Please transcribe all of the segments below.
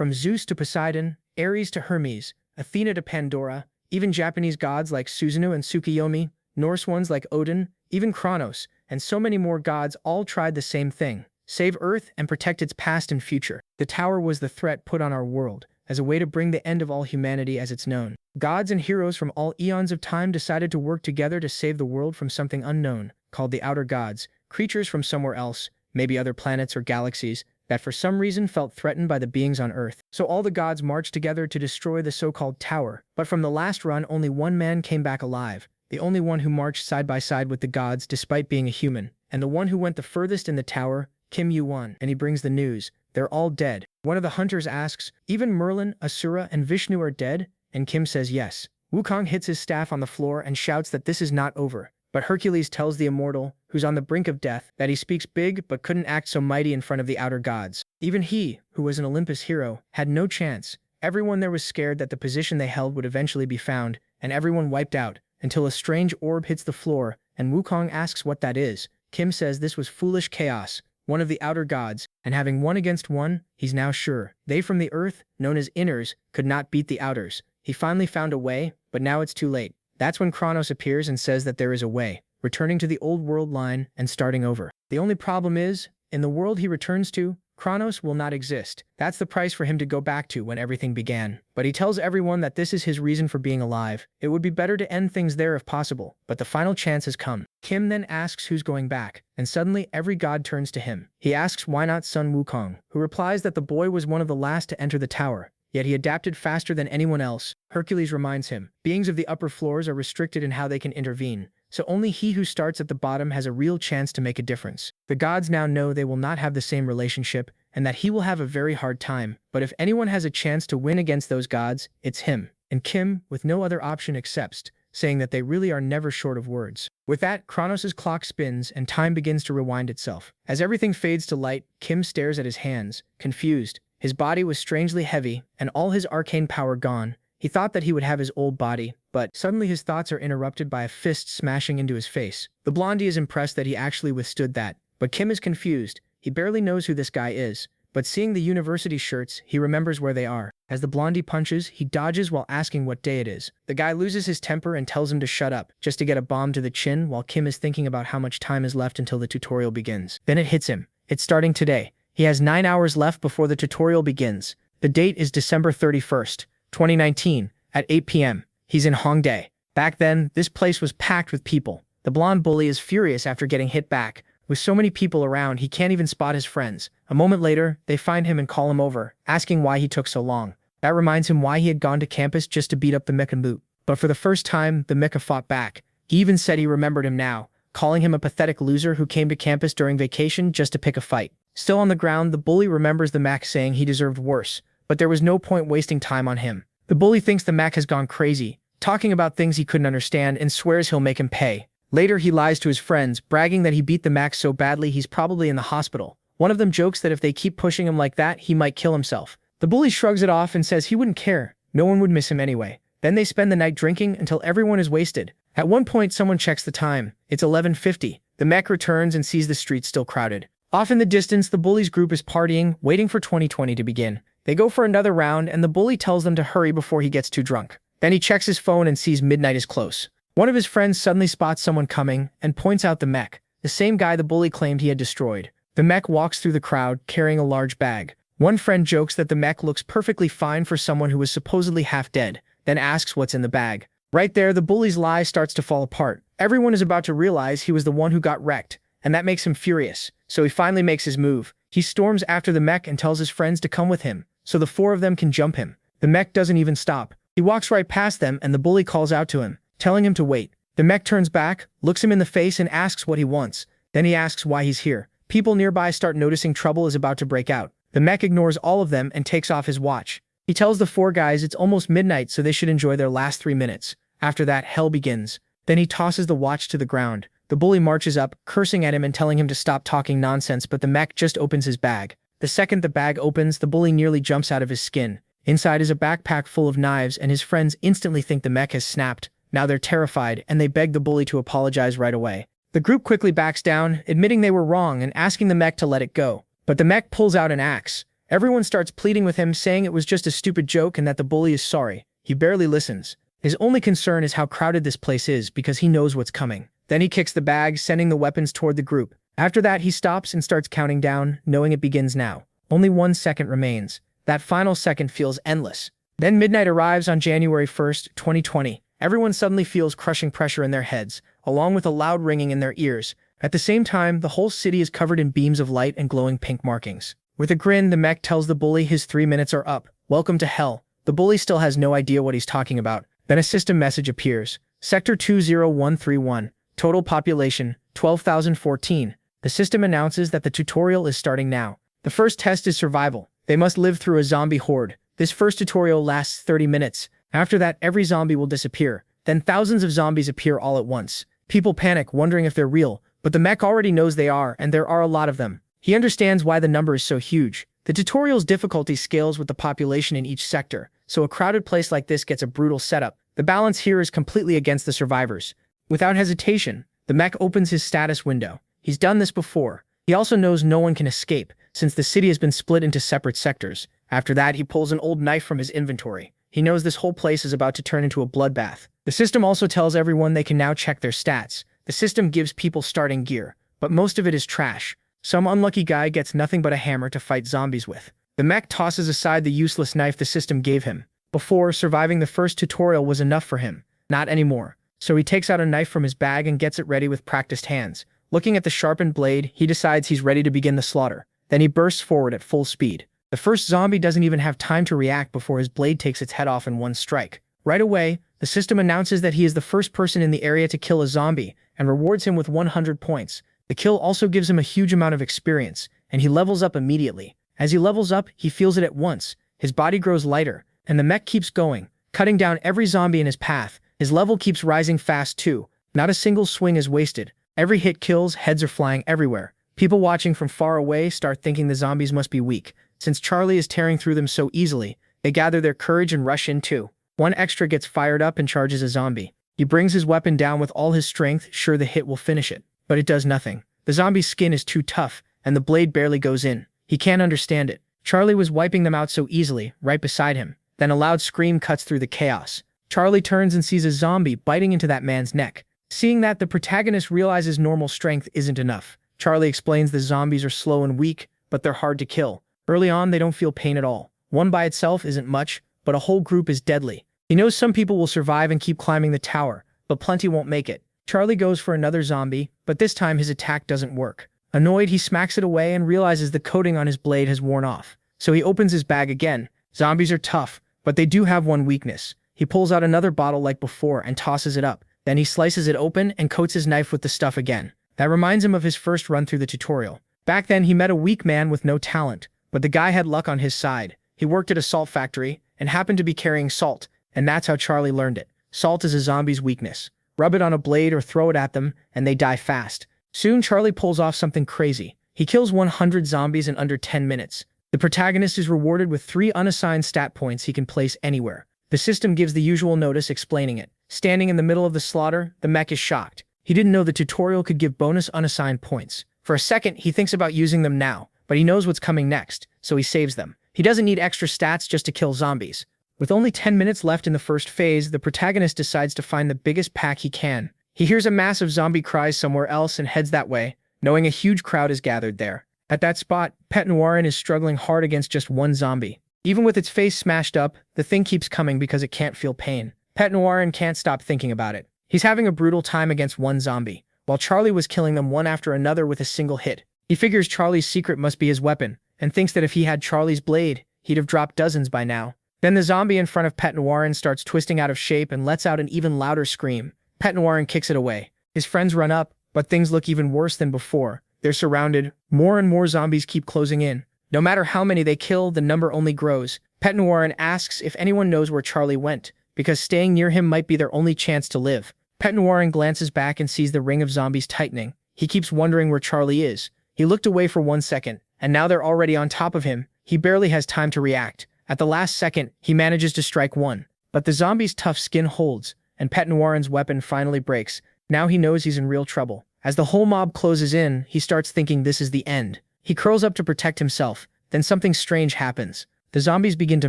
From Zeus to Poseidon, Ares to Hermes, Athena to Pandora, even Japanese gods like Susanoo and Tsukuyomi, Norse ones like Odin, even Kronos, and so many more gods all tried the same thing: save Earth and protect its past and future. The tower was the threat put on our world, as a way to bring the end of all humanity as it's known. Gods and heroes from all eons of time decided to work together to save the world from something unknown, called the Outer Gods, creatures from somewhere else, maybe other planets or galaxies, that for some reason felt threatened by the beings on Earth. So all the gods marched together to destroy the so-called tower. But from the last run, only one man came back alive, the only one who marched side by side with the gods despite being a human, and the one who went the furthest in the tower, Kim Yu-won. And he brings the news: they're all dead. One of the hunters asks, even Merlin, Asura, and Vishnu are dead? And Kim says yes. Wukong hits his staff on the floor and shouts that this is not over. But Hercules tells the immortal, who's on the brink of death, that he speaks big but couldn't act so mighty in front of the outer gods. Even he, who was an Olympus hero, had no chance. Everyone there was scared that the position they held would eventually be found, and everyone wiped out, until a strange orb hits the floor, and Wukong asks what that is. Kim says this was foolish chaos, one of the outer gods, and having one against one, he's now sure. They from the earth, known as inners, could not beat the outers. He finally found a way, but now it's too late. That's when Kronos appears and says that there is a way, returning to the old world line and starting over. The only problem is, in the world he returns to, Kronos will not exist. That's the price for him to go back to when everything began. But he tells everyone that this is his reason for being alive. It would be better to end things there if possible, but the final chance has come. Kim then asks who's going back, and suddenly every god turns to him. He asks why not son Wukong, who replies that the boy was one of the last to enter the tower. Yet he adapted faster than anyone else. Hercules reminds him, beings of the upper floors are restricted in how they can intervene, so only he who starts at the bottom has a real chance to make a difference. The gods now know they will not have the same relationship, and that he will have a very hard time, but if anyone has a chance to win against those gods, it's him. And Kim, with no other option, accepts, saying that they really are never short of words. With that, Kronos' clock spins and time begins to rewind itself. As everything fades to light, Kim stares at his hands, confused. His body was strangely heavy, and all his arcane power gone. He thought that he would have his old body, but suddenly his thoughts are interrupted by a fist smashing into his face. The blondie is impressed that he actually withstood that, but Kim is confused. He barely knows who this guy is, but seeing the university shirts, he remembers where they are. As the blondie punches, he dodges while asking what day it is. The guy loses his temper and tells him to shut up, just to get a bomb to the chin while Kim is thinking about how much time is left until the tutorial begins. Then it hits him. It's starting today. He has 9 hours left before the tutorial begins. The date is December 31st, 2019, at 8 p.m. He's in Hongdae. Back then, this place was packed with people. The blonde bully is furious after getting hit back. With so many people around, he can't even spot his friends. A moment later, they find him and call him over, asking why he took so long. That reminds him why he had gone to campus just to beat up the mecha boot. But for the first time, the mecha fought back. He even said he remembered him now, calling him a pathetic loser who came to campus during vacation just to pick a fight. Still on the ground, the bully remembers the Mac saying he deserved worse, but there was no point wasting time on him. The bully thinks the Mac has gone crazy, talking about things he couldn't understand, and swears he'll make him pay. Later, he lies to his friends, bragging that he beat the Mac so badly he's probably in the hospital. One of them jokes that if they keep pushing him like that, he might kill himself. The bully shrugs it off and says he wouldn't care. No one would miss him anyway. Then they spend the night drinking until everyone is wasted. At one point, someone checks the time. It's 11:50. The Mac returns and sees the streets still crowded. Off in the distance, the bully's group is partying, waiting for 2020 to begin. They go for another round, and the bully tells them to hurry before he gets too drunk. Then he checks his phone and sees midnight is close. One of his friends suddenly spots someone coming and points out the mech, the same guy the bully claimed he had destroyed. The mech walks through the crowd, carrying a large bag. One friend jokes that the mech looks perfectly fine for someone who was supposedly half dead, then asks what's in the bag. Right there, the bully's lie starts to fall apart. Everyone is about to realize he was the one who got wrecked, and that makes him furious. So he finally makes his move. He storms after the mech and tells his friends to come with him, so the 4 of them can jump him. The mech doesn't even stop. He walks right past them, and the bully calls out to him, telling him to wait. The mech turns back, looks him in the face, and asks what he wants. Then he asks why he's here. People nearby start noticing trouble is about to break out. The mech ignores all of them and takes off his watch. He tells the 4 guys it's almost midnight, so they should enjoy their last 3 minutes. After that, hell begins. Then he tosses the watch to the ground. The bully marches up, cursing at him and telling him to stop talking nonsense, but the mech just opens his bag. The second the bag opens, the bully nearly jumps out of his skin. Inside is a backpack full of knives, and his friends instantly think the mech has snapped. Now they're terrified, and they beg the bully to apologize right away. The group quickly backs down, admitting they were wrong and asking the mech to let it go. But the mech pulls out an axe. Everyone starts pleading with him, saying it was just a stupid joke and that the bully is sorry. He barely listens. His only concern is how crowded this place is because he knows what's coming. Then he kicks the bag, sending the weapons toward the group. After that, he stops and starts counting down, knowing it begins now. Only 1 second remains. That final second feels endless. Then midnight arrives on January 1st, 2020. Everyone suddenly feels crushing pressure in their heads, along with a loud ringing in their ears. At the same time, the whole city is covered in beams of light and glowing pink markings. With a grin, the mech tells the bully his 3 minutes are up. Welcome to hell. The bully still has no idea what he's talking about. Then a system message appears. Sector 20131. Total population, 12,014. The system announces that the tutorial is starting now. The first test is survival. They must live through a zombie horde. This first tutorial lasts 30 minutes. After that, every zombie will disappear. Then thousands of zombies appear all at once. People panic, wondering if they're real, but the mech already knows they are, and there are a lot of them. He understands why the number is so huge. The tutorial's difficulty scales with the population in each sector, so a crowded place like this gets a brutal setup. The balance here is completely against the survivors. Without hesitation, the mech opens his status window. He's done this before. He also knows no one can escape, since the city has been split into separate sectors. After that, he pulls an old knife from his inventory. He knows this whole place is about to turn into a bloodbath. The system also tells everyone they can now check their stats. The system gives people starting gear, but most of it is trash. Some unlucky guy gets nothing but a hammer to fight zombies with. The mech tosses aside the useless knife the system gave him. Before, surviving the first tutorial was enough for him. Not anymore. So he takes out a knife from his bag and gets it ready with practiced hands. Looking at the sharpened blade, he decides he's ready to begin the slaughter. Then he bursts forward at full speed. The first zombie doesn't even have time to react before his blade takes its head off in one strike. Right away, the system announces that he is the first person in the area to kill a zombie and rewards him with 100 points. The kill also gives him a huge amount of experience, and he levels up immediately. As he levels up, he feels it at once. His body grows lighter, and the mech keeps going, cutting down every zombie in his path. His level keeps rising fast too. Not a single swing is wasted. Every hit kills, heads are flying everywhere. People watching from far away start thinking the zombies must be weak. Since Charlie is tearing through them so easily, they gather their courage and rush in too. One extra gets fired up and charges a zombie. He brings his weapon down with all his strength, sure the hit will finish it. But it does nothing. The zombie's skin is too tough, and the blade barely goes in. He can't understand it. Charlie was wiping them out so easily, right beside him. Then a loud scream cuts through the chaos. Charlie turns and sees a zombie biting into that man's neck. Seeing that, the protagonist realizes normal strength isn't enough. Charlie explains the zombies are slow and weak, but they're hard to kill. Early on, they don't feel pain at all. One by itself isn't much, but a whole group is deadly. He knows some people will survive and keep climbing the tower, but plenty won't make it. Charlie goes for another zombie, but this time his attack doesn't work. Annoyed, he smacks it away and realizes the coating on his blade has worn off. So he opens his bag again. Zombies are tough, but they do have one weakness. He pulls out another bottle like before and tosses it up. Then he slices it open and coats his knife with the stuff again. That reminds him of his first run through the tutorial. Back then, he met a weak man with no talent, but the guy had luck on his side. He worked at a salt factory and happened to be carrying salt, and that's how Charlie learned it. Salt is a zombie's weakness. Rub it on a blade or throw it at them, and they die fast. Soon, Charlie pulls off something crazy. He kills 100 zombies in under 10 minutes. The protagonist is rewarded with 3 unassigned stat points he can place anywhere. The system gives the usual notice explaining it. Standing in the middle of the slaughter, the mech is shocked. He didn't know the tutorial could give bonus unassigned points. For a second, he thinks about using them now, but he knows what's coming next, so he saves them. He doesn't need extra stats just to kill zombies. With only 10 minutes left in the first phase, the protagonist decides to find the biggest pack he can. He hears a massive zombie cry somewhere else and heads that way, knowing a huge crowd is gathered there. At that spot, Pet Noirin is struggling hard against just one zombie. Even with its face smashed up, the thing keeps coming because it can't feel pain. Pet Noirin can't stop thinking about it. He's having a brutal time against one zombie, while Charlie was killing them one after another with a single hit. He figures Charlie's secret must be his weapon, and thinks that if he had Charlie's blade, he'd have dropped dozens by now. Then the zombie in front of Pet Noirin starts twisting out of shape and lets out an even louder scream. Pet Noirin kicks it away. His friends run up, but things look even worse than before. They're surrounded. More and more zombies keep closing in. No matter how many they kill, the number only grows. Pet Noirin asks if anyone knows where Charlie went, because staying near him might be their only chance to live. Pet Noirin glances back and sees the ring of zombies tightening. He keeps wondering where Charlie is. He looked away for 1 second, and now they're already on top of him. He barely has time to react. At the last second, he manages to strike one. But the zombie's tough skin holds, and Pet Noirin's weapon finally breaks. Now he knows he's in real trouble. As the whole mob closes in, he starts thinking this is the end. He curls up to protect himself. Then something strange happens. The zombies begin to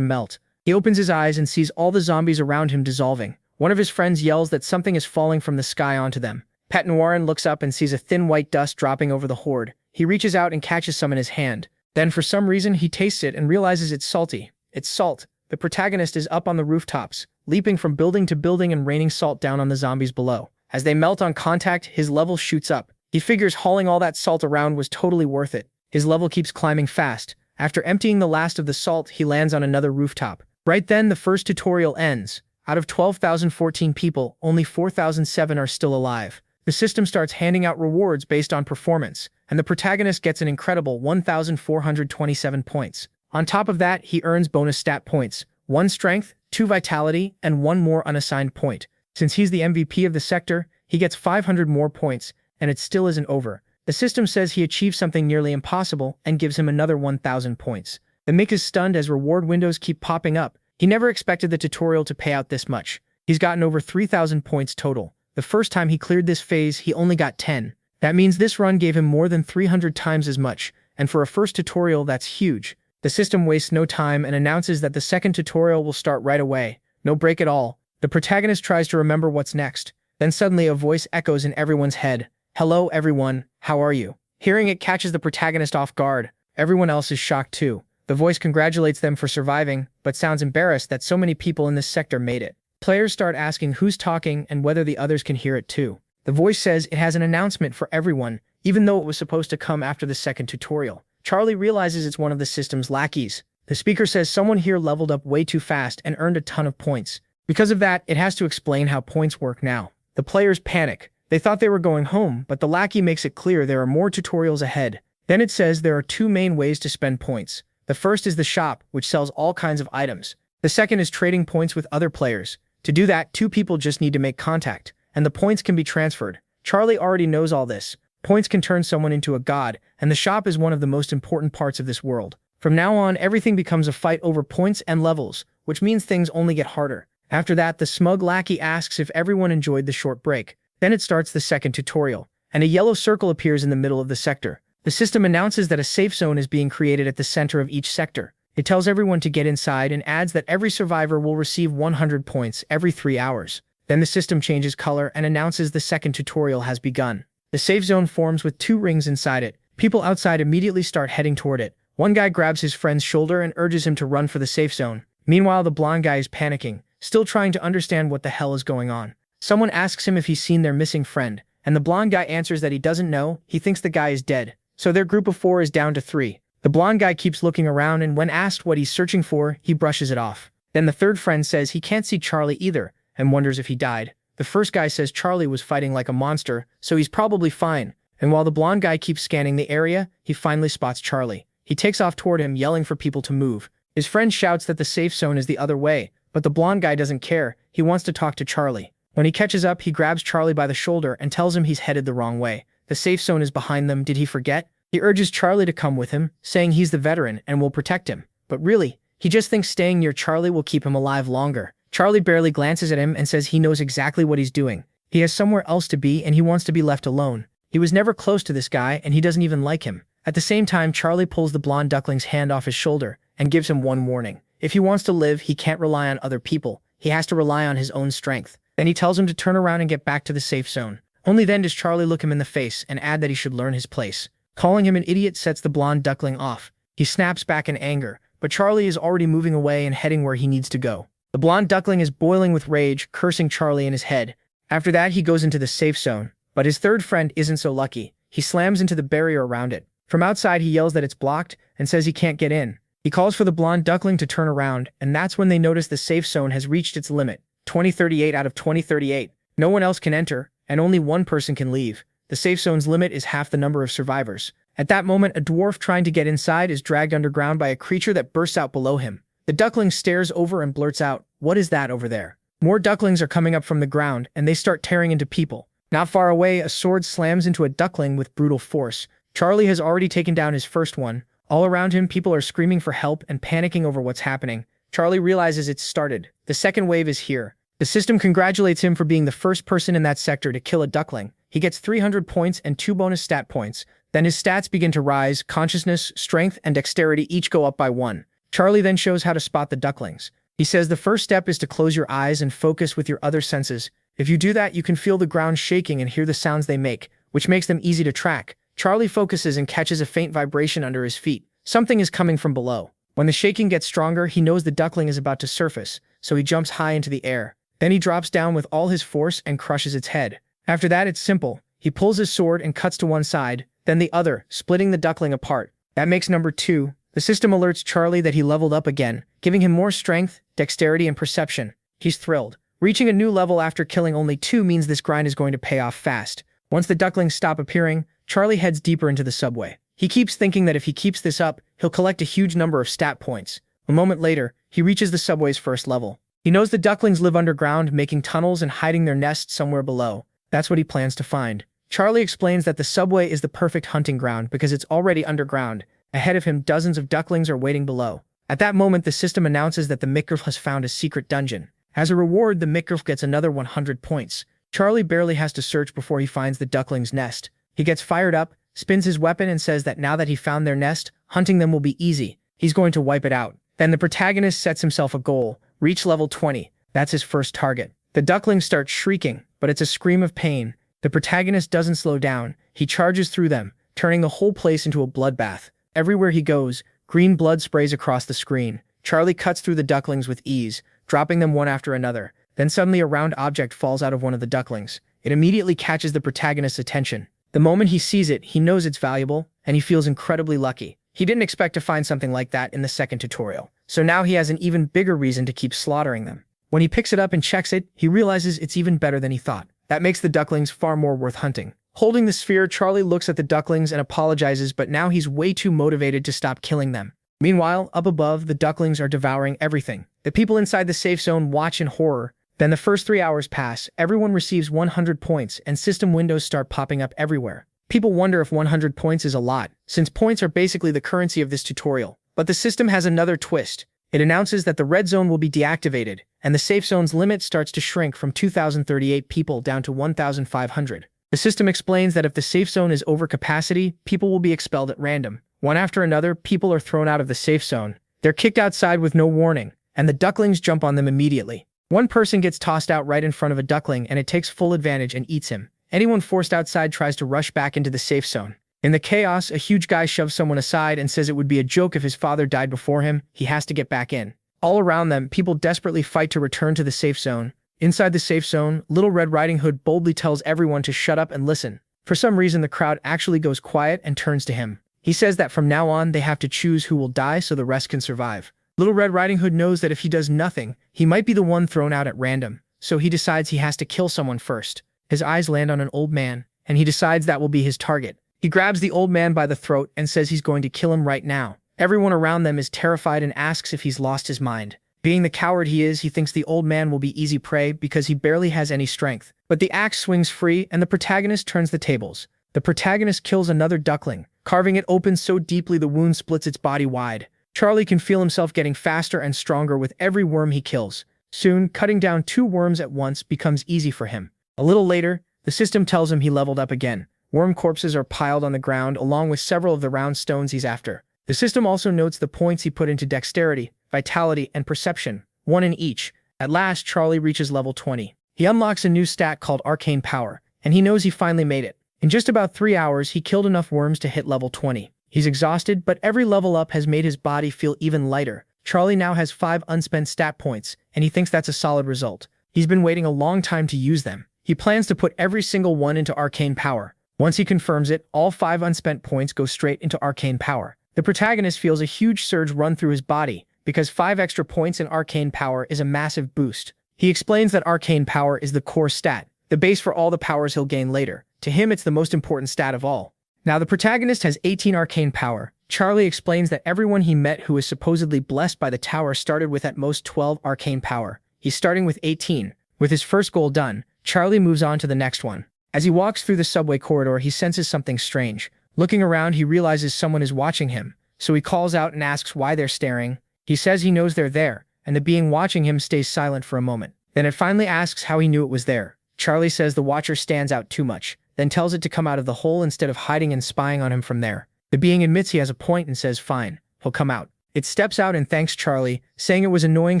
melt. He opens his eyes and sees all the zombies around him dissolving. One of his friends yells that something is falling from the sky onto them. Pat Noirin looks up and sees a thin white dust dropping over the horde. He reaches out and catches some in his hand. Then for some reason he tastes it and realizes it's salty. It's salt. The protagonist is up on the rooftops, leaping from building to building and raining salt down on the zombies below. As they melt on contact, his level shoots up. He figures hauling all that salt around was totally worth it. His level keeps climbing fast. After emptying the last of the salt, he lands on another rooftop. Right then, the first tutorial ends. Out of 12,014 people, only 4,007 are still alive. The system starts handing out rewards based on performance, and the protagonist gets an incredible 1,427 points. On top of that, he earns bonus stat points, 1 strength, 2 vitality, and 1 more unassigned point. Since he's the MVP of the sector, he gets 500 more points, and it still isn't over. The system says he achieved something nearly impossible and gives him another 1,000 points. The Mick is stunned as reward windows keep popping up. He never expected the tutorial to pay out this much. He's gotten over 3,000 points total. The first time he cleared this phase, he only got 10. That means this run gave him more than 300 times as much, and for a first tutorial, that's huge. The system wastes no time and announces that the second tutorial will start right away. No break at all. The protagonist tries to remember what's next. Then suddenly a voice echoes in everyone's head. "Hello, everyone. How are you?" Hearing it catches the protagonist off guard. Everyone else is shocked too. The voice congratulates them for surviving, but sounds embarrassed that so many people in this sector made it. Players start asking who's talking and whether the others can hear it too. The voice says it has an announcement for everyone, even though it was supposed to come after the second tutorial. Charlie realizes it's one of the system's lackeys. The speaker says someone here leveled up way too fast and earned a ton of points. Because of that, it has to explain how points work now. The players panic. They thought they were going home, but the lackey makes it clear there are more tutorials ahead. Then it says there are 2 main ways to spend points. The first is the shop, which sells all kinds of items. The second is trading points with other players. To do that, 2 people just need to make contact, and the points can be transferred. Charlie already knows all this. Points can turn someone into a god, and the shop is one of the most important parts of this world. From now on, everything becomes a fight over points and levels, which means things only get harder. After that, the smug lackey asks if everyone enjoyed the short break. Then it starts the second tutorial, and a yellow circle appears in the middle of the sector. The system announces that a safe zone is being created at the center of each sector. It tells everyone to get inside and adds that every survivor will receive 100 points every 3 hours. Then the system changes color and announces the second tutorial has begun. The safe zone forms with 2 rings inside it. People outside immediately start heading toward it. One guy grabs his friend's shoulder and urges him to run for the safe zone. Meanwhile, the blonde guy is panicking, still trying to understand what the hell is going on. Someone asks him if he's seen their missing friend, and the blonde guy answers that he doesn't know. He thinks the guy is dead. So their group of 4 is down to 3. The blonde guy keeps looking around, and when asked what he's searching for, he brushes it off. Then the third friend says he can't see Charlie either, and wonders if he died. The first guy says Charlie was fighting like a monster, so he's probably fine. And while the blonde guy keeps scanning the area, he finally spots Charlie. He takes off toward him, yelling for people to move. His friend shouts that the safe zone is the other way, but the blonde guy doesn't care. He wants to talk to Charlie. When he catches up, he grabs Charlie by the shoulder and tells him he's headed the wrong way. The safe zone is behind them. Did he forget? He urges Charlie to come with him, saying he's the veteran and will protect him. But really, he just thinks staying near Charlie will keep him alive longer. Charlie barely glances at him and says he knows exactly what he's doing. He has somewhere else to be and he wants to be left alone. He was never close to this guy and he doesn't even like him. At the same time, Charlie pulls the blonde duckling's hand off his shoulder and gives him one warning. If he wants to live, he can't rely on other people. He has to rely on his own strength. Then he tells him to turn around and get back to the safe zone. Only then does Charlie look him in the face and add that he should learn his place. Calling him an idiot sets the blonde duckling off. He snaps back in anger, but Charlie is already moving away and heading where he needs to go. The blonde duckling is boiling with rage, cursing Charlie in his head. After that, he goes into the safe zone, but his third friend isn't so lucky. He slams into the barrier around it. From outside, he yells that it's blocked and says he can't get in. He calls for the blonde duckling to turn around, and that's when they notice the safe zone has reached its limit. 2038 out of 2038. No one else can enter, and only one person can leave. The safe zone's limit is half the number of survivors. At that moment, a dwarf trying to get inside is dragged underground by a creature that bursts out below him. The duckling stares over and blurts out, "What is that over there?" More ducklings are coming up from the ground, and they start tearing into people. Not far away, a sword slams into a duckling with brutal force. Charlie has already taken down his first one. All around him, people are screaming for help and panicking over what's happening. Charlie realizes it's started. The second wave is here. The system congratulates him for being the first person in that sector to kill a duckling. He gets 300 points and 2 bonus stat points. Then his stats begin to rise, consciousness, strength, and dexterity each go up by 1. Charlie then shows how to spot the ducklings. He says the first step is to close your eyes and focus with your other senses. If you do that, you can feel the ground shaking and hear the sounds they make, which makes them easy to track. Charlie focuses and catches a faint vibration under his feet. Something is coming from below. When the shaking gets stronger, he knows the duckling is about to surface, so he jumps high into the air. Then he drops down with all his force and crushes its head. After that, it's simple. He pulls his sword and cuts to one side, then the other, splitting the duckling apart. That makes number 2. The system alerts Charlie that he leveled up again, giving him more strength, dexterity, and perception. He's thrilled. Reaching a new level after killing only 2 means this grind is going to pay off fast. Once the ducklings stop appearing, Charlie heads deeper into the subway. He keeps thinking that if he keeps this up, he'll collect a huge number of stat points. A moment later, he reaches the subway's first level. He knows the ducklings live underground, making tunnels and hiding their nests somewhere below. That's what he plans to find. Charlie explains that the subway is the perfect hunting ground because it's already underground. Ahead of him, dozens of ducklings are waiting below. At that moment, the system announces that the Mikrf has found a secret dungeon. As a reward, the Mikrf gets another 100 points. Charlie barely has to search before he finds the duckling's nest. He gets fired up, spins his weapon, and says that now that he found their nest, hunting them will be easy. He's going to wipe it out. Then the protagonist sets himself a goal: reach level 20. That's his first target. The ducklings start shrieking, but it's a scream of pain. The protagonist doesn't slow down. He charges through them, turning the whole place into a bloodbath. Everywhere he goes, green blood sprays across the screen. Charlie cuts through the ducklings with ease, dropping them one after another. Then suddenly a round object falls out of one of the ducklings. It immediately catches the protagonist's attention. The moment he sees it, he knows it's valuable, and he feels incredibly lucky. He didn't expect to find something like that in the second tutorial, so now he has an even bigger reason to keep slaughtering them. When he picks it up and checks it, he realizes it's even better than he thought. That makes the ducklings far more worth hunting. Holding the sphere, Charlie looks at the ducklings and apologizes, but now he's way too motivated to stop killing them. Meanwhile, up above, the ducklings are devouring everything. The people inside the safe zone watch in horror. Then the first 3 hours pass, everyone receives 100 points, and system windows start popping up everywhere. People wonder if 100 points is a lot, since points are basically the currency of this tutorial. But the system has another twist. It announces that the red zone will be deactivated, and the safe zone's limit starts to shrink from 2,038 people down to 1,500. The system explains that if the safe zone is over capacity, people will be expelled at random. One after another, people are thrown out of the safe zone. They're kicked outside with no warning, and the ducklings jump on them immediately. One person gets tossed out right in front of a duckling, and it takes full advantage and eats him. Anyone forced outside tries to rush back into the safe zone. In the chaos, a huge guy shoves someone aside and says it would be a joke if his father died before him. He has to get back in. All around them, people desperately fight to return to the safe zone. Inside the safe zone, Little Red Riding Hood boldly tells everyone to shut up and listen. For some reason, the crowd actually goes quiet and turns to him. He says that from now on, they have to choose who will die so the rest can survive. Little Red Riding Hood knows that if he does nothing, he might be the one thrown out at random, so he decides he has to kill someone first. His eyes land on an old man, and he decides that will be his target. He grabs the old man by the throat and says he's going to kill him right now. Everyone around them is terrified and asks if he's lost his mind. Being the coward he is, he thinks the old man will be easy prey because he barely has any strength. But the axe swings free, and the protagonist turns the tables. The protagonist kills another duckling, carving it open so deeply the wound splits its body wide. Charlie can feel himself getting faster and stronger with every worm he kills. Soon, cutting down 2 worms at once becomes easy for him. A little later, the system tells him he leveled up again. Worm corpses are piled on the ground along with several of the round stones he's after. The system also notes the points he put into dexterity, vitality, and perception, 1 in each. At last, Charlie reaches level 20. He unlocks a new stat called Arcane Power, and he knows he finally made it. In just about 3 hours, he killed enough worms to hit level 20. He's exhausted, but every level up has made his body feel even lighter. Charlie now has 5 unspent stat points, and he thinks that's a solid result. He's been waiting a long time to use them. He plans to put every single one into Arcane Power. Once he confirms it, all 5 unspent points go straight into Arcane Power. The protagonist feels a huge surge run through his body, because 5 extra points in Arcane Power is a massive boost. He explains that Arcane Power is the core stat, the base for all the powers he'll gain later. To him, it's the most important stat of all. Now the protagonist has 18 Arcane Power. Charlie explains that everyone he met who is supposedly blessed by the tower started with at most 12 Arcane Power. He's starting with 18. With his first goal done, Charlie moves on to the next one. As he walks through the subway corridor, he senses something strange. Looking around, he realizes someone is watching him, so he calls out and asks why they're staring. He says he knows they're there, and the being watching him stays silent for a moment. Then it finally asks how he knew it was there. Charlie says the watcher stands out too much. then tells it to come out of the hole instead of hiding and spying on him from there. The being admits he has a point and says fine, he'll come out. It steps out and thanks Charlie, saying it was annoying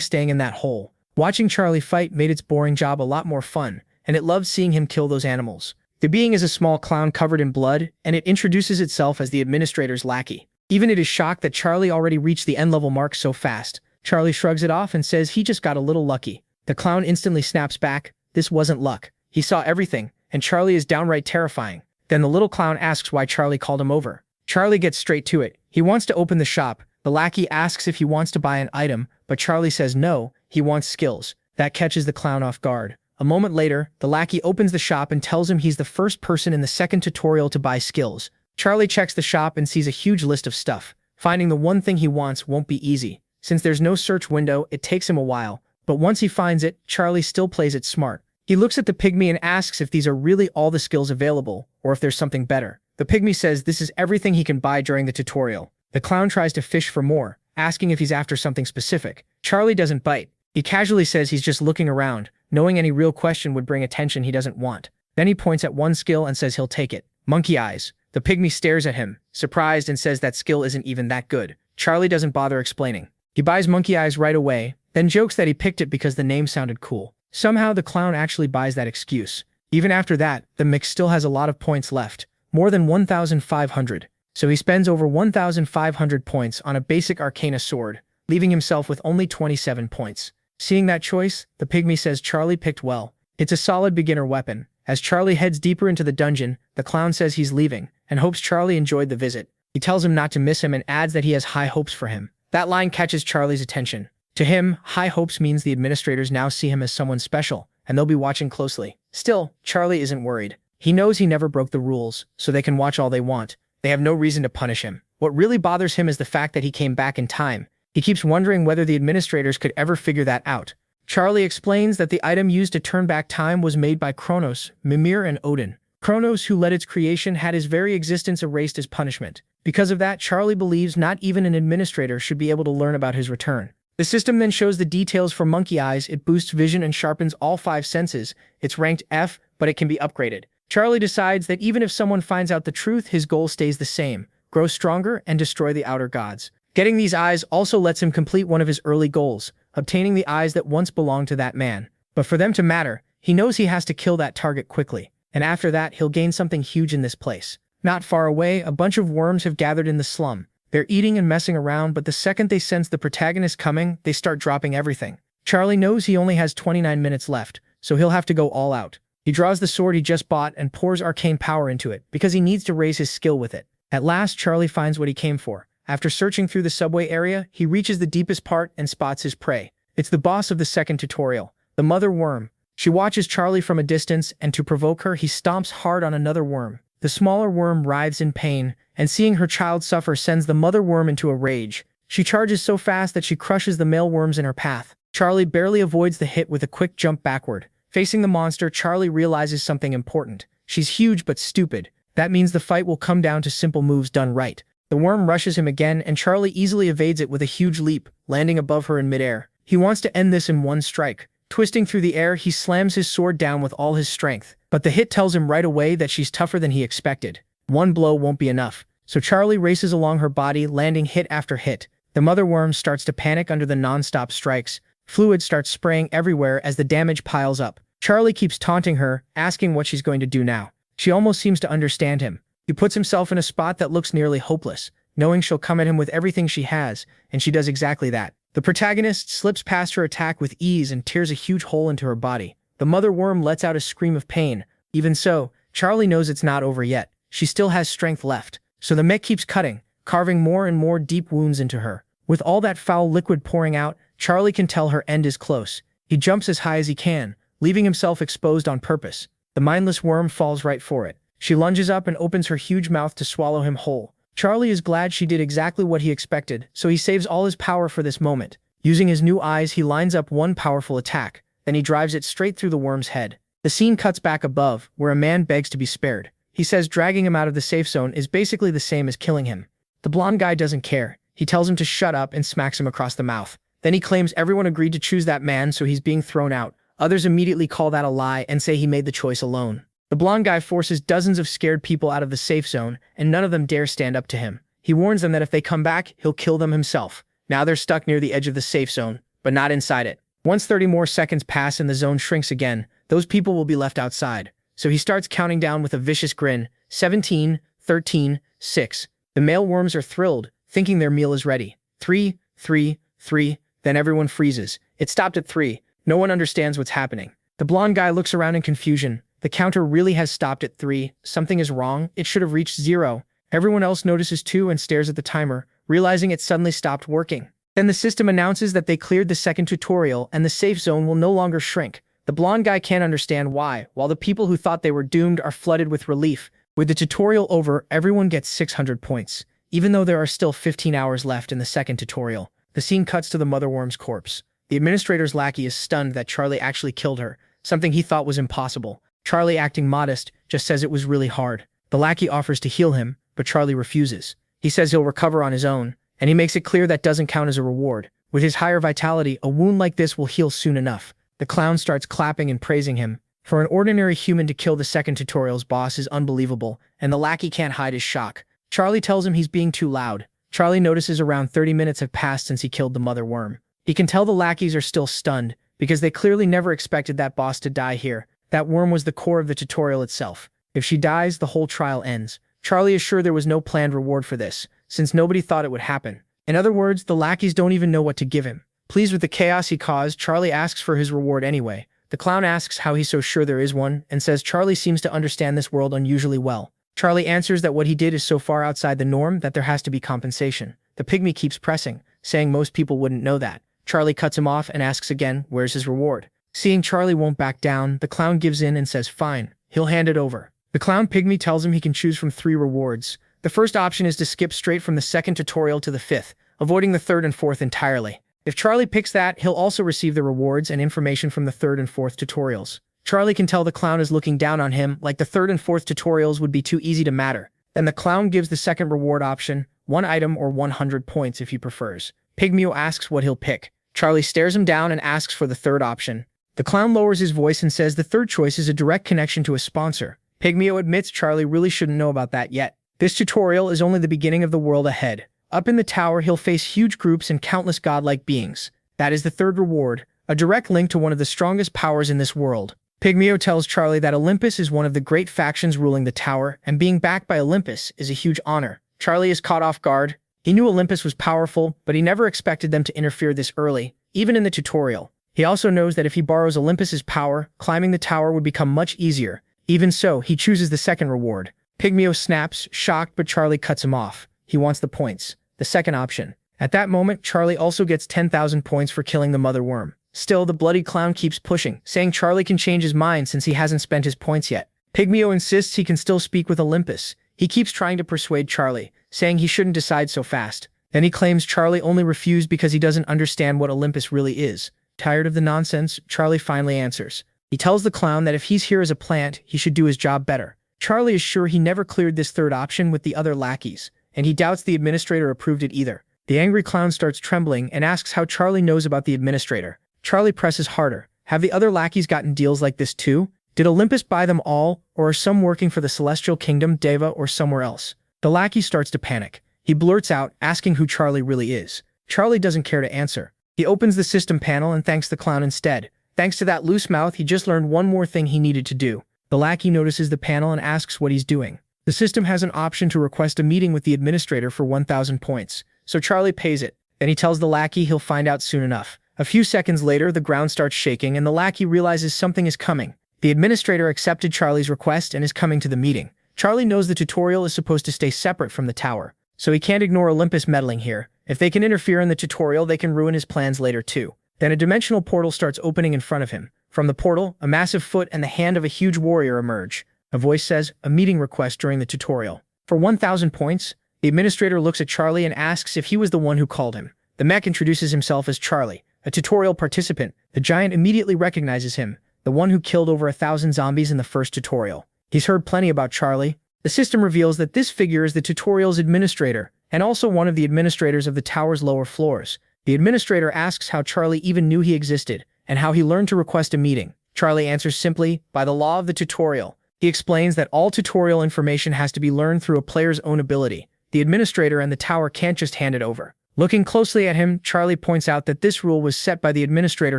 staying in that hole. Watching Charlie fight made its boring job a lot more fun, and it loved seeing him kill those animals. The being is a small clown covered in blood, and it introduces itself as the administrator's lackey. Even it is shocked that Charlie already reached the end level mark so fast. Charlie shrugs it off and says he just got a little lucky. The clown instantly snaps back, this wasn't luck. He saw everything, and Charlie is downright terrifying. Then the little clown asks why Charlie called him over. Charlie gets straight to it. He wants to open the shop. The lackey asks if he wants to buy an item, but Charlie says no, he wants skills. That catches the clown off guard. A moment later, the lackey opens the shop and tells him he's the first person in the second tutorial to buy skills. Charlie checks the shop and sees a huge list of stuff. Finding the one thing he wants won't be easy. Since there's no search window, it takes him a while. But once he finds it, Charlie still plays it smart. He looks at the pygmy and asks if these are really all the skills available, or if there's something better. The pygmy says this is everything he can buy during the tutorial. The clown tries to fish for more, asking if he's after something specific. Charlie doesn't bite. He casually says he's just looking around, knowing any real question would bring attention he doesn't want. Then he points at one skill and says he'll take it. Monkey eyes. The pygmy stares at him, surprised, and says that skill isn't even that good. Charlie doesn't bother explaining. He buys monkey eyes right away, then jokes that he picked it because the name sounded cool. Somehow the clown actually buys that excuse. Even after that, the mix still has a lot of points left, more than 1,500. So he spends over 1,500 points on a basic arcana sword, leaving himself with only 27 points. Seeing that choice, the pygmy says Charlie picked well. It's a solid beginner weapon. As Charlie heads deeper into the dungeon, the clown says he's leaving, and hopes Charlie enjoyed the visit. He tells him not to miss him and adds that he has high hopes for him. That line catches Charlie's attention. To him, high hopes means the administrators now see him as someone special, and they'll be watching closely. Still, Charlie isn't worried. He knows he never broke the rules, so they can watch all they want. They have no reason to punish him. What really bothers him is the fact that he came back in time. He keeps wondering whether the administrators could ever figure that out. Charlie explains that the item used to turn back time was made by Kronos, Mimir, and Odin. Kronos, who led its creation, had his very existence erased as punishment. Because of that, Charlie believes not even an administrator should be able to learn about his return. The system then shows the details for monkey eyes. It boosts vision and sharpens all 5 senses. It's ranked F, but it can be upgraded. Charlie decides that even if someone finds out the truth, his goal stays the same: grow stronger and destroy the outer gods. Getting these eyes also lets him complete one of his early goals, obtaining the eyes that once belonged to that man. But for them to matter, he knows he has to kill that target quickly. And after that, he'll gain something huge in this place. Not far away, a bunch of worms have gathered in the slum. They're eating and messing around, but the second they sense the protagonist coming, they start dropping everything. Charlie knows he only has 29 minutes left, so he'll have to go all out. He draws the sword he just bought and pours arcane power into it, because he needs to raise his skill with it. At last, Charlie finds what he came for. After searching through the subway area, he reaches the deepest part and spots his prey. It's the boss of the second tutorial, the mother worm. She watches Charlie from a distance, and to provoke her, he stomps hard on another worm. The smaller worm writhes in pain, and seeing her child suffer sends the mother worm into a rage. She charges so fast that she crushes the male worms in her path. Charlie barely avoids the hit with a quick jump backward. Facing the monster, Charlie realizes something important. She's huge but stupid. That means the fight will come down to simple moves done right. The worm rushes him again, and Charlie easily evades it with a huge leap, landing above her in midair. He wants to end this in one strike. Twisting through the air, he slams his sword down with all his strength. But the hit tells him right away that she's tougher than he expected. One blow won't be enough. So Charlie races along her body, landing hit after hit. The mother worm starts to panic under the non-stop strikes. Fluid starts spraying everywhere as the damage piles up. Charlie keeps taunting her, asking what she's going to do now. She almost seems to understand him. He puts himself in a spot that looks nearly hopeless, knowing she'll come at him with everything she has, and she does exactly that. The protagonist slips past her attack with ease and tears a huge hole into her body. The mother worm lets out a scream of pain. Even so, Charlie knows it's not over yet. She still has strength left. So the mech keeps cutting, carving more and more deep wounds into her. With all that foul liquid pouring out, Charlie can tell her end is close. He jumps as high as he can, leaving himself exposed on purpose. The mindless worm falls right for it. She lunges up and opens her huge mouth to swallow him whole. Charlie is glad she did exactly what he expected, so he saves all his power for this moment. Using his new eyes, he lines up one powerful attack, then he drives it straight through the worm's head. The scene cuts back above, where a man begs to be spared. He says dragging him out of the safe zone is basically the same as killing him. The blonde guy doesn't care. He tells him to shut up and smacks him across the mouth. Then he claims everyone agreed to choose that man, so he's being thrown out. Others immediately call that a lie and say he made the choice alone. The blonde guy forces dozens of scared people out of the safe zone, and none of them dare stand up to him. He warns them that if they come back, he'll kill them himself. Now they're stuck near the edge of the safe zone, but not inside it. Once 30 more seconds pass and the zone shrinks again, those people will be left outside. So he starts counting down with a vicious grin. 17, 13, 6. The male worms are thrilled, thinking their meal is ready. 3, 3, 3. Then everyone freezes. It stopped at 3. No one understands what's happening. The blonde guy looks around in confusion. The counter really has stopped at 3. Something is wrong. It should have reached 0. Everyone else notices too and stares at the timer, realizing it suddenly stopped working. Then the system announces that they cleared the second tutorial and the safe zone will no longer shrink. The blonde guy can't understand why, while the people who thought they were doomed are flooded with relief. With the tutorial over, everyone gets 600 points. Even though there are still 15 hours left in the second tutorial, the scene cuts to the mother worm's corpse. The administrator's lackey is stunned that Charlie actually killed her, something he thought was impossible. Charlie, acting modest, just says it was really hard. The lackey offers to heal him, but Charlie refuses. He says he'll recover on his own, and he makes it clear that doesn't count as a reward. With his higher vitality, a wound like this will heal soon enough. The clown starts clapping and praising him. For an ordinary human to kill the second tutorial's boss is unbelievable, and the lackey can't hide his shock. Charlie tells him he's being too loud. Charlie notices around 30 minutes have passed since he killed the mother worm. He can tell the lackeys are still stunned, because they clearly never expected that boss to die here. That worm was the core of the tutorial itself. If she dies, the whole trial ends. Charlie is sure there was no planned reward for this, since nobody thought it would happen. In other words, the lackeys don't even know what to give him. Pleased with the chaos he caused, Charlie asks for his reward anyway. The clown asks how he's so sure there is one, and says Charlie seems to understand this world unusually well. Charlie answers that what he did is so far outside the norm that there has to be compensation. The pygmy keeps pressing, saying most people wouldn't know that. Charlie cuts him off and asks again, where's his reward? Seeing Charlie won't back down, the clown gives in and says fine, he'll hand it over. The clown pygmy tells him he can choose from 3 rewards. The first option is to skip straight from the second tutorial to the 5th, avoiding the 3rd and 4th entirely. If Charlie picks that, he'll also receive the rewards and information from the 3rd and 4th tutorials. Charlie can tell the clown is looking down on him, like the 3rd and 4th tutorials would be too easy to matter. Then the clown gives the second reward option, 1 item or 100 points if he prefers. Pygmeo asks what he'll pick. Charlie stares him down and asks for the 3rd option. The clown lowers his voice and says the 3rd choice is a direct connection to a sponsor. Pygmeo admits Charlie really shouldn't know about that yet. This tutorial is only the beginning of the world ahead. Up in the tower, he'll face huge groups and countless godlike beings. That is the 3rd reward, a direct link to one of the strongest powers in this world. Pygmeo tells Charlie that Olympus is one of the great factions ruling the tower, and being backed by Olympus is a huge honor. Charlie is caught off guard. He knew Olympus was powerful, but he never expected them to interfere this early, even in the tutorial. He also knows that if he borrows Olympus's power, climbing the tower would become much easier. Even so, he chooses the second reward. Pygmeo snaps, shocked, but Charlie cuts him off. He wants the points. The second option. At that moment, Charlie also gets 10,000 points for killing the mother worm. Still, the bloody clown keeps pushing, saying Charlie can change his mind since he hasn't spent his points yet. Pygmeo insists he can still speak with Olympus. He keeps trying to persuade Charlie, saying he shouldn't decide so fast. Then he claims Charlie only refused because he doesn't understand what Olympus really is. Tired of the nonsense, Charlie finally answers. He tells the clown that if he's here as a plant, he should do his job better. Charlie is sure he never cleared this 3rd option with the other lackeys, and he doubts the administrator approved it either. The angry clown starts trembling and asks how Charlie knows about the administrator. Charlie presses harder. Have the other lackeys gotten deals like this too? Did Olympus buy them all, or are some working for the Celestial Kingdom, Deva, or somewhere else? The lackey starts to panic. He blurts out, asking who Charlie really is. Charlie doesn't care to answer. He opens the system panel and thanks the clown instead. Thanks to that loose mouth, he just learned one more thing he needed to do. The lackey notices the panel and asks what he's doing. The system has an option to request a meeting with the administrator for 1,000 points, so Charlie pays it. Then he tells the lackey he'll find out soon enough. A few seconds later, the ground starts shaking and the lackey realizes something is coming. The administrator accepted Charlie's request and is coming to the meeting. Charlie knows the tutorial is supposed to stay separate from the tower, so he can't ignore Olympus meddling here. If they can interfere in the tutorial, they can ruin his plans later too. Then a dimensional portal starts opening in front of him. From the portal, a massive foot and the hand of a huge warrior emerge. A voice says, a meeting request during the tutorial. For 1,000 points, the administrator looks at Charlie and asks if he was the one who called him. The mech introduces himself as Charlie, a tutorial participant. The giant immediately recognizes him, the one who killed over 1,000 zombies in the first tutorial. He's heard plenty about Charlie. The system reveals that this figure is the tutorial's administrator, and also one of the administrators of the tower's lower floors. The administrator asks how Charlie even knew he existed, and how he learned to request a meeting. Charlie answers simply, by the law of the tutorial. He explains that all tutorial information has to be learned through a player's own ability. The administrator and the tower can't just hand it over. Looking closely at him, Charlie points out that this rule was set by the administrator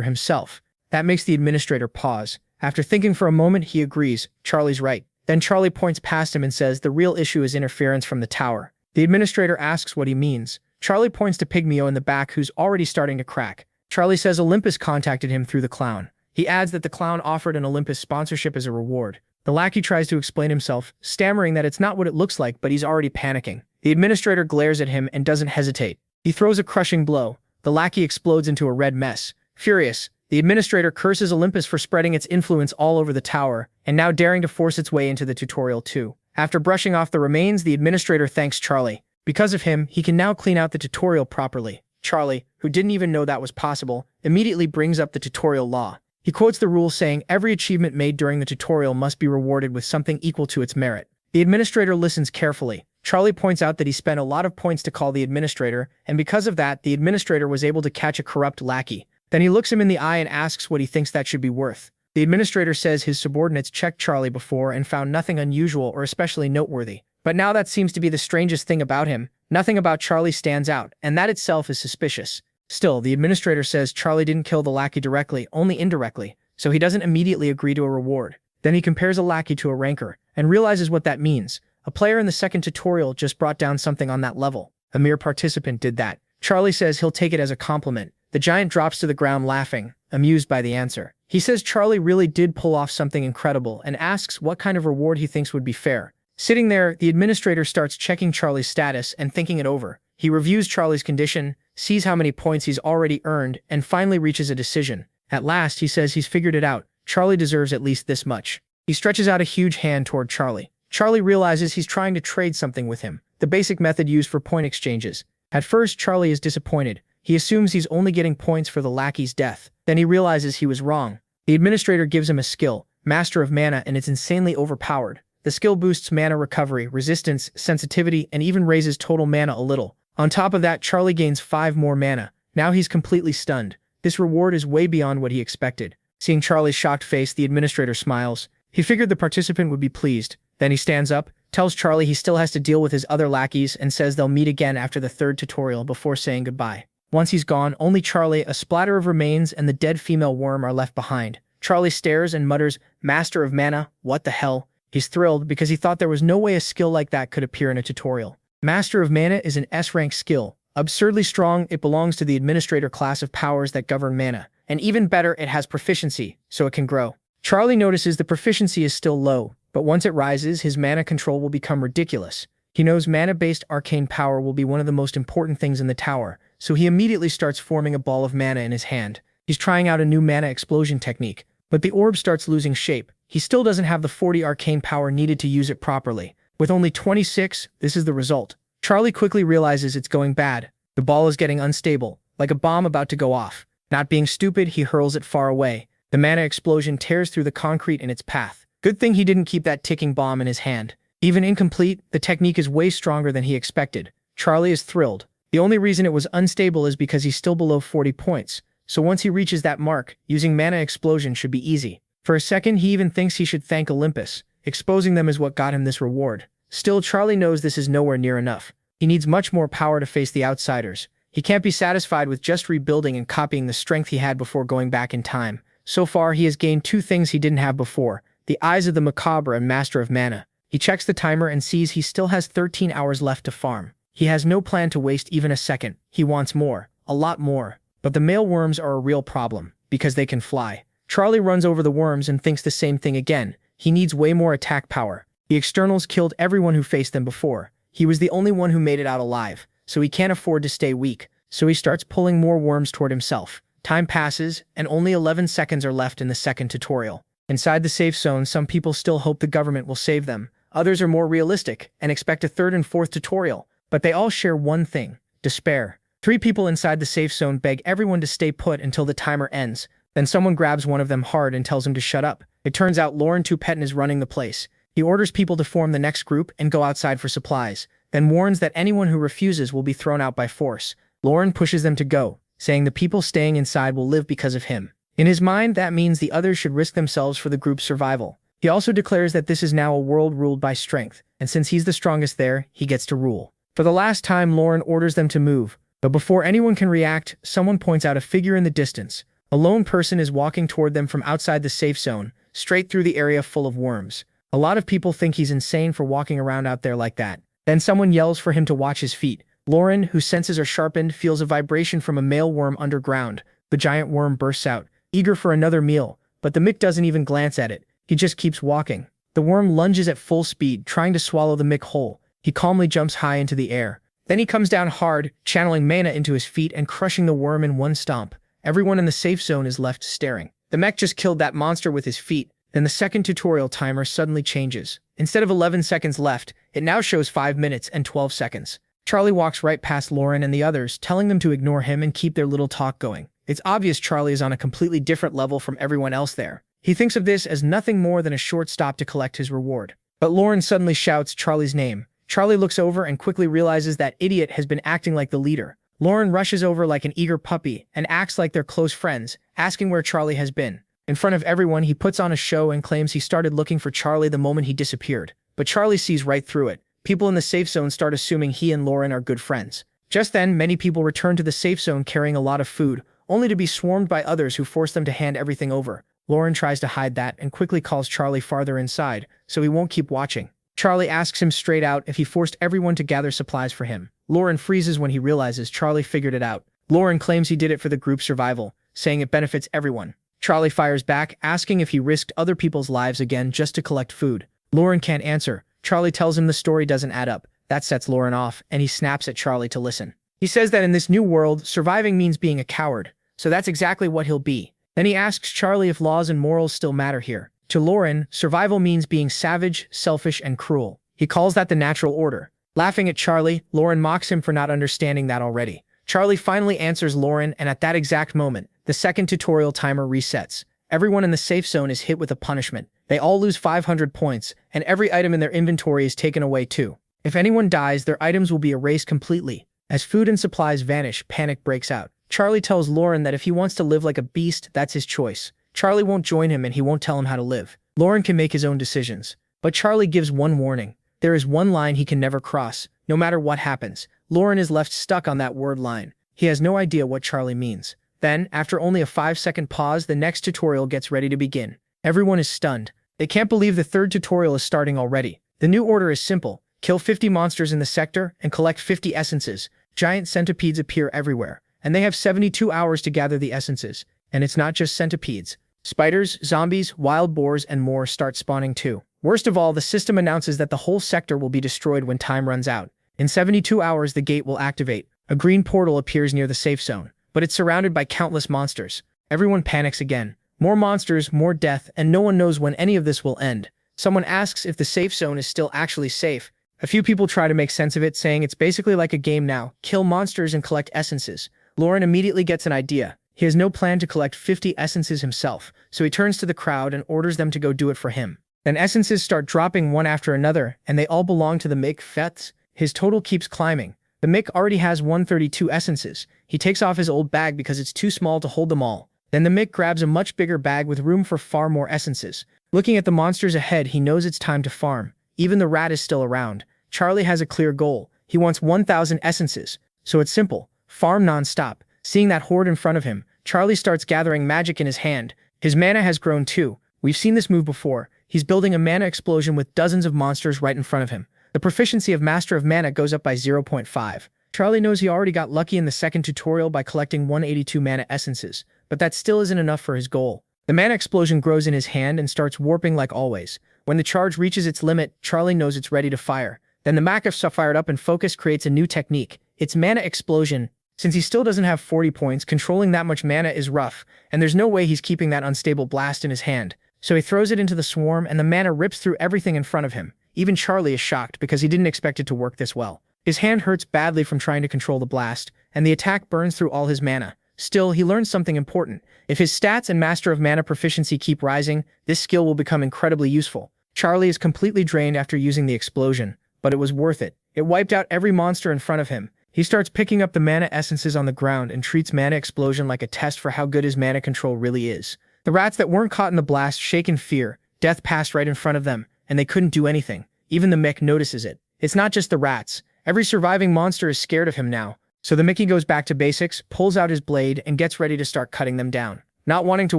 himself. That makes the administrator pause. After thinking for a moment, he agrees. Charlie's right. Then Charlie points past him and says the real issue is interference from the tower. The administrator asks what he means. Charlie points to Pygmeo in the back, who's already starting to crack. Charlie says Olympus contacted him through the clown. He adds that the clown offered an Olympus sponsorship as a reward. The lackey tries to explain himself, stammering that it's not what it looks like, but he's already panicking. The administrator glares at him and doesn't hesitate. He throws a crushing blow. The lackey explodes into a red mess. Furious, the administrator curses Olympus for spreading its influence all over the tower, and now daring to force its way into the tutorial too. After brushing off the remains, the administrator thanks Charlie. Because of him, he can now clean out the tutorial properly. Charlie, who didn't even know that was possible, immediately brings up the tutorial law. He quotes the rule saying every achievement made during the tutorial must be rewarded with something equal to its merit. The administrator listens carefully. Charlie points out that he spent a lot of points to call the administrator, and because of that, the administrator was able to catch a corrupt lackey. Then he looks him in the eye and asks what he thinks that should be worth. The administrator says his subordinates checked Charlie before and found nothing unusual or especially noteworthy. But now that seems to be the strangest thing about him. Nothing about Charlie stands out, and that itself is suspicious. Still, the administrator says Charlie didn't kill the lackey directly, only indirectly, so he doesn't immediately agree to a reward. Then he compares a lackey to a ranker, and realizes what that means. A player in the second tutorial just brought down something on that level. A mere participant did that. Charlie says he'll take it as a compliment. The giant drops to the ground laughing, amused by the answer. He says Charlie really did pull off something incredible and asks what kind of reward he thinks would be fair. Sitting there, the administrator starts checking Charlie's status and thinking it over. He reviews Charlie's condition, sees how many points he's already earned, and finally reaches a decision. At last, he says he's figured it out. Charlie deserves at least this much. He stretches out a huge hand toward Charlie. Charlie realizes he's trying to trade something with him, the basic method used for point exchanges. At first, Charlie is disappointed. He assumes he's only getting points for the lackey's death. Then he realizes he was wrong. The administrator gives him a skill, Master of Mana, and it's insanely overpowered. The skill boosts mana recovery, resistance, sensitivity, and even raises total mana a little. On top of that, Charlie gains 5 more mana. Now he's completely stunned. This reward is way beyond what he expected. Seeing Charlie's shocked face, the administrator smiles. He figured the participant would be pleased. Then he stands up, tells Charlie he still has to deal with his other lackeys, and says they'll meet again after the third tutorial before saying goodbye. Once he's gone, only Charlie, a splatter of remains, and the dead female worm are left behind. Charlie stares and mutters, "Master of Mana, what the hell?" He's thrilled because he thought there was no way a skill like that could appear in a tutorial. Master of Mana is an S-rank skill. Absurdly strong, it belongs to the administrator class of powers that govern mana. And even better, it has proficiency, so it can grow. Charlie notices the proficiency is still low, but once it rises, his mana control will become ridiculous. He knows mana-based arcane power will be one of the most important things in the tower, so he immediately starts forming a ball of mana in his hand. He's trying out a new mana explosion technique, but the orb starts losing shape. He still doesn't have the 40 arcane power needed to use it properly. With only 26, this is the result. Charlie quickly realizes it's going bad. The ball is getting unstable, like a bomb about to go off. Not being stupid, he hurls it far away. The mana explosion tears through the concrete in its path. Good thing he didn't keep that ticking bomb in his hand. Even incomplete, the technique is way stronger than he expected. Charlie is thrilled. The only reason it was unstable is because he's still below 40 points. So once he reaches that mark, using mana explosion should be easy. For a second, he even thinks he should thank Olympus. Exposing them is what got him this reward. Still, Charlie knows this is nowhere near enough. He needs much more power to face the outsiders. He can't be satisfied with just rebuilding and copying the strength he had before going back in time. So far, he has gained 2 things he didn't have before, the Eyes of the Macabre and Master of Mana. He checks the timer and sees he still has 13 hours left to farm. He has no plan to waste even a second. He wants more, a lot more. But the male worms are a real problem, because they can fly. Charlie runs over the worms and thinks the same thing again. He needs way more attack power. The externals killed everyone who faced them before. He was the only one who made it out alive, so he can't afford to stay weak. So he starts pulling more worms toward himself. Time passes, and only 11 seconds are left in the second tutorial. Inside the safe zone, some people still hope the government will save them. Others are more realistic and expect a third and fourth tutorial. But they all share one thing: despair. 3 people inside the safe zone beg everyone to stay put until the timer ends. Then someone grabs one of them hard and tells him to shut up. It turns out Lauren Tupetin is running the place. He orders people to form the next group and go outside for supplies, then warns that anyone who refuses will be thrown out by force. Lauren pushes them to go, saying the people staying inside will live because of him. In his mind, that means the others should risk themselves for the group's survival. He also declares that this is now a world ruled by strength, and since he's the strongest there, he gets to rule. For the last time, Lauren orders them to move, but before anyone can react, someone points out a figure in the distance. A lone person is walking toward them from outside the safe zone, straight through the area full of worms. A lot of people think he's insane for walking around out there like that. Then someone yells for him to watch his feet. Lauren, whose senses are sharpened, feels a vibration from a male worm underground. The giant worm bursts out, eager for another meal, but the Mick doesn't even glance at it. He just keeps walking. The worm lunges at full speed, trying to swallow the Mick whole. He calmly jumps high into the air. Then he comes down hard, channeling mana into his feet and crushing the worm in one stomp. Everyone in the safe zone is left staring. The mech just killed that monster with his feet. Then the second tutorial timer suddenly changes. Instead of 11 seconds left, it now shows 5 minutes and 12 seconds. Charlie walks right past Lauren and the others, telling them to ignore him and keep their little talk going. It's obvious Charlie is on a completely different level from everyone else there. He thinks of this as nothing more than a short stop to collect his reward. But Lauren suddenly shouts Charlie's name. Charlie looks over and quickly realizes that idiot has been acting like the leader. Lauren rushes over like an eager puppy and acts like they're close friends, asking where Charlie has been. In front of everyone, he puts on a show and claims he started looking for Charlie the moment he disappeared. But Charlie sees right through it. People in the safe zone start assuming he and Lauren are good friends. Just then, many people return to the safe zone carrying a lot of food, only to be swarmed by others who force them to hand everything over. Lauren tries to hide that and quickly calls Charlie farther inside, so he won't keep watching. Charlie asks him straight out if he forced everyone to gather supplies for him. Lauren freezes when he realizes Charlie figured it out. Lauren claims he did it for the group's survival, saying it benefits everyone. Charlie fires back, asking if he risked other people's lives again just to collect food. Lauren can't answer. Charlie tells him the story doesn't add up. That sets Lauren off, and he snaps at Charlie to listen. He says that in this new world, surviving means being a coward, so that's exactly what he'll be. Then he asks Charlie if laws and morals still matter here. To Lauren, survival means being savage, selfish, and cruel. He calls that the natural order. Laughing at Charlie, Lauren mocks him for not understanding that already. Charlie finally answers Lauren, and at that exact moment, the second tutorial timer resets. Everyone in the safe zone is hit with a punishment. They all lose 500 points, and every item in their inventory is taken away too. If anyone dies, their items will be erased completely. As food and supplies vanish, panic breaks out. Charlie tells Lauren that if he wants to live like a beast, that's his choice. Charlie won't join him and he won't tell him how to live. Lauren can make his own decisions. But Charlie gives one warning. There is one line he can never cross, no matter what happens. Lauren is left stuck on that word line. He has no idea what Charlie means. Then, after only a 5-second pause, the next tutorial gets ready to begin. Everyone is stunned. They can't believe the third tutorial is starting already. The new order is simple. Kill 50 monsters in the sector and collect 50 essences. Giant centipedes appear everywhere, and they have 72 hours to gather the essences. And it's not just centipedes. Spiders, zombies, wild boars, and more start spawning too. Worst of all, the system announces that the whole sector will be destroyed when time runs out. In 72 hours, the gate will activate. A green portal appears near the safe zone, but it's surrounded by countless monsters. Everyone panics again. More monsters, more death, and no one knows when any of this will end. Someone asks if the safe zone is still actually safe. A few people try to make sense of it, saying it's basically like a game now. Kill monsters and collect essences. Lauren immediately gets an idea. He has no plan to collect 50 essences himself, so he turns to the crowd and orders them to go do it for him. Then essences start dropping one after another, and they all belong to the MangaCapped. His total keeps climbing. The Mick already has 132 essences. He takes off his old bag because it's too small to hold them all. Then the Mick grabs a much bigger bag with room for far more essences. Looking at the monsters ahead, he knows it's time to farm. Even the rat is still around. Charlie has a clear goal. He wants 1,000 essences. So it's simple. Farm non-stop. Seeing that horde in front of him, Charlie starts gathering magic in his hand. His mana has grown too. We've seen this move before. He's building a mana explosion with dozens of monsters right in front of him. The proficiency of Master of Mana goes up by 0.5. Charlie knows he already got lucky in the second tutorial by collecting 182 mana essences, but that still isn't enough for his goal. The mana explosion grows in his hand and starts warping like always. When the charge reaches its limit, Charlie knows it's ready to fire. Then the MangaCaps fired up and focus creates a new technique. It's mana explosion. Since he still doesn't have 40 points, controlling that much mana is rough, and there's no way he's keeping that unstable blast in his hand. So he throws it into the swarm and the mana rips through everything in front of him. Even Charlie is shocked because he didn't expect it to work this well. His hand hurts badly from trying to control the blast, and the attack burns through all his mana. Still, he learns something important. If his stats and Master of Mana proficiency keep rising, this skill will become incredibly useful. Charlie is completely drained after using the explosion, but it was worth it. It wiped out every monster in front of him. He starts picking up the mana essences on the ground and treats mana explosion like a test for how good his mana control really is. The rats that weren't caught in the blast shake in fear. Death passed right in front of them, and they couldn't do anything. Even the Mick notices it. It's not just the rats. Every surviving monster is scared of him now. So the Mickey goes back to basics, pulls out his blade, and gets ready to start cutting them down. Not wanting to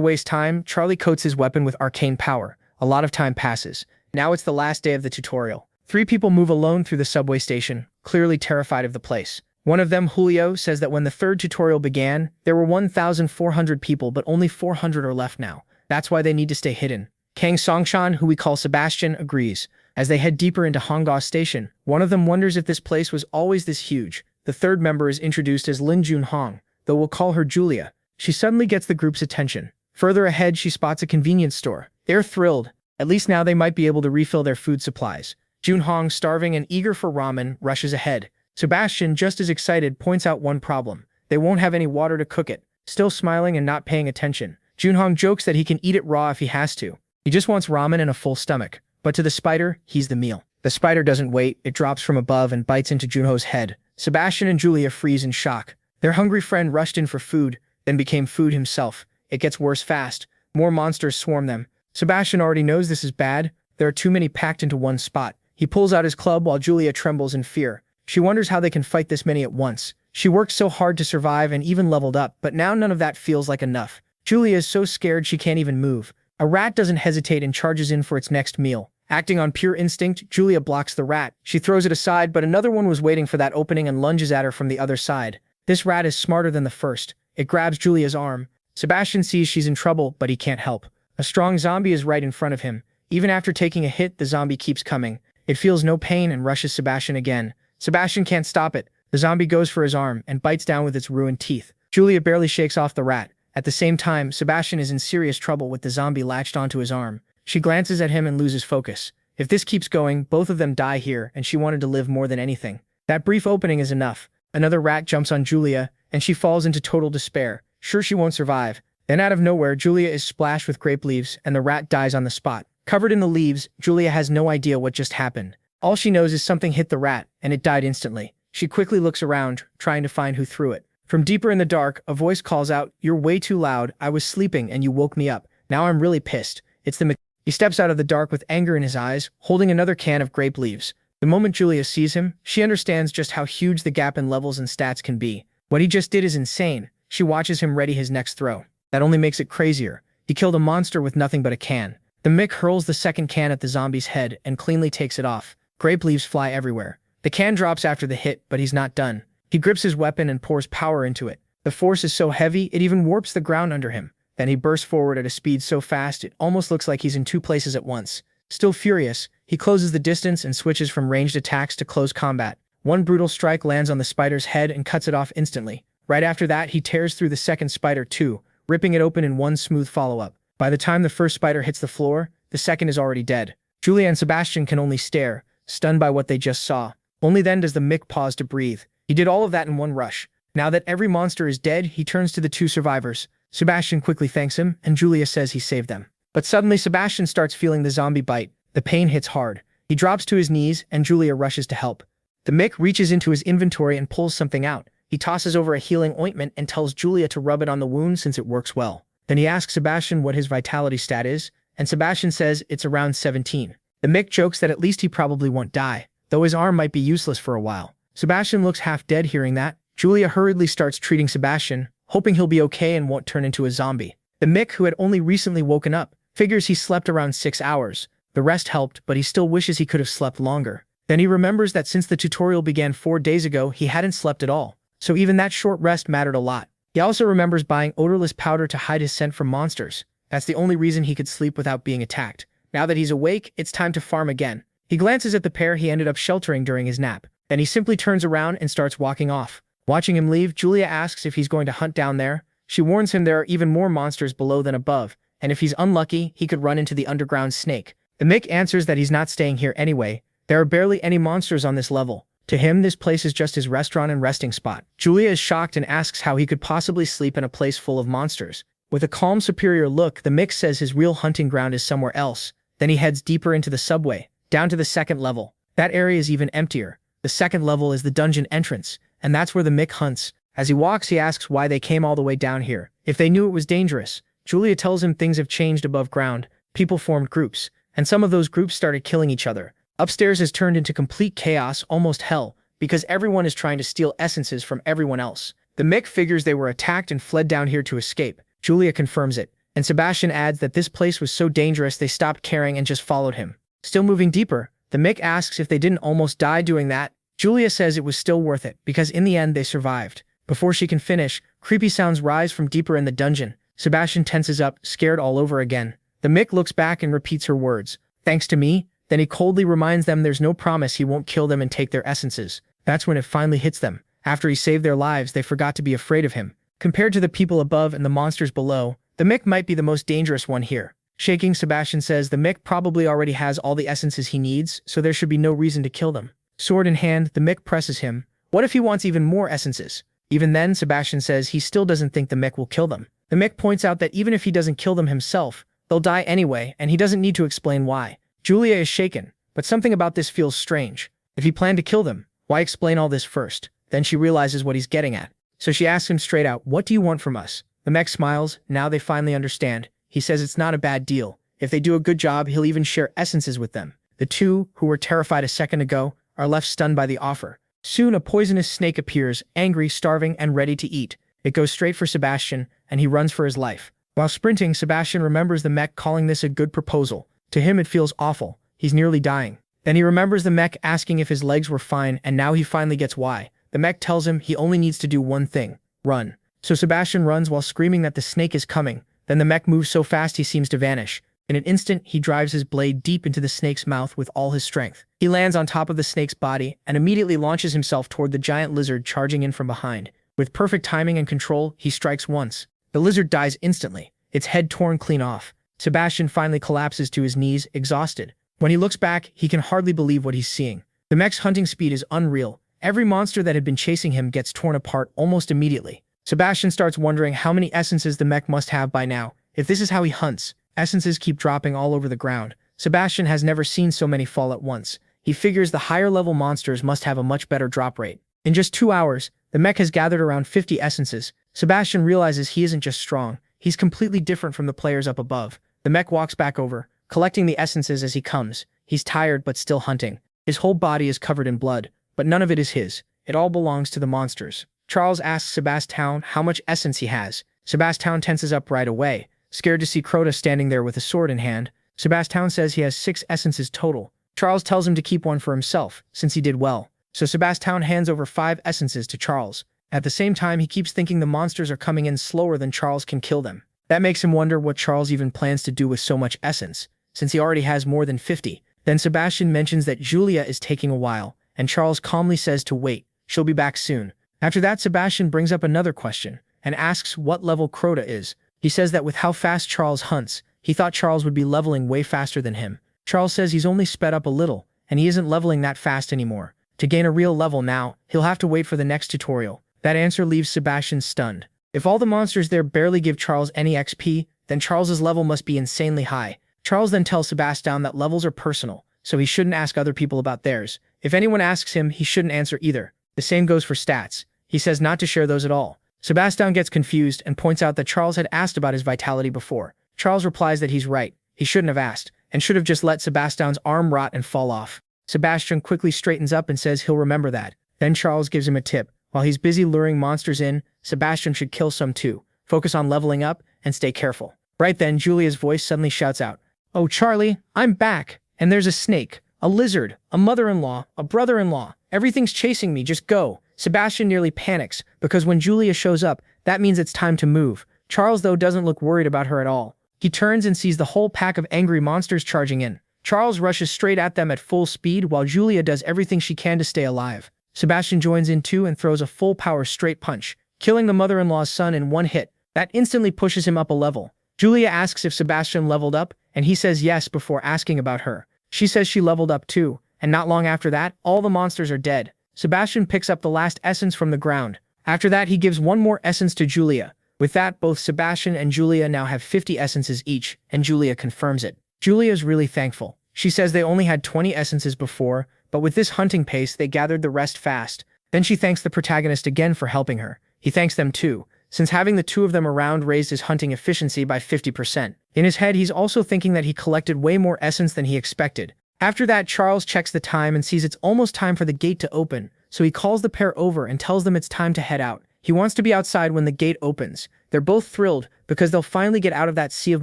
waste time, Charlie coats his weapon with arcane power. A lot of time passes. Now it's the last day of the tutorial. 3 people move alone through the subway station, clearly terrified of the place. One of them, Julio, says that when the 3rd tutorial began, there were 1,400 people, but only 400 are left now. That's why they need to stay hidden. Kang Songshan, who we call Sebastian, agrees. As they head deeper into Honga Station, one of them wonders if this place was always this huge. The 3rd member is introduced as Lin Jun Hong, though we'll call her Julia. She suddenly gets the group's attention. Further ahead, she spots a convenience store. They're thrilled. At least now they might be able to refill their food supplies. Jun Hong, starving and eager for ramen, rushes ahead. Sebastian, just as excited, points out one problem. They won't have any water to cook it. Still smiling and not paying attention, Jun Hong jokes that he can eat it raw if he has to. He just wants ramen and a full stomach. But to the spider, he's the meal. The spider doesn't wait. It drops from above and bites into Junho's head. Sebastian and Julia freeze in shock. Their hungry friend rushed in for food, then became food himself. It gets worse fast. More monsters swarm them. Sebastian already knows this is bad. There are too many packed into one spot. He pulls out his club while Julia trembles in fear. She wonders how they can fight this many at once. She worked so hard to survive and even leveled up, but now none of that feels like enough. Julia is so scared she can't even move. A rat doesn't hesitate and charges in for its next meal. Acting on pure instinct, Julia blocks the rat. She throws it aside, but another one was waiting for that opening and lunges at her from the other side. This rat is smarter than the first. It grabs Julia's arm. Sebastian sees she's in trouble, but he can't help. A strong zombie is right in front of him. Even after taking a hit, the zombie keeps coming. It feels no pain and rushes Sebastian again. Sebastian can't stop it. The zombie goes for his arm and bites down with its ruined teeth. Julia barely shakes off the rat. At the same time, Sebastian is in serious trouble with the zombie latched onto his arm. She glances at him and loses focus. If this keeps going, both of them die here, and she wanted to live more than anything. That brief opening is enough. Another rat jumps on Julia, and she falls into total despair. Sure she won't survive. Then out of nowhere, Julia is splashed with grape leaves, and the rat dies on the spot. Covered in the leaves, Julia has no idea what just happened. All she knows is something hit the rat, and it died instantly. She quickly looks around, trying to find who threw it. From deeper in the dark, a voice calls out, "You're way too loud. I was sleeping and you woke me up. Now I'm really pissed." It's the He steps out of the dark with anger in his eyes, holding another can of grape leaves. The moment Julia sees him, she understands just how huge the gap in levels and stats can be. What he just did is insane. She watches him ready his next throw. That only makes it crazier. He killed a monster with nothing but a can. The Mick hurls the second can at the zombie's head and cleanly takes it off. Grape leaves fly everywhere. The can drops after the hit, but he's not done. He grips his weapon and pours power into it. The force is so heavy, it even warps the ground under him. Then he bursts forward at a speed so fast it almost looks like he's in 2 places at once. Still furious, he closes the distance and switches from ranged attacks to close combat. One brutal strike lands on the spider's head and cuts it off instantly. Right after that, he tears through the second spider too, ripping it open in one smooth follow-up. By the time the first spider hits the floor, the second is already dead. Julia and Sebastian can only stare, stunned by what they just saw. Only then does the Mick pause to breathe. He did all of that in one rush. Now that every monster is dead, he turns to the 2 survivors. Sebastian quickly thanks him, and Julia says he saved them. But suddenly Sebastian starts feeling the zombie bite. The pain hits hard. He drops to his knees, and Julia rushes to help. The Mick reaches into his inventory and pulls something out. He tosses over a healing ointment and tells Julia to rub it on the wound since it works well. Then he asks Sebastian what his vitality stat is, and Sebastian says it's around 17. The Mick jokes that at least he probably won't die, though his arm might be useless for a while. Sebastian looks half dead hearing that. Julia hurriedly starts treating Sebastian, hoping he'll be okay and won't turn into a zombie. The Mick, who had only recently woken up, figures he slept around 6 hours. The rest helped, but he still wishes he could have slept longer. Then he remembers that since the tutorial began 4 days ago, he hadn't slept at all. So even that short rest mattered a lot. He also remembers buying odorless powder to hide his scent from monsters. That's the only reason he could sleep without being attacked. Now that he's awake, it's time to farm again. He glances at the pair he ended up sheltering during his nap. Then he simply turns around and starts walking off. Watching him leave, Julia asks if he's going to hunt down there. She warns him there are even more monsters below than above, and if he's unlucky, he could run into the underground snake. The Mick answers that he's not staying here anyway. There are barely any monsters on this level. To him, this place is just his restaurant and resting spot. Julia is shocked and asks how he could possibly sleep in a place full of monsters. With a calm, superior look, the Mick says his real hunting ground is somewhere else. Then he heads deeper into the subway, down to the 2nd level. That area is even emptier. The 2nd level is the dungeon entrance, and that's where the Mick hunts. As he walks, he asks why they came all the way down here. If they knew it was dangerous. Julia tells him things have changed above ground. People formed groups, and some of those groups started killing each other. Upstairs has turned into complete chaos, almost hell, because everyone is trying to steal essences from everyone else. The Mick figures they were attacked and fled down here to escape. Julia confirms it, and Sebastian adds that this place was so dangerous they stopped caring and just followed him. Still moving deeper, the Mick asks if they didn't almost die doing that. Julia says it was still worth it, because in the end they survived. Before she can finish, creepy sounds rise from deeper in the dungeon. Sebastian tenses up, scared all over again. The Mick looks back and repeats her words. Thanks to me? Then he coldly reminds them there's no promise he won't kill them and take their essences. That's when it finally hits them. After he saved their lives, they forgot to be afraid of him. Compared to the people above and the monsters below, the Mick might be the most dangerous one here. Shaking, Sebastian says the Mick probably already has all the essences he needs, so there should be no reason to kill them. Sword in hand, the Mick presses him. What if he wants even more essences? Even then, Sebastian says he still doesn't think the Mick will kill them. The Mick points out that even if he doesn't kill them himself, they'll die anyway, and he doesn't need to explain why. Julia is shaken, but something about this feels strange. If he planned to kill them, why explain all this first? Then she realizes what he's getting at. So she asks him straight out, what do you want from us? The Mick smiles. Now they finally understand. He says it's not a bad deal. If they do a good job, he'll even share essences with them. The two, who were terrified a second ago, are left stunned by the offer. Soon a poisonous snake appears, angry, starving, and ready to eat. It goes straight for Sebastian, and he runs for his life. While sprinting, Sebastian remembers the Mech calling this a good proposal. To him it feels awful. He's nearly dying. Then he remembers the Mech asking if his legs were fine, and now he finally gets why. The Mech tells him he only needs to do one thing. Run. So Sebastian runs while screaming that the snake is coming. Then the Mech moves so fast he seems to vanish. In an instant, he drives his blade deep into the snake's mouth with all his strength. He lands on top of the snake's body and immediately launches himself toward the giant lizard charging in from behind. With perfect timing and control, he strikes once. The lizard dies instantly, its head torn clean off. Sebastian finally collapses to his knees, exhausted. When he looks back, he can hardly believe what he's seeing. The mech's hunting speed is unreal. Every monster that had been chasing him gets torn apart almost immediately. Sebastian starts wondering how many essences the mech must have by now. If this is how he hunts, essences keep dropping all over the ground. Sebastian has never seen so many fall at once. He figures the higher-level monsters must have a much better drop rate. In just 2 hours, the mech has gathered around 50 essences. Sebastian realizes he isn't just strong, he's completely different from the players up above. The mech walks back over, collecting the essences as he comes. He's tired but still hunting. His whole body is covered in blood, but none of it is his. It all belongs to the monsters. Charles asks Sebastian how much essence he has. Sebastian tenses up right away, scared to see Crota standing there with a sword in hand. Sebastian says he has 6 essences total. Charles tells him to keep one for himself, since he did well. So Sebastian hands over 5 essences to Charles. At the same time, he keeps thinking the monsters are coming in slower than Charles can kill them. That makes him wonder what Charles even plans to do with so much essence, since he already has more than 50. Then Sebastian mentions that Julia is taking a while, and Charles calmly says to wait, she'll be back soon. After that, Sebastian brings up another question, and asks what level Crota is. He says that with how fast Charles hunts, he thought Charles would be leveling way faster than him. Charles says he's only sped up a little, and he isn't leveling that fast anymore. To gain a real level now, he'll have to wait for the next tutorial. That answer leaves Sebastian stunned. If all the monsters there barely give Charles any XP, then Charles's level must be insanely high. Charles then tells Sebastian that levels are personal, so he shouldn't ask other people about theirs. If anyone asks him, he shouldn't answer either. The same goes for stats. He says not to share those at all. Sebastian gets confused and points out that Charles had asked about his vitality before. Charles replies that he's right. He shouldn't have asked, and should have just let Sebastian's arm rot and fall off. Sebastian quickly straightens up and says he'll remember that. Then Charles gives him a tip. While he's busy luring monsters in, Sebastian should kill some too. Focus on leveling up and stay careful. Right then, Julia's voice suddenly shouts out, "Oh, Charlie, I'm back! And there's a snake, a lizard, a mother-in-law, a brother-in-law. Everything's chasing me, just go." Sebastian nearly panics, because when Julia shows up, that means it's time to move. Charles, though, doesn't look worried about her at all. He turns and sees the whole pack of angry monsters charging in. Charles rushes straight at them at full speed while Julia does everything she can to stay alive. Sebastian joins in too and throws a full-power straight punch, killing the mother-in-law's son in one hit. That instantly pushes him up a level. Julia asks if Sebastian leveled up, and he says yes before asking about her. She says she leveled up too, and not long after that, all the monsters are dead. Sebastian picks up the last essence from the ground. After that, he gives one more essence to Julia. With that, both Sebastian and Julia now have 50 essences each, and Julia confirms it. Julia is really thankful. She says they only had 20 essences before, but with this hunting pace, they gathered the rest fast. Then she thanks the protagonist again for helping her. He thanks them too, since having the two of them around raised his hunting efficiency by 50%. In his head, he's also thinking that he collected way more essence than he expected. After that, Charles checks the time and sees it's almost time for the gate to open, so he calls the pair over and tells them it's time to head out. He wants to be outside when the gate opens. They're both thrilled because they'll finally get out of that sea of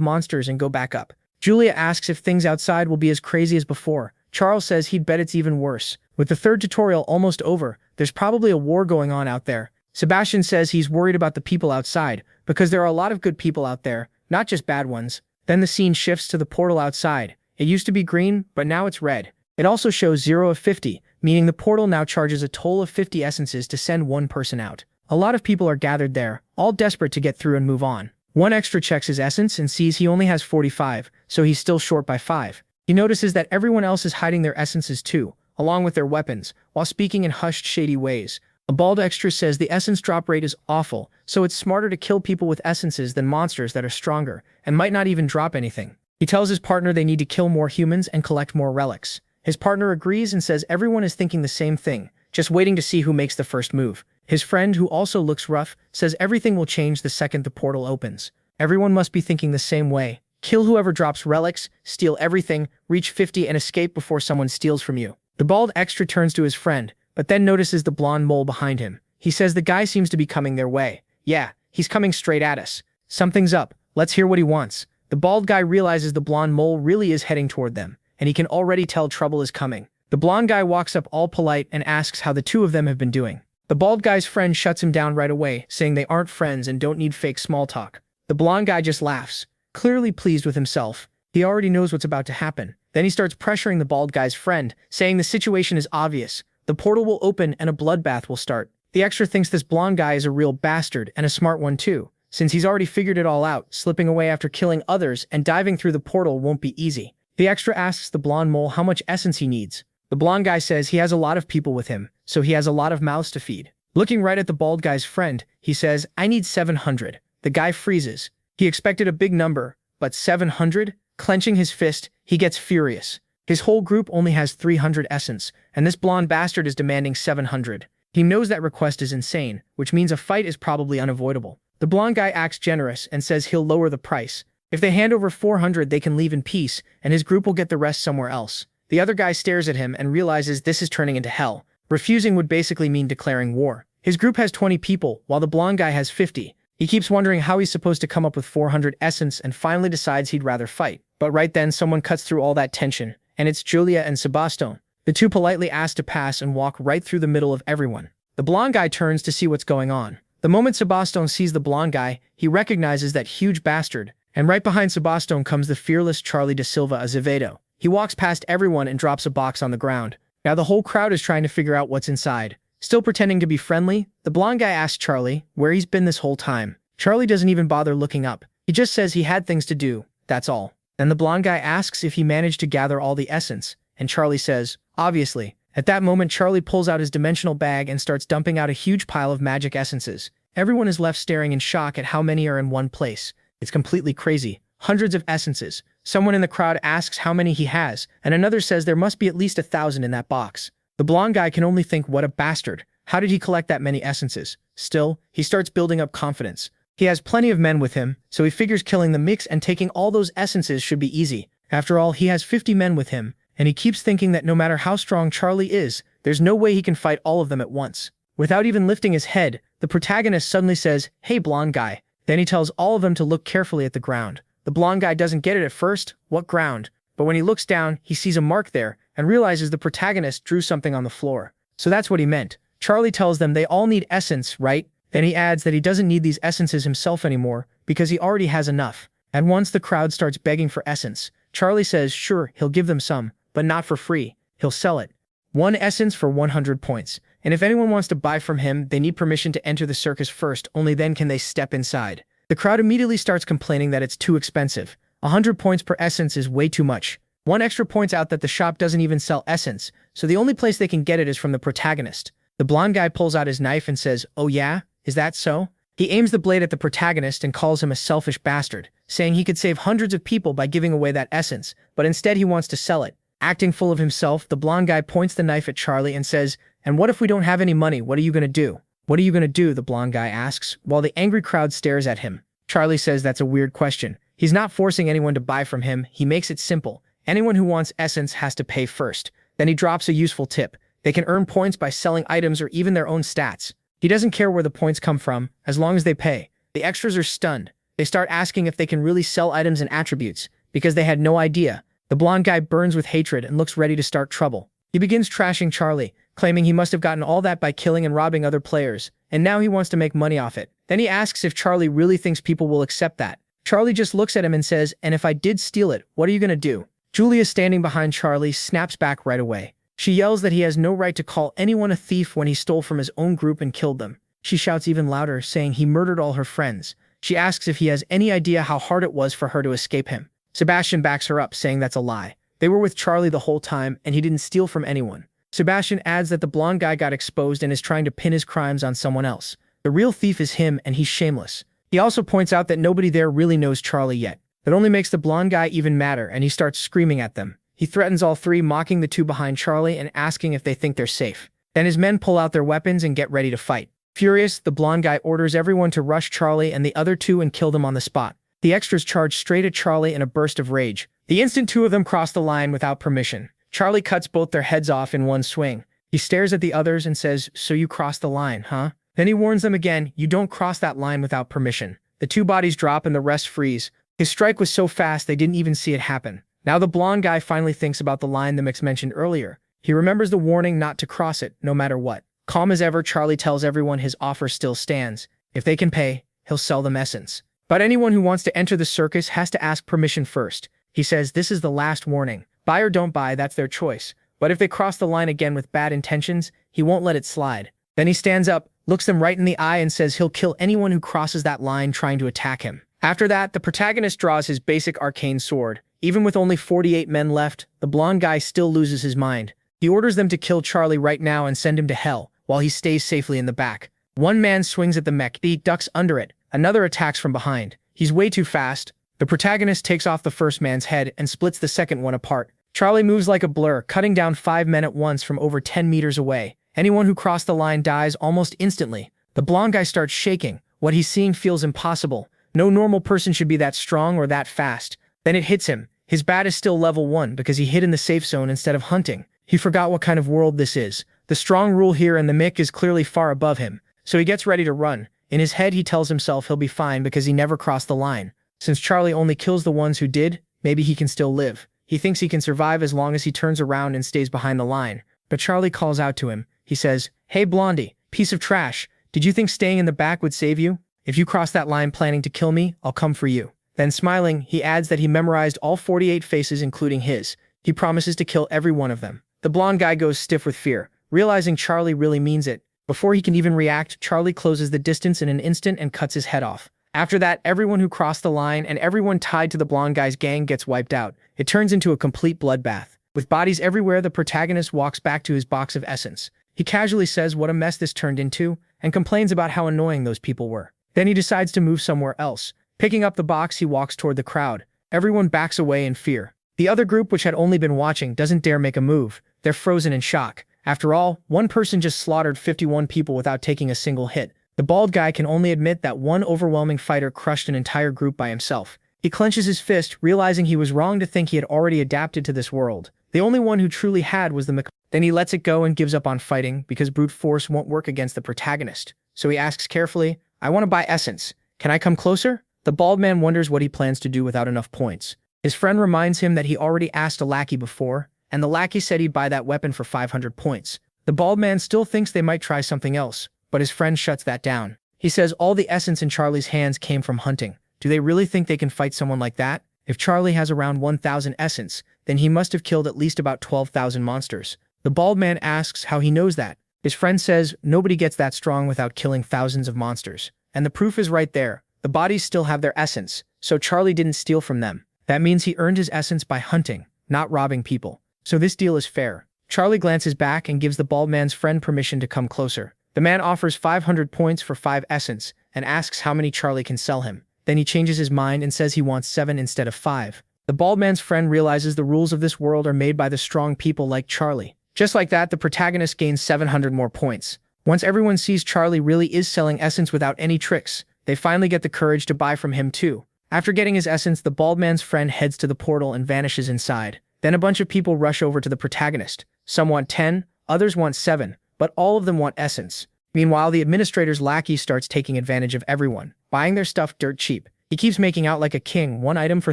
monsters and go back up. Julia asks if things outside will be as crazy as before. Charles says he'd bet it's even worse. With the third tutorial almost over, there's probably a war going on out there. Sebastian says he's worried about the people outside because there are a lot of good people out there, not just bad ones. Then the scene shifts to the portal outside. It used to be green, but now it's red. It also shows 0 of 50, meaning the portal now charges a toll of 50 essences to send one person out. A lot of people are gathered there, all desperate to get through and move on. One extra checks his essence and sees he only has 45, so he's still short by 5. He notices that everyone else is hiding their essences too, along with their weapons, while speaking in hushed, shady ways. A bald extra says the essence drop rate is awful, so it's smarter to kill people with essences than monsters that are stronger, and might not even drop anything. He tells his partner they need to kill more humans and collect more relics. His partner agrees and says everyone is thinking the same thing, just waiting to see who makes the first move. His friend, who also looks rough, says everything will change the second the portal opens. Everyone must be thinking the same way. Kill whoever drops relics, steal everything, reach 50 and escape before someone steals from you. The bald extra turns to his friend, but then notices the blonde mole behind him. He says the guy seems to be coming their way. Yeah, he's coming straight at us. Something's up. Let's hear what he wants. The bald guy realizes the blonde mole really is heading toward them, and he can already tell trouble is coming. The blonde guy walks up all polite and asks how the two of them have been doing. The bald guy's friend shuts him down right away, saying they aren't friends and don't need fake small talk. The blonde guy just laughs, clearly pleased with himself. He already knows what's about to happen. Then he starts pressuring the bald guy's friend, saying the situation is obvious. The portal will open and a bloodbath will start. The extra thinks this blonde guy is a real bastard and a smart one too, since he's already figured it all out. Slipping away after killing others and diving through the portal won't be easy. The extra asks the blonde mole how much essence he needs. The blonde guy says he has a lot of people with him, so he has a lot of mouths to feed. Looking right at the bald guy's friend, he says, I need 700. The guy freezes. He expected a big number, but 700? Clenching his fist, he gets furious. His whole group only has 300 essence, and this blonde bastard is demanding 700. He knows that request is insane, which means a fight is probably unavoidable. The blonde guy acts generous and says he'll lower the price. If they hand over 400, they can leave in peace, and his group will get the rest somewhere else. The other guy stares at him and realizes this is turning into hell. Refusing would basically mean declaring war. His group has 20 people, while the blonde guy has 50. He keeps wondering how he's supposed to come up with 400 essence and finally decides he'd rather fight. But right then, someone cuts through all that tension, and it's Julia and Sebastian. The two politely ask to pass and walk right through the middle of everyone. The blonde guy turns to see what's going on. The moment Sebastian sees the blonde guy, he recognizes that huge bastard, and right behind Sebastian comes the fearless Charlie da Silva Azevedo. He walks past everyone and drops a box on the ground. Now the whole crowd is trying to figure out what's inside. Still pretending to be friendly, the blonde guy asks Charlie where he's been this whole time. Charlie doesn't even bother looking up. He just says he had things to do, that's all. Then the blonde guy asks if he managed to gather all the essence, and Charlie says, obviously. At that moment, Charlie pulls out his dimensional bag and starts dumping out a huge pile of magic essences. Everyone is left staring in shock at how many are in one place. It's completely crazy. Hundreds of essences. Someone in the crowd asks how many he has, and another says there must be at least 1,000 in that box. The blonde guy can only think, what a bastard. How did he collect that many essences? Still, he starts building up confidence. He has plenty of men with him, so he figures killing the mix and taking all those essences should be easy. After all, he has 50 men with him, and he keeps thinking that no matter how strong Charlie is, there's no way he can fight all of them at once. Without even lifting his head, the protagonist suddenly says, hey blonde guy. Then he tells all of them to look carefully at the ground. The blonde guy doesn't get it at first, what ground? But when he looks down, he sees a mark there, and realizes the protagonist drew something on the floor. So that's what he meant. Charlie tells them they all need essence, right? Then he adds that he doesn't need these essences himself anymore, because he already has enough. And once the crowd starts begging for essence, Charlie says sure, he'll give them some, but not for free. He'll sell it. 1 essence for 100 points. And if anyone wants to buy from him, they need permission to enter the circus first, only then can they step inside. The crowd immediately starts complaining that it's too expensive. 100 points per essence is way too much. One extra points out that the shop doesn't even sell essence, so the only place they can get it is from the protagonist. The blonde guy pulls out his knife and says, oh yeah? Is that so? He aims the blade at the protagonist and calls him a selfish bastard, saying he could save hundreds of people by giving away that essence, but instead he wants to sell it. Acting full of himself, the blonde guy points the knife at Charlie and says, and what if we don't have any money? What are you gonna do? What are you gonna do? The blonde guy asks, while the angry crowd stares at him. Charlie says that's a weird question. He's not forcing anyone to buy from him, he makes it simple. Anyone who wants essence has to pay first. Then he drops a useful tip. They can earn points by selling items or even their own stats. He doesn't care where the points come from, as long as they pay. The extras are stunned. They start asking if they can really sell items and attributes, because they had no idea. The blonde guy burns with hatred and looks ready to start trouble. He begins trashing Charlie, claiming he must have gotten all that by killing and robbing other players, and now he wants to make money off it. Then he asks if Charlie really thinks people will accept that. Charlie just looks at him and says, "And if I did steal it, what are you gonna do?" Julia, standing behind Charlie, snaps back right away. She yells that he has no right to call anyone a thief when he stole from his own group and killed them. She shouts even louder, saying he murdered all her friends. She asks if he has any idea how hard it was for her to escape him. Sebastian backs her up, saying that's a lie. They were with Charlie the whole time, and he didn't steal from anyone. Sebastian adds that the blonde guy got exposed and is trying to pin his crimes on someone else. The real thief is him, and he's shameless. He also points out that nobody there really knows Charlie yet. That only makes the blonde guy even madder, and he starts screaming at them. He threatens all three, mocking the two behind Charlie and asking if they think they're safe. Then his men pull out their weapons and get ready to fight. Furious, the blonde guy orders everyone to rush Charlie and the other two and kill them on the spot. The extras charge straight at Charlie in a burst of rage. The instant two of them cross the line without permission, Charlie cuts both their heads off in one swing. He stares at the others and says, "So you crossed the line, huh?" Then he warns them again, "You don't cross that line without permission." The two bodies drop and the rest freeze. His strike was so fast they didn't even see it happen. Now the blonde guy finally thinks about the line the mix mentioned earlier. He remembers the warning not to cross it, no matter what. Calm as ever, Charlie tells everyone his offer still stands. If they can pay, he'll sell them essence. But anyone who wants to enter the circus has to ask permission first. He says this is the last warning. Buy or don't buy, that's their choice. But if they cross the line again with bad intentions, he won't let it slide. Then he stands up, looks them right in the eye and says he'll kill anyone who crosses that line trying to attack him. After that, the protagonist draws his basic arcane sword. Even with only 48 men left, the blonde guy still loses his mind. He orders them to kill Charlie right now and send him to hell, while he stays safely in the back. One man swings at the mech, he ducks under it. Another attacks from behind. He's way too fast. The protagonist takes off the first man's head and splits the second one apart. Charlie moves like a blur, cutting down 5 men at once from over 10 meters away. Anyone who crossed the line dies almost instantly. The blonde guy starts shaking. What he's seeing feels impossible. No normal person should be that strong or that fast. Then it hits him. His bat is still level 1 because he hid in the safe zone instead of hunting. He forgot what kind of world this is. The strong rule here and the Mick is clearly far above him. So he gets ready to run. In his head he tells himself he'll be fine because he never crossed the line. Since Charlie only kills the ones who did, maybe he can still live. He thinks he can survive as long as he turns around and stays behind the line. But Charlie calls out to him. He says, "Hey Blondie, piece of trash. Did you think staying in the back would save you? If you cross that line planning to kill me, I'll come for you." Then smiling, he adds that he memorized all 48 faces including his. He promises to kill every one of them. The blonde guy goes stiff with fear, realizing Charlie really means it. Before he can even react, Charlie closes the distance in an instant and cuts his head off. After that, everyone who crossed the line and everyone tied to the blonde guy's gang gets wiped out. It turns into a complete bloodbath. With bodies everywhere, the protagonist walks back to his box of essence. He casually says what a mess this turned into and complains about how annoying those people were. Then he decides to move somewhere else. Picking up the box, he walks toward the crowd. Everyone backs away in fear. The other group, which had only been watching, doesn't dare make a move. They're frozen in shock. After all, one person just slaughtered 51 people without taking a single hit. The bald guy can only admit that one overwhelming fighter crushed an entire group by himself. He clenches his fist, realizing he was wrong to think he had already adapted to this world. The only one who truly had was the Then he lets it go and gives up on fighting because brute force won't work against the protagonist. So he asks carefully, "I want to buy essence. Can I come closer?" The bald man wonders what he plans to do without enough points. His friend reminds him that he already asked a lackey before, and the lackey said he'd buy that weapon for 500 points. The bald man still thinks they might try something else, but his friend shuts that down. He says all the essence in Charlie's hands came from hunting. Do they really think they can fight someone like that? If Charlie has around 1,000 essence, then he must have killed at least about 12,000 monsters. The bald man asks how he knows that. His friend says nobody gets that strong without killing thousands of monsters. And the proof is right there. The bodies still have their essence, so Charlie didn't steal from them. That means he earned his essence by hunting, not robbing people. So this deal is fair. Charlie glances back and gives the bald man's friend permission to come closer. The man offers 500 points for 5 essence and asks how many Charlie can sell him. Then he changes his mind and says he wants 7 instead of 5. The bald man's friend realizes the rules of this world are made by the strong people like Charlie. Just like that, the protagonist gains 700 more points. Once everyone sees Charlie really is selling essence without any tricks, they finally get the courage to buy from him too. After getting his essence, the bald man's friend heads to the portal and vanishes inside. Then a bunch of people rush over to the protagonist. Some want 10, others want 7, but all of them want essence. Meanwhile, the administrator's lackey starts taking advantage of everyone, buying their stuff dirt cheap. He keeps making out like a king, one item for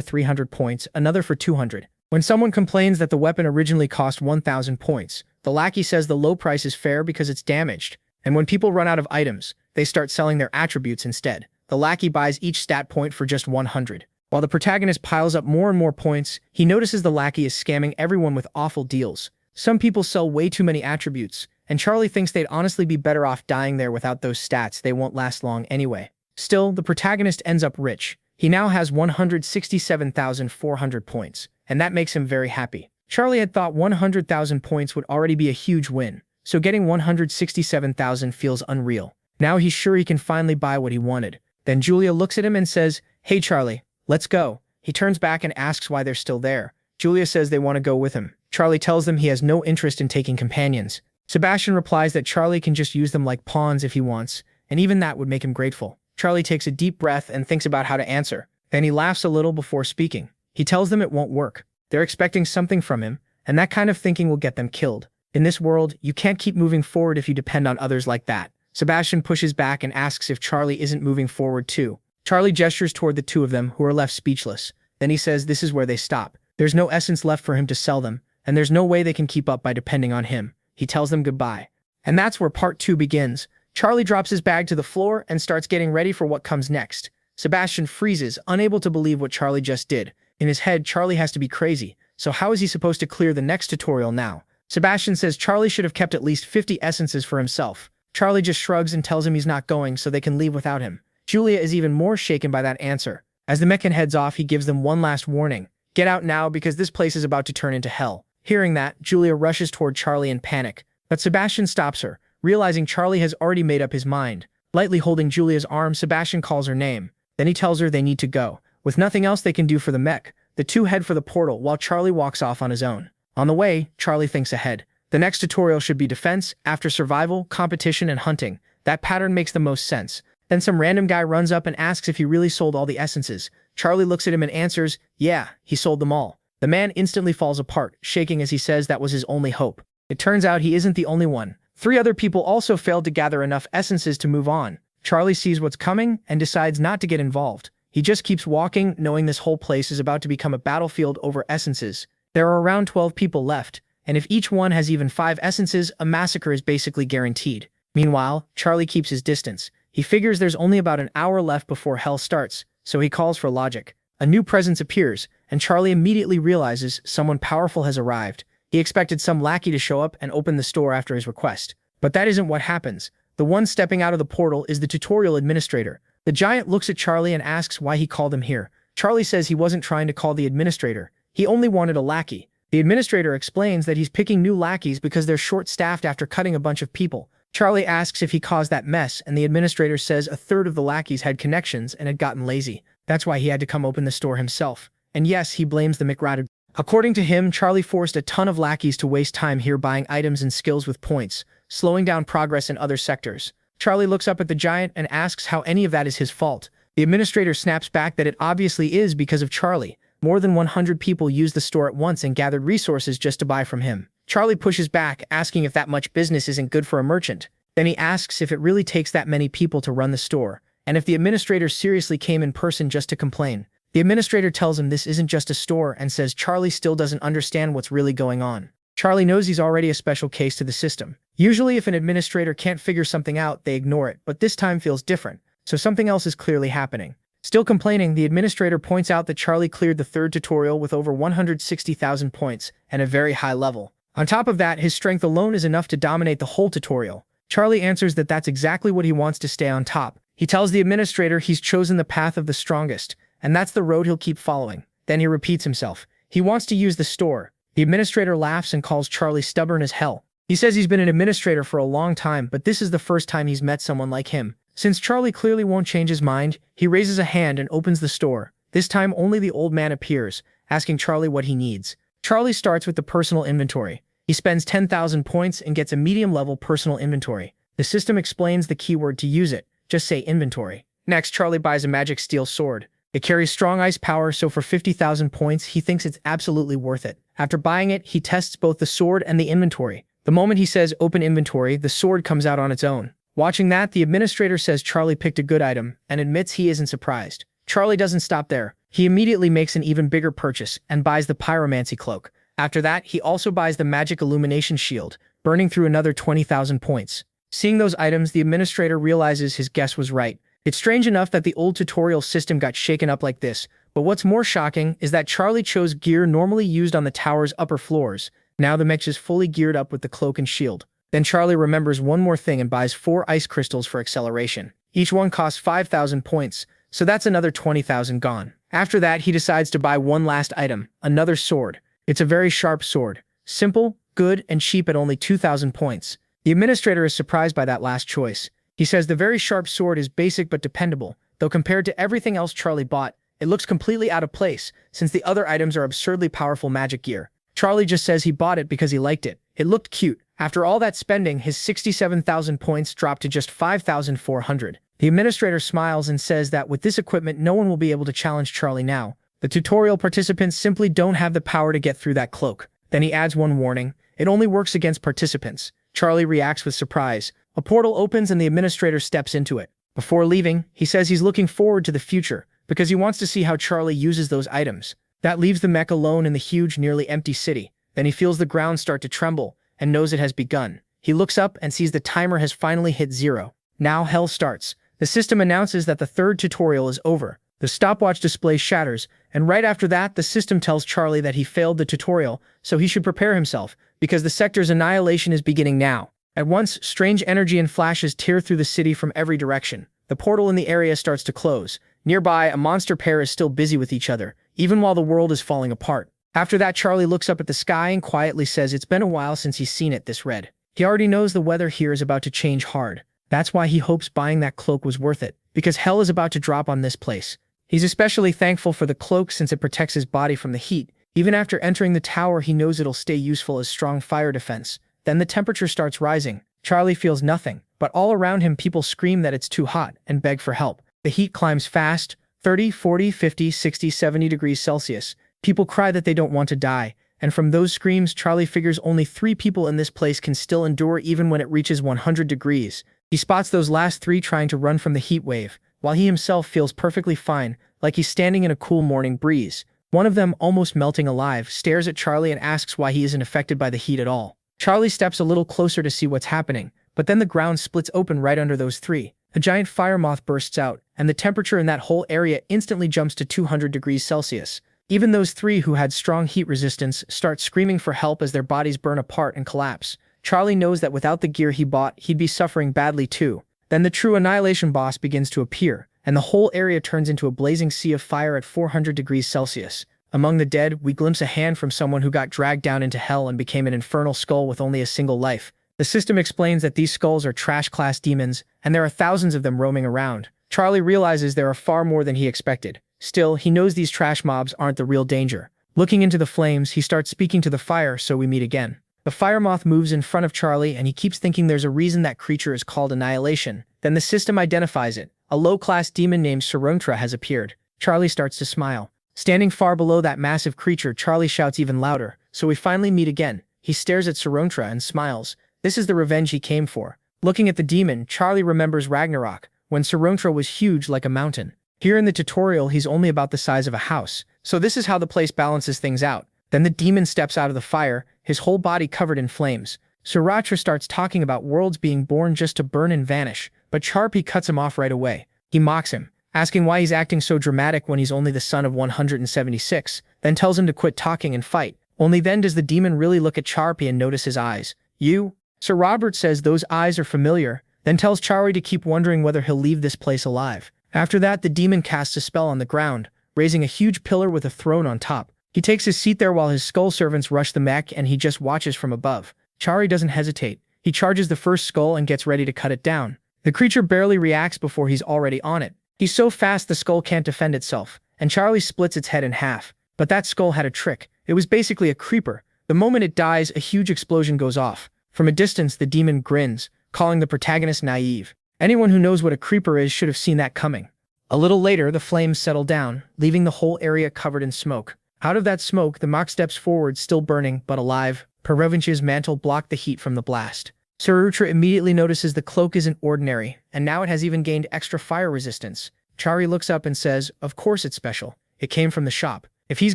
300 points, another for 200. When someone complains that the weapon originally cost 1,000 points, the lackey says the low price is fair because it's damaged. And when people run out of items, they start selling their attributes instead. The lackey buys each stat point for just 100. While the protagonist piles up more and more points, he notices the lackey is scamming everyone with awful deals. Some people sell way too many attributes, and Charlie thinks they'd honestly be better off dying there without those stats. They won't last long anyway. Still, the protagonist ends up rich. He now has 167,400 points, and that makes him very happy. Charlie had thought 100,000 points would already be a huge win, so getting 167,000 feels unreal. Now he's sure he can finally buy what he wanted. Then Julia looks at him and says, "Hey Charlie, let's go." He turns back and asks why they're still there. Julia says they want to go with him. Charlie tells them he has no interest in taking companions. Sebastian replies that Charlie can just use them like pawns if he wants, and even that would make him grateful. Charlie takes a deep breath and thinks about how to answer. Then he laughs a little before speaking. He tells them it won't work. They're expecting something from him, and that kind of thinking will get them killed. In this world, you can't keep moving forward if you depend on others like that. Sebastian pushes back and asks if Charlie isn't moving forward too. Charlie gestures toward the two of them, who are left speechless. Then he says this is where they stop. There's no essence left for him to sell them, and there's no way they can keep up by depending on him. He tells them goodbye. And that's where part 2 begins. Charlie drops his bag to the floor and starts getting ready for what comes next. Sebastian freezes, unable to believe what Charlie just did. In his head, Charlie has to be crazy, so how is he supposed to clear the next tutorial now? Sebastian says Charlie should have kept at least 50 essences for himself. Charlie just shrugs and tells him he's not going so they can leave without him. Julia is even more shaken by that answer. As the mechan heads off, he gives them one last warning. Get out now because this place is about to turn into hell. Hearing that, Julia rushes toward Charlie in panic, but Sebastian stops her, realizing Charlie has already made up his mind. Lightly holding Julia's arm, Sebastian calls her name. Then he tells her they need to go. With nothing else they can do for the mech, the two head for the portal while Charlie walks off on his own. On the way, Charlie thinks ahead. The next tutorial should be defense, after survival, competition, and hunting. That pattern makes the most sense. Then some random guy runs up and asks if he really sold all the essences. Charlie looks at him and answers, yeah, he sold them all. The man instantly falls apart, shaking as he says that was his only hope. It turns out he isn't the only one. 3 other people also failed to gather enough essences to move on. Charlie sees what's coming and decides not to get involved. He just keeps walking, knowing this whole place is about to become a battlefield over essences. There are around 12 people left, and if each one has even 5 essences, a massacre is basically guaranteed. Meanwhile, Charlie keeps his distance. He figures there's only about an hour left before hell starts, so he calls for logic. A new presence appears, and Charlie immediately realizes someone powerful has arrived. He expected some lackey to show up and open the store after his request. But that isn't what happens. The one stepping out of the portal is the tutorial administrator. The giant looks at Charlie and asks why he called him here. Charlie says he wasn't trying to call the administrator. He only wanted a lackey. The administrator explains that he's picking new lackeys because they're short-staffed after cutting a bunch of people. Charlie asks if he caused that mess, and the administrator says a third of the lackeys had connections and had gotten lazy. That's why he had to come open the store himself. And yes, he blames the McRatter. According to him, Charlie forced a ton of lackeys to waste time here buying items and skills with points, slowing down progress in other sectors. Charlie looks up at the giant and asks how any of that is his fault. The administrator snaps back that it obviously is because of Charlie. More than 100 people used the store at once and gathered resources just to buy from him. Charlie pushes back, asking if that much business isn't good for a merchant. Then he asks if it really takes that many people to run the store, and if the administrator seriously came in person just to complain. The administrator tells him this isn't just a store and says Charlie still doesn't understand what's really going on. Charlie knows he's already a special case to the system. Usually if an administrator can't figure something out, they ignore it, but this time feels different, so something else is clearly happening. Still complaining, the administrator points out that Charlie cleared the 3rd tutorial with over 160,000 points and a very high level. On top of that, his strength alone is enough to dominate the whole tutorial. Charlie answers that that's exactly what he wants to stay on top. He tells the administrator he's chosen the path of the strongest, and that's the road he'll keep following. Then he repeats himself. He wants to use the store. The administrator laughs and calls Charlie stubborn as hell. He says he's been an administrator for a long time, but this is the first time he's met someone like him. Since Charlie clearly won't change his mind, he raises a hand and opens the store. This time only the old man appears, asking Charlie what he needs. Charlie starts with the personal inventory. He spends 10,000 points and gets a medium-level personal inventory. The system explains the keyword to use it. Just say inventory. Next, Charlie buys a magic steel sword. It carries strong ice power, so for 50,000 points, he thinks it's absolutely worth it. After buying it, he tests both the sword and the inventory. The moment he says open inventory, the sword comes out on its own. Watching that, the administrator says Charlie picked a good item and admits he isn't surprised. Charlie doesn't stop there. He immediately makes an even bigger purchase and buys the pyromancy cloak. After that, he also buys the magic illumination shield, burning through another 20,000 points. Seeing those items, the administrator realizes his guess was right. It's strange enough that the old tutorial system got shaken up like this, but what's more shocking is that Charlie chose gear normally used on the tower's upper floors. Now the mech is fully geared up with the cloak and shield. Then Charlie remembers one more thing and buys 4 ice crystals for acceleration. Each one costs 5,000 points, so that's another 20,000 gone. After that, he decides to buy one last item, another sword. It's a very sharp sword. Simple, good, and cheap at only 2,000 points. The administrator is surprised by that last choice. He says the very sharp sword is basic but dependable, though compared to everything else Charlie bought, it looks completely out of place, since the other items are absurdly powerful magic gear. Charlie just says he bought it because he liked it. It looked cute. After all that spending, his 67,000 points dropped to just 5,400. The administrator smiles and says that with this equipment, no one will be able to challenge Charlie now. The tutorial participants simply don't have the power to get through that cloak. Then he adds one warning. It only works against participants. Charlie reacts with surprise. A portal opens and the administrator steps into it. Before leaving, he says he's looking forward to the future because he wants to see how Charlie uses those items. That leaves the mech alone in the huge, nearly empty city. Then he feels the ground start to tremble and knows it has begun. He looks up and sees the timer has finally hit 0. Now hell starts. The system announces that the third tutorial is over. The stopwatch display shatters, and right after that, the system tells Charlie that he failed the tutorial, so he should prepare himself, because the sector's annihilation is beginning now. At once, strange energy and flashes tear through the city from every direction. The portal in the area starts to close. Nearby, a monster pair is still busy with each other, even while the world is falling apart. After that, Charlie looks up at the sky and quietly says it's been a while since he's seen it this red. He already knows the weather here is about to change hard. That's why he hopes buying that cloak was worth it, because hell is about to drop on this place. He's especially thankful for the cloak since it protects his body from the heat. Even after entering the tower, he knows it'll stay useful as strong fire defense. Then the temperature starts rising. Charlie feels nothing, but all around him people scream that it's too hot and beg for help. The heat climbs fast, 30, 40, 50, 60, 70 degrees Celsius. People cry that they don't want to die, and from those screams, Charlie figures only 3 people in this place can still endure even when it reaches 100 degrees. He spots those last 3 trying to run from the heat wave, while he himself feels perfectly fine, like he's standing in a cool morning breeze. One of them, almost melting alive, stares at Charlie and asks why he isn't affected by the heat at all. Charlie steps a little closer to see what's happening, but then the ground splits open right under those 3. A giant fire moth bursts out, and the temperature in that whole area instantly jumps to 200 degrees Celsius. Even those 3 who had strong heat resistance start screaming for help as their bodies burn apart and collapse. Charlie knows that without the gear he bought, he'd be suffering badly too. Then the true annihilation boss begins to appear, and the whole area turns into a blazing sea of fire at 400 degrees Celsius. Among the dead, we glimpse a hand from someone who got dragged down into hell and became an infernal skull with only a single life. The system explains that these skulls are trash-class demons, and there are thousands of them roaming around. Charlie realizes there are far more than he expected. Still, he knows these trash mobs aren't the real danger. Looking into the flames, he starts speaking to the fire, so we meet again. The fire moth moves in front of Charlie, and he keeps thinking there's a reason that creature is called Annihilation. Then the system identifies it. A low-class demon named Sarontra has appeared. Charlie starts to smile. Standing far below that massive creature, Charlie shouts even louder, so we finally meet again. He stares at Sarontra and smiles. This is the revenge he came for. Looking at the demon, Charlie remembers Ragnarok, when Sarontra was huge like a mountain. Here in the tutorial, he's only about the size of a house, so this is how the place balances things out. Then the demon steps out of the fire, his whole body covered in flames. Sarontra starts talking about worlds being born just to burn and vanish, but Charpy cuts him off right away. He mocks him, asking why he's acting so dramatic when he's only the son of 176, then tells him to quit talking and fight. Only then does the demon really look at Charpy and notice his eyes. You? Sir Robert says those eyes are familiar, then tells Charpy to keep wondering whether he'll leave this place alive. After that, the demon casts a spell on the ground, raising a huge pillar with a throne on top. He takes his seat there while his skull servants rush the mech and he just watches from above. Charlie doesn't hesitate. He charges the first skull and gets ready to cut it down. The creature barely reacts before he's already on it. He's so fast the skull can't defend itself, and Charlie splits its head in half. But that skull had a trick. It was basically a creeper. The moment it dies, a huge explosion goes off. From a distance, the demon grins, calling the protagonist naive. Anyone who knows what a creeper is should have seen that coming. A little later, the flames settle down, leaving the whole area covered in smoke. Out of that smoke, the Mach steps forward, still burning, but alive. Perevinch's mantle blocked the heat from the blast. Sarutra immediately notices the cloak isn't ordinary, and now it has even gained extra fire resistance. Chari looks up and says, "Of course it's special. It came from the shop. If he's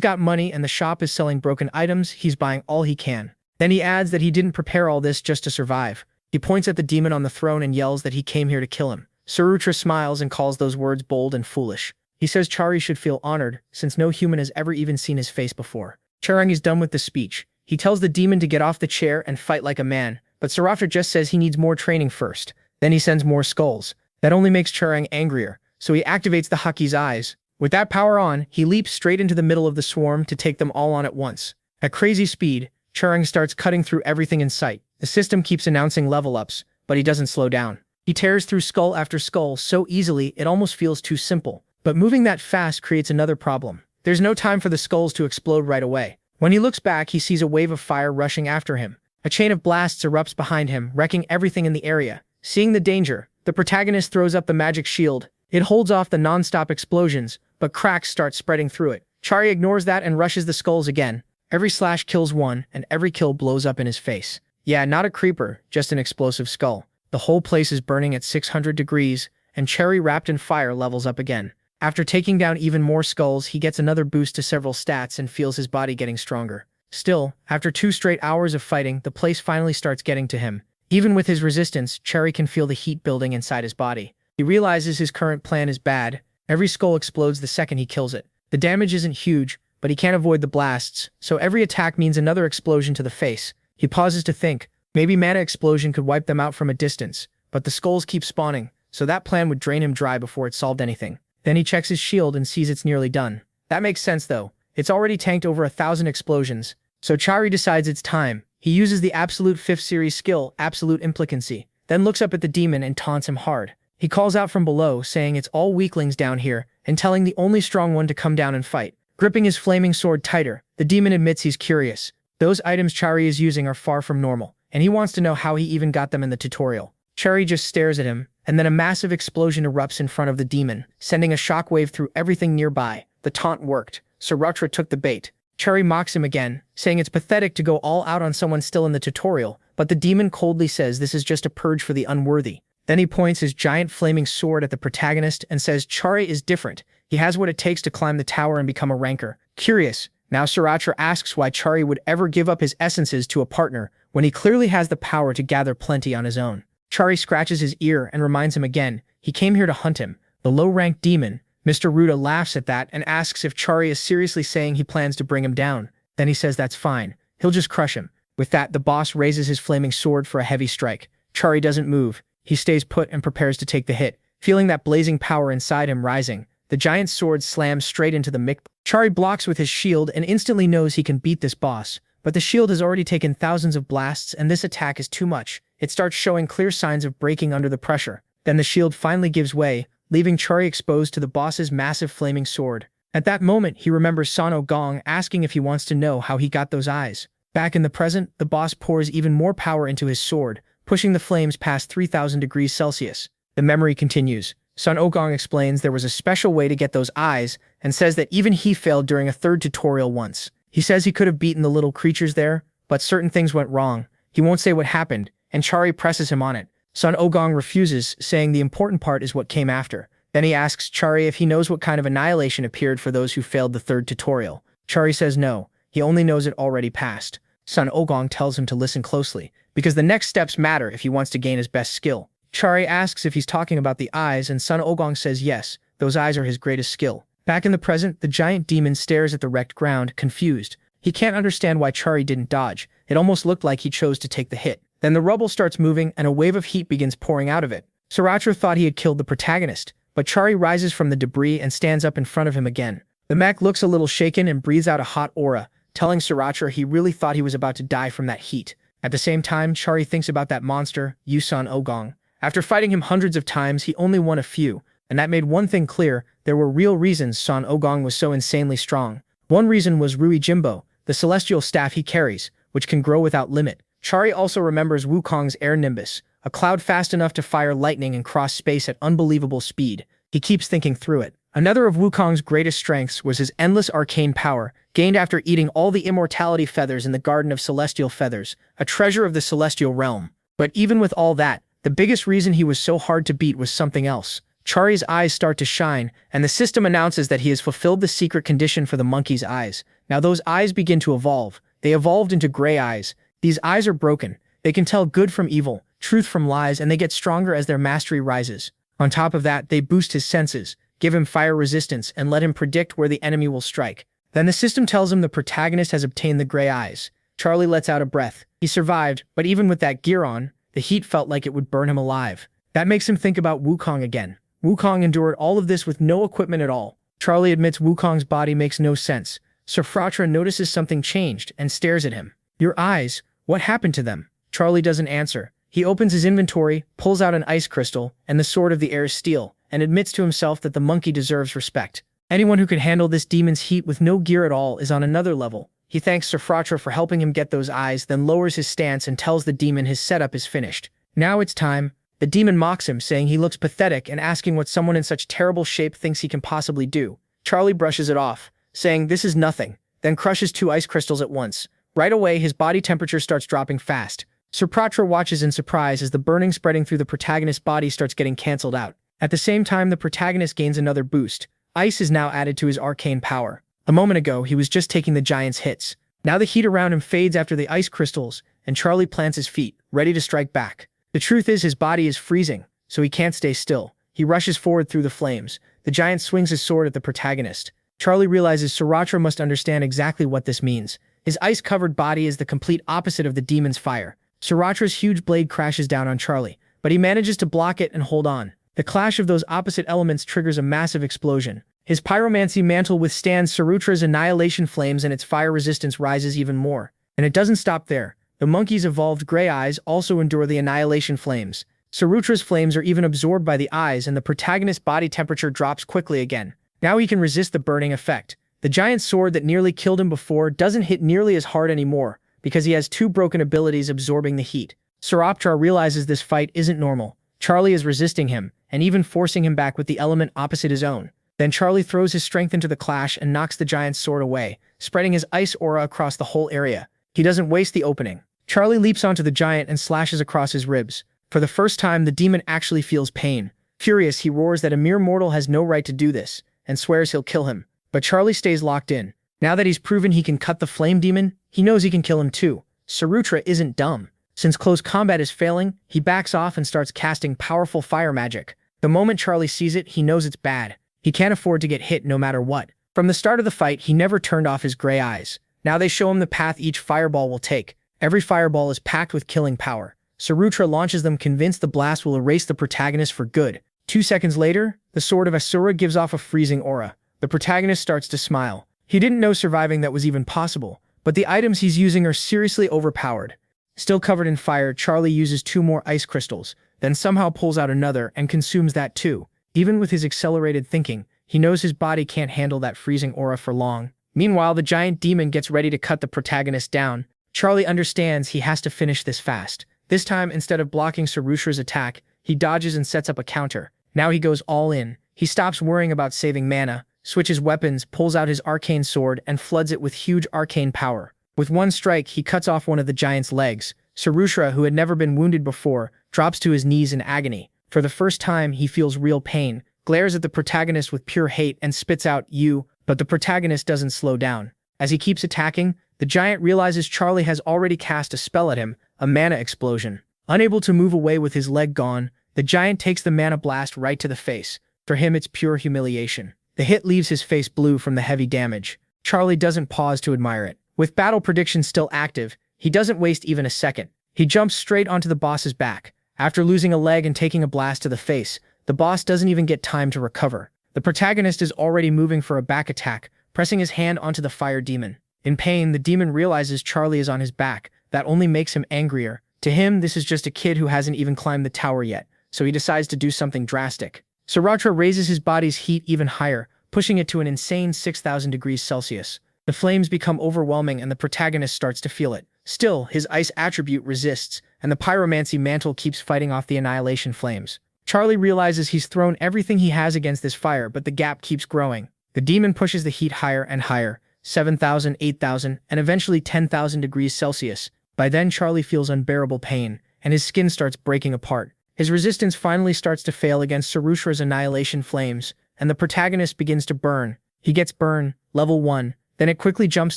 got money and the shop is selling broken items, he's buying all he can." Then he adds that he didn't prepare all this just to survive. He points at the demon on the throne and yells that he came here to kill him. Sarutra smiles and calls those words bold and foolish. He says Chari should feel honored, since no human has ever even seen his face before. Charang is done with the speech. He tells the demon to get off the chair and fight like a man, but Sarutra just says he needs more training first. Then he sends more skulls. That only makes Charang angrier, so he activates the Haki's eyes. With that power on, he leaps straight into the middle of the swarm to take them all on at once. At crazy speed, Charang starts cutting through everything in sight. The system keeps announcing level ups, but he doesn't slow down. He tears through skull after skull so easily it almost feels too simple. But moving that fast creates another problem. There's no time for the skulls to explode right away. When he looks back, he sees a wave of fire rushing after him. A chain of blasts erupts behind him, wrecking everything in the area. Seeing the danger, the protagonist throws up the magic shield. It holds off the non-stop explosions, but cracks start spreading through it. Chari ignores that and rushes the skulls again. Every slash kills one, and every kill blows up in his face. Yeah, not a creeper, just an explosive skull. The whole place is burning at 600 degrees, and Cherry, wrapped in fire, levels up again. After taking down even more skulls, he gets another boost to several stats and feels his body getting stronger. Still, after 2 straight hours of fighting, the place finally starts getting to him. Even with his resistance, Cherry can feel the heat building inside his body. He realizes his current plan is bad. Every skull explodes the second he kills it. The damage isn't huge, but he can't avoid the blasts, so every attack means another explosion to the face. He pauses to think. Maybe mana explosion could wipe them out from a distance, but the skulls keep spawning, so that plan would drain him dry before it solved anything. Then he checks his shield and sees it's nearly done. That makes sense though. It's already tanked over 1,000 explosions. So Chari decides it's time. He uses the absolute 5th series skill, Absolute Implicancy, then looks up at the demon and taunts him hard. He calls out from below, saying it's all weaklings down here, and telling the only strong one to come down and fight. Gripping his flaming sword tighter, the demon admits he's curious. Those items Chari is using are far from normal, and he wants to know how he even got them in the tutorial. Chari just stares at him, and then a massive explosion erupts in front of the demon, sending a shockwave through everything nearby. The taunt worked. Sarutra took the bait. Chari mocks him again, saying it's pathetic to go all out on someone still in the tutorial, but the demon coldly says this is just a purge for the unworthy. Then he points his giant flaming sword at the protagonist and says Chari is different. He has what it takes to climb the tower and become a ranker. Curious, now Sarutra asks why Chari would ever give up his essences to a partner when he clearly has the power to gather plenty on his own. Chari scratches his ear and reminds him again, he came here to hunt him, the low-ranked demon. Mr. Ruda laughs at that and asks if Chari is seriously saying he plans to bring him down. Then he says that's fine, he'll just crush him. With that, the boss raises his flaming sword for a heavy strike. Chari doesn't move. He stays put and prepares to take the hit. Feeling that blazing power inside him rising, the giant sword slams straight into the mic. Chari blocks with his shield and instantly knows he can beat this boss, but the shield has already taken thousands of blasts and this attack is too much. It starts showing clear signs of breaking under the pressure. Then the shield finally gives way, leaving Chari exposed to the boss's massive flaming sword. At that moment, he remembers Sano Gong asking if he wants to know how he got those eyes. Back in the present, the boss pours even more power into his sword, pushing the flames past 3,000 degrees Celsius. The memory continues. Sun Ogong explains there was a special way to get those eyes and says that even he failed during a 3rd tutorial once. He says he could have beaten the little creatures there, but certain things went wrong. He won't say what happened, and Chari presses him on it. Sun Ogong refuses, saying the important part is what came after. Then he asks Chari if he knows what kind of annihilation appeared for those who failed the 3rd tutorial. Chari says no, he only knows it already passed. Sun Ogong tells him to listen closely, because the next steps matter if he wants to gain his best skill. Chari asks if he's talking about the eyes, and Sun Ogong says yes, those eyes are his greatest skill. Back in the present, the giant demon stares at the wrecked ground, confused. He can't understand why Chari didn't dodge. It almost looked like he chose to take the hit. Then the rubble starts moving, and a wave of heat begins pouring out of it. Sarutra thought he had killed the protagonist, but Chari rises from the debris and stands up in front of him again. The mech looks a little shaken and breathes out a hot aura, telling Sarutra he really thought he was about to die from that heat. At the same time, Chari thinks about that monster, Yusan Ogong. After fighting him hundreds of times, he only won a few, and that made one thing clear: there were real reasons San Ogong was so insanely strong. One reason was Rui Jimbo, the celestial staff he carries, which can grow without limit. Chari also remembers Wukong's air nimbus, a cloud fast enough to fire lightning and cross space at unbelievable speed. He keeps thinking through it. Another of Wukong's greatest strengths was his endless arcane power, gained after eating all the immortality feathers in the Garden of Celestial Feathers, a treasure of the celestial realm. But even with all that, the biggest reason he was so hard to beat was something else. Chari's eyes start to shine, and the system announces that he has fulfilled the secret condition for the monkey's eyes. Now those eyes begin to evolve. They evolved into gray eyes. These eyes are broken. They can tell good from evil, truth from lies, and they get stronger as their mastery rises. On top of that, they boost his senses, give him fire resistance, and let him predict where the enemy will strike. Then the system tells him the protagonist has obtained the gray eyes. Charlie lets out a breath. He survived, but even with that gear on, the heat felt like it would burn him alive. That makes him think about Wukong again. Wukong endured all of this with no equipment at all. Charlie admits Wukong's body makes no sense. Sifratra notices something changed and stares at him. Your eyes, what happened to them? Charlie doesn't answer. He opens his inventory, pulls out an ice crystal and the sword of the air steel, and admits to himself that the monkey deserves respect. Anyone who could handle this demon's heat with no gear at all is on another level. He thanks Sifratra for helping him get those eyes, then lowers his stance and tells the demon his setup is finished. Now it's time. The demon mocks him, saying he looks pathetic and asking what someone in such terrible shape thinks he can possibly do. Charlie brushes it off, saying this is nothing, then crushes 2 ice crystals at once. Right away, his body temperature starts dropping fast. Sifratra watches in surprise as the burning spreading through the protagonist's body starts getting cancelled out. At the same time, the protagonist gains another boost. Ice is now added to his arcane power. A moment ago, he was just taking the giant's hits. Now the heat around him fades after the ice crystals, and Charlie plants his feet, ready to strike back. The truth is his body is freezing, so he can't stay still. He rushes forward through the flames. The giant swings his sword at the protagonist. Charlie realizes Sifratra must understand exactly what this means. His ice-covered body is the complete opposite of the demon's fire. Sifratra's huge blade crashes down on Charlie, but he manages to block it and hold on. The clash of those opposite elements triggers a massive explosion. His pyromancy mantle withstands Sifratra's annihilation flames and its fire resistance rises even more. And it doesn't stop there. The monkey's evolved gray eyes also endure the annihilation flames. Sifratra's flames are even absorbed by the eyes and the protagonist's body temperature drops quickly again. Now he can resist the burning effect. The giant sword that nearly killed him before doesn't hit nearly as hard anymore, because he has 2 broken abilities absorbing the heat. Sifratra realizes this fight isn't normal. Charlie is resisting him, and even forcing him back with the element opposite his own. Then Charlie throws his strength into the clash and knocks the giant's sword away, spreading his ice aura across the whole area. He doesn't waste the opening. Charlie leaps onto the giant and slashes across his ribs. For the first time, the demon actually feels pain. Furious, he roars that a mere mortal has no right to do this, and swears he'll kill him. But Charlie stays locked in. Now that he's proven he can cut the flame demon, he knows he can kill him too. Sifratra isn't dumb. Since close combat is failing, he backs off and starts casting powerful fire magic. The moment Charlie sees it, he knows it's bad. He can't afford to get hit no matter what. From the start of the fight, he never turned off his gray eyes. Now they show him the path each fireball will take. Every fireball is packed with killing power. Sifratra launches them, convinced the blast will erase the protagonist for good. 2 seconds later, the sword of Asura gives off a freezing aura. The protagonist starts to smile. He didn't know surviving that was even possible, but the items he's using are seriously overpowered. Still covered in fire, Charlie uses 2 more ice crystals, then somehow pulls out another and consumes that too. Even with his accelerated thinking, he knows his body can't handle that freezing aura for long. Meanwhile, the giant demon gets ready to cut the protagonist down. Charlie understands he has to finish this fast. This time, instead of blocking Sifratra's attack, he dodges and sets up a counter. Now he goes all in. He stops worrying about saving mana, switches weapons, pulls out his arcane sword, and floods it with huge arcane power. With one strike, he cuts off one of the giant's legs. Sifratra, who had never been wounded before, drops to his knees in agony. For the first time, he feels real pain, glares at the protagonist with pure hate, and spits out, "You," but the protagonist doesn't slow down. As he keeps attacking, the giant realizes Charlie has already cast a spell at him, a mana explosion. Unable to move away with his leg gone, the giant takes the mana blast right to the face. For him, it's pure humiliation. The hit leaves his face blue from the heavy damage. Charlie doesn't pause to admire it. With battle prediction still active, he doesn't waste even a second. He jumps straight onto the boss's back. After losing a leg and taking a blast to the face, the boss doesn't even get time to recover. The protagonist is already moving for a back attack, pressing his hand onto the fire demon. In pain, the demon realizes Charlie is on his back. That only makes him angrier. To him, this is just a kid who hasn't even climbed the tower yet, so he decides to do something drastic. Sifratra raises his body's heat even higher, pushing it to an insane 6,000 degrees Celsius. The flames become overwhelming and the protagonist starts to feel it. Still, his ice attribute resists, and the pyromancy mantle keeps fighting off the annihilation flames. Charlie realizes he's thrown everything he has against this fire, but the gap keeps growing. The demon pushes the heat higher and higher, 7,000, 8,000, and eventually 10,000 degrees Celsius. By then, Charlie feels unbearable pain, and his skin starts breaking apart. His resistance finally starts to fail against Sarushra's annihilation flames, and the protagonist begins to burn. He gets burn, level 1, then it quickly jumps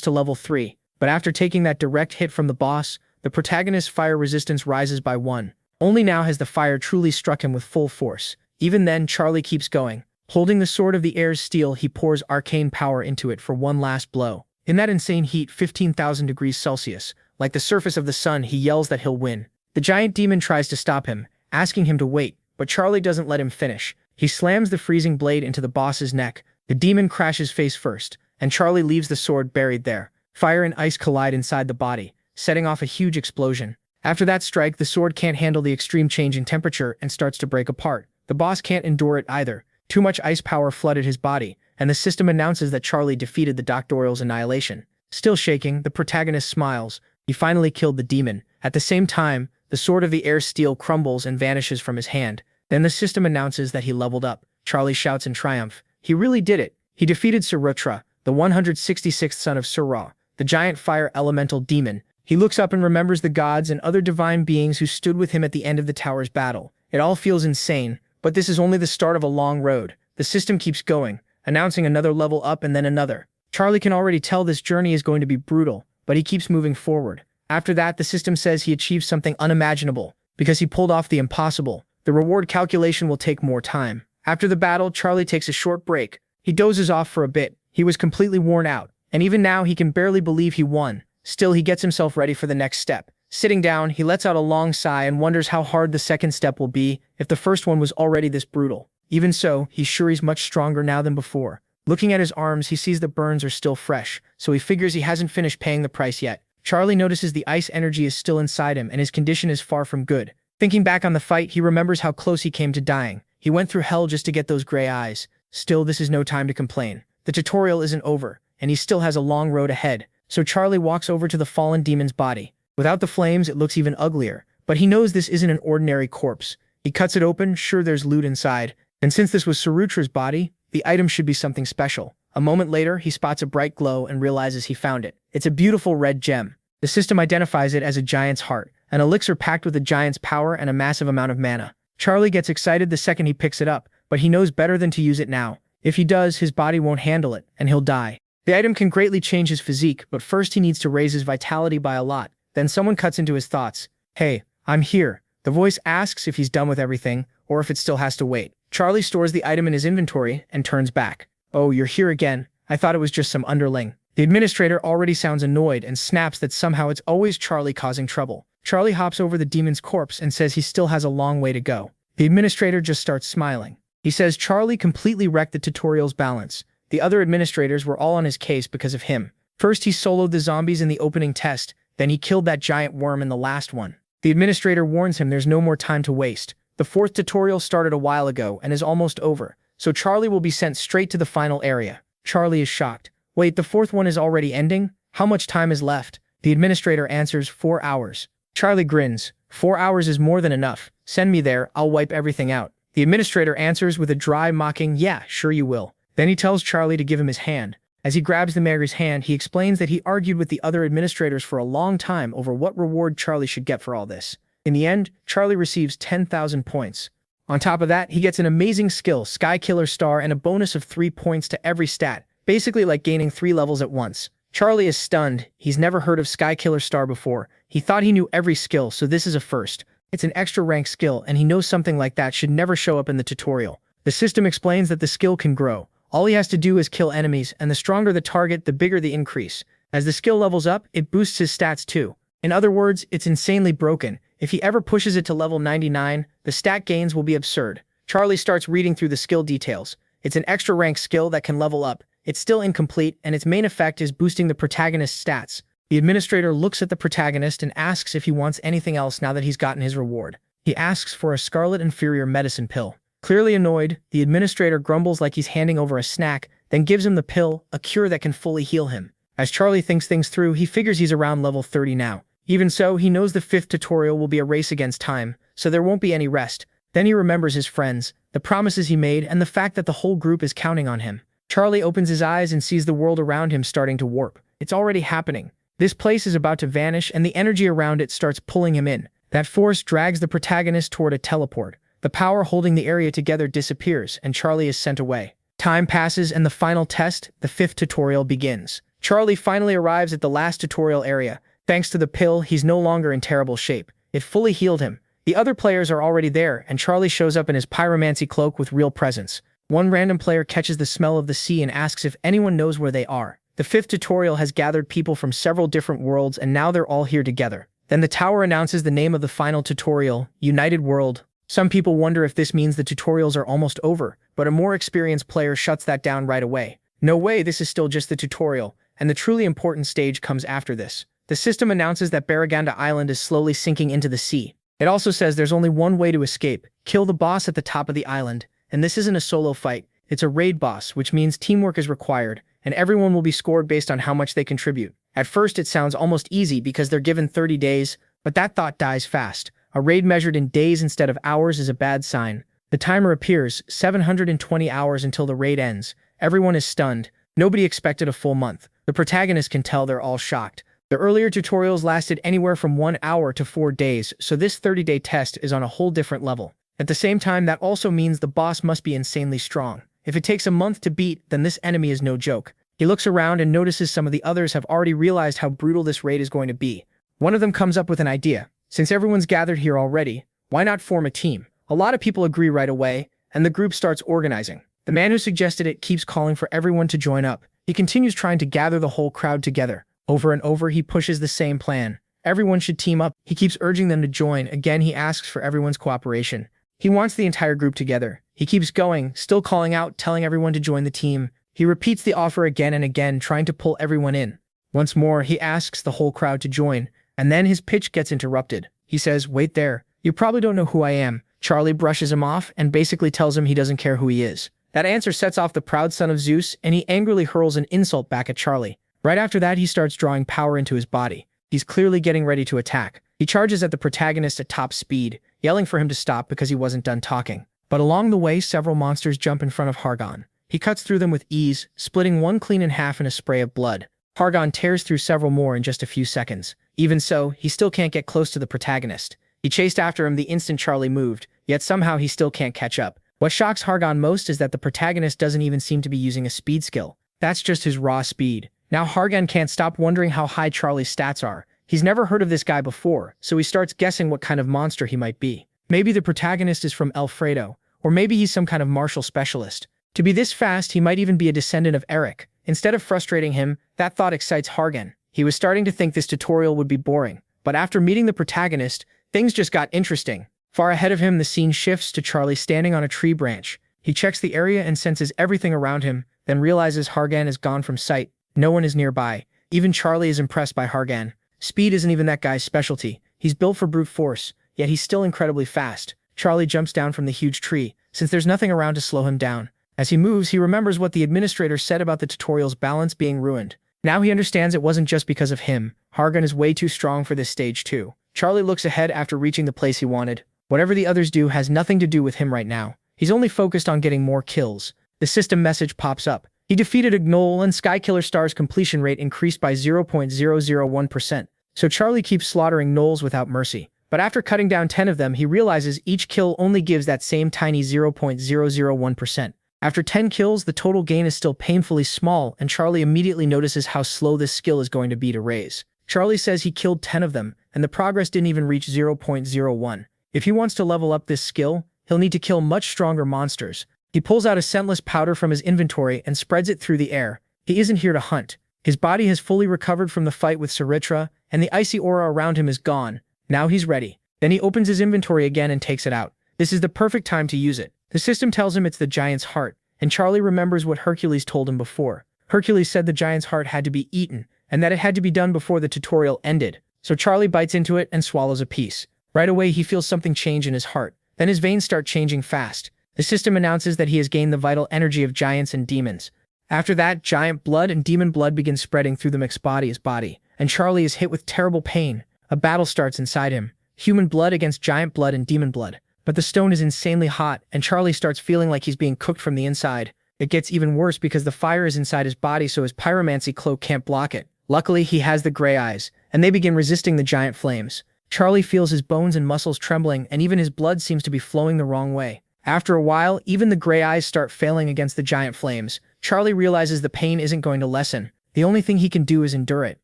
to level 3. But after taking that direct hit from the boss, the protagonist's fire resistance rises by 1. Only now has the fire truly struck him with full force. Even then, Charlie keeps going. Holding the sword of the air's steel, he pours arcane power into it for one last blow. In that insane heat, 15,000 degrees Celsius, like the surface of the sun, he yells that he'll win. The giant demon tries to stop him, asking him to wait, but Charlie doesn't let him finish. He slams the freezing blade into the boss's neck. The demon crashes face first, and Charlie leaves the sword buried there. Fire and ice collide inside the body, setting off a huge explosion. After that strike, the sword can't handle the extreme change in temperature and starts to break apart. The boss can't endure it either. Too much ice power flooded his body, and the system announces that Charlie defeated the Doctoral's annihilation. Still shaking, the protagonist smiles. He finally killed the demon. At the same time, the sword of the air steel crumbles and vanishes from his hand. Then the system announces that he leveled up. Charlie shouts in triumph. He really did it. He defeated Sarutra, the 166th son of Sura, the giant fire elemental demon. He looks up and remembers the gods and other divine beings who stood with him at the end of the tower's battle. It all feels insane, but this is only the start of a long road. The system keeps going, announcing another level up and then another. Charlie can already tell this journey is going to be brutal, but he keeps moving forward. After that, the system says he achieved something unimaginable, because he pulled off the impossible. The reward calculation will take more time. After the battle, Charlie takes a short break. He dozes off for a bit. He was completely worn out, and even now he can barely believe he won. Still, he gets himself ready for the next step. Sitting down, he lets out a long sigh and wonders how hard the second step will be if the first one was already this brutal. Even so, he's sure he's much stronger now than before. Looking at his arms, he sees the burns are still fresh, so he figures he hasn't finished paying the price yet. Charlie notices the ice energy is still inside him and his condition is far from good. Thinking back on the fight, he remembers how close he came to dying. He went through hell just to get those gray eyes. Still, this is no time to complain. The tutorial isn't over, and he still has a long road ahead. So Charlie walks over to the fallen demon's body. Without the flames, it looks even uglier, but he knows this isn't an ordinary corpse. He cuts it open, sure there's loot inside, and since this was Sarutra's body, the item should be something special. A moment later, he spots a bright glow and realizes he found it. It's a beautiful red gem. The system identifies it as a giant's heart, an elixir packed with a giant's power and a massive amount of mana. Charlie gets excited the second he picks it up, but he knows better than to use it now. If he does, his body won't handle it, and he'll die. The item can greatly change his physique, but first he needs to raise his vitality by a lot. Then someone cuts into his thoughts. Hey, I'm here. The voice asks if he's done with everything, or if it still has to wait. Charlie stores the item in his inventory and turns back. Oh, you're here again. I thought it was just some underling. The administrator already sounds annoyed and snaps that somehow it's always Charlie causing trouble. Charlie hops over the demon's corpse and says he still has a long way to go. The administrator just starts smiling. He says Charlie completely wrecked the tutorial's balance. The other administrators were all on his case because of him. First, he soloed the zombies in the opening test, then he killed that giant worm in the last one. The administrator warns him there's no more time to waste. The fourth tutorial started a while ago and is almost over, so Charlie will be sent straight to the final area. Charlie is shocked. Wait, the fourth one is already ending? How much time is left? The administrator answers 4 hours. Charlie grins. 4 hours is more than enough. Send me there, I'll wipe everything out. The administrator answers with a dry, mocking, yeah, sure you will. Then he tells Charlie to give him his hand. As he grabs the mayor's hand, he explains that he argued with the other administrators for a long time over what reward Charlie should get for all this. In the end, Charlie receives 10,000 points. On top of that, he gets an amazing skill, Sky Killer Star, and a bonus of 3 points to every stat, basically like gaining 3 levels at once. Charlie is stunned. He's never heard of Sky Killer Star before. He thought he knew every skill, so this is a first. It's an extra rank skill, and he knows something like that should never show up in the tutorial. The system explains that the skill can grow. All he has to do is kill enemies, and the stronger the target, the bigger the increase. As the skill levels up, it boosts his stats too. In other words, it's insanely broken. If he ever pushes it to level 99, the stat gains will be absurd. Charlie starts reading through the skill details. It's an extra rank skill that can level up. It's still incomplete, and its main effect is boosting the protagonist's stats. The administrator looks at the protagonist and asks if he wants anything else now that he's gotten his reward. He asks for a Scarlet Inferior medicine pill. Clearly annoyed, the administrator grumbles like he's handing over a snack, then gives him the pill, a cure that can fully heal him. As Charlie thinks things through, he figures he's around level 30 now. Even so, he knows the 5th tutorial will be a race against time, so there won't be any rest. Then he remembers his friends, the promises he made, and the fact that the whole group is counting on him. Charlie opens his eyes and sees the world around him starting to warp. It's already happening. This place is about to vanish, and the energy around it starts pulling him in. That force drags the protagonist toward a teleport. The power holding the area together disappears, and Charlie is sent away. Time passes, and the final test, the 5th tutorial, begins. Charlie finally arrives at the last tutorial area. Thanks to the pill, he's no longer in terrible shape. It fully healed him. The other players are already there, and Charlie shows up in his pyromancy cloak with real presence. One random player catches the smell of the sea and asks if anyone knows where they are. The 5th tutorial has gathered people from several different worlds, and now they're all here together. Then the tower announces the name of the final tutorial, United World. Some people wonder if this means the tutorials are almost over, but a more experienced player shuts that down right away. No way, this is still just the tutorial, and the truly important stage comes after this. The system announces that Baraganda Island is slowly sinking into the sea. It also says there's only one way to escape: kill the boss at the top of the island. And this isn't a solo fight, it's a raid boss, which means teamwork is required, and everyone will be scored based on how much they contribute. At first it sounds almost easy because they're given 30 days, but that thought dies fast. A raid measured in days instead of hours is a bad sign. The timer appears, 720 hours until the raid ends. Everyone is stunned. Nobody expected a full month. The protagonist can tell they're all shocked. The earlier tutorials lasted anywhere from 1 hour to 4 days, so this 30-day test is on a whole different level. At the same time, that also means the boss must be insanely strong. If it takes a month to beat, then this enemy is no joke. He looks around and notices some of the others have already realized how brutal this raid is going to be. One of them comes up with an idea. Since everyone's gathered here already, why not form a team? A lot of people agree right away, and the group starts organizing. The man who suggested it keeps calling for everyone to join up. He continues trying to gather the whole crowd together. Over and over, he pushes the same plan. Everyone should team up. He keeps urging them to join. Again, he asks for everyone's cooperation. He wants the entire group together. He keeps going, still calling out, telling everyone to join the team. He repeats the offer again and again, trying to pull everyone in. Once more, he asks the whole crowd to join, and then his pitch gets interrupted. He says, "Wait there. You probably don't know who I am." Charlie brushes him off and basically tells him he doesn't care who he is. That answer sets off the proud son of Zeus, and he angrily hurls an insult back at Charlie. Right after that, he starts drawing power into his body. He's clearly getting ready to attack. He charges at the protagonist at top speed, yelling for him to stop because he wasn't done talking. But along the way, several monsters jump in front of Hargon. He cuts through them with ease, splitting one clean in half in a spray of blood. Hargon tears through several more in just a few seconds. Even so, he still can't get close to the protagonist. He chased after him the instant Charlie moved, yet somehow he still can't catch up. What shocks Hargon most is that the protagonist doesn't even seem to be using a speed skill. That's just his raw speed. Now Hargon can't stop wondering how high Charlie's stats are. He's never heard of this guy before, so he starts guessing what kind of monster he might be. Maybe the protagonist is from Alfredo, or maybe he's some kind of martial specialist. To be this fast, he might even be a descendant of Eric. Instead of frustrating him, that thought excites Hargon. He was starting to think this tutorial would be boring, but after meeting the protagonist, things just got interesting. Far ahead of him, the scene shifts to Charlie standing on a tree branch. He checks the area and senses everything around him, then realizes Hargon is gone from sight. No one is nearby. Even Charlie is impressed by Hargon. Speed isn't even that guy's specialty. He's built for brute force, yet he's still incredibly fast. Charlie jumps down from the huge tree, since there's nothing around to slow him down. As he moves, he remembers what the administrator said about the tutorial's balance being ruined. Now he understands it wasn't just because of him. Hargon is way too strong for this stage too. Charlie looks ahead after reaching the place he wanted. Whatever the others do has nothing to do with him right now. He's only focused on getting more kills. The system message pops up. He defeated a gnoll, and Skykiller Star's completion rate increased by 0.001%. So Charlie keeps slaughtering gnolls without mercy. But after cutting down 10 of them, he realizes each kill only gives that same tiny 0.001%. After 10 kills, the total gain is still painfully small, and Charlie immediately notices how slow this skill is going to be to raise. Charlie says he killed 10 of them, and the progress didn't even reach 0.01. If he wants to level up this skill, he'll need to kill much stronger monsters. He pulls out a scentless powder from his inventory and spreads it through the air. He isn't here to hunt. His body has fully recovered from the fight with Saritra, and the icy aura around him is gone. Now he's ready. Then he opens his inventory again and takes it out. This is the perfect time to use it. The system tells him it's the giant's heart, and Charlie remembers what Hercules told him before. Hercules said the giant's heart had to be eaten, and that it had to be done before the tutorial ended. So Charlie bites into it and swallows a piece. Right away, he feels something change in his heart. Then his veins start changing fast. The system announces that he has gained the vital energy of giants and demons. After that, giant blood and demon blood begin spreading through the mixed body, and Charlie is hit with terrible pain. A battle starts inside him. Human blood against giant blood and demon blood. But the stone is insanely hot, and Charlie starts feeling like he's being cooked from the inside. It gets even worse because the fire is inside his body, so his pyromancy cloak can't block it. Luckily, he has the gray eyes, and they begin resisting the giant flames. Charlie feels his bones and muscles trembling, and even his blood seems to be flowing the wrong way. After a while, even the gray eyes start failing against the giant flames. Charlie realizes the pain isn't going to lessen. The only thing he can do is endure it.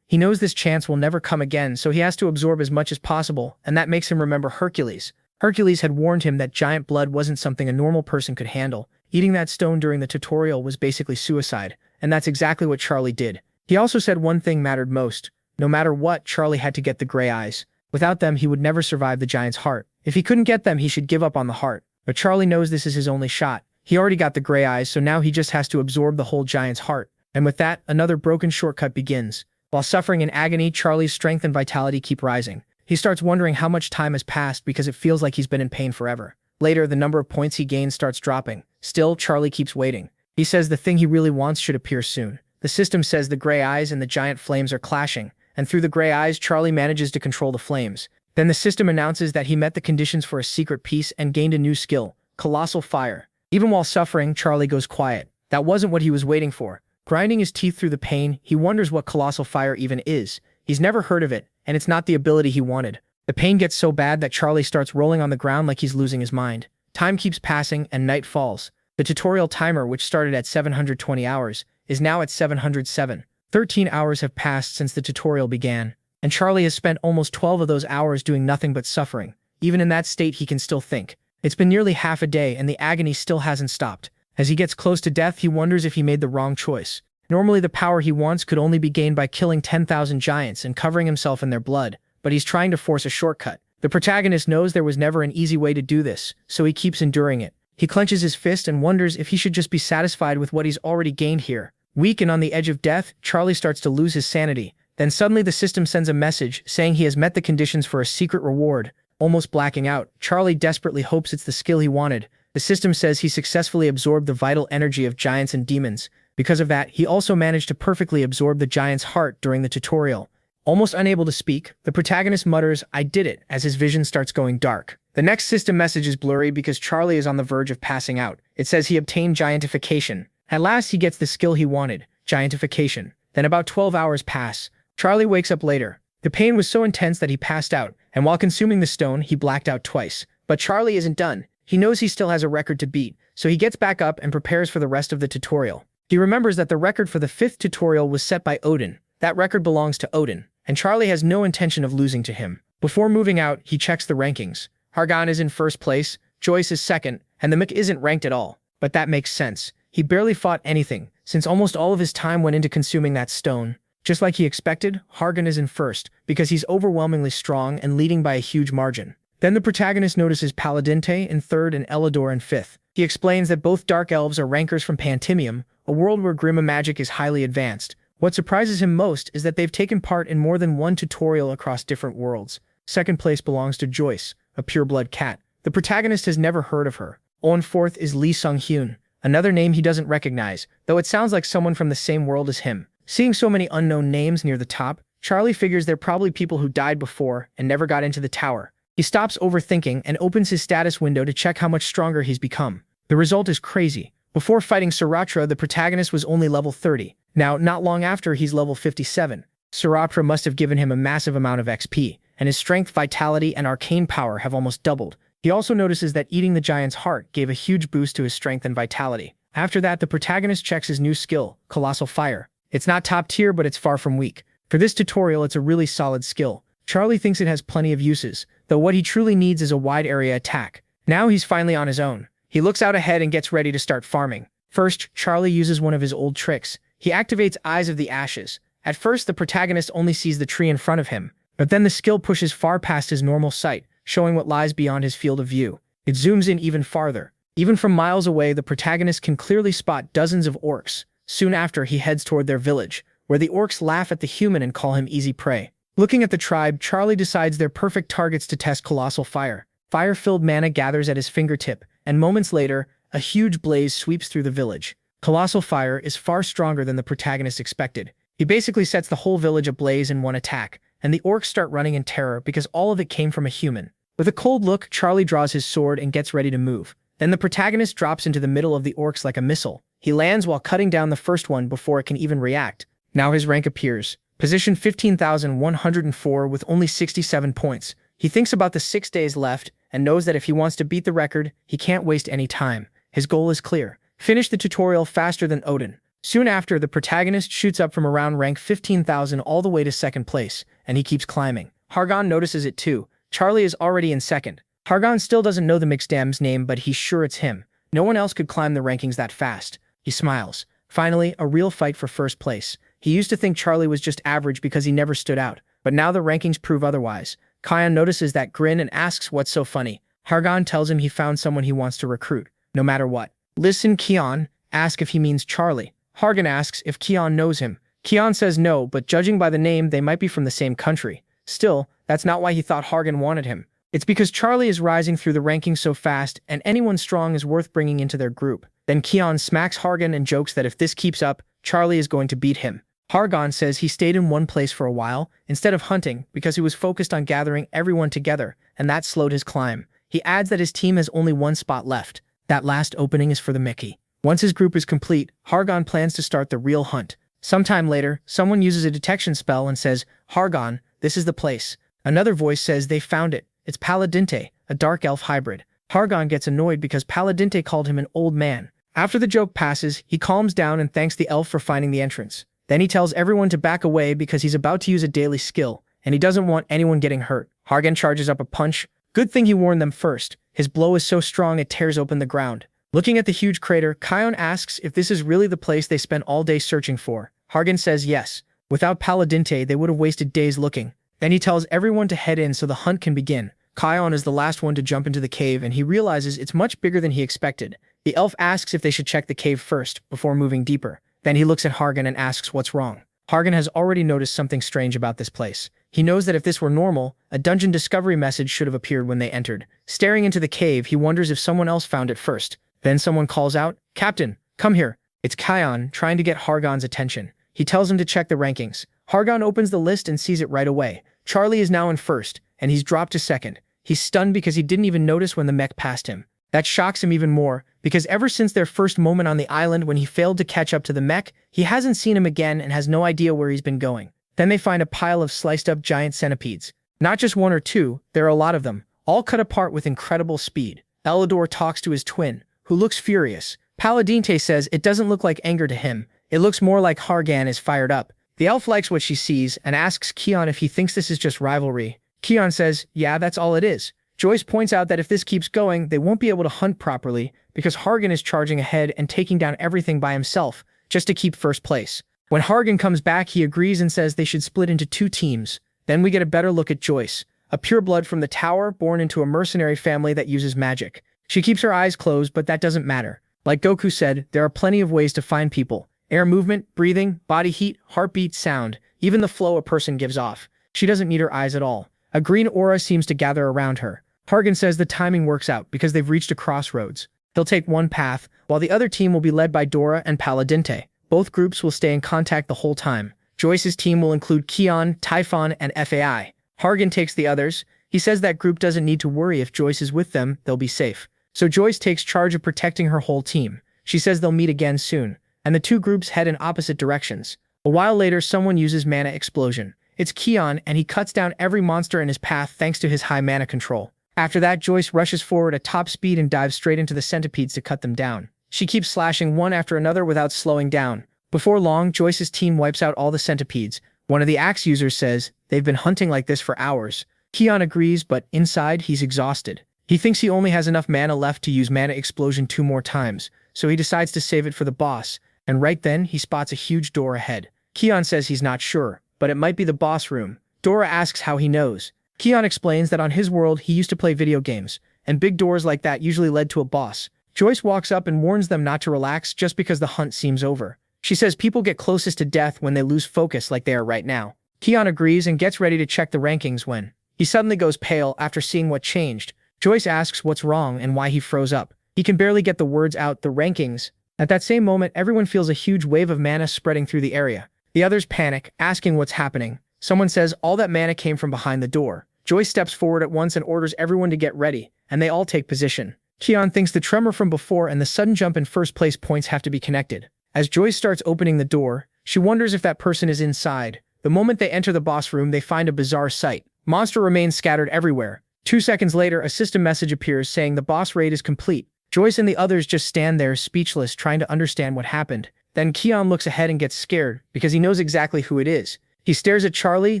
He knows this chance will never come again, so he has to absorb as much as possible, and that makes him remember Hercules. Hercules had warned him that giant blood wasn't something a normal person could handle. Eating that stone during the tutorial was basically suicide, and that's exactly what Charlie did. He also said one thing mattered most. No matter what, Charlie had to get the gray eyes. Without them, he would never survive the giant's heart. If he couldn't get them, he should give up on the heart. But Charlie knows this is his only shot. He already got the gray eyes, so now he just has to absorb the whole giant's heart. And with that, another broken shortcut begins. While suffering in agony, Charlie's strength and vitality keep rising. He starts wondering how much time has passed because it feels like he's been in pain forever. Later, the number of points he gains starts dropping. Still, Charlie keeps waiting. He says the thing he really wants should appear soon. The system says the gray eyes and the giant flames are clashing, and through the gray eyes, Charlie manages to control the flames. Then the system announces that he met the conditions for a secret piece and gained a new skill, Colossal Fire. Even while suffering, Charlie goes quiet. That wasn't what he was waiting for. Grinding his teeth through the pain, he wonders what Colossal Fire even is. He's never heard of it, and it's not the ability he wanted. The pain gets so bad that Charlie starts rolling on the ground like he's losing his mind. Time keeps passing, and night falls. The tutorial timer, which started at 720 hours, is now at 707. 13 hours have passed since the tutorial began, and Charlie has spent almost 12 of those hours doing nothing but suffering. Even in that state, he can still think. It's been nearly half a day, and the agony still hasn't stopped. As he gets close to death, he wonders if he made the wrong choice. Normally, the power he wants could only be gained by killing 10,000 giants and covering himself in their blood, but he's trying to force a shortcut. The protagonist knows there was never an easy way to do this, so he keeps enduring it. He clenches his fist and wonders if he should just be satisfied with what he's already gained here. Weak and on the edge of death, Charlie starts to lose his sanity. Then suddenly the system sends a message saying he has met the conditions for a secret reward. Almost blacking out, Charlie desperately hopes it's the skill he wanted. The system says he successfully absorbed the vital energy of giants and demons. Because of that, he also managed to perfectly absorb the giant's heart during the tutorial. Almost unable to speak, the protagonist mutters, "I did it," as his vision starts going dark. The next system message is blurry because Charlie is on the verge of passing out. It says he obtained giantification. At last, he gets the skill he wanted, giantification. Then about 12 hours pass. Charlie wakes up later. The pain was so intense that he passed out, and while consuming the stone, he blacked out twice. But Charlie isn't done. He knows he still has a record to beat, so he gets back up and prepares for the rest of the tutorial. He remembers that the record for the 5th tutorial was set by Odin. That record belongs to Odin, and Charlie has no intention of losing to him. Before moving out, he checks the rankings. Hargan is in first place, Joyce is second, and the Mick isn't ranked at all. But that makes sense. He barely fought anything, since almost all of his time went into consuming that stone. Just like he expected, Hargan is in first, because he's overwhelmingly strong and leading by a huge margin. Then the protagonist notices Paladinte in third and Elidor in fifth. He explains that both dark elves are rankers from Pantimium, a world where Grima magic is highly advanced. What surprises him most is that they've taken part in more than one tutorial across different worlds. Second place belongs to Joyce, a pureblood cat. The protagonist has never heard of her. On fourth is Lee Sung-hyun, another name he doesn't recognize, though it sounds like someone from the same world as him. Seeing so many unknown names near the top, Charlie figures they're probably people who died before and never got into the tower. He stops overthinking and opens his status window to check how much stronger he's become. The result is crazy. Before fighting Suratra, the protagonist was only level 30. Now, not long after, he's level 57. Suratra must have given him a massive amount of XP, and his strength, vitality, and arcane power have almost doubled. He also notices that eating the giant's heart gave a huge boost to his strength and vitality. After that, the protagonist checks his new skill, Colossal Fire. It's not top tier, but it's far from weak. For this tutorial, it's a really solid skill. Charlie thinks it has plenty of uses, though what he truly needs is a wide area attack. Now he's finally on his own. He looks out ahead and gets ready to start farming. First, Charlie uses one of his old tricks. He activates Eyes of the Ashes. At first, the protagonist only sees the tree in front of him, but then the skill pushes far past his normal sight, showing what lies beyond his field of view. It zooms in even farther. Even from miles away, the protagonist can clearly spot dozens of orcs. Soon after, he heads toward their village, where the orcs laugh at the human and call him easy prey. Looking at the tribe, Charlie decides they're perfect targets to test Colossal Fire. Fire-filled mana gathers at his fingertip, and moments later, a huge blaze sweeps through the village. Colossal Fire is far stronger than the protagonist expected. He basically sets the whole village ablaze in one attack, and the orcs start running in terror because all of it came from a human. With a cold look, Charlie draws his sword and gets ready to move. Then the protagonist drops into the middle of the orcs like a missile. He lands while cutting down the first one before it can even react. Now his rank appears. Position 15,104 with only 67 points. He thinks about the 6 days left and knows that if he wants to beat the record, he can't waste any time. His goal is clear. Finish the tutorial faster than Odin. Soon after, the protagonist shoots up from around rank 15,000 all the way to second place, and he keeps climbing. Hargon notices it too. Charlie is already in second. Hargon still doesn't know the Mixdam's name, but he's sure it's him. No one else could climb the rankings that fast. He smiles. Finally, a real fight for first place. He used to think Charlie was just average because he never stood out, but now the rankings prove otherwise. Kion notices that grin and asks what's so funny. Hargon tells him he found someone he wants to recruit, no matter what. Listen, Kion, ask if he means Charlie. Hargon asks if Kion knows him. Kion says no, but judging by the name, they might be from the same country. Still, that's not why he thought Hargon wanted him. It's because Charlie is rising through the rankings so fast, and anyone strong is worth bringing into their group. Then Kion smacks Hargon and jokes that if this keeps up, Charlie is going to beat him. Hargon says he stayed in one place for a while, instead of hunting, because he was focused on gathering everyone together, and that slowed his climb. He adds that his team has only one spot left. That last opening is for the Mickey. Once his group is complete, Hargon plans to start the real hunt. Sometime later, someone uses a detection spell and says, Hargon, this is the place. Another voice says they found it. It's Paladinte, a dark elf hybrid. Hargon gets annoyed because Paladinte called him an old man. After the joke passes, he calms down and thanks the elf for finding the entrance. Then he tells everyone to back away because he's about to use a daily skill, and he doesn't want anyone getting hurt. Hargon charges up a punch. Good thing he warned them first. His blow is so strong it tears open the ground. Looking at the huge crater, Kion asks if this is really the place they spent all day searching for. Hargon says yes. Without Paladinte, they would have wasted days looking. Then he tells everyone to head in so the hunt can begin. Kion is the last one to jump into the cave, and he realizes it's much bigger than he expected. The elf asks if they should check the cave first, before moving deeper. Then he looks at Hargon and asks what's wrong. Hargon has already noticed something strange about this place. He knows that if this were normal, a dungeon discovery message should have appeared when they entered. Staring into the cave, he wonders if someone else found it first. Then someone calls out, Captain, come here. It's Kion, trying to get Hargon's attention. He tells him to check the rankings. Hargon opens the list and sees it right away. Charlie is now in first, and he's dropped to second. He's stunned because he didn't even notice when the mech passed him. That shocks him even more, because ever since their first moment on the island when he failed to catch up to the mech, he hasn't seen him again and has no idea where he's been going. Then they find a pile of sliced-up giant centipedes. Not just one or two, there are a lot of them, all cut apart with incredible speed. Elidor talks to his twin, who looks furious. Paladinte says it doesn't look like anger to him. It looks more like Hargon is fired up. The elf likes what she sees and asks Kion if he thinks this is just rivalry. Kion says, yeah, that's all it is. Joyce points out that if this keeps going, they won't be able to hunt properly because Hargon is charging ahead and taking down everything by himself just to keep first place. When Hargon comes back, he agrees and says they should split into 2 teams. Then we get a better look at Joyce, a pureblood from the tower born into a mercenary family that uses magic. She keeps her eyes closed, but that doesn't matter. Like Goku said, there are plenty of ways to find people. Air movement, breathing, body heat, heartbeat, sound, even the flow a person gives off. She doesn't need her eyes at all. A green aura seems to gather around her. Hargon says the timing works out because they've reached a crossroads. He'll take one path, while the other team will be led by Dora and Paladinte. Both groups will stay in contact the whole time. Joyce's team will include Kion, Typhon, and FAI. Hargon takes the others. He says that group doesn't need to worry if Joyce is with them, they'll be safe. So Joyce takes charge of protecting her whole team. She says they'll meet again soon, and the 2 groups head in opposite directions. A while later, someone uses mana explosion. It's Kion, and he cuts down every monster in his path thanks to his high mana control. After that, Joyce rushes forward at top speed and dives straight into the centipedes to cut them down. She keeps slashing one after another without slowing down. Before long, Joyce's team wipes out all the centipedes. One of the axe users says, they've been hunting like this for hours. Kion agrees, but inside, he's exhausted. He thinks he only has enough mana left to use mana explosion 2 more times, so he decides to save it for the boss, and right then, he spots a huge door ahead. Kion says he's not sure, but it might be the boss room. Dora asks how he knows. Kion explains that on his world, he used to play video games, and big doors like that usually led to a boss. Joyce walks up and warns them not to relax just because the hunt seems over. She says people get closest to death when they lose focus like they are right now. Kion agrees and gets ready to check the rankings when he suddenly goes pale after seeing what changed. Joyce asks what's wrong and why he froze up. He can barely get the words out, the rankings. At that same moment, everyone feels a huge wave of mana spreading through the area. The others panic, asking what's happening. Someone says all that mana came from behind the door. Joyce steps forward at once and orders everyone to get ready, and they all take position. Kion thinks the tremor from before and the sudden jump in first place points have to be connected. As Joyce starts opening the door, she wonders if that person is inside. The moment they enter the boss room, they find a bizarre sight. Monster remains scattered everywhere. 2 seconds later, a system message appears saying the boss raid is complete. Joyce and the others just stand there speechless, trying to understand what happened. Then Kion looks ahead and gets scared, because he knows exactly who it is. He stares at Charlie,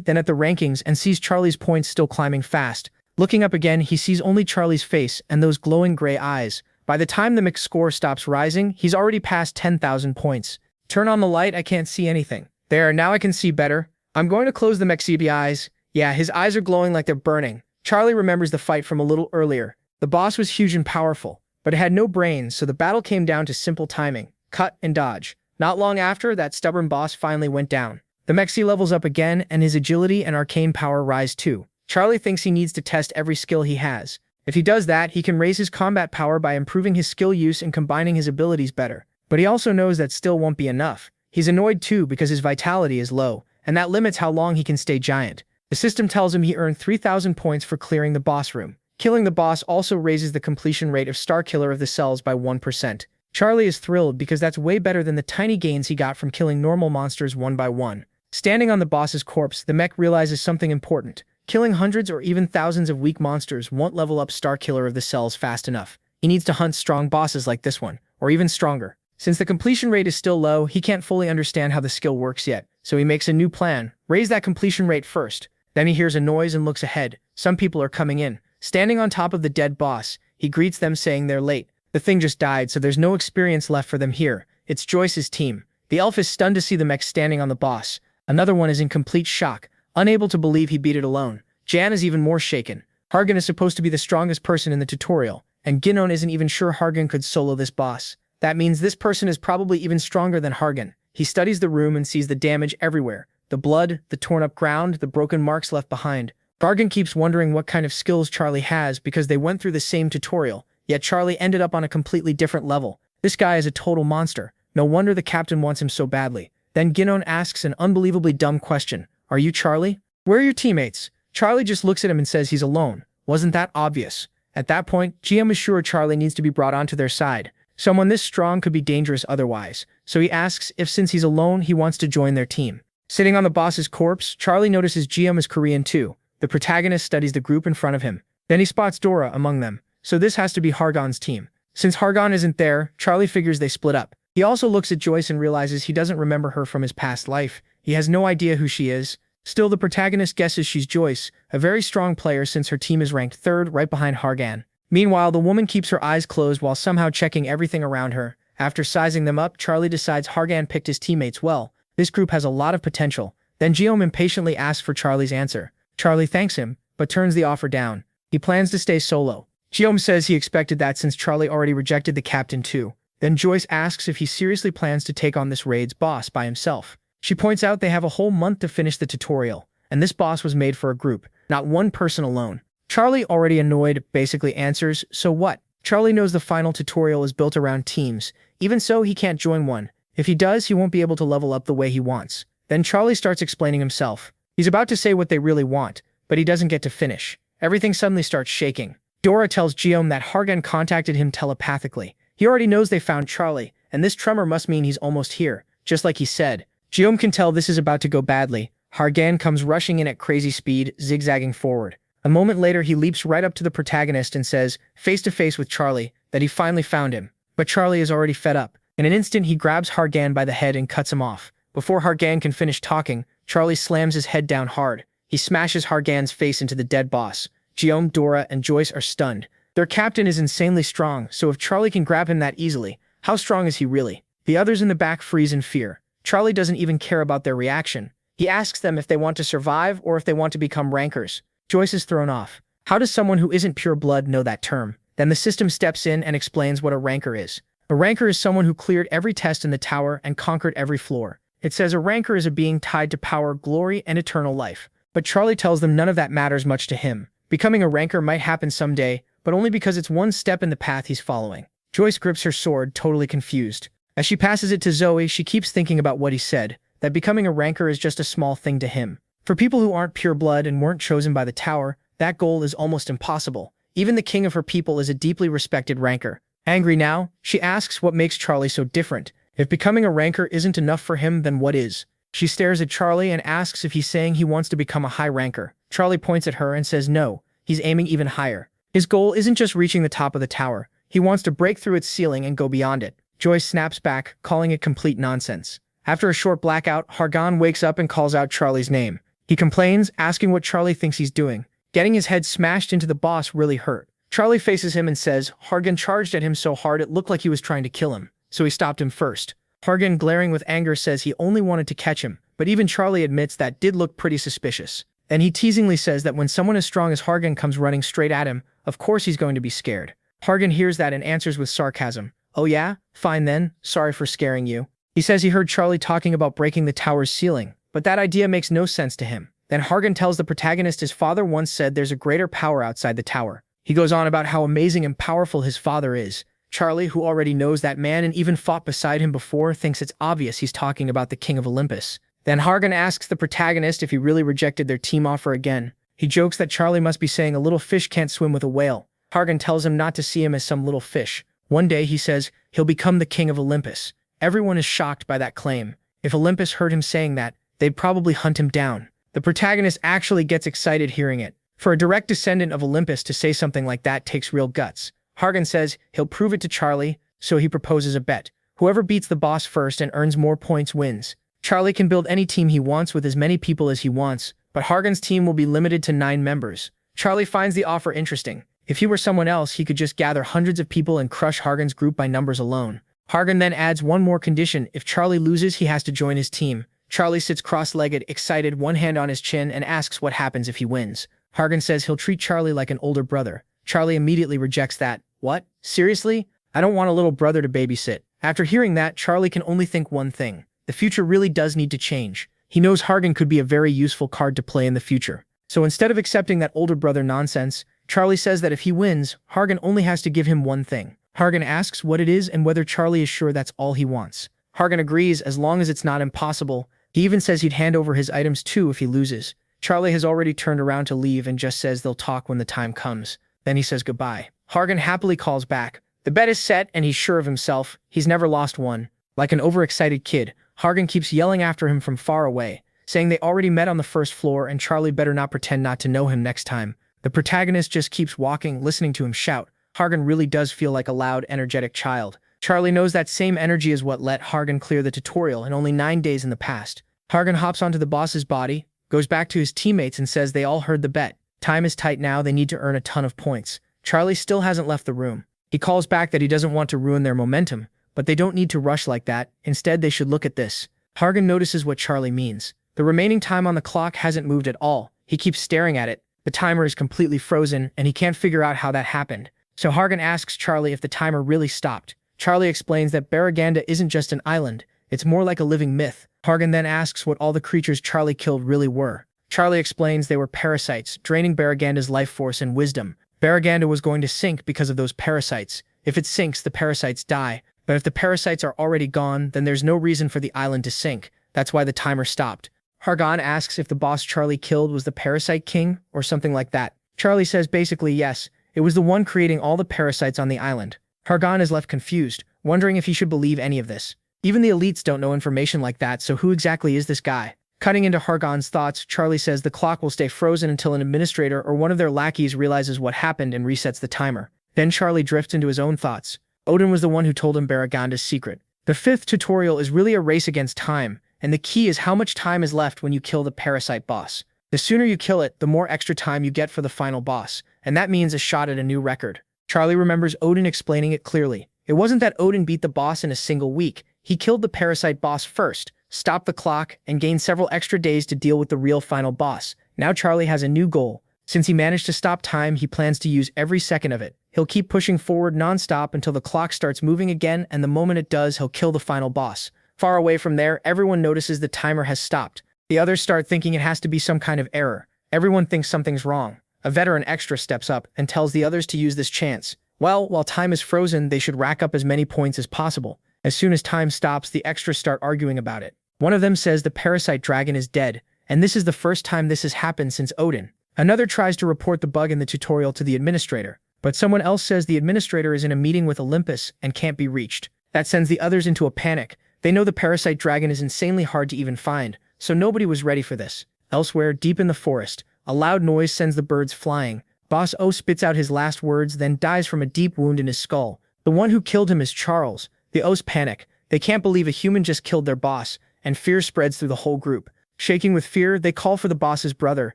then at the rankings, and sees Charlie's points still climbing fast. Looking up again, he sees only Charlie's face and those glowing gray eyes. By the time the mech score stops rising, he's already passed 10,000 points. Turn on the light, I can't see anything. There, now I can see better. I'm going to close the mech's CB eyes. Yeah, his eyes are glowing like they're burning. Charlie remembers the fight from a little earlier. The boss was huge and powerful, but it had no brains, so the battle came down to simple timing. Cut and dodge. Not long after, that stubborn boss finally went down. The mech levels up again, and his agility and arcane power rise too. Charlie thinks he needs to test every skill he has. If he does that, he can raise his combat power by improving his skill use and combining his abilities better. But he also knows that still won't be enough. He's annoyed too because his vitality is low, and that limits how long he can stay giant. The system tells him he earned 3,000 points for clearing the boss room. Killing the boss also raises the completion rate of Star Killer of the cells by 1%. Charlie is thrilled because that's way better than the tiny gains he got from killing normal monsters one by one. Standing on the boss's corpse, the mech realizes something important. Killing hundreds or even thousands of weak monsters won't level up Star Killer of the cells fast enough. He needs to hunt strong bosses like this one, or even stronger. Since the completion rate is still low, he can't fully understand how the skill works yet, so he makes a new plan. Raise that completion rate first. Then he hears a noise and looks ahead. Some people are coming in. Standing on top of the dead boss, he greets them saying they're late. The thing just died, so there's no experience left for them here. It's Joyce's team. The elf is stunned to see the mech standing on the boss. Another one is in complete shock, unable to believe he beat it alone. Jan is even more shaken. Hargan is supposed to be the strongest person in the tutorial, and Ginnon isn't even sure Hargan could solo this boss. That means this person is probably even stronger than Hargan. He studies the room and sees the damage everywhere. The blood, the torn-up ground, the broken marks left behind. Hargan keeps wondering what kind of skills Charlie has because they went through the same tutorial, yet Charlie ended up on a completely different level. This guy is a total monster. No wonder the captain wants him so badly. Then Ginnon asks an unbelievably dumb question. Are you Charlie? Where are your teammates? Charlie just looks at him and says he's alone. Wasn't that obvious? At that point, GM is sure Charlie needs to be brought onto their side. Someone this strong could be dangerous otherwise, so he asks if since he's alone, he wants to join their team. Sitting on the boss's corpse, Charlie notices GM is Korean too. The protagonist studies the group in front of him. Then he spots Dora among them, so this has to be Hargan's team. Since Hargan isn't there, Charlie figures they split up. He also looks at Joyce and realizes he doesn't remember her from his past life. He has no idea who she is. Still, the protagonist guesses she's Joyce, a very strong player since her team is ranked 3rd right behind Hargan. Meanwhile, the woman keeps her eyes closed while somehow checking everything around her. After sizing them up, Charlie decides Hargan picked his teammates well. This group has a lot of potential. Then Guillaume impatiently asks for Charlie's answer. Charlie thanks him, but turns the offer down. He plans to stay solo. Guillaume says he expected that since Charlie already rejected the captain too. Then Joyce asks if he seriously plans to take on this raid's boss by himself. She points out they have a whole month to finish the tutorial, and this boss was made for a group, not one person alone. Charlie, already annoyed, basically answers, so what? Charlie knows the final tutorial is built around teams. Even so, he can't join one. If he does, he won't be able to level up the way he wants. Then Charlie starts explaining himself. He's about to say what they really want, but he doesn't get to finish. Everything suddenly starts shaking. Dora tells Guillaume that Hargan contacted him telepathically. He already knows they found Charlie, and this tremor must mean he's almost here, just like he said. Guillaume can tell this is about to go badly. Hargan comes rushing in at crazy speed, zigzagging forward. A moment later, he leaps right up to the protagonist and says, face to face with Charlie, that he finally found him. But Charlie is already fed up. In an instant, he grabs Hargan by the head and cuts him off. Before Hargan can finish talking, Charlie slams his head down hard. He smashes Hargan's face into the dead boss. Guillaume, Dora, and Joyce are stunned. Their captain is insanely strong, so if Charlie can grab him that easily, how strong is he really? The others in the back freeze in fear. Charlie doesn't even care about their reaction. He asks them if they want to survive or if they want to become rankers. Joyce is thrown off. How does someone who isn't pure blood know that term? Then the system steps in and explains what a ranker is. A ranker is someone who cleared every test in the tower and conquered every floor. It says a ranker is a being tied to power, glory, and eternal life. But Charlie tells them none of that matters much to him. Becoming a ranker might happen someday, but only because it's one step in the path he's following. Joyce grips her sword, totally confused. As she passes it to Zoe, she keeps thinking about what he said, that becoming a ranker is just a small thing to him. For people who aren't pure blood and weren't chosen by the tower, That goal is almost impossible. Even the king of her people is a deeply respected ranker. Angry now, she asks what makes Charlie so different. If becoming a ranker isn't enough for him, then what is? She stares at Charlie and asks if he's saying he wants to become a high ranker. Charlie points at her and says no, he's aiming even higher. His goal isn't just reaching the top of the tower. He wants to break through its ceiling and go beyond it. Joy snaps back, calling it complete nonsense. After a short blackout, Hargan wakes up and calls out Charlie's name. He complains, asking what Charlie thinks he's doing. Getting his head smashed into the boss really hurt. Charlie faces him and says Hargan charged at him so hard it looked like he was trying to kill him, so he stopped him first. Hargan, glaring with anger, says he only wanted to catch him, but even Charlie admits that did look pretty suspicious. Then he teasingly says that when someone as strong as Hargan comes running straight at him, of course he's going to be scared. Hargan hears that and answers with sarcasm. Oh yeah? Fine then, sorry for scaring you. He says he heard Charlie talking about breaking the tower's ceiling, but that idea makes no sense to him. Then Hargan tells the protagonist his father once said there's a greater power outside the tower. He goes on about how amazing and powerful his father is. Charlie, who already knows that man and even fought beside him before, thinks it's obvious he's talking about the king of Olympus. Then Hargan asks the protagonist if he really rejected their team offer again. He jokes that Charlie must be saying a little fish can't swim with a whale. Hargan tells him not to see him as some little fish. One day, he says, he'll become the king of Olympus. Everyone is shocked by that claim. If Olympus heard him saying that, they'd probably hunt him down. The protagonist actually gets excited hearing it. For a direct descendant of Olympus to say something like that takes real guts. Hargan says he'll prove it to Charlie, so he proposes a bet. Whoever beats the boss first and earns more points wins. Charlie can build any team he wants with as many people as he wants, but Hargan's team will be limited to 9 members. Charlie finds the offer interesting. If he were someone else, he could just gather hundreds of people and crush Hargan's group by numbers alone. Hargan then adds one more condition. If Charlie loses, he has to join his team. Charlie sits cross-legged, excited, one hand on his chin, and asks what happens if he wins. Hargan says he'll treat Charlie like an older brother. Charlie immediately rejects that. What? Seriously? I don't want a little brother to babysit. After hearing that, Charlie can only think one thing. The future really does need to change. He knows Hargan could be a very useful card to play in the future. So instead of accepting that older brother nonsense, Charlie says that if he wins, Hargan only has to give him one thing. Hargan asks what it is and whether Charlie is sure that's all he wants. Hargan agrees as long as it's not impossible. He even says he'd hand over his items too if he loses. Charlie has already turned around to leave and just says they'll talk when the time comes. Then he says goodbye. Hargan happily calls back. The bet is set and he's sure of himself. He's never lost one. Like an overexcited kid, Hargan keeps yelling after him from far away, saying they already met on the first floor and Charlie better not pretend not to know him next time. The protagonist just keeps walking, listening to him shout. Hargan really does feel like a loud, energetic child. Charlie knows that same energy is what let Hargan clear the tutorial in only 9 days in the past. Hargan hops onto the boss's body, goes back to his teammates and says they all heard the bet. Time is tight now, they need to earn a ton of points. Charlie still hasn't left the room. He calls back that he doesn't want to ruin their momentum, but they don't need to rush like that. Instead, they should look at this. Hargan notices what Charlie means. The remaining time on the clock hasn't moved at all. He keeps staring at it. The timer is completely frozen, and he can't figure out how that happened. So Hargan asks Charlie if the timer really stopped. Charlie explains that Baraganda isn't just an island. It's more like a living myth. Hargan then asks what all the creatures Charlie killed really were. Charlie explains they were parasites, draining Baraganda's life force and wisdom. Baraganda was going to sink because of those parasites. If it sinks, the parasites die. But if the parasites are already gone, then there's no reason for the island to sink. That's why the timer stopped. Hargan asks if the boss Charlie killed was the Parasite King, or something like that. Charlie says basically yes, it was the one creating all the parasites on the island. Hargan is left confused, wondering if he should believe any of this. Even the elites don't know information like that, so who exactly is this guy? Cutting into Hargan's thoughts, Charlie says the clock will stay frozen until an administrator or one of their lackeys realizes what happened and resets the timer. Then Charlie drifts into his own thoughts. Odin was the one who told him Baraganda's secret. The 5th tutorial is really a race against time, and the key is how much time is left when you kill the parasite boss. The sooner you kill it, the more extra time you get for the final boss, and that means a shot at a new record. Charlie remembers Odin explaining it clearly. It wasn't that Odin beat the boss in a single week. He killed the parasite boss first, stopped the clock, and gained several extra days to deal with the real final boss. Now Charlie has a new goal. Since he managed to stop time, he plans to use every second of it. He'll keep pushing forward non-stop until the clock starts moving again, and the moment it does, he'll kill the final boss. Far away from there, everyone notices the timer has stopped. The others start thinking it has to be some kind of error. Everyone thinks something's wrong. A veteran extra steps up and tells the others to use this chance. Well, while time is frozen, they should rack up as many points as possible. As soon as time stops, the extras start arguing about it. One of them says the parasite dragon is dead, and this is the first time this has happened since Odin. Another tries to report the bug in the tutorial to the administrator, but someone else says the administrator is in a meeting with Olympus and can't be reached. That sends the others into a panic. They know the parasite dragon is insanely hard to even find, so nobody was ready for this. Elsewhere, deep in the forest, a loud noise sends the birds flying. Boss O spits out his last words, then dies from a deep wound in his skull. The one who killed him is Charles. The O's panic. They can't believe a human just killed their boss, and fear spreads through the whole group. Shaking with fear, they call for the boss's brother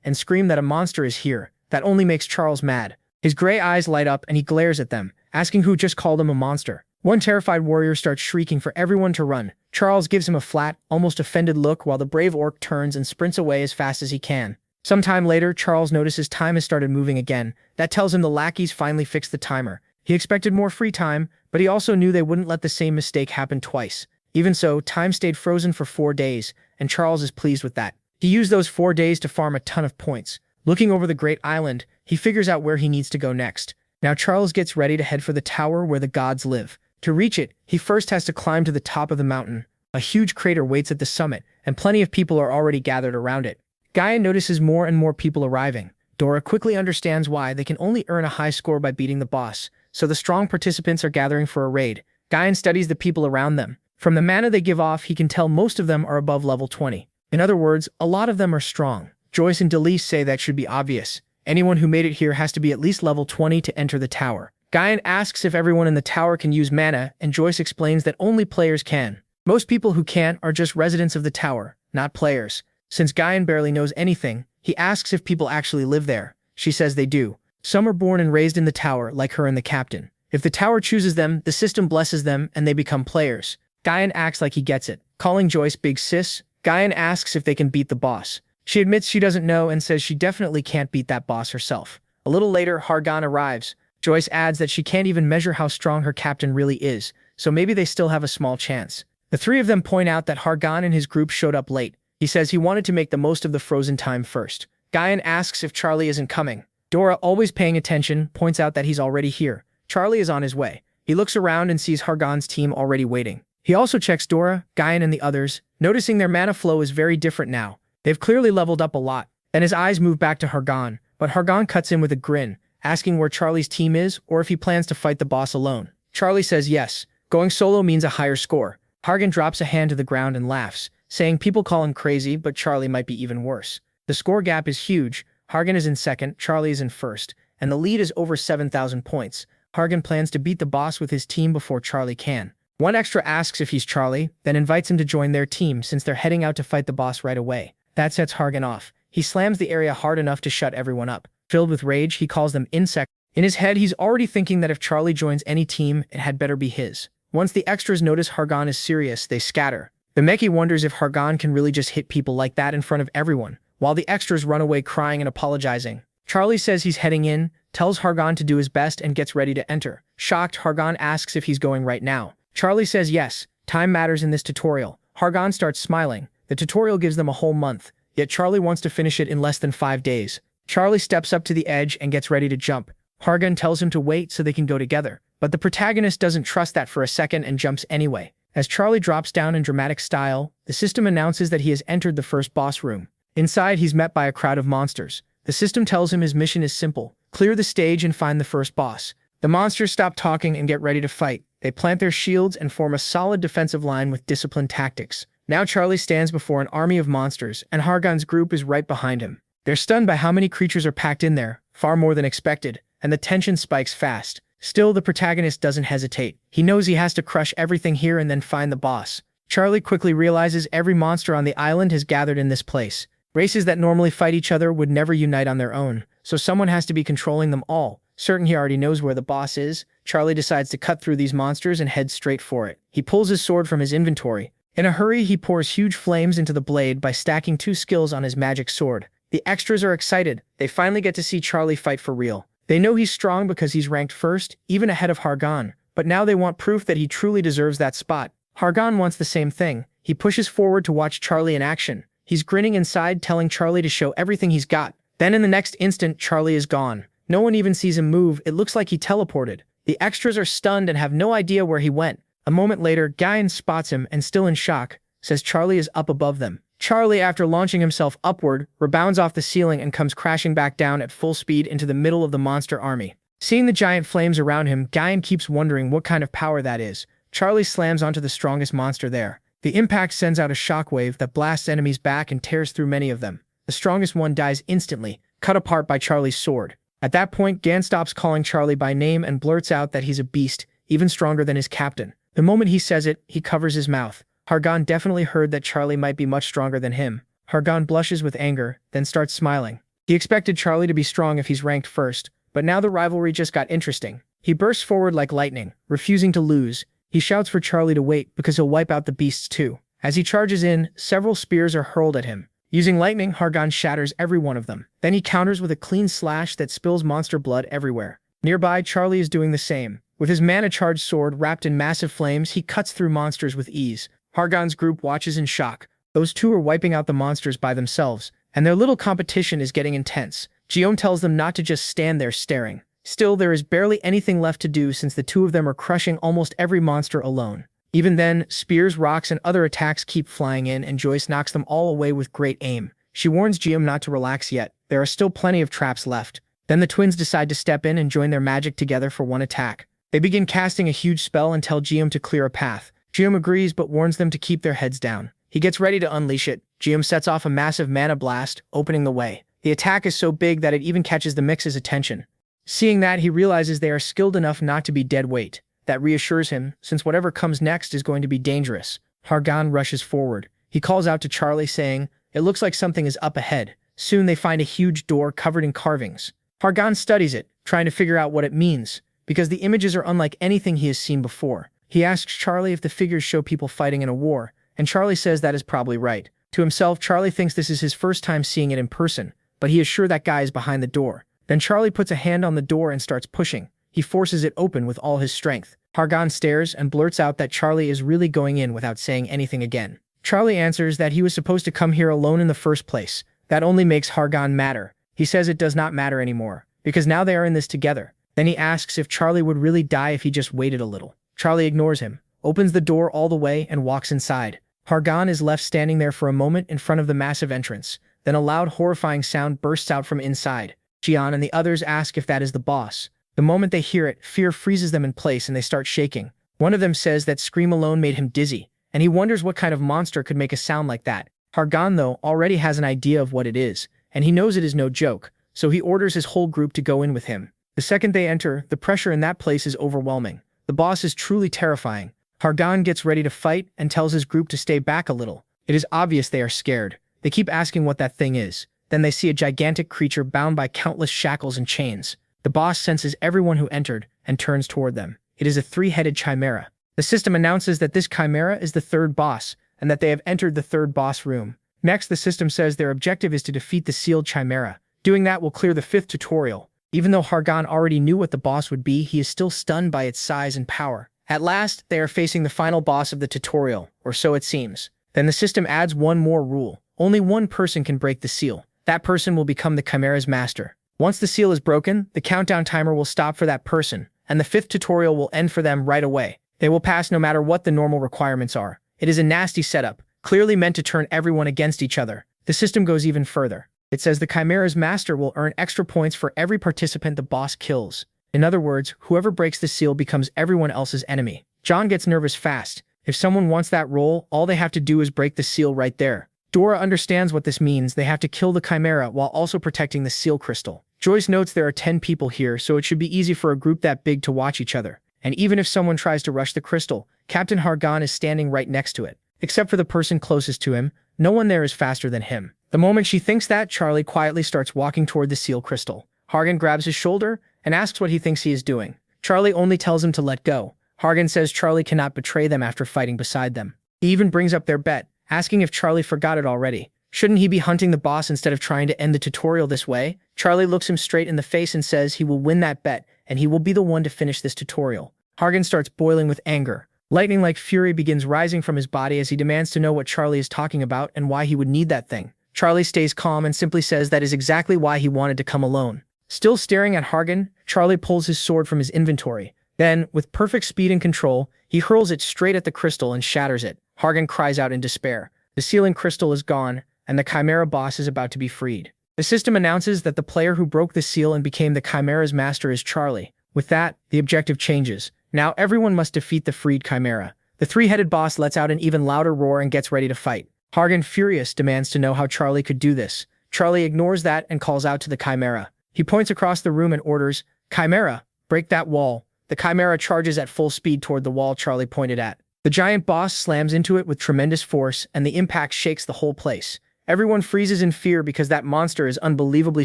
and scream that a monster is here. That only makes Charles mad. His gray eyes light up and he glares at them, asking who just called him a monster. One terrified warrior starts shrieking for everyone to run. Charles gives him a flat, almost offended look while the brave orc turns and sprints away as fast as he can. Sometime later, Charles notices time has started moving again. That tells him the lackeys finally fixed the timer. He expected more free time, but he also knew they wouldn't let the same mistake happen twice. Even so, time stayed frozen for 4 days, and Charles is pleased with that. He used those 4 days to farm a ton of points. Looking over the Great Island, he figures out where he needs to go next. Now Charles gets ready to head for the tower where the gods live. To reach it, he first has to climb to the top of the mountain. A huge crater waits at the summit, and plenty of people are already gathered around it. Gaia notices more and more people arriving. Dora quickly understands why. They can only earn a high score by beating the boss, so the strong participants are gathering for a raid. Gaia studies the people around them. From the mana they give off, he can tell most of them are above level 20. In other words, a lot of them are strong. Joyce and Delise say that should be obvious. Anyone who made it here has to be at least level 20 to enter the tower. Guyan asks if everyone in the tower can use mana, and Joyce explains that only players can. Most people who can't are just residents of the tower, not players. Since Guyan barely knows anything, he asks if people actually live there. She says they do. Some are born and raised in the tower, like her and the captain. If the tower chooses them, the system blesses them and they become players. Guyan acts like he gets it. Calling Joyce Big Sis, Guyan asks if they can beat the boss. She admits she doesn't know and says she definitely can't beat that boss herself. A little later, Hargan arrives. Joyce adds that she can't even measure how strong her captain really is, so maybe they still have a small chance. The three of them point out that Hargan and his group showed up late. He says he wanted to make the most of the frozen time first. Guyan asks if Charlie isn't coming. Dora, always paying attention, points out that he's already here. Charlie is on his way. He looks around and sees Hargan's team already waiting. He also checks Dora, Guyan, and the others, noticing their mana flow is very different now. They've clearly leveled up a lot. Then his eyes move back to Hargan, but Hargan cuts in with a grin, asking where Charlie's team is or if he plans to fight the boss alone. Charlie says yes. Going solo means a higher score. Hargan drops a hand to the ground and laughs, saying people call him crazy, but Charlie might be even worse. The score gap is huge. Hargan is in second, Charlie is in first, and the lead is over 7,000 points. Hargan plans to beat the boss with his team before Charlie can. One extra asks if he's Charlie, then invites him to join their team since they're heading out to fight the boss right away. That sets Hargan off. He slams the area hard enough to shut everyone up. Filled with rage, he calls them insects. In his head, he's already thinking that if Charlie joins any team, it had better be his. Once the extras notice Hargan is serious, they scatter. The Meki wonders if Hargan can really just hit people like that in front of everyone, while the extras run away crying and apologizing. Charlie says he's heading in, tells Hargan to do his best and gets ready to enter. Shocked, Hargan asks if he's going right now. Charlie says yes, time matters in this tutorial. Hargan starts smiling. The tutorial gives them a whole month, yet Charlie wants to finish it in less than 5 days. Charlie steps up to the edge and gets ready to jump. Hargan tells him to wait so they can go together, but the protagonist doesn't trust that for a second and jumps anyway. As Charlie drops down in dramatic style, the system announces that he has entered the first boss room. Inside, he's met by a crowd of monsters. The system tells him his mission is simple: clear the stage and find the first boss. The monsters stop talking and get ready to fight. They plant their shields and form a solid defensive line with disciplined tactics. Now Charlie stands before an army of monsters, and Hargan's group is right behind him. They're stunned by how many creatures are packed in there, far more than expected, and the tension spikes fast. Still, the protagonist doesn't hesitate. He knows he has to crush everything here and then find the boss. Charlie quickly realizes every monster on the island has gathered in this place. Races that normally fight each other would never unite on their own, so someone has to be controlling them all. Certain he already knows where the boss is, Charlie decides to cut through these monsters and head straight for it. He pulls his sword from his inventory. In a hurry, he pours huge flames into the blade by stacking 2 skills on his magic sword. The extras are excited. They finally get to see Charlie fight for real. They know he's strong because he's ranked first, even ahead of Hargan, but now they want proof that he truly deserves that spot. Hargan wants the same thing. He pushes forward to watch Charlie in action. He's grinning inside, telling Charlie to show everything he's got. Then in the next instant, Charlie is gone. No one even sees him move. It looks like he teleported. The extras are stunned and have no idea where he went. A moment later, Guyan spots him and, still in shock, says Charlie is up above them. Charlie, after launching himself upward, rebounds off the ceiling and comes crashing back down at full speed into the middle of the monster army. Seeing the giant flames around him, Guyan keeps wondering what kind of power that is. Charlie slams onto the strongest monster there. The impact sends out a shockwave that blasts enemies back and tears through many of them. The strongest one dies instantly, cut apart by Charlie's sword. At that point, Gan stops calling Charlie by name and blurts out that he's a beast, even stronger than his captain. The moment he says it, he covers his mouth. Hargan definitely heard that Charlie might be much stronger than him. Hargan blushes with anger, then starts smiling. He expected Charlie to be strong if he's ranked first, but now the rivalry just got interesting. He bursts forward like lightning, refusing to lose. He shouts for Charlie to wait because he'll wipe out the beasts too. As he charges in, several spears are hurled at him. Using lightning, Hargan shatters every one of them. Then he counters with a clean slash that spills monster blood everywhere. Nearby, Charlie is doing the same. With his mana-charged sword wrapped in massive flames, he cuts through monsters with ease. Hargan's group watches in shock. Those two are wiping out the monsters by themselves, and their little competition is getting intense. Guillaume tells them not to just stand there staring. Still, there is barely anything left to do since the two of them are crushing almost every monster alone. Even then, spears, rocks, and other attacks keep flying in, and Joyce knocks them all away with great aim. She warns Guillaume not to relax yet. There are still plenty of traps left. Then the twins decide to step in and join their magic together for one attack. They begin casting a huge spell and tell Guillaume to clear a path. Guillaume agrees but warns them to keep their heads down. He gets ready to unleash it. Guillaume sets off a massive mana blast, opening the way. The attack is so big that it even catches the Mix's attention. Seeing that, he realizes they are skilled enough not to be dead weight. That reassures him, since whatever comes next is going to be dangerous. Hargan rushes forward. He calls out to Charlie saying, "It looks like something is up ahead." Soon they find a huge door covered in carvings. Hargan studies it, trying to figure out what it means, because the images are unlike anything he has seen before. He asks Charlie if the figures show people fighting in a war, and Charlie says that is probably right. To himself, Charlie thinks this is his first time seeing it in person, but he is sure that guy is behind the door. Then Charlie puts a hand on the door and starts pushing. He forces it open with all his strength. Hargan stares and blurts out that Charlie is really going in without saying anything again. Charlie answers that he was supposed to come here alone in the first place. That only makes Hargan madder. He says it does not matter anymore, because now they are in this together. Then he asks if Charlie would really die if he just waited a little. Charlie ignores him, opens the door all the way, and walks inside. Hargan is left standing there for a moment in front of the massive entrance. Then a loud, horrifying sound bursts out from inside. Jian and the others ask if that is the boss. The moment they hear it, fear freezes them in place and they start shaking. One of them says that scream alone made him dizzy, and he wonders what kind of monster could make a sound like that. Hargan, though, already has an idea of what it is, and he knows it is no joke, so he orders his whole group to go in with him. The second they enter, the pressure in that place is overwhelming. The boss is truly terrifying. Hargan gets ready to fight and tells his group to stay back a little. It is obvious they are scared. They keep asking what that thing is. Then they see a gigantic creature bound by countless shackles and chains. The boss senses everyone who entered and turns toward them. It is a three-headed chimera. The system announces that this chimera is the third boss, and that they have entered the third boss room. Next, the system says their objective is to defeat the sealed chimera. Doing that will clear the 5th tutorial. Even though Hargan already knew what the boss would be, he is still stunned by its size and power. At last, they are facing the final boss of the tutorial, or so it seems. Then the system adds one more rule. Only one person can break the seal. That person will become the chimera's master. Once the seal is broken, the countdown timer will stop for that person, and the 5th tutorial will end for them right away. They will pass no matter what the normal requirements are. It is a nasty setup, clearly meant to turn everyone against each other. The system goes even further. It says the chimera's master will earn extra points for every participant the boss kills. In other words, whoever breaks the seal becomes everyone else's enemy. John gets nervous fast. If someone wants that role, all they have to do is break the seal right there. Dora understands what this means. They have to kill the chimera while also protecting the seal crystal. Joyce notes there are 10 people here, so it should be easy for a group that big to watch each other. And even if someone tries to rush the crystal, Captain Hargan is standing right next to it. Except for the person closest to him, no one there is faster than him. The moment she thinks that, Charlie quietly starts walking toward the seal crystal. Hargan grabs his shoulder and asks what he thinks he is doing. Charlie only tells him to let go. Hargan says Charlie cannot betray them after fighting beside them. He even brings up their bet, asking if Charlie forgot it already. Shouldn't he be hunting the boss instead of trying to end the tutorial this way? Charlie looks him straight in the face and says he will win that bet, and he will be the one to finish this tutorial. Hargan starts boiling with anger. Lightning-like fury begins rising from his body as he demands to know what Charlie is talking about and why he would need that thing. Charlie stays calm and simply says that is exactly why he wanted to come alone. Still staring at Hargan, Charlie pulls his sword from his inventory. Then, with perfect speed and control, he hurls it straight at the crystal and shatters it. Hargan cries out in despair. The sealing crystal is gone, and the Chimera boss is about to be freed. The system announces that the player who broke the seal and became the Chimera's master is Charlie. With that, the objective changes. Now everyone must defeat the freed Chimera. The three-headed boss lets out an even louder roar and gets ready to fight. Hargan, furious, demands to know how Charlie could do this. Charlie ignores that and calls out to the Chimera. He points across the room and orders, "Chimera, break that wall." The Chimera charges at full speed toward the wall Charlie pointed at. The giant boss slams into it with tremendous force, and the impact shakes the whole place. Everyone freezes in fear because that monster is unbelievably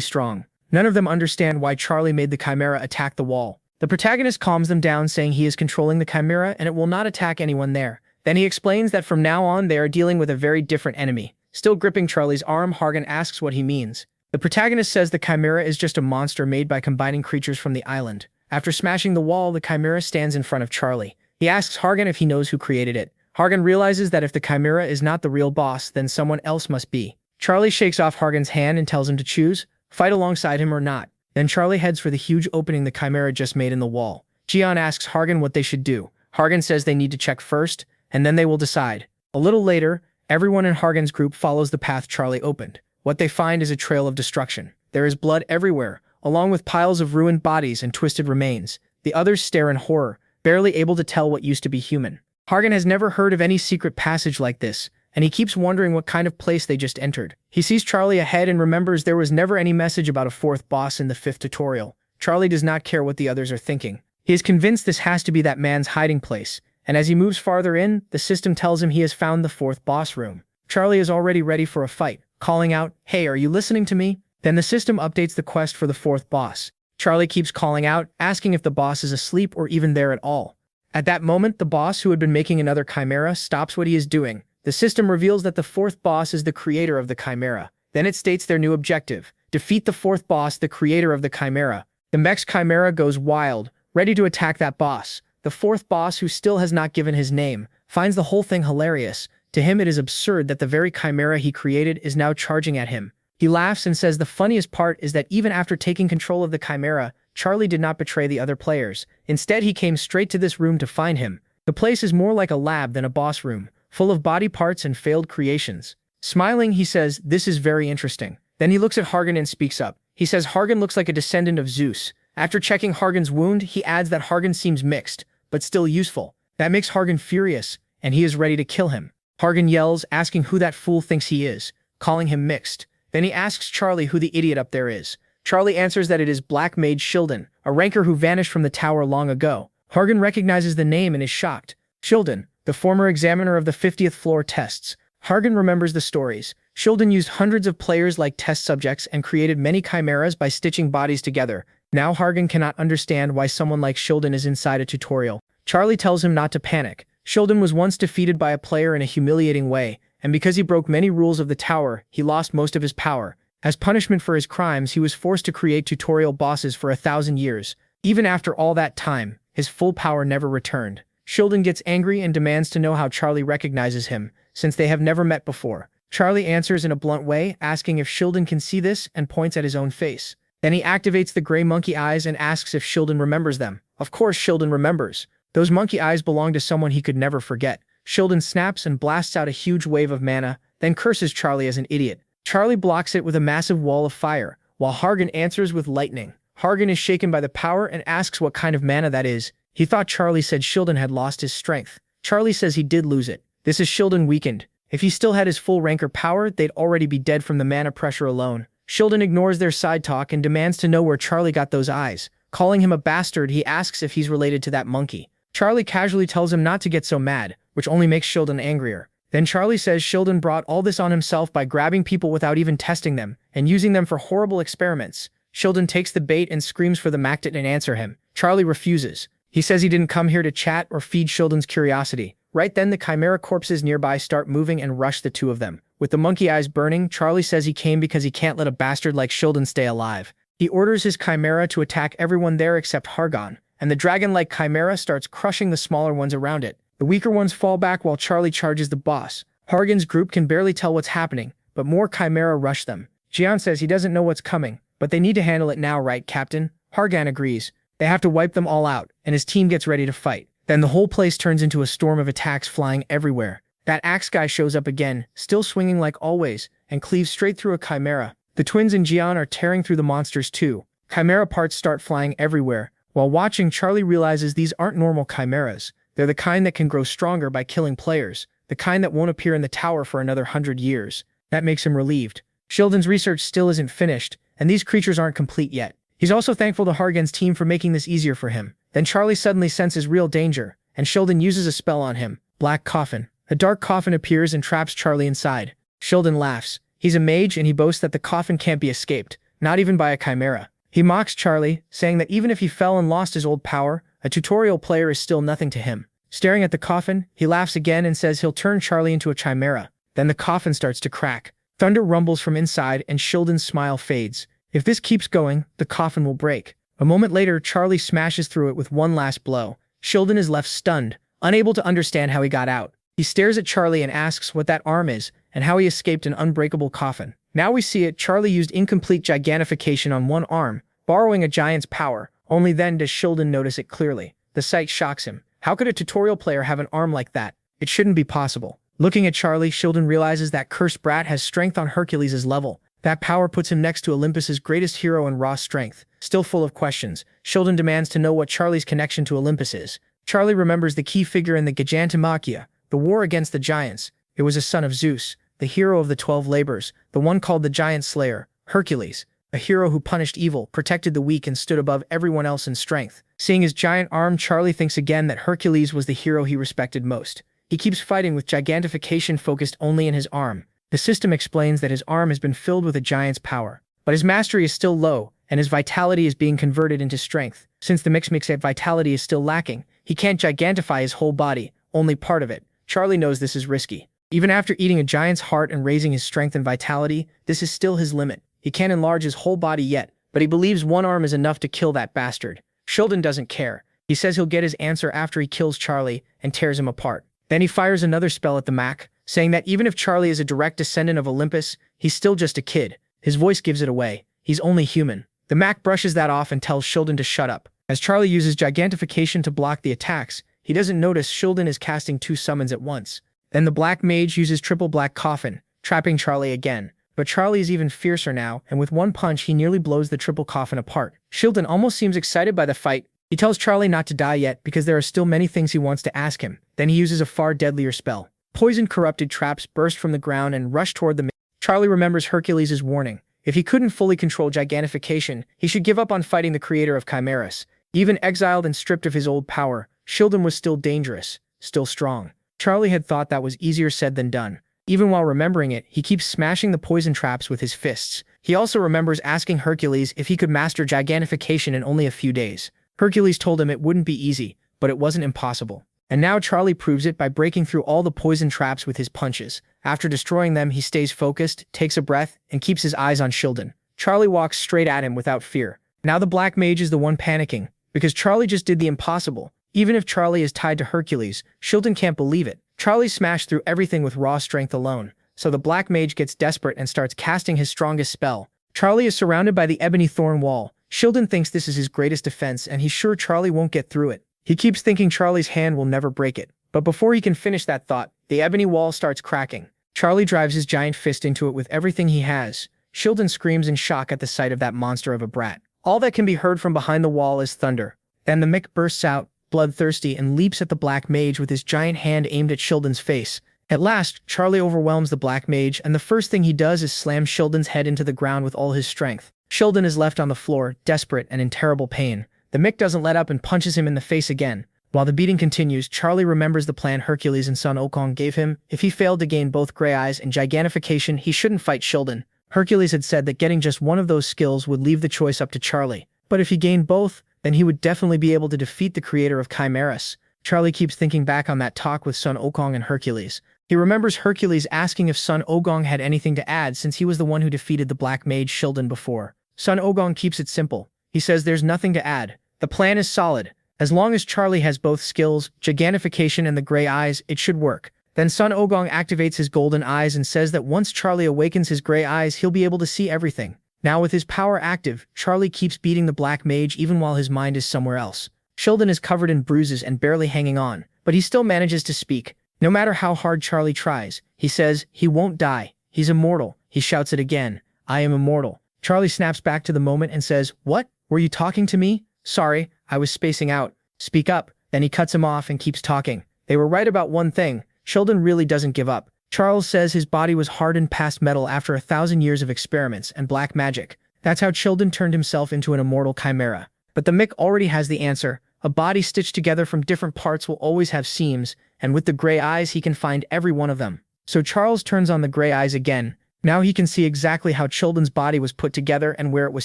strong. None of them understand why Charlie made the Chimera attack the wall. The protagonist calms them down, saying he is controlling the Chimera and it will not attack anyone there. Then he explains that from now on they are dealing with a very different enemy. Still gripping Charlie's arm, Hargan asks what he means. The protagonist says the Chimera is just a monster made by combining creatures from the island. After smashing the wall, the Chimera stands in front of Charlie. He asks Hargan if he knows who created it. Hargan realizes that if the Chimera is not the real boss, then someone else must be. Charlie shakes off Hargan's hand and tells him to choose, fight alongside him or not. Then Charlie heads for the huge opening the Chimera just made in the wall. Jian asks Hargan what they should do. Hargan says they need to check first, and then they will decide. A little later, everyone in Hargan's group follows the path Charlie opened. What they find is a trail of destruction. There is blood everywhere, along with piles of ruined bodies and twisted remains. The others stare in horror, barely able to tell what used to be human. Hargan has never heard of any secret passage like this, and he keeps wondering what kind of place they just entered. He sees Charlie ahead and remembers there was never any message about a fourth boss in the 5th tutorial. Charlie does not care what the others are thinking. He is convinced this has to be that man's hiding place, and as he moves farther in, the system tells him he has found the 4th boss room. Charlie is already ready for a fight, calling out, "Hey, are you listening to me?" Then the system updates the quest for the 4th boss. Charlie keeps calling out, asking if the boss is asleep or even there at all. At that moment, the boss, who had been making another Chimera, stops what he is doing. The system reveals that the 4th boss is the creator of the Chimera. Then it states their new objective: defeat the 4th boss, the creator of the Chimera. The mech's Chimera goes wild, ready to attack that boss. The 4th boss, who still has not given his name, finds the whole thing hilarious. To him, it is absurd that the very Chimera he created is now charging at him. He laughs and says the funniest part is that even after taking control of the Chimera, Charlie did not betray the other players. Instead, he came straight to this room to find him. The place is more like a lab than a boss room, full of body parts and failed creations. Smiling, he says, "This is very interesting." Then he looks at Hargan and speaks up. He says Hargan looks like a descendant of Zeus. After checking Hargan's wound, he adds that Hargan seems mixed, but still useful. That makes Hargan furious, and he is ready to kill him. Hargan yells, asking who that fool thinks he is, calling him mixed. Then he asks Charlie who the idiot up there is. Charlie answers that it is Black Mage Shilden, a ranker who vanished from the tower long ago. Hargan recognizes the name and is shocked. Shilden, the former examiner of the 50th floor tests. Hargan remembers the stories. Shilden used hundreds of players like test subjects and created many chimeras by stitching bodies together. Now Hargan cannot understand why someone like Shilden is inside a tutorial. Charlie tells him not to panic. Shilden was once defeated by a player in a humiliating way, and because he broke many rules of the tower, he lost most of his power. As punishment for his crimes, he was forced to create tutorial bosses for 1,000 years. Even after all that time, his full power never returned. Shilden gets angry and demands to know how Charlie recognizes him, since they have never met before. Charlie answers in a blunt way, asking if Shilden can see this, and points at his own face. Then he activates the gray monkey eyes and asks if Shilden remembers them. Of course Shilden remembers. Those monkey eyes belong to someone he could never forget. Shilden snaps and blasts out a huge wave of mana, then curses Charlie as an idiot. Charlie blocks it with a massive wall of fire, while Hargan answers with lightning. Hargan is shaken by the power and asks what kind of mana that is. He thought Charlie said Shilden had lost his strength. Charlie says he did lose it. This is Shilden weakened. If he still had his full ranker power, they'd already be dead from the mana pressure alone. Shilden ignores their side talk and demands to know where Charlie got those eyes. Calling him a bastard, he asks if he's related to that monkey. Charlie casually tells him not to get so mad, which only makes Shilden angrier. Then Charlie says Shilden brought all this on himself by grabbing people without even testing them, and using them for horrible experiments. Shilden takes the bait and screams for the Mac to answer him. Charlie refuses. He says he didn't come here to chat or feed Shilden's curiosity. Right then the Chimera corpses nearby start moving and rush the two of them. With the monkey eyes burning, Charlie says he came because he can't let a bastard like Shilden stay alive. He orders his Chimera to attack everyone there except Hargan, and the dragon-like Chimera starts crushing the smaller ones around it. The weaker ones fall back while Charlie charges the boss. Hargan's group can barely tell what's happening, but more Chimera rush them. Jian says he doesn't know what's coming, but they need to handle it now, right, Captain? Hargan agrees. They have to wipe them all out, and his team gets ready to fight. Then the whole place turns into a storm of attacks flying everywhere. That axe guy shows up again, still swinging like always, and cleaves straight through a chimera. The twins and Jian are tearing through the monsters too. Chimera parts start flying everywhere. While watching, Charlie realizes these aren't normal chimeras. They're the kind that can grow stronger by killing players, the kind that won't appear in the tower for another 100 years. That makes him relieved. Sheldon's research still isn't finished, and these creatures aren't complete yet. He's also thankful to Hargen's team for making this easier for him. Then Charlie suddenly senses real danger, and Sheldon uses a spell on him. Black Coffin. A dark coffin appears and traps Charlie inside. Sheldon laughs. He's a mage and he boasts that the coffin can't be escaped, not even by a chimera. He mocks Charlie, saying that even if he fell and lost his old power, a tutorial player is still nothing to him. Staring at the coffin, he laughs again and says he'll turn Charlie into a chimera. Then the coffin starts to crack. Thunder rumbles from inside and Sheldon's smile fades. If this keeps going, the coffin will break. A moment later, Charlie smashes through it with one last blow. Sheldon is left stunned, unable to understand how he got out. He stares at Charlie and asks what that arm is and how he escaped an unbreakable coffin. Now we see it, Charlie used incomplete gigantification on one arm, borrowing a giant's power. Only then does Sheldon notice it clearly. The sight shocks him. How could a tutorial player have an arm like that? It shouldn't be possible. Looking at Charlie, Sheldon realizes that cursed brat has strength on Hercules' level. That power puts him next to Olympus's greatest hero in raw strength. Still full of questions, Sheldon demands to know what Charlie's connection to Olympus is. Charlie remembers the key figure in the Gigantomachia, the war against the giants. It was a son of Zeus, the hero of the 12 labors, the one called the Giant Slayer, Hercules, a hero who punished evil, protected the weak, and stood above everyone else in strength. Seeing his giant arm, Charlie thinks again that Hercules was the hero he respected most. He keeps fighting with gigantification focused only in his arm. The system explains that his arm has been filled with a giant's power, but his mastery is still low, and his vitality is being converted into strength. Since the mixed vitality is still lacking, he can't gigantify his whole body, only part of it. Charlie knows this is risky. Even after eating a giant's heart and raising his strength and vitality, this is still his limit. He can't enlarge his whole body yet, but he believes one arm is enough to kill that bastard. Sheldon doesn't care. He says he'll get his answer after he kills Charlie and tears him apart. Then he fires another spell at the Mac, saying that even if Charlie is a direct descendant of Olympus, he's still just a kid. His voice gives it away. He's only human. The Mac brushes that off and tells Sheldon to shut up. As Charlie uses gigantification to block the attacks, he doesn't notice Sheldon is casting 2 summons at once. Then the Black Mage uses triple Black Coffin, trapping Charlie again. But Charlie is even fiercer now, and with one punch he nearly blows the triple coffin apart. Sheldon almost seems excited by the fight. He tells Charlie not to die yet because there are still many things he wants to ask him. Then he uses a far deadlier spell. Poison corrupted traps burst from the ground and rush toward the mage. Charlie remembers Hercules' warning. If he couldn't fully control gigantification, he should give up on fighting the creator of chimeras. Even exiled and stripped of his old power, Sheldon was still dangerous, still strong. Charlie had thought that was easier said than done. Even while remembering it, he keeps smashing the poison traps with his fists. He also remembers asking Hercules if he could master gigantification in only a few days. Hercules told him it wouldn't be easy, but it wasn't impossible. And now Charlie proves it by breaking through all the poison traps with his punches. After destroying them, he stays focused, takes a breath, and keeps his eyes on Sheldon. Charlie walks straight at him without fear. Now the Black Mage is the one panicking, because Charlie just did the impossible. Even if Charlie is tied to Hercules, Sheldon can't believe it. Charlie smashed through everything with raw strength alone, so the Black Mage gets desperate and starts casting his strongest spell. Charlie is surrounded by the ebony thorn wall. Sheldon thinks this is his greatest defense and he's sure Charlie won't get through it. He keeps thinking Charlie's hand will never break it. But before he can finish that thought, the ebony wall starts cracking. Charlie drives his giant fist into it with everything he has. Sheldon screams in shock at the sight of that monster of a brat. All that can be heard from behind the wall is thunder. Then the Mick bursts out, bloodthirsty, and leaps at the Black Mage with his giant hand aimed at Sheldon's face. At last, Charlie overwhelms the Black Mage, and the first thing he does is slam Sheldon's head into the ground with all his strength. Sheldon is left on the floor, desperate and in terrible pain. The Mick doesn't let up and punches him in the face again. While the beating continues, Charlie remembers the plan Hercules and Sun Wukong gave him. If he failed to gain both gray eyes and gigantification, he shouldn't fight Sheldon. Hercules had said that getting just one of those skills would leave the choice up to Charlie. But if he gained both, then he would definitely be able to defeat the creator of chimeras. Charlie keeps thinking back on that talk with Sun Wukong and Hercules. He remembers Hercules asking if Sun Wukong had anything to add since he was the one who defeated the Black Mage Sheldon before. Sun Wukong keeps it simple. He says there's nothing to add. The plan is solid. As long as Charlie has both skills, gigantification and the gray eyes, it should work. Then Sun Wukong activates his golden eyes and says that once Charlie awakens his gray eyes, he'll be able to see everything. Now with his power active, Charlie keeps beating the Black Mage even while his mind is somewhere else. Sheldon is covered in bruises and barely hanging on, but he still manages to speak. No matter how hard Charlie tries, he says he won't die. He's immortal. He shouts it again. I am immortal. Charlie snaps back to the moment and says, what? Were you talking to me? Sorry, I was spacing out. Speak up. Then he cuts him off and keeps talking. They were right about one thing. Sheldon really doesn't give up. Charles says his body was hardened past metal after 1,000 years of experiments and black magic. That's how Sheldon turned himself into an immortal chimera. But the Mick already has the answer. A body stitched together from different parts will always have seams, and with the gray eyes he can find every one of them. So Charles turns on the gray eyes again. Now he can see exactly how Sheldon's body was put together and where it was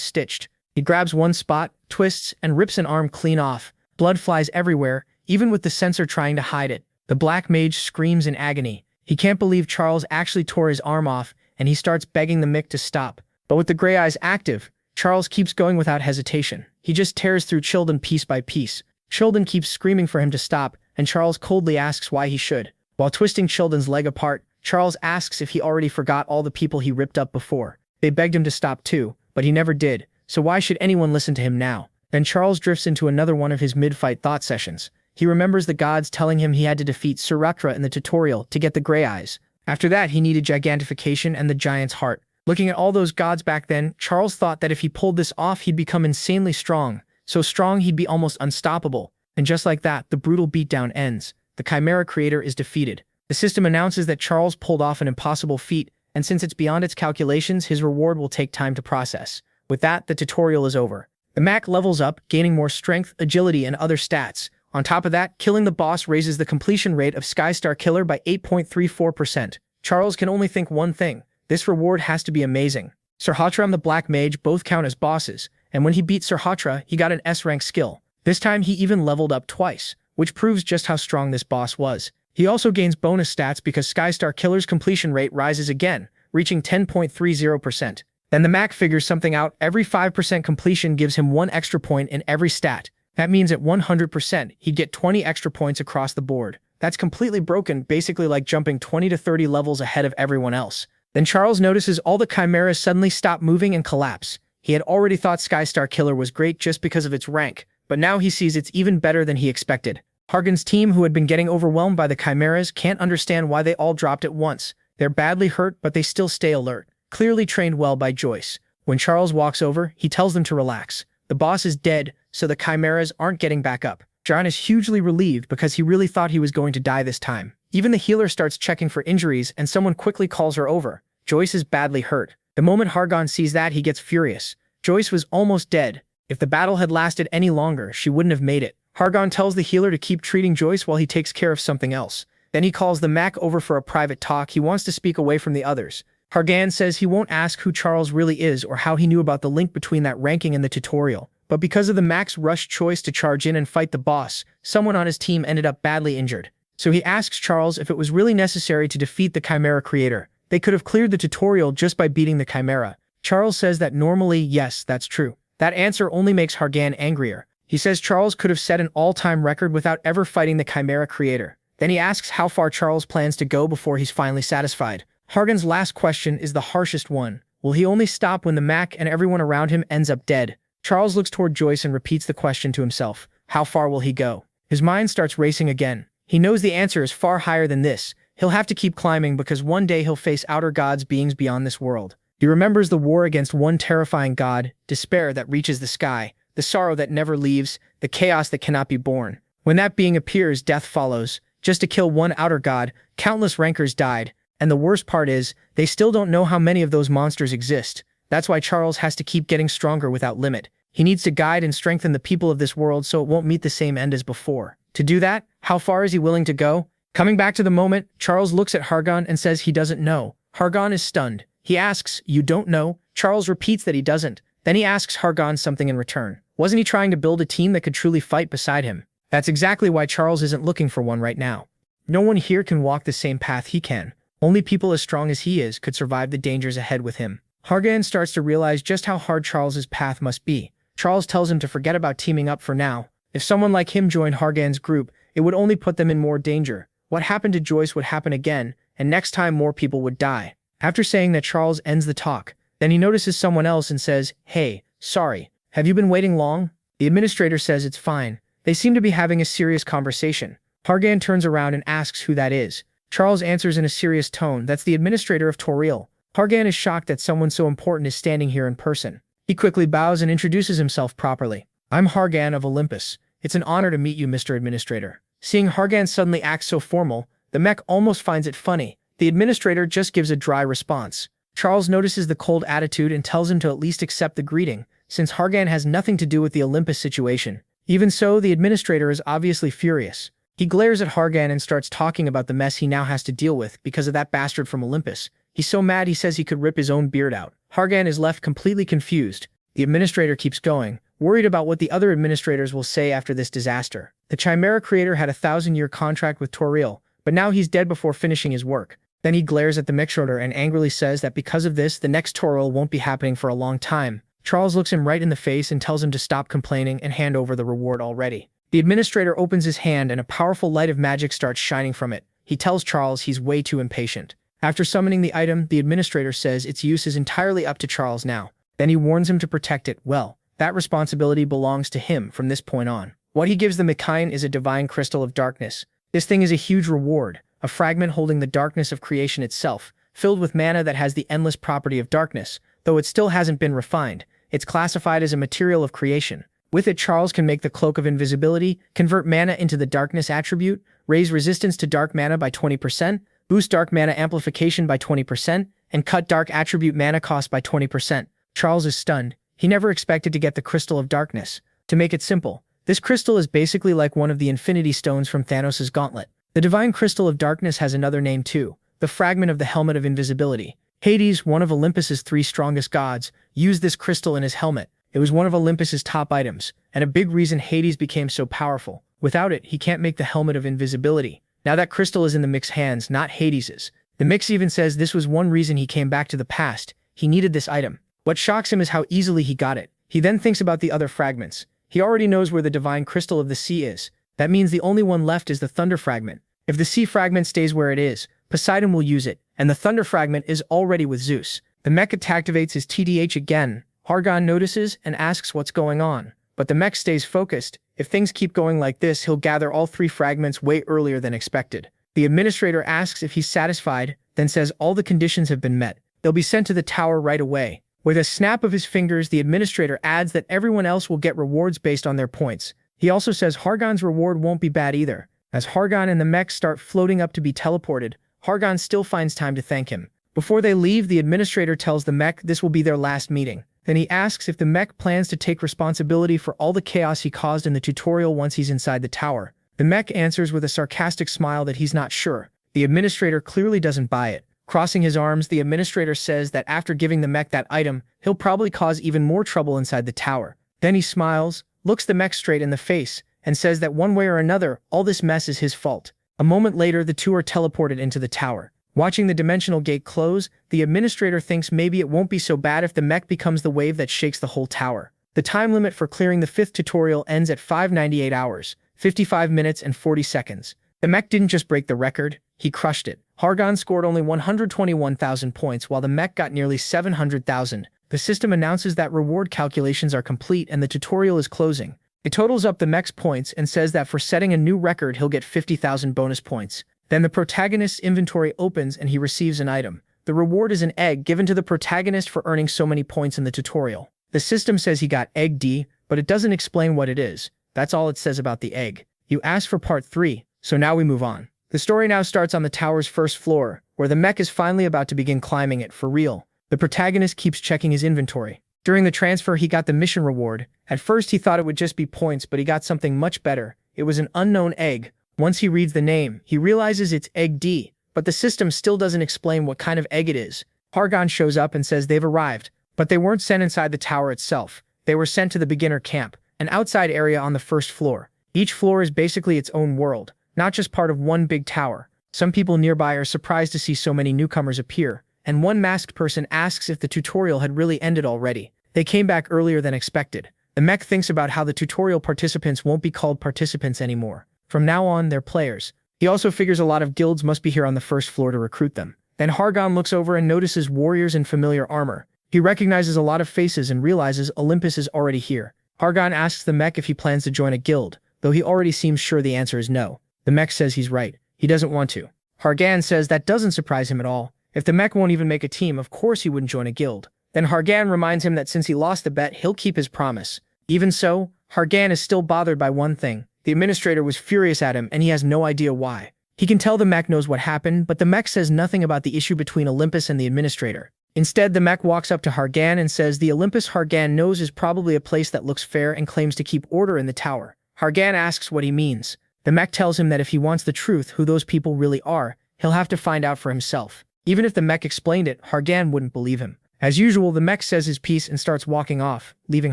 stitched. He grabs one spot, twists, and rips an arm clean off. Blood flies everywhere, even with the sensor trying to hide it. The black mage screams in agony. He can't believe Charles actually tore his arm off, and he starts begging the Mick to stop. But with the gray eyes active, Charles keeps going without hesitation. He just tears through Sheldon piece by piece. Sheldon keeps screaming for him to stop, and Charles coldly asks why he should. While twisting Sheldon's leg apart, Charles asks if he already forgot all the people he ripped up before. They begged him to stop too, but he never did, so why should anyone listen to him now? Then Charles drifts into another one of his mid-fight thought sessions. He remembers the gods telling him he had to defeat Surakra in the tutorial to get the gray eyes. After that, he needed gigantification and the giant's heart. Looking at all those gods back then, Charles thought that if he pulled this off, he'd become insanely strong. So strong he'd be almost unstoppable. And just like that, the brutal beatdown ends. The Chimera creator is defeated. The system announces that Charles pulled off an impossible feat, and since it's beyond its calculations, his reward will take time to process. With that, the tutorial is over. The Mac levels up, gaining more strength, agility, and other stats. On top of that, killing the boss raises the completion rate of Skystar Killer by 8.34%. Charles can only think one thing. This reward has to be amazing. Sirhatra and the Black Mage both count as bosses, and when he beat Sirhatra, he got an S-rank skill. This time he even leveled up twice, which proves just how strong this boss was. He also gains bonus stats because Skystar Killer's completion rate rises again, reaching 10.30%. Then the Mac figures something out. Every 5% completion gives him 1 extra point in every stat. That means at 100%, he'd get 20 extra points across the board. That's completely broken, basically like jumping 20 to 30 levels ahead of everyone else. Then Charles notices all the chimeras suddenly stop moving and collapse. He had already thought Skystar Killer was great just because of its rank, but now he sees it's even better than he expected. Hargan's team, who had been getting overwhelmed by the chimeras, can't understand why they all dropped at once. They're badly hurt, but they still stay alert. Clearly trained well by Joyce. When Charles walks over, he tells them to relax. The boss is dead, so the chimeras aren't getting back up. John is hugely relieved because he really thought he was going to die this time. Even the healer starts checking for injuries, and someone quickly calls her over. Joyce is badly hurt. The moment Hargan sees that, he gets furious. Joyce was almost dead. If the battle had lasted any longer, she wouldn't have made it. Hargan tells the healer to keep treating Joyce while he takes care of something else. Then he calls the Mac over for a private talk. He wants to speak away from the others. Hargan says he won't ask who Charles really is or how he knew about the link between that ranking and the tutorial. But because of the Mac's rushed choice to charge in and fight the boss, someone on his team ended up badly injured. So he asks Charles if it was really necessary to defeat the Chimera creator. They could have cleared the tutorial just by beating the Chimera. Charles says that normally, yes, that's true. That answer only makes Hargan angrier. He says Charles could have set an all-time record without ever fighting the Chimera creator. Then he asks how far Charles plans to go before he's finally satisfied. Hargan's last question is the harshest one. Will he only stop when the Mac and everyone around him ends up dead? Charles looks toward Joyce and repeats the question to himself. How far will he go? His mind starts racing again. He knows the answer is far higher than this. He'll have to keep climbing because one day he'll face outer gods, beings beyond this world. He remembers the war against one terrifying god, despair that reaches the sky, the sorrow that never leaves, the chaos that cannot be born. When that being appears, death follows. Just to kill one outer god, countless rankers died. And the worst part is, they still don't know how many of those monsters exist. That's why Charles has to keep getting stronger without limit. He needs to guide and strengthen the people of this world so it won't meet the same end as before. To do that, how far is he willing to go? Coming back to the moment, Charles looks at Hargan and says he doesn't know. Hargan is stunned. He asks, "You don't know?" Charles repeats that he doesn't. Then he asks Hargan something in return. Wasn't he trying to build a team that could truly fight beside him? That's exactly why Charles isn't looking for one right now. No one here can walk the same path he can. Only people as strong as he is could survive the dangers ahead with him. Hargan starts to realize just how hard Charles's path must be. Charles tells him to forget about teaming up for now. If someone like him joined Hargan's group, it would only put them in more danger. What happened to Joyce would happen again, and next time more people would die. After saying that, Charles ends the talk. Then he notices someone else and says, "Hey, sorry. Have you been waiting long?" The administrator says it's fine. They seem to be having a serious conversation. Hargan turns around and asks who that is. Charles answers in a serious tone. That's the administrator of Toriel. Hargan is shocked that someone so important is standing here in person. He quickly bows and introduces himself properly. I'm Hargan of Olympus. It's an honor to meet you, Mr. Administrator. Seeing Hargan suddenly act so formal, the mech almost finds it funny. The administrator just gives a dry response. Charles notices the cold attitude and tells him to at least accept the greeting, since Hargan has nothing to do with the Olympus situation. Even so, the administrator is obviously furious. He glares at Hargan and starts talking about the mess he now has to deal with because of that bastard from Olympus. He's so mad he says he could rip his own beard out. Hargan is left completely confused. The administrator keeps going, worried about what the other administrators will say after this disaster. The Chimera creator had a 1,000-year contract with Toriel, but now he's dead before finishing his work. Then he glares at the mech-shorter and angrily says that because of this, the next Toriel won't be happening for a long time. Charles looks him right in the face and tells him to stop complaining and hand over the reward already. The administrator opens his hand and a powerful light of magic starts shining from it. He tells Charles he's way too impatient. After summoning the item, the administrator says its use is entirely up to Charles now. Then he warns him to protect it. Well, that responsibility belongs to him from this point on. What he gives the Mikain is a divine crystal of darkness. This thing is a huge reward, a fragment holding the darkness of creation itself, filled with mana that has the endless property of darkness. Though it still hasn't been refined, it's classified as a material of creation. With it, Charles can make the Cloak of Invisibility, convert mana into the Darkness attribute, raise resistance to dark mana by 20%, boost dark mana amplification by 20%, and cut dark attribute mana cost by 20%. Charles is stunned. He never expected to get the Crystal of Darkness. To make it simple, this crystal is basically like one of the Infinity Stones from Thanos' Gauntlet. The Divine Crystal of Darkness has another name too, the Fragment of the Helmet of Invisibility. Hades, one of Olympus's 3 strongest gods, used this crystal in his helmet. It was one of Olympus's top items, and a big reason Hades became so powerful. Without it, he can't make the Helmet of Invisibility. Now that crystal is in the Mech's hands, not Hades's. The Mech even says this was one reason he came back to the past. He needed this item. What shocks him is how easily he got it. He then thinks about the other fragments. He already knows where the Divine Crystal of the Sea is. That means the only one left is the Thunder Fragment. If the Sea Fragment stays where it is, Poseidon will use it, and the Thunder Fragment is already with Zeus. The mech activates his TDH again. Hargan notices and asks what's going on, but the mech stays focused. If things keep going like this, he'll gather all 3 fragments way earlier than expected. The administrator asks if he's satisfied, then says all the conditions have been met. They'll be sent to the tower right away. With a snap of his fingers, the administrator adds that everyone else will get rewards based on their points. He also says Hargan's reward won't be bad either. As Hargan and the mech start floating up to be teleported, Hargan still finds time to thank him. Before they leave, the administrator tells the mech this will be their last meeting. Then he asks if the mech plans to take responsibility for all the chaos he caused in the tutorial once he's inside the tower. The mech answers with a sarcastic smile that he's not sure. The administrator clearly doesn't buy it. Crossing his arms, the administrator says that after giving the mech that item, he'll probably cause even more trouble inside the tower. Then he smiles, looks the mech straight in the face, and says that one way or another, all this mess is his fault. A moment later, the two are teleported into the tower. Watching the dimensional gate close, the administrator thinks maybe it won't be so bad if the mech becomes the wave that shakes the whole tower. The time limit for clearing the 5th tutorial ends at 598 hours, 55 minutes and 40 seconds. The mech didn't just break the record, he crushed it. Hargan scored only 121,000 points while the mech got nearly 700,000. The system announces that reward calculations are complete and the tutorial is closing. It totals up the mech's points and says that for setting a new record he'll get 50,000 bonus points. Then the protagonist's inventory opens and he receives an item. The reward is an egg given to the protagonist for earning so many points in the tutorial. The system says he got Egg D, but it doesn't explain what it is. That's all it says about the egg. You asked for part 3, so now we move on. The story now starts on the tower's first floor, where the mech is finally about to begin climbing it for real. The protagonist keeps checking his inventory. During the transfer, he got the mission reward. At first, he thought it would just be points, but he got something much better. It was an unknown egg. Once he reads the name, he realizes it's Egg D, but the system still doesn't explain what kind of egg it is. Hargan shows up and says they've arrived, but they weren't sent inside the tower itself. They were sent to the beginner camp, an outside area on the first floor. Each floor is basically its own world, not just part of one big tower. Some people nearby are surprised to see so many newcomers appear, and one masked person asks if the tutorial had really ended already. They came back earlier than expected. The mech thinks about how the tutorial participants won't be called participants anymore. From now on, they're players. He also figures a lot of guilds must be here on the first floor to recruit them. Then Hargan looks over and notices warriors in familiar armor. He recognizes a lot of faces and realizes Olympus is already here. Hargan asks the mech if he plans to join a guild, though he already seems sure the answer is no. The mech says he's right. He doesn't want to. Hargan says that doesn't surprise him at all. If the mech won't even make a team, of course he wouldn't join a guild. Then Hargan reminds him that since he lost the bet, he'll keep his promise. Even so, Hargan is still bothered by one thing. The administrator was furious at him and he has no idea why. He can tell the mech knows what happened, but the mech says nothing about the issue between Olympus and the administrator. Instead, the mech walks up to Hargan and says the Olympus Hargan knows is probably a place that looks fair and claims to keep order in the tower. Hargan asks what he means. The mech tells him that if he wants the truth, who those people really are, he'll have to find out for himself. Even if the mech explained it, Hargan wouldn't believe him. As usual, the mech says his piece and starts walking off, leaving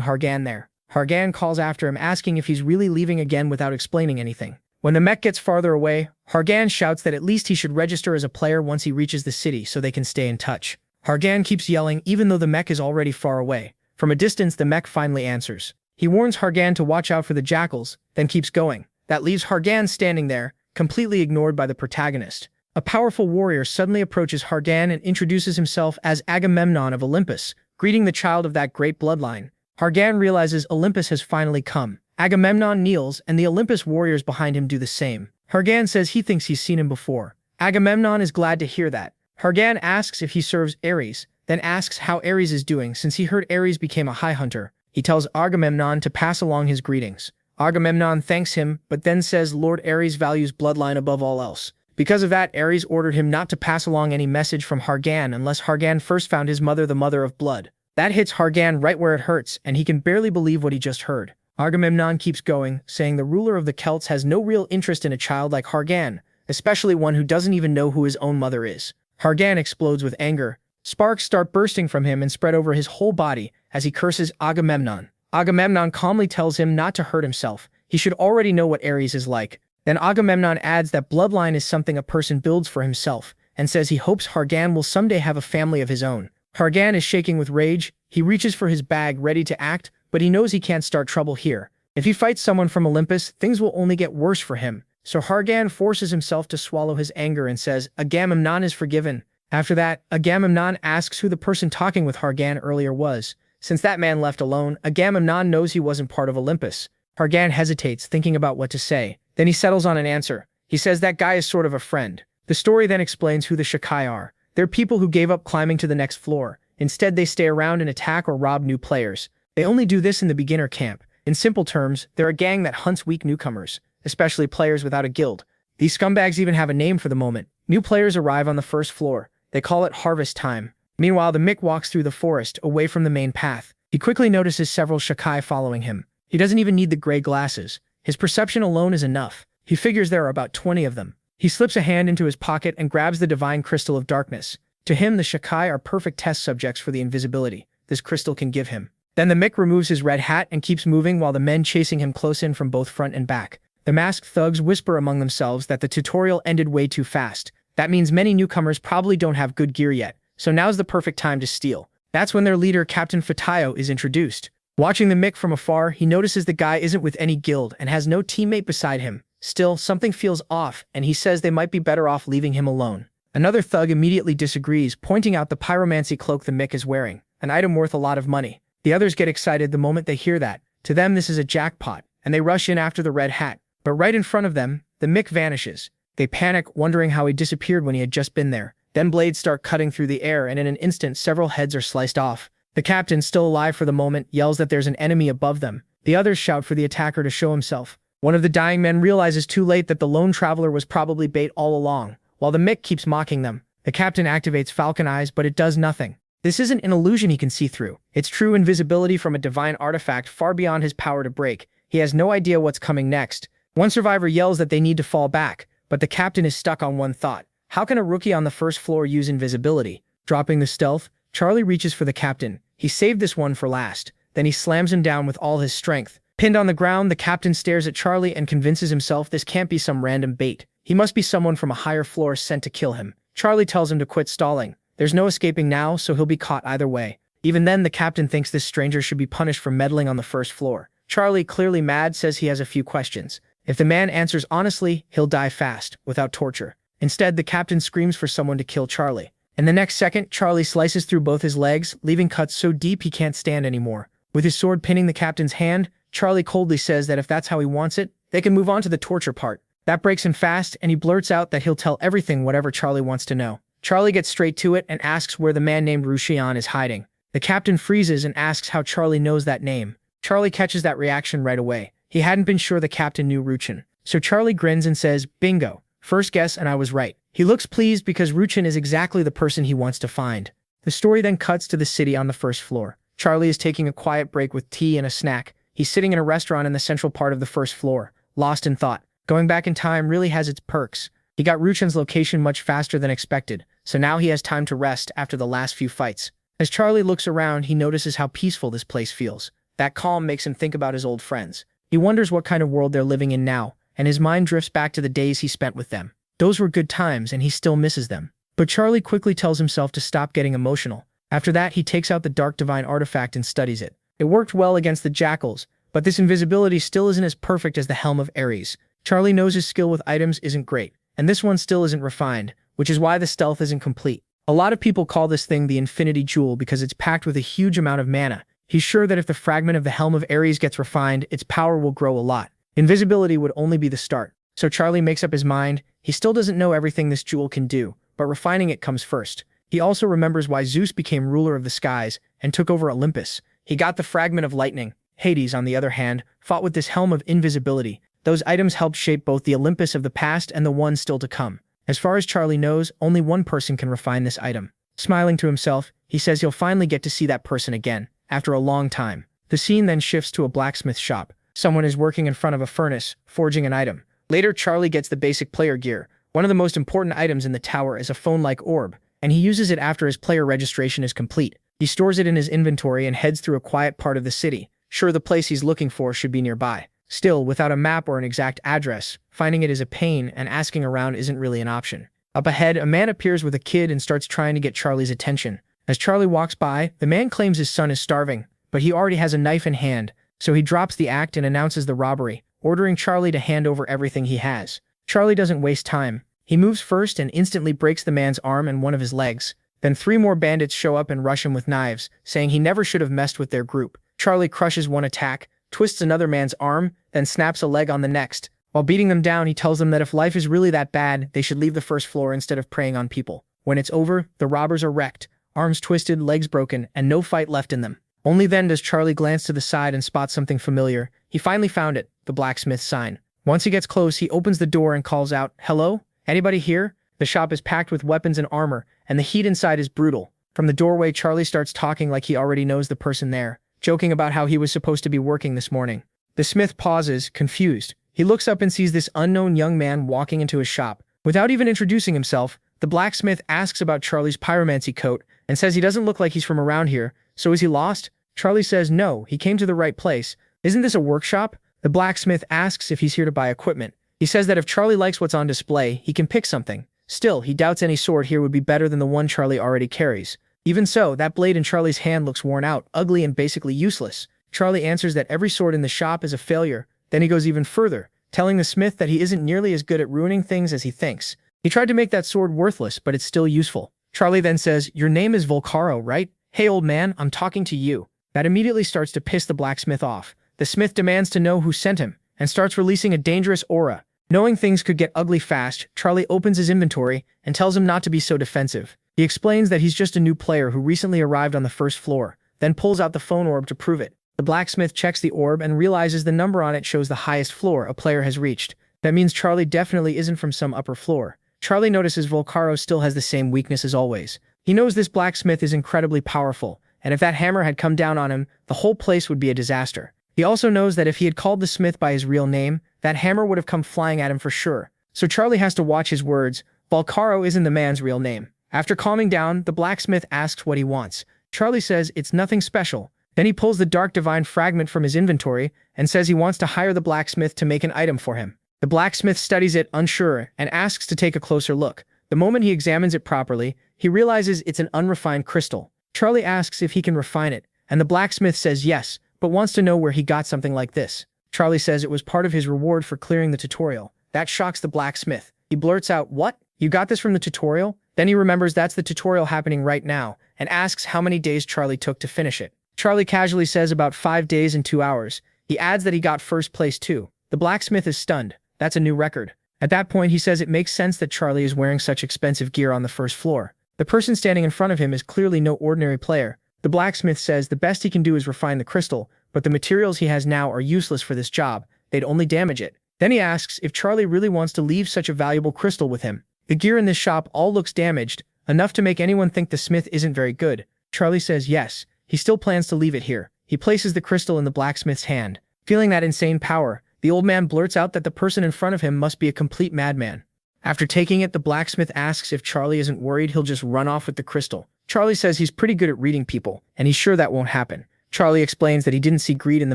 Hargan there. Hargan calls after him asking if he's really leaving again without explaining anything. When the mech gets farther away, Hargan shouts that at least he should register as a player once he reaches the city so they can stay in touch. Hargan keeps yelling even though the mech is already far away. From a distance, the mech finally answers. He warns Hargan to watch out for the jackals, then keeps going. That leaves Hargan standing there, completely ignored by the protagonist. A powerful warrior suddenly approaches Hargan and introduces himself as Agamemnon of Olympus, greeting the child of that great bloodline. Hargan realizes Olympus has finally come. Agamemnon kneels, and the Olympus warriors behind him do the same. Hargan says he thinks he's seen him before. Agamemnon is glad to hear that. Hargan asks if he serves Ares, then asks how Ares is doing since he heard Ares became a high hunter. He tells Agamemnon to pass along his greetings. Agamemnon thanks him, but then says Lord Ares values bloodline above all else. Because of that, Ares ordered him not to pass along any message from Hargan unless Hargan first found his mother the mother of blood. That hits Hargan right where it hurts, and he can barely believe what he just heard. Agamemnon keeps going, saying the ruler of the Celts has no real interest in a child like Hargan, especially one who doesn't even know who his own mother is. Hargan explodes with anger. Sparks start bursting from him and spread over his whole body as he curses Agamemnon. Agamemnon calmly tells him not to hurt himself. He should already know what Ares is like. Then Agamemnon adds that bloodline is something a person builds for himself, and says he hopes Hargan will someday have a family of his own. Hargan is shaking with rage. He reaches for his bag ready to act, but he knows he can't start trouble here. If he fights someone from Olympus, things will only get worse for him. So Hargan forces himself to swallow his anger and says, Agamemnon is forgiven. After that, Agamemnon asks who the person talking with Hargan earlier was. Since that man left alone, Agamemnon knows he wasn't part of Olympus. Hargan hesitates, thinking about what to say. Then he settles on an answer. He says that guy is sort of a friend. The story then explains who the Shakai are. They're people who gave up climbing to the next floor. Instead, they stay around and attack or rob new players. They only do this in the beginner camp. In simple terms, they're a gang that hunts weak newcomers, especially players without a guild. These scumbags even have a name for the moment. New players arrive on the first floor. They call it harvest time. Meanwhile, the Mick walks through the forest, away from the main path. He quickly notices several Shakai following him. He doesn't even need the gray glasses. His perception alone is enough. He figures there are about 20 of them. He slips a hand into his pocket and grabs the divine crystal of darkness. To him, the Shakai are perfect test subjects for the invisibility this crystal can give him. Then the Mick removes his red hat and keeps moving while the men chasing him close in from both front and back. The masked thugs whisper among themselves that the tutorial ended way too fast. That means many newcomers probably don't have good gear yet, so now's the perfect time to steal. That's when their leader, Captain Fatayo, is introduced. Watching the Mick from afar, he notices the guy isn't with any guild and has no teammate beside him. Still, something feels off, and he says they might be better off leaving him alone. Another thug immediately disagrees, pointing out the pyromancy cloak the Mick is wearing, an item worth a lot of money. The others get excited the moment they hear that. To them, this is a jackpot, and they rush in after the red hat. But right in front of them, the Mick vanishes. They panic, wondering how he disappeared when he had just been there. Then blades start cutting through the air, and in an instant, several heads are sliced off. The captain, still alive for the moment, yells that there's an enemy above them. The others shout for the attacker to show himself. One of the dying men realizes too late that the lone traveler was probably bait all along, while the Mick keeps mocking them. The captain activates Falcon Eyes, but it does nothing. This isn't an illusion he can see through. It's true invisibility from a divine artifact far beyond his power to break. He has no idea what's coming next. One survivor yells that they need to fall back, but the captain is stuck on one thought. How can a rookie on the first floor use invisibility? Dropping the stealth, Charlie reaches for the captain. He saved this one for last. Then he slams him down with all his strength. Pinned on the ground, the captain stares at Charlie and convinces himself this can't be some random bait. He must be someone from a higher floor sent to kill him. Charlie tells him to quit stalling. There's no escaping now, so he'll be caught either way. Even then, the captain thinks this stranger should be punished for meddling on the first floor. Charlie, clearly mad, says he has a few questions. If the man answers honestly, he'll die fast, without torture. Instead, the captain screams for someone to kill Charlie. In the next second, Charlie slices through both his legs, leaving cuts so deep he can't stand anymore. With his sword pinning the captain's hand, Charlie coldly says that if that's how he wants it, they can move on to the torture part. That breaks him fast, and he blurts out that he'll tell everything whatever Charlie wants to know. Charlie gets straight to it and asks where the man named Rushian is hiding. The captain freezes and asks how Charlie knows that name. Charlie catches that reaction right away. He hadn't been sure the captain knew Ruchin. So Charlie grins and says, "Bingo. First guess and I was right." He looks pleased because Ruchin is exactly the person he wants to find. The story then cuts to the city on the first floor. Charlie is taking a quiet break with tea and a snack. He's sitting in a restaurant in the central part of the first floor, lost in thought. Going back in time really has its perks. He got Ruchin's location much faster than expected, so now he has time to rest after the last few fights. As Charlie looks around, he notices how peaceful this place feels. That calm makes him think about his old friends. He wonders what kind of world they're living in now, and his mind drifts back to the days he spent with them. Those were good times, and he still misses them. But Charlie quickly tells himself to stop getting emotional. After that, he takes out the Dark Divine artifact and studies it. It worked well against the jackals, but this invisibility still isn't as perfect as the Helm of Ares. Charlie knows his skill with items isn't great, and this one still isn't refined, which is why the stealth isn't complete. A lot of people call this thing the Infinity Jewel because it's packed with a huge amount of mana. He's sure that if the fragment of the Helm of Ares gets refined, its power will grow a lot. Invisibility would only be the start. So Charlie makes up his mind. He still doesn't know everything this jewel can do, but refining it comes first. He also remembers why Zeus became ruler of the skies and took over Olympus. He got the fragment of lightning. Hades, on the other hand, fought with this helm of invisibility. Those items helped shape both the Olympus of the past and the one still to come. As far as Charlie knows, only one person can refine this item. Smiling to himself, he says he'll finally get to see that person again, after a long time. The scene then shifts to a blacksmith shop. Someone is working in front of a furnace, forging an item. Later, Charlie gets the basic player gear. One of the most important items in the tower is a phone-like orb, and he uses it after his player registration is complete. He stores it in his inventory and heads through a quiet part of the city. Sure, the place he's looking for should be nearby. Still, without a map or an exact address, finding it is a pain, and asking around isn't really an option. Up ahead, a man appears with a kid and starts trying to get Charlie's attention. As Charlie walks by, the man claims his son is starving, but he already has a knife in hand, so he drops the act and announces the robbery, ordering Charlie to hand over everything he has. Charlie doesn't waste time. He moves first and instantly breaks the man's arm and one of his legs. Then 3 more bandits show up and rush him with knives, saying he never should have messed with their group. Charlie crushes one attack, twists another man's arm, then snaps a leg on the next. While beating them down, he tells them that if life is really that bad, they should leave the first floor instead of preying on people. When it's over, the robbers are wrecked, arms twisted, legs broken, and no fight left in them. Only then does Charlie glance to the side and spot something familiar. He finally found it, the blacksmith's sign. Once he gets close, he opens the door and calls out, "Hello? Anybody here?" The shop is packed with weapons and armor, and the heat inside is brutal. From the doorway, Charlie starts talking like he already knows the person there, joking about how he was supposed to be working this morning. The smith pauses, confused. He looks up and sees this unknown young man walking into his shop. Without even introducing himself, the blacksmith asks about Charlie's pyromancy coat and says he doesn't look like he's from around here, so is he lost? Charlie says no, he came to the right place. Isn't this a workshop? The blacksmith asks if he's here to buy equipment. He says that if Charlie likes what's on display, he can pick something. Still, he doubts any sword here would be better than the one Charlie already carries. Even so, that blade in Charlie's hand looks worn out, ugly, and basically useless. Charlie answers that every sword in the shop is a failure. Then he goes even further, telling the smith that he isn't nearly as good at ruining things as he thinks. He tried to make that sword worthless, but it's still useful. Charlie then says, "Your name is Volcaro, right? Hey old man, I'm talking to you." That immediately starts to piss the blacksmith off. The smith demands to know who sent him, and starts releasing a dangerous aura. Knowing things could get ugly fast, Charlie opens his inventory and tells him not to be so defensive. He explains that he's just a new player who recently arrived on the first floor, then pulls out the phone orb to prove it. The blacksmith checks the orb and realizes the number on it shows the highest floor a player has reached. That means Charlie definitely isn't from some upper floor. Charlie notices Volcaro still has the same weakness as always. He knows this blacksmith is incredibly powerful, and if that hammer had come down on him, the whole place would be a disaster. He also knows that if he had called the smith by his real name, that hammer would have come flying at him for sure. So Charlie has to watch his words. Volcaro isn't the man's real name. After calming down, the blacksmith asks what he wants. Charlie says it's nothing special. Then he pulls the Dark Divine fragment from his inventory and says he wants to hire the blacksmith to make an item for him. The blacksmith studies it, unsure, and asks to take a closer look. The moment he examines it properly, he realizes it's an unrefined crystal. Charlie asks if he can refine it, and the blacksmith says yes, but wants to know where he got something like this. Charlie says it was part of his reward for clearing the tutorial. That shocks the blacksmith. He blurts out, "What? You got this from the tutorial?" Then he remembers that's the tutorial happening right now, and asks how many days Charlie took to finish it. Charlie casually says about 5 days and 2 hours. He adds that he got first place too. The blacksmith is stunned. That's a new record. At that point, he says it makes sense that Charlie is wearing such expensive gear on the first floor. The person standing in front of him is clearly no ordinary player. The blacksmith says the best he can do is refine the crystal, but the materials he has now are useless for this job. They'd only damage it. Then he asks if Charlie really wants to leave such a valuable crystal with him. The gear in this shop all looks damaged, enough to make anyone think the smith isn't very good. Charlie says yes, he still plans to leave it here. He places the crystal in the blacksmith's hand. Feeling that insane power, the old man blurts out that the person in front of him must be a complete madman. After taking it, the blacksmith asks if Charlie isn't worried he'll just run off with the crystal. Charlie says he's pretty good at reading people, and he's sure that won't happen. Charlie explains that he didn't see greed in the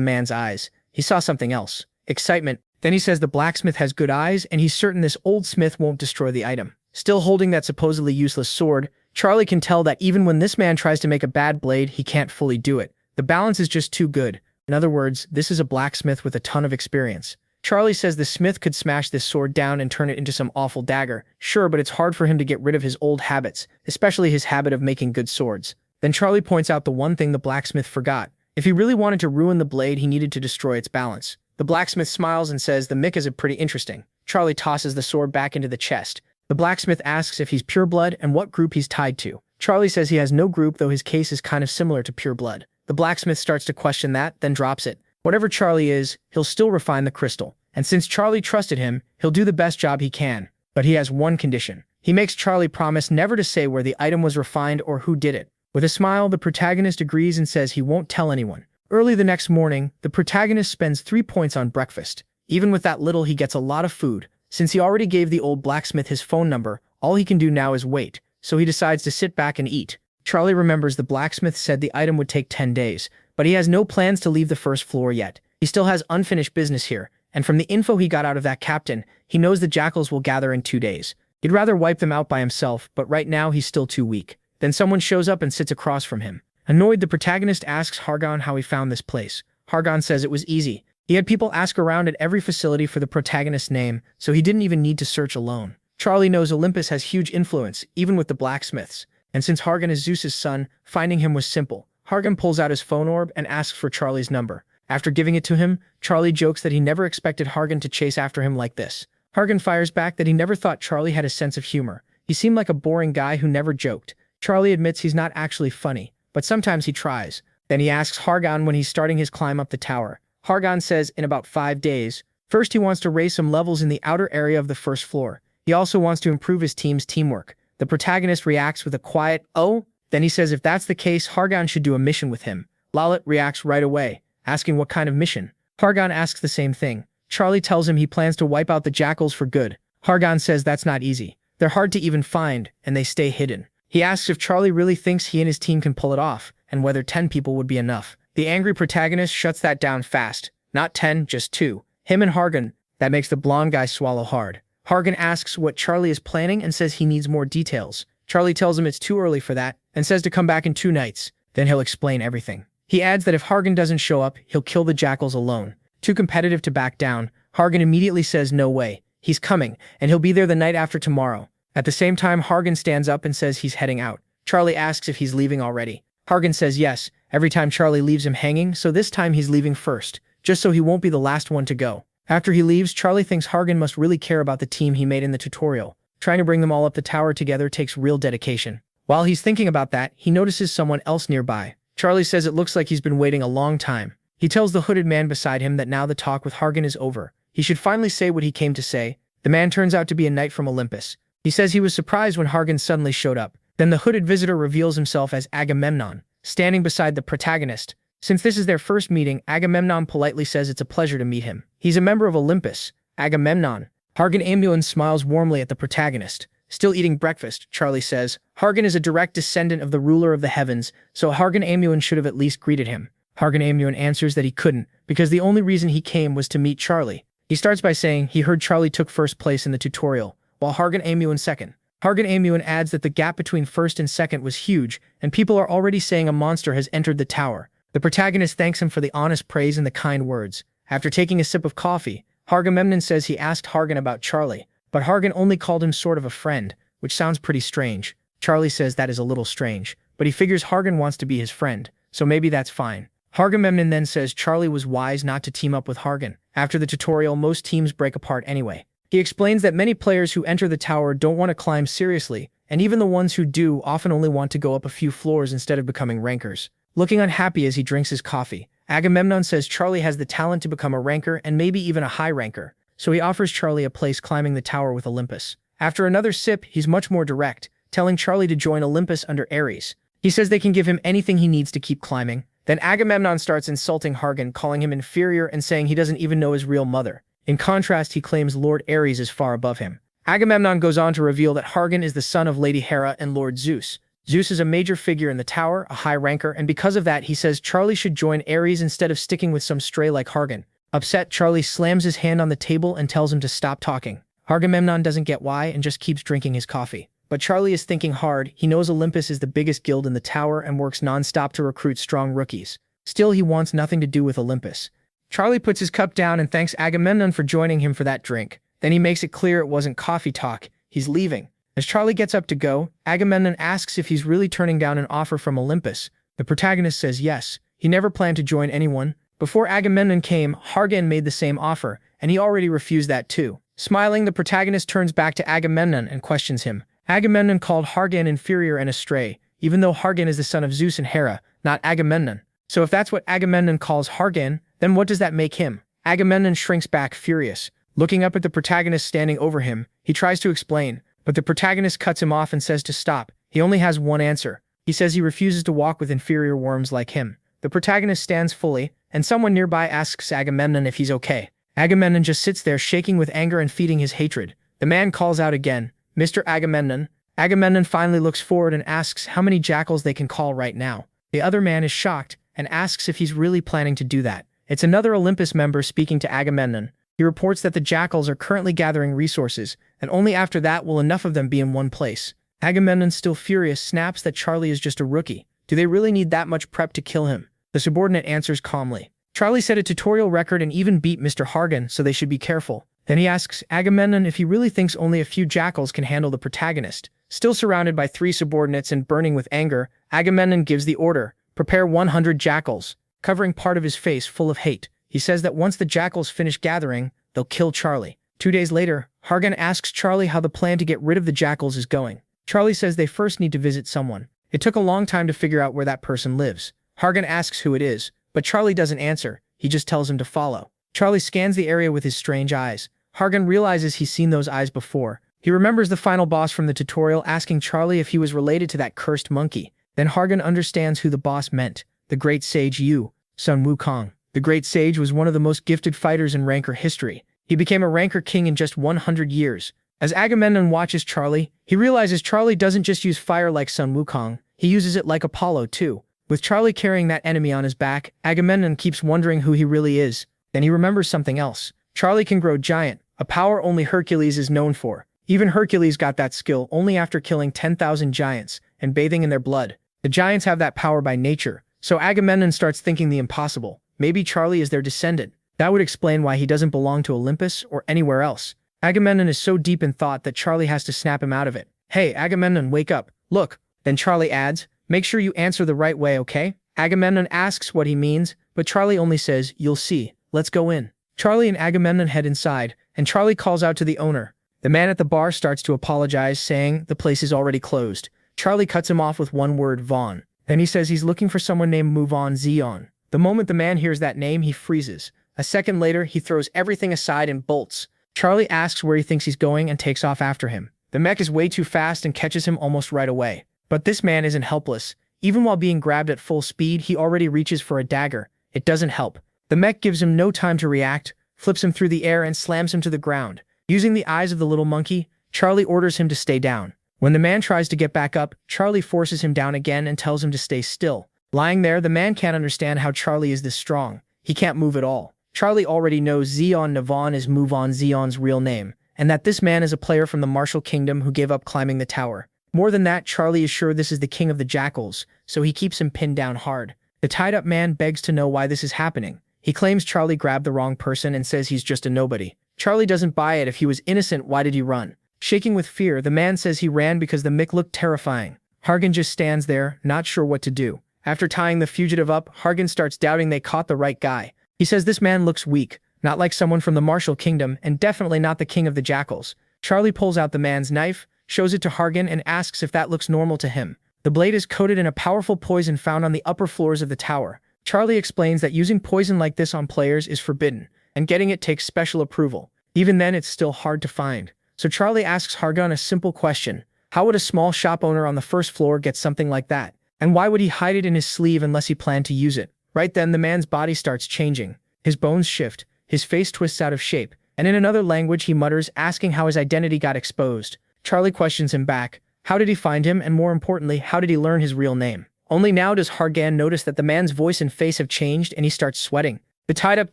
man's eyes. He saw something else. Excitement. Then he says the blacksmith has good eyes, and he's certain this old smith won't destroy the item. Still holding that supposedly useless sword, Charlie can tell that even when this man tries to make a bad blade, he can't fully do it. The balance is just too good. In other words, this is a blacksmith with a ton of experience. Charlie says the smith could smash this sword down and turn it into some awful dagger. Sure, but it's hard for him to get rid of his old habits, especially his habit of making good swords. Then Charlie points out the one thing the blacksmith forgot. If he really wanted to ruin the blade, he needed to destroy its balance. The blacksmith smiles and says the mic is pretty interesting. Charlie tosses the sword back into the chest. The blacksmith asks if he's pureblood and what group he's tied to. Charlie says he has no group, though his case is kind of similar to pureblood. The blacksmith starts to question that, then drops it. Whatever Charlie is, he'll still refine the crystal. And since Charlie trusted him, he'll do the best job he can. But he has one condition. He makes Charlie promise never to say where the item was refined or who did it. With a smile, the protagonist agrees and says he won't tell anyone. Early the next morning, the protagonist spends 3 points on breakfast. Even with that little, he gets a lot of food. Since he already gave the old blacksmith his phone number, all he can do now is wait. So he decides to sit back and eat. Charlie remembers the blacksmith said the item would take 10 days, but he has no plans to leave the first floor yet. He still has unfinished business here, and from the info he got out of that captain, he knows the jackals will gather in 2 days. He'd rather wipe them out by himself, but right now he's still too weak. Then someone shows up and sits across from him. Annoyed, the protagonist asks Hargon how he found this place. Hargon says it was easy. He had people ask around at every facility for the protagonist's name, so he didn't even need to search alone. Charlie knows Olympus has huge influence, even with the blacksmiths. And since Hargon is Zeus's son, finding him was simple. Hargon pulls out his phone orb and asks for Charlie's number. After giving it to him, Charlie jokes that he never expected Hargon to chase after him like this. Hargon fires back that he never thought Charlie had a sense of humor. He seemed like a boring guy who never joked. Charlie admits he's not actually funny, but sometimes he tries. Then he asks Hargon when he's starting his climb up the tower. Hargon says in about 5 days. First, he wants to raise some levels in the outer area of the first floor. He also wants to improve his team's teamwork. The protagonist reacts with a quiet, "Oh?" Then he says if that's the case, Hargon should do a mission with him. Lalit reacts right away, asking what kind of mission. Hargon asks the same thing. Charlie tells him he plans to wipe out the jackals for good. Hargon says that's not easy. They're hard to even find, and they stay hidden. He asks if Charlie really thinks he and his team can pull it off, and whether 10 people would be enough. The angry protagonist shuts that down fast. Not 10, just 2. Him and Hargon. That makes the blonde guy swallow hard. Hargon asks what Charlie is planning and says he needs more details. Charlie tells him it's too early for that, and says to come back in 2 nights. Then he'll explain everything. He adds that if Hargon doesn't show up, he'll kill the jackals alone. Too competitive to back down, Hargon immediately says no way. He's coming, and he'll be there the night after tomorrow. At the same time, Hargon stands up and says he's heading out. Charlie asks if he's leaving already. Hargon says yes. Every time Charlie leaves him hanging, so this time he's leaving first, just so he won't be the last one to go. After he leaves, Charlie thinks Hargon must really care about the team he made in the tutorial. Trying to bring them all up the tower together takes real dedication. While he's thinking about that, he notices someone else nearby. Charlie says it looks like he's been waiting a long time. He tells the hooded man beside him that now the talk with Hargon is over. He should finally say what he came to say. The man turns out to be a knight from Olympus. He says he was surprised when Hargon suddenly showed up. Then the hooded visitor reveals himself as Agamemnon, standing beside the protagonist. Since this is their first meeting, Agamemnon politely says it's a pleasure to meet him. He's a member of Olympus. Agamemnon. Hargon smiles warmly at the protagonist. Still eating breakfast, Charlie says. Hargon is a direct descendant of the ruler of the heavens, so Hargon should have at least greeted him. Hargon answers that he couldn't, because the only reason he came was to meet Charlie. He starts by saying he heard Charlie took first place in the tutorial, while Hargon second. Hargon adds that the gap between first and second was huge, and people are already saying a monster has entered the tower. The protagonist thanks him for the honest praise and the kind words. After taking a sip of coffee, Hargon says he asked Hargon about Charlie, but Hargon only called him sort of a friend, which sounds pretty strange. Charlie says that is a little strange, but he figures Hargon wants to be his friend, so maybe that's fine. Hargon then says Charlie was wise not to team up with Hargon. After the tutorial, most teams break apart anyway. He explains that many players who enter the tower don't want to climb seriously, and even the ones who do often only want to go up a few floors instead of becoming rankers. Looking unhappy as he drinks his coffee, Agamemnon says Charlie has the talent to become a ranker and maybe even a high ranker, so he offers Charlie a place climbing the tower with Olympus. After another sip, he's much more direct, telling Charlie to join Olympus under Ares. He says they can give him anything he needs to keep climbing. Then Agamemnon starts insulting Hargan, calling him inferior and saying he doesn't even know his real mother. In contrast, he claims Lord Ares is far above him. Agamemnon goes on to reveal that Hargan is the son of Lady Hera and Lord Zeus. Zeus is a major figure in the tower, a high ranker, and because of that, he says Charlie should join Ares instead of sticking with some stray like Hargan. Upset, Charlie slams his hand on the table and tells him to stop talking. Agamemnon doesn't get why and just keeps drinking his coffee. But Charlie is thinking hard. He knows Olympus is the biggest guild in the tower and works non-stop to recruit strong rookies. Still, he wants nothing to do with Olympus. Charlie puts his cup down and thanks Agamemnon for joining him for that drink. Then he makes it clear it wasn't coffee talk. He's leaving. As Charlie gets up to go, Agamemnon asks if he's really turning down an offer from Olympus. The protagonist says yes. He never planned to join anyone. Before Agamemnon came, Hargan made the same offer, and he already refused that too. Smiling, the protagonist turns back to Agamemnon and questions him. Agamemnon called Hargan inferior and astray, even though Hargan is the son of Zeus and Hera, not Agamemnon. So if that's what Agamemnon calls Hargan, then what does that make him? Agamemnon shrinks back, furious. Looking up at the protagonist standing over him, he tries to explain, but the protagonist cuts him off and says to stop. He only has one answer. He says he refuses to walk with inferior worms like him. The protagonist stands fully, and someone nearby asks Agamemnon if he's okay. Agamemnon just sits there shaking with anger and feeding his hatred. The man calls out again, Mr. Agamemnon. Agamemnon finally looks forward and asks how many jackals they can call right now. The other man is shocked and asks if he's really planning to do that. It's another Olympus member speaking to Agamemnon. He reports that the jackals are currently gathering resources, and only after that will enough of them be in one place. Agamemnon, still furious, snaps that Charlie is just a rookie. Do they really need that much prep to kill him? The subordinate answers calmly. Charlie set a tutorial record and even beat Mr. Hargan, so they should be careful. Then he asks Agamemnon if he really thinks only a few jackals can handle the protagonist. Still surrounded by 3 subordinates and burning with anger, Agamemnon gives the order, prepare 100 jackals, covering part of his face full of hate. He says that once the jackals finish gathering, they'll kill Charlie. 2 days later, Hargan asks Charlie how the plan to get rid of the jackals is going. Charlie says they first need to visit someone. It took a long time to figure out where that person lives. Hargan asks who it is, but Charlie doesn't answer. He just tells him to follow. Charlie scans the area with his strange eyes. Hargan realizes he's seen those eyes before. He remembers the final boss from the tutorial asking Charlie if he was related to that cursed monkey. Then Hargan understands who the boss meant, the great sage Yu, Sun Wukong. The great sage was one of the most gifted fighters in ranker history. He became a ranker king in just 100 years. As Agamemnon watches Charlie, he realizes Charlie doesn't just use fire like Sun Wukong, he uses it like Apollo too. With Charlie carrying that enemy on his back, Agamemnon keeps wondering who he really is. Then he remembers something else. Charlie can grow giant, a power only Hercules is known for. Even Hercules got that skill only after killing 10,000 giants and bathing in their blood. The giants have that power by nature, so Agamemnon starts thinking the impossible. Maybe Charlie is their descendant. That would explain why he doesn't belong to Olympus or anywhere else. Agamemnon is so deep in thought that Charlie has to snap him out of it. Hey, Agamemnon, wake up. Look. Then Charlie adds, make sure you answer the right way, okay? Agamemnon asks what he means, but Charlie only says, you'll see. Let's go in. Charlie and Agamemnon head inside, and Charlie calls out to the owner. The man at the bar starts to apologize, saying the place is already closed. Charlie cuts him off with one word, Vaughn. Then he says he's looking for someone named Muvon Zion. The moment the man hears that name, he freezes. A second later, he throws everything aside and bolts. Charlie asks where he thinks he's going and takes off after him. The mech is way too fast and catches him almost right away. But this man isn't helpless. Even while being grabbed at full speed, he already reaches for a dagger. It doesn't help. The mech gives him no time to react, flips him through the air and slams him to the ground. Using the eyes of the little monkey, Charlie orders him to stay down. When the man tries to get back up, Charlie forces him down again and tells him to stay still. Lying there, the man can't understand how Charlie is this strong. He can't move at all. Charlie already knows Zion Navon is Muvon Zion's real name, and that this man is a player from the Martial Kingdom who gave up climbing the tower. More than that, Charlie is sure this is the king of the jackals, so he keeps him pinned down hard. The tied-up man begs to know why this is happening. He claims Charlie grabbed the wrong person and says he's just a nobody. Charlie doesn't buy it. If he was innocent, why did he run? Shaking with fear, the man says he ran because the mick looked terrifying. Hargan just stands there, not sure what to do. After tying the fugitive up, Hargan starts doubting they caught the right guy. He says this man looks weak, not like someone from the Martial Kingdom, and definitely not the king of the jackals. Charlie pulls out the man's knife, shows it to Hargan, and asks if that looks normal to him. The blade is coated in a powerful poison found on the upper floors of the tower. Charlie explains that using poison like this on players is forbidden, and getting it takes special approval. Even then, it's still hard to find. So Charlie asks Hargan a simple question. How would a small shop owner on the first floor get something like that? And why would he hide it in his sleeve unless he planned to use it? Right then, the man's body starts changing. His bones shift, his face twists out of shape, and in another language he mutters, asking how his identity got exposed. Charlie questions him back. How did he find him, and more importantly, how did he learn his real name? Only now does Hargan notice that the man's voice and face have changed, and he starts sweating. The tied-up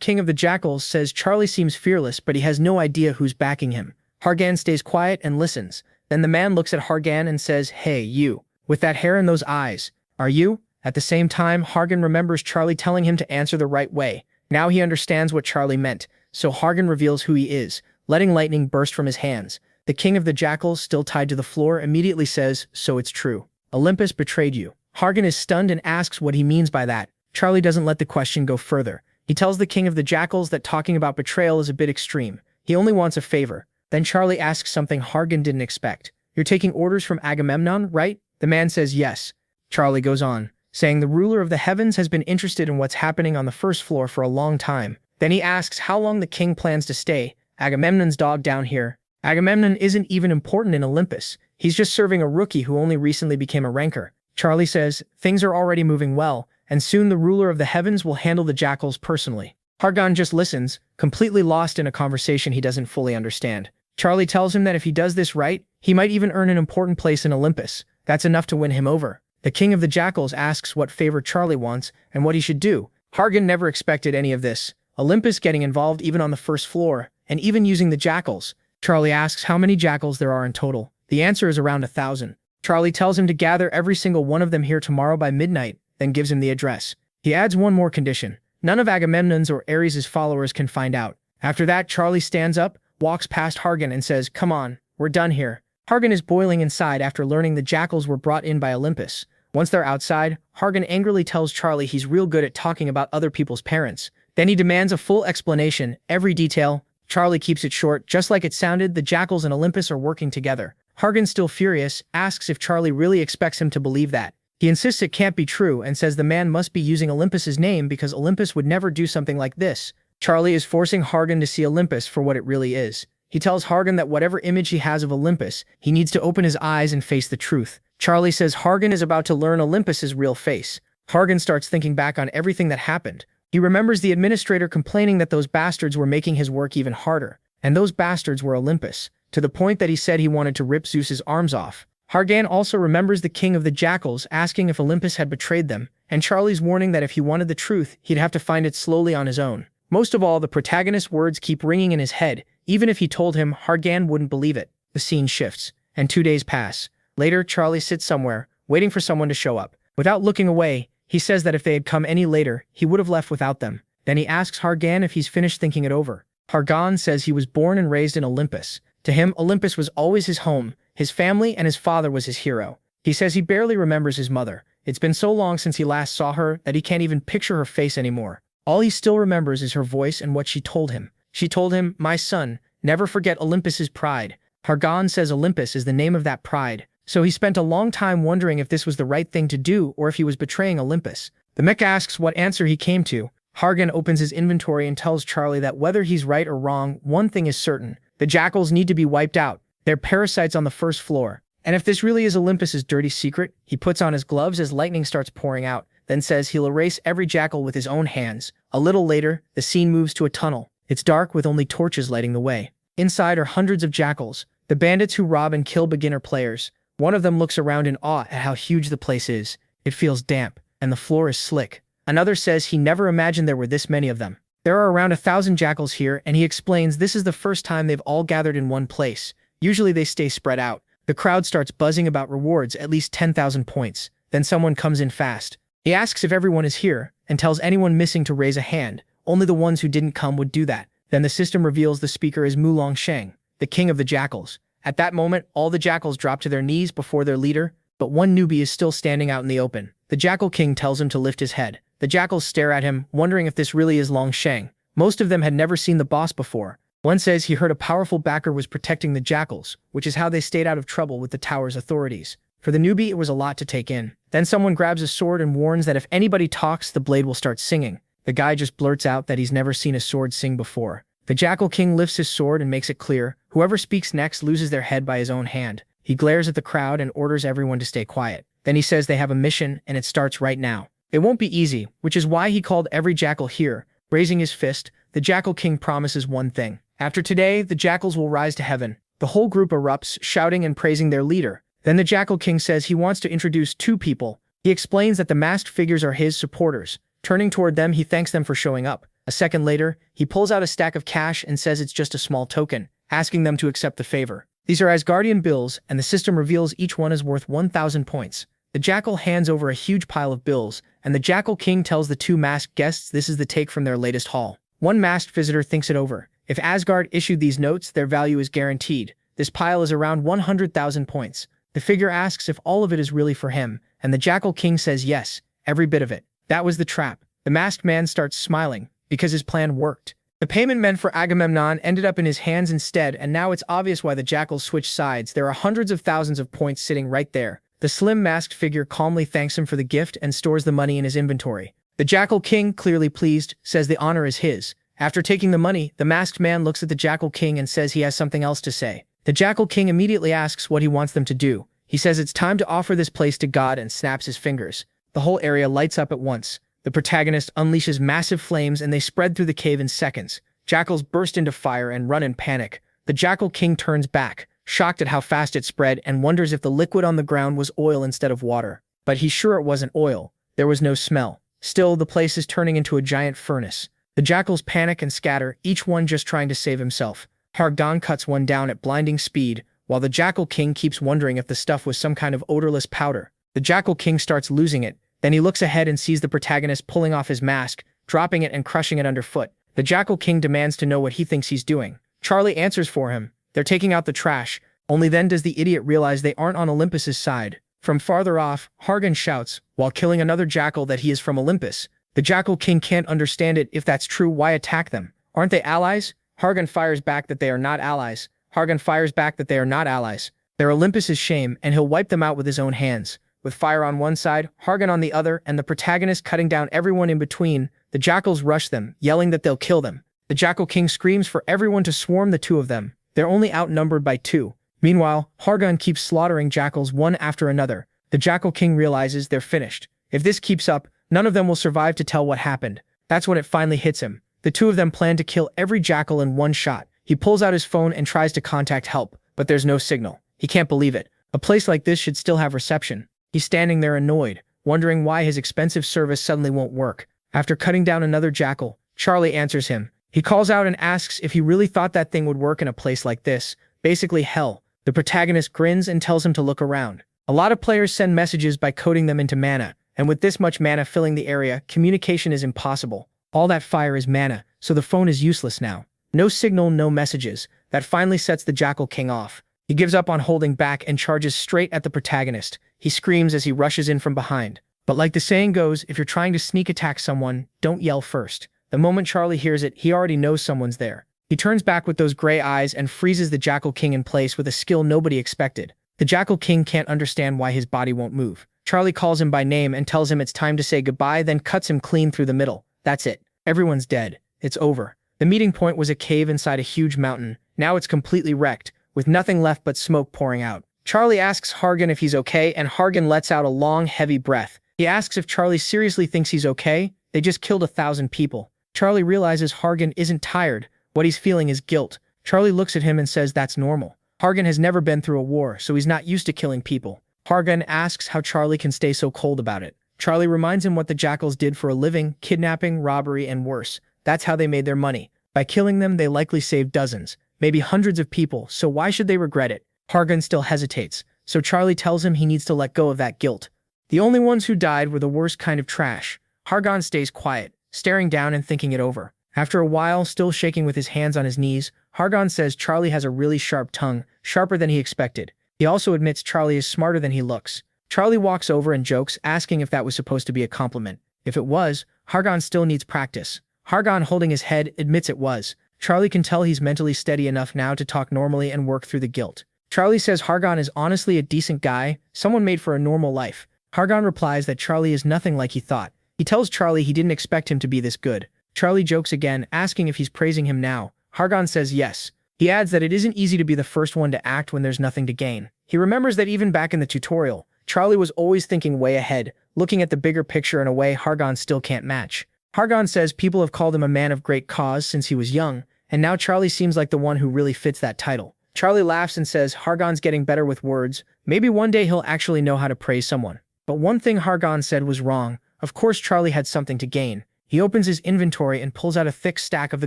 king of the jackals says Charlie seems fearless, but he has no idea who's backing him. Hargan stays quiet and listens. Then the man looks at Hargan and says, "Hey, you, with that hair and those eyes, are you?" At the same time, Hargan remembers Charlie telling him to answer the right way. Now he understands what Charlie meant, so Hargan reveals who he is, letting lightning burst from his hands. The king of the jackals, still tied to the floor, immediately says, "So it's true. Olympus betrayed you." Hargan is stunned and asks what he means by that. Charlie doesn't let the question go further. He tells the king of the jackals that talking about betrayal is a bit extreme. He only wants a favor. Then Charlie asks something Hargan didn't expect. "You're taking orders from Agamemnon, right?" The man says yes. Charlie goes on, saying the ruler of the heavens has been interested in what's happening on the first floor for a long time. Then he asks how long the king plans to stay. Agamemnon's dog down here. Agamemnon isn't even important in Olympus. He's just serving a rookie who only recently became a ranker. Charlie says things are already moving well, and soon the ruler of the heavens will handle the jackals personally. Hargan just listens, completely lost in a conversation he doesn't fully understand. Charlie tells him that if he does this right, he might even earn an important place in Olympus. That's enough to win him over. The king of the jackals asks what favor Charlie wants and what he should do. Hargan never expected any of this. Olympus getting involved even on the first floor, and even using the jackals. Charlie asks how many jackals there are in total. The answer is around 1,000. Charlie tells him to gather every single one of them here tomorrow by midnight, then gives him the address. He adds one more condition. None of Agamemnon's or Ares' followers can find out. After that, Charlie stands up, walks past Hargan and says, "Come on, we're done here." Hargan is boiling inside after learning the jackals were brought in by Olympus. Once they're outside, Hargan angrily tells Charlie he's real good at talking about other people's parents. Then he demands a full explanation, every detail. Charlie keeps it short, just like it sounded. The jackals and Olympus are working together. Hargan, still furious, asks if Charlie really expects him to believe that. He insists it can't be true and says the man must be using Olympus's name because Olympus would never do something like this. Charlie is forcing Hargan to see Olympus for what it really is. He tells Hargan that whatever image he has of Olympus, he needs to open his eyes and face the truth. Charlie says Hargan is about to learn Olympus's real face. Hargan starts thinking back on everything that happened. He remembers the administrator complaining that those bastards were making his work even harder. And those bastards were Olympus, to the point that he said he wanted to rip Zeus's arms off. Hargan also remembers the king of the jackals asking if Olympus had betrayed them, and Charlie's warning that if he wanted the truth, he'd have to find it slowly on his own. Most of all, the protagonist's words keep ringing in his head. Even if he told him, Hargan wouldn't believe it. The scene shifts, and 2 days pass. Later, Charlie sits somewhere, waiting for someone to show up. Without looking away, he says that if they had come any later, he would have left without them. Then he asks Hargan if he's finished thinking it over. Hargan says he was born and raised in Olympus. To him, Olympus was always his home, his family, and his father was his hero. He says he barely remembers his mother. It's been so long since he last saw her that he can't even picture her face anymore. All he still remembers is her voice and what she told him. She told him, "My son, never forget Olympus's pride." Hargan says Olympus is the name of that pride, so he spent a long time wondering if this was the right thing to do or if he was betraying Olympus. The mech asks what answer he came to. Hargan opens his inventory and tells Charlie that whether he's right or wrong, one thing is certain. The jackals need to be wiped out. They're parasites on the first floor. And if this really is Olympus's dirty secret, he puts on his gloves as lightning starts pouring out, then says he'll erase every jackal with his own hands. A little later, the scene moves to a tunnel. It's dark with only torches lighting the way. Inside are hundreds of jackals, the bandits who rob and kill beginner players. One of them looks around in awe at how huge the place is. It feels damp, and the floor is slick. Another says he never imagined there were this many of them. There are around 1,000 jackals here, and he explains this is the first time they've all gathered in one place. Usually they stay spread out. The crowd starts buzzing about rewards, at least 10,000 points. Then someone comes in fast. He asks if everyone is here, and tells anyone missing to raise a hand. Only the ones who didn't come would do that. Then the system reveals the speaker is Mulong Sheng, the king of the jackals. At that moment, all the jackals drop to their knees before their leader, but one newbie is still standing out in the open. The jackal king tells him to lift his head. The jackals stare at him, wondering if this really is Long Sheng. Most of them had never seen the boss before. One says he heard a powerful backer was protecting the jackals, which is how they stayed out of trouble with the tower's authorities. For the newbie, it was a lot to take in. Then someone grabs a sword and warns that if anybody talks, the blade will start singing. The guy just blurts out that he's never seen a sword sing before. The Jackal King lifts his sword and makes it clear, whoever speaks next loses their head by his own hand. He glares at the crowd and orders everyone to stay quiet. Then he says they have a mission and it starts right now. It won't be easy, which is why he called every jackal here. Raising his fist, the Jackal King promises one thing. After today, the jackals will rise to heaven. The whole group erupts, shouting and praising their leader. Then the Jackal King says he wants to introduce two people. He explains that the masked figures are his supporters. Turning toward them, he thanks them for showing up. A second later, he pulls out a stack of cash and says it's just a small token, asking them to accept the favor. These are Asgardian bills, and the system reveals each one is worth 1,000 points. The Jackal hands over a huge pile of bills, and the Jackal King tells the two masked guests this is the take from their latest haul. One masked visitor thinks it over. If Asgard issued these notes, their value is guaranteed. This pile is around 100,000 points. The figure asks if all of it is really for him, and the Jackal King says yes, every bit of it. That was the trap. The masked man starts smiling, because his plan worked. The payment meant for Agamemnon ended up in his hands instead, and now it's obvious why the jackals switched sides. There are hundreds of thousands of points sitting right there. The slim masked figure calmly thanks him for the gift and stores the money in his inventory. The Jackal King, clearly pleased, says the honor is his. After taking the money, the masked man looks at the Jackal King and says he has something else to say. The Jackal King immediately asks what he wants them to do. He says it's time to offer this place to God and snaps his fingers. The whole area lights up at once. The protagonist unleashes massive flames and they spread through the cave in seconds. Jackals burst into fire and run in panic. The Jackal King turns back, shocked at how fast it spread, and wonders if the liquid on the ground was oil instead of water. But he's sure it wasn't oil. There was no smell. Still, the place is turning into a giant furnace. The jackals panic and scatter, each one just trying to save himself. Hargan cuts one down at blinding speed, while the Jackal King keeps wondering if the stuff was some kind of odorless powder. The Jackal King starts losing it. Then he looks ahead and sees the protagonist pulling off his mask, dropping it and crushing it underfoot. The Jackal King demands to know what he thinks he's doing. Charlie answers for him. They're taking out the trash. Only then does the idiot realize they aren't on Olympus's side. From farther off, Hargan shouts, while killing another jackal, that he is from Olympus. The Jackal King can't understand it. If that's true, why attack them? Aren't they allies? Hargan fires back that they are not allies. Hargan fires back that they are not allies. They're Olympus's shame, and he'll wipe them out with his own hands. With fire on one side, Hargan on the other, and the protagonist cutting down everyone in between, the jackals rush them, yelling that they'll kill them. The Jackal King screams for everyone to swarm the two of them. They're only outnumbered by 2. Meanwhile, Hargan keeps slaughtering jackals one after another. The Jackal King realizes they're finished. If this keeps up, none of them will survive to tell what happened. That's when it finally hits him. The two of them plan to kill every jackal in one shot. He pulls out his phone and tries to contact help, but there's no signal. He can't believe it. A place like this should still have reception. He's standing there annoyed, wondering why his expensive service suddenly won't work. After cutting down another jackal, Charlie answers him. He calls out and asks if he really thought that thing would work in a place like this. Basically hell. The protagonist grins and tells him to look around. A lot of players send messages by coding them into mana, and with this much mana filling the area, communication is impossible. All that fire is mana, so the phone is useless now. No signal, no messages. That finally sets the Jackal King off. He gives up on holding back and charges straight at the protagonist. He screams as he rushes in from behind. But like the saying goes, if you're trying to sneak attack someone, don't yell first. The moment Charlie hears it, he already knows someone's there. He turns back with those gray eyes and freezes the Jackal King in place with a skill nobody expected. The Jackal King can't understand why his body won't move. Charlie calls him by name and tells him it's time to say goodbye, then cuts him clean through the middle. That's it. Everyone's dead. It's over. The meeting point was a cave inside a huge mountain. Now it's completely wrecked, with nothing left but smoke pouring out. Charlie asks Hargan if he's okay, and Hargan lets out a long, heavy breath. He asks if Charlie seriously thinks he's okay. They just killed 1,000 people. Charlie realizes Hargan isn't tired. What he's feeling is guilt. Charlie looks at him and says that's normal. Hargan has never been through a war, so he's not used to killing people. Hargan asks how Charlie can stay so cold about it. Charlie reminds him what the jackals did for a living: kidnapping, robbery, and worse. That's how they made their money. By killing them, they likely saved dozens, maybe hundreds of people, so why should they regret it? Hargan still hesitates, so Charlie tells him he needs to let go of that guilt. The only ones who died were the worst kind of trash. Hargan stays quiet, staring down and thinking it over. After a while, still shaking with his hands on his knees, Hargan says Charlie has a really sharp tongue, sharper than he expected. He also admits Charlie is smarter than he looks. Charlie walks over and jokes, asking if that was supposed to be a compliment. If it was, Hargan still needs practice. Hargon, holding his head, admits it was. Charlie can tell he's mentally steady enough now to talk normally and work through the guilt. Charlie says Hargon is honestly a decent guy, someone made for a normal life. Hargon replies that Charlie is nothing like he thought. He tells Charlie he didn't expect him to be this good. Charlie jokes again, asking if he's praising him now. Hargon says yes. He adds that it isn't easy to be the first one to act when there's nothing to gain. He remembers that even back in the tutorial, Charlie was always thinking way ahead, looking at the bigger picture in a way Hargon still can't match. Hargon says people have called him a man of great cause since he was young, and now Charlie seems like the one who really fits that title. Charlie laughs and says Hargon's getting better with words. Maybe one day he'll actually know how to praise someone. But one thing Hargon said was wrong. Of course Charlie had something to gain. He opens his inventory and pulls out a thick stack of the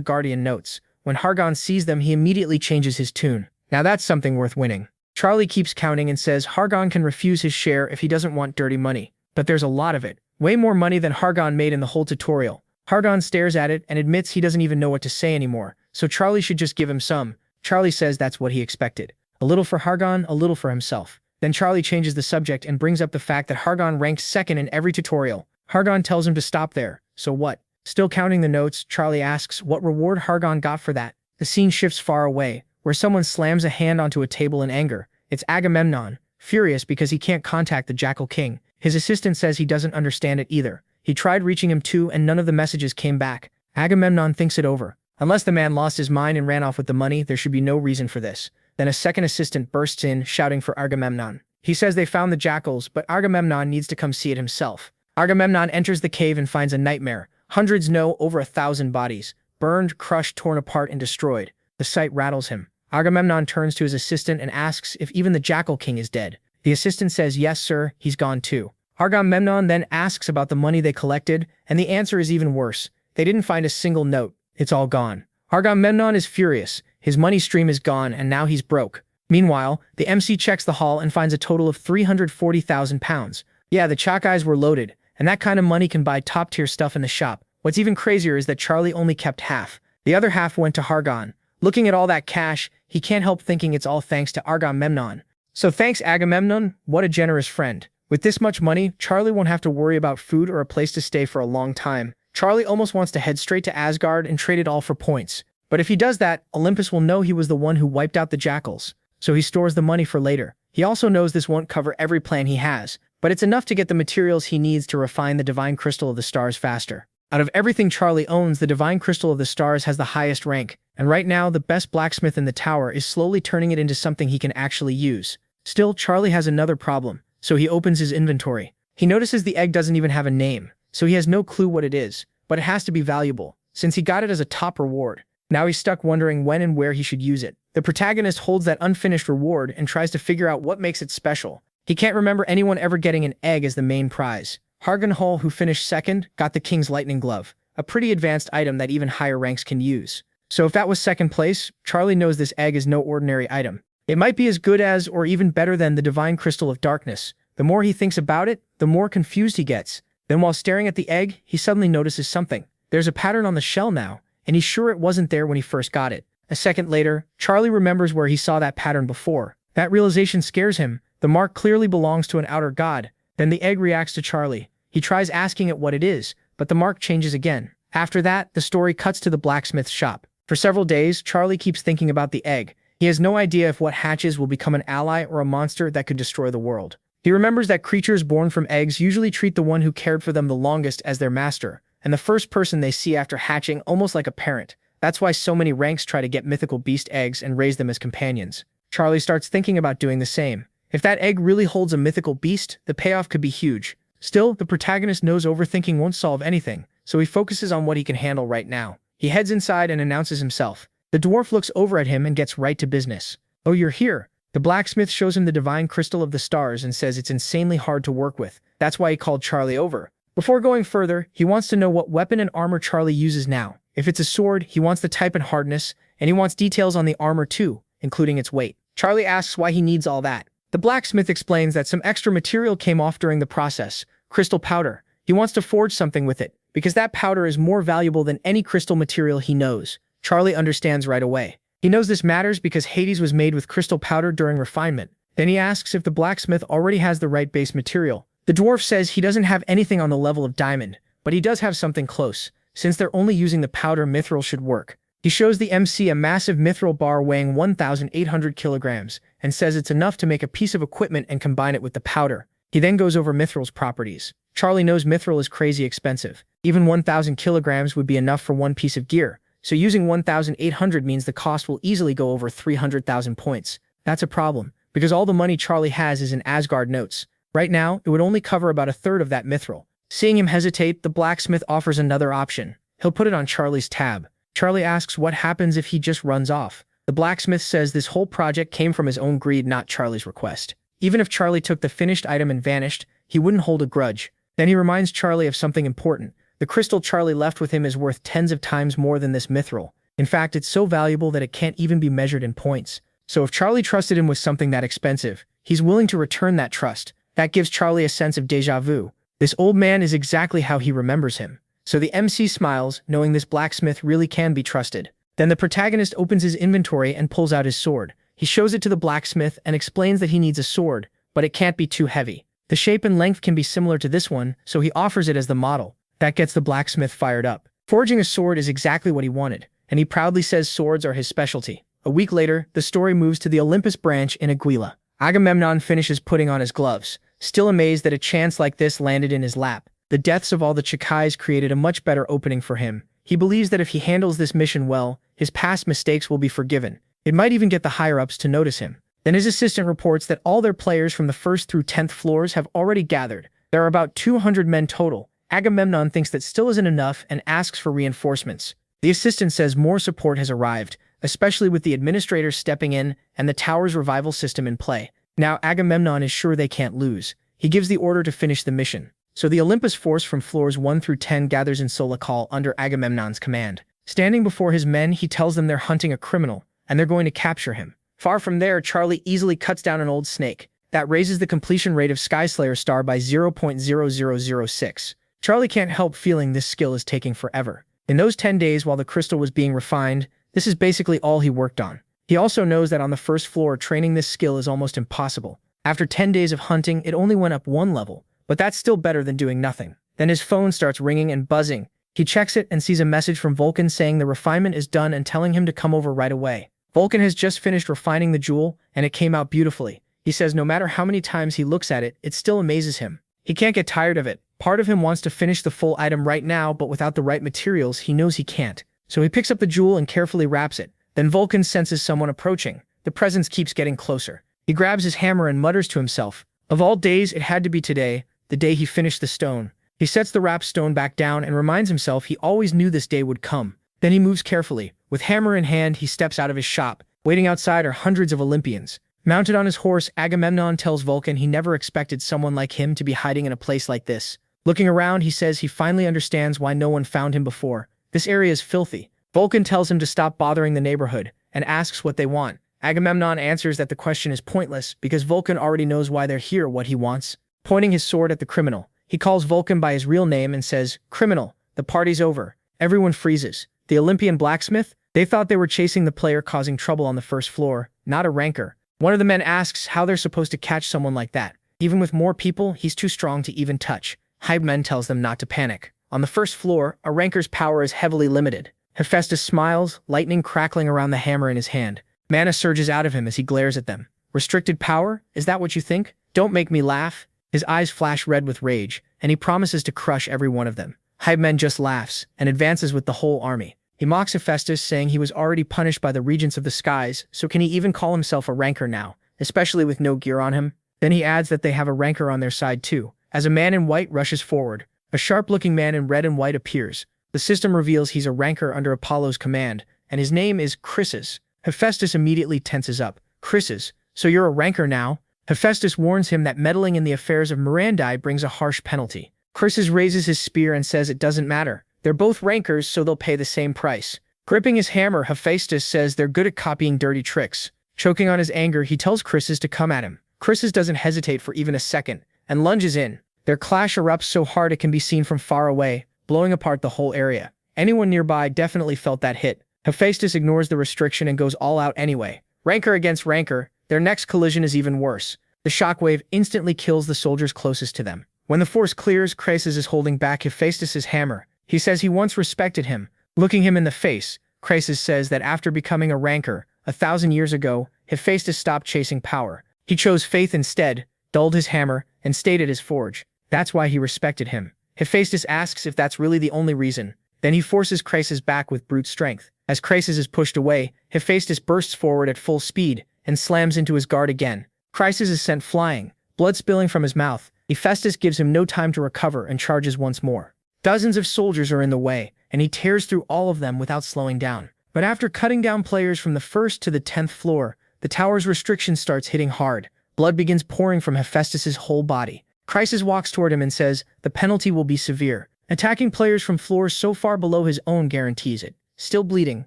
Guardian notes. When Hargon sees them, he immediately changes his tune. Now that's something worth winning. Charlie keeps counting and says Hargon can refuse his share if he doesn't want dirty money. But there's a lot of it. Way more money than Hargon made in the whole tutorial. Hargon stares at it and admits he doesn't even know what to say anymore, so Charlie should just give him some. Charlie says that's what he expected. A little for Hargon, a little for himself. Then Charlie changes the subject and brings up the fact that Hargon ranks second in every tutorial. Hargon tells him to stop there. So what? Still counting the notes, Charlie asks what reward Hargon got for that. The scene shifts far away, where someone slams a hand onto a table in anger. It's Agamemnon, furious because he can't contact the Jackal King. His assistant says he doesn't understand it either. He tried reaching him too, and none of the messages came back. Agamemnon thinks it over. Unless the man lost his mind and ran off with the money, there should be no reason for this. Then a second assistant bursts in, shouting for Agamemnon. He says they found the jackals, but Agamemnon needs to come see it himself. Agamemnon enters the cave and finds a nightmare. Hundreds, no, over 1,000 bodies. Burned, crushed, torn apart, and destroyed. The sight rattles him. Agamemnon turns to his assistant and asks if even the Jackal King is dead. The assistant says, yes, sir, he's gone too. Agamemnon then asks about the money they collected, and the answer is even worse. They didn't find a single note. It's all gone. Agamemnon is furious. His money stream is gone, and now he's broke. Meanwhile, the MC checks the haul and finds a total of 340,000 pounds. Yeah, the Chakais were loaded, and that kind of money can buy top-tier stuff in the shop. What's even crazier is that Charlie only kept half. The other half went to Hargon. Looking at all that cash, he can't help thinking it's all thanks to Agamemnon. So thanks, Agamemnon. What a generous friend. With this much money, Charlie won't have to worry about food or a place to stay for a long time. Charlie almost wants to head straight to Asgard and trade it all for points. But if he does that, Olympus will know he was the one who wiped out the jackals. So he stores the money for later. He also knows this won't cover every plan he has, but it's enough to get the materials he needs to refine the Divine Crystal of the Stars faster. Out of everything Charlie owns, the Divine Crystal of the Stars has the highest rank, and right now, the best blacksmith in the tower is slowly turning it into something he can actually use. Still, Charlie has another problem, so he opens his inventory. He notices the egg doesn't even have a name, so he has no clue what it is, but it has to be valuable, since he got it as a top reward. Now he's stuck wondering when and where he should use it. The protagonist holds that unfinished reward and tries to figure out what makes it special. He can't remember anyone ever getting an egg as the main prize. Hargon Hull, who finished second, got the King's Lightning Glove, a pretty advanced item that even higher ranks can use. So if that was second place, Charlie knows this egg is no ordinary item. It might be as good as or even better than the Divine Crystal of Darkness. The more he thinks about it, the more confused he gets. Then while staring at the egg, he suddenly notices something. There's a pattern on the shell now, and he's sure it wasn't there when he first got it. A second later, Charlie remembers where he saw that pattern before. That realization scares him. The mark clearly belongs to an outer god. Then the egg reacts to Charlie. He tries asking it what it is, but the mark changes again. After that, the story cuts to the blacksmith's shop. For several days, Charlie keeps thinking about the egg. He has no idea if what hatches will become an ally or a monster that could destroy the world. He remembers that creatures born from eggs usually treat the one who cared for them the longest as their master, and the first person they see after hatching almost like a parent. That's why so many ranks try to get mythical beast eggs and raise them as companions. Charlie starts thinking about doing the same. If that egg really holds a mythical beast, the payoff could be huge. Still, the protagonist knows overthinking won't solve anything, so he focuses on what he can handle right now. He heads inside and announces himself. The dwarf looks over at him and gets right to business. Oh, you're here. The blacksmith shows him the Divine Crystal of the Stars and says it's insanely hard to work with. That's why he called Charlie over. Before going further, he wants to know what weapon and armor Charlie uses now. If it's a sword, he wants the type and hardness, and he wants details on the armor too, including its weight. Charlie asks why he needs all that. The blacksmith explains that some extra material came off during the process, crystal powder. He wants to forge something with it, because that powder is more valuable than any crystal material he knows. Charlie understands right away. He knows this matters because Hades was made with crystal powder during refinement. Then he asks if the blacksmith already has the right base material. The dwarf says he doesn't have anything on the level of diamond, but he does have something close. since they're only using the powder mithril should work. He shows the MC a massive mithril bar weighing 1,800 kilograms and says it's enough to make a piece of equipment and combine it with the powder. He then goes over mithril's properties. Charlie knows mithril is crazy expensive. Even 1,000 kilograms would be enough for one piece of gear, so using 1,800 means the cost will easily go over 300,000 points. That's a problem, because all the money Charlie has is in Asgard notes. Right now, it would only cover about a third of that mithril. Seeing him hesitate, the blacksmith offers another option. He'll put it on Charlie's tab. Charlie asks what happens if he just runs off. The blacksmith says this whole project came from his own greed, not Charlie's request. Even if Charlie took the finished item and vanished, he wouldn't hold a grudge. Then he reminds Charlie of something important. The crystal Charlie left with him is worth tens of times more than this mithril. In fact, it's so valuable that it can't even be measured in points. So if Charlie trusted him with something that expensive, he's willing to return that trust. That gives Charlie a sense of déjà vu. This old man is exactly how he remembers him. So the MC smiles, knowing this blacksmith really can be trusted. Then the protagonist opens his inventory and pulls out his sword. He shows it to the blacksmith and explains that he needs a sword, but it can't be too heavy. The shape and length can be similar to this one, so he offers it as the model. That gets the blacksmith fired up. Forging a sword is exactly what he wanted, and he proudly says swords are his specialty. A week later, the story moves to the Olympus branch in Aquila. Agamemnon finishes putting on his gloves, still amazed that a chance like this landed in his lap. The deaths of all the Chikais created a much better opening for him. He believes that if he handles this mission well, his past mistakes will be forgiven. It might even get the higher-ups to notice him. Then his assistant reports that all their players from the 1st through 10th floors have already gathered. There are about 200 men total. Agamemnon thinks that still isn't enough and asks for reinforcements. The assistant says more support has arrived, especially with the administrator stepping in and the tower's revival system in play. Now Agamemnon is sure they can't lose. He gives the order to finish the mission. So the Olympus force from floors 1 through 10 gathers in Solakal under Agamemnon's command. Standing before his men, he tells them they're hunting a criminal, and they're going to capture him. Far from there, Charlie easily cuts down an old snake. That raises the completion rate of Skyslayer Star by 0.0006. Charlie can't help feeling this skill is taking forever. In those 10 days while the crystal was being refined, this is basically all he worked on. He also knows that on the 1st floor, training this skill is almost impossible. After 10 days of hunting, it only went up 1 level. But that's still better than doing nothing. Then his phone starts ringing and buzzing. He checks it and sees a message from Vulcan saying the refinement is done and telling him to come over right away. Vulcan has just finished refining the jewel, and it came out beautifully. He says no matter how many times he looks at it, it still amazes him. He can't get tired of it. Part of him wants to finish the full item right now, but without the right materials, he knows he can't. So he picks up the jewel and carefully wraps it. Then Vulcan senses someone approaching. The presence keeps getting closer. He grabs his hammer and mutters to himself. Of all days, it had to be today. The day he finished the stone. He sets the wrapped stone back down and reminds himself he always knew this day would come. Then he moves carefully. With hammer in hand, he steps out of his shop. Waiting outside are hundreds of Olympians. Mounted on his horse, Agamemnon tells Vulcan he never expected someone like him to be hiding in a place like this. Looking around, he says he finally understands why no one found him before. This area is filthy. Vulcan tells him to stop bothering the neighborhood and asks what they want. Agamemnon answers that the question is pointless because Vulcan already knows why they're here, what he wants. Pointing his sword at the criminal, he calls Vulcan by his real name and says, "Criminal, the party's over." Everyone freezes. The Olympian blacksmith? They thought they were chasing the player causing trouble on the 1st floor, not a ranker. One of the men asks how they're supposed to catch someone like that. Even with more people, he's too strong to even touch. Hype-men tells them not to panic. On the 1st floor, a ranker's power is heavily limited. Hephaestus smiles, lightning crackling around the hammer in his hand. Mana surges out of him as he glares at them. Restricted power? Is that what you think? Don't make me laugh. His eyes flash red with rage, and he promises to crush every one of them. Hype-men just laughs, and advances with the whole army. He mocks Hephaestus, saying he was already punished by the regents of the skies, so can he even call himself a ranker now, especially with no gear on him? Then he adds that they have a ranker on their side too. As a man in white rushes forward, a sharp-looking man in red and white appears. The system reveals he's a ranker under Apollo's command, and his name is Chryses. Hephaestus immediately tenses up. Chryses, so you're a ranker now? Hephaestus warns him that meddling in the affairs of Mirandae brings a harsh penalty. Chryses raises his spear and says it doesn't matter. They're both rankers, so they'll pay the same price. Gripping his hammer, Hephaestus says they're good at copying dirty tricks. Choking on his anger, he tells Chryses to come at him. Chryses doesn't hesitate for even a second, and lunges in. Their clash erupts so hard it can be seen from far away, blowing apart the whole area. Anyone nearby definitely felt that hit. Hephaestus ignores the restriction and goes all out anyway. Ranker against ranker, their next collision is even worse. The shockwave instantly kills the soldiers closest to them. When the force clears, Chryses is holding back Hephaestus's hammer. He says he once respected him. Looking him in the face, Crisis says that after becoming a ranker 1,000 years ago, Hephaestus stopped chasing power. He chose faith instead, dulled his hammer, and stayed at his forge. That's why he respected him. Hephaestus asks if that's really the only reason. Then he forces Crisis back with brute strength. As Crisis is pushed away, Hephaestus bursts forward at full speed and slams into his guard again. Crisis is sent flying, blood spilling from his mouth. Hephaestus gives him no time to recover and charges once more. Dozens of soldiers are in the way, and he tears through all of them without slowing down. But after cutting down players from the 1st to the 10th floor, the tower's restriction starts hitting hard. Blood begins pouring from Hephaestus's whole body. Crisis walks toward him and says the penalty will be severe. Attacking players from floors so far below his own guarantees it. Still bleeding,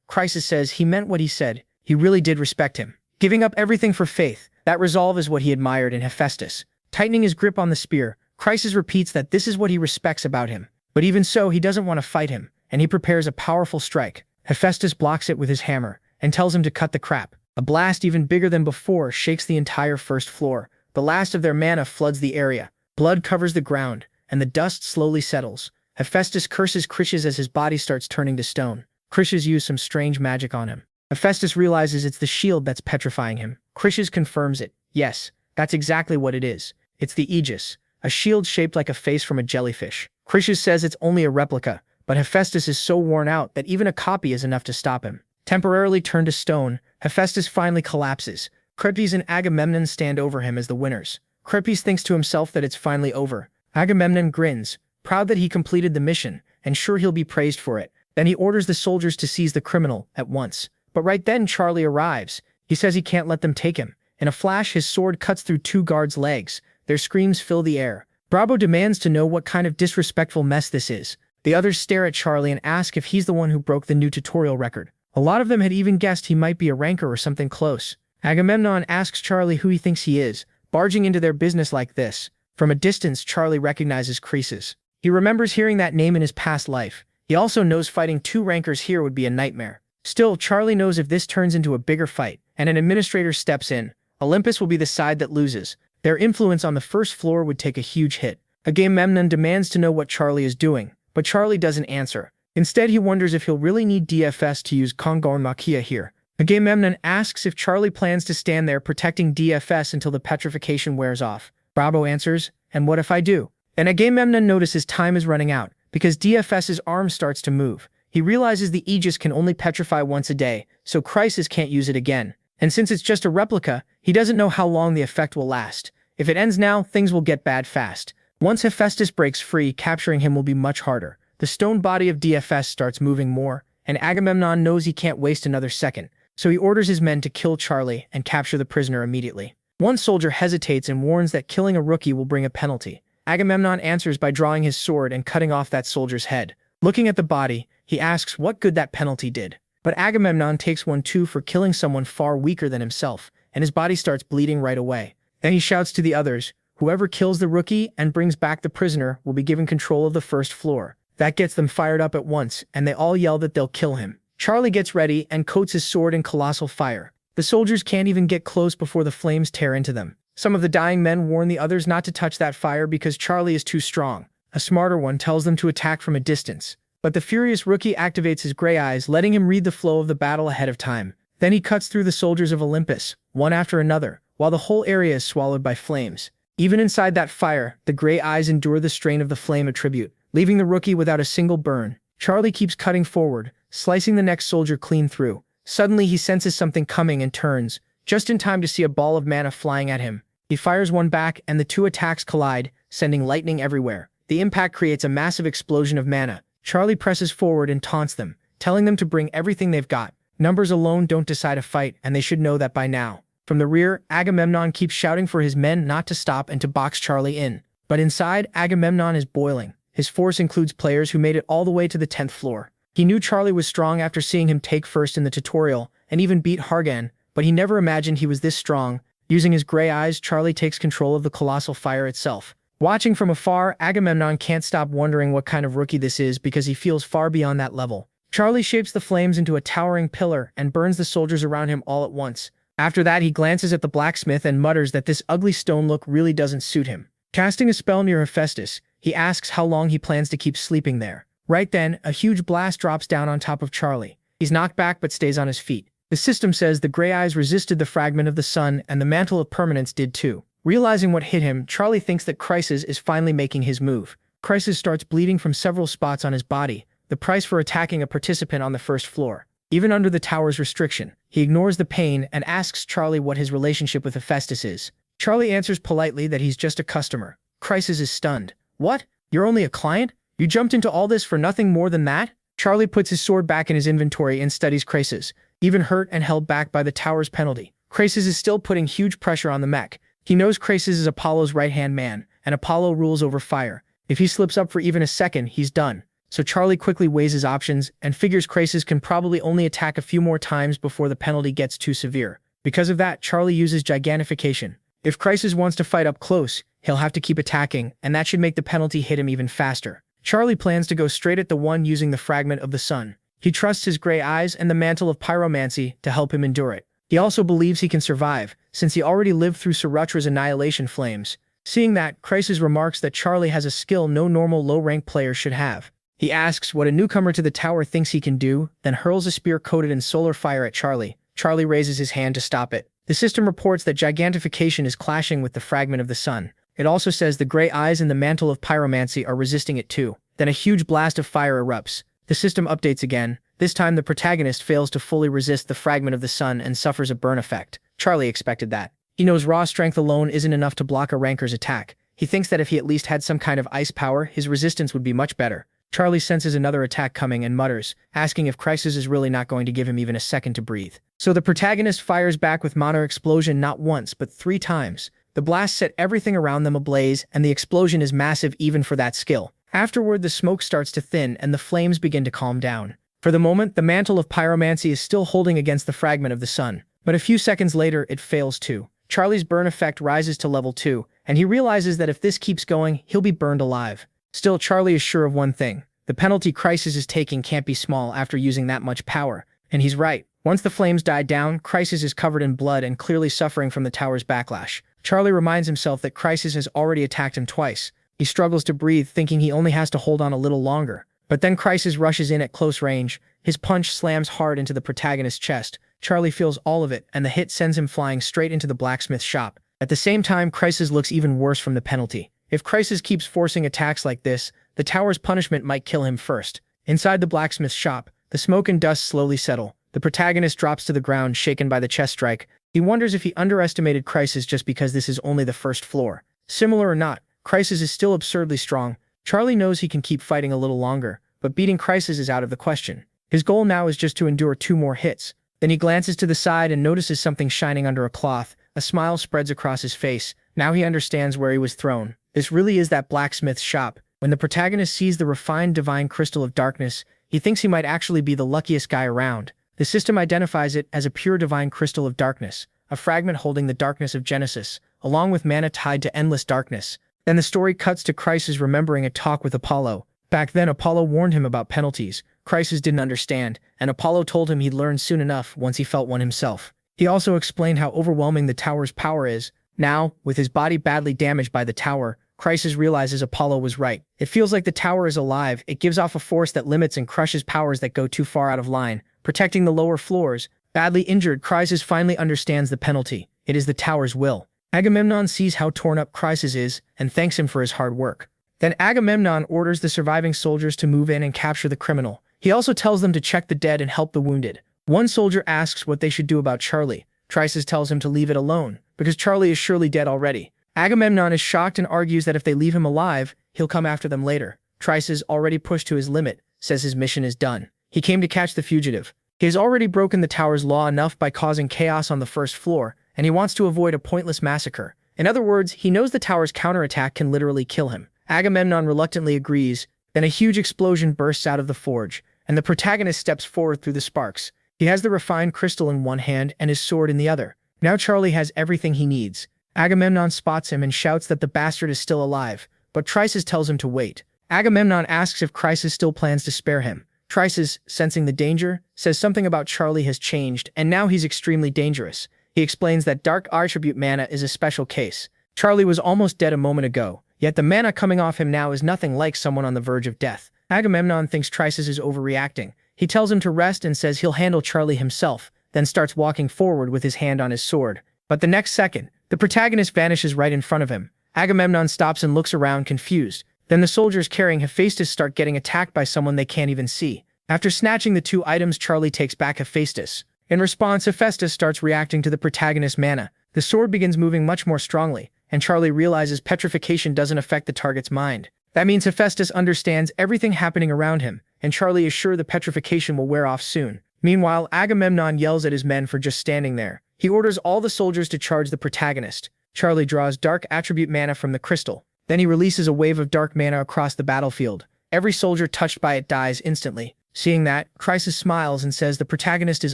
Crisis says he meant what he said. He really did respect him. Giving up everything for faith, that resolve is what he admired in Hephaestus. Tightening his grip on the spear, Crisis repeats that this is what he respects about him. But even so, he doesn't want to fight him, and he prepares a powerful strike. Hephaestus blocks it with his hammer and tells him to cut the crap. A blast even bigger than before shakes the entire 1st floor. The last of their mana floods the area. Blood covers the ground, and the dust slowly settles. Hephaestus curses Crisis as his body starts turning to stone. Crisis used some strange magic on him. Hephaestus realizes it's the shield that's petrifying him. Crisis confirms it. Yes, that's exactly what it is. It's the Aegis, a shield shaped like a face from a jellyfish. Crisis says it's only a replica, but Hephaestus is so worn out that even a copy is enough to stop him. Temporarily turned to stone, Hephaestus finally collapses. Crepes and Agamemnon stand over him as the winners. Crepes thinks to himself that it's finally over. Agamemnon grins, proud that he completed the mission, and sure he'll be praised for it. Then he orders the soldiers to seize the criminal at once. But right then Charlie arrives. He says he can't let them take him. In a flash, his sword cuts through 2 guards' legs. Their screams fill the air. Bravo demands to know what kind of disrespectful mess this is. The others stare at Charlie and ask if he's the one who broke the new tutorial record. A lot of them had even guessed he might be a ranker or something close. Agamemnon asks Charlie who he thinks he is, barging into their business like this. From a distance, Charlie recognizes Crisis. He remembers hearing that name in his past life. He also knows fighting 2 rankers here would be a nightmare. Still, Charlie knows if this turns into a bigger fight, and an administrator steps in, Olympus will be the side that loses. Their influence on the 1st floor would take a huge hit. Agamemnon demands to know what Charlie is doing, but Charlie doesn't answer. Instead, he wonders if he'll really need DFS to use Kongon here. Agamemnon asks if Charlie plans to stand there protecting DFS until the petrification wears off. Bravo answers, and what if I do? And Agamemnon notices time is running out, because DFS's arm starts to move. He realizes the Aegis can only petrify once a day, so Crisis can't use it again. And since it's just a replica, he doesn't know how long the effect will last. If it ends now, things will get bad fast. Once Hephaestus breaks free, capturing him will be much harder. The stone body of DFS starts moving more, and Agamemnon knows he can't waste another second, so he orders his men to kill Charlie and capture the prisoner immediately. One soldier hesitates and warns that killing a rookie will bring a penalty. Agamemnon answers by drawing his sword and cutting off that soldier's head. Looking at the body, he asks what good that penalty did. But Agamemnon takes one too for killing someone far weaker than himself, and his body starts bleeding right away. Then he shouts to the others, whoever kills the rookie and brings back the prisoner will be given control of the 1st floor. That gets them fired up at once, and they all yell that they'll kill him. Charlie gets ready and coats his sword in colossal fire. The soldiers can't even get close before the flames tear into them. Some of the dying men warn the others not to touch that fire because Charlie is too strong. A smarter one tells them to attack from a distance. But the furious rookie activates his gray eyes, letting him read the flow of the battle ahead of time. Then he cuts through the soldiers of Olympus, one after another, while the whole area is swallowed by flames. Even inside that fire, the gray eyes endure the strain of the flame attribute, leaving the rookie without a single burn. Charlie keeps cutting forward, slicing the next soldier clean through. Suddenly he senses something coming and turns, just in time to see a ball of mana flying at him. He fires one back and the 2 attacks collide, sending lightning everywhere. The impact creates a massive explosion of mana. Charlie presses forward and taunts them, telling them to bring everything they've got. Numbers alone don't decide a fight, and they should know that by now. From the rear, Agamemnon keeps shouting for his men not to stop and to box Charlie in. But inside, Agamemnon is boiling. His force includes players who made it all the way to the 10th floor. He knew Charlie was strong after seeing him take first in the tutorial, and even beat Hargan, but he never imagined he was this strong. Using his gray eyes, Charlie takes control of the colossal fire itself. Watching from afar, Agamemnon can't stop wondering what kind of rookie this is because he feels far beyond that level. Charlie shapes the flames into a towering pillar and burns the soldiers around him all at once. After that, he glances at the blacksmith and mutters that this ugly stone look really doesn't suit him. Casting a spell near Hephaestus, he asks how long he plans to keep sleeping there. Right then, a huge blast drops down on top of Charlie. He's knocked back but stays on his feet. The system says the gray eyes resisted the fragment of the sun and the mantle of permanence did too. Realizing what hit him, Charlie thinks that Crisis is finally making his move. Crisis starts bleeding from several spots on his body, the price for attacking a participant on the first floor. Even under the tower's restriction, he ignores the pain and asks Charlie what his relationship with Hephaestus is. Charlie answers politely that he's just a customer. Crisis is stunned. What? You're only a client? You jumped into all this for nothing more than that? Charlie puts his sword back in his inventory and studies Crisis, even hurt and held back by the tower's penalty. Crisis is still putting huge pressure on the mech. He knows Crisis is Apollo's right-hand man, and Apollo rules over fire. If he slips up for even a second, he's done. So Charlie quickly weighs his options and figures Crisis can probably only attack a few more times before the penalty gets too severe. Because of that, Charlie uses gigantification. If Crisis wants to fight up close, he'll have to keep attacking, and that should make the penalty hit him even faster. Charlie plans to go straight at the one using the fragment of the sun. He trusts his gray eyes and the mantle of pyromancy to help him endure it. He also believes he can survive, since he already lived through Surutra's annihilation flames. Seeing that, Crisis remarks that Charlie has a skill no normal low-rank player should have. He asks what a newcomer to the tower thinks he can do, then hurls a spear coated in solar fire at Charlie. Charlie raises his hand to stop it. The system reports that gigantification is clashing with the fragment of the sun. It also says the gray eyes and the mantle of pyromancy are resisting it too. Then a huge blast of fire erupts. The system updates again. This time the protagonist fails to fully resist the fragment of the sun and suffers a burn effect. Charlie expected that. He knows raw strength alone isn't enough to block a ranker's attack. He thinks that if he at least had some kind of ice power, his resistance would be much better. Charlie senses another attack coming and mutters, asking if Crisis is really not going to give him even a second to breathe. So the protagonist fires back with Mono Explosion not once but 3 times. The blast set everything around them ablaze, and the explosion is massive even for that skill. Afterward, the smoke starts to thin and the flames begin to calm down. For the moment, the mantle of pyromancy is still holding against the fragment of the sun, but a few seconds later, it fails too. Charlie's burn effect rises to level 2, and he realizes that if this keeps going, he'll be burned alive. Still, Charlie is sure of one thing. The penalty Crisis is taking can't be small after using that much power. And he's right. Once the flames die down, Crisis is covered in blood and clearly suffering from the tower's backlash. Charlie reminds himself that Crisis has already attacked him twice. He struggles to breathe, thinking he only has to hold on a little longer. But then Crisis rushes in at close range. His punch slams hard into the protagonist's chest. Charlie feels all of it, and the hit sends him flying straight into the blacksmith shop. At the same time, Crisis looks even worse from the penalty. If Crisis keeps forcing attacks like this, the tower's punishment might kill him first. Inside the blacksmith's shop, the smoke and dust slowly settle. The protagonist drops to the ground, shaken by the chest strike. He wonders if he underestimated Crisis just because this is only the first floor. Similar or not, Crisis is still absurdly strong. Charlie knows he can keep fighting a little longer, but beating Crisis is out of the question. His goal now is just to endure 2 more hits. Then he glances to the side and notices something shining under a cloth. A smile spreads across his face. Now he understands where he was thrown. This really is that blacksmith's shop. When the protagonist sees the refined divine crystal of darkness, he thinks he might actually be the luckiest guy around. The system identifies it as a pure divine crystal of darkness, a fragment holding the darkness of Genesis, along with mana tied to endless darkness. Then the story cuts to Crisis remembering a talk with Apollo. Back then, Apollo warned him about penalties. Crisis didn't understand, and Apollo told him he'd learn soon enough once he felt one himself. He also explained how overwhelming the tower's power is. Now, with his body badly damaged by the tower, Crisis realizes Apollo was right. It feels like the tower is alive. It gives off a force that limits and crushes powers that go too far out of line, protecting the lower floors. Badly injured, Crisis finally understands the penalty. It is the tower's will. Agamemnon sees how torn up Crisis is and thanks him for his hard work. Then Agamemnon orders the surviving soldiers to move in and capture the criminal. He also tells them to check the dead and help the wounded. One soldier asks what they should do about Charlie. Crisis tells him to leave it alone, because Charlie is surely dead already. Agamemnon is shocked and argues that if they leave him alive, he'll come after them later. Crisis, already pushed to his limit, says his mission is done. He came to catch the fugitive. He has already broken the tower's law enough by causing chaos on the first floor, and he wants to avoid a pointless massacre. In other words, he knows the tower's counterattack can literally kill him. Agamemnon reluctantly agrees. Then a huge explosion bursts out of the forge, and the protagonist steps forward through the sparks. He has the refined crystal in one hand and his sword in the other. Now Charlie has everything he needs. Agamemnon spots him and shouts that the bastard is still alive, but Crisis tells him to wait. Agamemnon asks if Crisis still plans to spare him. Crisis, sensing the danger, says something about Charlie has changed, and now he's extremely dangerous. He explains that dark attribute mana is a special case. Charlie was almost dead a moment ago, yet the mana coming off him now is nothing like someone on the verge of death. Agamemnon thinks Chryses is overreacting. He tells him to rest and says he'll handle Charlie himself, then starts walking forward with his hand on his sword. But the next second, the protagonist vanishes right in front of him. Agamemnon stops and looks around confused. Then the soldiers carrying Hephaestus start getting attacked by someone they can't even see. After snatching the two items, Charlie takes back Hephaestus. In response, Hephaestus starts reacting to the protagonist's mana. The sword begins moving much more strongly, and Charlie realizes petrification doesn't affect the target's mind. That means Hephaestus understands everything happening around him, and Charlie is sure the petrification will wear off soon. Meanwhile, Agamemnon yells at his men for just standing there. He orders all the soldiers to charge the protagonist. Charlie draws dark attribute mana from the crystal. Then he releases a wave of dark mana across the battlefield. Every soldier touched by it dies instantly. Seeing that, Chryses smiles and says the protagonist is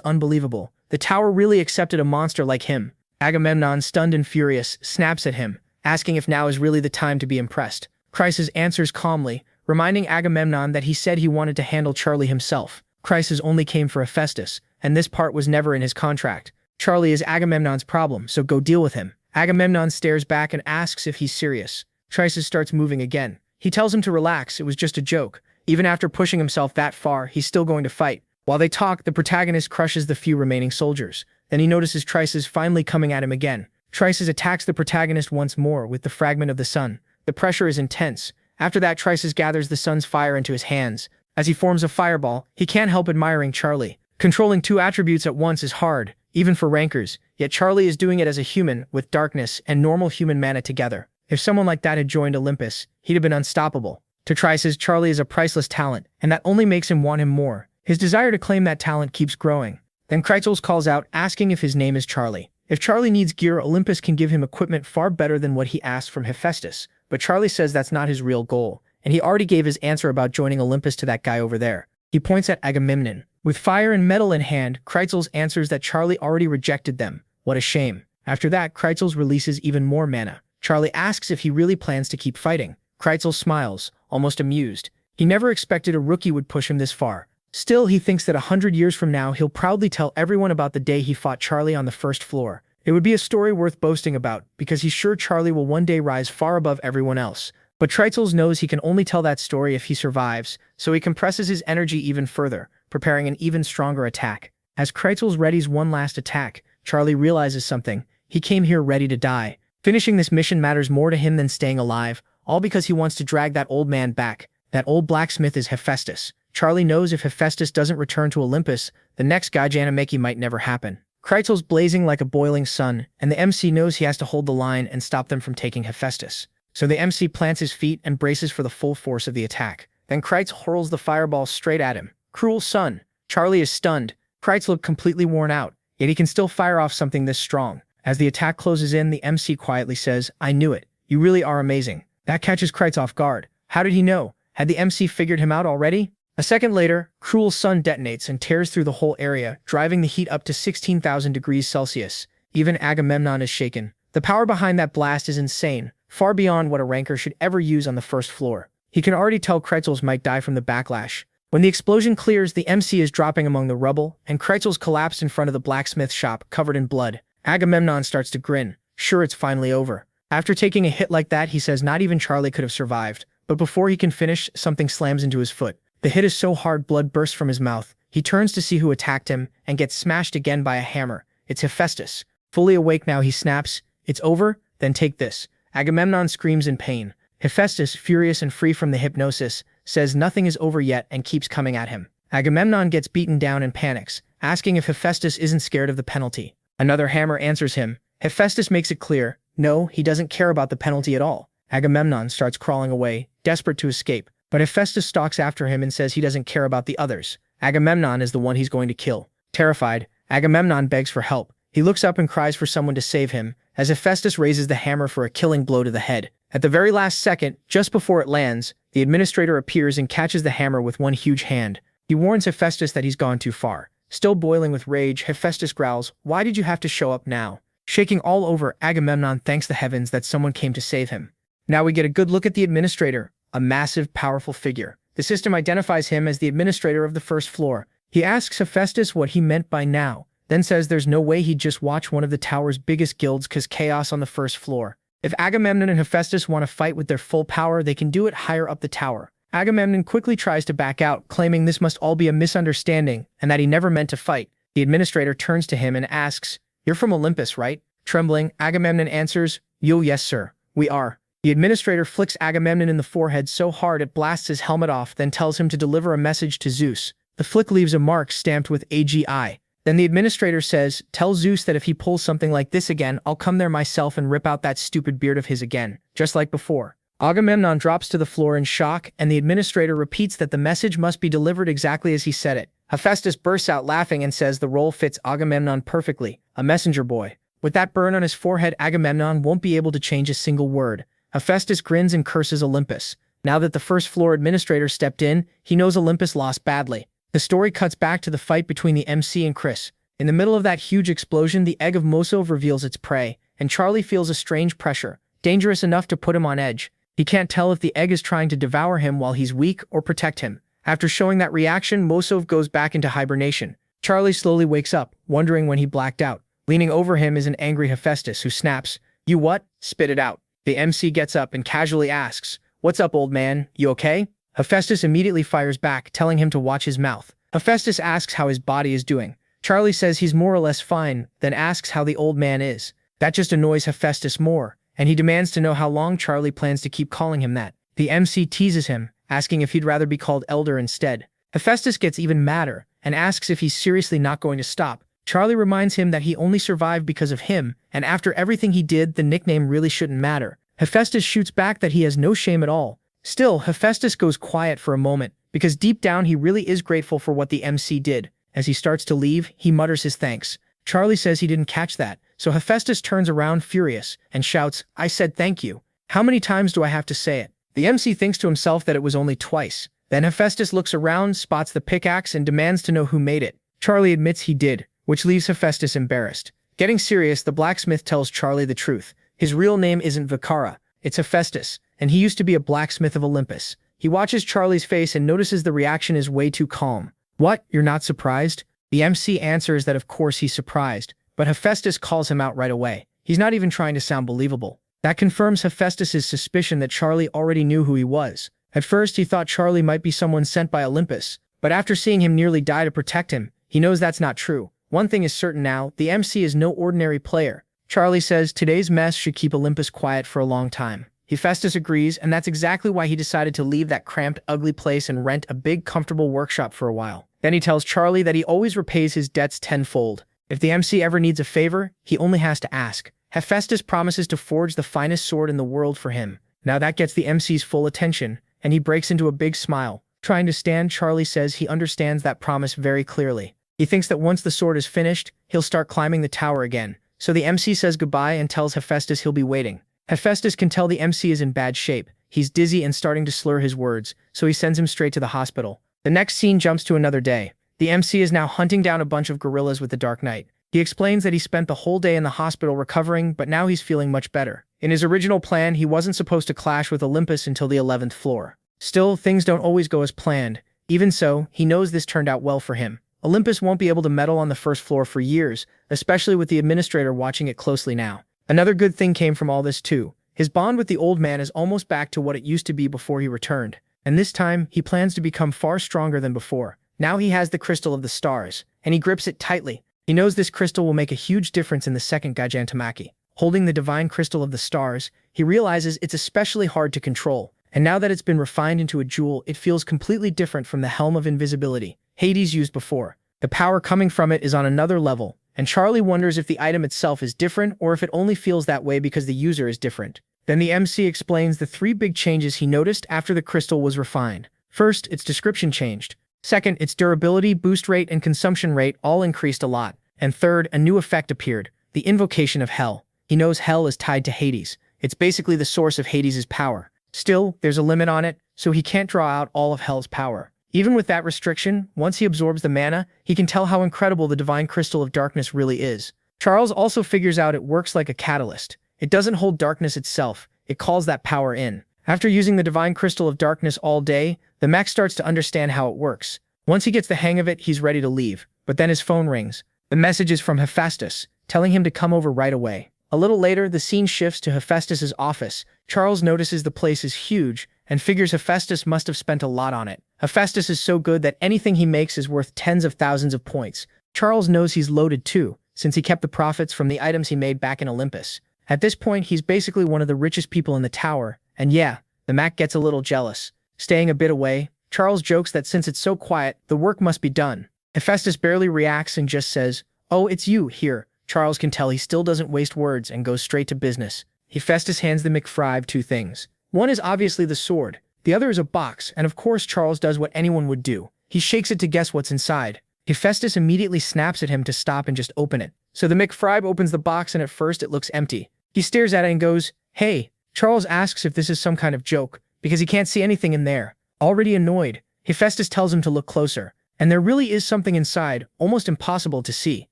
unbelievable. The tower really accepted a monster like him. Agamemnon, stunned and furious, snaps at him, asking if now is really the time to be impressed. Chryses answers calmly, reminding Agamemnon that he said he wanted to handle Charlie himself. Chryses only came for Hephaestus, and this part was never in his contract. Charlie is Agamemnon's problem, so go deal with him. Agamemnon stares back and asks if he's serious. Chryses starts moving again. He tells him to relax, it was just a joke. Even after pushing himself that far, he's still going to fight. While they talk, the protagonist crushes the few remaining soldiers. Then he notices Chryses finally coming at him again. Chryses attacks the protagonist once more with the fragment of the sun. The pressure is intense. After that, Chryses gathers the sun's fire into his hands. As he forms a fireball, he can't help admiring Charlie. Controlling two attributes at once is hard, even for rankers, yet Charlie is doing it as a human, with darkness and normal human mana together. If someone like that had joined Olympus, he'd have been unstoppable. To Chryses, Charlie is a priceless talent, and that only makes him want him more. His desire to claim that talent keeps growing. Then Chryses calls out, asking if his name is Charlie. If Charlie needs gear, Olympus can give him equipment far better than what he asked from Hephaestus. But Charlie says that's not his real goal, and he already gave his answer about joining Olympus to that guy over there. He points at Agamemnon. With fire and metal in hand, Chryses answers that Charlie already rejected them. What a shame. After that, Chryses releases even more mana. Charlie asks if he really plans to keep fighting. Chryses smiles, almost amused. He never expected a rookie would push him this far. Still, he thinks that 100 years from now, he'll proudly tell everyone about the day he fought Charlie on the first floor. It would be a story worth boasting about, because he's sure Charlie will one day rise far above everyone else. But Chryses knows he can only tell that story if he survives, so he compresses his energy even further, preparing an even stronger attack. As Chryses readies one last attack, Charlie realizes something. He came here ready to die. Finishing this mission matters more to him than staying alive, all because he wants to drag that old man back. That old blacksmith is Hephaestus. Charlie knows if Hephaestus doesn't return to Olympus, the next Gajanameki might never happen. Chryses blazing like a boiling sun, and the MC knows he has to hold the line and stop them from taking Hephaestus. So the MC plants his feet and braces for the full force of the attack. Then Chryses hurls the fireball straight at him. Cruel sun. Charlie is stunned. Chryses looks completely worn out, yet he can still fire off something this strong. As the attack closes in, the MC quietly says, "I knew it. You really are amazing." That catches Chryses off guard. How did he know? Had the MC figured him out already? A second later, Cruel Sun detonates and tears through the whole area, driving the heat up to 16,000 degrees Celsius. Even Agamemnon is shaken. The power behind that blast is insane, far beyond what a ranker should ever use on the first floor. He can already tell Chryses might die from the backlash. When the explosion clears, the MC is dropping among the rubble, and Chryses collapsed in front of the blacksmith shop, covered in blood. Agamemnon starts to grin. Sure, it's finally over. After taking a hit like that, he says not even Charlie could have survived. But before he can finish, something slams into his foot. The hit is so hard blood bursts from his mouth. He turns to see who attacked him, and gets smashed again by a hammer. It's Hephaestus. Fully awake now, he snaps, "It's over? Then take this." Agamemnon screams in pain. Hephaestus, furious and free from the hypnosis, says nothing is over yet and keeps coming at him. Agamemnon gets beaten down and panics, asking if Hephaestus isn't scared of the penalty. Another hammer answers him. Hephaestus makes it clear, no, he doesn't care about the penalty at all. Agamemnon starts crawling away, desperate to escape, but Hephaestus stalks after him and says he doesn't care about the others. Agamemnon is the one he's going to kill. Terrified, Agamemnon begs for help. He looks up and cries for someone to save him, as Hephaestus raises the hammer for a killing blow to the head. At the very last second, just before it lands, the administrator appears and catches the hammer with one huge hand. He warns Hephaestus that he's gone too far. Still boiling with rage, Hephaestus growls, "Why did you have to show up now?" Shaking all over, Agamemnon thanks the heavens that someone came to save him. Now we get a good look at the administrator, a massive, powerful figure. The system identifies him as the administrator of the first floor. He asks Hephaestus what he meant by now, then says there's no way he'd just watch one of the tower's biggest guilds cause chaos on the first floor. If Agamemnon and Hephaestus want to fight with their full power, they can do it higher up the tower. Agamemnon quickly tries to back out, claiming this must all be a misunderstanding and that he never meant to fight. The administrator turns to him and asks, "You're from Olympus, right?" Trembling, Agamemnon answers, "Yo, yes, sir. We are." The administrator flicks Agamemnon in the forehead so hard it blasts his helmet off, then tells him to deliver a message to Zeus. The flick leaves a mark stamped with AGI. Then the administrator says, "Tell Zeus that if he pulls something like this again, I'll come there myself and rip out that stupid beard of his again, just like before." Agamemnon drops to the floor in shock, and the administrator repeats that the message must be delivered exactly as he said it. Hephaestus bursts out laughing and says the role fits Agamemnon perfectly, a messenger boy. With that burn on his forehead, Agamemnon won't be able to change a single word. Hephaestus grins and curses Olympus. Now that the first floor administrator stepped in, he knows Olympus lost badly. The story cuts back to the fight between the MC and Chris. In the middle of that huge explosion, the egg of Mosov reveals its prey, and Charlie feels a strange pressure, dangerous enough to put him on edge. He can't tell if the egg is trying to devour him while he's weak or protect him. After showing that reaction, Mosov goes back into hibernation. Charlie slowly wakes up, wondering when he blacked out. Leaning over him is an angry Hephaestus who snaps, "You what? Spit it out." The MC gets up and casually asks, "What's up, old man? You okay?" Hephaestus immediately fires back, telling him to watch his mouth. Hephaestus asks how his body is doing. Charlie says he's more or less fine, then asks how the old man is. That just annoys Hephaestus more, and he demands to know how long Charlie plans to keep calling him that. The MC teases him, asking if he'd rather be called Elder instead. Hephaestus gets even madder and asks if he's seriously not going to stop. Charlie reminds him that he only survived because of him, and after everything he did, the nickname really shouldn't matter. Hephaestus shoots back that he has no shame at all. Still, Hephaestus goes quiet for a moment, because deep down he really is grateful for what the MC did. As he starts to leave, he mutters his thanks. Charlie says he didn't catch that, so Hephaestus turns around furious and shouts, "I said thank you. How many times do I have to say it?" The MC thinks to himself that it was only twice. Then Hephaestus looks around, spots the pickaxe, and demands to know who made it. Charlie admits he did, which leaves Hephaestus embarrassed. Getting serious, the blacksmith tells Charlie the truth. His real name isn't Vicara, it's Hephaestus, and he used to be a blacksmith of Olympus. He watches Charlie's face and notices the reaction is way too calm. "What, you're not surprised?" The MC answers that of course he's surprised, but Hephaestus calls him out right away. He's not even trying to sound believable. That confirms Hephaestus's suspicion that Charlie already knew who he was. At first, he thought Charlie might be someone sent by Olympus, but after seeing him nearly die to protect him, he knows that's not true. One thing is certain now, the MC is no ordinary player. Charlie says today's mess should keep Olympus quiet for a long time. Hephaestus agrees, and that's exactly why he decided to leave that cramped, ugly place and rent a big, comfortable workshop for a while. Then he tells Charlie that he always repays his debts tenfold. If the MC ever needs a favor, he only has to ask. Hephaestus promises to forge the finest sword in the world for him. Now that gets the MC's full attention, and he breaks into a big smile. Trying to stand, Charlie says he understands that promise very clearly. He thinks that once the sword is finished, he'll start climbing the tower again. So the MC says goodbye and tells Hephaestus he'll be waiting. Hephaestus can tell the MC is in bad shape. He's dizzy and starting to slur his words, so he sends him straight to the hospital. The next scene jumps to another day. The MC is now hunting down a bunch of gorillas with the Dark Knight. He explains that he spent the whole day in the hospital recovering, but now he's feeling much better. In his original plan, he wasn't supposed to clash with Olympus until the 11th floor. Still, things don't always go as planned. Even so, he knows this turned out well for him. Olympus won't be able to meddle on the first floor for years, especially with the administrator watching it closely now. Another good thing came from all this too. His bond with the old man is almost back to what it used to be before he returned. And this time, he plans to become far stronger than before. Now he has the Crystal of the Stars, and he grips it tightly. He knows this crystal will make a huge difference in the second Gigantomachy. Holding the divine Crystal of the Stars, he realizes it's especially hard to control. And now that it's been refined into a jewel, it feels completely different from the Helm of Invisibility Hades used before. The power coming from it is on another level, and Charlie wonders if the item itself is different or if it only feels that way because the user is different. Then the MC explains the 3 big changes he noticed after the crystal was refined. First, its description changed. Second, its durability, boost rate, and consumption rate all increased a lot. And third, a new effect appeared, the invocation of Hell. He knows Hell is tied to Hades. It's basically the source of Hades' power. Still, there's a limit on it, so he can't draw out all of Hell's power. Even with that restriction, once he absorbs the mana, he can tell how incredible the Divine Crystal of Darkness really is. Charles also figures out it works like a catalyst. It doesn't hold darkness itself, it calls that power in. After using the Divine Crystal of Darkness all day, the mech starts to understand how it works. Once he gets the hang of it, he's ready to leave. But then his phone rings. The message is from Hephaestus, telling him to come over right away. A little later, the scene shifts to Hephaestus's office. Charles notices the place is huge, and figures Hephaestus must have spent a lot on it. Hephaestus is so good that anything he makes is worth tens of thousands of points. Charles knows he's loaded too, since he kept the profits from the items he made back in Olympus. At this point, he's basically one of the richest people in the tower, and yeah, the Mac gets a little jealous. Staying a bit away, Charles jokes that since it's so quiet, the work must be done. Hephaestus barely reacts and just says, "Oh, it's you, here." Charles can tell he still doesn't waste words and goes straight to business. Hephaestus hands the McFrive two things. One is obviously the sword, the other is a box, and of course Charles does what anyone would do. He shakes it to guess what's inside. Hephaestus immediately snaps at him to stop and just open it. So the McFrive opens the box and at first it looks empty. He stares at it and goes, "Hey." Charles asks if this is some kind of joke, because he can't see anything in there. Already annoyed, Hephaestus tells him to look closer. And there really is something inside, almost impossible to see.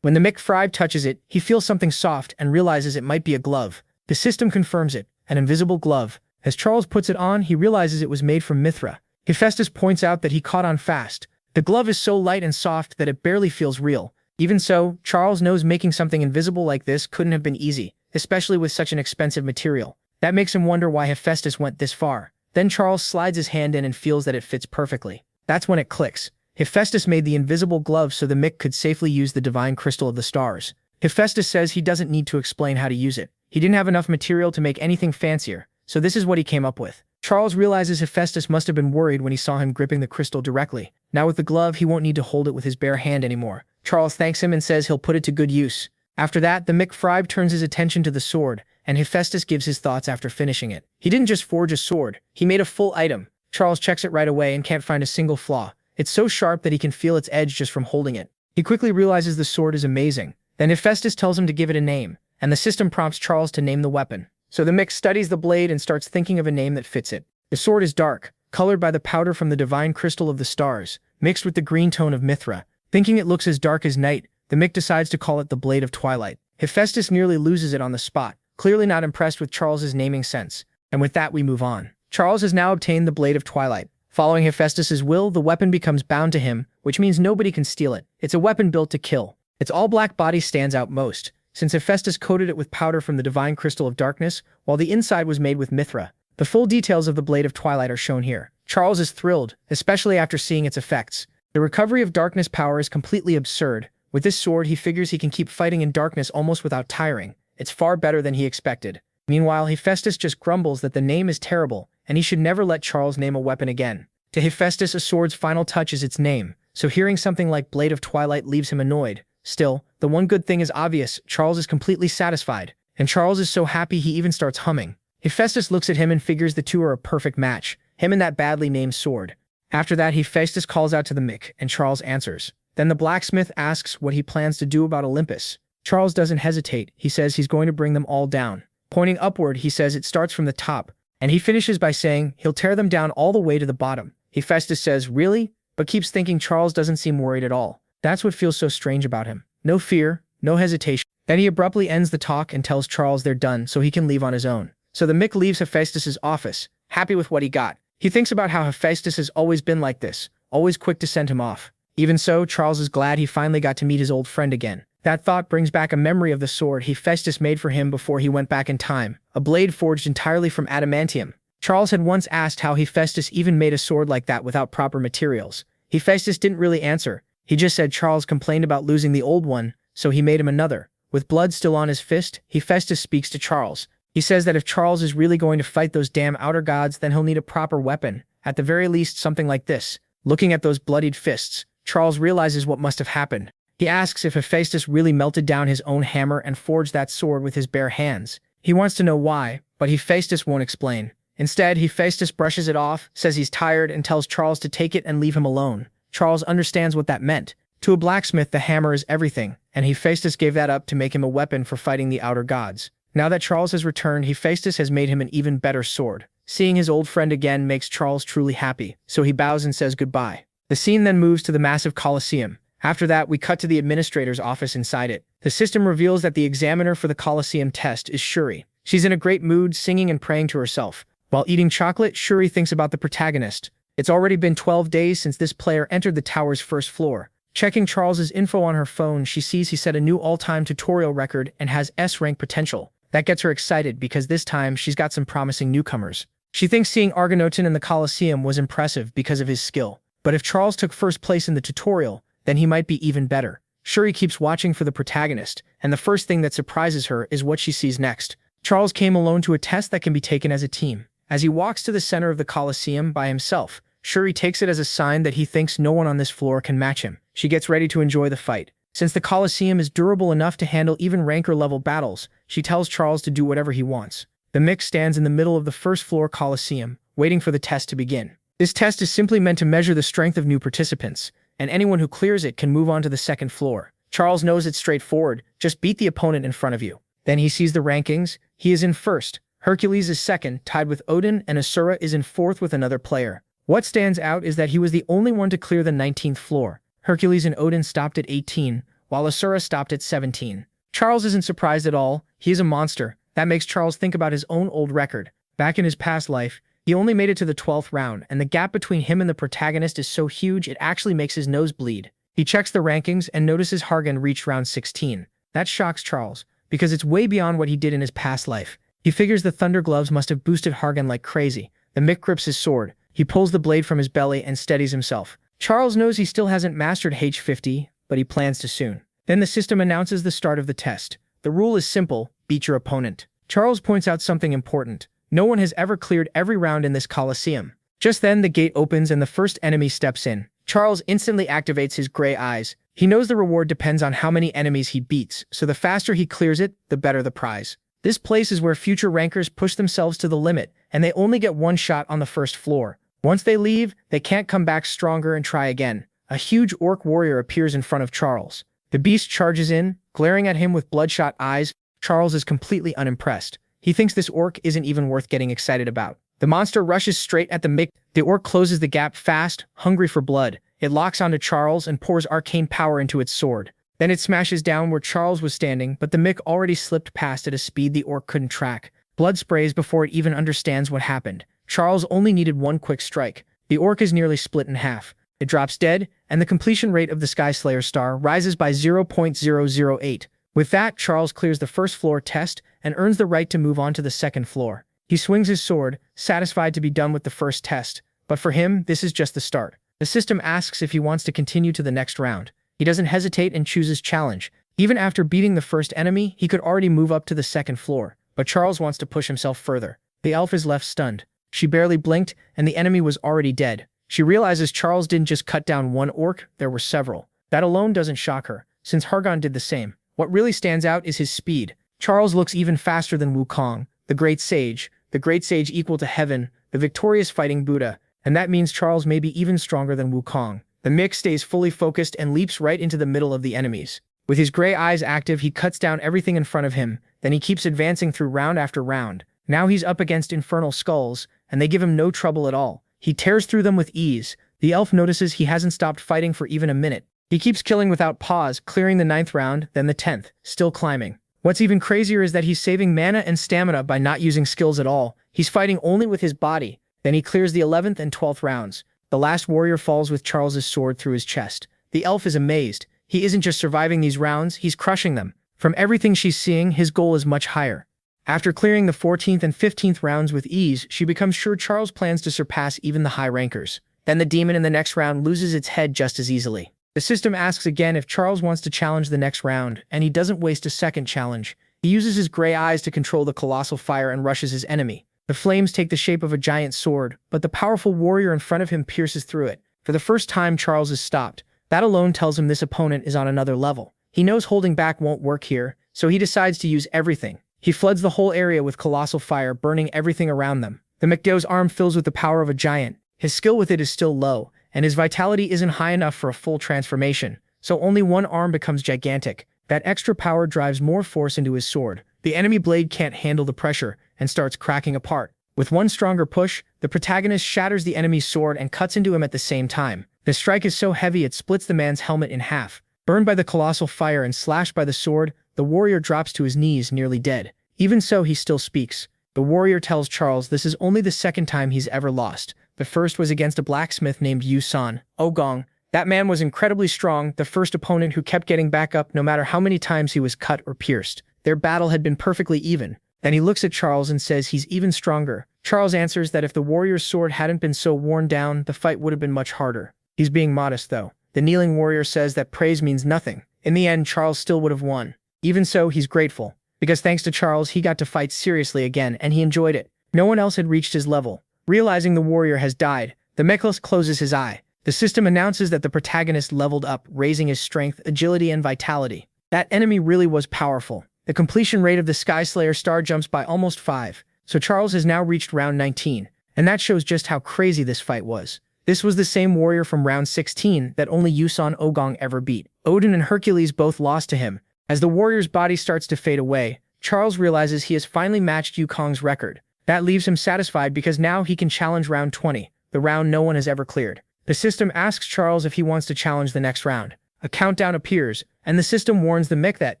When the McFrive touches it, he feels something soft and realizes it might be a glove. The system confirms it, an invisible glove. As Charles puts it on, he realizes it was made from Mithra. Hephaestus points out that he caught on fast. The glove is so light and soft that it barely feels real. Even so, Charles knows making something invisible like this couldn't have been easy, especially with such an expensive material. That makes him wonder why Hephaestus went this far. Then Charles slides his hand in and feels that it fits perfectly. That's when it clicks. Hephaestus made the invisible glove so the Mick could safely use the divine crystal of the stars. Hephaestus says he doesn't need to explain how to use it. He didn't have enough material to make anything fancier, so this is what he came up with. Charles realizes Hephaestus must have been worried when he saw him gripping the crystal directly. Now with the glove, he won't need to hold it with his bare hand anymore. Charles thanks him and says he'll put it to good use. After that, the McFrive turns his attention to the sword, and Hephaestus gives his thoughts after finishing it. He didn't just forge a sword, he made a full item. Charles checks it right away and can't find a single flaw. It's so sharp that he can feel its edge just from holding it. He quickly realizes the sword is amazing. Then Hephaestus tells him to give it a name, and the system prompts Charles to name the weapon. So the Mick studies the blade and starts thinking of a name that fits it. The sword is dark, colored by the powder from the divine crystal of the stars, mixed with the green tone of Mithra. Thinking it looks as dark as night, the Mick decides to call it the Blade of Twilight. Hephaestus nearly loses it on the spot, clearly not impressed with Charles's naming sense. And with that we move on. Charles has now obtained the Blade of Twilight. Following Hephaestus's will, the weapon becomes bound to him, which means nobody can steal it. It's a weapon built to kill. Its all-black body stands out most, since Hephaestus coated it with powder from the divine crystal of darkness, while the inside was made with Mithra. The full details of the Blade of Twilight are shown here. Charles is thrilled, especially after seeing its effects. The recovery of darkness power is completely absurd. With this sword, he figures he can keep fighting in darkness almost without tiring. It's far better than he expected. Meanwhile, Hephaestus just grumbles that the name is terrible, and he should never let Charles name a weapon again. To Hephaestus, a sword's final touch is its name, so hearing something like Blade of Twilight leaves him annoyed. Still, the one good thing is obvious: Charles is completely satisfied, and Charles is so happy he even starts humming. Hephaestus looks at him and figures the two are a perfect match, him and that badly named sword. After that, Hephaestus calls out to the Mick, and Charles answers. Then the blacksmith asks what he plans to do about Olympus. Charles doesn't hesitate. He says he's going to bring them all down. Pointing upward, he says it starts from the top, and he finishes by saying he'll tear them down all the way to the bottom. Hephaestus says, "Really?" but keeps thinking Charles doesn't seem worried at all. That's what feels so strange about him. No fear, no hesitation. Then he abruptly ends the talk and tells Charles they're done so he can leave on his own. So the Mick leaves Hephaestus's office, happy with what he got. He thinks about how Hephaestus has always been like this, always quick to send him off. Even so, Charles is glad he finally got to meet his old friend again. That thought brings back a memory of the sword Hephaestus made for him before he went back in time, a blade forged entirely from adamantium. Charles had once asked how Hephaestus even made a sword like that without proper materials. Hephaestus didn't really answer. He just said Charles complained about losing the old one, so he made him another. With blood still on his fist, Hephaestus speaks to Charles. He says that if Charles is really going to fight those damn outer gods, then he'll need a proper weapon, at the very least something like this. Looking at those bloodied fists, Charles realizes what must have happened. He asks if Hephaestus really melted down his own hammer and forged that sword with his bare hands. He wants to know why, but Hephaestus won't explain. Instead, Hephaestus brushes it off, says he's tired, and tells Charles to take it and leave him alone. Charles understands what that meant. To a blacksmith, the hammer is everything, and Hephaestus gave that up to make him a weapon for fighting the outer gods. Now that Charles has returned, Hephaestus has made him an even better sword. Seeing his old friend again makes Charles truly happy, so he bows and says goodbye. The scene then moves to the massive Colosseum. After that, we cut to the administrator's office inside it. The system reveals that the examiner for the Colosseum test is Shuri. She's in a great mood, singing and praying to herself. While eating chocolate, Shuri thinks about the protagonist. It's already been 12 days since this player entered the tower's first floor. Checking Charles's info on her phone, she sees he set a new all-time tutorial record and has S-rank potential. That gets her excited because this time she's got some promising newcomers. She thinks seeing Argonauten in the Colosseum was impressive because of his skill. But if Charles took first place in the tutorial, then he might be even better. Shuri keeps watching for the protagonist, and the first thing that surprises her is what she sees next. Charles came alone to a test that can be taken as a team. As he walks to the center of the Colosseum by himself, Shuri takes it as a sign that he thinks no one on this floor can match him. She gets ready to enjoy the fight. Since the Colosseum is durable enough to handle even ranker-level battles, she tells Charles to do whatever he wants. The mix stands in the middle of the first-floor Colosseum, waiting for the test to begin. This test is simply meant to measure the strength of new participants, and anyone who clears it can move on to the second floor. Charles knows it's straightforward, just beat the opponent in front of you. Then he sees the rankings. He is in first. Hercules is second, tied with Odin, and Asura is in fourth with another player. What stands out is that he was the only one to clear the 19th floor. Hercules and Odin stopped at 18, while Asura stopped at 17. Charles isn't surprised at all. He is a monster. That makes Charles think about his own old record. Back in his past life, he only made it to the 12th round, and the gap between him and the protagonist is so huge it actually makes his nose bleed. He checks the rankings and notices Hargan reached round 16. That shocks Charles, because it's way beyond what he did in his past life. He figures the Thunder Gloves must have boosted Hargan like crazy. The Mick grips his sword. He pulls the blade from his belly and steadies himself. Charles knows he still hasn't mastered H50, but he plans to soon. Then the system announces the start of the test. The rule is simple: beat your opponent. Charles points out something important. No one has ever cleared every round in this Colosseum. Just then, the gate opens and the first enemy steps in. Charles instantly activates his gray eyes. He knows the reward depends on how many enemies he beats, so the faster he clears it, the better the prize. This place is where future rankers push themselves to the limit, and they only get one shot on the first floor. Once they leave, they can't come back stronger and try again. A huge orc warrior appears in front of Charles. The beast charges in, glaring at him with bloodshot eyes. Charles is completely unimpressed. He thinks this orc isn't even worth getting excited about. The monster rushes straight at the Mick. The orc closes the gap fast, hungry for blood. It locks onto Charles and pours arcane power into its sword. Then it smashes down where Charles was standing, but the Mick already slipped past at a speed the orc couldn't track. Blood sprays before it even understands what happened. Charles only needed one quick strike. The orc is nearly split in half. It drops dead, and the completion rate of the Sky Slayer star rises by 0.008. With that, Charles clears the first floor test and earns the right to move on to the second floor. He swings his sword, satisfied to be done with the first test. But for him, this is just the start. The system asks if he wants to continue to the next round. He doesn't hesitate and chooses challenge. Even after beating the first enemy, he could already move up to the second floor. But Charles wants to push himself further. The elf is left stunned. She barely blinked, and the enemy was already dead. She realizes Charles didn't just cut down one orc, there were several. That alone doesn't shock her, since Hargan did the same. What really stands out is his speed. Charles looks even faster than Wukong, the Great Sage equal to heaven, the victorious fighting Buddha, and that means Charles may be even stronger than Wukong. The Mick stays fully focused and leaps right into the middle of the enemies. With his gray eyes active, he cuts down everything in front of him, then he keeps advancing through round after round. Now he's up against infernal skulls, and they give him no trouble at all. He tears through them with ease. The elf notices he hasn't stopped fighting for even a minute. He keeps killing without pause, clearing the 9th round, then the 10th, still climbing. What's even crazier is that he's saving mana and stamina by not using skills at all. He's fighting only with his body. Then he clears the 11th and 12th rounds. The last warrior falls with Charles's sword through his chest. The elf is amazed. He isn't just surviving these rounds, he's crushing them. From everything she's seeing, his goal is much higher. After clearing the 14th and 15th rounds with ease, she becomes sure Charles plans to surpass even the high rankers. Then the demon in the next round loses its head just as easily. The system asks again if Charles wants to challenge the next round, and he doesn't waste a second challenge. He uses his gray eyes to control the colossal fire and rushes his enemy. The flames take the shape of a giant sword, but the powerful warrior in front of him pierces through it. For the first time, Charles is stopped. That alone tells him this opponent is on another level. He knows holding back won't work here, so he decides to use everything. He floods the whole area with colossal fire, burning everything around them. The McDo's arm fills with the power of a giant. His skill with it is still low, and his vitality isn't high enough for a full transformation, so only one arm becomes gigantic. That extra power drives more force into his sword. The enemy blade can't handle the pressure and starts cracking apart. With one stronger push, the protagonist shatters the enemy's sword and cuts into him at the same time. The strike is so heavy it splits the man's helmet in half. Burned by the colossal fire and slashed by the sword, the warrior drops to his knees, nearly dead. Even so, he still speaks. The warrior tells Charles this is only the second time he's ever lost. The first was against a blacksmith named Yu-san Ogong. That man was incredibly strong, the first opponent who kept getting back up no matter how many times he was cut or pierced. Their battle had been perfectly even. Then he looks at Charles and says he's even stronger. Charles answers that if the warrior's sword hadn't been so worn down, the fight would have been much harder. He's being modest, though. The kneeling warrior says that praise means nothing. In the end, Charles still would have won. Even so, he's grateful, because thanks to Charles, he got to fight seriously again, and he enjoyed it. No one else had reached his level. Realizing the warrior has died, the mechless closes his eye. The system announces that the protagonist leveled up, raising his strength, agility, and vitality. That enemy really was powerful. The completion rate of the Sky Slayer star jumps by almost 5, so Charles has now reached round 19, and that shows just how crazy this fight was. This was the same warrior from round 16 that only Yusan Ogong ever beat. Odin and Hercules both lost to him. As the warrior's body starts to fade away, Charles realizes he has finally matched Yukong's record. That leaves him satisfied because now he can challenge round 20, the round no one has ever cleared. The system asks Charles if he wants to challenge the next round. A countdown appears, and the system warns the Mick that,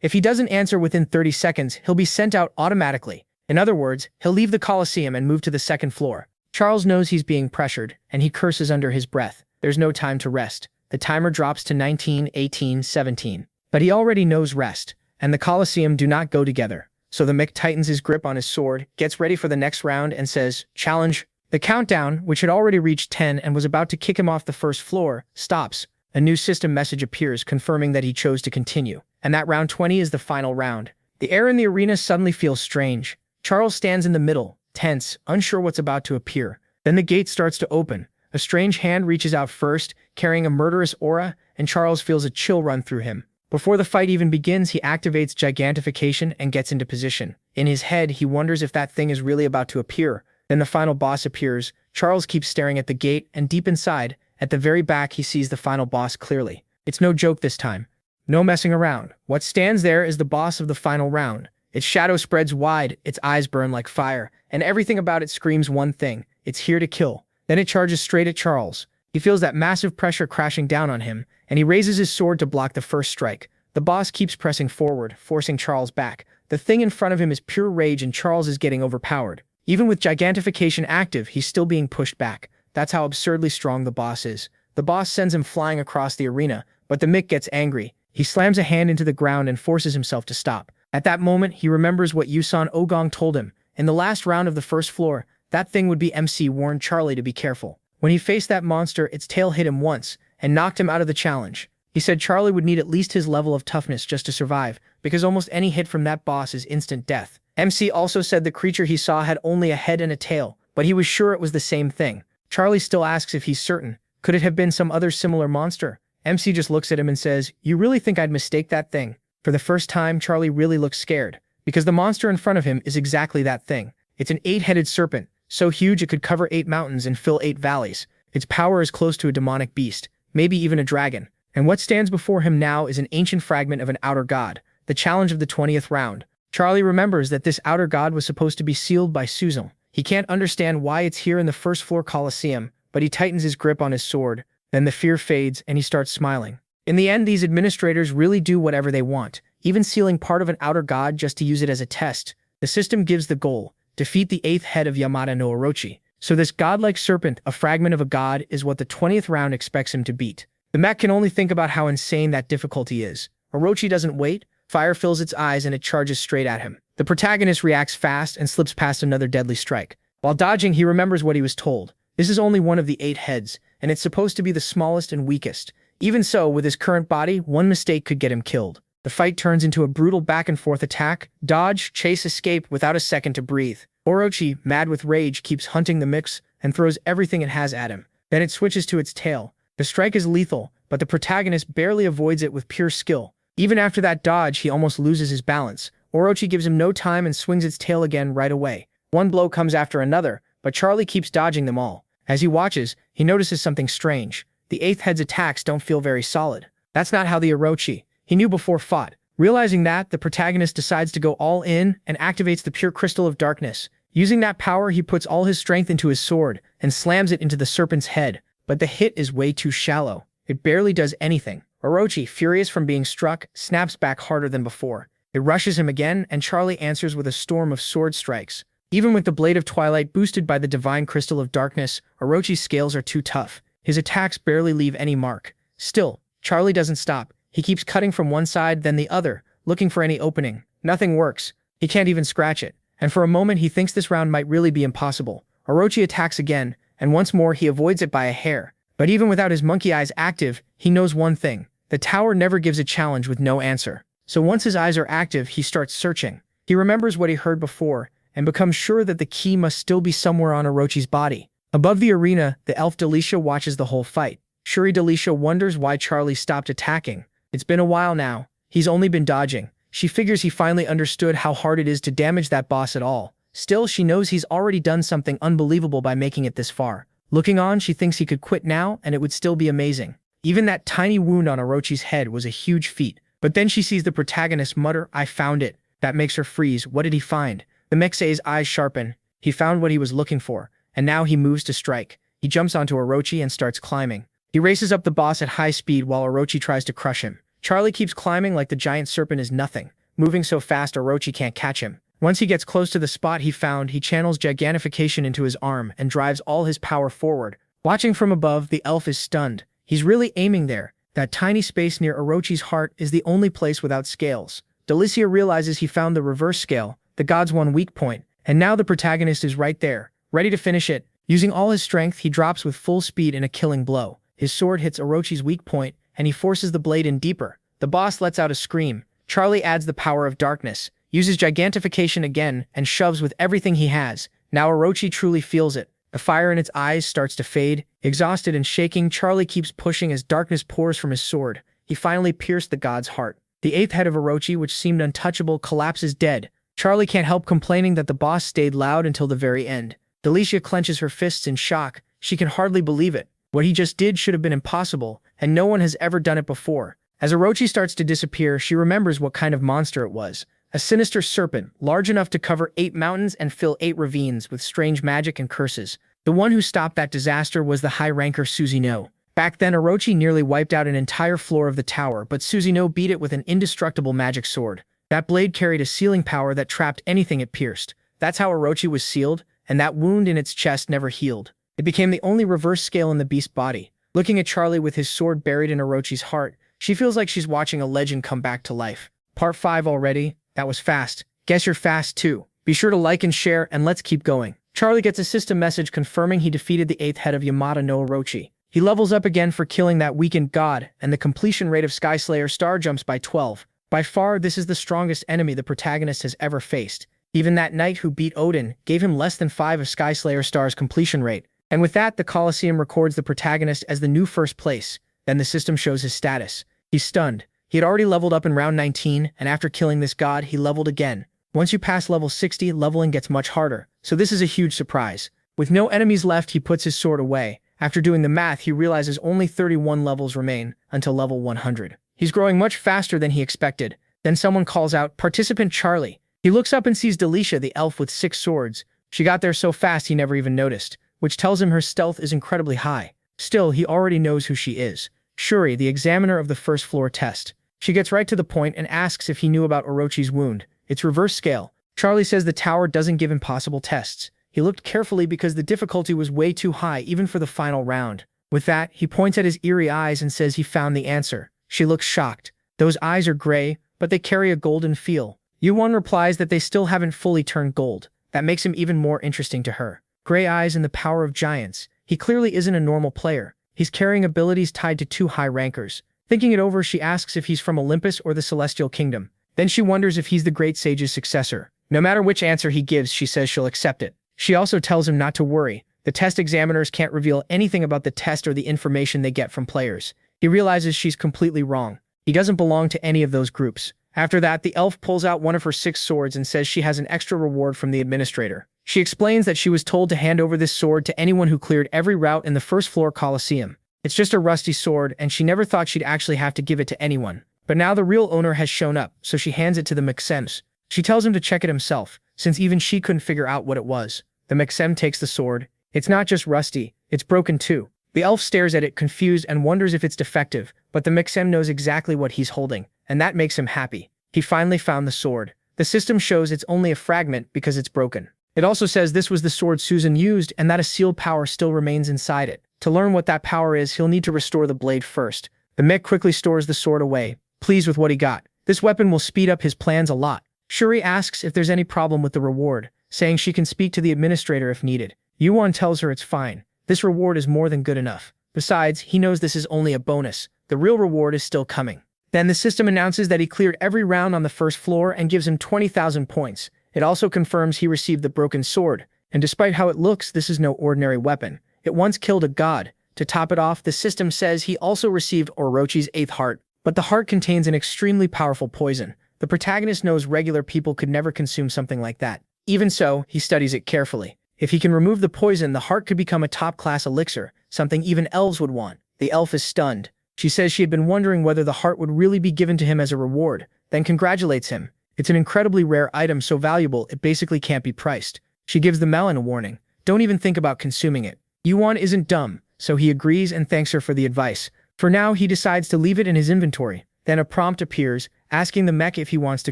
if he doesn't answer within 30 seconds, he'll be sent out automatically. In other words, he'll leave the Colosseum and move to the second floor. Charles knows he's being pressured, and he curses under his breath. There's no time to rest. The timer drops to 19, 18, 17. But he already knows rest, and the Colosseum do not go together. So the Mick tightens his grip on his sword, gets ready for the next round, and says, "Challenge." The countdown, which had already reached 10 and was about to kick him off the first floor, stops. A new system message appears confirming that he chose to continue. And that round 20 is the final round. The air in the arena suddenly feels strange. Charles stands in the middle, tense, unsure what's about to appear. Then the gate starts to open. A strange hand reaches out first, carrying a murderous aura, and Charles feels a chill run through him. Before the fight even begins, he activates gigantification and gets into position. In his head, he wonders if that thing is really about to appear. Then the final boss appears. Charles keeps staring at the gate, and deep inside, at the very back, he sees the final boss clearly. It's no joke this time. No messing around. What stands there is the boss of the final round. Its shadow spreads wide, its eyes burn like fire, and everything about it screams one thing: it's here to kill. Then it charges straight at Charles. He feels that massive pressure crashing down on him, and he raises his sword to block the first strike. The boss keeps pressing forward, forcing Charles back. The thing in front of him is pure rage, and Charles is getting overpowered. Even with gigantification active, he's still being pushed back. That's how absurdly strong the boss is. The boss sends him flying across the arena, but the Mick gets angry. He slams a hand into the ground and forces himself to stop. At that moment, he remembers what Yusan Ogong told him. In the last round of the first floor, that thing would be MC warned Charlie to be careful. When he faced that monster, its tail hit him once and knocked him out of the challenge. He said Charlie would need at least his level of toughness just to survive, because almost any hit from that boss is instant death. MC also said the creature he saw had only a head and a tail, but he was sure it was the same thing. Charlie still asks if he's certain. Could it have been some other similar monster? MC just looks at him and says, "You really think I'd mistake that thing?" For the first time, Charlie really looks scared, because the monster in front of him is exactly that thing. It's an 8-headed serpent, so huge it could cover 8 mountains and fill 8 valleys. Its power is close to a demonic beast, maybe even a dragon. And what stands before him now is an ancient fragment of an outer god, the challenge of the 20th round. Charlie remembers that this outer god was supposed to be sealed by Suzong. He can't understand why it's here in the first floor Colosseum, but he tightens his grip on his sword. Then the fear fades and he starts smiling. In the end, these administrators really do whatever they want, even sealing part of an outer god just to use it as a test. The system gives the goal: defeat the 8th head of Yamada no Orochi. So this godlike serpent, a fragment of a god, is what the 20th round expects him to beat. The mech can only think about how insane that difficulty is. Orochi doesn't wait. Fire fills its eyes and it charges straight at him. The protagonist reacts fast and slips past another deadly strike. While dodging, he remembers what he was told. This is only one of the 8 heads, and it's supposed to be the smallest and weakest. Even so, with his current body, one mistake could get him killed. The fight turns into a brutal back-and-forth attack, dodge, chase, escape without a second to breathe. Orochi, mad with rage, keeps hunting the mix and throws everything it has at him. Then it switches to its tail. The strike is lethal, but the protagonist barely avoids it with pure skill. Even after that dodge, he almost loses his balance. Orochi gives him no time and swings its tail again right away. One blow comes after another, but Charlie keeps dodging them all. As he watches, he notices something strange. The 8th head's attacks don't feel very solid. That's not how the Orochi he knew before fought. Realizing that, the protagonist decides to go all in and activates the pure crystal of darkness. Using that power, he puts all his strength into his sword and slams it into the serpent's head. But the hit is way too shallow. It barely does anything. Orochi, furious from being struck, snaps back harder than before. It rushes him again, and Charlie answers with a storm of sword strikes. Even with the Blade of Twilight boosted by the Divine Crystal of Darkness, Orochi's scales are too tough. His attacks barely leave any mark. Still, Charlie doesn't stop. He keeps cutting from one side, then the other, looking for any opening. Nothing works. He can't even scratch it. and for a moment he thinks this round might really be impossible. Orochi attacks again, and once more he avoids it by a hair. But even without his monkey eyes active, he knows one thing. The tower never gives a challenge with no answer. So once his eyes are active, he starts searching. He remembers what he heard before, and becomes sure that the key must still be somewhere on Orochi's body. Above the arena, the elf Delicia watches the whole fight. Shuri Delicia wonders why Charlie stopped attacking. It's been a while now. He's only been dodging. She figures he finally understood how hard it is to damage that boss at all. Still, she knows he's already done something unbelievable by making it this far. Looking on, she thinks he could quit now, and it would still be amazing. Even that tiny wound on Orochi's head was a huge feat. But then she sees the protagonist mutter, "I found it." That makes her freeze. What did he find? The Mexei's eyes sharpen. He found what he was looking for, and now he moves to strike. He jumps onto Orochi and starts climbing. He races up the boss at high speed while Orochi tries to crush him. Charlie keeps climbing like the giant serpent is nothing, moving so fast Orochi can't catch him. Once he gets close to the spot he found, he channels gigantification into his arm and drives all his power forward. Watching from above, the elf is stunned. He's really aiming there. That tiny space near Orochi's heart is the only place without scales. Delicia realizes he found the reverse scale, the god's one weak point, and now the protagonist is right there, ready to finish it. Using all his strength, he drops with full speed in a killing blow. His sword hits Orochi's weak point, and he forces the blade in deeper. The boss lets out a scream. Charlie adds the power of darkness, uses gigantification again, and shoves with everything he has. Now Orochi truly feels it. The fire in its eyes starts to fade. Exhausted and shaking, Charlie keeps pushing as darkness pours from his sword. He finally pierced the god's heart. The eighth head of Orochi, which seemed untouchable, collapses dead. Charlie can't help complaining that the boss stayed loud until the very end. Delicia clenches her fists in shock. She can hardly believe it. What he just did should have been impossible, and no one has ever done it before. As Orochi starts to disappear, she remembers what kind of monster it was. A sinister serpent, large enough to cover 8 mountains and fill 8 ravines with strange magic and curses. The one who stopped that disaster was the high-ranker Susanoo. Back then, Orochi nearly wiped out an entire floor of the tower, but Susanoo beat it with an indestructible magic sword. That blade carried a sealing power that trapped anything it pierced. That's how Orochi was sealed, and that wound in its chest never healed. It became the only reverse scale in the beast body. Looking at Charlie with his sword buried in Orochi's heart, she feels like she's watching a legend come back to life. Part 5 already? That was fast. Guess you're fast too. Be sure to like and share, and let's keep going. Charlie gets a system message confirming he defeated the 8th head of Yamada no Orochi. He levels up again for killing that weakened god, and the completion rate of Skyslayer star jumps by 12. By far, this is the strongest enemy the protagonist has ever faced. Even that knight who beat Odin gave him less than 5 of Skyslayer star's completion rate. And with that, the Colosseum records the protagonist as the new first place. Then the system shows his status. He's stunned. He had already leveled up in round 19, and after killing this god, he leveled again. Once you pass level 60, leveling gets much harder, so this is a huge surprise. With no enemies left, he puts his sword away. After doing the math, he realizes only 31 levels remain until level 100. He's growing much faster than he expected. Then someone calls out, "Participant Charlie." He looks up and sees Delicia, the elf with 6 swords. She got there so fast he never even noticed, which tells him her stealth is incredibly high. Still, he already knows who she is. Shuri, the examiner of the first floor test. She gets right to the point and asks if he knew about Orochi's wound. It's reverse scale. Charlie says the tower doesn't give impossible tests. He looked carefully because the difficulty was way too high even for the final round. With that, he points at his eerie eyes and says he found the answer. She looks shocked. Those eyes are gray, but they carry a golden feel. Yu-Won replies that they still haven't fully turned gold. That makes him even more interesting to her. Gray eyes and the power of giants. He clearly isn't a normal player. He's carrying abilities tied to 2 high rankers. Thinking it over, she asks if he's from Olympus or the Celestial Kingdom. Then she wonders if he's the Great Sage's successor. No matter which answer he gives, she says she'll accept it. She also tells him not to worry. The test examiners can't reveal anything about the test or the information they get from players. He realizes she's completely wrong. He doesn't belong to any of those groups. After that, the elf pulls out one of her 6 swords and says she has an extra reward from the administrator. She explains that she was told to hand over this sword to anyone who cleared every route in the first floor Colosseum. It's just a rusty sword, and she never thought she'd actually have to give it to anyone. But now the real owner has shown up, so she hands it to the Mexems. She tells him to check it himself, since even she couldn't figure out what it was. The Mexem takes the sword. It's not just rusty, it's broken too. The elf stares at it confused and wonders if it's defective, but the Mexem knows exactly what he's holding, and that makes him happy. He finally found the sword. The system shows it's only a fragment because it's broken. It also says this was the sword Susan used and that a sealed power still remains inside it. To learn what that power is, he'll need to restore the blade first. The mech quickly stores the sword away, pleased with what he got. This weapon will speed up his plans a lot. Shuri asks if there's any problem with the reward, saying she can speak to the administrator if needed. Yuan tells her it's fine. This reward is more than good enough. Besides, he knows this is only a bonus. The real reward is still coming. Then the system announces that he cleared every round on the first floor and gives him 20,000 points. It also confirms he received the broken sword. And despite how it looks, this is no ordinary weapon. It once killed a god. To top it off, the system says he also received Orochi's 8th heart. But the heart contains an extremely powerful poison. The protagonist knows regular people could never consume something like that. Even so, he studies it carefully. If he can remove the poison, the heart could become a top-class elixir, something even elves would want. The elf is stunned. She says she had been wondering whether the heart would really be given to him as a reward, then congratulates him. It's an incredibly rare item, so valuable it basically can't be priced. She gives the melon a warning. Don't even think about consuming it. Yuan isn't dumb, so he agrees and thanks her for the advice. For now, he decides to leave it in his inventory. Then a prompt appears, asking the mech if he wants to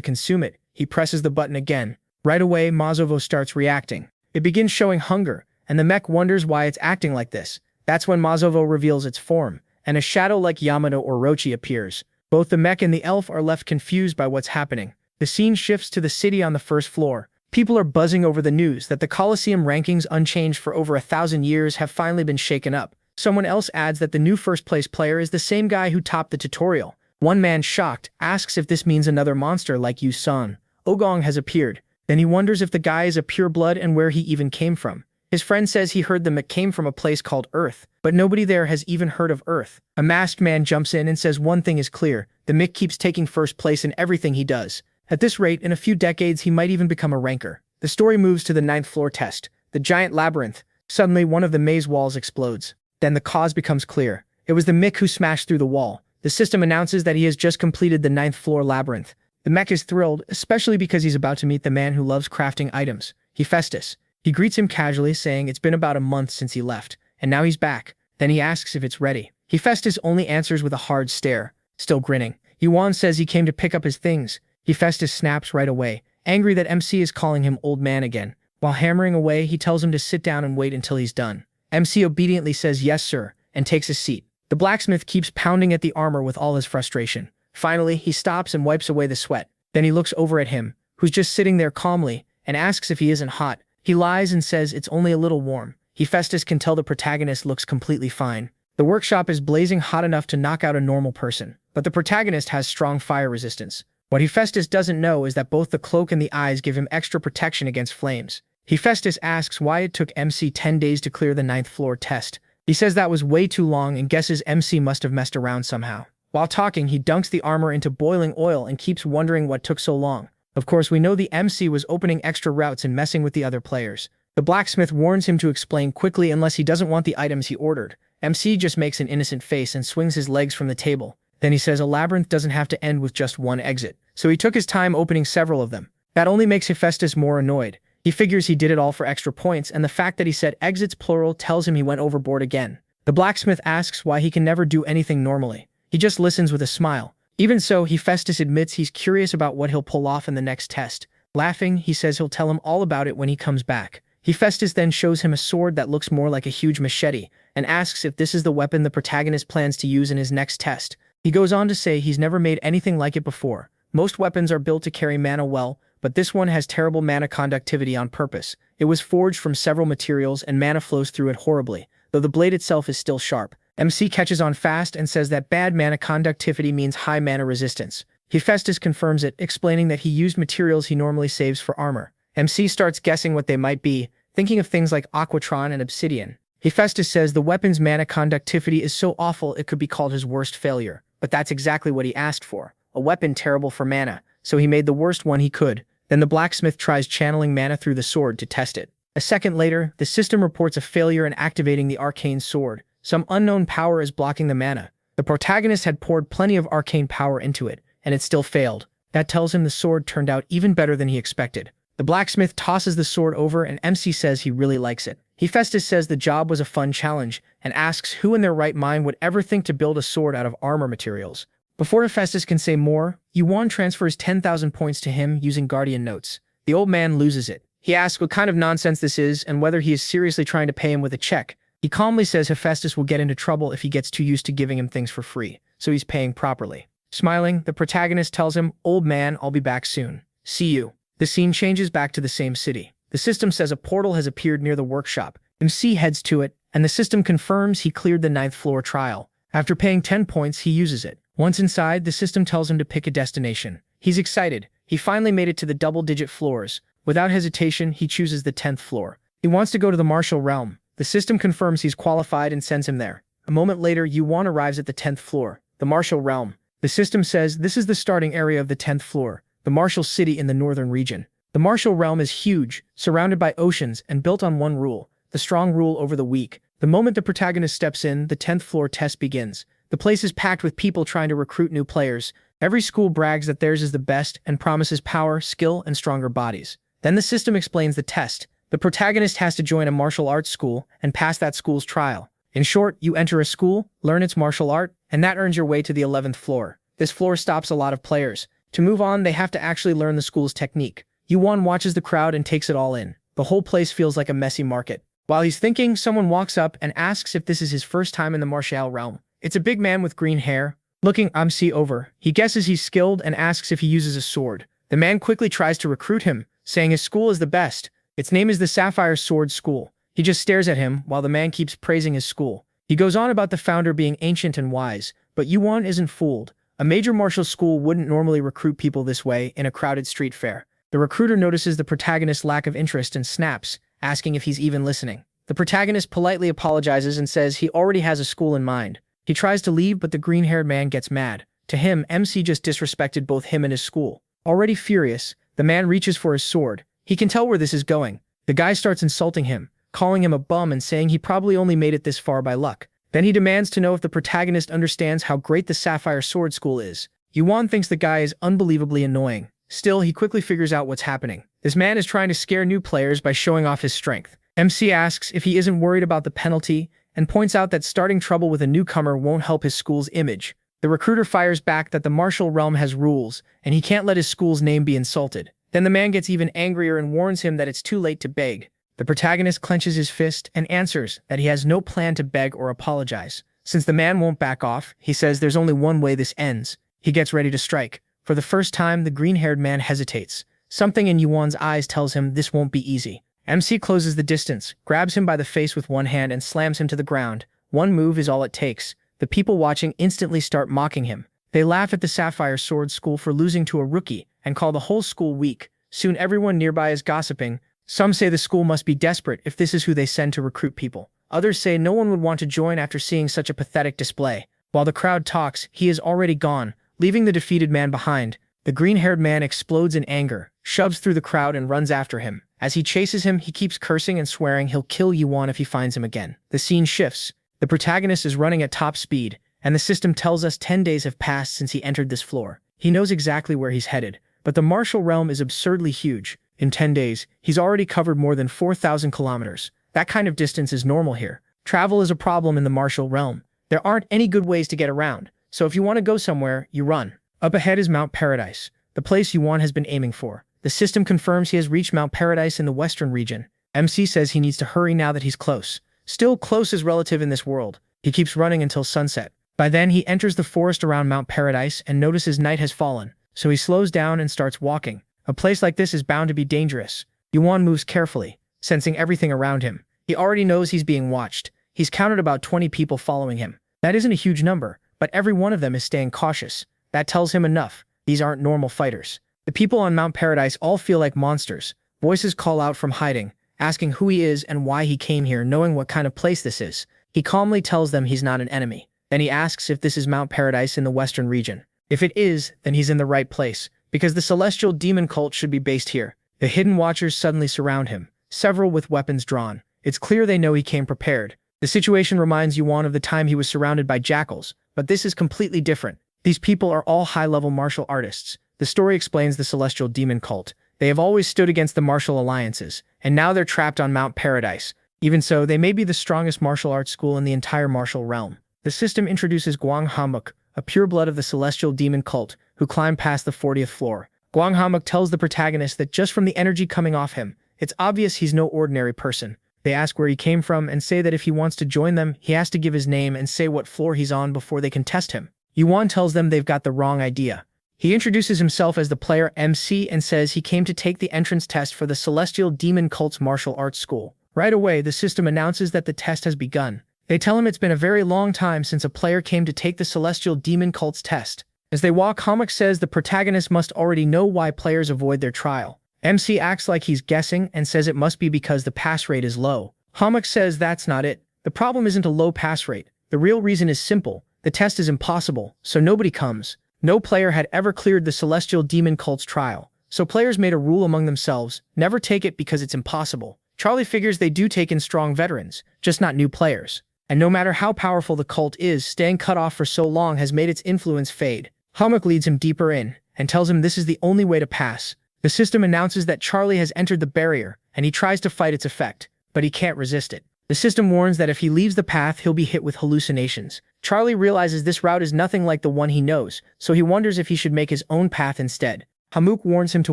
consume it. He presses the button again. Right away, Mazovo starts reacting. It begins showing hunger, and the mech wonders why it's acting like this. That's when Mazovo reveals its form, and a shadow like Yamato Orochi appears. Both the mech and the elf are left confused by what's happening. The scene shifts to the city on the first floor. People are buzzing over the news that the Colosseum rankings, unchanged for over 1,000 years, have finally been shaken up. Someone else adds that the new first-place player is the same guy who topped the tutorial. One man, shocked, asks if this means another monster like Yu-san. Ogong has appeared. Then he wonders if the guy is a pure blood and where he even came from. His friend says he heard the mech came from a place called Earth, but nobody there has even heard of Earth. A masked man jumps in and says one thing is clear: the mech keeps taking first place in everything he does. At this rate, in a few decades, he might even become a ranker. The story moves to the 9th floor test, the giant labyrinth. Suddenly, one of the maze walls explodes. Then the cause becomes clear. It was the mech who smashed through the wall. The system announces that he has just completed the 9th floor labyrinth. The mech is thrilled, especially because he's about to meet the man who loves crafting items, Hephaestus. He greets him casually, saying it's been about a month since he left, and now he's back. Then he asks if it's ready. Hephaestus only answers with a hard stare, still grinning. Yuan says he came to pick up his things. Hephaestus snaps right away, angry that MC is calling him old man again. While hammering away, he tells him to sit down and wait until he's done. MC obediently says yes sir, and takes a seat. The blacksmith keeps pounding at the armor with all his frustration. Finally, he stops and wipes away the sweat. Then he looks over at him, who's just sitting there calmly, and asks if he isn't hot. He lies and says it's only a little warm. Hephaestus can tell the protagonist looks completely fine. The workshop is blazing hot enough to knock out a normal person, but the protagonist has strong fire resistance. What Hephaestus doesn't know is that both the cloak and the eyes give him extra protection against flames. Hephaestus asks why it took MC 10 days to clear the 9th floor test. He says that was way too long and guesses MC must have messed around somehow. While talking, he dunks the armor into boiling oil and keeps wondering what took so long. Of course, we know the MC was opening extra routes and messing with the other players. The blacksmith warns him to explain quickly unless he doesn't want the items he ordered. MC just makes an innocent face and swings his legs from the table. Then he says a labyrinth doesn't have to end with just one exit, so he took his time opening several of them. That only makes Hephaestus more annoyed. He figures he did it all for extra points, and the fact that he said exits plural tells him he went overboard again. The blacksmith asks why he can never do anything normally. He just listens with a smile. Even so, Hephaestus admits he's curious about what he'll pull off in the next test. Laughing, he says he'll tell him all about it when he comes back. Hephaestus then shows him a sword that looks more like a huge machete, and asks if this is the weapon the protagonist plans to use in his next test. He goes on to say he's never made anything like it before. Most weapons are built to carry mana well, but this one has terrible mana conductivity on purpose. It was forged from several materials and mana flows through it horribly, though the blade itself is still sharp. MC catches on fast and says that bad mana conductivity means high mana resistance. Hephaestus confirms it, explaining that he used materials he normally saves for armor. MC starts guessing what they might be, thinking of things like aquatron and obsidian. Hephaestus says the weapon's mana conductivity is so awful it could be called his worst failure. But that's exactly what he asked for, a weapon terrible for mana, so he made the worst one he could. Then the blacksmith tries channeling mana through the sword to test it. A second later, the system reports a failure in activating the arcane sword. Some unknown power is blocking the mana. The protagonist had poured plenty of arcane power into it, and it still failed. That tells him the sword turned out even better than he expected. The blacksmith tosses the sword over and MC says he really likes it. Hephaestus says the job was a fun challenge, and asks who in their right mind would ever think to build a sword out of armor materials. Before Hephaestus can say more, Yuan transfers 10,000 points to him using Guardian Notes. The old man loses it. He asks what kind of nonsense this is and whether he is seriously trying to pay him with a check. He calmly says Hephaestus will get into trouble if he gets too used to giving him things for free, so he's paying properly. Smiling, the protagonist tells him, "Old man, I'll be back soon." See you. The scene changes back to the same city. The system says a portal has appeared near the workshop. MC heads to it, and the system confirms he cleared the 9th floor trial. After paying 10 points, he uses it. Once inside, the system tells him to pick a destination. He's excited. He finally made it to the double-digit floors. Without hesitation, he chooses the 10th floor. He wants to go to the martial realm. The system confirms he's qualified and sends him there. A moment later, Yuan arrives at the 10th floor, the martial realm. The system says this is the starting area of the 10th floor, the martial city in the northern region. The martial realm is huge, surrounded by oceans, and built on one rule, the strong rule over the weak. The moment the protagonist steps in, the 10th floor test begins. The place is packed with people trying to recruit new players. Every school brags that theirs is the best and promises power, skill, and stronger bodies. Then the system explains the test. The protagonist has to join a martial arts school and pass that school's trial. In short, you enter a school, learn its martial art, and that earns your way to the 11th floor. This floor stops a lot of players. To move on, they have to actually learn the school's technique. Yuan watches the crowd and takes it all in. The whole place feels like a messy market. While he's thinking, someone walks up and asks if this is his first time in the martial realm. It's a big man with green hair. Looking MC over, he guesses he's skilled and asks if he uses a sword. The man quickly tries to recruit him, saying his school is the best. Its name is the Sapphire Sword School. He just stares at him while the man keeps praising his school. He goes on about the founder being ancient and wise, but Yuan isn't fooled. A major martial school wouldn't normally recruit people this way in a crowded street fair. The recruiter notices the protagonist's lack of interest and snaps, asking if he's even listening. The protagonist politely apologizes and says he already has a school in mind. He tries to leave, but the green-haired man gets mad. To him, MC just disrespected both him and his school. Already furious, the man reaches for his sword. He can tell where this is going. The guy starts insulting him, calling him a bum and saying he probably only made it this far by luck. Then he demands to know if the protagonist understands how great the Sapphire Sword School is. Yuan thinks the guy is unbelievably annoying. Still, he quickly figures out what's happening. This man is trying to scare new players by showing off his strength. MC asks if he isn't worried about the penalty and points out that starting trouble with a newcomer won't help his school's image. The recruiter fires back that the martial realm has rules, and he can't let his school's name be insulted. Then the man gets even angrier and warns him that it's too late to beg. The protagonist clenches his fist and answers that he has no plan to beg or apologize. Since the man won't back off, he says there's only one way this ends. He gets ready to strike. For the first time, the green-haired man hesitates. Something in Yuan's eyes tells him this won't be easy. MC closes the distance, grabs him by the face with one hand and slams him to the ground. One move is all it takes. The people watching instantly start mocking him. They laugh at the Sapphire Sword School for losing to a rookie and call the whole school weak. Soon everyone nearby is gossiping. Some say the school must be desperate if this is who they send to recruit people. Others say no one would want to join after seeing such a pathetic display. While the crowd talks, he is already gone, leaving the defeated man behind. The green-haired man explodes in anger, shoves through the crowd and runs after him. As he chases him, he keeps cursing and swearing he'll kill Yuan if he finds him again. The scene shifts. The protagonist is running at top speed, and the system tells us 10 days have passed since he entered this floor. He knows exactly where he's headed, but the martial realm is absurdly huge. In 10 days, he's already covered more than 4,000 kilometers. That kind of distance is normal here. Travel is a problem in the martial realm. There aren't any good ways to get around, so if you want to go somewhere, you run. Up ahead is Mount Paradise, the place Yuan has been aiming for. The system confirms he has reached Mount Paradise in the western region. MC says he needs to hurry now that he's close. Still, close is relative in this world. He keeps running until sunset. By then, he enters the forest around Mount Paradise and notices night has fallen, so he slows down and starts walking. A place like this is bound to be dangerous. Yuan moves carefully, sensing everything around him. He already knows he's being watched. He's counted about 20 people following him. That isn't a huge number, but every one of them is staying cautious. That tells him enough. These aren't normal fighters. The people on Mount Paradise all feel like monsters. Voices call out from hiding, asking who he is and why he came here, knowing what kind of place this is. He calmly tells them he's not an enemy. Then he asks if this is Mount Paradise in the western region. If it is, then he's in the right place, because the celestial demon cult should be based here. The hidden watchers suddenly surround him, several with weapons drawn. It's clear they know he came prepared. The situation reminds Yuan of the time he was surrounded by jackals, but this is completely different. These people are all high-level martial artists. The story explains the celestial demon cult. They have always stood against the martial alliances, and now they're trapped on Mount Paradise. Even so, they may be the strongest martial arts school in the entire martial realm. The system introduces Guang Hamuk, a pureblood of the celestial demon cult, who climbed past the 40th floor. Guang Hamuk tells the protagonist that just from the energy coming off him, it's obvious he's no ordinary person. They ask where he came from and say that if he wants to join them, he has to give his name and say what floor he's on before they can test him. Yuan tells them they've got the wrong idea. He introduces himself as the player MC and says he came to take the entrance test for the Celestial Demon Cult's martial arts school. Right away, the system announces that the test has begun. They tell him it's been a very long time since a player came to take the Celestial Demon Cult's test. As they walk, Hammock says the protagonist must already know why players avoid their trial. MC acts like he's guessing and says it must be because the pass rate is low. Hammock says that's not it. The problem isn't a low pass rate. The real reason is simple. The test is impossible, so nobody comes. No player had ever cleared the Celestial Demon Cult's trial, so players made a rule among themselves, never take it because it's impossible. Charlie figures they do take in strong veterans, just not new players. And no matter how powerful the cult is, staying cut off for so long has made its influence fade. Hammock leads him deeper in, and tells him this is the only way to pass. The system announces that Charlie has entered the barrier, and he tries to fight its effect, but he can't resist it. The system warns that if he leaves the path, he'll be hit with hallucinations. Charlie realizes this route is nothing like the one he knows, so he wonders if he should make his own path instead. Hammock warns him to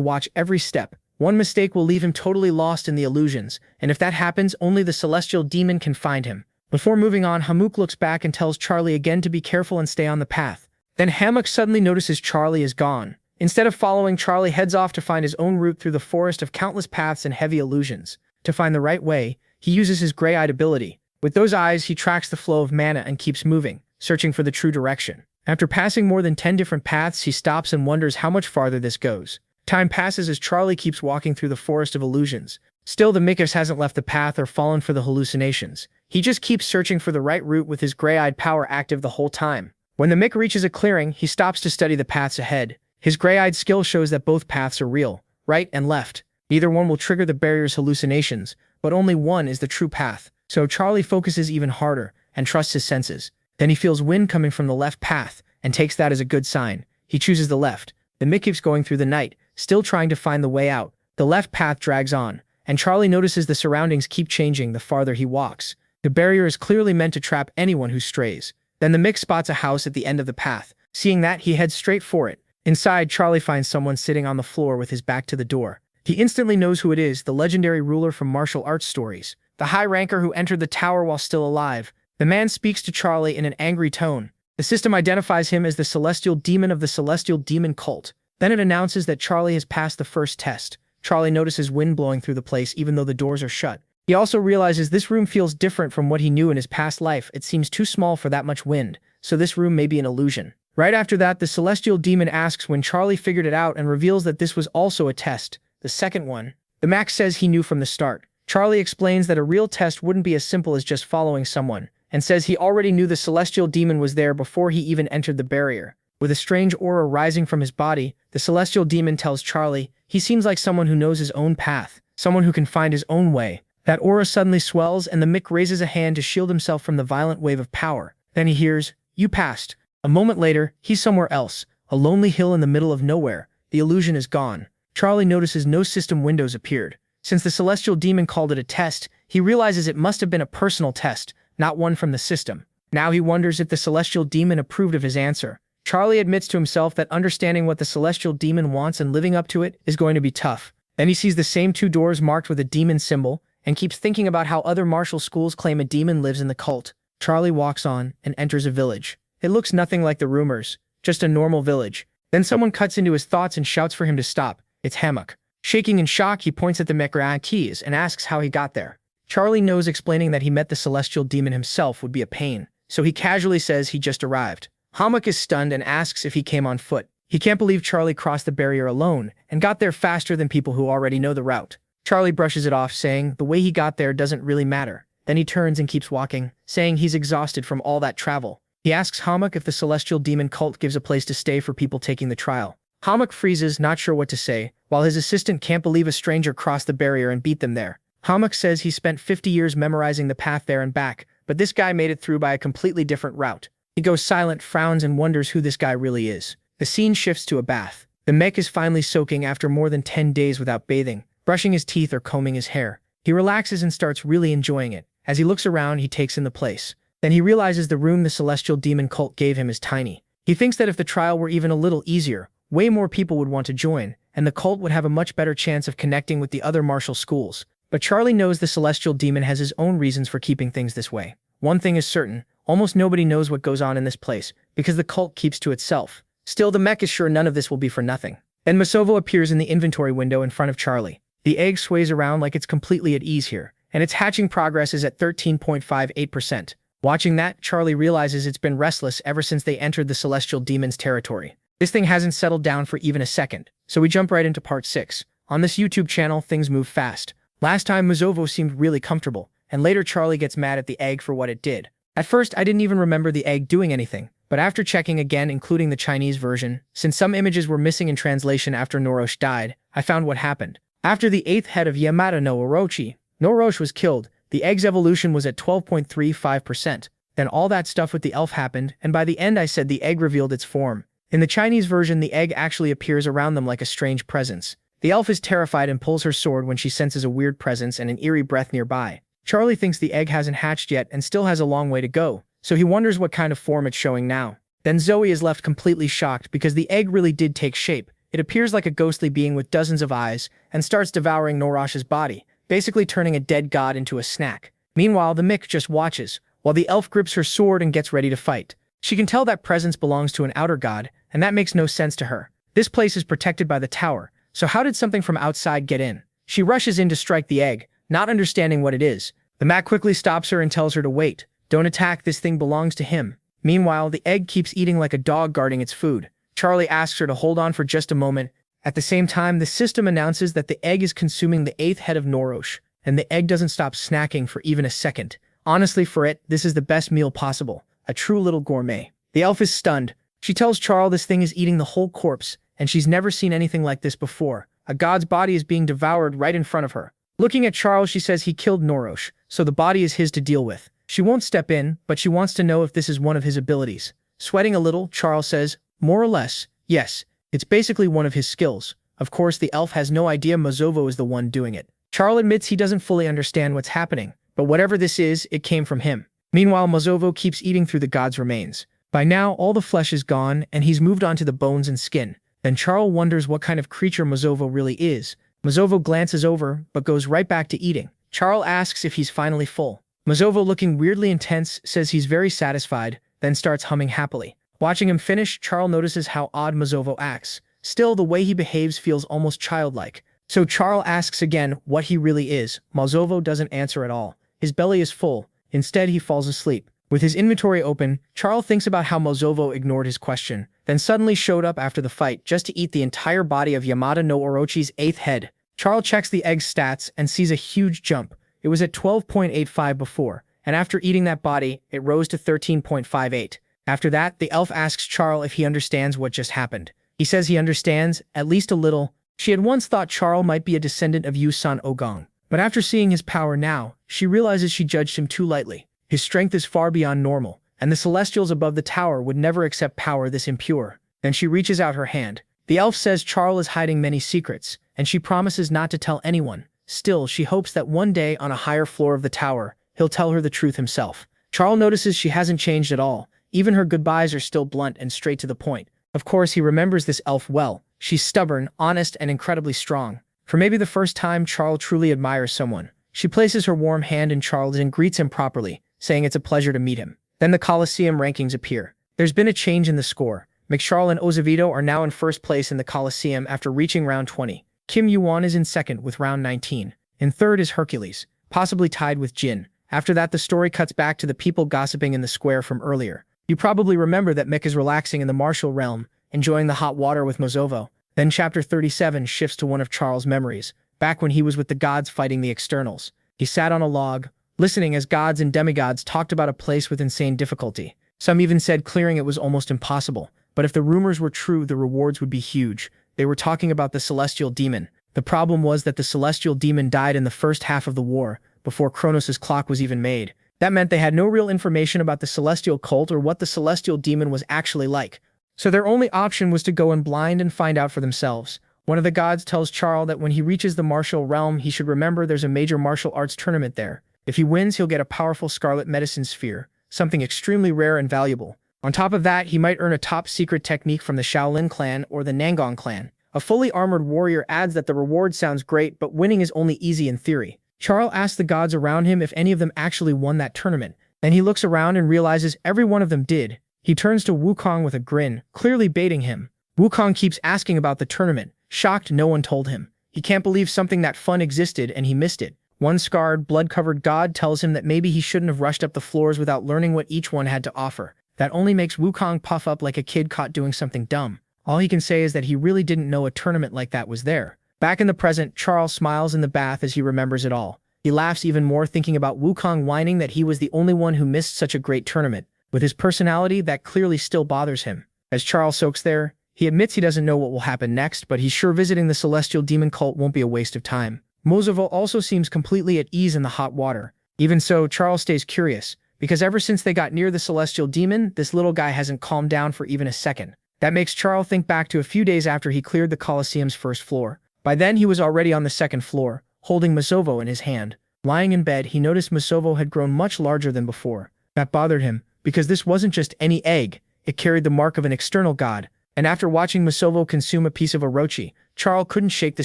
watch every step. One mistake will leave him totally lost in the illusions, and if that happens, only the Celestial Demon can find him. Before moving on, Hammock looks back and tells Charlie again to be careful and stay on the path. Then Hammock suddenly notices Charlie is gone. Instead of following, Charlie heads off to find his own route through the forest of countless paths and heavy illusions. To find the right way, he uses his gray-eyed ability. With those eyes, he tracks the flow of mana and keeps moving, searching for the true direction. After passing more than 10 different paths, he stops and wonders how much farther this goes. Time passes as Charlie keeps walking through the forest of illusions. Still, the Mikas hasn't left the path or fallen for the hallucinations. He just keeps searching for the right route with his gray-eyed power active the whole time. When the Mick reaches a clearing, he stops to study the paths ahead. His gray-eyed skill shows that both paths are real, right and left. Neither one will trigger the barrier's hallucinations, but only one is the true path. So Charlie focuses even harder and trusts his senses. Then he feels wind coming from the left path and takes that as a good sign. He chooses the left. The Mick keeps going through the night, still trying to find the way out. The left path drags on, and Charlie notices the surroundings keep changing the farther he walks. The barrier is clearly meant to trap anyone who strays. Then the Mick spots a house at the end of the path. Seeing that, he heads straight for it. Inside, Charlie finds someone sitting on the floor with his back to the door. He instantly knows who it is, the legendary ruler from martial arts stories, the high ranker who entered the tower while still alive. The man speaks to Charlie in an angry tone. The system identifies him as the Celestial Demon of the Celestial Demon Cult. Then it announces that Charlie has passed the first test. Charlie notices wind blowing through the place even though the doors are shut. He also realizes this room feels different from what he knew in his past life. It seems too small for that much wind, so this room may be an illusion. Right after that, the Celestial Demon asks when Charlie figured it out and reveals that this was also a test, the second one. The Max says he knew from the start. Charlie explains that a real test wouldn't be as simple as just following someone, and says he already knew the Celestial Demon was there before he even entered the barrier. With a strange aura rising from his body, the Celestial Demon tells Charlie he seems like someone who knows his own path, someone who can find his own way. That aura suddenly swells and the Mick raises a hand to shield himself from the violent wave of power. Then he hears, "You passed." A moment later, he's somewhere else, a lonely hill in the middle of nowhere. The illusion is gone. Charlie notices no system windows appeared. Since the Celestial Demon called it a test, he realizes it must have been a personal test, not one from the system. Now he wonders if the Celestial Demon approved of his answer. Charlie admits to himself that understanding what the Celestial Demon wants and living up to it is going to be tough. Then he sees the same two doors marked with a demon symbol, and keeps thinking about how other martial schools claim a demon lives in the cult. Charlie walks on and enters a village. It looks nothing like the rumors, just a normal village. Then someone cuts into his thoughts and shouts for him to stop. It's Hammock. Shaking in shock, he points at the Mecra keys and asks how he got there. Charlie knows explaining that he met the Celestial Demon himself would be a pain, so he casually says he just arrived. Hammock is stunned and asks if he came on foot. He can't believe Charlie crossed the barrier alone and got there faster than people who already know the route. Charlie brushes it off, saying the way he got there doesn't really matter. Then he turns and keeps walking, saying he's exhausted from all that travel. He asks Hammock if the Celestial Demon cult gives a place to stay for people taking the trial. Hammock freezes, not sure what to say, while his assistant can't believe a stranger crossed the barrier and beat them there. Hammock says he spent 50 years memorizing the path there and back, but this guy made it through by a completely different route. He goes silent, frowns, and wonders who this guy really is. The scene shifts to a bath. The mech is finally soaking after more than 10 days without bathing, brushing his teeth or combing his hair. He relaxes and starts really enjoying it. As he looks around, he takes in the place. Then he realizes the room the Celestial Demon cult gave him is tiny. He thinks that if the trial were even a little easier, way more people would want to join, and the cult would have a much better chance of connecting with the other martial schools. But Charlie knows the Celestial Demon has his own reasons for keeping things this way. One thing is certain, almost nobody knows what goes on in this place, because the cult keeps to itself. Still, the mech is sure none of this will be for nothing. Then Masovo appears in the inventory window in front of Charlie. The egg sways around like it's completely at ease here, and its hatching progress is at 13.58%. Watching that, Charlie realizes it's been restless ever since they entered the Celestial Demon's territory. This thing hasn't settled down for even a second, so we jump right into part 6. On this YouTube channel, things move fast. Last time, Masovo seemed really comfortable, and later Charlie gets mad at the egg for what it did. At first, I didn't even remember the egg doing anything, but after checking again, including the Chinese version, since some images were missing in translation after Norosh died, I found what happened. After the 8th head of Yamada no Orochi, Norosh was killed, the egg's evolution was at 12.35%. Then all that stuff with the elf happened, and by the end I said the egg revealed its form. In the Chinese version, the egg actually appears around them like a strange presence. The elf is terrified and pulls her sword when she senses a weird presence and an eerie breath nearby. Charlie thinks the egg hasn't hatched yet and still has a long way to go, so he wonders what kind of form it's showing now. Then Zoe is left completely shocked because the egg really did take shape. It appears like a ghostly being with dozens of eyes and starts devouring Norosh's body, basically turning a dead god into a snack. Meanwhile, the Mick just watches, while the elf grips her sword and gets ready to fight. She can tell that presence belongs to an outer god, and that makes no sense to her. This place is protected by the tower, so how did something from outside get in? She rushes in to strike the egg, not understanding what it is. The Mac quickly stops her and tells her to wait. Don't attack, this thing belongs to him. Meanwhile, the egg keeps eating like a dog guarding its food. Charlie asks her to hold on for just a moment. At the same time, the system announces that the egg is consuming the 8th head of Norosh, and the egg doesn't stop snacking for even a second. Honestly, for it, this is the best meal possible. A true little gourmet. The elf is stunned. She tells Charles this thing is eating the whole corpse, and she's never seen anything like this before. A god's body is being devoured right in front of her. Looking at Charles, she says he killed Norosh, so the body is his to deal with. She won't step in, but she wants to know if this is one of his abilities. Sweating a little, Charles says, more or less, yes, it's basically one of his skills. Of course, the elf has no idea Masovo is the one doing it. Charles admits he doesn't fully understand what's happening, but whatever this is, it came from him. Meanwhile, Masovo keeps eating through the god's remains. By now, all the flesh is gone, and he's moved on to the bones and skin. Then Charles wonders what kind of creature Masovo really is. Masovo glances over, but goes right back to eating. Charles asks if he's finally full. Masovo, looking weirdly intense, says he's very satisfied, then starts humming happily. Watching him finish, Charles notices how odd Masovo acts. Still, the way he behaves feels almost childlike. So Charles asks again what he really is. Masovo doesn't answer at all. His belly is full. Instead, he falls asleep. With his inventory open, Charles thinks about how Masovo ignored his question, then suddenly showed up after the fight just to eat the entire body of Yamada no Orochi's 8th head. Charles checks the egg's stats and sees a huge jump. It was at 12.85 before, and after eating that body, it rose to 13.58. After that, the elf asks Charles if he understands what just happened. He says he understands, at least a little. She had once thought Charles might be a descendant of Yu-san Ogong, but after seeing his power now, she realizes she judged him too lightly. His strength is far beyond normal, and the Celestials above the tower would never accept power this impure. Then she reaches out her hand. The elf says Charles is hiding many secrets, and she promises not to tell anyone. Still, she hopes that one day on a higher floor of the tower, he'll tell her the truth himself. Charles notices she hasn't changed at all. Even her goodbyes are still blunt and straight to the point. Of course, he remembers this elf well. She's stubborn, honest, and incredibly strong. For maybe the first time, Charles truly admires someone. She places her warm hand in Charles and greets him properly, saying it's a pleasure to meet him. Then the Colosseum rankings appear. There's been a change in the score. McCharles and Ozavito are now in first place in the Colosseum after reaching round 20. Kim Yuan is in second with round 19. In third is Hercules, possibly tied with Jin. After that, the story cuts back to the people gossiping in the square from earlier. You probably remember that Mick is relaxing in the martial realm, enjoying the hot water with Masovo. Then chapter 37 shifts to one of Charles' memories, back when he was with the gods fighting the externals. He sat on a log, listening as gods and demigods talked about a place with insane difficulty. Some even said clearing it was almost impossible. But if the rumors were true, the rewards would be huge. They were talking about the Celestial Demon. The problem was that the Celestial Demon died in the first half of the war, before Kronos' clock was even made. That meant they had no real information about the Celestial Cult or what the Celestial Demon was actually like. So their only option was to go in blind and find out for themselves. One of the gods tells Charles that when he reaches the martial realm, he should remember there's a major martial arts tournament there. If he wins, he'll get a powerful scarlet medicine sphere, something extremely rare and valuable. On top of that, he might earn a top-secret technique from the Shaolin clan or the Nangang clan. A fully armored warrior adds that the reward sounds great, but winning is only easy in theory. Charles asks the gods around him if any of them actually won that tournament. Then he looks around and realizes every one of them did. He turns to Wukong with a grin, clearly baiting him. Wukong keeps asking about the tournament, shocked no one told him. He can't believe something that fun existed and he missed it. One scarred, blood-covered god tells him that maybe he shouldn't have rushed up the floors without learning what each one had to offer. That only makes Wukong puff up like a kid caught doing something dumb. All he can say is that he really didn't know a tournament like that was there. Back in the present, Charles smiles in the bath as he remembers it all. He laughs even more thinking about Wukong whining that he was the only one who missed such a great tournament. With his personality, that clearly still bothers him. As Charles soaks there, he admits he doesn't know what will happen next, but he's sure visiting the Celestial Demon cult won't be a waste of time. Mozovo also seems completely at ease in the hot water. Even so, Charles stays curious, because ever since they got near the Celestial Demon, this little guy hasn't calmed down for even a second. That makes Charles think back to a few days after he cleared the Colosseum's first floor. By then, he was already on the second floor, holding Mozovo in his hand. Lying in bed, he noticed Mozovo had grown much larger than before. That bothered him, because this wasn't just any egg, it carried the mark of an external god. And after watching Mozovo consume a piece of Orochi, Charles couldn't shake the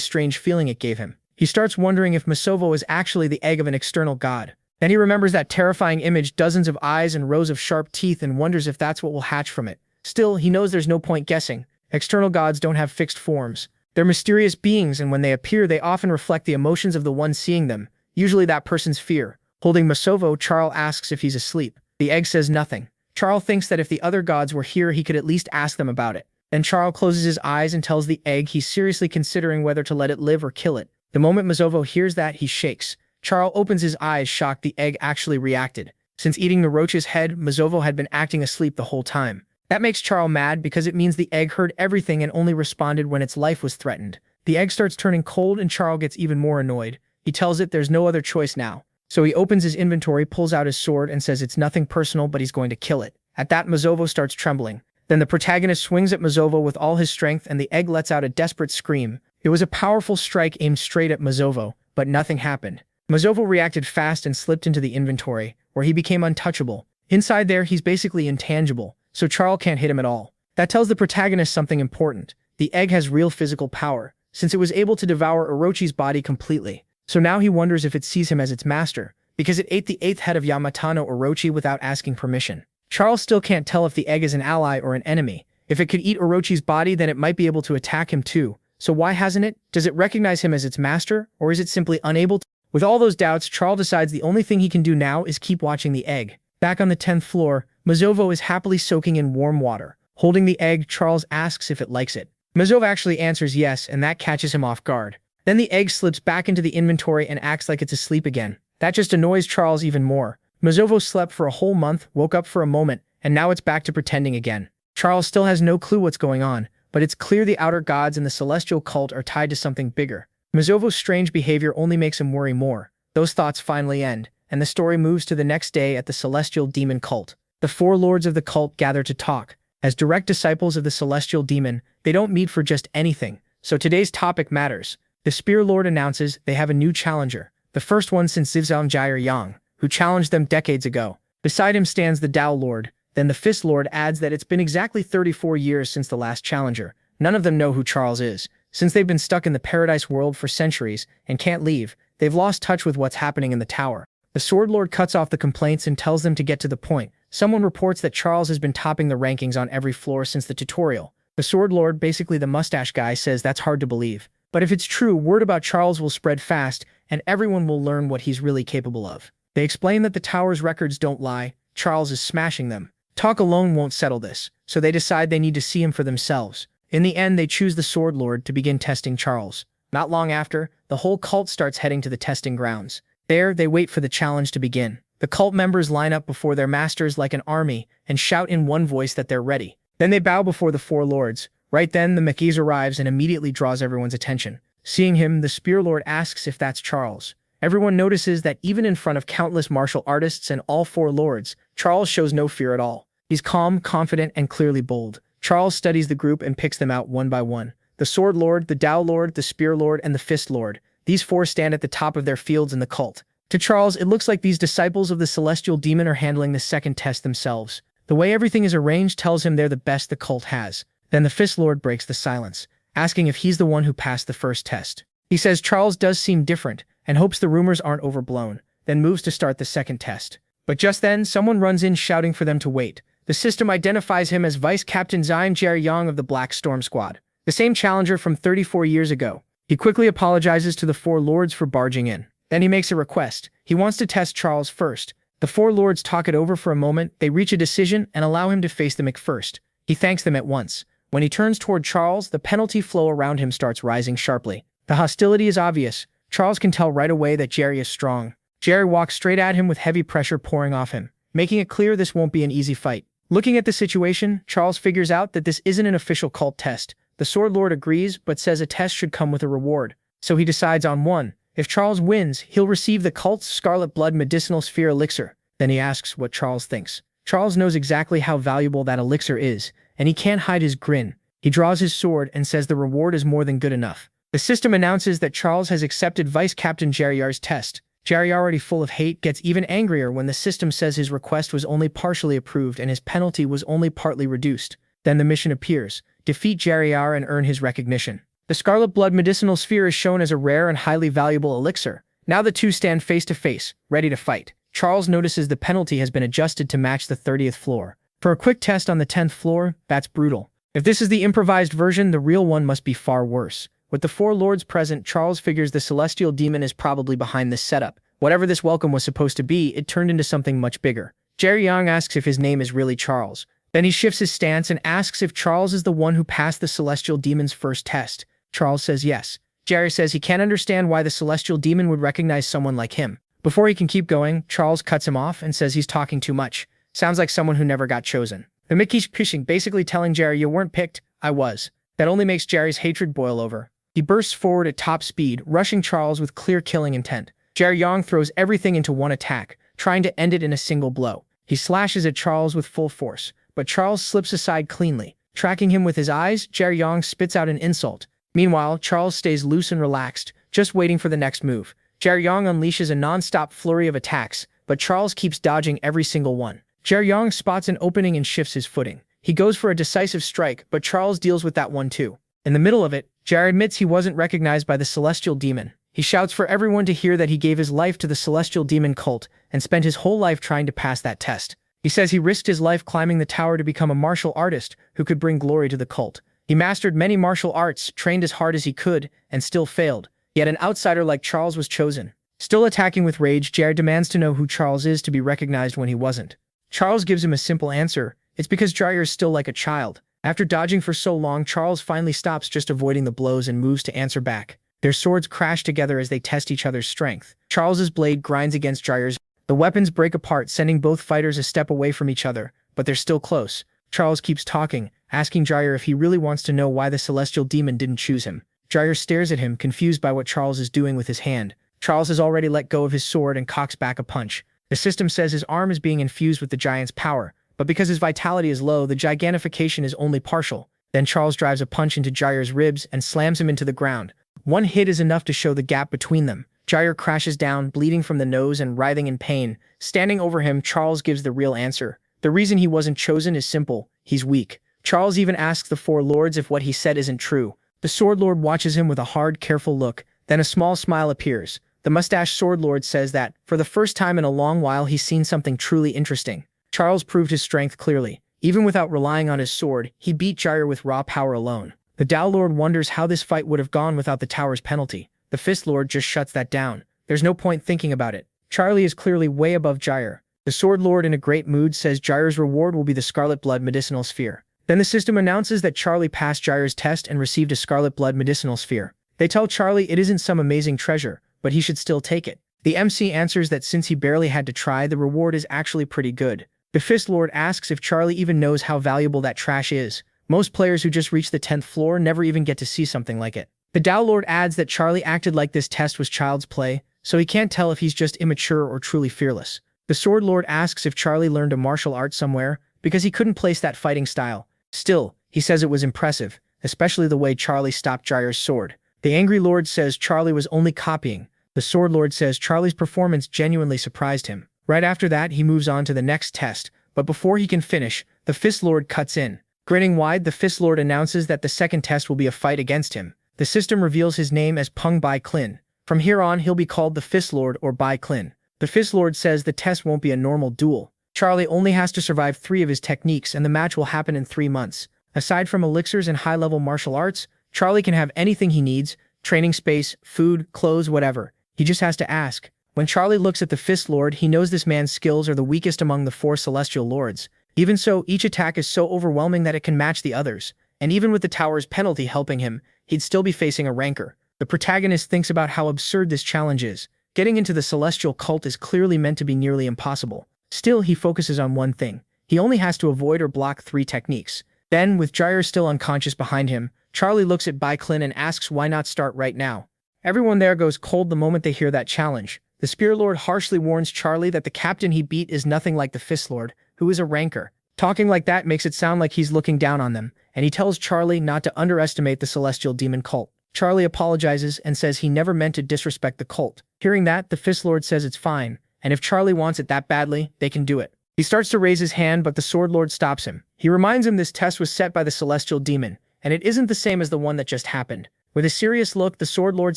strange feeling it gave him. He starts wondering if Mozovo is actually the egg of an external god. Then he remembers that terrifying image, dozens of eyes and rows of sharp teeth, and wonders if that's what will hatch from it. Still, he knows there's no point guessing. External gods don't have fixed forms. They're mysterious beings, and when they appear, they often reflect the emotions of the one seeing them, usually that person's fear. Holding Mozovo, Charles asks if he's asleep. The egg says nothing. Charles thinks that if the other gods were here, he could at least ask them about it. Then Charles closes his eyes and tells the egg he's seriously considering whether to let it live or kill it. The moment Mozovo hears that, he shakes. Charles opens his eyes, shocked the egg actually reacted. Since eating the roach's head, Mozovo had been acting asleep the whole time. That makes Charles mad because it means the egg heard everything and only responded when its life was threatened. The egg starts turning cold and Charles gets even more annoyed. He tells it there's no other choice now. So he opens his inventory, pulls out his sword, and says it's nothing personal, but he's going to kill it. At that, Mozovo starts trembling. Then the protagonist swings at Mozovo with all his strength and the egg lets out a desperate scream. It was a powerful strike aimed straight at Mozovo, but nothing happened. Mozovo reacted fast and slipped into the inventory, where he became untouchable. Inside there, he's basically intangible, so Charles can't hit him at all. That tells the protagonist something important. The egg has real physical power, since it was able to devour Orochi's body completely. So now he wonders if it sees him as its master, because it ate the 8th head of Yamato no Orochi without asking permission. Charles still can't tell if the egg is an ally or an enemy. If it could eat Orochi's body, then it might be able to attack him too. So why hasn't it? Does it recognize him as its master, or is it simply unable to? With all those doubts, Charles decides the only thing he can do now is keep watching the egg. Back on the 10th floor, Mozovo is happily soaking in warm water. Holding the egg, Charles asks if it likes it. Mozovo actually answers yes, and that catches him off guard. Then the egg slips back into the inventory and acts like it's asleep again. That just annoys Charles even more. Mozovo slept for a whole month, woke up for a moment, and now it's back to pretending again. Charles still has no clue what's going on, but it's clear the outer gods and the celestial cult are tied to something bigger. Mozovo's strange behavior only makes him worry more. Those thoughts finally end, and the story moves to the next day at the celestial demon cult. The 4 lords of the cult gather to talk. As direct disciples of the celestial demon, they don't meet for just anything, so today's topic matters. The Spear Lord announces they have a new challenger, the first one since Zhizhang Yang, who challenged them decades ago. Beside him stands the Tao Lord. Then the Fist Lord adds that it's been exactly 34 years since the last challenger. None of them know who Charles is. Since they've been stuck in the paradise world for centuries and can't leave, they've lost touch with what's happening in the tower. The Sword Lord cuts off the complaints and tells them to get to the point. Someone reports that Charles has been topping the rankings on every floor since the tutorial. The Sword Lord, basically the mustache guy, says that's hard to believe. But if it's true, word about Charles will spread fast, and everyone will learn what he's really capable of. They explain that the tower's records don't lie, Charles is smashing them. Talk alone won't settle this, so they decide they need to see him for themselves. In the end, they choose the Sword Lord to begin testing Charles. Not long after, the whole cult starts heading to the testing grounds. There, they wait for the challenge to begin. The cult members line up before their masters like an army and shout in one voice that they're ready. Then they bow before the 4 lords. Right then, the Maquis arrives and immediately draws everyone's attention. Seeing him, the Spear Lord asks if that's Charles. Everyone notices that even in front of countless martial artists and all 4 lords, Charles shows no fear at all. He's calm, confident, and clearly bold. Charles studies the group and picks them out one by one. The Sword Lord, the Tao Lord, the Spear Lord, and the Fist Lord. These 4 stand at the top of their fields in the cult. To Charles, it looks like these disciples of the celestial demon are handling the second test themselves. The way everything is arranged tells him they're the best the cult has. Then the Fist Lord breaks the silence, asking if he's the one who passed the first test. He says Charles does seem different, and hopes the rumors aren't overblown, then moves to start the second test. But just then, someone runs in shouting for them to wait. The system identifies him as Vice Captain Zion Jerry-Yang of the Black Storm Squad, the same challenger from 34 years ago. He quickly apologizes to the four lords for barging in. Then he makes a request. He wants to test Charles first. The four lords talk it over for a moment, they reach a decision and allow him to face the Mick first. He thanks them at once. When he turns toward Charles, the penalty flow around him starts rising sharply. The hostility is obvious. Charles can tell right away that Jerry is strong. Jerry walks straight at him with heavy pressure pouring off him, making it clear this won't be an easy fight. Looking at the situation, Charles figures out that this isn't an official cult test. The Sword Lord agrees, but says a test should come with a reward. So he decides on one. If Charles wins, he'll receive the cult's Scarlet Blood Medicinal Sphere elixir. Then he asks what Charles thinks. Charles knows exactly how valuable that elixir is, and he can't hide his grin. He draws his sword and says the reward is more than good enough. The system announces that Charles has accepted Vice Captain Jerryar's test. Jerry, already full of hate, gets even angrier when the system says his request was only partially approved and his penalty was only partly reduced. Then the mission appears. Defeat Jerryar and earn his recognition. The Scarlet Blood Medicinal Sphere is shown as a rare and highly valuable elixir. Now the two stand face to face, ready to fight. Charles notices the penalty has been adjusted to match the 30th floor. For a quick test on the 10th floor, that's brutal. If this is the improvised version, the real one must be far worse. With the four lords present, Charles figures the celestial demon is probably behind this setup. Whatever this welcome was supposed to be, it turned into something much bigger. Jerry Yang asks if his name is really Charles. Then he shifts his stance and asks if Charles is the one who passed the celestial demon's first test. Charles says yes. Jerry says he can't understand why the celestial demon would recognize someone like him. Before he can keep going, Charles cuts him off and says he's talking too much. Sounds like someone who never got chosen. The Mick keeps pushing, basically telling Jerry, you weren't picked, I was. That only makes Jerry's hatred boil over. He bursts forward at top speed, rushing Charles with clear killing intent. Jerry Yang throws everything into one attack, trying to end it in a single blow. He slashes at Charles with full force, but Charles slips aside cleanly. Tracking him with his eyes, Jerry Yang spits out an insult. Meanwhile, Charles stays loose and relaxed, just waiting for the next move. Jerry Yang unleashes a non-stop flurry of attacks, but Charles keeps dodging every single one. Jerry Yang spots an opening and shifts his footing. He goes for a decisive strike, but Charles deals with that one too. In the middle of it, Jerry admits he wasn't recognized by the celestial demon. He shouts for everyone to hear that he gave his life to the celestial demon cult and spent his whole life trying to pass that test. He says he risked his life climbing the tower to become a martial artist who could bring glory to the cult. He mastered many martial arts, trained as hard as he could, and still failed. Yet an outsider like Charles was chosen. Still attacking with rage, Jerry demands to know who Charles is to be recognized when he wasn't. Charles gives him a simple answer. It's because Jerry is still like a child. After dodging for so long, Charles finally stops just avoiding the blows and moves to answer back. Their swords crash together as they test each other's strength. Charles's blade grinds against Jerry's. The weapons break apart, sending both fighters a step away from each other, but they're still close. Charles keeps talking, asking Jerry if he really wants to know why the celestial demon didn't choose him. Jerry stares at him, confused by what Charles is doing with his hand. Charles has already let go of his sword and cocks back a punch. The system says his arm is being infused with the giant's power, but because his vitality is low, the gigantification is only partial. Then Charles drives a punch into Jair's ribs and slams him into the ground. One hit is enough to show the gap between them. Jair crashes down, bleeding from the nose and writhing in pain. Standing over him, Charles gives the real answer. The reason he wasn't chosen is simple. He's weak. Charles even asks the four lords if what he said isn't true. The Sword Lord watches him with a hard, careful look. Then a small smile appears. The mustached Sword Lord says that, for the first time in a long while, he's seen something truly interesting. Charles proved his strength clearly. Even without relying on his sword, he beat Jair with raw power alone. The Tao Lord wonders how this fight would have gone without the tower's penalty. The Fist Lord just shuts that down. There's no point thinking about it. Charlie is clearly way above Jair. The Sword Lord, in a great mood, says Jair's reward will be the Scarlet Blood Medicinal Sphere. Then the system announces that Charlie passed Jair's test and received a Scarlet Blood Medicinal Sphere. They tell Charlie it isn't some amazing treasure, but he should still take it. The MC answers that since he barely had to try, the reward is actually pretty good. The Fist Lord asks if Charlie even knows how valuable that trash is. Most players who just reach the 10th floor never even get to see something like it. The Tao Lord adds that Charlie acted like this test was child's play, so he can't tell if he's just immature or truly fearless. The Sword Lord asks if Charlie learned a martial art somewhere, because he couldn't place that fighting style. Still, he says it was impressive, especially the way Charlie stopped Jair's sword. The Angry Lord says Charlie was only copying. The Sword Lord says Charlie's performance genuinely surprised him. Right after that, he moves on to the next test, but before he can finish, the Fist Lord cuts in. Grinning wide, the Fist Lord announces that the second test will be a fight against him. The system reveals his name as Peng Bai Clin. From here on, he'll be called the Fist Lord or Bai Clin. The Fist Lord says the test won't be a normal duel. Charlie only has to survive 3 of his techniques and the match will happen in 3 months. Aside from elixirs and high-level martial arts, Charlie can have anything he needs, training space, food, clothes, whatever. He just has to ask. When Charlie looks at the Fist Lord, he knows this man's skills are the weakest among the 4 celestial lords. Even so, each attack is so overwhelming that it can match the others. And even with the tower's penalty helping him, he'd still be facing a rancor. The protagonist thinks about how absurd this challenge is. Getting into the celestial cult is clearly meant to be nearly impossible. Still, he focuses on one thing. He only has to avoid or block 3 techniques. Then, with Jair still unconscious behind him, Charlie looks at Baiklin and asks why not start right now. Everyone there goes cold the moment they hear that challenge. The Spear Lord harshly warns Charlie that the captain he beat is nothing like the Fist Lord, who is a rancor. Talking like that makes it sound like he's looking down on them, and he tells Charlie not to underestimate the celestial demon cult. Charlie apologizes and says he never meant to disrespect the cult. Hearing that, the Fist Lord says it's fine, and if Charlie wants it that badly, they can do it. He starts to raise his hand, but the Sword Lord stops him. He reminds him this test was set by the celestial demon, and it isn't the same as the one that just happened. With a serious look, the Sword Lord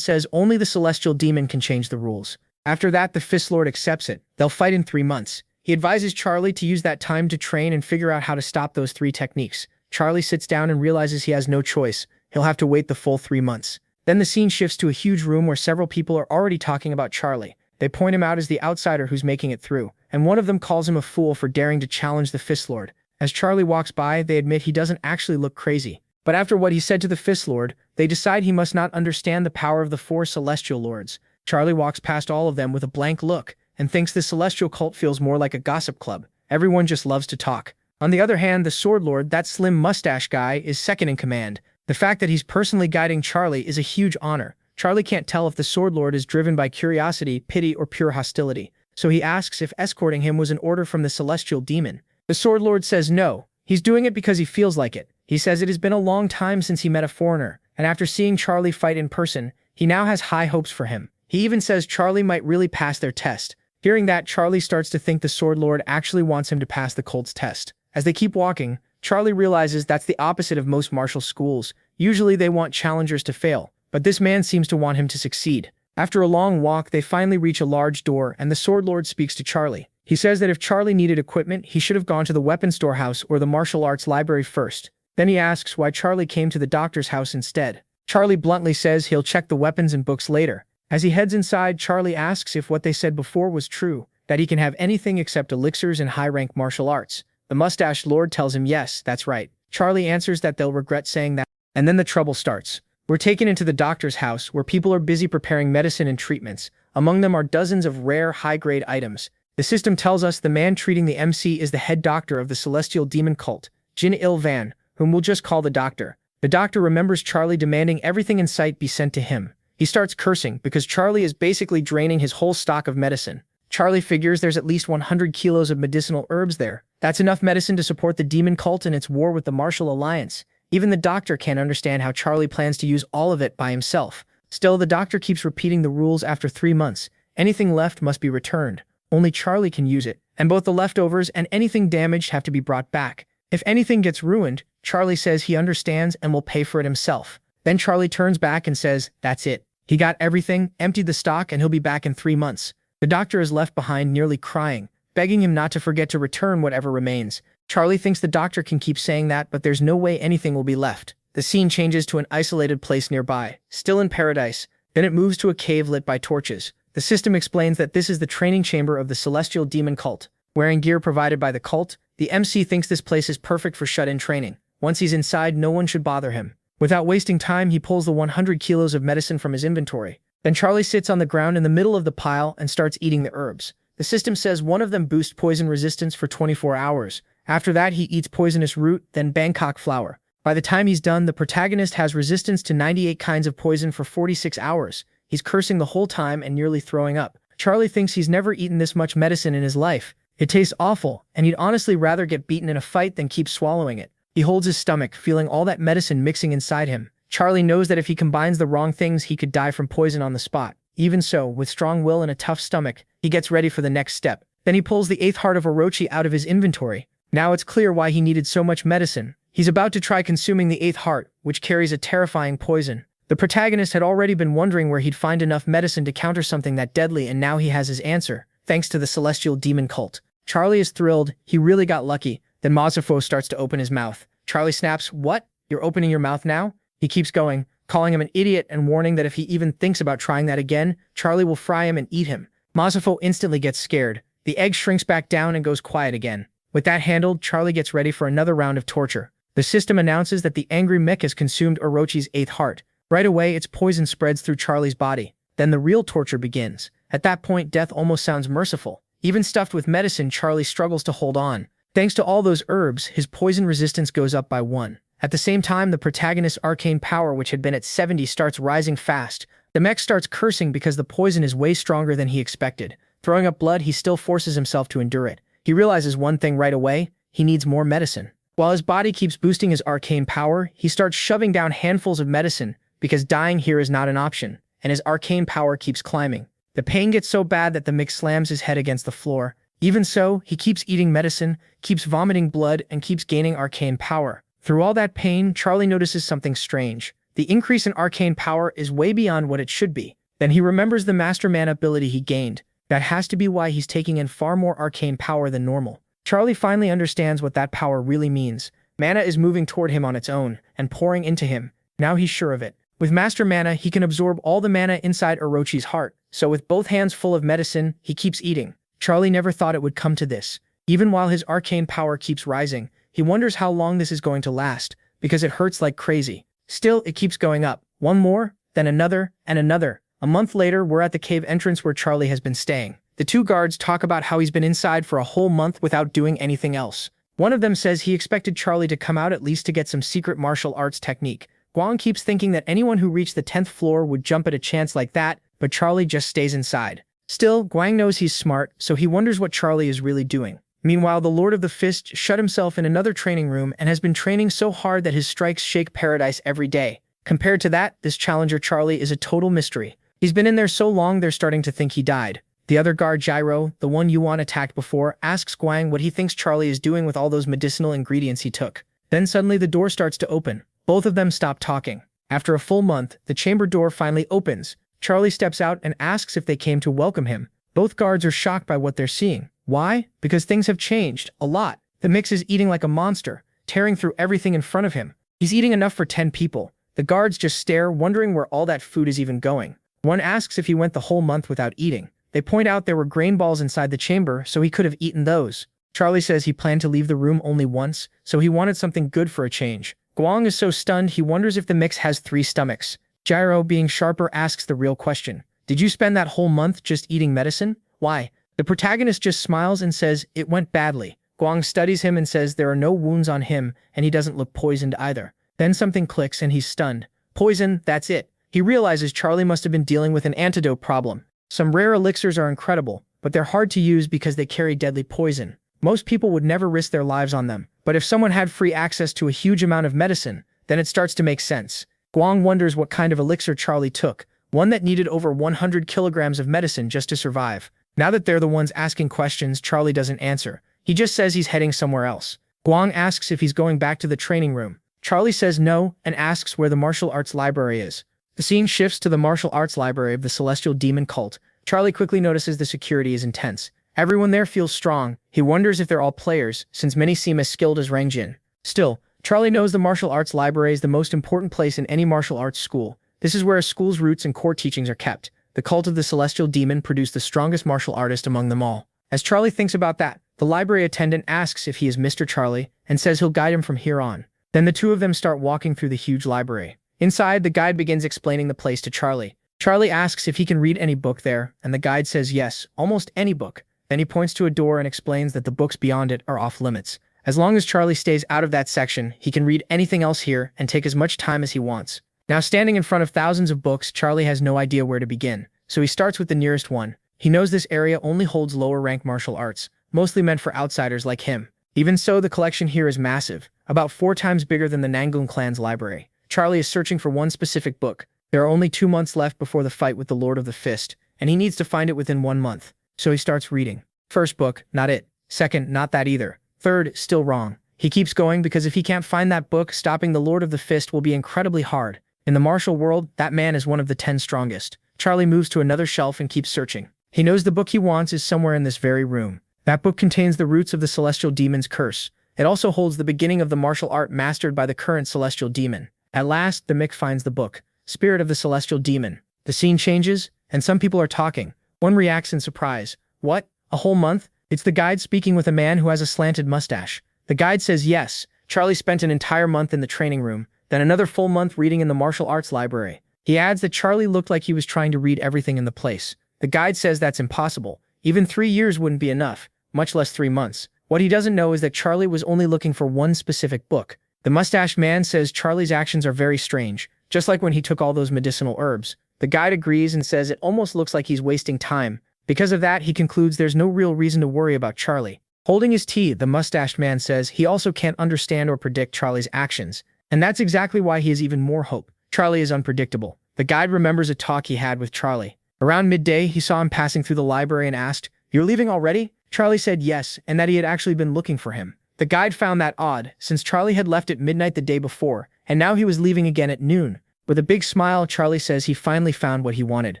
says only the celestial demon can change the rules. After that, the Fist Lord accepts it. They'll fight in 3 months. He advises Charlie to use that time to train and figure out how to stop those 3 techniques. Charlie sits down and realizes he has no choice. He'll have to wait the full 3 months. Then the scene shifts to a huge room where several people are already talking about Charlie. They point him out as the outsider who's making it through, and one of them calls him a fool for daring to challenge the Fist Lord. As Charlie walks by, they admit he doesn't actually look crazy. But after what he said to the Fist Lord, they decide he must not understand the power of the 4 celestial lords. Charlie walks past all of them with a blank look, and thinks the celestial cult feels more like a gossip club. Everyone just loves to talk. On the other hand, the Sword Lord, that slim mustache guy, is second in command. The fact that he's personally guiding Charlie is a huge honor. Charlie can't tell if the Sword Lord is driven by curiosity, pity, or pure hostility, so he asks if escorting him was an order from the celestial demon. The Sword Lord says no, he's doing it because he feels like it. He says it has been a long time since he met a foreigner, and after seeing Charlie fight in person, he now has high hopes for him. He even says Charlie might really pass their test. Hearing that, Charlie starts to think the Sword Lord actually wants him to pass the cult's test. As they keep walking, Charlie realizes that's the opposite of most martial schools. Usually they want challengers to fail, but this man seems to want him to succeed. After a long walk, they finally reach a large door, and the Sword Lord speaks to Charlie. He says that if Charlie needed equipment, he should have gone to the weapon storehouse or the martial arts library first. Then he asks why Charlie came to the doctor's house instead. Charlie bluntly says he'll check the weapons and books later. As he heads inside, Charlie asks if what they said before was true, that he can have anything except elixirs and high-rank martial arts. The mustached lord tells him yes, that's right. Charlie answers that they'll regret saying that, and then the trouble starts. We're taken into the doctor's house, where people are busy preparing medicine and treatments. Among them are dozens of rare, high-grade items. The system tells us the man treating the MC is the head doctor of the celestial demon cult, Jin Il Van, whom we'll just call the doctor. The doctor remembers Charlie demanding everything in sight be sent to him. He starts cursing because Charlie is basically draining his whole stock of medicine. Charlie figures there's at least 100 kilos of medicinal herbs there. That's enough medicine to support the demon cult in its war with the Martial Alliance. Even the doctor can't understand how Charlie plans to use all of it by himself. Still, the doctor keeps repeating the rules after 3 months. Anything left must be returned. Only Charlie can use it, and both the leftovers and anything damaged have to be brought back. If anything gets ruined, Charlie says he understands and will pay for it himself. Then Charlie turns back and says, that's it. He got everything, emptied the stock, and he'll be back in 3 months. The doctor is left behind nearly crying, begging him not to forget to return whatever remains. Charlie thinks the doctor can keep saying that, but there's no way anything will be left. The scene changes to an isolated place nearby, still in paradise. Then it moves to a cave lit by torches. The system explains that this is the training chamber of the celestial demon cult. Wearing gear provided by the cult, the MC thinks this place is perfect for shut-in training. Once he's inside, no one should bother him. Without wasting time, he pulls the 100 kilos of medicine from his inventory. Then Charlie sits on the ground in the middle of the pile and starts eating the herbs. The system says one of them boosts poison resistance for 24 hours. After that, he eats poisonous root, then Bangkok flower. By the time he's done, the protagonist has resistance to 98 kinds of poison for 46 hours. He's cursing the whole time and nearly throwing up. Charlie thinks he's never eaten this much medicine in his life. It tastes awful, and he'd honestly rather get beaten in a fight than keep swallowing it. He holds his stomach, feeling all that medicine mixing inside him. Charlie knows that if he combines the wrong things, he could die from poison on the spot. Even so, with strong will and a tough stomach, he gets ready for the next step. Then he pulls the 8th heart of Orochi out of his inventory. Now it's clear why he needed so much medicine. He's about to try consuming the 8th heart, which carries a terrifying poison. The protagonist had already been wondering where he'd find enough medicine to counter something that deadly, and now he has his answer, thanks to the celestial demon cult. Charlie is thrilled. He really got lucky. Then Masafo starts to open his mouth. Charlie snaps, "What? You're opening your mouth now?" He keeps going, calling him an idiot and warning that if he even thinks about trying that again, Charlie will fry him and eat him. Masafo instantly gets scared. The egg shrinks back down and goes quiet again. With that handled, Charlie gets ready for another round of torture. The system announces that the angry mech has consumed Orochi's 8th heart. Right away, its poison spreads through Charlie's body. Then the real torture begins. At that point, death almost sounds merciful. Even stuffed with medicine, Charlie struggles to hold on. Thanks to all those herbs, his poison resistance goes up by 1. At the same time, the protagonist's arcane power, which had been at 70, starts rising fast. The mech starts cursing because the poison is way stronger than he expected. Throwing up blood, he still forces himself to endure it. He realizes one thing right away: he needs more medicine. While his body keeps boosting his arcane power, he starts shoving down handfuls of medicine because dying here is not an option, and his arcane power keeps climbing. The pain gets so bad that the mech slams his head against the floor. Even so, he keeps eating medicine, keeps vomiting blood, and keeps gaining arcane power. Through all that pain, Charlie notices something strange. The increase in arcane power is way beyond what it should be. Then he remembers the Master Mana ability he gained. That has to be why he's taking in far more arcane power than normal. Charlie finally understands what that power really means. Mana is moving toward him on its own, and pouring into him. Now he's sure of it. With Master Mana, he can absorb all the mana inside Orochi's heart. So with both hands full of medicine, he keeps eating. Charlie never thought it would come to this. Even while his arcane power keeps rising, he wonders how long this is going to last, because it hurts like crazy. Still, it keeps going up. One more, then another, and another. A month later, we're at the cave entrance where Charlie has been staying. The 2 guards talk about how he's been inside for a whole month without doing anything else. One of them says he expected Charlie to come out at least to get some secret martial arts technique. Guang keeps thinking that anyone who reached the 10th floor would jump at a chance like that, but Charlie just stays inside. Still, Guang knows he's smart, so he wonders what Charlie is really doing. Meanwhile, the Lord of the Fist shut himself in another training room and has been training so hard that his strikes shake paradise every day. Compared to that, this challenger Charlie is a total mystery. He's been in there so long they're starting to think he died. The other guard, Gyro, the one Yuan attacked before, asks Guang what he thinks Charlie is doing with all those medicinal ingredients he took. Then suddenly the door starts to open. Both of them stop talking. After a full month, the chamber door finally opens. Charlie steps out and asks if they came to welcome him. Both guards are shocked by what they're seeing. Why? Because things have changed, a lot. The mix is eating like a monster, tearing through everything in front of him. He's eating enough for 10 people. The guards just stare, wondering where all that food is even going. One asks if he went the whole month without eating. They point out there were grain balls inside the chamber, so he could have eaten those. Charlie says he planned to leave the room only once, so he wanted something good for a change. Guang is so stunned he wonders if the mix has 3 stomachs. Gyro, being sharper, asks the real question. Did you spend that whole month just eating medicine? Why? The protagonist just smiles and says, it went badly. Guang studies him and says there are no wounds on him, and he doesn't look poisoned either. Then something clicks and he's stunned. Poison, that's it. He realizes Charlie must have been dealing with an antidote problem. Some rare elixirs are incredible, but they're hard to use because they carry deadly poison. Most people would never risk their lives on them, but if someone had free access to a huge amount of medicine, then it starts to make sense. Guang wonders what kind of elixir Charlie took, one that needed over 100 kilograms of medicine just to survive. Now that they're the ones asking questions, Charlie doesn't answer. He just says he's heading somewhere else. Guang asks if he's going back to the training room. Charlie says no and asks where the martial arts library is. The scene shifts to the martial arts library of the Celestial Demon Cult. Charlie quickly notices the security is intense. Everyone there feels strong. He wonders if they're all players, since many seem as skilled as Rangjin. Still, Charlie knows the martial arts library is the most important place in any martial arts school. This is where a school's roots and core teachings are kept. The cult of the Celestial Demon produced the strongest martial artist among them all. As Charlie thinks about that, the library attendant asks if he is Mr. Charlie and says he'll guide him from here on. Then the 2 of them start walking through the huge library. Inside, the guide begins explaining the place to Charlie. Charlie asks if he can read any book there, and the guide says yes, almost any book. Then he points to a door and explains that the books beyond it are off limits. As long as Charlie stays out of that section, he can read anything else here and take as much time as he wants. Now standing in front of thousands of books, Charlie has no idea where to begin, so he starts with the nearest one. He knows this area only holds lower-ranked martial arts, mostly meant for outsiders like him. Even so, the collection here is massive, about 4 times bigger than the Nangun clan's library. Charlie is searching for one specific book. There are only 2 months left before the fight with the Lord of the Fist, and he needs to find it within 1 month. So he starts reading. First book, not it. Second, not that either. Third, still wrong. He keeps going because if he can't find that book, stopping the Lord of the Fist will be incredibly hard. In the martial world, that man is one of the 10 strongest. Charlie moves to another shelf and keeps searching. He knows the book he wants is somewhere in this very room. That book contains the roots of the celestial demon's curse. It also holds the beginning of the martial art mastered by the current celestial demon. At last, the Mick finds the book, Spirit of the Celestial Demon. The scene changes, and some people are talking. One reacts in surprise. What? A whole month? It's the guide speaking with a man who has a slanted mustache. The guide says yes. Charlie spent an entire month in the training room, then another full month reading in the martial arts library. He adds that Charlie looked like he was trying to read everything in the place. The guide says that's impossible. Even 3 years wouldn't be enough, much less 3 months. What he doesn't know is that Charlie was only looking for one specific book. The mustached man says Charlie's actions are very strange, just like when he took all those medicinal herbs. The guide agrees and says it almost looks like he's wasting time. Because of that, he concludes there's no real reason to worry about Charlie. Holding his tea, the mustached man says he also can't understand or predict Charlie's actions. And that's exactly why he has even more hope. Charlie is unpredictable. The guide remembers a talk he had with Charlie. Around midday, he saw him passing through the library and asked, "You're leaving already?" Charlie said yes, and that he had actually been looking for him. The guide found that odd, since Charlie had left at midnight the day before, and now he was leaving again at noon. With a big smile, Charlie says he finally found what he wanted.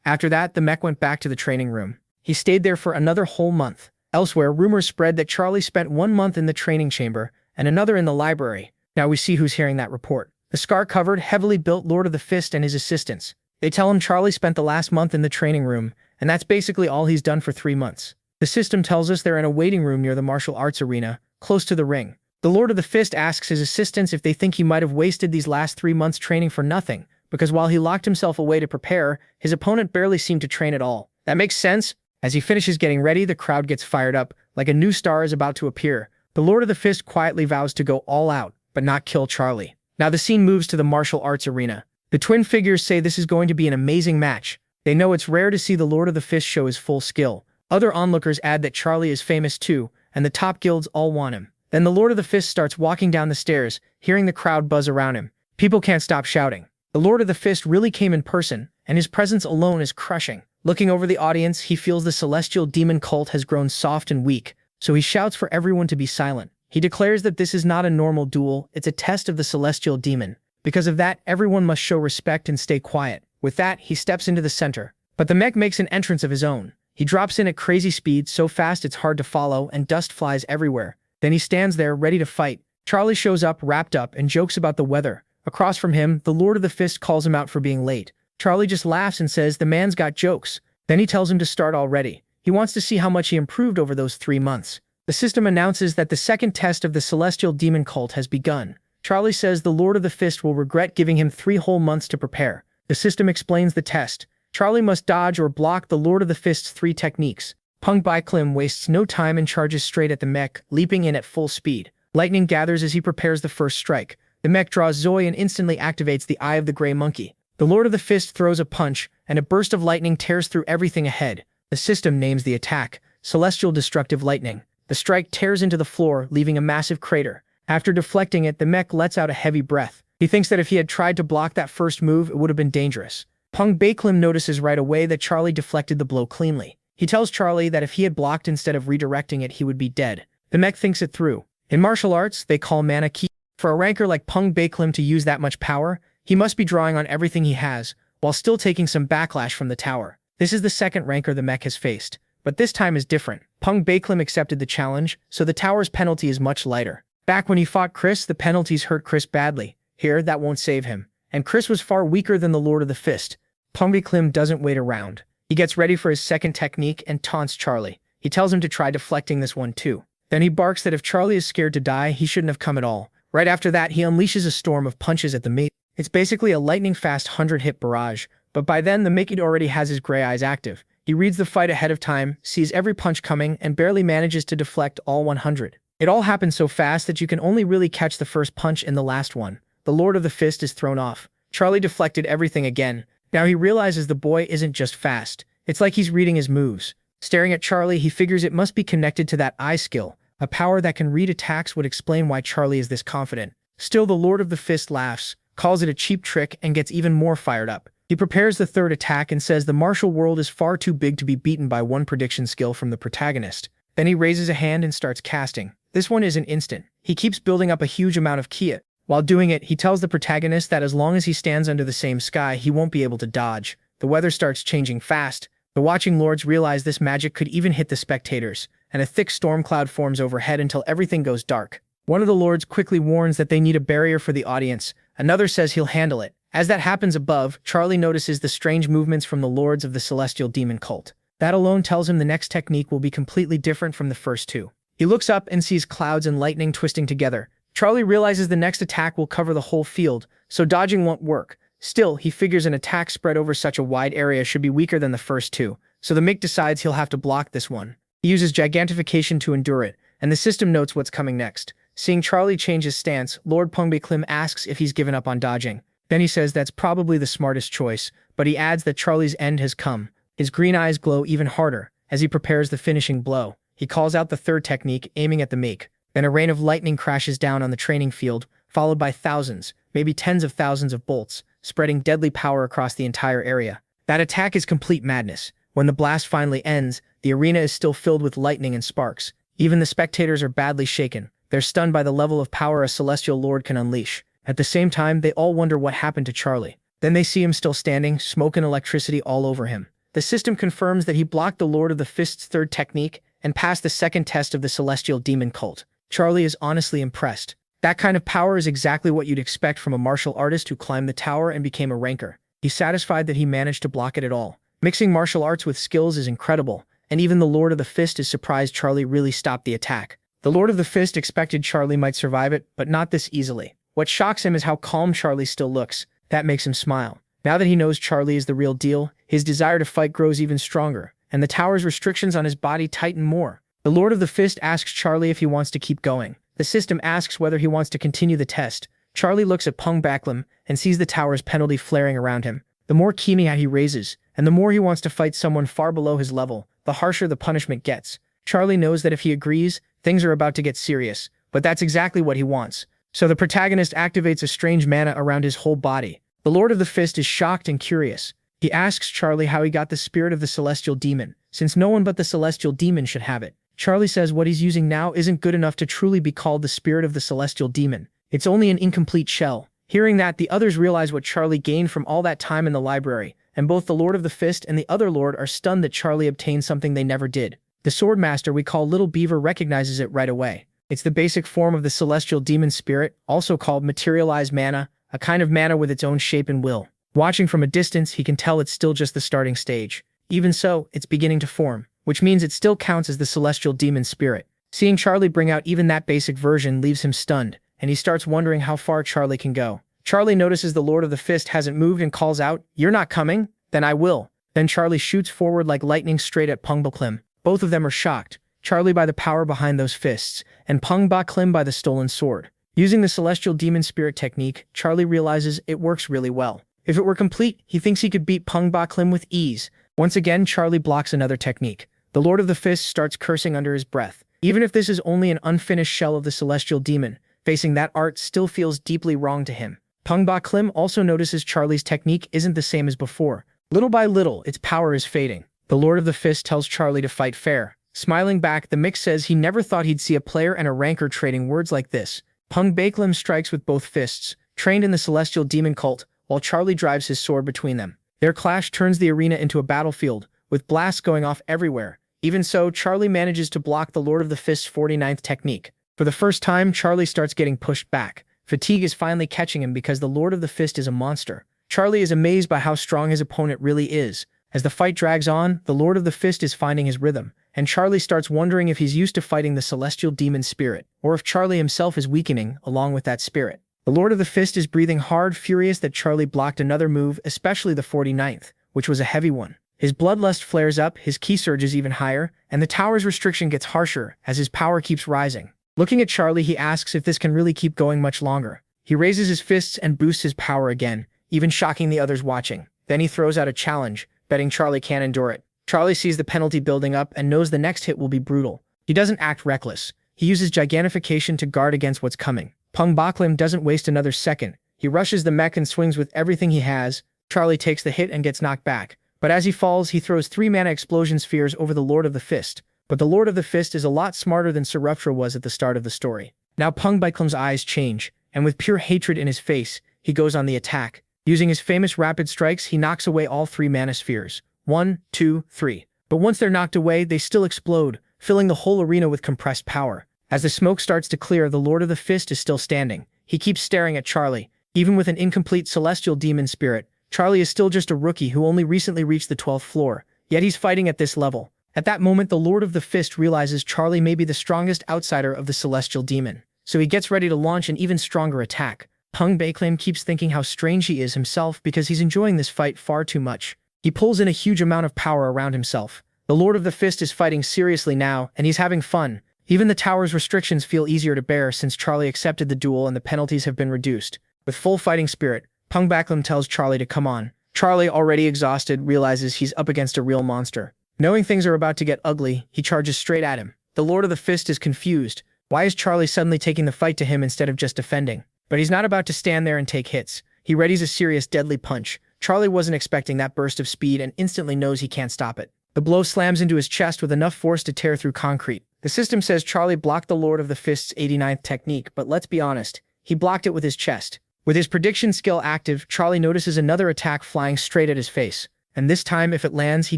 After that, the mech went back to the training room. He stayed there for another whole month. Elsewhere, rumors spread that Charlie spent 1 month in the training chamber and another in the library. Now we see who's hearing that report. The scar-covered, heavily built Lord of the Fist and his assistants. They tell him Charlie spent the last month in the training room, and that's basically all he's done for 3 months. The system tells us they're in a waiting room near the martial arts arena, close to the ring. The Lord of the Fist asks his assistants if they think he might have wasted these last 3 months training for nothing, because while he locked himself away to prepare, his opponent barely seemed to train at all. That makes sense. As he finishes getting ready, the crowd gets fired up, like a new star is about to appear. The Lord of the Fist quietly vows to go all out, but not kill Charlie. Now the scene moves to the martial arts arena. The twin figures say this is going to be an amazing match. They know it's rare to see the Lord of the Fist show his full skill. Other onlookers add that Charlie is famous too, and the top guilds all want him. Then the Lord of the Fist starts walking down the stairs, hearing the crowd buzz around him. People can't stop shouting. The Lord of the Fist really came in person, and his presence alone is crushing. Looking over the audience, he feels the celestial demon cult has grown soft and weak, so he shouts for everyone to be silent. He declares that this is not a normal duel, it's a test of the celestial demon. Because of that, everyone must show respect and stay quiet. With that, he steps into the center. But the mech makes an entrance of his own. He drops in at crazy speed, so fast it's hard to follow, and dust flies everywhere. Then he stands there, ready to fight. Charlie shows up, wrapped up, and jokes about the weather. Across from him, the Lord of the Fist calls him out for being late. Charlie just laughs and says the man's got jokes. Then he tells him to start already. He wants to see how much he improved over those 3 months. The system announces that the second test of the celestial demon cult has begun. Charlie says the Lord of the Fist will regret giving him 3 whole months to prepare. The system explains the test. Charlie must dodge or block the Lord of the Fist's 3 techniques. Pung Baiklim wastes no time and charges straight at the mech, leaping in at full speed. Lightning gathers as he prepares the first strike. The mech draws Zoe and instantly activates the Eye of the Grey Monkey. The Lord of the Fist throws a punch, and a burst of lightning tears through everything ahead. The system names the attack Celestial Destructive Lightning. The strike tears into the floor, leaving a massive crater. After deflecting it, the mech lets out a heavy breath. He thinks that if he had tried to block that first move, it would have been dangerous. Pung Baiklim notices right away that Charlie deflected the blow cleanly. He tells Charlie that if he had blocked instead of redirecting it, he would be dead. The mech thinks it through. In martial arts, they call mana ki. For a ranker like Pung Baiklim to use that much power, he must be drawing on everything he has, while still taking some backlash from the tower. This is the second ranker the mech has faced, but this time is different. Pung Baiklim accepted the challenge, so the tower's penalty is much lighter. Back when he fought Chris, the penalties hurt Chris badly. Here, that won't save him. And Chris was far weaker than the Lord of the Fist. Pung Baiklim doesn't wait around. He gets ready for his second technique and taunts Charlie. He tells him to try deflecting this one too. Then he barks that if Charlie is scared to die, he shouldn't have come at all. Right after that, he unleashes a storm of punches at the mate. It's basically a lightning-fast 100-hit barrage, but by then the Mickey already has his gray eyes active. He reads the fight ahead of time, sees every punch coming, and barely manages to deflect all 100. It all happens so fast that you can only really catch the first punch in the last one. The Lord of the Fist is thrown off. Charlie deflected everything again. Now he realizes the boy isn't just fast. It's like he's reading his moves. Staring at Charlie, he figures it must be connected to that eye skill. A power that can read attacks would explain why Charlie is this confident. Still, the Lord of the Fist laughs, calls it a cheap trick, and gets even more fired up. He prepares the third attack and says the martial world is far too big to be beaten by one prediction skill from the protagonist. Then he raises a hand and starts casting. This one isn't instant. He keeps building up a huge amount of ki. While doing it, he tells the protagonist that as long as he stands under the same sky, he won't be able to dodge. The weather starts changing fast. The watching lords realize this magic could even hit the spectators. and a thick storm cloud forms overhead until everything goes dark. One of the lords quickly warns that they need a barrier for the audience. Another says he'll handle it. As that happens above, Charlie notices the strange movements from the lords of the celestial demon cult. That alone tells him the next technique will be completely different from the first two. He looks up and sees clouds and lightning twisting together. Charlie realizes the next attack will cover the whole field, so dodging won't work. Still, he figures an attack spread over such a wide area should be weaker than the first two, so the Mick decides he'll have to block this one. He uses gigantification to endure it, and the system notes what's coming next. Seeing Charlie change his stance, Lord Pungbaklim asks if he's given up on dodging. Then he says that's probably the smartest choice, but he adds that Charlie's end has come. His green eyes glow even harder as he prepares the finishing blow. He calls out the third technique, aiming at the Mick. Then a rain of lightning crashes down on the training field, followed by thousands, maybe tens of thousands of bolts, spreading deadly power across the entire area. That attack is complete madness. When the blast finally ends, the arena is still filled with lightning and sparks. Even the spectators are badly shaken. They're stunned by the level of power a celestial lord can unleash. At the same time, they all wonder what happened to Charlie. Then they see him still standing, smoke and electricity all over him. The system confirms that he blocked the Lord of the Fist's third technique and passed the second test of the celestial demon cult. Charlie is honestly impressed. That kind of power is exactly what you'd expect from a martial artist who climbed the tower and became a ranker. He's satisfied that he managed to block it at all. Mixing martial arts with skills is incredible, and even the Lord of the Fist is surprised Charlie really stopped the attack. The Lord of the Fist expected Charlie might survive it, but not this easily. What shocks him is how calm Charlie still looks. That makes him smile. Now that he knows Charlie is the real deal, his desire to fight grows even stronger, and the tower's restrictions on his body tighten more. The Lord of the Fist asks Charlie if he wants to keep going. The system asks whether he wants to continue the test. Charlie looks at Pungbaklim and sees the tower's penalty flaring around him. The more Kimi he raises, and the more he wants to fight someone far below his level, the harsher the punishment gets. Charlie knows that if he agrees, things are about to get serious, but that's exactly what he wants. So the protagonist activates a strange mana around his whole body. The Lord of the Fist is shocked and curious. He asks Charlie how he got the spirit of the celestial demon, since no one but the celestial demon should have it. Charlie says what he's using now isn't good enough to truly be called the spirit of the celestial demon. It's only an incomplete shell. Hearing that, the others realize what Charlie gained from all that time in the library, and both the Lord of the Fist and the other Lord are stunned that Charlie obtained something they never did. The Swordmaster we call Little Beaver recognizes it right away. It's the basic form of the celestial demon spirit, also called materialized mana, a kind of mana with its own shape and will. Watching from a distance, he can tell it's still just the starting stage. Even so, it's beginning to form, which means it still counts as the celestial demon spirit. Seeing Charlie bring out even that basic version leaves him stunned, and he starts wondering how far Charlie can go. Charlie notices the Lord of the Fist hasn't moved and calls out, "You're not coming? Then I will." Then Charlie shoots forward like lightning straight at Pungbaklim. Both of them are shocked, Charlie by the power behind those fists, and Pungbaklim by the stolen sword. Using the celestial demon spirit technique, Charlie realizes it works really well. If it were complete, he thinks he could beat Pungbaklim with ease. Once again, Charlie blocks another technique. The Lord of the Fist starts cursing under his breath. Even if this is only an unfinished shell of the celestial demon, facing that art still feels deeply wrong to him. Pungbaklim also notices Charlie's technique isn't the same as before. Little by little, its power is fading. The Lord of the Fist tells Charlie to fight fair. Smiling back, the Mix says he never thought he'd see a player and a ranker trading words like this. Pungbaklim strikes with both fists, trained in the celestial demon cult, while Charlie drives his sword between them. Their clash turns the arena into a battlefield, with blasts going off everywhere. Even so, Charlie manages to block the Lord of the Fist's 49th technique. For the first time, Charlie starts getting pushed back. Fatigue is finally catching him because the Lord of the Fist is a monster. Charlie is amazed by how strong his opponent really is. As the fight drags on, the Lord of the Fist is finding his rhythm, and Charlie starts wondering if he's used to fighting the celestial demon spirit, or if Charlie himself is weakening along with that spirit. The Lord of the Fist is breathing hard, furious that Charlie blocked another move, especially the 49th, which was a heavy one. His bloodlust flares up, his ki surges even higher, and the tower's restriction gets harsher as his power keeps rising. Looking at Charlie, he asks if this can really keep going much longer. He raises his fists and boosts his power again, even shocking the others watching. Then he throws out a challenge, betting Charlie can't endure it. Charlie sees the penalty building up and knows the next hit will be brutal. He doesn't act reckless. He uses gigantification to guard against what's coming. Pungbaklim doesn't waste another second. He rushes the mech and swings with everything he has. Charlie takes the hit and gets knocked back. But as he falls, he throws 3 mana explosion spheres over the Lord of the Fist. But the Lord of the Fist is a lot smarter than Saruptra was at the start of the story. Now Pungbaklim's eyes change, and with pure hatred in his face, he goes on the attack. Using his famous rapid strikes, he knocks away all 3 mana spheres. 1, 2, 3. But once they're knocked away, they still explode, filling the whole arena with compressed power. As the smoke starts to clear, the Lord of the Fist is still standing. He keeps staring at Charlie. Even with an incomplete celestial demon spirit, Charlie is still just a rookie who only recently reached the 12th floor, yet he's fighting at this level. At that moment, the Lord of the Fist realizes Charlie may be the strongest outsider of the celestial demon, so he gets ready to launch an even stronger attack. Pung Baeklim keeps thinking how strange he is himself because he's enjoying this fight far too much. He pulls in a huge amount of power around himself. The Lord of the Fist is fighting seriously now, and he's having fun. Even the tower's restrictions feel easier to bear since Charlie accepted the duel and the penalties have been reduced. With full fighting spirit, Pung Baeklim tells Charlie to come on. Charlie, already exhausted, realizes he's up against a real monster. Knowing things are about to get ugly, he charges straight at him. The Lord of the Fist is confused. Why is Charlie suddenly taking the fight to him instead of just defending? But he's not about to stand there and take hits. He readies a serious, deadly punch. Charlie wasn't expecting that burst of speed and instantly knows he can't stop it. The blow slams into his chest with enough force to tear through concrete. The system says Charlie blocked the Lord of the Fist's 89th technique, but let's be honest, he blocked it with his chest. With his prediction skill active, Charlie notices another attack flying straight at his face. And this time, if it lands, he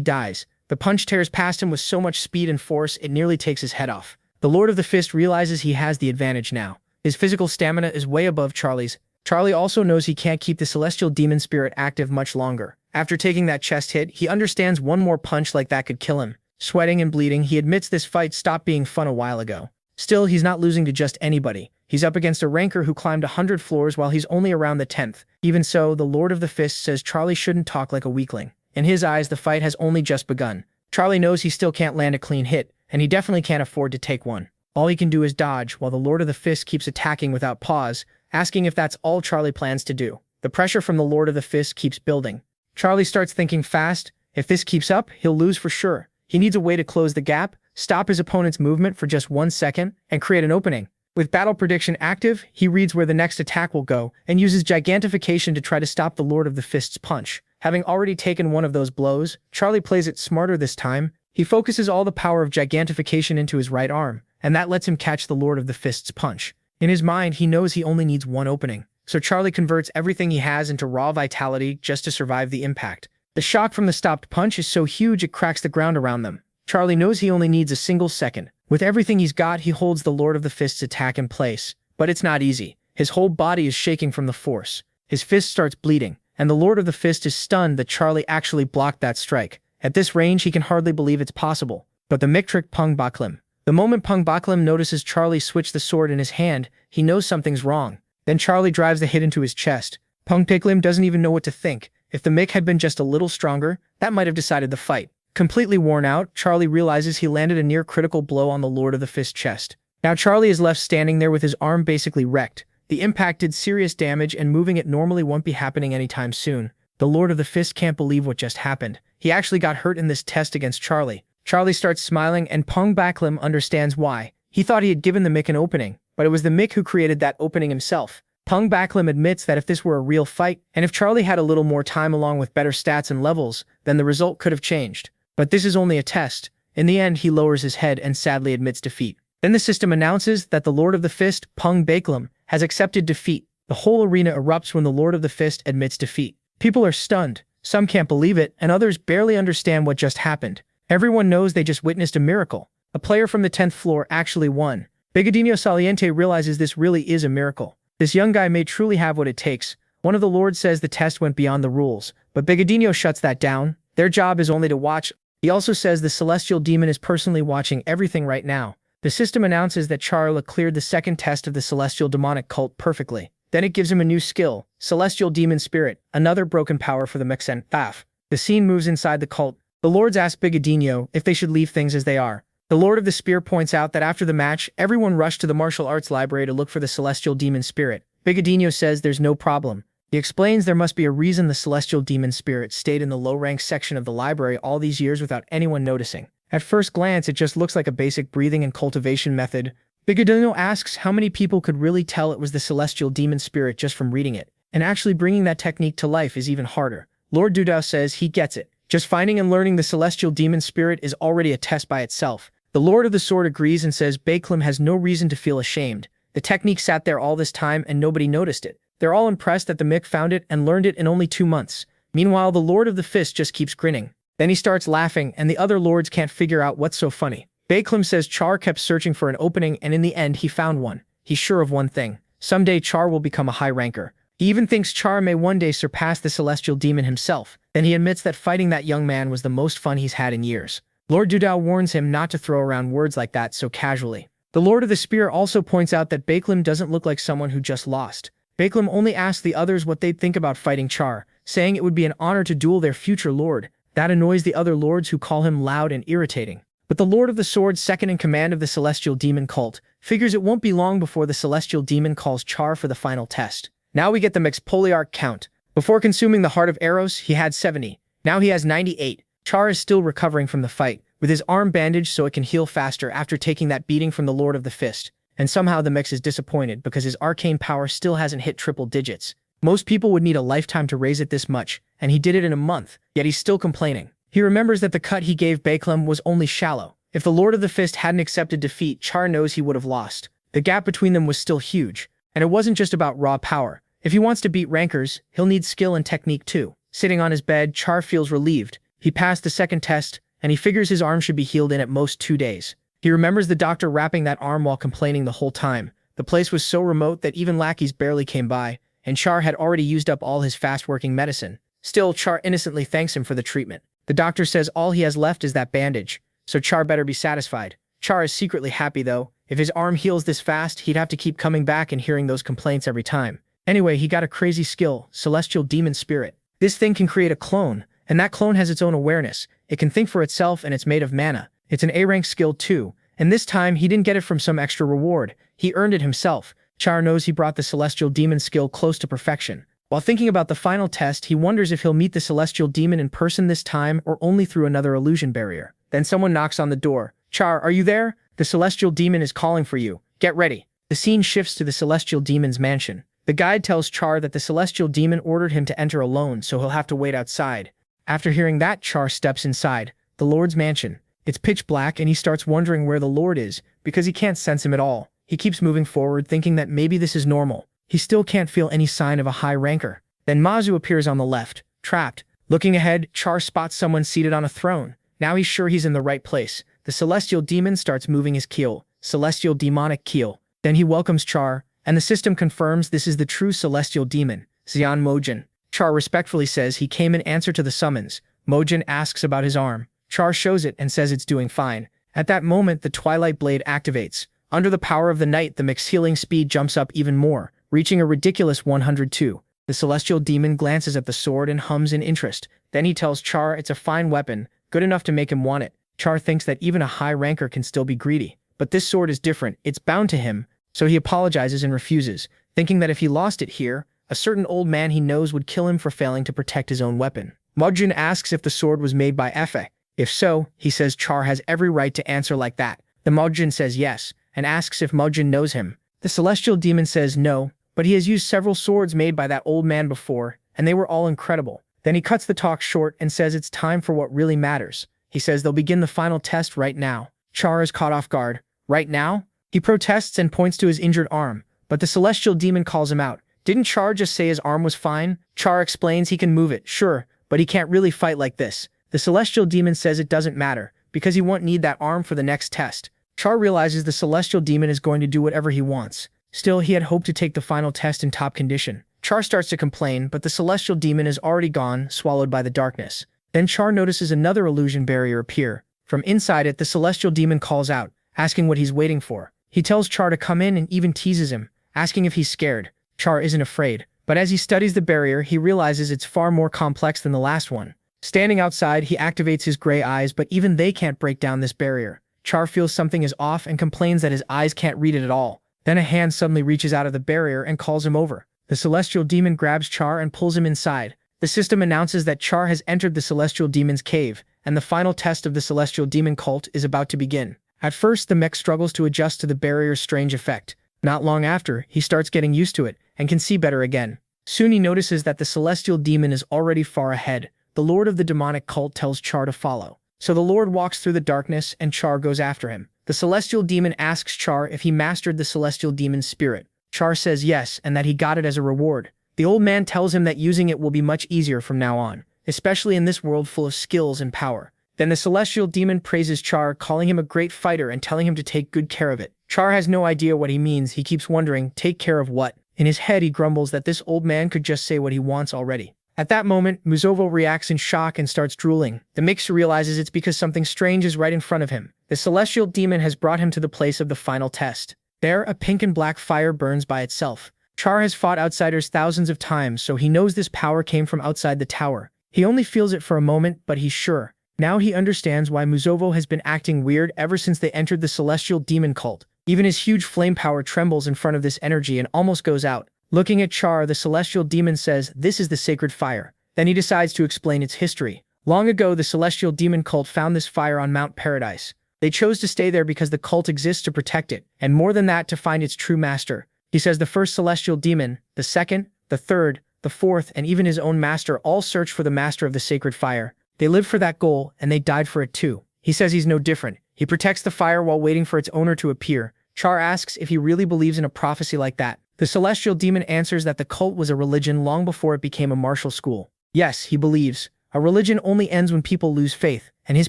dies. The punch tears past him with so much speed and force, it nearly takes his head off. The Lord of the Fist realizes he has the advantage now. His physical stamina is way above Charlie's. Charlie also knows he can't keep the celestial demon spirit active much longer. After taking that chest hit, he understands one more punch like that could kill him. Sweating and bleeding, he admits this fight stopped being fun a while ago. Still, he's not losing to just anybody. He's up against a ranker who climbed 100 floors while he's only around the 10th. Even so, the Lord of the Fist says Charlie shouldn't talk like a weakling. In his eyes, the fight has only just begun. Charlie knows he still can't land a clean hit, and he definitely can't afford to take one. All he can do is dodge, while the Lord of the Fist keeps attacking without pause, asking if that's all Charlie plans to do. The pressure from the Lord of the Fist keeps building. Charlie starts thinking fast. If this keeps up, he'll lose for sure. He needs a way to close the gap, stop his opponent's movement for just 1 second, and create an opening. With battle prediction active, he reads where the next attack will go, and uses gigantification to try to stop the Lord of the Fist's punch. Having already taken one of those blows, Charlie plays it smarter this time. He focuses all the power of gigantification into his right arm, and that lets him catch the Lord of the Fist's punch. In his mind, he knows he only needs one opening, so Charlie converts everything he has into raw vitality just to survive the impact. The shock from the stopped punch is so huge it cracks the ground around them. Charlie knows he only needs a single second. With everything he's got, he holds the Lord of the Fist's attack in place. But it's not easy. His whole body is shaking from the force. His fist starts bleeding, and the Lord of the Fist is stunned that Charlie actually blocked that strike. At this range, he can hardly believe it's possible. But the mic trick Pung Baeklim. The moment Pung Baeklim notices Charlie switch the sword in his hand, he knows something's wrong. Then Charlie drives the hit into his chest. Pung Baeklim doesn't even know what to think. If the mic had been just a little stronger, that might have decided the fight. Completely worn out, Charlie realizes he landed a near-critical blow on the Lord of the Fist's chest. Now Charlie is left standing there with his arm basically wrecked. The impact did serious damage, and moving it normally won't be happening anytime soon. The Lord of the Fist can't believe what just happened. He actually got hurt in this test against Charlie. Charlie starts smiling, and Pung Baeklim understands why. He thought he had given the mic an opening, but it was the mic who created that opening himself. Pung Baeklim admits that if this were a real fight, and if Charlie had a little more time along with better stats and levels, then the result could have changed. But this is only a test. In the end, he lowers his head and sadly admits defeat. Then the system announces that the Lord of the Fist, Pung Baeklim, has accepted defeat. The whole arena erupts when the Lord of the Fist admits defeat. People are stunned. Some can't believe it, and others barely understand what just happened. Everyone knows they just witnessed a miracle. A player from the 10th floor actually won. Bigodinho Saliente realizes this really is a miracle. This young guy may truly have what it takes. One of the lords says the test went beyond the rules, but Bigodinho shuts that down. Their job is only to watch. He also says the celestial demon is personally watching everything right now. The system announces that Charla cleared the second test of the celestial demonic cult perfectly. Then it gives him a new skill, Celestial Demon Spirit, another broken power for the MangaCaps. The scene moves inside the cult. The lords ask Bigodinho if they should leave things as they are. The Lord of the Spear points out that after the match, everyone rushed to the martial arts library to look for the Celestial Demon Spirit. Bigodinho says there's no problem. He explains there must be a reason the Celestial Demon Spirit stayed in the low-rank section of the library all these years without anyone noticing. At first glance, it just looks like a basic breathing and cultivation method. Bigodinho asks how many people could really tell it was the Celestial Demon Spirit just from reading it. And actually bringing that technique to life is even harder. Lord Dudao says he gets it. Just finding and learning the Celestial Demon Spirit is already a test by itself. The Lord of the Sword agrees and says Baeklim has no reason to feel ashamed. The technique sat there all this time and nobody noticed it. They're all impressed that the Mick found it and learned it in only 2 months. Meanwhile, the Lord of the Fist just keeps grinning. Then he starts laughing, and the other lords can't figure out what's so funny. Baeklim says Char kept searching for an opening and in the end he found one. He's sure of one thing. Someday Char will become a high ranker. He even thinks Char may one day surpass the celestial demon himself. Then he admits that fighting that young man was the most fun he's had in years. Lord Dudao warns him not to throw around words like that so casually. The Lord of the Spear also points out that Baeklim doesn't look like someone who just lost. Baeklim only asks the others what they'd think about fighting Char, saying it would be an honor to duel their future lord. That annoys the other lords who call him loud and irritating. But the Lord of the Sword, second in command of the Celestial Demon cult, figures it won't be long before the Celestial Demon calls Char for the final test. Now we get the mixed polyarch count. Before consuming the Heart of Eros, he had 70. Now he has 98. Char is still recovering from the fight, with his arm bandaged so it can heal faster after taking that beating from the Lord of the Fist. And somehow the mix is disappointed because his arcane power still hasn't hit triple digits. Most people would need a lifetime to raise it this much, and he did it in a month, yet he's still complaining. He remembers that the cut he gave Baeklim was only shallow. If the Lord of the Fist hadn't accepted defeat, Char knows he would have lost. The gap between them was still huge, and it wasn't just about raw power. If he wants to beat rankers, he'll need skill and technique too. Sitting on his bed, Char feels relieved. He passed the second test, and he figures his arm should be healed in at most 2 days. He remembers the doctor wrapping that arm while complaining the whole time. The place was so remote that even lackeys barely came by, and Char had already used up all his fast-working medicine. Still, Char innocently thanks him for the treatment. The doctor says all he has left is that bandage, so Char better be satisfied. Char is secretly happy though. If his arm heals this fast, he'd have to keep coming back and hearing those complaints every time. Anyway, he got a crazy skill, Celestial Demon Spirit. This thing can create a clone, and that clone has its own awareness. It can think for itself and it's made of mana. It's an A-rank skill too, and this time he didn't get it from some extra reward. He earned it himself. Char knows he brought the Celestial Demon skill close to perfection. While thinking about the final test, he wonders if he'll meet the Celestial Demon in person this time or only through another illusion barrier. Then someone knocks on the door. Char, are you there? The Celestial Demon is calling for you. Get ready. The scene shifts to the Celestial Demon's mansion. The guide tells Char that the Celestial Demon ordered him to enter alone, so he'll have to wait outside. After hearing that, Char steps inside the Lord's mansion. It's pitch black and he starts wondering where the Lord is, because he can't sense him at all. He keeps moving forward, thinking that maybe this is normal. He still can't feel any sign of a high ranker. Then Mazu appears on the left, trapped. Looking ahead, Char spots someone seated on a throne. Now he's sure he's in the right place. The Celestial Demon starts moving his keel, Celestial Demonic Keel. Then he welcomes Char, and the system confirms this is the true Celestial Demon, Xian Mojin. Char respectfully says he came in answer to the summons. Mojin asks about his arm. Char shows it and says it's doing fine. At that moment, the Twilight Blade activates. Under the power of the night, the mixed healing speed jumps up even more, reaching a ridiculous 102. The Celestial Demon glances at the sword and hums in interest. Then he tells Char it's a fine weapon, good enough to make him want it. Char thinks that even a high ranker can still be greedy. But this sword is different, it's bound to him, so he apologizes and refuses, thinking that if he lost it here, a certain old man he knows would kill him for failing to protect his own weapon. Mojin asks if the sword was made by Efe. If so, he says Char has every right to answer like that. The Mojin says yes, and asks if Mojin knows him. The Celestial Demon says no, but he has used several swords made by that old man before, and they were all incredible. Then he cuts the talk short and says it's time for what really matters. He says they'll begin the final test right now. Char is caught off guard. Right now? He protests and points to his injured arm, but the Celestial Demon calls him out. Didn't Char just say his arm was fine? Char explains he can move it, sure, but he can't really fight like this. The Celestial Demon says it doesn't matter, because he won't need that arm for the next test. Char realizes the Celestial Demon is going to do whatever he wants. Still, he had hoped to take the final test in top condition. Char starts to complain, but the Celestial Demon is already gone, swallowed by the darkness. Then Char notices another illusion barrier appear. From inside it, the Celestial Demon calls out, asking what he's waiting for. He tells Char to come in and even teases him, asking if he's scared. Char isn't afraid, but as he studies the barrier, he realizes it's far more complex than the last one. Standing outside, he activates his gray eyes, but even they can't break down this barrier. Char feels something is off and complains that his eyes can't read it at all. Then a hand suddenly reaches out of the barrier and calls him over. The Celestial Demon grabs Char and pulls him inside. The system announces that Char has entered the Celestial Demon's cave, and the final test of the Celestial Demon cult is about to begin. At first, the mech struggles to adjust to the barrier's strange effect. Not long after, he starts getting used to it, and can see better again. Soon he notices that the Celestial Demon is already far ahead. The Lord of the Demonic Cult tells Char to follow. So the Lord walks through the darkness, and Char goes after him. The Celestial Demon asks Char if he mastered the Celestial Demon's spirit. Char says yes, and that he got it as a reward. The old man tells him that using it will be much easier from now on, especially in this world full of skills and power. Then the celestial demon praises Char, calling him a great fighter and telling him to take good care of it. Char has no idea what he means. He keeps wondering, take care of what? In his head, he grumbles that this old man could just say what he wants already. At that moment, Muzovo reacts in shock and starts drooling. The mixer realizes it's because something strange is right in front of him. The celestial demon has brought him to the place of the final test. There, a pink and black fire burns by itself. Char has fought outsiders thousands of times, so he knows this power came from outside the tower. He only feels it for a moment, but he's sure. Now he understands why Muzovo has been acting weird ever since they entered the celestial demon cult. Even his huge flame power trembles in front of this energy and almost goes out. Looking at Char, the celestial demon says, "This is the sacred fire." Then he decides to explain its history. Long ago, the celestial demon cult found this fire on Mount Paradise. They chose to stay there because the cult exists to protect it, and more than that, to find its true master. He says the first celestial demon, the second, the third, the fourth, and even his own master all searched for the master of the sacred fire. They lived for that goal, and they died for it too. He says he's no different. He protects the fire while waiting for its owner to appear. Char asks if he really believes in a prophecy like that. The celestial demon answers that the cult was a religion long before it became a martial school. Yes, he believes. A religion only ends when people lose faith, and his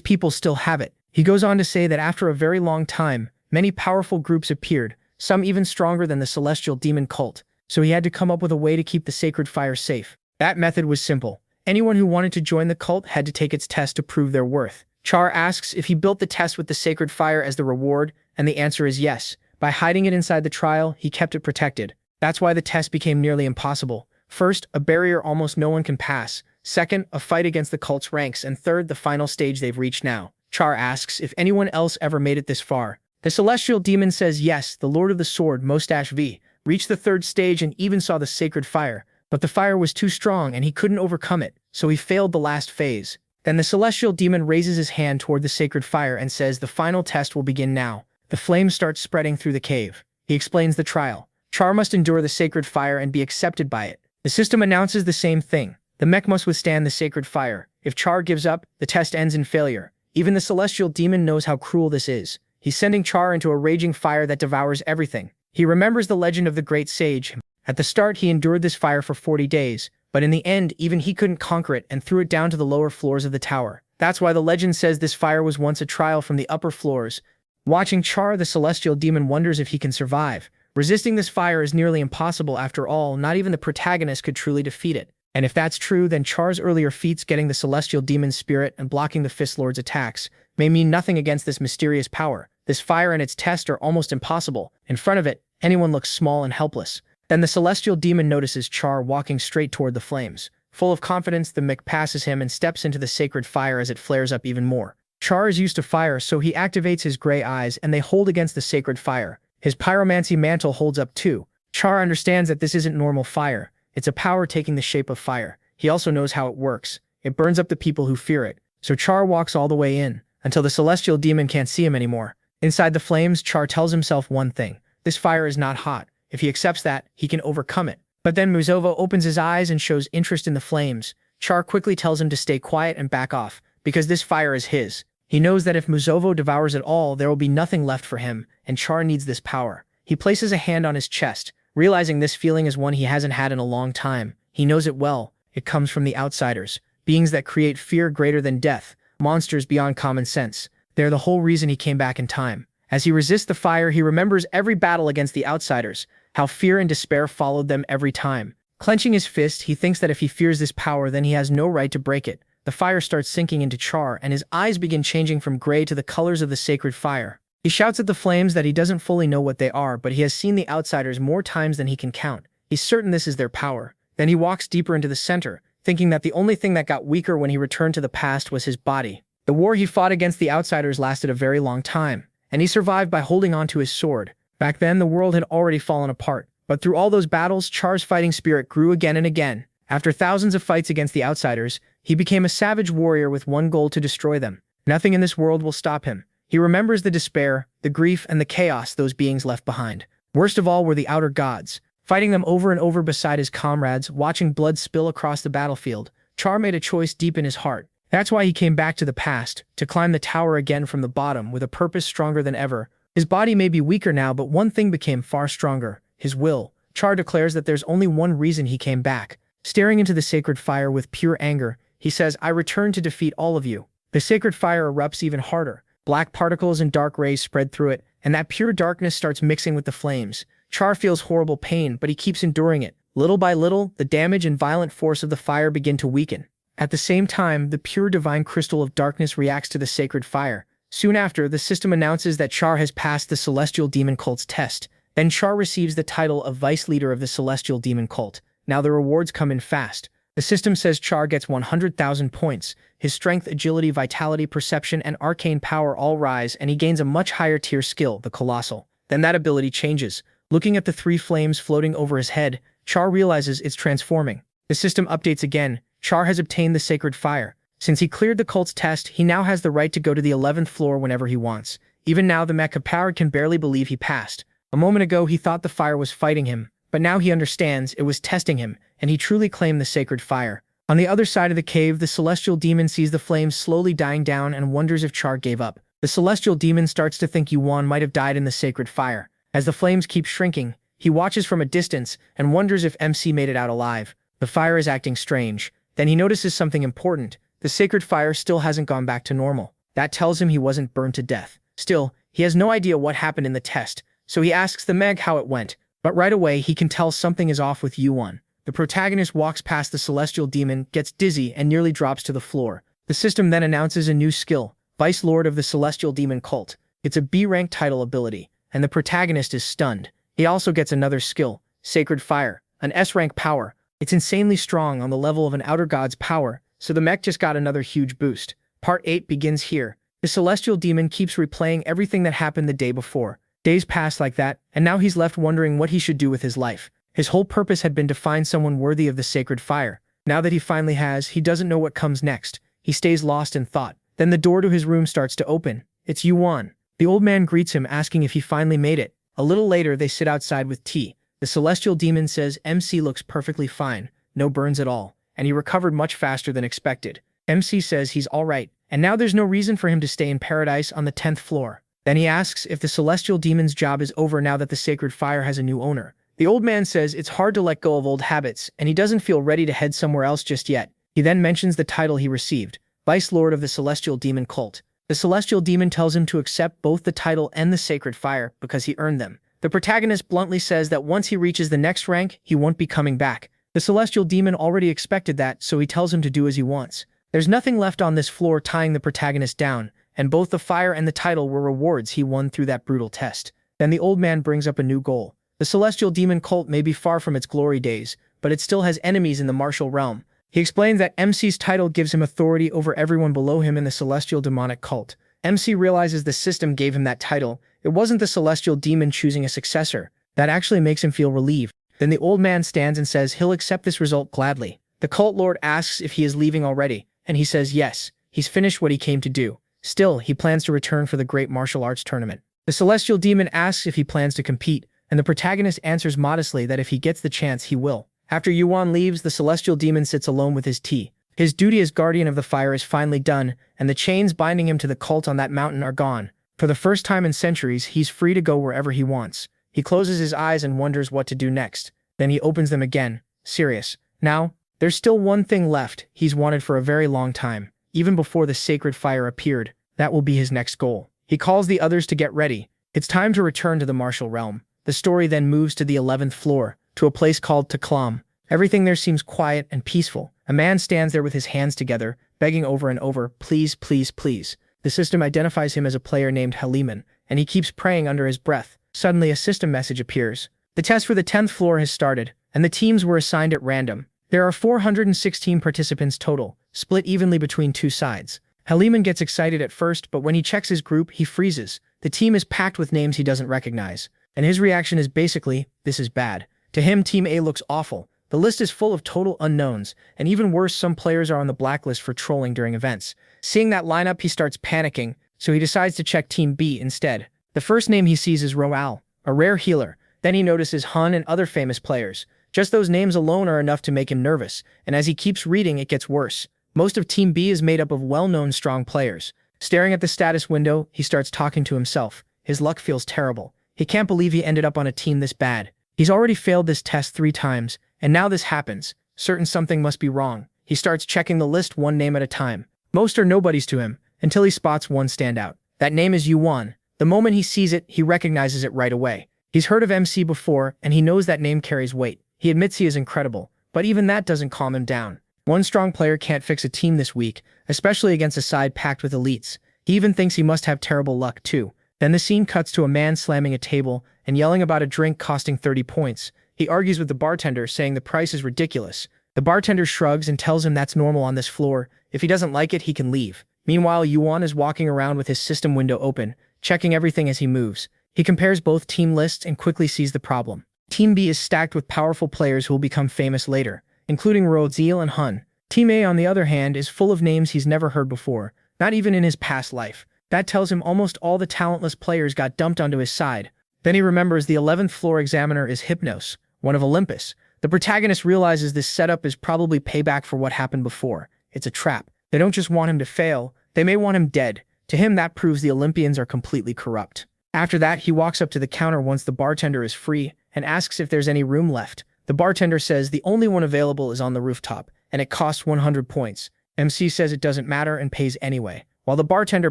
people still have it. He goes on to say that after a very long time, many powerful groups appeared, some even stronger than the celestial demon cult, so he had to come up with a way to keep the sacred fire safe. That method was simple. Anyone who wanted to join the cult had to take its test to prove their worth. Char asks if he built the test with the sacred fire as the reward, and the answer is yes. By hiding it inside the trial, he kept it protected. That's why the test became nearly impossible. First, a barrier almost no one can pass. Second, a fight against the cult's ranks. And third, the final stage they've reached now. Char asks if anyone else ever made it this far. The celestial demon says yes, the Lord of the Sword, Mustache V, reached the third stage and even saw the sacred fire. But the fire was too strong and he couldn't overcome it, so he failed the last phase. Then the celestial demon raises his hand toward the sacred fire and says the final test will begin now. The flames start spreading through the cave. He explains the trial. Char must endure the sacred fire and be accepted by it. The system announces the same thing. The mech must withstand the sacred fire. If Char gives up, the test ends in failure. Even the celestial demon knows how cruel this is. He's sending Char into a raging fire that devours everything. He remembers the legend of the great sage. At the start, he endured this fire for 40 days, but in the end, even he couldn't conquer it and threw it down to the lower floors of the tower. That's why the legend says this fire was once a trial from the upper floors. Watching Char, the celestial demon wonders if he can survive. Resisting this fire is nearly impossible after all, not even the protagonist could truly defeat it. And if that's true, then Char's earlier feats getting the celestial demon's spirit and blocking the Fist Lord's attacks may mean nothing against this mysterious power. This fire and its test are almost impossible. In front of it, anyone looks small and helpless. Then the celestial demon notices Char walking straight toward the flames. Full of confidence, the mech passes him and steps into the sacred fire as it flares up even more. Char is used to fire, so he activates his gray eyes and they hold against the sacred fire. His pyromancy mantle holds up too. Char understands that this isn't normal fire. It's a power taking the shape of fire. He also knows how it works. It burns up the people who fear it. So Char walks all the way in, until the celestial demon can't see him anymore. Inside the flames, Char tells himself one thing. This fire is not hot. If he accepts that, he can overcome it. But then Muzovo opens his eyes and shows interest in the flames. Char quickly tells him to stay quiet and back off, because this fire is his. He knows that if Muzovo devours it all, there will be nothing left for him, and Char needs this power. He places a hand on his chest, realizing this feeling is one he hasn't had in a long time. He knows it well. It comes from the outsiders, beings that create fear greater than death, monsters beyond common sense. They're the whole reason he came back in time. As he resists the fire, he remembers every battle against the outsiders, how fear and despair followed them every time. Clenching his fist, he thinks that if he fears this power, then he has no right to break it. The fire starts sinking into Char, and his eyes begin changing from gray to the colors of the sacred fire. He shouts at the flames that he doesn't fully know what they are, but he has seen the outsiders more times than he can count. He's certain this is their power. Then he walks deeper into the center, thinking that the only thing that got weaker when he returned to the past was his body. The war he fought against the outsiders lasted a very long time, and he survived by holding on to his sword. Back then, the world had already fallen apart, but through all those battles, Char's fighting spirit grew again and again. After thousands of fights against the outsiders, he became a savage warrior with one goal: to destroy them. Nothing in this world will stop him. He remembers the despair, the grief, and the chaos those beings left behind. Worst of all were the outer gods. Fighting them over and over beside his comrades, watching blood spill across the battlefield, Char made a choice deep in his heart. That's why he came back to the past, to climb the tower again from the bottom with a purpose stronger than ever. His body may be weaker now, but one thing became far stronger: his will. Char declares that there's only one reason he came back. Staring into the sacred fire with pure anger, he says, "I return to defeat all of you." The sacred fire erupts even harder. Black particles and dark rays spread through it, and that pure darkness starts mixing with the flames. Char feels horrible pain, but he keeps enduring it. Little by little, the damage and violent force of the fire begin to weaken. At the same time, the pure divine crystal of darkness reacts to the sacred fire. Soon after, the system announces that Char has passed the Celestial Demon Cult's test. Then Char receives the title of Vice Leader of the Celestial Demon Cult. Now the rewards come in fast. The system says Char gets 100,000 points. His strength, agility, vitality, perception, and arcane power all rise, and he gains a much higher tier skill, the Colossal. Then that ability changes. Looking at the 3 flames floating over his head, Char realizes it's transforming. The system updates again. Char has obtained the sacred fire. Since he cleared the cult's test, he now has the right to go to the 11th floor whenever he wants. Even now, the mecha can barely believe he passed. A moment ago, he thought the fire was fighting him, but now he understands it was testing him, and he truly claimed the sacred fire. On the other side of the cave, the celestial demon sees the flames slowly dying down and wonders if Char gave up. The celestial demon starts to think Yuan might have died in the sacred fire. As the flames keep shrinking, he watches from a distance and wonders if MC made it out alive. The fire is acting strange. Then he notices something important. The sacred fire still hasn't gone back to normal. That tells him he wasn't burned to death. Still, he has no idea what happened in the test, so he asks the Meg how it went. But right away, he can tell something is off with Yuan. The protagonist walks past the celestial demon, gets dizzy, and nearly drops to the floor. The system then announces a new skill, Vice Lord of the Celestial Demon Cult. It's a B-rank title ability, and the protagonist is stunned. He also gets another skill, Sacred Fire, an S-rank power. It's insanely strong on the level of an outer god's power, so the mech just got another huge boost. Part 8 begins here. The celestial demon keeps replaying everything that happened the day before. Days pass like that, and now he's left wondering what he should do with his life. His whole purpose had been to find someone worthy of the sacred fire. Now that he finally has, he doesn't know what comes next. He stays lost in thought. Then the door to his room starts to open. It's Yuan. The old man greets him, asking if he finally made it. A little later, they sit outside with tea. The celestial demon says MC looks perfectly fine, no burns at all, and he recovered much faster than expected. MC says he's alright, and now there's no reason for him to stay in paradise on the 10th floor. Then he asks if the celestial demon's job is over now that the sacred fire has a new owner. The old man says it's hard to let go of old habits, and he doesn't feel ready to head somewhere else just yet. He then mentions the title he received, Vice Lord of the Celestial Demon Cult. The celestial demon tells him to accept both the title and the sacred fire because he earned them. The protagonist bluntly says that once he reaches the next rank, he won't be coming back. The celestial demon already expected that, so he tells him to do as he wants. There's nothing left on this floor tying the protagonist down, and both the fire and the title were rewards he won through that brutal test. Then the old man brings up a new goal. The celestial demon cult may be far from its glory days, but it still has enemies in the martial realm. He explains that MC's title gives him authority over everyone below him in the celestial demonic cult. MC realizes the system gave him that title. It wasn't the celestial demon choosing a successor. That actually makes him feel relieved. Then the old man stands and says he'll accept this result gladly. The cult lord asks if he is leaving already, and he says yes, he's finished what he came to do. Still, he plans to return for the great martial arts tournament. The celestial demon asks if he plans to compete, and the protagonist answers modestly that if he gets the chance, he will. After Yuan leaves, the celestial demon sits alone with his tea. His duty as guardian of the fire is finally done, and the chains binding him to the cult on that mountain are gone. For the first time in centuries, he's free to go wherever he wants. He closes his eyes and wonders what to do next. Then he opens them again, serious. Now, there's still one thing left he's wanted for a very long time, even before the sacred fire appeared. That will be his next goal. He calls the others to get ready. It's time to return to the martial realm. The story then moves to the 11th floor, to a place called Taklam. Everything there seems quiet and peaceful. A man stands there with his hands together, begging over and over, please, please, please. The system identifies him as a player named Haliman, and he keeps praying under his breath. Suddenly, a system message appears. The test for the 10th floor has started, and the teams were assigned at random. There are 416 participants total, split evenly between two sides. Haliman gets excited at first, but when he checks his group, he freezes. The team is packed with names he doesn't recognize, and his reaction is basically, this is bad. To him, Team A looks awful. The list is full of total unknowns, and even worse, some players are on the blacklist for trolling during events. Seeing that lineup, he starts panicking, so he decides to check Team B instead. The first name he sees is Roal, a rare healer. Then he notices Hun and other famous players. Just those names alone are enough to make him nervous, and as he keeps reading, it gets worse. Most of Team B is made up of well-known strong players. Staring at the status window, he starts talking to himself. His luck feels terrible. He can't believe he ended up on a team this bad. He's already failed this test 3 times, and now this happens. Certain something must be wrong. He starts checking the list one name at a time. Most are nobodies to him, until he spots one standout. That name is Yuan. The moment he sees it, he recognizes it right away. He's heard of MC before, and he knows that name carries weight. He admits he is incredible, but even that doesn't calm him down. One strong player can't fix a team this week, especially against a side packed with elites. He even thinks he must have terrible luck too. Then the scene cuts to a man slamming a table and yelling about a drink costing 30 points. He argues with the bartender, saying the price is ridiculous. The bartender shrugs and tells him that's normal on this floor. If he doesn't like it, he can leave. Meanwhile, Yuan is walking around with his system window open, checking everything as he moves. He compares both team lists and quickly sees the problem. Team B is stacked with powerful players who will become famous later, including Roziel and Hun. Team A, on the other hand, is full of names he's never heard before, not even in his past life. That tells him almost all the talentless players got dumped onto his side. Then he remembers the 11th floor examiner is Hypnos, one of Olympus. The protagonist realizes this setup is probably payback for what happened before. It's a trap. They don't just want him to fail, they may want him dead. To him, that proves the Olympians are completely corrupt. After that, he walks up to the counter once the bartender is free and asks if there's any room left. The bartender says the only one available is on the rooftop, and it costs 100 points. MC says it doesn't matter and pays anyway, while the bartender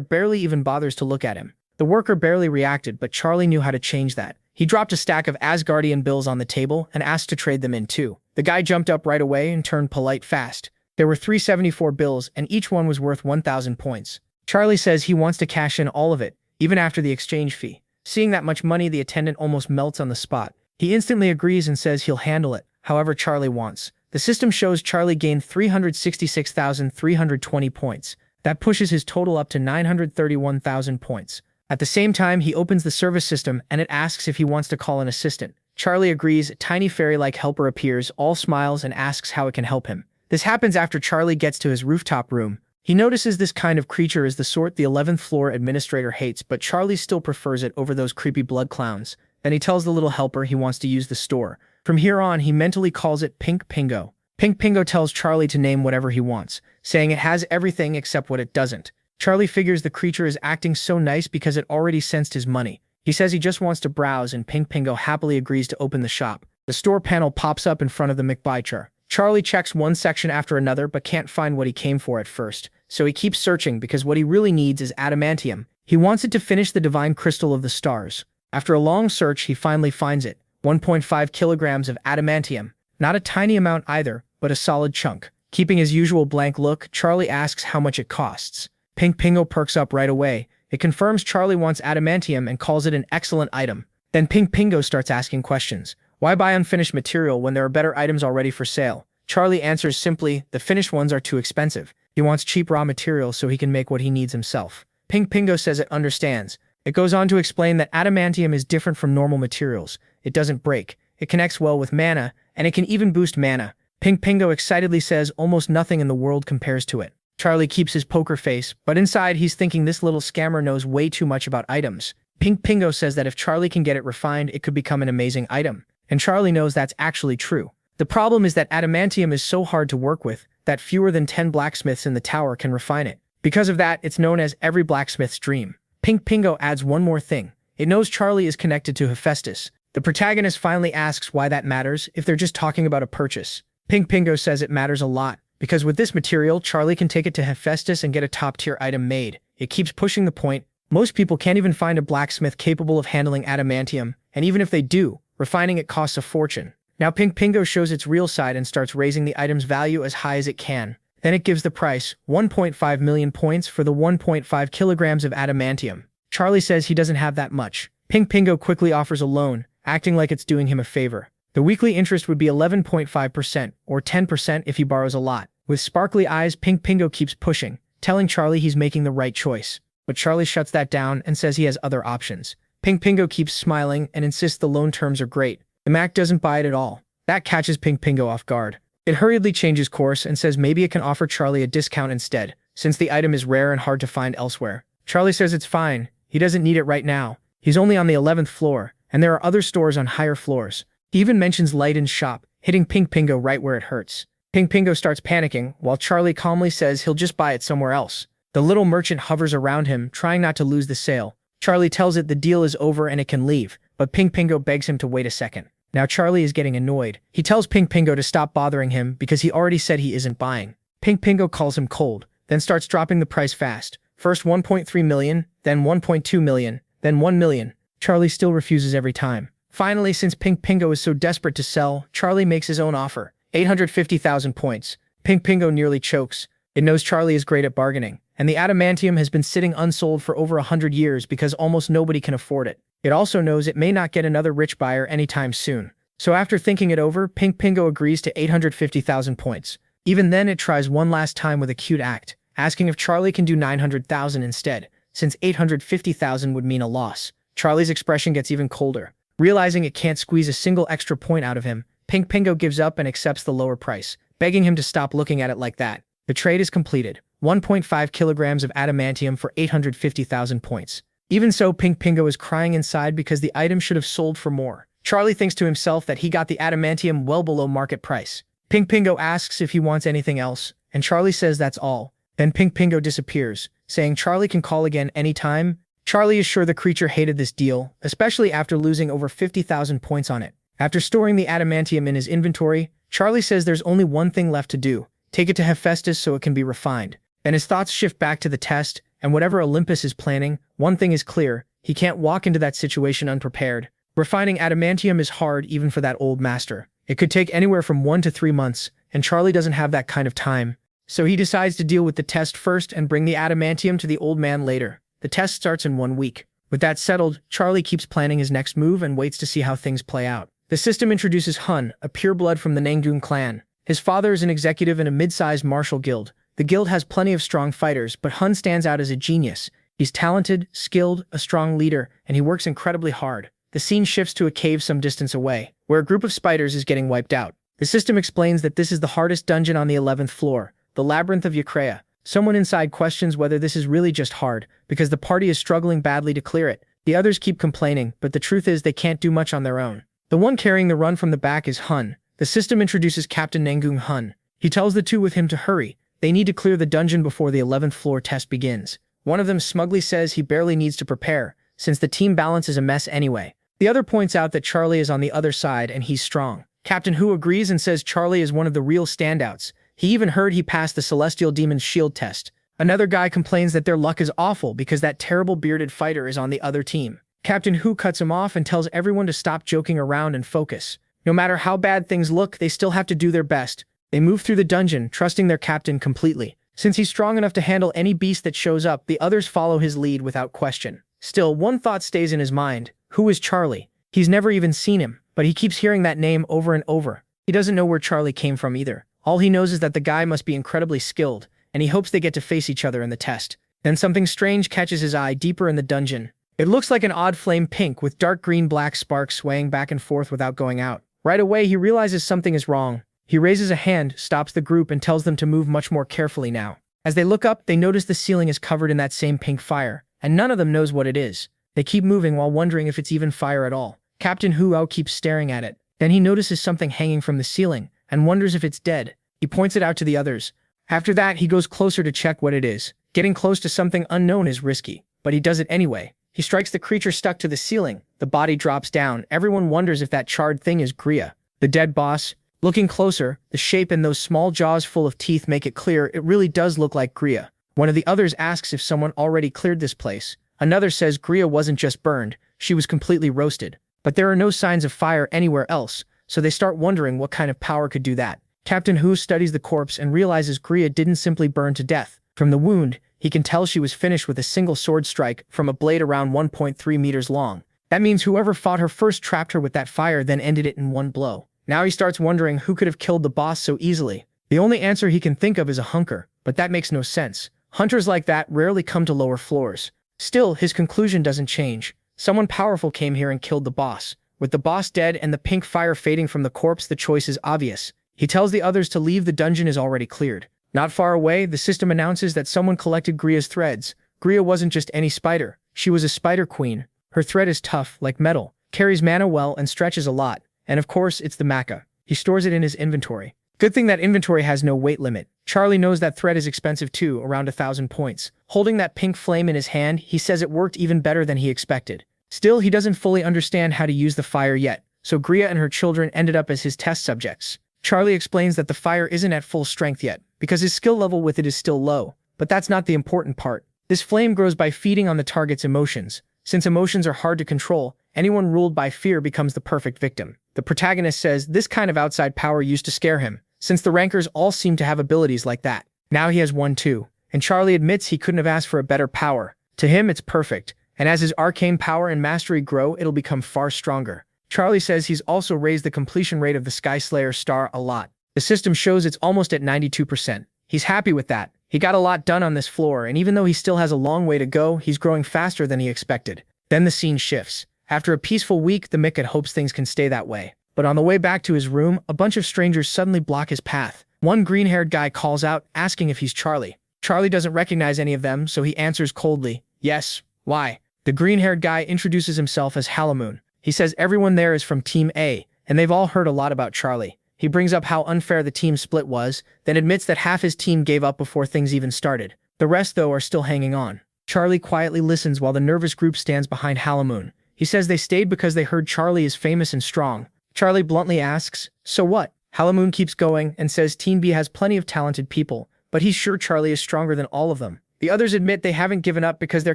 barely even bothers to look at him. The worker barely reacted, but Charlie knew how to change that. He dropped a stack of Asgardian bills on the table and asked to trade them in too. The guy jumped up right away and turned polite fast. There were 374 bills, and each one was worth 1,000 points. Charlie says he wants to cash in all of it, even after the exchange fee. Seeing that much money, the attendant almost melts on the spot. He instantly agrees and says he'll handle it, however Charlie wants. The system shows Charlie gained 366,320 points. That pushes his total up to 931,000 points. At the same time, he opens the service system and it asks if he wants to call an assistant. Charlie agrees. A tiny fairy-like helper appears, all smiles, and asks how it can help him. This happens after Charlie gets to his rooftop room. He notices this kind of creature is the sort the 11th floor administrator hates, but Charlie still prefers it over those creepy blood clowns. Then he tells the little helper he wants to use the store. From here on, he mentally calls it Pink Pingo. Pink Pingo tells Charlie to name whatever he wants, saying it has everything except what it doesn't. Charlie figures the creature is acting so nice because it already sensed his money. He says he just wants to browse, and Pink Pingo happily agrees to open the shop. The store panel pops up in front of the McBuycher. Charlie checks one section after another but can't find what he came for at first, so he keeps searching because what he really needs is adamantium. He wants it to finish the divine crystal of the stars. After a long search, he finally finds it. 1.5 kilograms of adamantium. Not a tiny amount either, but a solid chunk. Keeping his usual blank look, Charlie asks how much it costs. Pink Pingo perks up right away. It confirms Charlie wants adamantium and calls it an excellent item. Then Pink Pingo starts asking questions. Why buy unfinished material when there are better items already for sale? Charlie answers simply, the finished ones are too expensive. He wants cheap raw materials so he can make what he needs himself. Pink Pingo says it understands. It goes on to explain that adamantium is different from normal materials. It doesn't break. It connects well with mana, and it can even boost mana. Pink Pingo excitedly says almost nothing in the world compares to it. Charlie keeps his poker face, but inside he's thinking this little scammer knows way too much about items. Pink Pingo says that if Charlie can get it refined, it could become an amazing item. And Charlie knows that's actually true. The problem is that adamantium is so hard to work with that fewer than 10 blacksmiths in the tower can refine it. Because of that, it's known as every blacksmith's dream. Pink Pingo adds one more thing. It knows Charlie is connected to Hephaestus. The protagonist finally asks why that matters if they're just talking about a purchase. Pink Pingo says it matters a lot, because with this material, Charlie can take it to Hephaestus and get a top-tier item made. It keeps pushing the point. Most people can't even find a blacksmith capable of handling adamantium, and even if they do, refining it costs a fortune. Now Pink Pingo shows its real side and starts raising the item's value as high as it can. Then it gives the price, 1.5 million points for the 1.5 kilograms of adamantium. Charlie says he doesn't have that much. Pink Pingo quickly offers a loan, acting like it's doing him a favor. The weekly interest would be 11.5%, or 10% if he borrows a lot. With sparkly eyes, Pink Pingo keeps pushing, telling Charlie he's making the right choice. But Charlie shuts that down and says he has other options. Pink Pingo keeps smiling and insists the loan terms are great. The Mac doesn't buy it at all. That catches Pink Pingo off guard. It hurriedly changes course and says maybe it can offer Charlie a discount instead, since the item is rare and hard to find elsewhere. Charlie says it's fine. He doesn't need it right now. He's only on the 11th floor, and there are other stores on higher floors. He even mentions Leiden's shop, hitting Pink Pingo right where it hurts. Pink Pingo starts panicking, while Charlie calmly says he'll just buy it somewhere else. The little merchant hovers around him, trying not to lose the sale. Charlie tells it the deal is over and it can leave, but Pink Pingo begs him to wait a second. Now Charlie is getting annoyed. He tells Pink Pingo to stop bothering him because he already said he isn't buying. Pink Pingo calls him cold, then starts dropping the price fast. First 1.3 million, then 1.2 million, then 1 million. Charlie still refuses every time. Finally, since Pink Pingo is so desperate to sell, Charlie makes his own offer. 850,000 points. Pink Pingo nearly chokes. It knows Charlie is great at bargaining, and the adamantium has been sitting unsold for over 100 years because almost nobody can afford it. It also knows it may not get another rich buyer anytime soon. So after thinking it over, Pink Pingo agrees to 850,000 points. Even then, it tries one last time with a cute act, asking if Charlie can do 900,000 instead, since 850,000 would mean a loss. Charlie's expression gets even colder. Realizing it can't squeeze a single extra point out of him, Pink Pingo gives up and accepts the lower price, begging him to stop looking at it like that. The trade is completed. 1.5 kilograms of adamantium for 850,000 points. Even so, Pink Pingo is crying inside because the item should have sold for more. Charlie thinks to himself that he got the adamantium well below market price. Pink Pingo asks if he wants anything else, and Charlie says that's all. Then Pink Pingo disappears, saying Charlie can call again anytime. Charlie is sure the creature hated this deal, especially after losing over 50,000 points on it. After storing the adamantium in his inventory, Charlie says there's only one thing left to do. Take it to Hephaestus so it can be refined. Then his thoughts shift back to the test, and whatever Olympus is planning, one thing is clear. He can't walk into that situation unprepared. Refining adamantium is hard even for that old master. It could take anywhere from 1 to 3 months, and Charlie doesn't have that kind of time. So he decides to deal with the test first and bring the adamantium to the old man later. The test starts in 1 week. With that settled, Charlie keeps planning his next move and waits to see how things play out. The system introduces Hun, a pureblood from the Nangung clan. His father is an executive in a mid-sized martial guild. The guild has plenty of strong fighters, but Hun stands out as a genius. He's talented, skilled, a strong leader, and he works incredibly hard. The scene shifts to a cave some distance away, where a group of spiders is getting wiped out. The system explains that this is the hardest dungeon on the 11th floor, the Labyrinth of Yakrea. Someone inside questions whether this is really just hard, because the party is struggling badly to clear it. The others keep complaining, but the truth is they can't do much on their own. The one carrying the run from the back is Hun. The system introduces Captain Nangung Hun. He tells the two with him to hurry. They need to clear the dungeon before the 11th floor test begins. One of them smugly says he barely needs to prepare, since the team balance is a mess anyway. The other points out that Charlie is on the other side and he's strong. Captain Hu agrees and says Charlie is one of the real standouts. He even heard he passed the Celestial Demon's shield test. Another guy complains that their luck is awful because that terrible bearded fighter is on the other team. Captain Hu cuts him off and tells everyone to stop joking around and focus. No matter how bad things look, they still have to do their best. They move through the dungeon, trusting their captain completely. Since he's strong enough to handle any beast that shows up, the others follow his lead without question. Still, one thought stays in his mind. Who is Charlie? He's never even seen him, but he keeps hearing that name over and over. He doesn't know where Charlie came from either. All he knows is that the guy must be incredibly skilled, and he hopes they get to face each other in the test. Then something strange catches his eye deeper in the dungeon. It looks like an odd flame pink with dark green-black sparks swaying back and forth without going out. Right away, he realizes something is wrong. He raises a hand, stops the group, and tells them to move much more carefully now. As they look up, they notice the ceiling is covered in that same pink fire, and none of them knows what it is. They keep moving while wondering if it's even fire at all. Captain Huo keeps staring at it. Then he notices something hanging from the ceiling, and wonders if it's dead. He points it out to the others. After that, he goes closer to check what it is. Getting close to something unknown is risky, but he does it anyway. He strikes the creature stuck to the ceiling. The body drops down. Everyone wonders if that charred thing is Gria, the dead boss. Looking closer, the shape and those small jaws full of teeth make it clear it really does look like Gria. One of the others asks if someone already cleared this place. Another says Gria wasn't just burned, she was completely roasted. But there are no signs of fire anywhere else, so they start wondering what kind of power could do that. Captain Hu studies the corpse and realizes Gria didn't simply burn to death. From the wound, he can tell she was finished with a single sword strike from a blade around 1.3 meters long. That means whoever fought her first trapped her with that fire, then ended it in one blow. Now he starts wondering who could have killed the boss so easily. The only answer he can think of is a hunker, but that makes no sense. Hunters like that rarely come to lower floors. Still, his conclusion doesn't change. Someone powerful came here and killed the boss. With the boss dead and the pink fire fading from the corpse, the choice is obvious. He tells the others to leave. The dungeon is already cleared. Not far away, the system announces that someone collected Gria's threads. Gria wasn't just any spider. She was a spider queen. Her thread is tough, like metal, carries mana well, and stretches a lot. And of course, it's the maca. He stores it in his inventory. Good thing that inventory has no weight limit. Charlie knows that thread is expensive too, around 1,000 points. Holding that pink flame in his hand, he says it worked even better than he expected. Still, he doesn't fully understand how to use the fire yet, so Gria and her children ended up as his test subjects. Charlie explains that the fire isn't at full strength yet, because his skill level with it is still low. but that's not the important part. This flame grows by feeding on the target's emotions. Since emotions are hard to control, anyone ruled by fear becomes the perfect victim. The protagonist says this kind of outside power used to scare him, since the rankers all seem to have abilities like that. Now he has one too, and Charlie admits he couldn't have asked for a better power. To him, it's perfect, and as his arcane power and mastery grow, it'll become far stronger. Charlie says he's also raised the completion rate of the Sky Slayer star a lot. The system shows it's almost at 92%. He's happy with that. He got a lot done on this floor, and even though he still has a long way to go, he's growing faster than he expected. Then the scene shifts. After a peaceful week, the Mikat hopes things can stay that way. But on the way back to his room, a bunch of strangers suddenly block his path. One green-haired guy calls out, asking if he's Charlie. Charlie doesn't recognize any of them, so he answers coldly, "Yes, why?" The green-haired guy introduces himself as Yahello. He says everyone there is from Team A, and they've all heard a lot about Charlie. He brings up how unfair the team split was, then admits that half his team gave up before things even started. The rest, though, are still hanging on. Charlie quietly listens while the nervous group stands behind Yahello. He says they stayed because they heard Charlie is famous and strong. Charlie bluntly asks, "So what?" Yahello keeps going and says Team B has plenty of talented people, but he's sure Charlie is stronger than all of them. The others admit they haven't given up because they're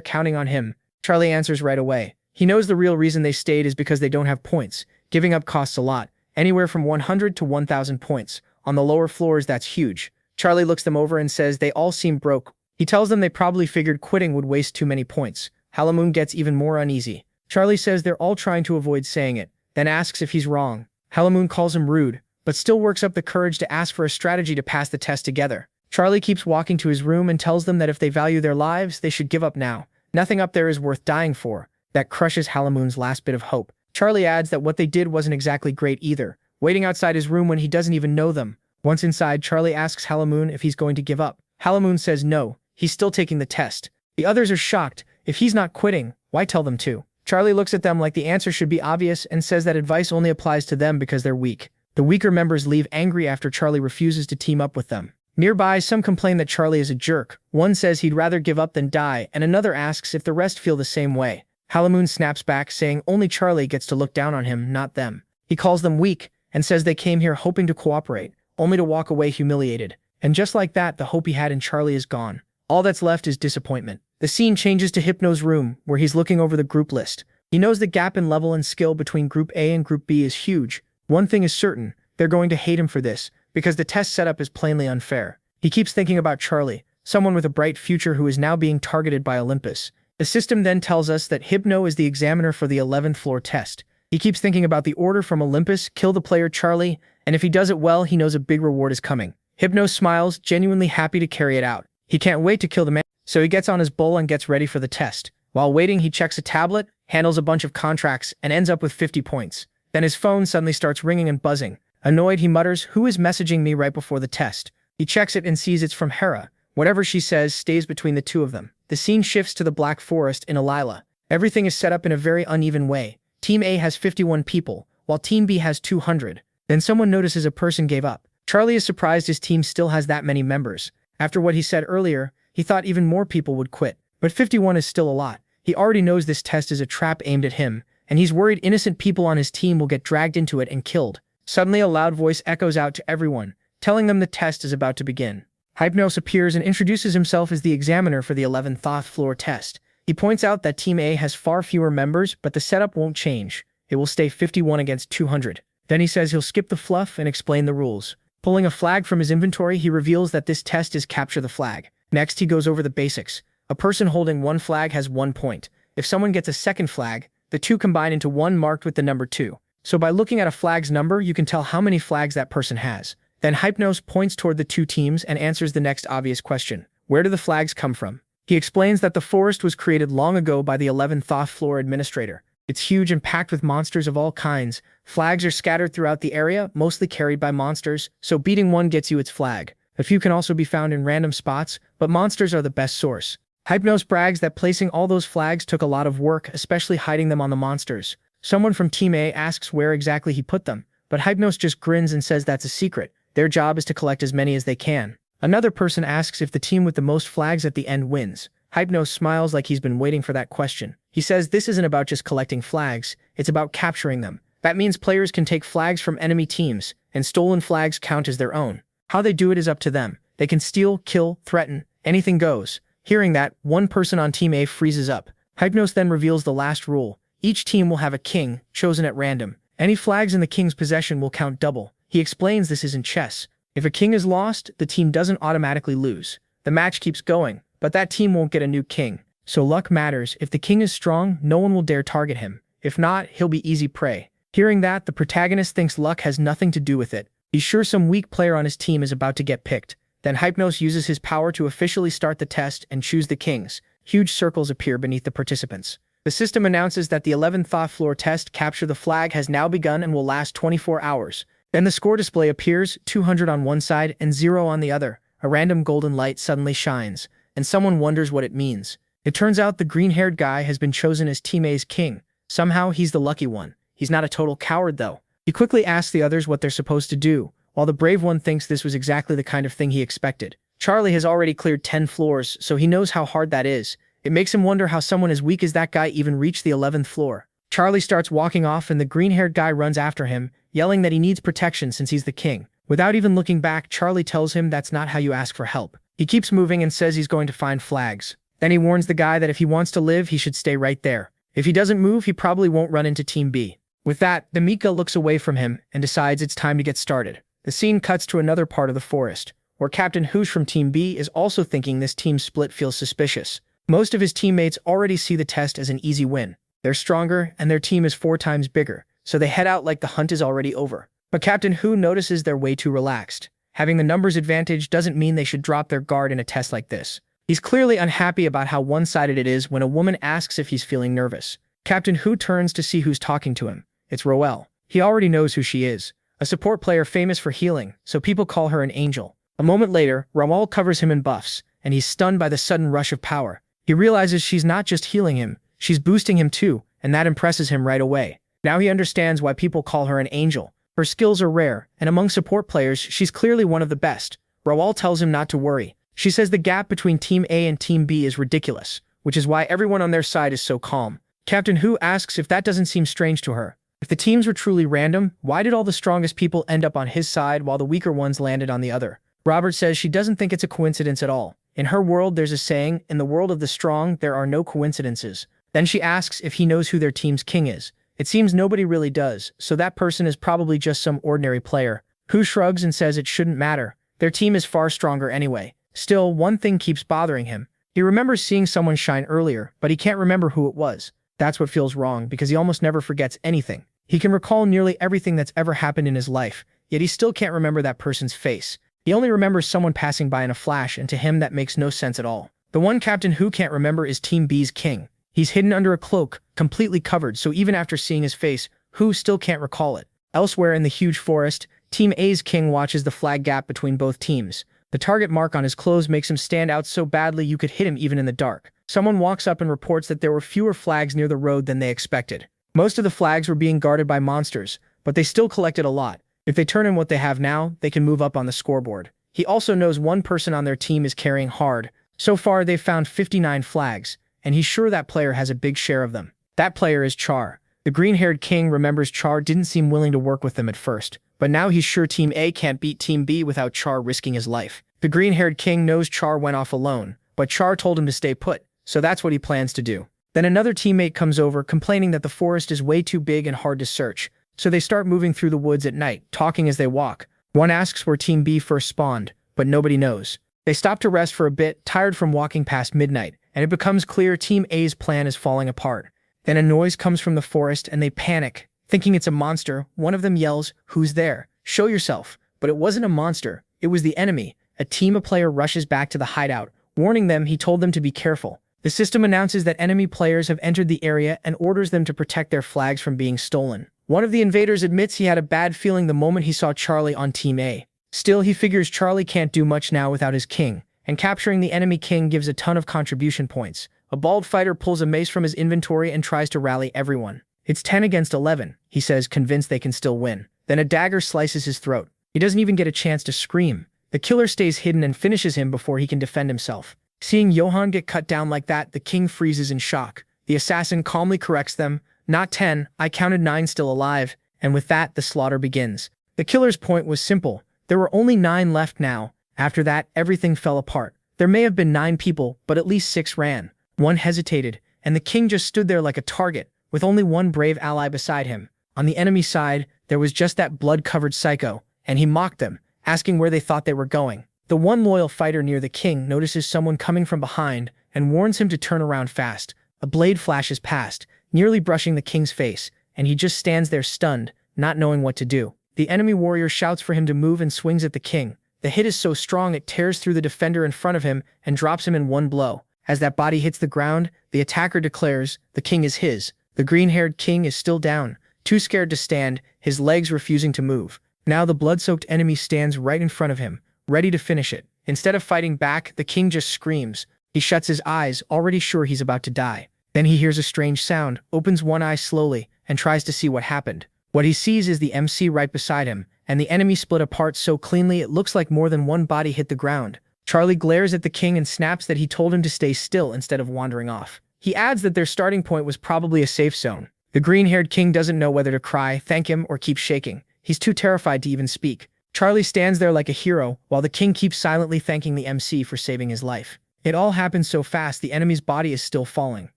counting on him. Charlie answers right away. He knows the real reason they stayed is because they don't have points. Giving up costs a lot, anywhere from 100 to 1,000 points. On the lower floors, that's huge. Charlie looks them over and says they all seem broke. He tells them they probably figured quitting would waste too many points. Yahello gets even more uneasy. Charlie says they're all trying to avoid saying it, then asks if he's wrong. Yahello calls him rude, but still works up the courage to ask for a strategy to pass the test together. Charlie keeps walking to his room and tells them that if they value their lives, they should give up now. Nothing up there is worth dying for. That crushes Yahello's last bit of hope. Charlie adds that what they did wasn't exactly great either, waiting outside his room when he doesn't even know them. Once inside, Charlie asks Yahello if he's going to give up. Yahello says no, he's still taking the test. The others are shocked. If he's not quitting, why tell them to? Charlie looks at them like the answer should be obvious and says that advice only applies to them because they're weak. The weaker members leave angry after Charlie refuses to team up with them. Nearby, some complain that Charlie is a jerk. One says he'd rather give up than die, and another asks if the rest feel the same way. Yahello snaps back, saying only Charlie gets to look down on him, not them. He calls them weak, and says they came here hoping to cooperate, only to walk away humiliated. And just like that, the hope he had in Charlie is gone. All that's left is disappointment. The scene changes to Hypno's room, where he's looking over the group list. He knows the gap in level and skill between Group A and Group B is huge. One thing is certain, they're going to hate him for this, because the test setup is plainly unfair. He keeps thinking about Charlie, someone with a bright future who is now being targeted by Olympus. The system then tells us that Hypno is the examiner for the 11th floor test. He keeps thinking about the order from Olympus, kill the player Charlie, and if he does it well, he knows a big reward is coming. Hypno smiles, genuinely happy to carry it out. He can't wait to kill the man, so he gets on his bull and gets ready for the test. While waiting, he checks a tablet, handles a bunch of contracts, and ends up with 50 points. Then his phone suddenly starts ringing and buzzing. Annoyed, he mutters, "Who is messaging me right before the test?" He checks it and sees it's from Hera. Whatever she says stays between the two of them. The scene shifts to the Black Forest in Alila. Everything is set up in a very uneven way. Team A has 51 people, while Team B has 200. Then someone notices a person gave up. Charlie is surprised his team still has that many members. After what he said earlier, he thought even more people would quit. But 51 is still a lot. He already knows this test is a trap aimed at him, and he's worried innocent people on his team will get dragged into it and killed. Suddenly, a loud voice echoes out to everyone, telling them the test is about to begin. Hypnos appears and introduces himself as the examiner for the 11th floor test. He points out that Team A has far fewer members, but the setup won't change. It will stay 51 against 200. Then he says he'll skip the fluff and explain the rules. Pulling a flag from his inventory, he reveals that this test is capture the flag. Next, he goes over the basics. A person holding one flag has 1 point. If someone gets a second flag, the two combine into one marked with the number 2. So by looking at a flag's number, you can tell how many flags that person has. Then Hypnos points toward the two teams and answers the next obvious question. Where do the flags come from? He explains that the forest was created long ago by the 11th floor administrator. It's huge and packed with monsters of all kinds. Flags are scattered throughout the area, mostly carried by monsters, so beating one gets you its flag. A few can also be found in random spots, but monsters are the best source. Hypnos brags that placing all those flags took a lot of work, especially hiding them on the monsters. Someone from Team A asks where exactly he put them, but Hypnos just grins and says that's a secret. Their job is to collect as many as they can. Another person asks if the team with the most flags at the end wins. Hypnos smiles like he's been waiting for that question. He says this isn't about just collecting flags, it's about capturing them. That means players can take flags from enemy teams, and stolen flags count as their own. How they do it is up to them. They can steal, kill, threaten, Anything goes. Hearing that, one person on Team A freezes up. Hypnos then reveals the last rule. Each team will have a king, chosen at random. Any flags in the king's possession will count double. He explains this isn't chess. If a king is lost, the team doesn't automatically lose. The match keeps going, but that team won't get a new king. So luck matters. If the king is strong, no one will dare target him. If not, he'll be easy prey. Hearing that, the protagonist thinks luck has nothing to do with it. He's sure some weak player on his team is about to get picked. Then Hypnos uses his power to officially start the test and choose the kings. Huge circles appear beneath the participants. The system announces that the 11th thought floor test, Capture the Flag, has now begun and will last 24 hours. Then the score display appears, 200 on one side and 0 on the other. A random golden light suddenly shines, and someone wonders what it means. It turns out the green-haired guy has been chosen as Team A's king. Somehow he's the lucky one. He's not a total coward though. He quickly asks the others what they're supposed to do, while the brave one thinks this was exactly the kind of thing he expected. Charlie has already cleared 10 floors, so he knows how hard that is. It makes him wonder how someone as weak as that guy even reached the 11th floor. Charlie starts walking off and the green-haired guy runs after him, yelling that he needs protection since he's the king. Without even looking back, Charlie tells him that's not how you ask for help. He keeps moving and says he's going to find flags. Then he warns the guy that if he wants to live, he should stay right there. If he doesn't move, he probably won't run into Team B. With that, the Mika looks away from him and decides it's time to get started. The scene cuts to another part of the forest, where Captain Hoosh from Team B is also thinking this team split feels suspicious. Most of his teammates already see the test as an easy win. They're stronger, and their team is 4 times bigger, so they head out like the hunt is already over. But Captain Hu notices they're way too relaxed. Having the numbers advantage doesn't mean they should drop their guard in a test like this. He's clearly unhappy about how one-sided it is when a woman asks if he's feeling nervous. Captain Hu turns to see who's talking to him. It's Roelle. He already knows who she is. A support player famous for healing, so people call her an angel. A moment later, Roelle covers him in buffs, and he's stunned by the sudden rush of power. He realizes she's not just healing him, she's boosting him too, and that impresses him right away. Now he understands why people call her an angel. Her skills are rare, and among support players, she's clearly one of the best. Roelle tells him not to worry. She says the gap between Team A and Team B is ridiculous, which is why everyone on their side is so calm. Captain Hu asks if that doesn't seem strange to her. If the teams were truly random, why did all the strongest people end up on his side while the weaker ones landed on the other? Robert says she doesn't think it's a coincidence at all. In her world, there's a saying, in the world of the strong, there are no coincidences. Then she asks if he knows who their team's king is. It seems nobody really does, so that person is probably just some ordinary player. Hu shrugs and says it shouldn't matter. Their team is far stronger anyway. Still, one thing keeps bothering him. He remembers seeing someone shine earlier, but he can't remember who it was. That's what feels wrong, because he almost never forgets anything. He can recall nearly everything that's ever happened in his life, yet he still can't remember that person's face. He only remembers someone passing by in a flash, and to him that makes no sense at all. The one Captain Hu can't remember is Team B's king. He's hidden under a cloak, completely covered, so even after seeing his face, Hu still can't recall it. Elsewhere in the huge forest, Team A's king watches the flag gap between both teams. The target mark on his clothes makes him stand out so badly you could hit him even in the dark. Someone walks up and reports that there were fewer flags near the road than they expected. Most of the flags were being guarded by monsters, but they still collected a lot. If they turn in what they have now, they can move up on the scoreboard. He also knows one person on their team is carrying hard. So far, they've found 59 flags, and he's sure that player has a big share of them. That player is Char. The green-haired king remembers Char didn't seem willing to work with them at first, but now he's sure Team A can't beat Team B without Char risking his life. The green-haired king knows Char went off alone, but Char told him to stay put, so that's what he plans to do. Then another teammate comes over, complaining that the forest is way too big and hard to search, so they start moving through the woods at night, talking as they walk. One asks where Team B first spawned, but nobody knows. They stop to rest for a bit, tired from walking past midnight, and it becomes clear Team A's plan is falling apart. Then a noise comes from the forest and they panic, thinking it's a monster. One of them yells, "Who's there? Show yourself." But it wasn't a monster, it was the enemy. A team of players rushes back to the hideout. Warning them, he told them to be careful. The system announces that enemy players have entered the area and orders them to protect their flags from being stolen. One of the invaders admits he had a bad feeling the moment he saw Charlie on Team A. Still, he figures Charlie can't do much now without his king, and capturing the enemy king gives a ton of contribution points. A bald fighter pulls a mace from his inventory and tries to rally everyone. It's 10 against 11, he says, convinced they can still win. Then a dagger slices his throat. He doesn't even get a chance to scream. The killer stays hidden and finishes him before he can defend himself. Seeing Johan get cut down like that, the king freezes in shock. The assassin calmly corrects them. "Not 10, I counted 9 still alive," and with that, the slaughter begins. The killer's point was simple. There were only 9 left now. After that, everything fell apart. There may have been 9 people, but at least 6 ran. One hesitated, and the king just stood there like a target, with only one brave ally beside him. On the enemy side, there was just that blood-covered psycho, and he mocked them, asking where they thought they were going. The one loyal fighter near the king notices someone coming from behind and warns him to turn around fast. A blade flashes past, nearly brushing the king's face, and he just stands there stunned, not knowing what to do. The enemy warrior shouts for him to move and swings at the king. The hit is so strong it tears through the defender in front of him and drops him in one blow. As that body hits the ground, the attacker declares, "The king is his." The green-haired king is still down, too scared to stand, his legs refusing to move. Now the blood-soaked enemy stands right in front of him, ready to finish it. Instead of fighting back, the king just screams. He shuts his eyes, already sure he's about to die. Then he hears a strange sound, opens one eye slowly, and tries to see what happened. What he sees is the MC right beside him, and the enemy split apart so cleanly it looks like more than one body hit the ground. Charlie glares at the king and snaps that he told him to stay still instead of wandering off. He adds that their starting point was probably a safe zone. The green-haired king doesn't know whether to cry, thank him, or keep shaking. He's too terrified to even speak. Charlie stands there like a hero, while the king keeps silently thanking the MC for saving his life. It all happens so fast the enemy's body is still falling.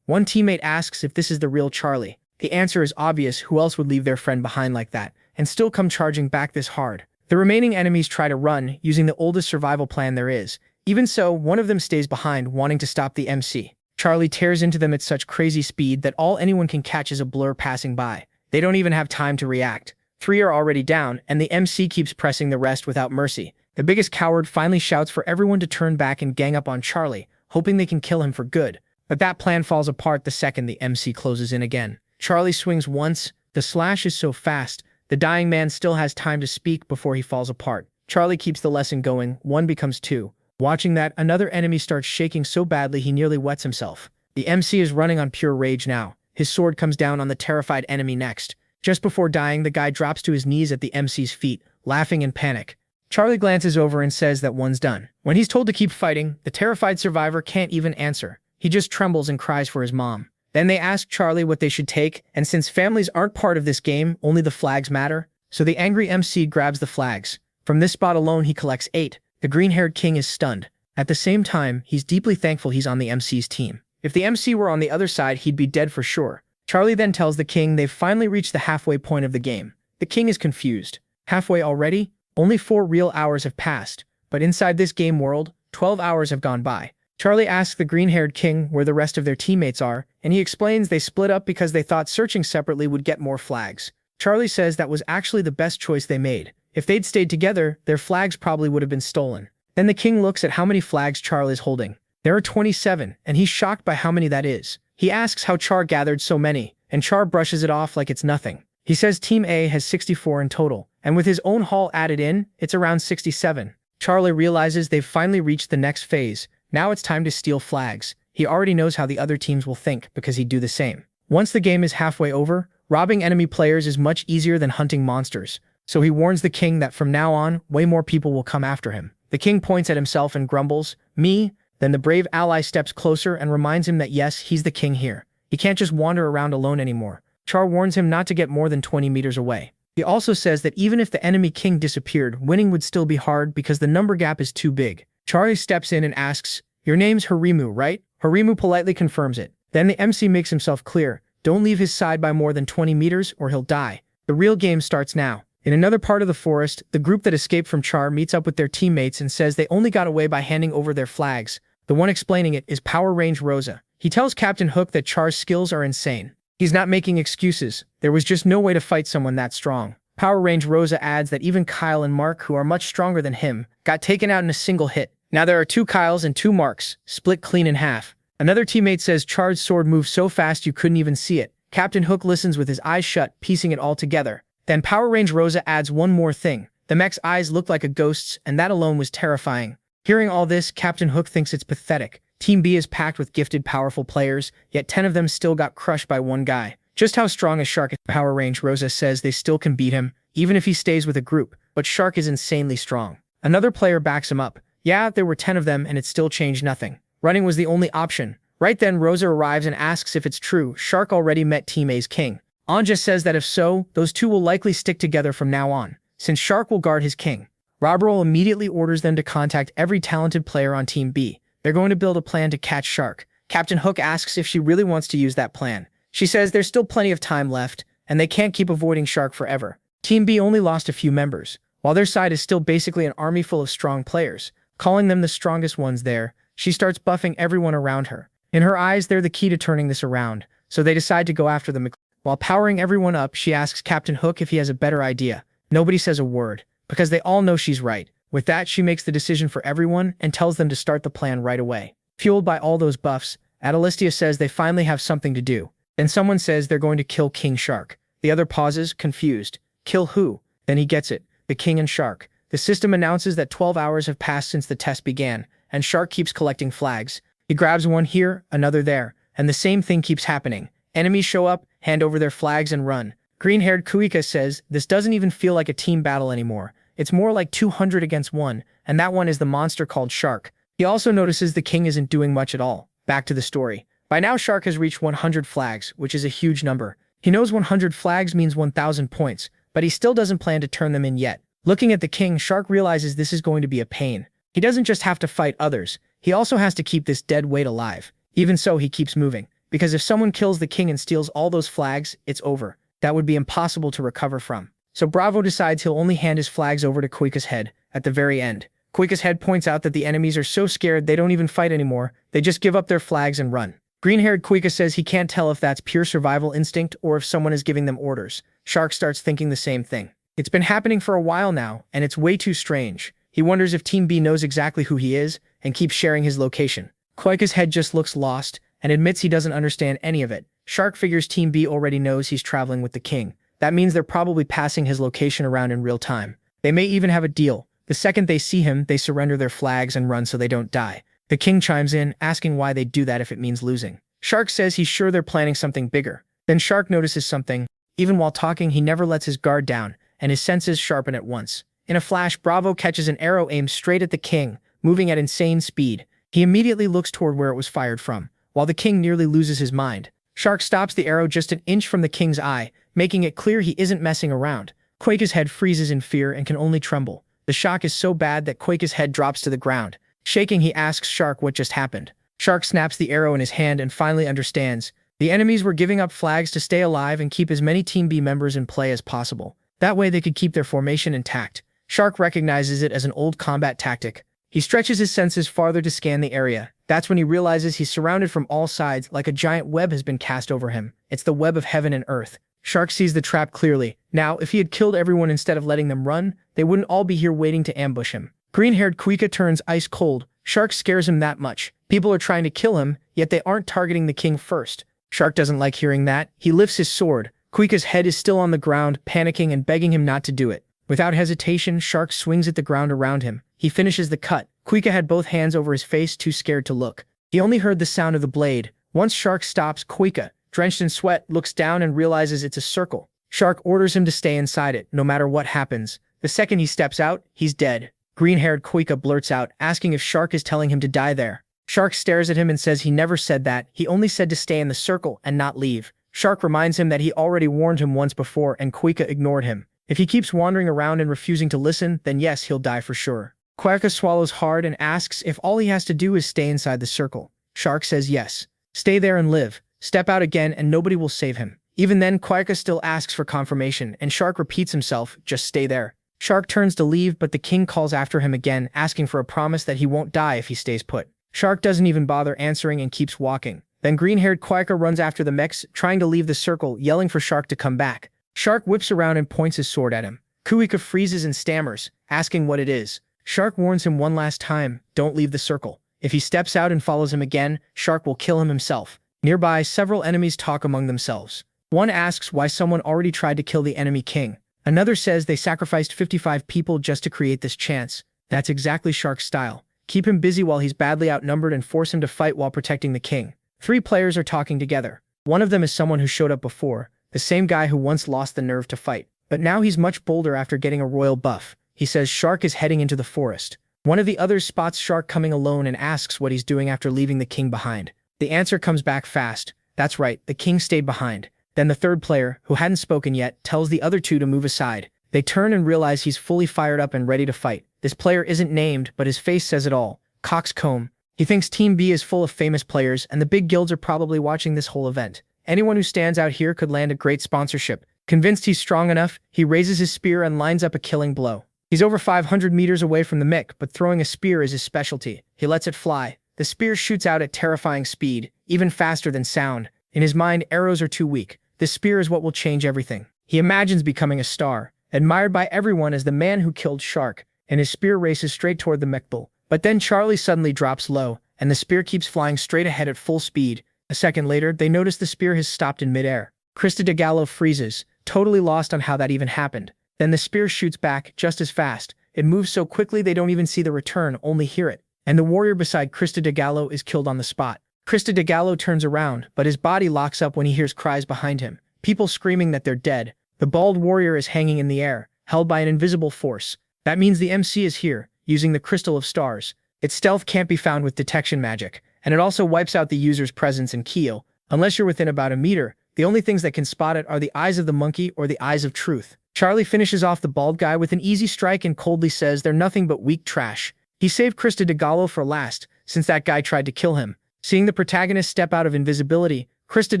One teammate asks if this is the real Charlie. The answer is obvious, who else would leave their friend behind like that, and still come charging back this hard? The remaining enemies try to run, using the oldest survival plan there is. Even so, one of them stays behind, wanting to stop the MC. Charlie tears into them at such crazy speed that all anyone can catch is a blur passing by. They don't even have time to react. 3 are already down, and the MC keeps pressing the rest without mercy. The biggest coward finally shouts for everyone to turn back and gang up on Charlie, hoping they can kill him for good. But that plan falls apart the second the MC closes in again. Charlie swings once. The slash is so fast, the dying man still has time to speak before he falls apart. Charlie keeps the lesson going. 1 becomes 2. Watching that, another enemy starts shaking so badly he nearly wets himself. The MC is running on pure rage now. His sword comes down on the terrified enemy next. Just before dying, the guy drops to his knees at the MC's feet, laughing in panic. Charlie glances over and says that one's done. When he's told to keep fighting, the terrified survivor can't even answer. He just trembles and cries for his mom. Then they ask Charlie what they should take, and since families aren't part of this game, only the flags matter. So the angry MC grabs the flags. From this spot alone, he collects 8. The green-haired king is stunned. At the same time, he's deeply thankful he's on the MC's team. If the MC were on the other side, he'd be dead for sure. Charlie then tells the king they've finally reached the halfway point of the game. The king is confused. Halfway already? Only 4 real hours have passed. But inside this game world, 12 hours have gone by. Charlie asks the green-haired king where the rest of their teammates are, and he explains they split up because they thought searching separately would get more flags. Charlie says that was actually the best choice they made. If they'd stayed together, their flags probably would have been stolen. Then the king looks at how many flags Charlie's holding. There are 27, and he's shocked by how many that is. He asks how Char gathered so many, and Char brushes it off like it's nothing. He says Team A has 64 in total, and with his own haul added in, it's around 67. Charlie realizes they've finally reached the next phase. Now it's time to steal flags. He already knows how the other teams will think because he'd do the same. Once the game is halfway over, robbing enemy players is much easier than hunting monsters. So he warns the king that from now on, way more people will come after him. The king points at himself and grumbles, "Me?" Then the brave ally steps closer and reminds him that yes, he's the king here. He can't just wander around alone anymore. Char warns him not to get more than 20 meters away. He also says that even if the enemy king disappeared, winning would still be hard because the number gap is too big. Charlie steps in and asks, "Your name's Harimu, right?" Harimu politely confirms it. Then the MC makes himself clear. Don't leave his side by more than 20 meters or he'll die. The real game starts now. In another part of the forest, the group that escaped from Char meets up with their teammates and says they only got away by handing over their flags. The one explaining it is Power Range Rosa. He tells Captain Hook that Char's skills are insane. He's not making excuses. There was just no way to fight someone that strong. Power Range Rosa adds that even Kyle and Mark, who are much stronger than him, got taken out in a single hit. Now there are 2 Kyles and 2 Marks, split clean in half. Another teammate says Char's sword moves so fast you couldn't even see it. Captain Hook listens with his eyes shut, piecing it all together. Then Power Range Rosa adds one more thing. The mech's eyes look like a ghost's, and that alone was terrifying. Hearing all this, Captain Hook thinks it's pathetic. Team B is packed with gifted, powerful players, yet 10 of them still got crushed by one guy. Just how strong is Shark? Power Range Rosa says they still can beat him, even if he stays with a group, but Shark is insanely strong. Another player backs him up. Yeah, there were 10 of them, and it still changed nothing. Running was the only option. Right then, Rosa arrives and asks if it's true. Shark already met Team A's king. Anja says that if so, those two will likely stick together from now on, since Shark will guard his king. Rob immediately orders them to contact every talented player on Team B. They're going to build a plan to catch Shark. Captain Hook asks if she really wants to use that plan. She says there's still plenty of time left, and they can't keep avoiding Shark forever. Team B only lost a few members, while their side is still basically an army full of strong players. Calling them the strongest ones there, she starts buffing everyone around her. In her eyes, they're the key to turning this around, so they decide to go after them. While powering everyone up, she asks Captain Hook if he has a better idea. Nobody says a word, because they all know she's right. With that, she makes the decision for everyone and tells them to start the plan right away. Fueled by all those buffs, Adalistia says they finally have something to do. Then someone says they're going to kill King Shark. The other pauses, confused. Kill who? Then he gets it. The King and Shark. The system announces that 12 hours have passed since the test began, and Shark keeps collecting flags. He grabs one here, another there, and the same thing keeps happening. Enemies show up, hand over their flags, and run. Green-haired Kuika says this doesn't even feel like a team battle anymore. It's more like 200 against 1, and that one is the monster called Shark. He also notices the king isn't doing much at all. Back to the story. By now, Shark has reached 100 flags, which is a huge number. He knows 100 flags means 1,000 points, but he still doesn't plan to turn them in yet. Looking at the king, Shark realizes this is going to be a pain. He doesn't just have to fight others, he also has to keep this dead weight alive. Even so, he keeps moving, because if someone kills the king and steals all those flags, it's over. That would be impossible to recover from. So Bravo decides he'll only hand his flags over to Kuika's head at the very end. Kuika's head points out that the enemies are so scared they don't even fight anymore, they just give up their flags and run. Green-haired Kuika says he can't tell if that's pure survival instinct or if someone is giving them orders. Shark starts thinking the same thing. It's been happening for a while now, and it's way too strange. He wonders if Team B knows exactly who he is and keeps sharing his location. Kuika's head just looks lost and admits he doesn't understand any of it. Shark figures Team B already knows he's traveling with the king. That means they're probably passing his location around in real time. They may even have a deal. The second they see him, they surrender their flags and run so they don't die. The king chimes in, asking why they'd do that if it means losing. Shark says he's sure they're planning something bigger. Then Shark notices something. Even while talking, he never lets his guard down, and his senses sharpen at once. In a flash, Bravo catches an arrow aimed straight at the king, moving at insane speed. He immediately looks toward where it was fired from, while the king nearly loses his mind. Shark stops the arrow just an inch from the king's eye, making it clear he isn't messing around. Kuika's head freezes in fear and can only tremble. The shock is so bad that Kuika's head drops to the ground. Shaking, he asks Shark what just happened. Shark snaps the arrow in his hand and finally understands. The enemies were giving up flags to stay alive and keep as many Team B members in play as possible. That way they could keep their formation intact. Shark recognizes it as an old combat tactic. He stretches his senses farther to scan the area. That's when he realizes he's surrounded from all sides like a giant web has been cast over him. It's the web of heaven and earth. Shark sees the trap clearly. Now, if he had killed everyone instead of letting them run, they wouldn't all be here waiting to ambush him. Green-haired Kuika turns ice cold. Shark scares him that much. People are trying to kill him, yet they aren't targeting the king first. Shark doesn't like hearing that. He lifts his sword. Kuika's head is still on the ground, panicking and begging him not to do it. Without hesitation, Shark swings at the ground around him. He finishes the cut. Kuika had both hands over his face, too scared to look. He only heard the sound of the blade. Once Shark stops, Kuika, drenched in sweat, looks down and realizes it's a circle. Shark orders him to stay inside it, no matter what happens. The second he steps out, he's dead. Green-haired Kuika blurts out, asking if Shark is telling him to die there. Shark stares at him and says he never said that. He only said to stay in the circle and not leave. Shark reminds him that he already warned him once before and Kuika ignored him. If he keeps wandering around and refusing to listen, then yes, he'll die for sure. Kuika swallows hard and asks if all he has to do is stay inside the circle. Shark says yes. Stay there and live. Step out again and nobody will save him. Even then, Kuika still asks for confirmation and Shark repeats himself, just stay there. Shark turns to leave, but the king calls after him again, asking for a promise that he won't die if he stays put. Shark doesn't even bother answering and keeps walking. Then green-haired Kuika runs after the mechs, trying to leave the circle, yelling for Shark to come back. Shark whips around and points his sword at him. Kuika freezes and stammers, asking what it is. Shark warns him one last time, don't leave the circle. If he steps out and follows him again, Shark will kill him himself. Nearby, several enemies talk among themselves. One asks why someone already tried to kill the enemy king. Another says they sacrificed 55 people just to create this chance. That's exactly Shark's style. Keep him busy while he's badly outnumbered and force him to fight while protecting the king. 3 players are talking together. One of them is someone who showed up before, the same guy who once lost the nerve to fight. But now he's much bolder after getting a royal buff. He says Shark is heading into the forest. One of the others spots Shark coming alone and asks what he's doing after leaving the king behind. The answer comes back fast. That's right, the king stayed behind. Then the third player, who hadn't spoken yet, tells the other 2 to move aside. They turn and realize he's fully fired up and ready to fight. This player isn't named, but his face says it all. Coxcomb. He thinks Team B is full of famous players, and the big guilds are probably watching this whole event. Anyone who stands out here could land a great sponsorship. Convinced he's strong enough, he raises his spear and lines up a killing blow. He's over 500 meters away from the mic, but throwing a spear is his specialty. He lets it fly. The spear shoots out at terrifying speed, even faster than sound. In his mind, arrows are too weak. This spear is what will change everything. He imagines becoming a star, admired by everyone as the man who killed Shark, and his spear races straight toward the mech bull. But then Charlie suddenly drops low, and the spear keeps flying straight ahead at full speed. A second later, they notice the spear has stopped in midair. Krista DeGallo freezes, totally lost on how that even happened. Then the spear shoots back just as fast. It moves so quickly they don't even see the return, only hear it. And the warrior beside Krista DeGallo is killed on the spot. Krista DeGallo turns around, but his body locks up when he hears cries behind him. People screaming that they're dead. The bald warrior is hanging in the air, held by an invisible force. That means the MC is here, using the Crystal of Stars. Its stealth can't be found with detection magic, and it also wipes out the user's presence in Kyo. Unless you're within about a meter, the only things that can spot it are the eyes of the monkey or the eyes of truth. Charlie finishes off the bald guy with an easy strike and coldly says they're nothing but weak trash. He saved Krista DeGallo for last, since that guy tried to kill him. Seeing the protagonist step out of invisibility, Krista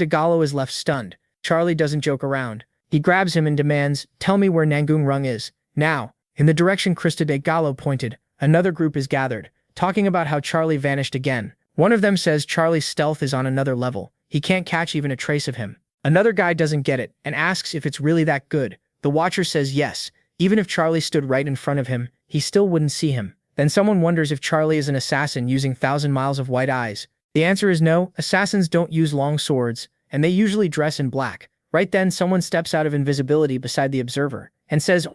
DeGallo is left stunned. Charlie doesn't joke around. He grabs him and demands, "Tell me where Nangung Rung is, now." In the direction Krista DeGallo pointed, another group is gathered, talking about how Charlie vanished again. One of them says Charlie's stealth is on another level. He can't catch even a trace of him. Another guy doesn't get it, and asks if it's really that good. The Watcher says yes. Even if Charlie stood right in front of him, he still wouldn't see him. Then someone wonders if Charlie is an assassin using 1,000 miles of white eyes. The answer is no, assassins don't use long swords, and they usually dress in black. Right then, someone steps out of invisibility beside the observer, and says,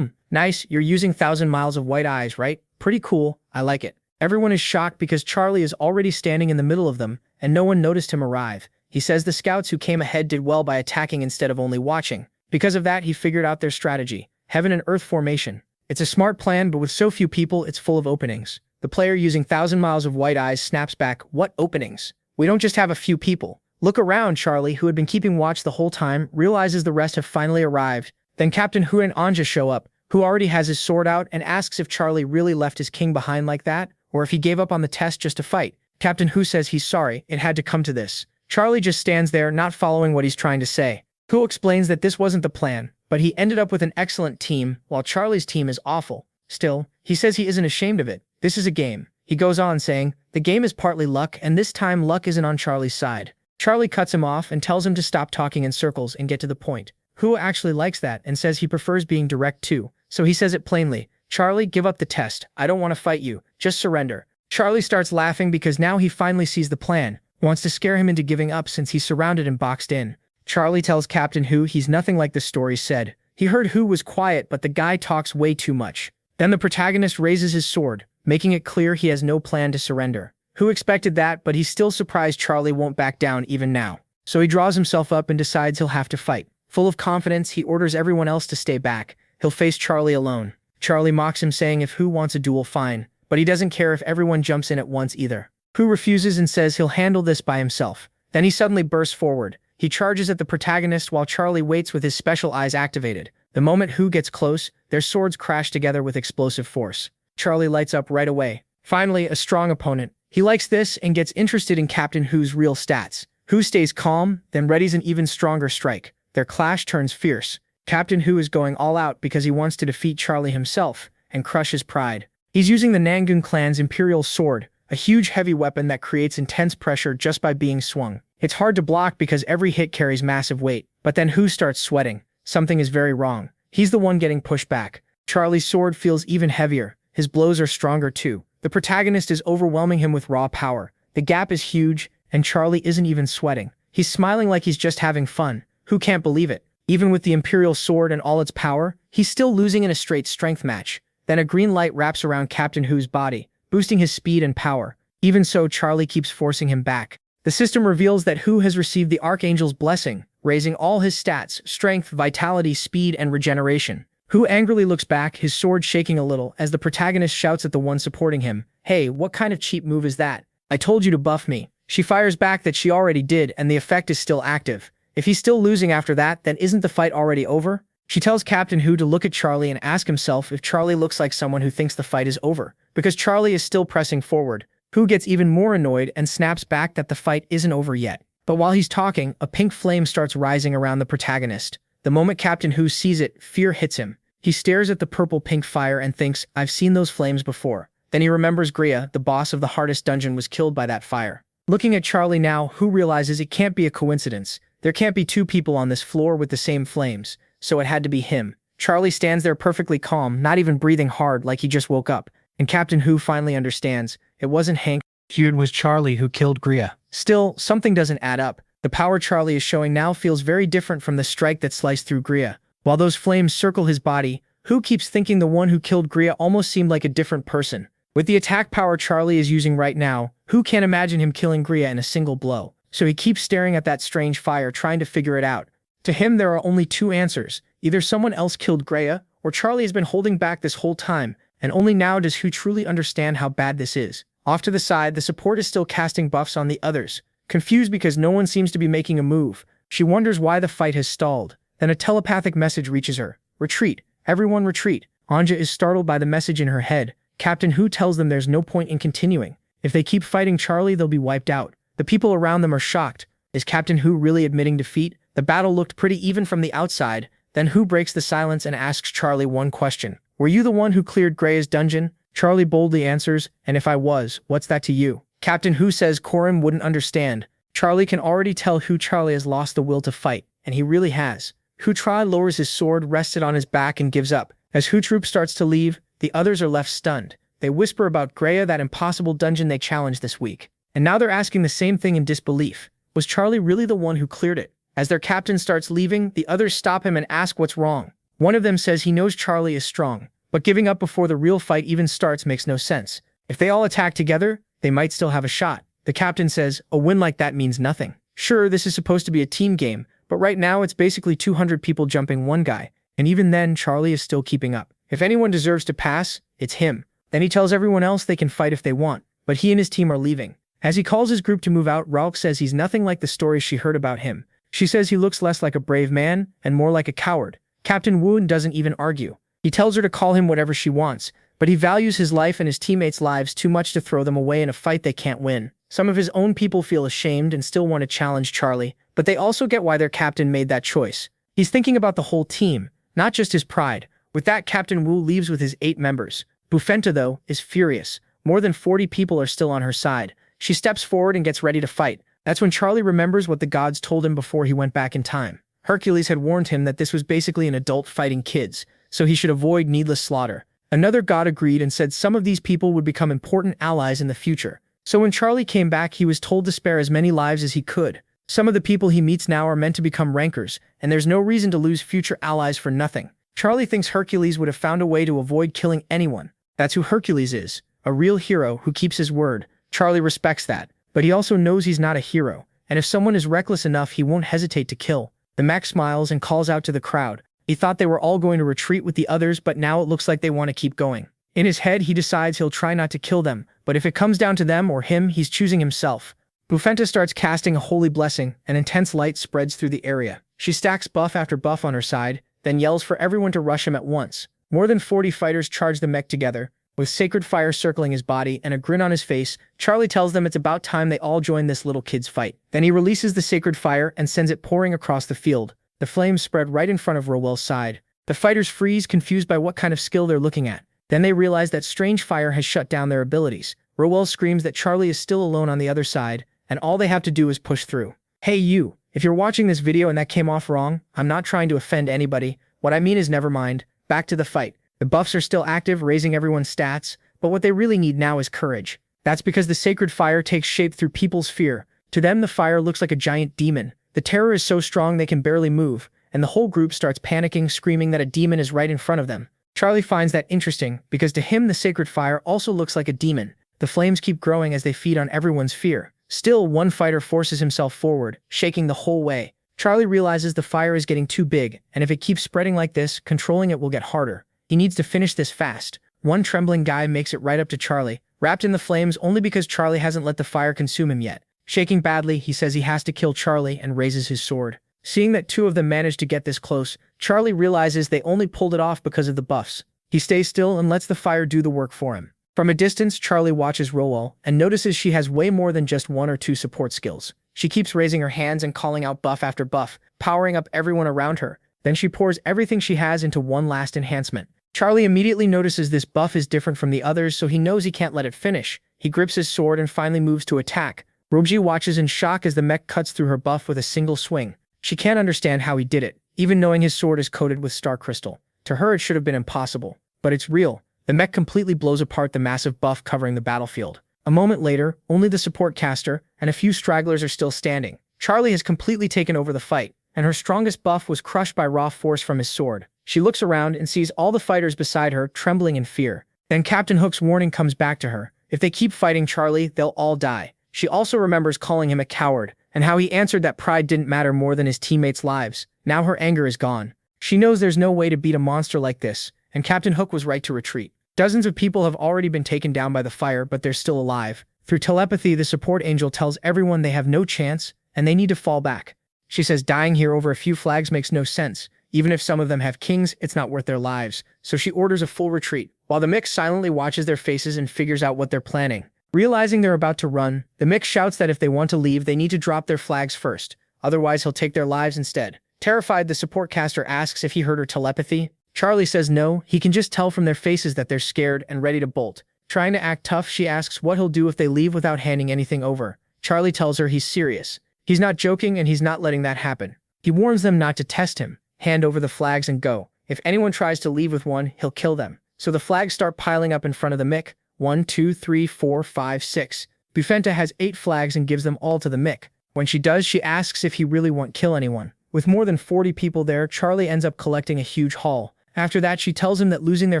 nice, you're using 1,000 miles of white eyes, right? Pretty cool, I like it. Everyone is shocked because Charlie is already standing in the middle of them, and no one noticed him arrive. He says the scouts who came ahead did well by attacking instead of only watching. Because of that, he figured out their strategy. Heaven and Earth formation. It's a smart plan, but with so few people, it's full of openings. The player using 1,000 miles of white eyes snaps back, "What openings? We don't just have a few people." Look around, Charlie, who had been keeping watch the whole time, realizes the rest have finally arrived. Then Captain Hu and Anja show up, who already has his sword out and asks if Charlie really left his king behind like that, or if he gave up on the test just to fight. Captain Hu says he's sorry, it had to come to this. Charlie just stands there, not following what he's trying to say. Hu explains that this wasn't the plan, but he ended up with an excellent team, while Charlie's team is awful. Still, he says he isn't ashamed of it. This is a game. He goes on saying, the game is partly luck, and this time luck isn't on Charlie's side. Charlie cuts him off and tells him to stop talking in circles and get to the point. Hu actually likes that and says he prefers being direct too, so he says it plainly. Charlie, give up the test. I don't want to fight you. Just surrender. Charlie starts laughing because now he finally sees the plan, wants to scare him into giving up since he's surrounded and boxed in. Charlie tells Captain Hu he's nothing like the story said. He heard Hu was quiet, but the guy talks way too much. Then the protagonist raises his sword, making it clear he has no plan to surrender. Hu expected that, but he's still surprised Charlie won't back down even now. So he draws himself up and decides he'll have to fight. Full of confidence, he orders everyone else to stay back. He'll face Charlie alone. Charlie mocks him, saying if Hu wants a duel, fine, but he doesn't care if everyone jumps in at once either. Hu refuses and says he'll handle this by himself. Then he suddenly bursts forward. He charges at the protagonist while Charlie waits with his special eyes activated. The moment Hu gets close, their swords crash together with explosive force. Charlie lights up right away. Finally, a strong opponent. He likes this and gets interested in Captain Hu's real stats. Hu stays calm, then readies an even stronger strike. Their clash turns fierce. Captain Hu is going all out because he wants to defeat Charlie himself and crush his pride. He's using the Nangung clan's Imperial Sword, a huge heavy weapon that creates intense pressure just by being swung. It's hard to block because every hit carries massive weight, but then Hu starts sweating. Something is very wrong. He's the one getting pushed back. Charlie's sword feels even heavier. His blows are stronger too. The protagonist is overwhelming him with raw power. The gap is huge, and Charlie isn't even sweating. He's smiling like he's just having fun. Hu can't believe it. Even with the Imperial Sword and all its power, he's still losing in a straight strength match. Then a green light wraps around Captain Hu's body, boosting his speed and power. Even so, Charlie keeps forcing him back. The system reveals that Hu has received the Archangel's blessing, raising all his stats, strength, vitality, speed, and regeneration. Hu angrily looks back, his sword shaking a little, as the protagonist shouts at the one supporting him, "Hey, what kind of cheap move is that? I told you to buff me." She fires back that she already did, and the effect is still active. If he's still losing after that, then isn't the fight already over? She tells Captain Hu to look at Charlie and ask himself if Charlie looks like someone who thinks the fight is over, because Charlie is still pressing forward. Hu gets even more annoyed and snaps back that the fight isn't over yet. But while he's talking, a pink flame starts rising around the protagonist. The moment Captain Hu sees it, fear hits him. He stares at the purple-pink fire and thinks, I've seen those flames before. Then he remembers Gria, the boss of the hardest dungeon, was killed by that fire. Looking at Charlie now, Hu realizes it can't be a coincidence. There can't be two people on this floor with the same flames, so it had to be him. Charlie stands there perfectly calm, not even breathing hard like he just woke up. And Captain Hu finally understands. It wasn't Hank. It was Charlie who killed Gria. Still, something doesn't add up. The power Charlie is showing now feels very different from the strike that sliced through Gria. While those flames circle his body, Hu keeps thinking the one who killed Gria almost seemed like a different person. With the attack power Charlie is using right now, Hu can't imagine him killing Gria in a single blow. So he keeps staring at that strange fire, trying to figure it out. To him, there are only two answers. Either someone else killed Gria, or Charlie has been holding back this whole time, and only now does Hu truly understand how bad this is. Off to the side, the support is still casting buffs on the others. Confused because no one seems to be making a move, she wonders why the fight has stalled. Then a telepathic message reaches her. Retreat. Everyone retreat. Anja is startled by the message in her head. Captain Hu tells them there's no point in continuing. If they keep fighting Charlie, they'll be wiped out. The people around them are shocked. Is Captain Hu really admitting defeat? The battle looked pretty even from the outside. Then Hu breaks the silence and asks Charlie one question. Were you the one who cleared Gria's dungeon? Charlie boldly answers, and if I was, what's that to you? Captain Hu says Corin wouldn't understand. Charlie can already tell Hu Charlie has lost the will to fight, and he really has. Hu Tri lowers his sword, rested on his back, and gives up. As Hu Troop starts to leave, the others are left stunned. They whisper about Gria, that impossible dungeon they challenged this week. And now they're asking the same thing in disbelief. Was Charlie really the one who cleared it? As their captain starts leaving, the others stop him and ask what's wrong. One of them says he knows Charlie is strong, but giving up before the real fight even starts makes no sense. If they all attack together, they might still have a shot. The captain says, a win like that means nothing. Sure, this is supposed to be a team game, but right now it's basically 200 people jumping one guy, and even then Charlie is still keeping up. If anyone deserves to pass, it's him. Then he tells everyone else they can fight if they want, but he and his team are leaving. As he calls his group to move out, Ralph says he's nothing like the stories she heard about him. She says he looks less like a brave man and more like a coward. Captain Woon doesn't even argue. He tells her to call him whatever she wants, but he values his life and his teammates' lives too much to throw them away in a fight they can't win. Some of his own people feel ashamed and still want to challenge Charlie, but they also get why their captain made that choice. He's thinking about the whole team, not just his pride. With that, Captain Wu leaves with his 8 members. Bufenta, though, is furious. More than 40 people are still on her side. She steps forward and gets ready to fight. That's when Charlie remembers what the gods told him before he went back in time. Hercules had warned him that this was basically an adult fighting kids, so he should avoid needless slaughter. Another god agreed and said some of these people would become important allies in the future. So when Charlie came back, he was told to spare as many lives as he could. Some of the people he meets now are meant to become rankers, and there's no reason to lose future allies for nothing. Charlie thinks Hercules would have found a way to avoid killing anyone. That's who Hercules is, a real hero who keeps his word. Charlie respects that, but he also knows he's not a hero, and if someone is reckless enough, he won't hesitate to kill. The mech smiles and calls out to the crowd. He thought they were all going to retreat with the others, but now it looks like they want to keep going. In his head, he decides he'll try not to kill them, but if it comes down to them or him, he's choosing himself. Bufenta starts casting a holy blessing, and intense light spreads through the area. She stacks buff after buff on her side, then yells for everyone to rush him at once. More than 40 fighters charge the mech together. With sacred fire circling his body and a grin on his face, Charlie tells them it's about time they all join this little kid's fight. Then he releases the sacred fire and sends it pouring across the field. The flames spread right in front of Rowell's side. The fighters freeze, confused by what kind of skill they're looking at. Then they realize that strange fire has shut down their abilities. Rowell screams that Charlie is still alone on the other side, and all they have to do is push through. Hey you, if you're watching this video and that came off wrong, I'm not trying to offend anybody. What I mean is never mind. Back to the fight. The buffs are still active, raising everyone's stats, but what they really need now is courage. That's because the sacred fire takes shape through people's fear. To them, the fire looks like a giant demon. The terror is so strong they can barely move, and the whole group starts panicking, screaming that a demon is right in front of them. Charlie finds that interesting, because to him the sacred fire also looks like a demon. The flames keep growing as they feed on everyone's fear. Still, one fighter forces himself forward, shaking the whole way. Charlie realizes the fire is getting too big, and if it keeps spreading like this, controlling it will get harder. He needs to finish this fast. One trembling guy makes it right up to Charlie, wrapped in the flames only because Charlie hasn't let the fire consume him yet. Shaking badly, he says he has to kill Charlie and raises his sword. Seeing that two of them managed to get this close, Charlie realizes they only pulled it off because of the buffs. He stays still and lets the fire do the work for him. From a distance, Charlie watches Rowell and notices she has way more than just one or two support skills. She keeps raising her hands and calling out buff after buff, powering up everyone around her. Then she pours everything she has into one last enhancement. Charlie immediately notices this buff is different from the others, so he knows he can't let it finish. He grips his sword and finally moves to attack. Robji watches in shock as the mech cuts through her buff with a single swing. She can't understand how he did it, even knowing his sword is coated with star crystal. To her, it should have been impossible. But it's real. The mech completely blows apart the massive buff covering the battlefield. A moment later, only the support caster and a few stragglers are still standing. Charlie has completely taken over the fight, and her strongest buff was crushed by raw force from his sword. She looks around and sees all the fighters beside her trembling in fear. Then Captain Hook's warning comes back to her. If they keep fighting Charlie, they'll all die. She also remembers calling him a coward, and how he answered that pride didn't matter more than his teammates' lives. Now her anger is gone. She knows there's no way to beat a monster like this, and Captain Hook was right to retreat. Dozens of people have already been taken down by the fire, but they're still alive. Through telepathy, the support angel tells everyone they have no chance, and they need to fall back. She says dying here over a few flags makes no sense. Even if some of them have kings, it's not worth their lives. So she orders a full retreat, while the mix silently watches their faces and figures out what they're planning. Realizing they're about to run, the mix shouts that if they want to leave, they need to drop their flags first. Otherwise, he'll take their lives instead. Terrified, the support caster asks if he heard her telepathy. Charlie says no, he can just tell from their faces that they're scared and ready to bolt. Trying to act tough, she asks what he'll do if they leave without handing anything over. Charlie tells her he's serious. He's not joking and he's not letting that happen. He warns them not to test him. Hand over the flags and go. If anyone tries to leave with one, he'll kill them. So the flags start piling up in front of the Mick. 1, 2, 3, 4, 5, 6. Bufenta has 8 flags and gives them all to the Mick. When she does, she asks if he really won't kill anyone. With more than 40 people there, Charlie ends up collecting a huge haul. After that, she tells him that losing their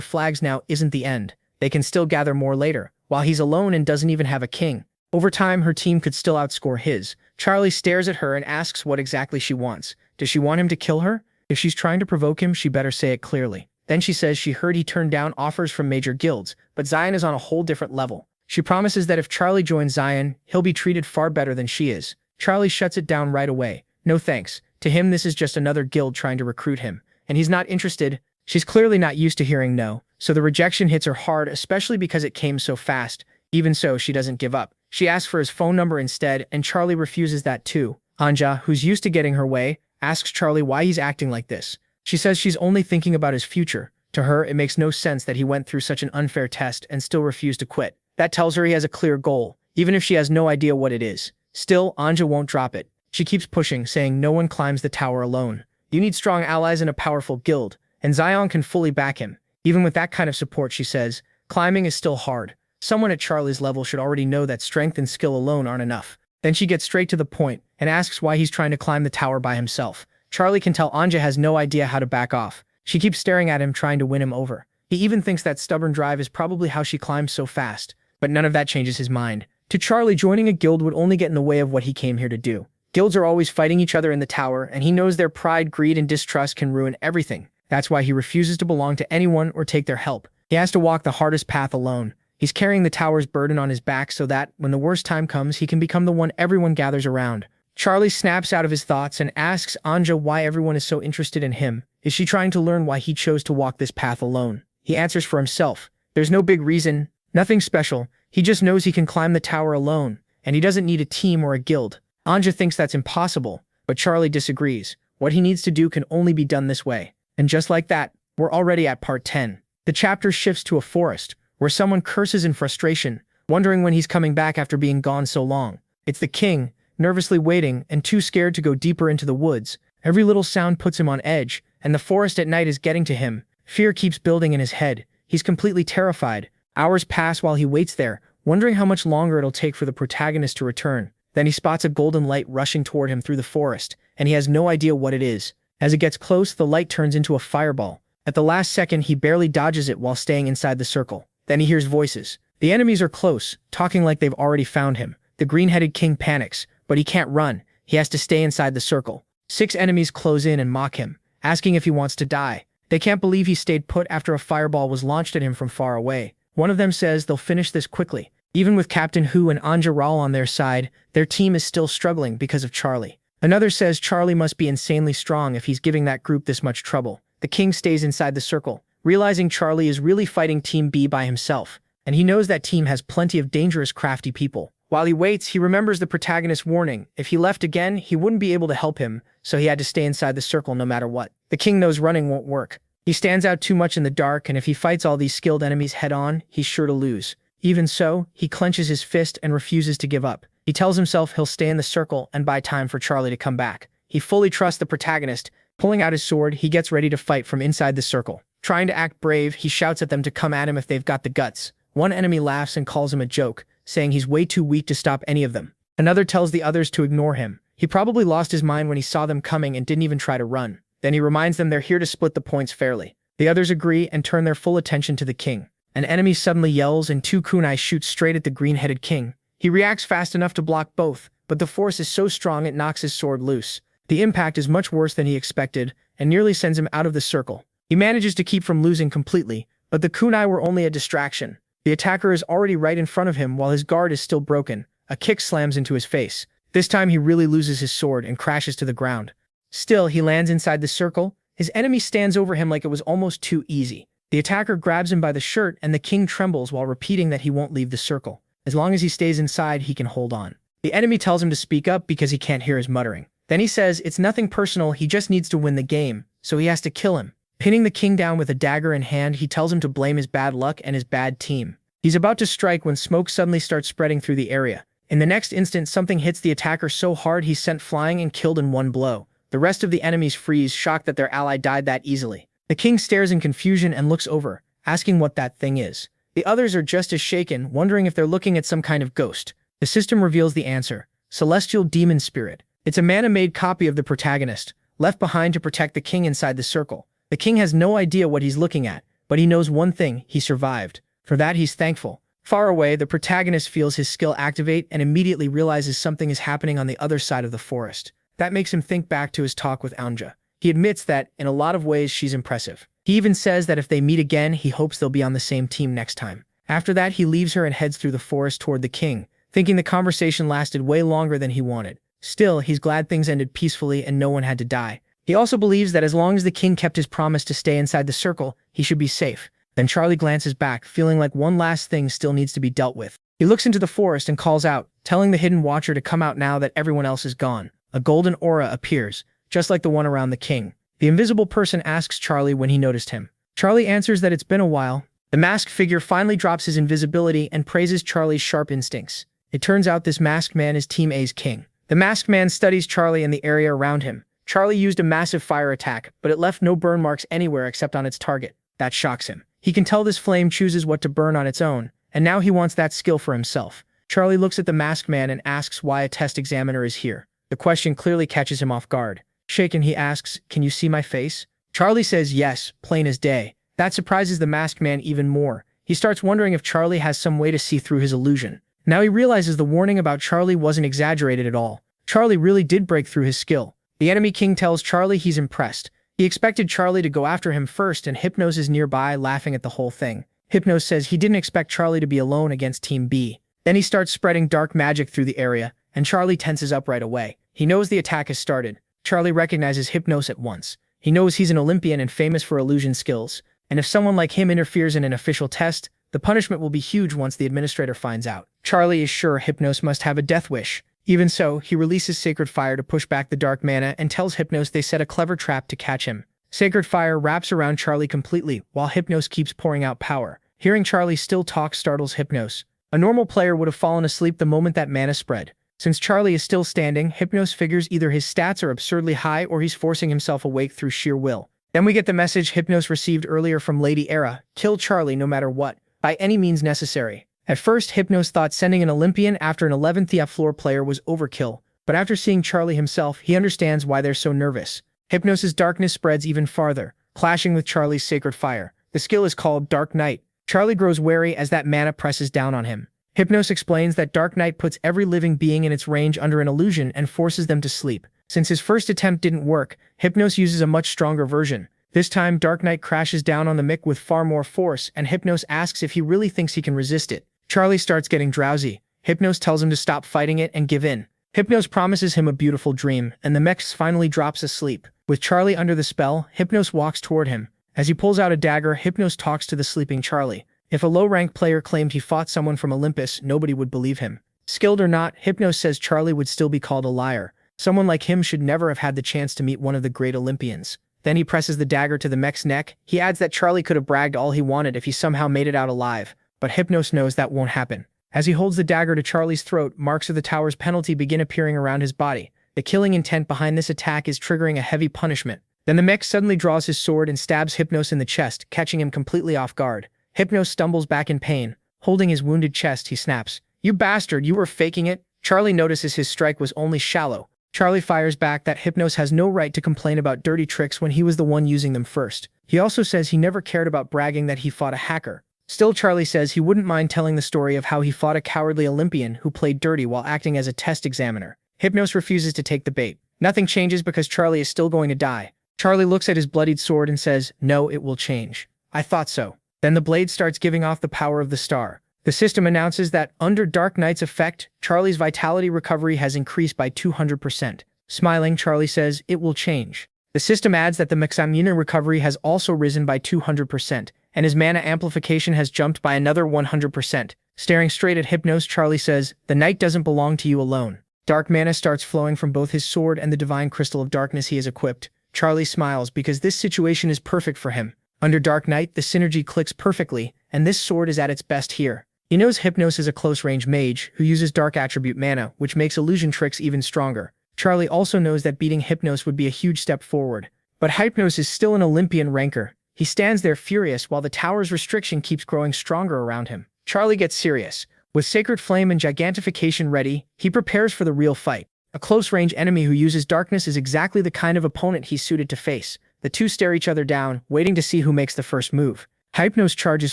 flags now isn't the end. They can still gather more later, while he's alone and doesn't even have a king. Over time, her team could still outscore his. Charlie stares at her and asks what exactly she wants. Does she want him to kill her? If she's trying to provoke him, she better say it clearly. Then she says she heard he turned down offers from major guilds, but Zion is on a whole different level. She promises that if Charlie joins Zion, he'll be treated far better than she is. Charlie shuts it down right away. No thanks. To him, this is just another guild trying to recruit him, and he's not interested. She's clearly not used to hearing no, so the rejection hits her hard, especially because it came so fast. Even so, she doesn't give up. She asks for his phone number instead, and Charlie refuses that too. Anja, who's used to getting her way, asks Charlie why he's acting like this. She says she's only thinking about his future. To her, it makes no sense that he went through such an unfair test and still refused to quit. That tells her he has a clear goal, even if she has no idea what it is. Still, Anja won't drop it. She keeps pushing, saying no one climbs the tower alone. You need strong allies and a powerful guild, and Zion can fully back him. Even with that kind of support, she says, climbing is still hard. Someone at Charlie's level should already know that strength and skill alone aren't enough. Then she gets straight to the point and asks why he's trying to climb the tower by himself. Charlie can tell Anja has no idea how to back off. She keeps staring at him, trying to win him over. He even thinks that stubborn drive is probably how she climbs so fast, but none of that changes his mind. To Charlie, joining a guild would only get in the way of what he came here to do. Guilds are always fighting each other in the tower, and he knows their pride, greed, and distrust can ruin everything. That's why he refuses to belong to anyone or take their help. He has to walk the hardest path alone. He's carrying the tower's burden on his back so that, when the worst time comes, he can become the one everyone gathers around. Charlie snaps out of his thoughts and asks Anja why everyone is so interested in him. Is she trying to learn why he chose to walk this path alone? He answers for himself. There's no big reason, nothing special. He just knows he can climb the tower alone, and he doesn't need a team or a guild. Anja thinks that's impossible, but Charlie disagrees. What he needs to do can only be done this way. And just like that, we're already at part 10. The chapter shifts to a forest, where someone curses in frustration, wondering when he's coming back after being gone so long. It's the king, nervously waiting and too scared to go deeper into the woods. Every little sound puts him on edge, and the forest at night is getting to him. Fear keeps building in his head. He's completely terrified. Hours pass while he waits there, wondering how much longer it'll take for the protagonist to return. Then he spots a golden light rushing toward him through the forest, and he has no idea what it is. As it gets close, the light turns into a fireball. At the last second, he barely dodges it while staying inside the circle. Then he hears voices. The enemies are close, talking like they've already found him. The green-headed king panics, but he can't run. He has to stay inside the circle. 6 enemies close in and mock him, asking if he wants to die. They can't believe he stayed put after a fireball was launched at him from far away. One of them says they'll finish this quickly. Even with Captain Hu and Anja Raul on their side, their team is still struggling because of Charlie. Another says Charlie must be insanely strong if he's giving that group this much trouble. The king stays inside the circle, realizing Charlie is really fighting Team B by himself, and he knows that team has plenty of dangerous, crafty people. While he waits, he remembers the protagonist's warning. If he left again, he wouldn't be able to help him, so he had to stay inside the circle no matter what. The king knows running won't work. He stands out too much in the dark, and if he fights all these skilled enemies head-on, he's sure to lose. Even so, he clenches his fist and refuses to give up. He tells himself he'll stay in the circle and buy time for Charlie to come back. He fully trusts the protagonist. Pulling out his sword, he gets ready to fight from inside the circle. Trying to act brave, he shouts at them to come at him if they've got the guts. One enemy laughs and calls him a joke, saying he's way too weak to stop any of them. Another tells the others to ignore him. He probably lost his mind when he saw them coming and didn't even try to run. Then he reminds them they're here to split the points fairly. The others agree and turn their full attention to the king. An enemy suddenly yells and two kunai shoot straight at the green-headed king. He reacts fast enough to block both, but the force is so strong it knocks his sword loose. The impact is much worse than he expected and nearly sends him out of the circle. He manages to keep from losing completely, but the kunai were only a distraction. The attacker is already right in front of him while his guard is still broken. A kick slams into his face. This time he really loses his sword and crashes to the ground. Still, he lands inside the circle. His enemy stands over him like it was almost too easy. The attacker grabs him by the shirt and the king trembles while repeating that he won't leave the circle. As long as he stays inside, he can hold on. The enemy tells him to speak up because he can't hear his muttering. Then he says it's nothing personal, he just needs to win the game, so he has to kill him. Pinning the king down with a dagger in hand, he tells him to blame his bad luck and his bad team. He's about to strike when smoke suddenly starts spreading through the area. In the next instant, something hits the attacker so hard he's sent flying and killed in one blow. The rest of the enemies freeze, shocked that their ally died that easily. The king stares in confusion and looks over, asking what that thing is. The others are just as shaken, wondering if they're looking at some kind of ghost. The system reveals the answer: Celestial Demon Spirit. It's a mana-made copy of the protagonist, left behind to protect the king inside the circle. The king has no idea what he's looking at, but he knows one thing: he survived. For that, he's thankful. Far away, the protagonist feels his skill activate and immediately realizes something is happening on the other side of the forest. That makes him think back to his talk with Anja. He admits that, in a lot of ways, she's impressive. He even says that if they meet again, he hopes they'll be on the same team next time. After that, he leaves her and heads through the forest toward the king, thinking the conversation lasted way longer than he wanted. Still, he's glad things ended peacefully and no one had to die. He also believes that as long as the king kept his promise to stay inside the circle, he should be safe. Then Charlie glances back, feeling like one last thing still needs to be dealt with. He looks into the forest and calls out, telling the hidden watcher to come out now that everyone else is gone. A golden aura appears, just like the one around the king. The invisible person asks Charlie when he noticed him. Charlie answers that it's been a while. The masked figure finally drops his invisibility and praises Charlie's sharp instincts. It turns out this masked man is Team A's king. The masked man studies Charlie and the area around him. Charlie used a massive fire attack, but it left no burn marks anywhere except on its target. That shocks him. He can tell this flame chooses what to burn on its own, and now he wants that skill for himself. Charlie looks at the masked man and asks why a test examiner is here. The question clearly catches him off guard. Shaken, he asks, "Can you see my face?" Charlie says yes, plain as day. That surprises the masked man even more. He starts wondering if Charlie has some way to see through his illusion. Now he realizes the warning about Charlie wasn't exaggerated at all. Charlie really did break through his skill. The enemy king tells Charlie he's impressed. He expected Charlie to go after him first, and Hypnos is nearby, laughing at the whole thing. Hypnos says he didn't expect Charlie to be alone against Team B. Then he starts spreading dark magic through the area, and Charlie tenses up right away. He knows the attack has started. Charlie recognizes Hypnos at once. He knows he's an Olympian and famous for illusion skills, and if someone like him interferes in an official test, the punishment will be huge once the administrator finds out. Charlie is sure Hypnos must have a death wish. Even so, he releases Sacred Fire to push back the dark mana and tells Hypnos they set a clever trap to catch him. Sacred Fire wraps around Charlie completely, while Hypnos keeps pouring out power. Hearing Charlie still talk startles Hypnos. A normal player would have fallen asleep the moment that mana spread. Since Charlie is still standing, Hypnos figures either his stats are absurdly high or he's forcing himself awake through sheer will. Then we get the message Hypnos received earlier from Lady Era: kill Charlie no matter what, by any means necessary. At first, Hypnos thought sending an Olympian after an 11th floor player was overkill, but after seeing Charlie himself, he understands why they're so nervous. Hypnos' darkness spreads even farther, clashing with Charlie's Sacred Fire. The skill is called Dark Night. Charlie grows wary as that mana presses down on him. Hypnos explains that Dark Night puts every living being in its range under an illusion and forces them to sleep. Since his first attempt didn't work, Hypnos uses a much stronger version. This time, Dark Night crashes down on the Mick with far more force, and Hypnos asks if he really thinks he can resist it. Charlie starts getting drowsy. Hypnos tells him to stop fighting it and give in. Hypnos promises him a beautiful dream, and the mech finally drops asleep. With Charlie under the spell, Hypnos walks toward him. As he pulls out a dagger, Hypnos talks to the sleeping Charlie. If a low-ranked player claimed he fought someone from Olympus, nobody would believe him. Skilled or not, Hypnos says Charlie would still be called a liar. Someone like him should never have had the chance to meet one of the great Olympians. Then he presses the dagger to the mech's neck. He adds that Charlie could have bragged all he wanted if he somehow made it out alive, but Hypnos knows that won't happen. As he holds the dagger to Charlie's throat, marks of the tower's penalty begin appearing around his body. The killing intent behind this attack is triggering a heavy punishment. Then the mech suddenly draws his sword and stabs Hypnos in the chest, catching him completely off guard. Hypnos stumbles back in pain. Holding his wounded chest, he snaps, "You bastard, you were faking it?" Charlie notices his strike was only shallow. Charlie fires back that Hypnos has no right to complain about dirty tricks when he was the one using them first. He also says he never cared about bragging that he fought a hacker. Still, Charlie says he wouldn't mind telling the story of how he fought a cowardly Olympian who played dirty while acting as a test examiner. Hypnos refuses to take the bait. Nothing changes because Charlie is still going to die. Charlie looks at his bloodied sword and says, "No, it will change." "I thought so." Then the blade starts giving off the power of the star. The system announces that, under Dark Knight's effect, Charlie's vitality recovery has increased by 200%. Smiling, Charlie says, "It will change." The system adds that the mangaMangacapped recovery has also risen by 200%, and his mana amplification has jumped by another 100%. Staring straight at Hypnos, Charlie says, "The night doesn't belong to you alone." Dark mana starts flowing from both his sword and the divine crystal of darkness he has equipped. Charlie smiles because this situation is perfect for him. Under Dark Knight, the synergy clicks perfectly, and this sword is at its best here. He knows Hypnos is a close-range mage who uses dark attribute mana, which makes illusion tricks even stronger. Charlie also knows that beating Hypnos would be a huge step forward. But Hypnos is still an Olympian ranker. He stands there furious while the tower's restriction keeps growing stronger around him. Charlie gets serious. With Sacred Flame and Gigantification ready, he prepares for the real fight. A close-range enemy who uses darkness is exactly the kind of opponent he's suited to face. The two stare each other down, waiting to see who makes the first move. Hypnos charges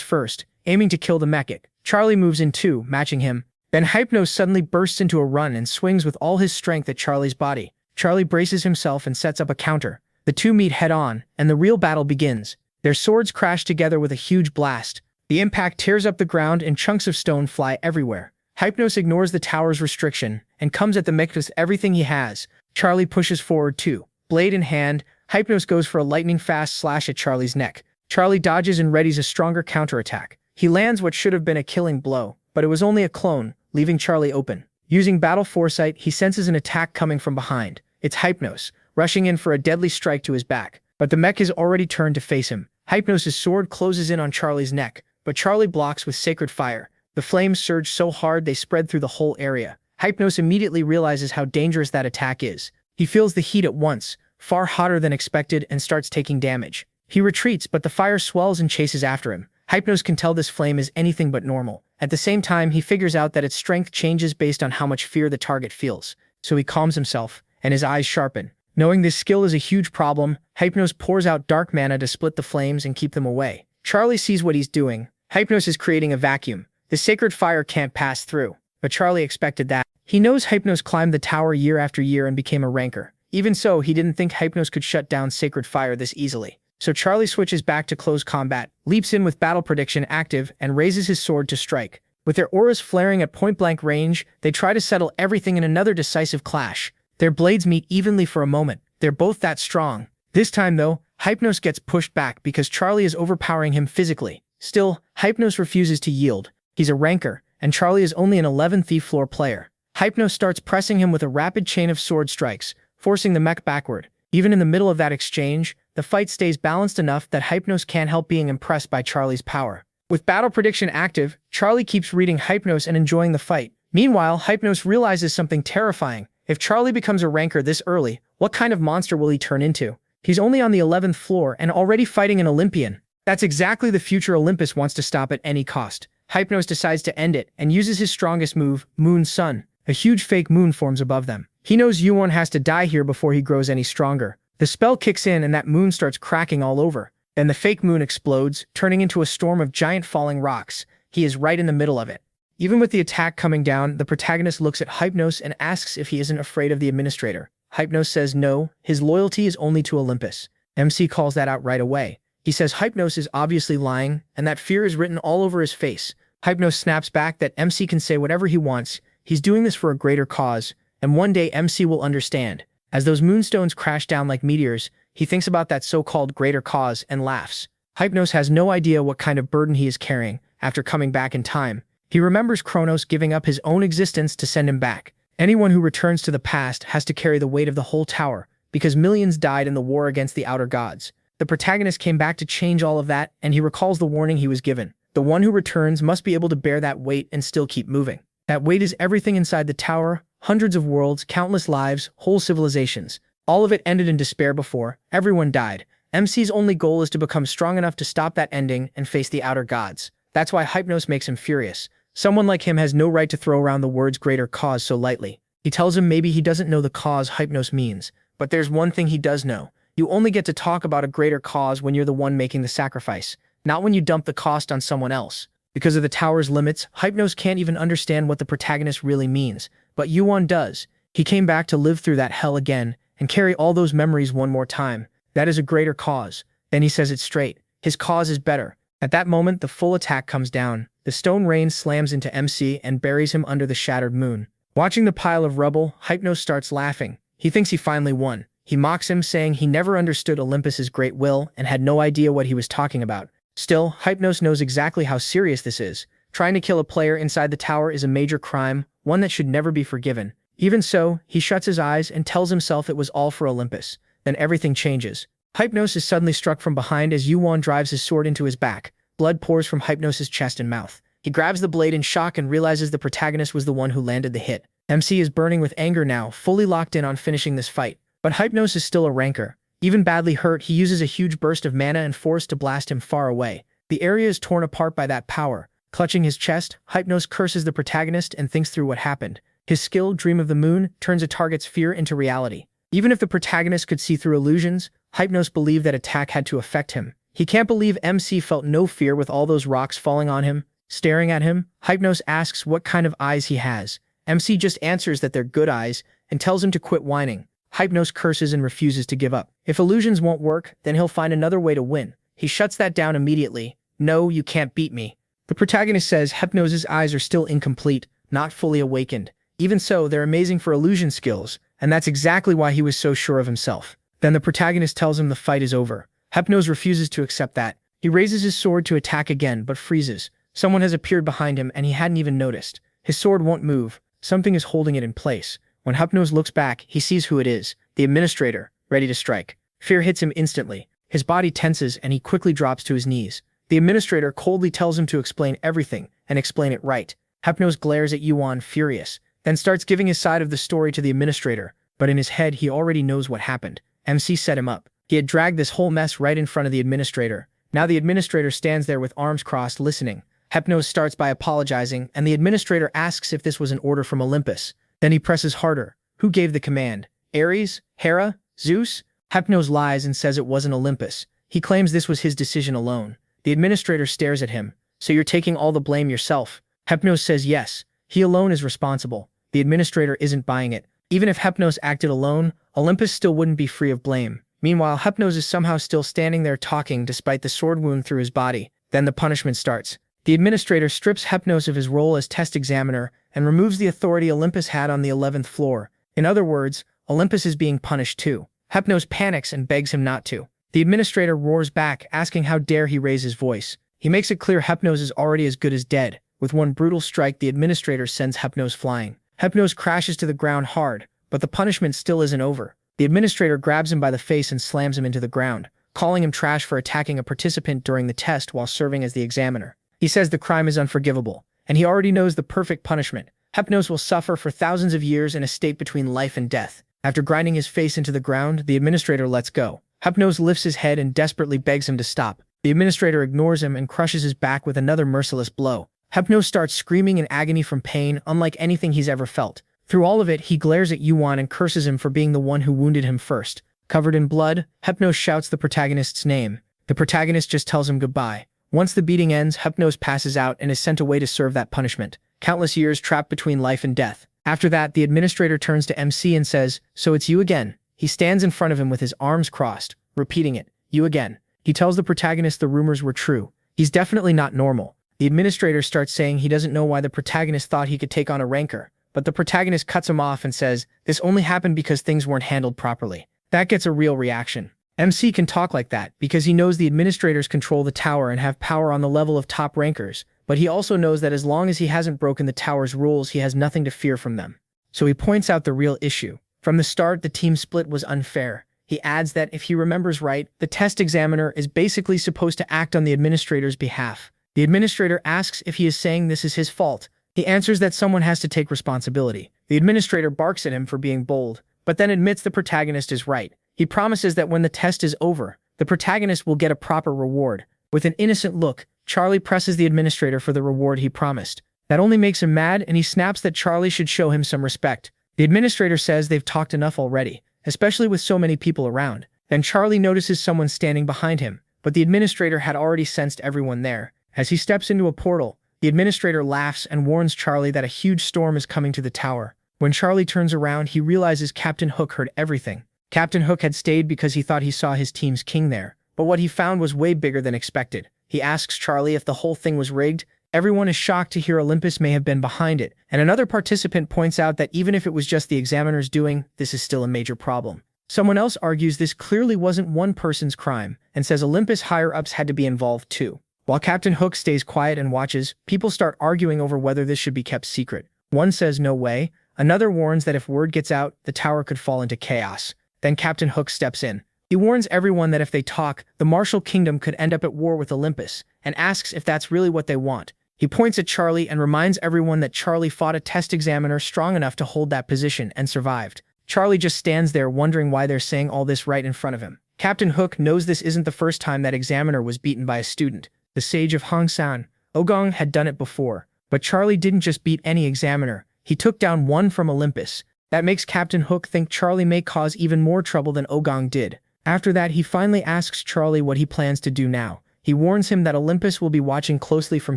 first, aiming to kill the mechit. Charlie moves in too, matching him. Then Hypnos suddenly bursts into a run and swings with all his strength at Charlie's body. Charlie braces himself and sets up a counter. The two meet head-on, and the real battle begins. Their swords crash together with a huge blast. The impact tears up the ground and chunks of stone fly everywhere. Hypnos ignores the tower's restriction and comes at the mech with everything he has. Charlie pushes forward too. Blade in hand, Hypnos goes for a lightning-fast slash at Charlie's neck. Charlie dodges and readies a stronger counterattack. He lands what should have been a killing blow, but it was only a clone, leaving Charlie open. Using battle foresight, he senses an attack coming from behind. It's Hypnos, rushing in for a deadly strike to his back. But the mech is already turned to face him. Hypnos' sword closes in on Charlie's neck, but Charlie blocks with Sacred Fire. The flames surge so hard they spread through the whole area. Hypnos immediately realizes how dangerous that attack is. He feels the heat at once, far hotter than expected, and starts taking damage. He retreats, but the fire swells and chases after him. Hypnos can tell this flame is anything but normal. At the same time, he figures out that its strength changes based on how much fear the target feels. So he calms himself, and his eyes sharpen. Knowing this skill is a huge problem, Hypnos pours out dark mana to split the flames and keep them away. Charlie sees what he's doing. Hypnos is creating a vacuum. The sacred fire can't pass through. But Charlie expected that. He knows Hypnos climbed the tower year after year and became a ranker. Even so, he didn't think Hypnos could shut down sacred fire this easily. So Charlie switches back to close combat, leaps in with battle prediction active, and raises his sword to strike. With their auras flaring at point-blank range, they try to settle everything in another decisive clash. Their blades meet evenly for a moment. They're both that strong. This time, though, Hypnos gets pushed back because Charlie is overpowering him physically. Still, Hypnos refuses to yield. He's a ranker, and Charlie is only an 11th thief floor player. Hypnos starts pressing him with a rapid chain of sword strikes, forcing the mech backward. Even in the middle of that exchange, the fight stays balanced enough that Hypnos can't help being impressed by Charlie's power. With battle prediction active, Charlie keeps reading Hypnos and enjoying the fight. Meanwhile, Hypnos realizes something terrifying. If Charlie becomes a ranker this early, what kind of monster will he turn into? He's only on the 11th floor and already fighting an Olympian. That's exactly the future Olympus wants to stop at any cost. Hypnos decides to end it and uses his strongest move, Moon Sun. A huge fake moon forms above them. He knows Yuwon has to die here before he grows any stronger. The spell kicks in and that moon starts cracking all over. Then the fake moon explodes, turning into a storm of giant falling rocks. He is right in the middle of it. Even with the attack coming down, the protagonist looks at Hypnos and asks if he isn't afraid of the administrator. Hypnos says no, his loyalty is only to Olympus. MC calls that out right away. He says Hypnos is obviously lying, and that fear is written all over his face. Hypnos snaps back that MC can say whatever he wants. He's doing this for a greater cause, and one day MC will understand. As those moonstones crash down like meteors, he thinks about that so-called greater cause and laughs. Hypnos has no idea what kind of burden he is carrying after coming back in time. He remembers Kronos giving up his own existence to send him back. Anyone who returns to the past has to carry the weight of the whole tower, because millions died in the war against the outer gods. The protagonist came back to change all of that, and he recalls the warning he was given. The one who returns must be able to bear that weight and still keep moving. That weight is everything inside the tower, hundreds of worlds, countless lives, whole civilizations. All of it ended in despair before everyone died. MC's only goal is to become strong enough to stop that ending and face the outer gods. That's why Hypnos makes him furious. Someone like him has no right to throw around the words greater cause so lightly. He tells him maybe he doesn't know the cause Hypnos means, but there's one thing he does know. You only get to talk about a greater cause when you're the one making the sacrifice, not when you dump the cost on someone else. Because of the tower's limits, Hypnos can't even understand what the protagonist really means, but Yuan does. He came back to live through that hell again and carry all those memories one more time. That is a greater cause. Then he says it straight. His cause is better. At that moment, the full attack comes down. The stone rain slams into MC and buries him under the shattered moon. Watching the pile of rubble, Hypnos starts laughing. He thinks he finally won. He mocks him, saying he never understood Olympus's great will and had no idea what he was talking about. Still, Hypnos knows exactly how serious this is. Trying to kill a player inside the tower is a major crime, one that should never be forgiven. Even so, he shuts his eyes and tells himself it was all for Olympus. Then everything changes. Hypnos is suddenly struck from behind as Yuan drives his sword into his back. Blood pours from Hypnos' chest and mouth. He grabs the blade in shock and realizes the protagonist was the one who landed the hit. MC is burning with anger now, fully locked in on finishing this fight. But Hypnos is still a rancor. Even badly hurt, he uses a huge burst of mana and force to blast him far away. The area is torn apart by that power. Clutching his chest, Hypnos curses the protagonist and thinks through what happened. His skill, Dream of the Moon, turns a target's fear into reality. Even if the protagonist could see through illusions, Hypnos believed that attack had to affect him. He can't believe MC felt no fear with all those rocks falling on him. Staring at him, Hypnos asks what kind of eyes he has. MC just answers that they're good eyes and tells him to quit whining. Hypnos curses and refuses to give up. If illusions won't work, then he'll find another way to win. He shuts that down immediately. No, you can't beat me. The protagonist says Hypnos' eyes are still incomplete, not fully awakened. Even so, they're amazing for illusion skills, and that's exactly why he was so sure of himself. Then the protagonist tells him the fight is over. Hypnos refuses to accept that. He raises his sword to attack again, but freezes. Someone has appeared behind him, and he hadn't even noticed. His sword won't move. Something is holding it in place. When Hypnos looks back, he sees who it is, the administrator, ready to strike. Fear hits him instantly. His body tenses and he quickly drops to his knees. The administrator coldly tells him to explain everything, and explain it right. Hypnos glares at Yuan, furious, then starts giving his side of the story to the administrator, but in his head he already knows what happened. MC set him up. He had dragged this whole mess right in front of the administrator. Now the administrator stands there with arms crossed, listening. Hypnos starts by apologizing, and the administrator asks if this was an order from Olympus. Then he presses harder. Who gave the command? Ares? Hera? Zeus? Hypnos lies and says it wasn't Olympus. He claims this was his decision alone. The administrator stares at him. So you're taking all the blame yourself? Hypnos says yes. He alone is responsible. The administrator isn't buying it. Even if Hypnos acted alone, Olympus still wouldn't be free of blame. Meanwhile, Hypnos is somehow still standing there talking despite the sword wound through his body. Then the punishment starts. The administrator strips Hypnos of his role as test examiner and removes the authority Olympus had on the 11th floor. In other words, Olympus is being punished too. Hypnos panics and begs him not to. The administrator roars back, asking how dare he raise his voice. He makes it clear Hypnos is already as good as dead. With one brutal strike, the administrator sends Hypnos flying. Hypnos crashes to the ground hard, but the punishment still isn't over. The administrator grabs him by the face and slams him into the ground, calling him trash for attacking a participant during the test while serving as the examiner. He says the crime is unforgivable, and he already knows the perfect punishment. Hypnos will suffer for thousands of years in a state between life and death. After grinding his face into the ground, the administrator lets go. Hypnos lifts his head and desperately begs him to stop. The administrator ignores him and crushes his back with another merciless blow. Hypnos starts screaming in agony from pain, unlike anything he's ever felt. Through all of it, he glares at Yuan and curses him for being the one who wounded him first. Covered in blood, Hypnos shouts the protagonist's name. The protagonist just tells him goodbye. Once the beating ends, Hypnos passes out and is sent away to serve that punishment. Countless years trapped between life and death. After that, the administrator turns to MC and says, "So it's you again." He stands in front of him with his arms crossed, repeating it, "You again." He tells the protagonist the rumors were true. He's definitely not normal. The administrator starts saying he doesn't know why the protagonist thought he could take on a rancor, but the protagonist cuts him off and says, "This only happened because things weren't handled properly." That gets a real reaction. MC can talk like that because he knows the administrators control the tower and have power on the level of top rankers, but he also knows that as long as he hasn't broken the tower's rules, he has nothing to fear from them. So he points out the real issue. From the start, the team split was unfair. He adds that, if he remembers right, the test examiner is basically supposed to act on the administrator's behalf. The administrator asks if he is saying this is his fault. He answers that someone has to take responsibility. The administrator barks at him for being bold, but then admits the protagonist is right. He promises that when the test is over, the protagonist will get a proper reward. With an innocent look, Charlie presses the administrator for the reward he promised. That only makes him mad, and he snaps that Charlie should show him some respect. The administrator says they've talked enough already, especially with so many people around. Then Charlie notices someone standing behind him, but the administrator had already sensed everyone there. As he steps into a portal, the administrator laughs and warns Charlie that a huge storm is coming to the tower. When Charlie turns around, he realizes Captain Hook heard everything. Captain Hook had stayed because he thought he saw his team's king there, but what he found was way bigger than expected. He asks Charlie if the whole thing was rigged. Everyone is shocked to hear Olympus may have been behind it, and another participant points out that even if it was just the examiner's doing, this is still a major problem. Someone else argues this clearly wasn't one person's crime, and says Olympus higher-ups had to be involved too. While Captain Hook stays quiet and watches, people start arguing over whether this should be kept secret. One says no way, another warns that if word gets out, the tower could fall into chaos. Then Captain Hook steps in. He warns everyone that if they talk, the Martial Kingdom could end up at war with Olympus, and asks if that's really what they want. He points at Charlie and reminds everyone that Charlie fought a test examiner strong enough to hold that position and survived. Charlie just stands there wondering why they're saying all this right in front of him. Captain Hook knows this isn't the first time that examiner was beaten by a student. The sage of Hongsan, Ogong, had done it before. But Charlie didn't just beat any examiner, he took down one from Olympus. That makes Captain Hook think Charlie may cause even more trouble than Ogong did. After that, he finally asks Charlie what he plans to do now. He warns him that Olympus will be watching closely from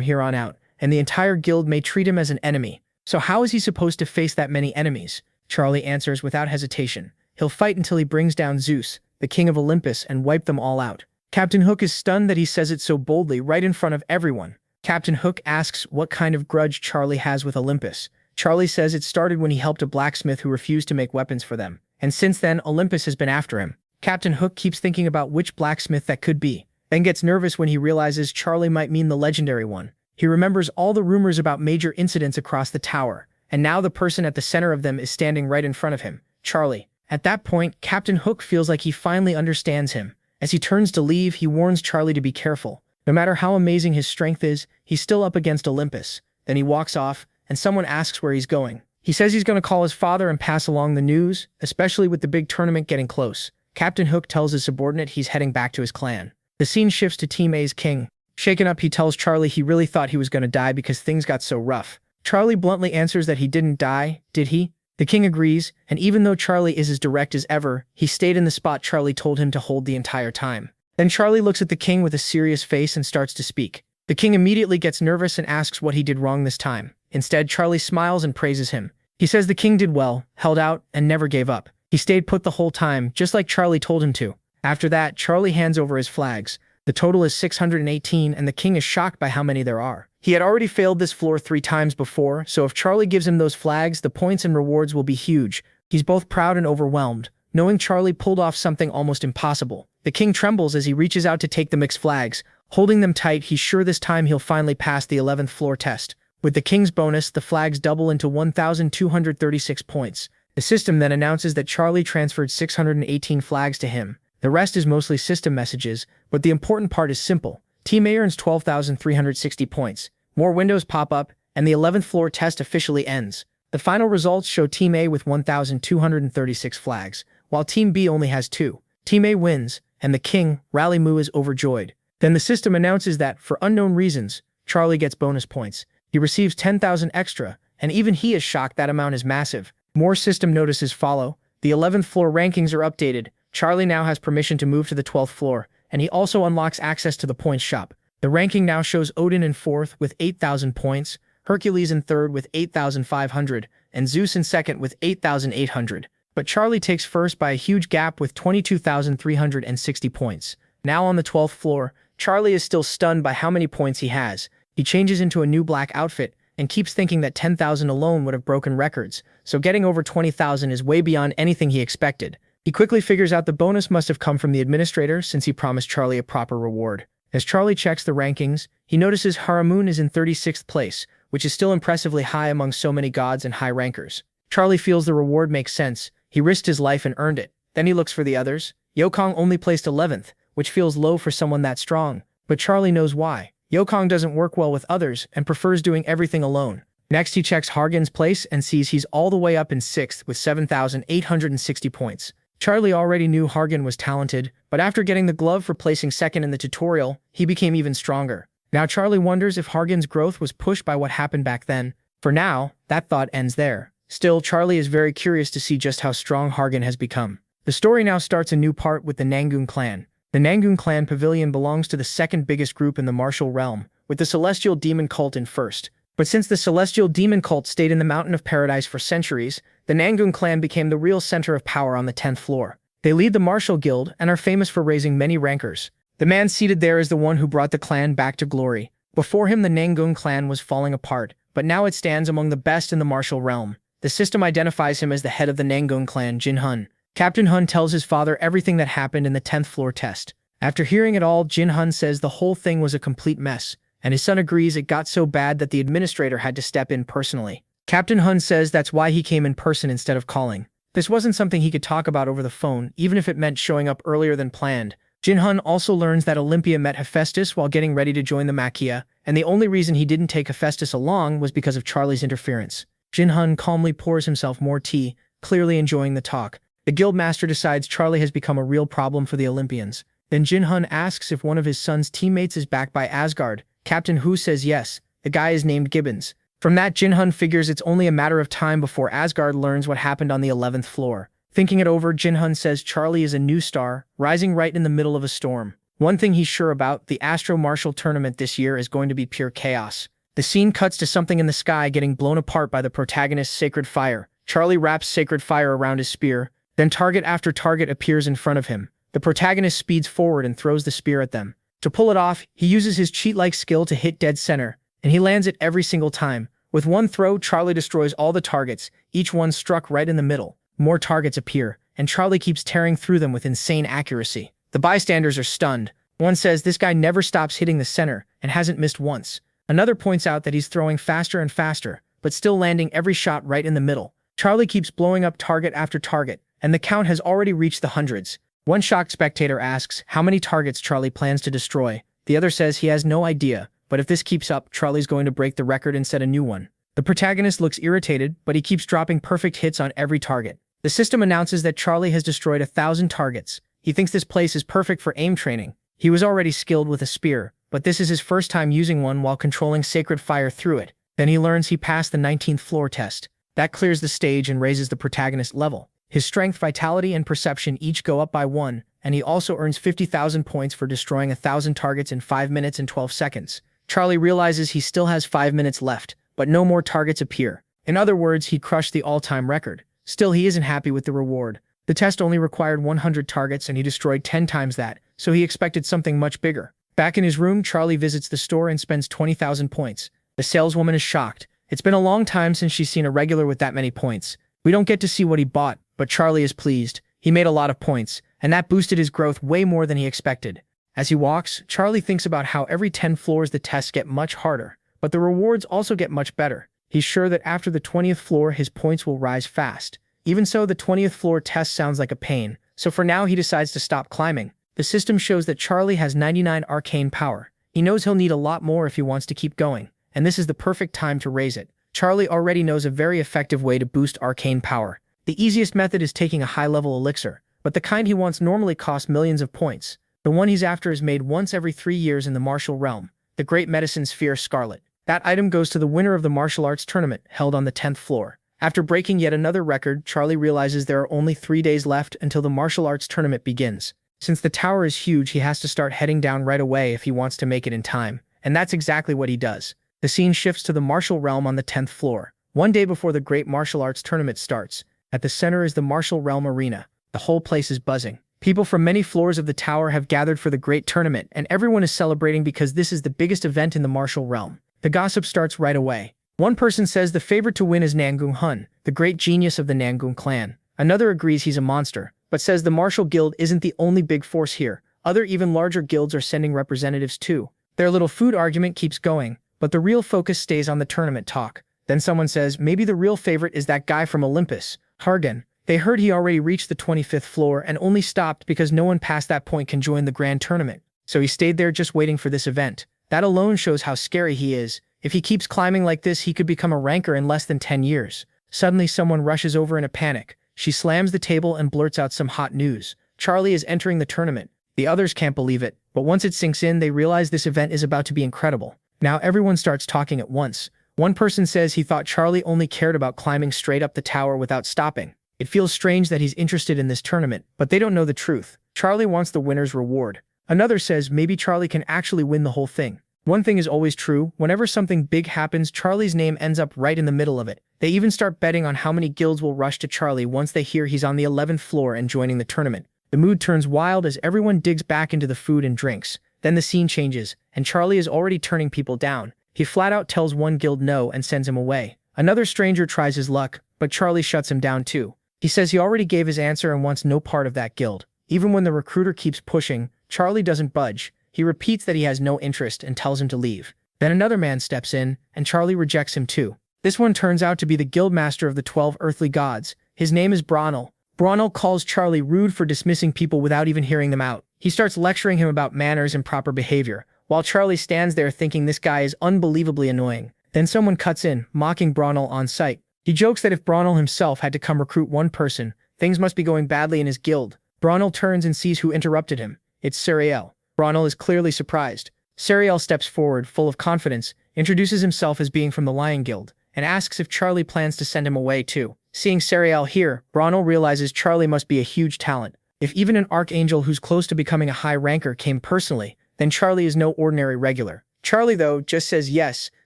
here on out, and the entire guild may treat him as an enemy. So how is he supposed to face that many enemies? Charlie answers without hesitation. He'll fight until he brings down Zeus, the king of Olympus, and wipe them all out. Captain Hook is stunned that he says it so boldly right in front of everyone. Captain Hook asks what kind of grudge Charlie has with Olympus. Charlie says it started when he helped a blacksmith who refused to make weapons for them, and since then Olympus has been after him. Captain Hook keeps thinking about which blacksmith that could be, then gets nervous when he realizes Charlie might mean the legendary one. He remembers all the rumors about major incidents across the tower, and now the person at the center of them is standing right in front of him, Charlie. At that point, Captain Hook feels like he finally understands him. As he turns to leave, he warns Charlie to be careful. No matter how amazing his strength is, he's still up against Olympus. Then he walks off, and someone asks where he's going. He says he's going to call his father and pass along the news, especially with the big tournament getting close. Captain Hook tells his subordinate he's heading back to his clan. The scene shifts to Team A's king. Shaken up, he tells Charlie he really thought he was going to die because things got so rough. Charlie bluntly answers that he didn't die, did he? The king agrees, and even though Charlie is as direct as ever, he stayed in the spot Charlie told him to hold the entire time. Then Charlie looks at the king with a serious face and starts to speak. The king immediately gets nervous and asks what he did wrong this time. Instead, Charlie smiles and praises him. He says the king did well, held out, and never gave up. He stayed put the whole time, just like Charlie told him to. After that, Charlie hands over his flags. The total is 618, and the king is shocked by how many there are. He had already failed this floor 3 times before, so if Charlie gives him those flags, the points and rewards will be huge. He's both proud and overwhelmed, knowing Charlie pulled off something almost impossible. The king trembles as he reaches out to take the mixed flags. Holding them tight, he's sure this time he'll finally pass the 11th floor test. With the king's bonus, the flags double into 1,236 points. The system then announces that Charlie transferred 618 flags to him. The rest is mostly system messages, but the important part is simple. Team A earns 12,360 points. More windows pop up, and the 11th floor test officially ends. The final results show Team A with 1,236 flags, while Team B only has 2. Team A wins, and the king, Rally Moo, is overjoyed. Then the system announces that, for unknown reasons, Charlie gets bonus points. He receives 10,000 extra, and even he is shocked that amount is massive. More system notices follow. The 11th floor rankings are updated. Charlie now has permission to move to the 12th floor, and he also unlocks access to the points shop. The ranking now shows Odin in 4th with 8,000 points, Hercules in 3rd with 8,500, and Zeus in 2nd with 8,800. But Charlie takes first by a huge gap with 22,360 points. Now on the 12th floor, Charlie is still stunned by how many points he has. He changes into a new black outfit, and keeps thinking that 10,000 alone would have broken records, so getting over 20,000 is way beyond anything he expected. He quickly figures out the bonus must have come from the administrator since he promised Charlie a proper reward. As Charlie checks the rankings, he notices Haramoon is in 36th place, which is still impressively high among so many gods and high rankers. Charlie feels the reward makes sense. He risked his life and earned it. Then he looks for the others. Yokong only placed 11th, which feels low for someone that strong, but Charlie knows why. Yokong doesn't work well with others and prefers doing everything alone. Next, he checks Hargen's place and sees he's all the way up in 6th with 7,860 points. Charlie already knew Hargen was talented, but after getting the glove for placing 2nd in the tutorial, he became even stronger. Now Charlie wonders if Hargen's growth was pushed by what happened back then. For now, that thought ends there. Still, Charlie is very curious to see just how strong Hargen has become. The story now starts a new part with the Nangun clan. The Nangun clan pavilion belongs to the second biggest group in the martial realm, with the celestial demon cult in first. But since the celestial demon cult stayed in the Mountain of Paradise for centuries, the Nangun clan became the real center of power on the 10th floor. They lead the martial guild and are famous for raising many rankers. The man seated there is the one who brought the clan back to glory. Before him, the Nangun clan was falling apart, but now it stands among the best in the martial realm. The system identifies him as the head of the Nangun clan, Jin Hun. Captain Hun tells his father everything that happened in the 10th floor test. After hearing it all, Jin Hun says the whole thing was a complete mess, and his son agrees it got so bad that the administrator had to step in personally. Captain Hun says that's why he came in person instead of calling. This wasn't something he could talk about over the phone, even if it meant showing up earlier than planned. Jin Hun also learns that Olympia met Hephaestus while getting ready to join the Maquia, and the only reason he didn't take Hephaestus along was because of Charlie's interference. Jin Hun calmly pours himself more tea, clearly enjoying the talk. The guildmaster decides Charlie has become a real problem for the Olympians. Then Jin Hun asks if one of his son's teammates is backed by Asgard. Captain Hu says yes, the guy is named Gibbons. From that, Jin Hun figures it's only a matter of time before Asgard learns what happened on the 11th floor. Thinking it over, Jin Hun says Charlie is a new star, rising right in the middle of a storm. One thing he's sure about, the Astro Martial Tournament this year is going to be pure chaos. The scene cuts to something in the sky getting blown apart by the protagonist's sacred fire. Charlie wraps sacred fire around his spear, then target after target appears in front of him. The protagonist speeds forward and throws the spear at them. To pull it off, he uses his cheat-like skill to hit dead center, and he lands it every single time. With one throw, Charlie destroys all the targets, each one struck right in the middle. More targets appear, and Charlie keeps tearing through them with insane accuracy. The bystanders are stunned. One says this guy never stops hitting the center and hasn't missed once. Another points out that he's throwing faster and faster, but still landing every shot right in the middle. Charlie keeps blowing up target after target, and the count has already reached the hundreds. One shocked spectator asks how many targets Charlie plans to destroy. The other says he has no idea, but if this keeps up, Charlie's going to break the record and set a new one. The protagonist looks irritated, but he keeps dropping perfect hits on every target. The system announces that Charlie has destroyed 1,000 targets. He thinks this place is perfect for aim training. He was already skilled with a spear, but this is his first time using one while controlling sacred fire through it. Then he learns he passed the 19th floor test. That clears the stage and raises the protagonist level. His strength, vitality, and perception each go up by 1, and he also earns 50,000 points for destroying 1,000 targets in 5 minutes and 12 seconds. Charlie realizes he still has 5 minutes left, but no more targets appear. In other words, he crushed the all-time record. Still, he isn't happy with the reward. The test only required 100 targets and he destroyed 10 times that, so he expected something much bigger. Back in his room, Charlie visits the store and spends 20,000 points. The saleswoman is shocked. It's been a long time since she's seen a regular with that many points. We don't get to see what he bought, but Charlie is pleased. He made a lot of points, and that boosted his growth way more than he expected. As he walks, Charlie thinks about how every 10 floors the tests get much harder, but the rewards also get much better. He's sure that after the 20th floor his points will rise fast. Even so, the 20th floor test sounds like a pain, so for now he decides to stop climbing. The system shows that Charlie has 99 arcane power. He knows he'll need a lot more if he wants to keep going, and this is the perfect time to raise it. Charlie already knows a very effective way to boost arcane power. The easiest method is taking a high-level elixir, but the kind he wants normally costs millions of points. The one he's after is made once every 3 years in the martial realm, the Great Medicine Sphere Scarlet. That item goes to the winner of the martial arts tournament held on the 10th floor. After breaking yet another record, Charlie realizes there are only 3 days left until the martial arts tournament begins. Since the tower is huge, he has to start heading down right away if he wants to make it in time, and that's exactly what he does. The scene shifts to the martial realm on the 10th floor. One day before the great martial arts tournament starts, at the center is the martial realm arena. The whole place is buzzing. People from many floors of the tower have gathered for the great tournament, and everyone is celebrating because this is the biggest event in the martial realm. The gossip starts right away. One person says the favorite to win is Nangung Hun, the great genius of the Nangung clan. Another agrees he's a monster, but says the Martial Guild isn't the only big force here. Other even larger guilds are sending representatives too. Their little food argument keeps going, but the real focus stays on the tournament talk. Then someone says maybe the real favorite is that guy from Olympus, Hargan. They heard he already reached the 25th floor and only stopped because no one past that point can join the grand tournament. So he stayed there just waiting for this event. That alone shows how scary he is. If he keeps climbing like this, he could become a ranker in less than 10 years. Suddenly someone rushes over in a panic. She slams the table and blurts out some hot news. Charlie is entering the tournament. The others can't believe it, but once it sinks in, they realize this event is about to be incredible. Now everyone starts talking at once. One person says he thought Charlie only cared about climbing straight up the tower without stopping. It feels strange that he's interested in this tournament, but they don't know the truth. Charlie wants the winner's reward. Another says maybe Charlie can actually win the whole thing. One thing is always true, whenever something big happens, Charlie's name ends up right in the middle of it. They even start betting on how many guilds will rush to Charlie once they hear he's on the 11th floor and joining the tournament. The mood turns wild as everyone digs back into the food and drinks. Then the scene changes, and Charlie is already turning people down. He flat out tells one guild no and sends him away. Another stranger tries his luck, but Charlie shuts him down too. He says he already gave his answer and wants no part of that guild. Even when the recruiter keeps pushing, Charlie doesn't budge. He repeats that he has no interest and tells him to leave. Then another man steps in, and Charlie rejects him too. This one turns out to be the guildmaster of the 12 earthly gods. His name is Bronel. Bronel calls Charlie rude for dismissing people without even hearing them out. He starts lecturing him about manners and proper behavior, while Charlie stands there thinking this guy is unbelievably annoying. Then someone cuts in, mocking Bronel on sight. He jokes that if Bronel himself had to come recruit one person, things must be going badly in his guild. Bronel turns and sees who interrupted him. It's Sariel. Bronel is clearly surprised. Sariel steps forward, full of confidence, introduces himself as being from the Lion Guild, and asks if Charlie plans to send him away too. Seeing Sariel here, Bronel realizes Charlie must be a huge talent. If even an archangel who's close to becoming a high ranker came personally, then Charlie is no ordinary regular. Charlie, though, just says yes.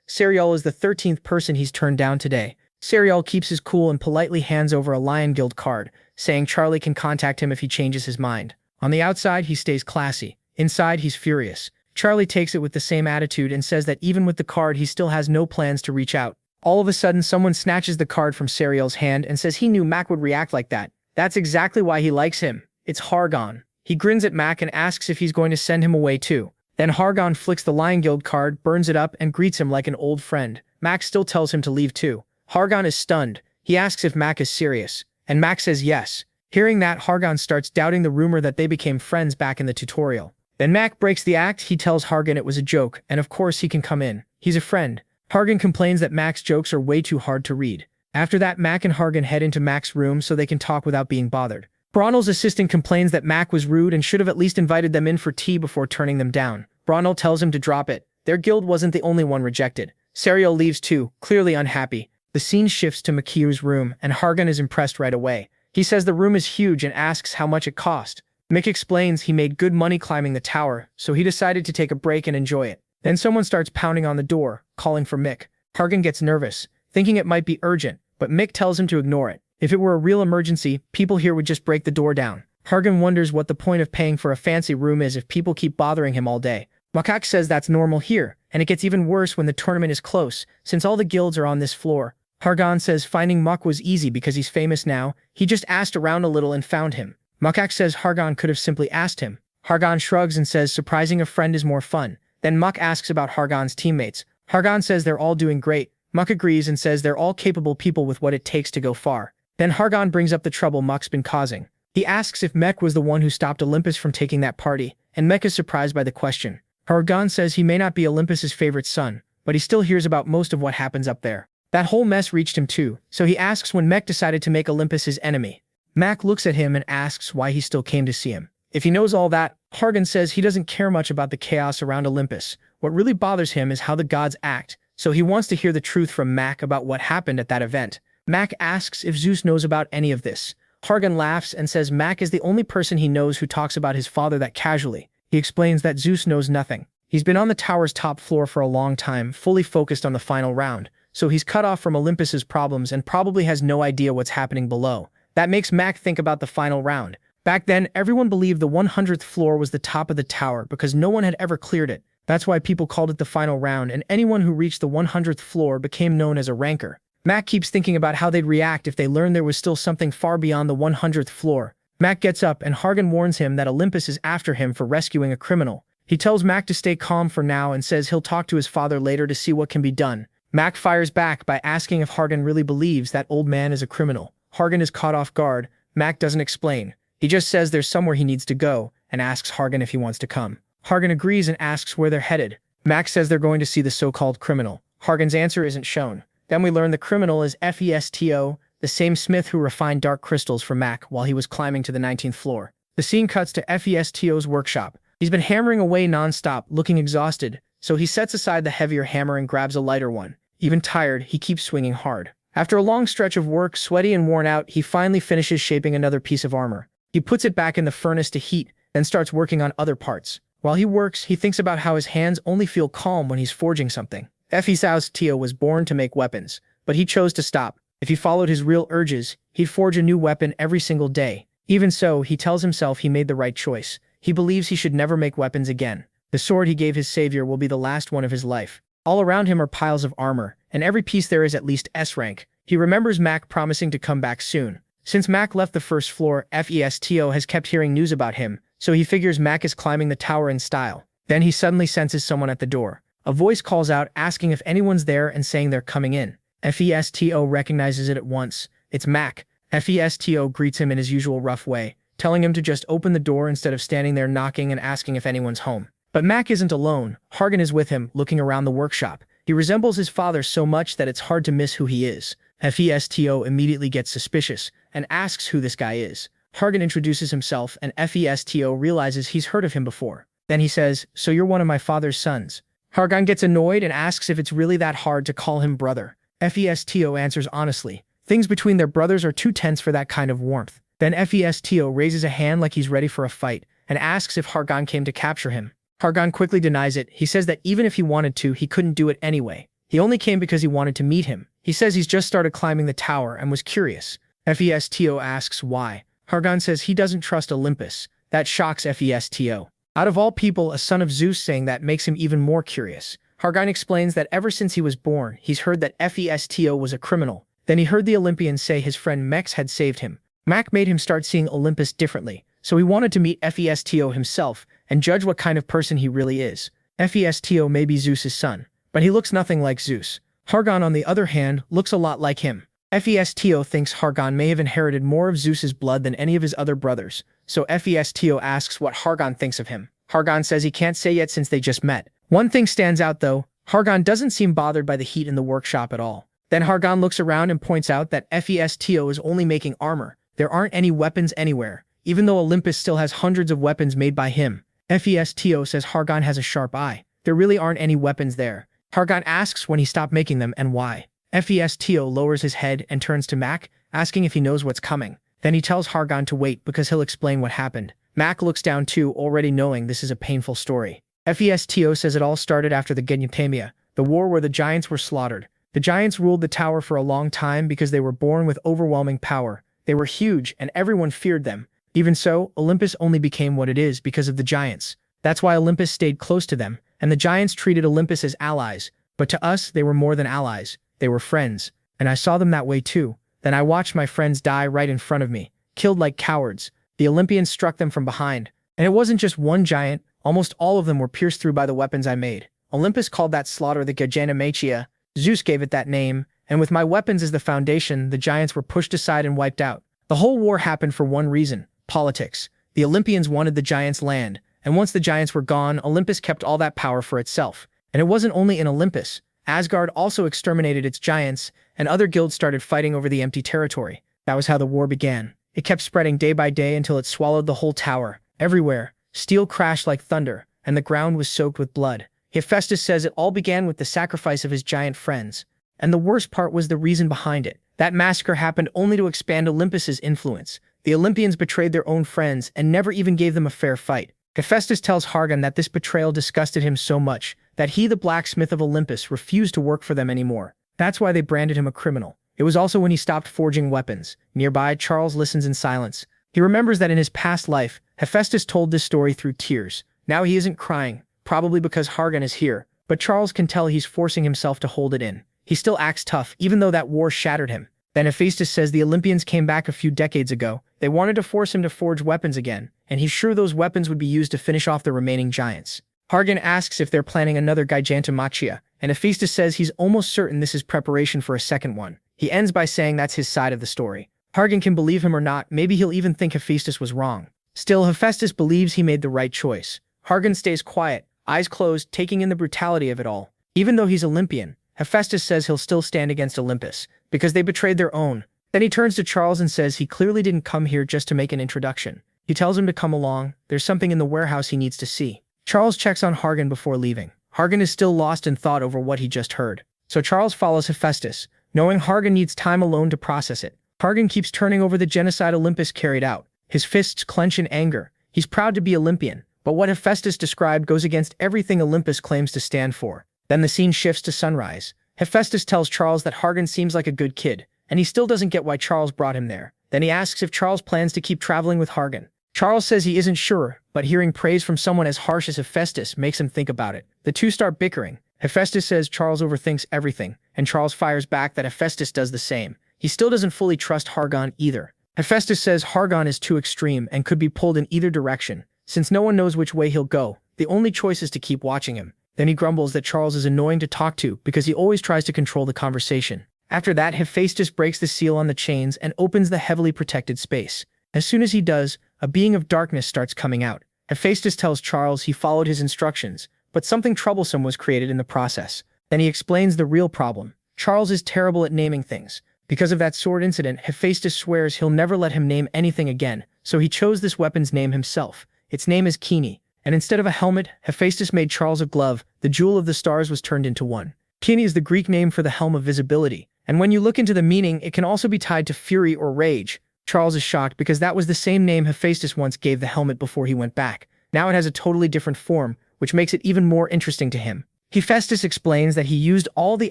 Sariel is the 13th person he's turned down today. Sariel keeps his cool and politely hands over a Lion Guild card, saying Charlie can contact him if he changes his mind. On the outside, he stays classy. Inside, he's furious. Charlie takes it with the same attitude and says that even with the card, he still has no plans to reach out. All of a sudden, someone snatches the card from Sariel's hand and says he knew Mac would react like that. That's exactly why he likes him. It's Hargon. He grins at Mac and asks if he's going to send him away too. Then Hargon flicks the Lion Guild card, burns it up, and greets him like an old friend. Mac still tells him to leave too. Hargon is stunned. He asks if Mac is serious, and Mac says yes. Hearing that, Hargon starts doubting the rumor that they became friends back in the tutorial. Then Mac breaks the act. He tells Hargon it was a joke, and of course he can come in. He's a friend. Hargon complains that Mac's jokes are way too hard to read. After that, Mac and Hargon head into Mac's room so they can talk without being bothered. Bronel's assistant complains that Mac was rude and should have at least invited them in for tea before turning them down. Bronel tells him to drop it. Their guild wasn't the only one rejected. Sariel leaves too, clearly unhappy. The scene shifts to Makiu's room, and Hargon is impressed right away. He says the room is huge and asks how much it cost. Mick explains he made good money climbing the tower, so he decided to take a break and enjoy it. Then someone starts pounding on the door, calling for Mick. Hargon gets nervous, thinking it might be urgent, but Mick tells him to ignore it. If it were a real emergency, people here would just break the door down. Hargon wonders what the point of paying for a fancy room is if people keep bothering him all day. Makak says that's normal here, and it gets even worse when the tournament is close, since all the guilds are on this floor. Hargon says finding Muk was easy because he's famous now. He just asked around a little and found him. Makak says Hargon could have simply asked him. Hargon shrugs and says surprising a friend is more fun. Then Muk asks about Hargon's teammates. Hargon says they're all doing great. Muk agrees and says they're all capable people with what it takes to go far. Then Hargon brings up the trouble Muk's been causing. He asks if Mek was the one who stopped Olympus from taking that party, and Mek is surprised by the question. Hargon says he may not be Olympus's favorite son, but he still hears about most of what happens up there. That whole mess reached him too, so he asks when Mek decided to make Olympus his enemy. Mac looks at him and asks why he still came to see him. If he knows all that, Hargon says he doesn't care much about the chaos around Olympus. What really bothers him is how the gods act, so he wants to hear the truth from Mac about what happened at that event. Mac asks if Zeus knows about any of this. Hargon laughs and says Mac is the only person he knows who talks about his father that casually. He explains that Zeus knows nothing. He's been on the tower's top floor for a long time, fully focused on the final round, so he's cut off from Olympus's problems and probably has no idea what's happening below. That makes Mac think about the final round. Back then, everyone believed the 100th floor was the top of the tower because no one had ever cleared it. That's why people called it the final round, and anyone who reached the 100th floor became known as a ranker. Mac keeps thinking about how they'd react if they learned there was still something far beyond the 100th floor. Mac gets up and Hargan warns him that Olympus is after him for rescuing a criminal. He tells Mac to stay calm for now and says he'll talk to his father later to see what can be done. Mac fires back by asking if Hargan really believes that old man is a criminal. Hargan is caught off guard. Mac doesn't explain. He just says there's somewhere he needs to go and asks Hargan if he wants to come. Hargan agrees and asks where they're headed. Mac says they're going to see the so-called criminal. Hargan's answer isn't shown. Then we learn the criminal is Festo, the same smith who refined dark crystals for Mac while he was climbing to the 19th floor. The scene cuts to Festo's workshop. He's been hammering away non-stop, looking exhausted, so he sets aside the heavier hammer and grabs a lighter one. Even tired, he keeps swinging hard. After a long stretch of work, sweaty and worn out, he finally finishes shaping another piece of armor. He puts it back in the furnace to heat, then starts working on other parts. While he works, he thinks about how his hands only feel calm when he's forging something. Festo was born to make weapons, but he chose to stop. If he followed his real urges, he'd forge a new weapon every single day. Even so, he tells himself he made the right choice. He believes he should never make weapons again. The sword he gave his savior will be the last one of his life. All around him are piles of armor, and every piece there is at least S rank. He remembers Mac promising to come back soon. Since Mac left the first floor, Festo has kept hearing news about him, so he figures Mac is climbing the tower in style. Then he suddenly senses someone at the door. A voice calls out asking if anyone's there and saying they're coming in. Festo recognizes it at once. It's Mac. Festo greets him in his usual rough way, telling him to just open the door instead of standing there knocking and asking if anyone's home. But Mac isn't alone. Hargan is with him, looking around the workshop. He resembles his father so much that it's hard to miss who he is. Festo immediately gets suspicious and asks who this guy is. Hargan introduces himself and Festo realizes he's heard of him before. Then he says, "So you're one of my father's sons." Hargan gets annoyed and asks if it's really that hard to call him brother. Festo answers honestly. Things between their brothers are too tense for that kind of warmth. Then Festo raises a hand like he's ready for a fight and asks if Hargan came to capture him. Hargan quickly denies it. He says that even if he wanted to, he couldn't do it anyway. He only came because he wanted to meet him. He says he's just started climbing the tower and was curious. Festo asks why. Hargan says he doesn't trust Olympus. That shocks Festo. Out of all people, a son of Zeus saying that makes him even more curious. Hargan explains that ever since he was born, he's heard that Festo was a criminal. Then he heard the Olympians say his friend Mex had saved him. Mac made him start seeing Olympus differently, so he wanted to meet Festo himself and judge what kind of person he really is. Festo may be Zeus's son, but he looks nothing like Zeus. Hargan, on the other hand, looks a lot like him. Festo thinks Hargan may have inherited more of Zeus's blood than any of his other brothers, so Festo asks what Hargan thinks of him. Hargan says he can't say yet since they just met. One thing stands out though, Hargan doesn't seem bothered by the heat in the workshop at all. Then Hargan looks around and points out that Festo is only making armor. There aren't any weapons anywhere, even though Olympus still has hundreds of weapons made by him. Festo says Hargan has a sharp eye. There really aren't any weapons there. Hargan asks when he stopped making them and why. Festo lowers his head and turns to Mac, asking if he knows what's coming. Then he tells Hargan to wait because he'll explain what happened. Mac looks down too, already knowing this is a painful story. Festo says it all started after the Genyatamia, the war where the giants were slaughtered. The giants ruled the tower for a long time because they were born with overwhelming power. They were huge and everyone feared them. Even so, Olympus only became what it is because of the giants. That's why Olympus stayed close to them, and the giants treated Olympus as allies. But to us, they were more than allies. They were friends. And I saw them that way too. Then I watched my friends die right in front of me, killed like cowards. The Olympians struck them from behind. And it wasn't just one giant, almost all of them were pierced through by the weapons I made. Olympus called that slaughter the Genyatamia. Zeus gave it that name, and with my weapons as the foundation, the giants were pushed aside and wiped out. The whole war happened for one reason: politics. The Olympians wanted the giants' land, and once the giants were gone, Olympus kept all that power for itself. And it wasn't only in Olympus. Asgard also exterminated its giants, and other guilds started fighting over the empty territory. That was how the war began. It kept spreading day by day until it swallowed the whole tower. Everywhere, steel crashed like thunder, and the ground was soaked with blood. Hephaestus says it all began with the sacrifice of his giant friends. And the worst part was the reason behind it. That massacre happened only to expand Olympus's influence. The Olympians betrayed their own friends and never even gave them a fair fight. Hephaestus tells Hargan that this betrayal disgusted him so much that he, the blacksmith of Olympus, refused to work for them anymore. That's why they branded him a criminal. It was also when he stopped forging weapons. Nearby, Charles listens in silence. He remembers that in his past life, Hephaestus told this story through tears. Now he isn't crying. probably because Hargan is here, but Charles can tell he's forcing himself to hold it in. He still acts tough, even though that war shattered him. Then Hephaestus says the Olympians came back a few decades ago. They wanted to force him to forge weapons again, and he's sure those weapons would be used to finish off the remaining giants. Hargan asks if they're planning another Gigantomachia, and Hephaestus says he's almost certain this is preparation for a second one. He ends by saying that's his side of the story. Hargan can believe him or not, maybe he'll even think Hephaestus was wrong. Still, Hephaestus believes he made the right choice. Hargan stays quiet, eyes closed, taking in the brutality of it all. Even though he's Olympian, Hephaestus says he'll still stand against Olympus, because they betrayed their own. Then he turns to Charles and says he clearly didn't come here just to make an introduction. He tells him to come along, there's something in the warehouse he needs to see. Charles checks on Hargan before leaving. Hargan is still lost in thought over what he just heard. So Charles follows Hephaestus, knowing Hargan needs time alone to process it. Hargan keeps turning over the genocide Olympus carried out. His fists clench in anger. He's proud to be Olympian, but what Hephaestus described goes against everything Olympus claims to stand for. Then the scene shifts to sunrise. Hephaestus tells Charles that Hargan seems like a good kid, and he still doesn't get why Charles brought him there. Then he asks if Charles plans to keep traveling with Hargan. Charles says he isn't sure, but hearing praise from someone as harsh as Hephaestus makes him think about it. The two start bickering. Hephaestus says Charles overthinks everything, and Charles fires back that Hephaestus does the same. He still doesn't fully trust Hargan either. Hephaestus says Hargan is too extreme and could be pulled in either direction. Since no one knows which way he'll go, the only choice is to keep watching him. Then he grumbles that Charles is annoying to talk to because he always tries to control the conversation. After that, Hephaestus breaks the seal on the chains and opens the heavily protected space. As soon as he does, a being of darkness starts coming out. Hephaestus tells Charles he followed his instructions, but something troublesome was created in the process. Then he explains the real problem. Charles is terrible at naming things. Because of that sword incident, Hephaestus swears he'll never let him name anything again, so he chose this weapon's name himself. Its name is Kini, and instead of a helmet, Hephaestus made Charles a glove. The jewel of the stars was turned into one. Kini is the Greek name for the helm of visibility, and when you look into the meaning, it can also be tied to fury or rage. Charles is shocked because that was the same name Hephaestus once gave the helmet before he went back. Now it has a totally different form, which makes it even more interesting to him. Hephaestus explains that he used all the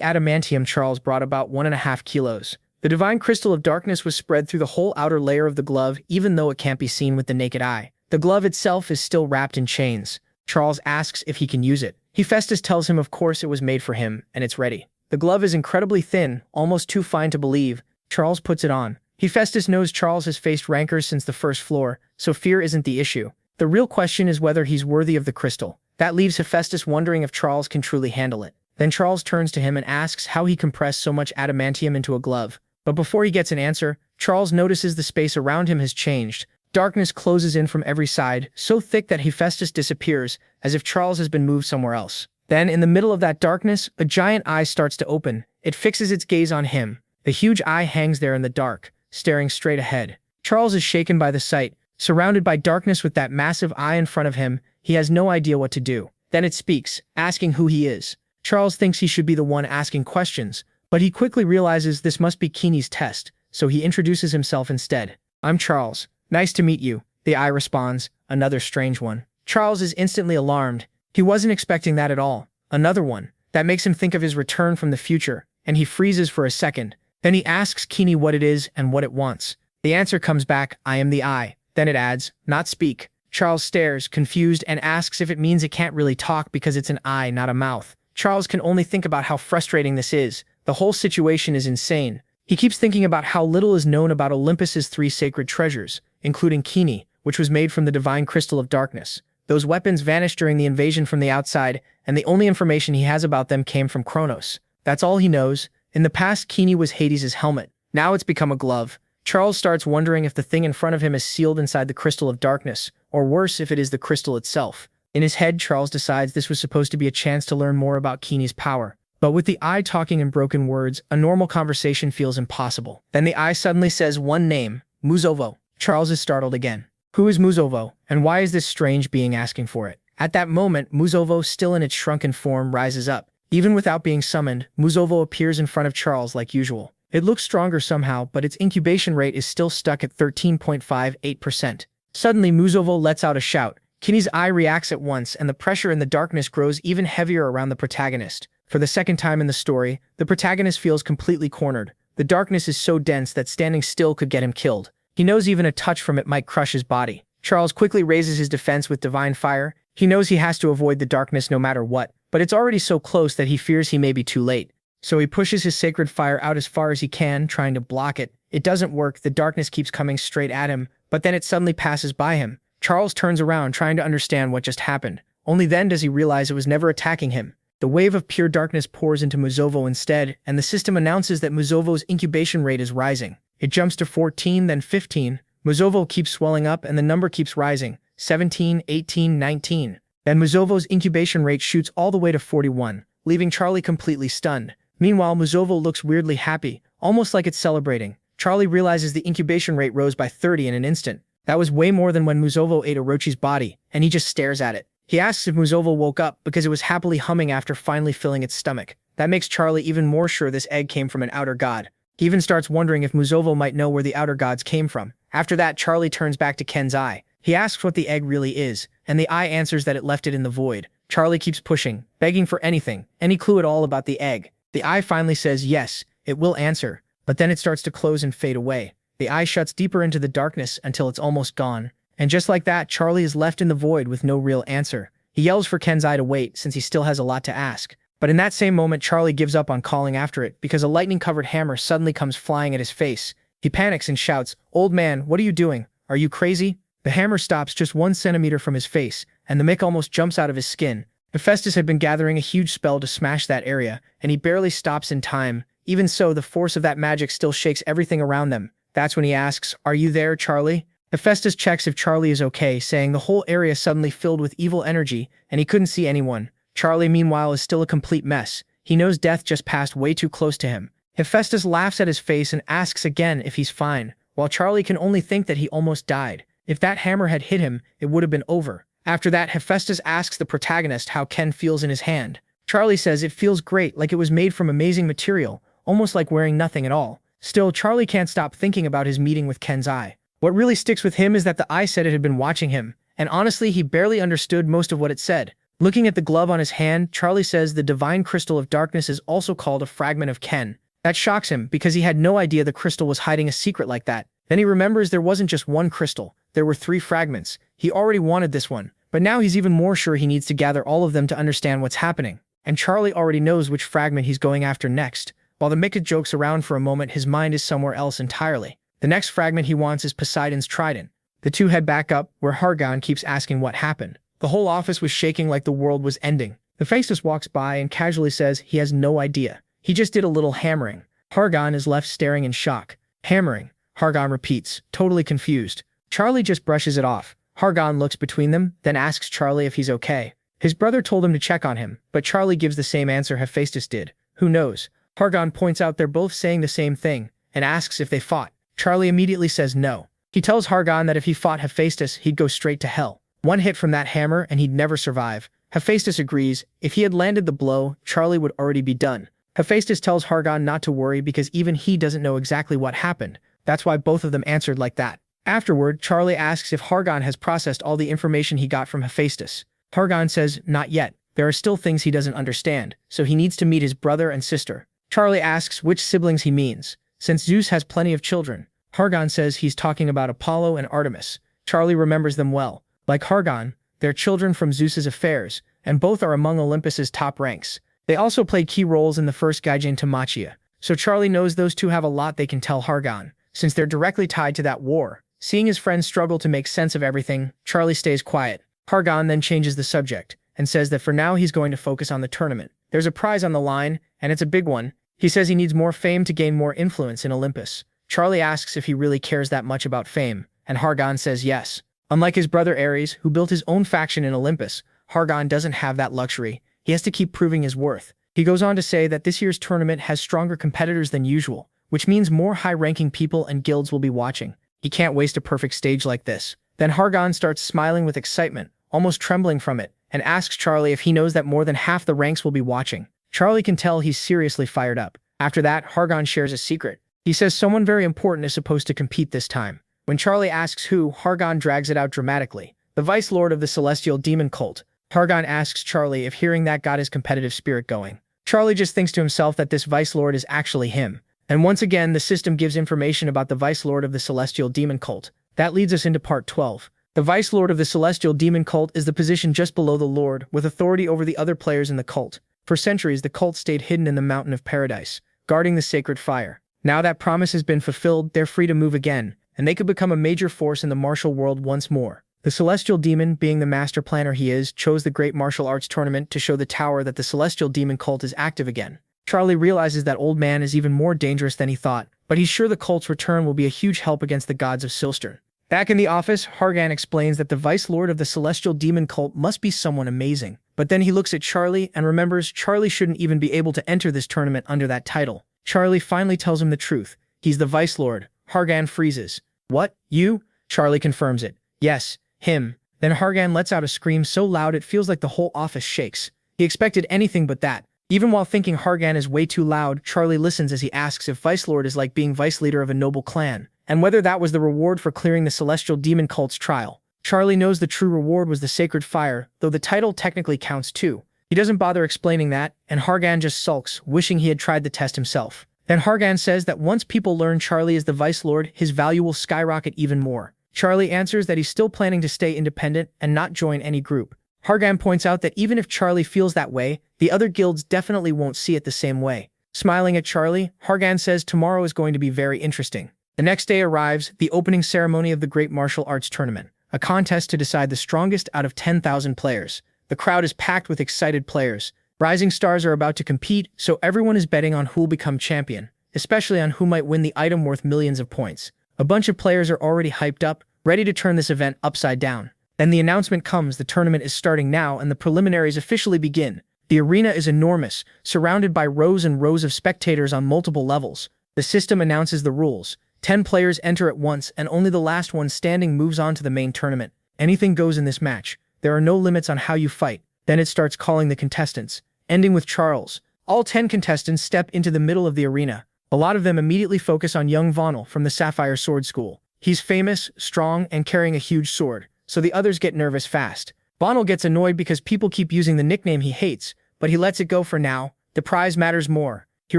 adamantium Charles brought, about 1.5 kilos. The divine crystal of darkness was spread through the whole outer layer of the glove, even though it can't be seen with the naked eye. The glove itself is still wrapped in chains. Charles asks if he can use it. Hephaestus tells him of course it was made for him, and it's ready. The glove is incredibly thin, almost too fine to believe. Charles puts it on. Hephaestus knows Charles has faced rancors since the first floor, so fear isn't the issue. The real question is whether he's worthy of the crystal. That leaves Hephaestus wondering if Charles can truly handle it. Then Charles turns to him and asks how he compressed so much adamantium into a glove. But before he gets an answer, Charles notices the space around him has changed. Darkness closes in from every side, so thick that Hephaestus disappears, as if Charles has been moved somewhere else. Then, in the middle of that darkness, a giant eye starts to open. It fixes its gaze on him. The huge eye hangs there in the dark, staring straight ahead. Charles is shaken by the sight. Surrounded by darkness with that massive eye in front of him, he has no idea what to do. Then it speaks, asking who he is. Charles thinks he should be the one asking questions, but he quickly realizes this must be Kini's test, so he introduces himself instead. I'm Charles. Nice to meet you, the eye responds, another strange one. Charles is instantly alarmed. He wasn't expecting that at all. Another one. That makes him think of his return from the future, and he freezes for a second. Then he asks Kini what it is and what it wants. The answer comes back, I am the eye. Then it adds, not speak. Charles stares, confused, and asks if it means it can't really talk because it's an eye, not a mouth. Charles can only think about how frustrating this is. The whole situation is insane. He keeps thinking about how little is known about Olympus's 3 sacred treasures, including Kini, which was made from the divine crystal of darkness. Those weapons vanished during the invasion from the outside, and the only information he has about them came from Kronos. That's all he knows. In the past, Kini was Hades' helmet. Now it's become a glove. Charles starts wondering if the thing in front of him is sealed inside the crystal of darkness, or worse, if it is the crystal itself. In his head, Charles decides this was supposed to be a chance to learn more about Kini's power. But with the eye talking in broken words, a normal conversation feels impossible. Then the eye suddenly says one name, Muzovo. Charles is startled again. Who is Muzovo, and why is this strange being asking for it? At that moment, Muzovo, still in its shrunken form, rises up. Even without being summoned, Muzovo appears in front of Charles like usual. It looks stronger somehow, but its incubation rate is still stuck at 13.58%. Suddenly, Muzovo lets out a shout. Kini's eye reacts at once, and the pressure in the darkness grows even heavier around the protagonist. For the second time in the story, the protagonist feels completely cornered. The darkness is so dense that standing still could get him killed. He knows even a touch from it might crush his body. Charles quickly raises his defense with divine fire. He knows he has to avoid the darkness no matter what, but it's already so close that he fears he may be too late. So he pushes his sacred fire out as far as he can, trying to block it. It doesn't work, the darkness keeps coming straight at him, but then it suddenly passes by him. Charles turns around trying to understand what just happened. Only then does he realize it was never attacking him. The wave of pure darkness pours into Muzovo instead, and the system announces that Muzovo's incubation rate is rising. It jumps to 14, then 15. Muzovo keeps swelling up and the number keeps rising. 17, 18, 19. Then Muzovo's incubation rate shoots all the way to 41, leaving Charlie completely stunned. Meanwhile, Muzovo looks weirdly happy, almost like it's celebrating. Charlie realizes the incubation rate rose by 30 in an instant. That was way more than when Muzovo ate Orochi's body, and he just stares at it. He asks if Muzovo woke up because it was happily humming after finally filling its stomach. That makes Charlie even more sure this egg came from an outer god. He even starts wondering if Muzovo might know where the outer gods came from. After that, Charlie turns back to Ken's eye. He asks what the egg really is, and the eye answers that it left it in the void. Charlie keeps pushing, begging for anything, any clue at all about the egg. The eye finally says yes, it will answer, but then it starts to close and fade away. The eye shuts deeper into the darkness until it's almost gone. And just like that, Charlie is left in the void with no real answer. He yells for Ken's eye to wait since he still has a lot to ask. But in that same moment, Charlie gives up on calling after it because a lightning-covered hammer suddenly comes flying at his face. He panics and shouts, "Old man, what are you doing? Are you crazy?" The hammer stops just 1 centimeter from his face, and the mick almost jumps out of his skin. Hephaestus had been gathering a huge spell to smash that area, and he barely stops in time. Even so, the force of that magic still shakes everything around them. That's when he asks, "Are you there, Charlie?" Hephaestus checks if Charlie is okay, saying the whole area suddenly filled with evil energy, and he couldn't see anyone. Charlie, meanwhile, is still a complete mess. He knows death just passed way too close to him. Hephaestus laughs at his face and asks again if he's fine, while Charlie can only think that he almost died. If that hammer had hit him, it would have been over. After that, Hephaestus asks the protagonist how Ken feels in his hand. Charlie says it feels great, like it was made from amazing material, almost like wearing nothing at all. Still, Charlie can't stop thinking about his meeting with Ken's eye. What really sticks with him is that the eye said it had been watching him, and honestly, he barely understood most of what it said. Looking at the glove on his hand, Charlie says the divine crystal of darkness is also called a fragment of Ken. That shocks him because he had no idea the crystal was hiding a secret like that. Then he remembers there wasn't just one crystal, there were 3 fragments. He already wanted this one, but now he's even more sure he needs to gather all of them to understand what's happening. And Charlie already knows which fragment he's going after next. While the Mika jokes around for a moment, his mind is somewhere else entirely. The next fragment he wants is Poseidon's trident. The two head back up, where Hargon keeps asking what happened. The whole office was shaking like the world was ending. Hephaestus walks by and casually says he has no idea. He just did a little hammering. Hargon is left staring in shock. Hammering, Hargon repeats, totally confused. Charlie just brushes it off. Hargon looks between them, then asks Charlie if he's okay. His brother told him to check on him, but Charlie gives the same answer Hephaestus did. Who knows? Hargon points out they're both saying the same thing, and asks if they fought. Charlie immediately says no. He tells Hargon that if he fought Hephaestus, he'd go straight to hell. 1 hit from that hammer and he'd never survive. Hephaestus agrees. If he had landed the blow, Charlie would already be done. Hephaestus tells Hargon not to worry because even he doesn't know exactly what happened. That's why both of them answered like that. Afterward, Charlie asks if Hargon has processed all the information he got from Hephaestus. Hargon says not yet. There are still things he doesn't understand, so he needs to meet his brother and sister. Charlie asks which siblings he means, since Zeus has plenty of children. Hargon says he's talking about Apollo and Artemis. Charlie remembers them well. Like Hargon, they're children from Zeus's affairs, and both are among Olympus's top ranks. They also played key roles in the first Gaijin Tamachia, so Charlie knows those two have a lot they can tell Hargon, since they're directly tied to that war. Seeing his friends struggle to make sense of everything, Charlie stays quiet. Hargon then changes the subject, and says that for now he's going to focus on the tournament. There's a prize on the line, and it's a big one. He says he needs more fame to gain more influence in Olympus. Charlie asks if he really cares that much about fame, and Hargon says yes. Unlike his brother Ares, who built his own faction in Olympus, Hargon doesn't have that luxury. He has to keep proving his worth. He goes on to say that this year's tournament has stronger competitors than usual, which means more high-ranking people and guilds will be watching. He can't waste a perfect stage like this. Then Hargon starts smiling with excitement, almost trembling from it, and asks Charlie if he knows that more than half the ranks will be watching. Charlie can tell he's seriously fired up. After that, Hargon shares a secret. He says someone very important is supposed to compete this time. When Charlie asks who, Hargon drags it out dramatically. The Vice Lord of the Celestial Demon Cult. Hargon asks Charlie if hearing that got his competitive spirit going. Charlie just thinks to himself that this Vice Lord is actually him. And once again, the system gives information about the Vice Lord of the Celestial Demon Cult. That leads us into part 12. The Vice Lord of the Celestial Demon Cult is the position just below the Lord, with authority over the other players in the cult. For centuries, the cult stayed hidden in the Mountain of Paradise, guarding the sacred fire. Now that promise has been fulfilled, they're free to move again, and they could become a major force in the martial world once more. The Celestial Demon, being the master planner he is, chose the Great Martial Arts Tournament to show the tower that the Celestial Demon Cult is active again. Charlie realizes that Old Man is even more dangerous than he thought, but he's sure the cult's return will be a huge help against the gods of Silstern. Back in the office, Hargan explains that the Vice Lord of the Celestial Demon Cult must be someone amazing. But then he looks at Charlie and remembers Charlie shouldn't even be able to enter this tournament under that title. Charlie finally tells him the truth. He's the Vice Lord. Hargan freezes. What? You? Charlie confirms it. Yes, him. Then Hargan lets out a scream so loud it feels like the whole office shakes. He expected anything but that. Even while thinking Hargan is way too loud, Charlie listens as he asks if Vice Lord is like being vice leader of a noble clan, and whether that was the reward for clearing the Celestial Demon Cult's trial. Charlie knows the true reward was the sacred fire, though the title technically counts too. He doesn't bother explaining that, and Hargan just sulks, wishing he had tried the test himself. Then Hargan says that once people learn Charlie is the Vice Lord, his value will skyrocket even more. Charlie answers that he's still planning to stay independent and not join any group. Hargan points out that even if Charlie feels that way, the other guilds definitely won't see it the same way. Smiling at Charlie, Hargan says tomorrow is going to be very interesting. The next day arrives, the opening ceremony of the Great Martial Arts Tournament, a contest to decide the strongest out of 10,000 players. The crowd is packed with excited players. Rising stars are about to compete, so everyone is betting on who'll become champion, especially on who might win the item worth millions of points. A bunch of players are already hyped up, ready to turn this event upside down. Then the announcement comes, the tournament is starting now and the preliminaries officially begin. The arena is enormous, surrounded by rows and rows of spectators on multiple levels. The system announces the rules. 10 players enter at once and only the last one standing moves on to the main tournament. Anything goes in this match. There are no limits on how you fight. Then it starts calling the contestants, ending with Charles. All 10 contestants step into the middle of the arena. A lot of them immediately focus on young Vonal from the Sapphire Sword School. He's famous, strong, and carrying a huge sword, so the others get nervous fast. Vonal gets annoyed because people keep using the nickname he hates, but he lets it go for now. The prize matters more. He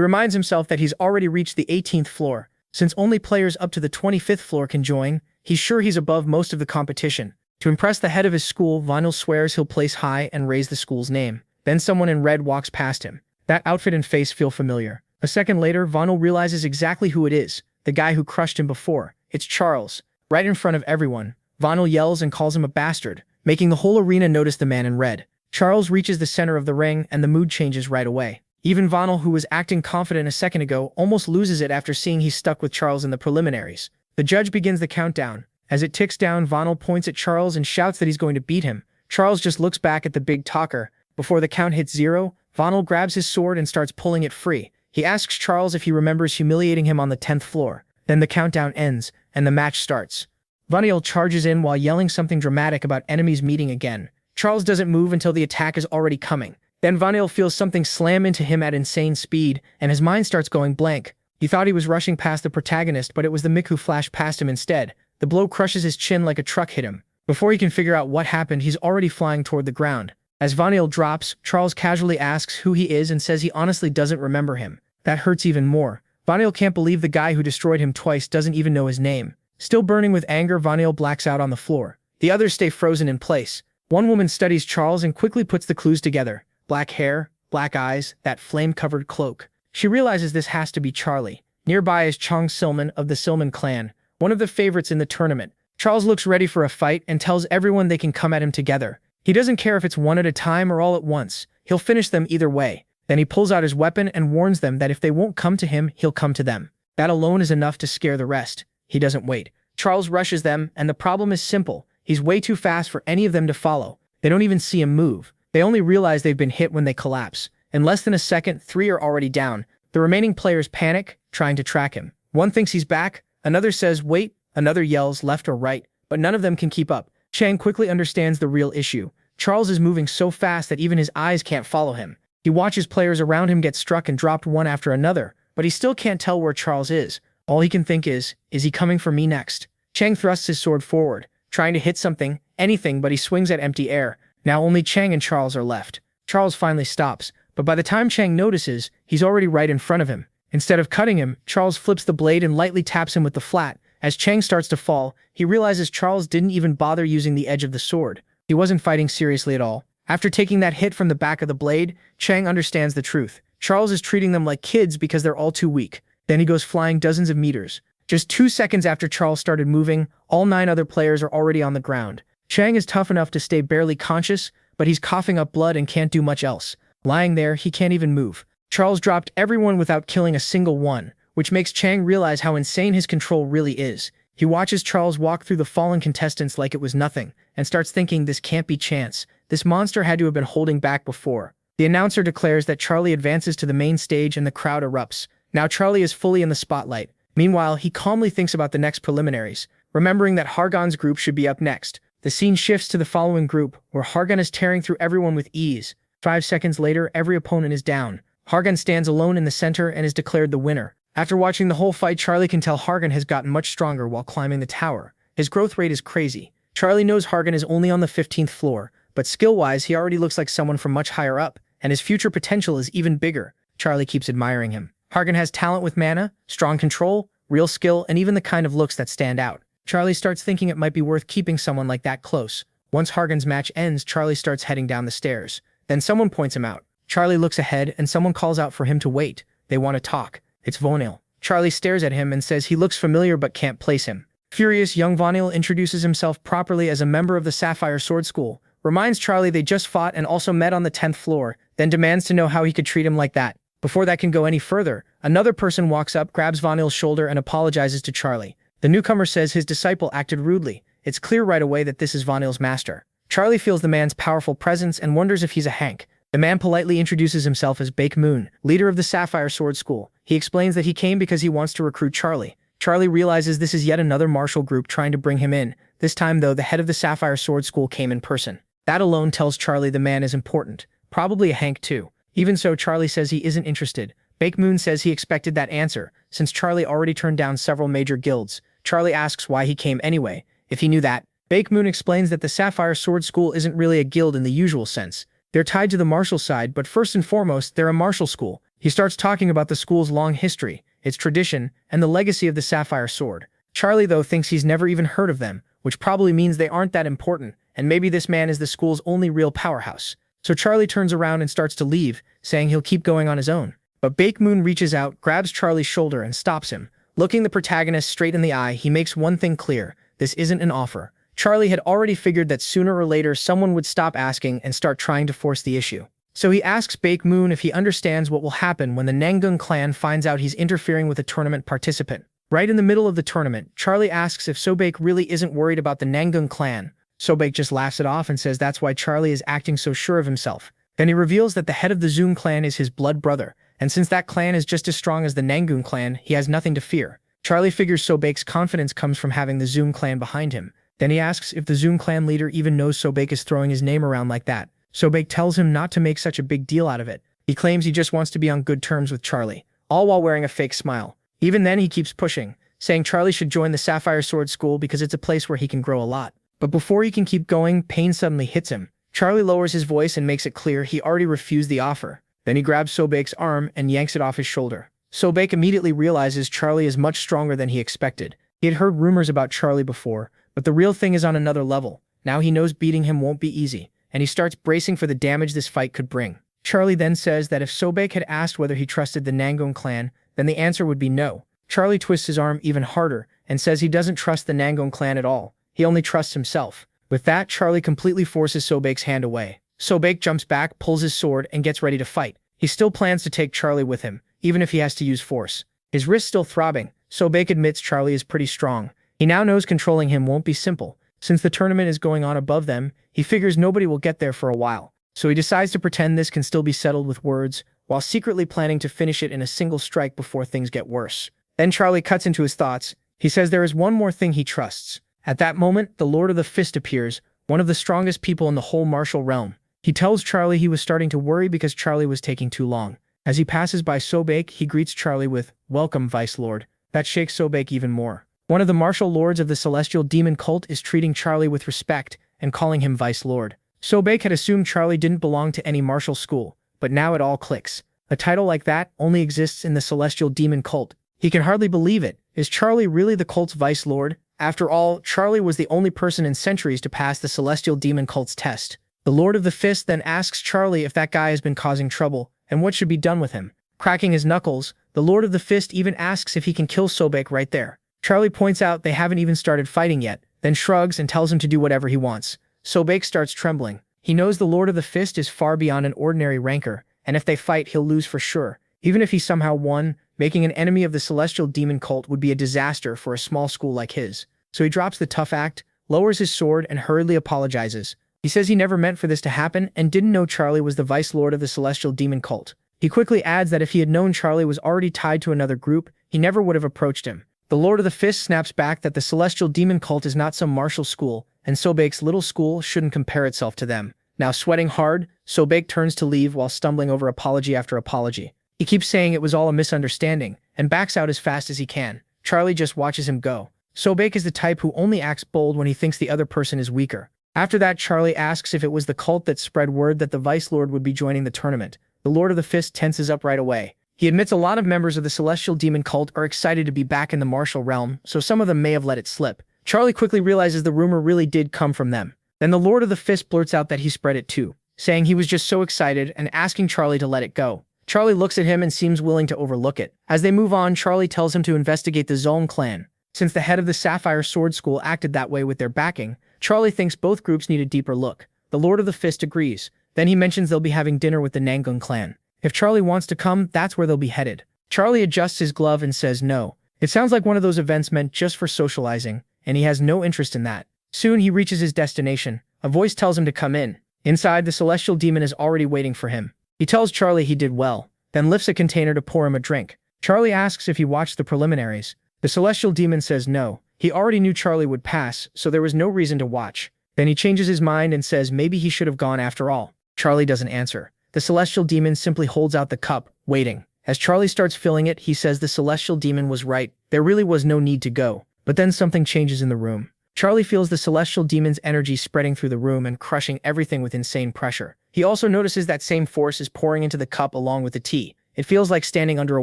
reminds himself that he's already reached the 18th floor. Since only players up to the 25th floor can join, he's sure he's above most of the competition. To impress the head of his school, Vonal swears he'll place high and raise the school's name. Then someone in red walks past him. That outfit and face feel familiar. A second later, Vonal realizes exactly who it is, the guy who crushed him before. It's Charles. Right in front of everyone, Vonal yells and calls him a bastard, making the whole arena notice the man in red. Charles reaches the center of the ring and the mood changes right away. Even Vonal, who was acting confident a second ago, almost loses it after seeing he's stuck with Charles in the preliminaries. The judge begins the countdown. As it ticks down, Vonal points at Charles and shouts that he's going to beat him. Charles just looks back at the big talker. Before the count hits 0, Vonal grabs his sword and starts pulling it free. He asks Charles if he remembers humiliating him on the 10th floor. Then the countdown ends, and the match starts. Vonal charges in while yelling something dramatic about enemies meeting again. Charles doesn't move until the attack is already coming. Then Vonal feels something slam into him at insane speed, and his mind starts going blank. He thought he was rushing past the protagonist, but it was the Mick who flashed past him instead. The blow crushes his chin like a truck hit him. Before he can figure out what happened, he's already flying toward the ground. As Vonal drops, Charles casually asks who he is and says he honestly doesn't remember him. That hurts even more. Vonal can't believe the guy who destroyed him twice doesn't even know his name. Still burning with anger, Vonal blacks out on the floor. The others stay frozen in place. One woman studies Charles and quickly puts the clues together. Black hair, black eyes, that flame-covered cloak. She realizes this has to be Charlie. Nearby is Chong Silman of the Silman clan, one of the favorites in the tournament. Charles looks ready for a fight and tells everyone they can come at him together. He doesn't care if it's one at a time or all at once. He'll finish them either way. Then he pulls out his weapon and warns them that if they won't come to him, he'll come to them. That alone is enough to scare the rest. He doesn't wait. Charles rushes them, and the problem is simple. He's way too fast for any of them to follow. They don't even see him move. They only realize they've been hit when they collapse. In less than a second, 3 are already down. The remaining players panic, trying to track him. One thinks he's back, another says wait, another yells left or right, but none of them can keep up. Chang quickly understands the real issue. Charles is moving so fast that even his eyes can't follow him. He watches players around him get struck and dropped one after another, but he still can't tell where Charles is. All he can think is he coming for me next? Chang thrusts his sword forward, trying to hit something, anything, but he swings at empty air. Now only Chang and Charles are left. Charles finally stops, but by the time Chang notices, he's already right in front of him. Instead of cutting him, Charles flips the blade and lightly taps him with the flat, As Chang starts to fall, he realizes Charles didn't even bother using the edge of the sword. He wasn't fighting seriously at all. After taking that hit from the back of the blade, Chang understands the truth. Charles is treating them like kids because they're all too weak. Then he goes flying dozens of meters. Just 2 seconds after Charles started moving, all 9 other players are already on the ground. Chang is tough enough to stay barely conscious, but he's coughing up blood and can't do much else. Lying there, he can't even move. Charles dropped everyone without killing a single one, which makes Chang realize how insane his control really is. He watches Charles walk through the fallen contestants like it was nothing, and starts thinking this can't be chance. This monster had to have been holding back before. The announcer declares that Charlie advances to the main stage and the crowd erupts. Now Charlie is fully in the spotlight. Meanwhile, he calmly thinks about the next preliminaries, remembering that Hargon's group should be up next. The scene shifts to the following group, where Hargon is tearing through everyone with ease. 5 seconds later, every opponent is down. Hargon stands alone in the center and is declared the winner. After watching the whole fight, Charlie can tell Hargon has gotten much stronger while climbing the tower. His growth rate is crazy. Charlie knows Hargon is only on the 15th floor, but skill-wise, he already looks like someone from much higher up, and his future potential is even bigger. Charlie keeps admiring him. Hargon has talent with mana, strong control, real skill, and even the kind of looks that stand out. Charlie starts thinking it might be worth keeping someone like that close. Once Hargon's match ends, Charlie starts heading down the stairs. Then someone points him out. Charlie looks ahead, and someone calls out for him to wait. They want to talk. It's Vonil. Charlie stares at him and says he looks familiar but can't place him. Furious, young Vonil introduces himself properly as a member of the Sapphire Sword School, reminds Charlie they just fought and also met on the 10th floor, then demands to know how he could treat him like that. Before that can go any further, another person walks up, grabs Vonil's shoulder, and apologizes to Charlie. The newcomer says his disciple acted rudely. It's clear right away that this is Vonil's master. Charlie feels the man's powerful presence and wonders if he's a Hank. The man politely introduces himself as Baek Moon, leader of the Sapphire Sword School. He explains that he came because he wants to recruit Charlie. Charlie realizes this is yet another martial group trying to bring him in. This time, though, the head of the Sapphire Sword School came in person. That alone tells Charlie the man is important. Probably a Hank, too. Even so, Charlie says he isn't interested. Baek Moon says he expected that answer, since Charlie already turned down several major guilds. Charlie asks why he came anyway. If he knew that, Baek Moon explains that the Sapphire Sword School isn't really a guild in the usual sense. They're tied to the martial side, but first and foremost, they're a martial school. He starts talking about the school's long history, its tradition, and the legacy of the Sapphire Sword. Charlie, though, thinks he's never even heard of them, which probably means they aren't that important, and maybe this man is the school's only real powerhouse. So Charlie turns around and starts to leave, saying he'll keep going on his own. But Baek Moon reaches out, grabs Charlie's shoulder, and stops him. Looking the protagonist straight in the eye, he makes one thing clear: this isn't an offer. Charlie had already figured that sooner or later someone would stop asking and start trying to force the issue. So he asks Baek Moon if he understands what will happen when the Nangung clan finds out he's interfering with a tournament participant. Right in the middle of the tournament, Charlie asks if Sobaek really isn't worried about the Nangung clan. Sobaek just laughs it off and says that's why Charlie is acting so sure of himself. Then he reveals that the head of the Zoom clan is his blood brother, and since that clan is just as strong as the Nangung clan, he has nothing to fear. Charlie figures Sobaek's confidence comes from having the Zoom clan behind him. Then he asks if the Zoom clan leader even knows Sobaek is throwing his name around like that. Sobaek tells him not to make such a big deal out of it. He claims he just wants to be on good terms with Charlie, all while wearing a fake smile. Even then he keeps pushing, saying Charlie should join the Sapphire Sword School because it's a place where he can grow a lot. But before he can keep going, pain suddenly hits him. Charlie lowers his voice and makes it clear he already refused the offer. Then he grabs Sobaek's arm and yanks it off his shoulder. Sobaek immediately realizes Charlie is much stronger than he expected. He had heard rumors about Charlie before, but the real thing is on another level. Now he knows beating him won't be easy, and he starts bracing for the damage this fight could bring. Charlie then says that if Sobaek had asked whether he trusted the Nangung clan, then the answer would be no. Charlie twists his arm even harder and says he doesn't trust the Nangung clan at all. He only trusts himself. With that, Charlie completely forces Sobaek's hand away. Sobaek jumps back, pulls his sword, and gets ready to fight. He still plans to take Charlie with him, even if he has to use force. His wrist still throbbing, Sobaek admits Charlie is pretty strong. He now knows controlling him won't be simple. Since the tournament is going on above them, he figures nobody will get there for a while. So he decides to pretend this can still be settled with words, while secretly planning to finish it in a single strike before things get worse. Then Charlie cuts into his thoughts. He says there is one more thing he trusts. At that moment, the Lord of the Fist appears, one of the strongest people in the whole martial realm. He tells Charlie he was starting to worry because Charlie was taking too long. As he passes by Sobaek, he greets Charlie with, "Welcome, Vice Lord." That shakes Sobaek even more. One of the martial lords of the Celestial Demon Cult is treating Charlie with respect and calling him Vice Lord. Sobaek had assumed Charlie didn't belong to any martial school, but now it all clicks. A title like that only exists in the Celestial Demon Cult. He can hardly believe it. Is Charlie really the cult's vice lord? After all, Charlie was the only person in centuries to pass the celestial demon cult's test. The Lord of the Fist then asks Charlie if that guy has been causing trouble, and what should be done with him. Cracking his knuckles, the Lord of the Fist even asks if he can kill Sobek right there. Charlie points out they haven't even started fighting yet, then shrugs and tells him to do whatever he wants. Sobek starts trembling. He knows the Lord of the Fist is far beyond an ordinary rancor, and if they fight, he'll lose for sure. Even if he somehow won, making an enemy of the celestial demon cult would be a disaster for a small school like his. So he drops the tough act, lowers his sword, and hurriedly apologizes. He says he never meant for this to happen and didn't know Charlie was the vice lord of the celestial demon cult. He quickly adds that if he had known Charlie was already tied to another group, he never would have approached him. The Lord of the Fist snaps back that the celestial demon cult is not some martial school, and Sobek's little school shouldn't compare itself to them. Now sweating hard, Sobek turns to leave while stumbling over apology after apology. He keeps saying it was all a misunderstanding, and backs out as fast as he can. Charlie just watches him go. Sobek is the type who only acts bold when he thinks the other person is weaker. After that, Charlie asks if it was the cult that spread word that the Vice Lord would be joining the tournament. The Lord of the Fist tenses up right away. He admits a lot of members of the Celestial Demon Cult are excited to be back in the martial realm, so some of them may have let it slip. Charlie quickly realizes the rumor really did come from them. Then the Lord of the Fist blurts out that he spread it too, saying he was just so excited and asking Charlie to let it go. Charlie looks at him and seems willing to overlook it. As they move on, Charlie tells him to investigate the Zolm clan. Since the head of the Sapphire Sword School acted that way with their backing, Charlie thinks both groups need a deeper look. The Lord of the Fist agrees. Then he mentions they'll be having dinner with the Nangung clan. If Charlie wants to come, that's where they'll be headed. Charlie adjusts his glove and says no. It sounds like one of those events meant just for socializing, and he has no interest in that. Soon he reaches his destination. A voice tells him to come in. Inside, the celestial demon is already waiting for him. He tells Charlie he did well, then lifts a container to pour him a drink. Charlie asks if he watched the preliminaries. The celestial demon says no. He already knew Charlie would pass, so there was no reason to watch. Then he changes his mind and says maybe he should have gone after all. Charlie doesn't answer. The celestial demon simply holds out the cup, waiting. As Charlie starts filling it, he says the celestial demon was right. There really was no need to go. But then something changes in the room. Charlie feels the celestial demon's energy spreading through the room and crushing everything with insane pressure. He also notices that same force is pouring into the cup along with the tea. It feels like standing under a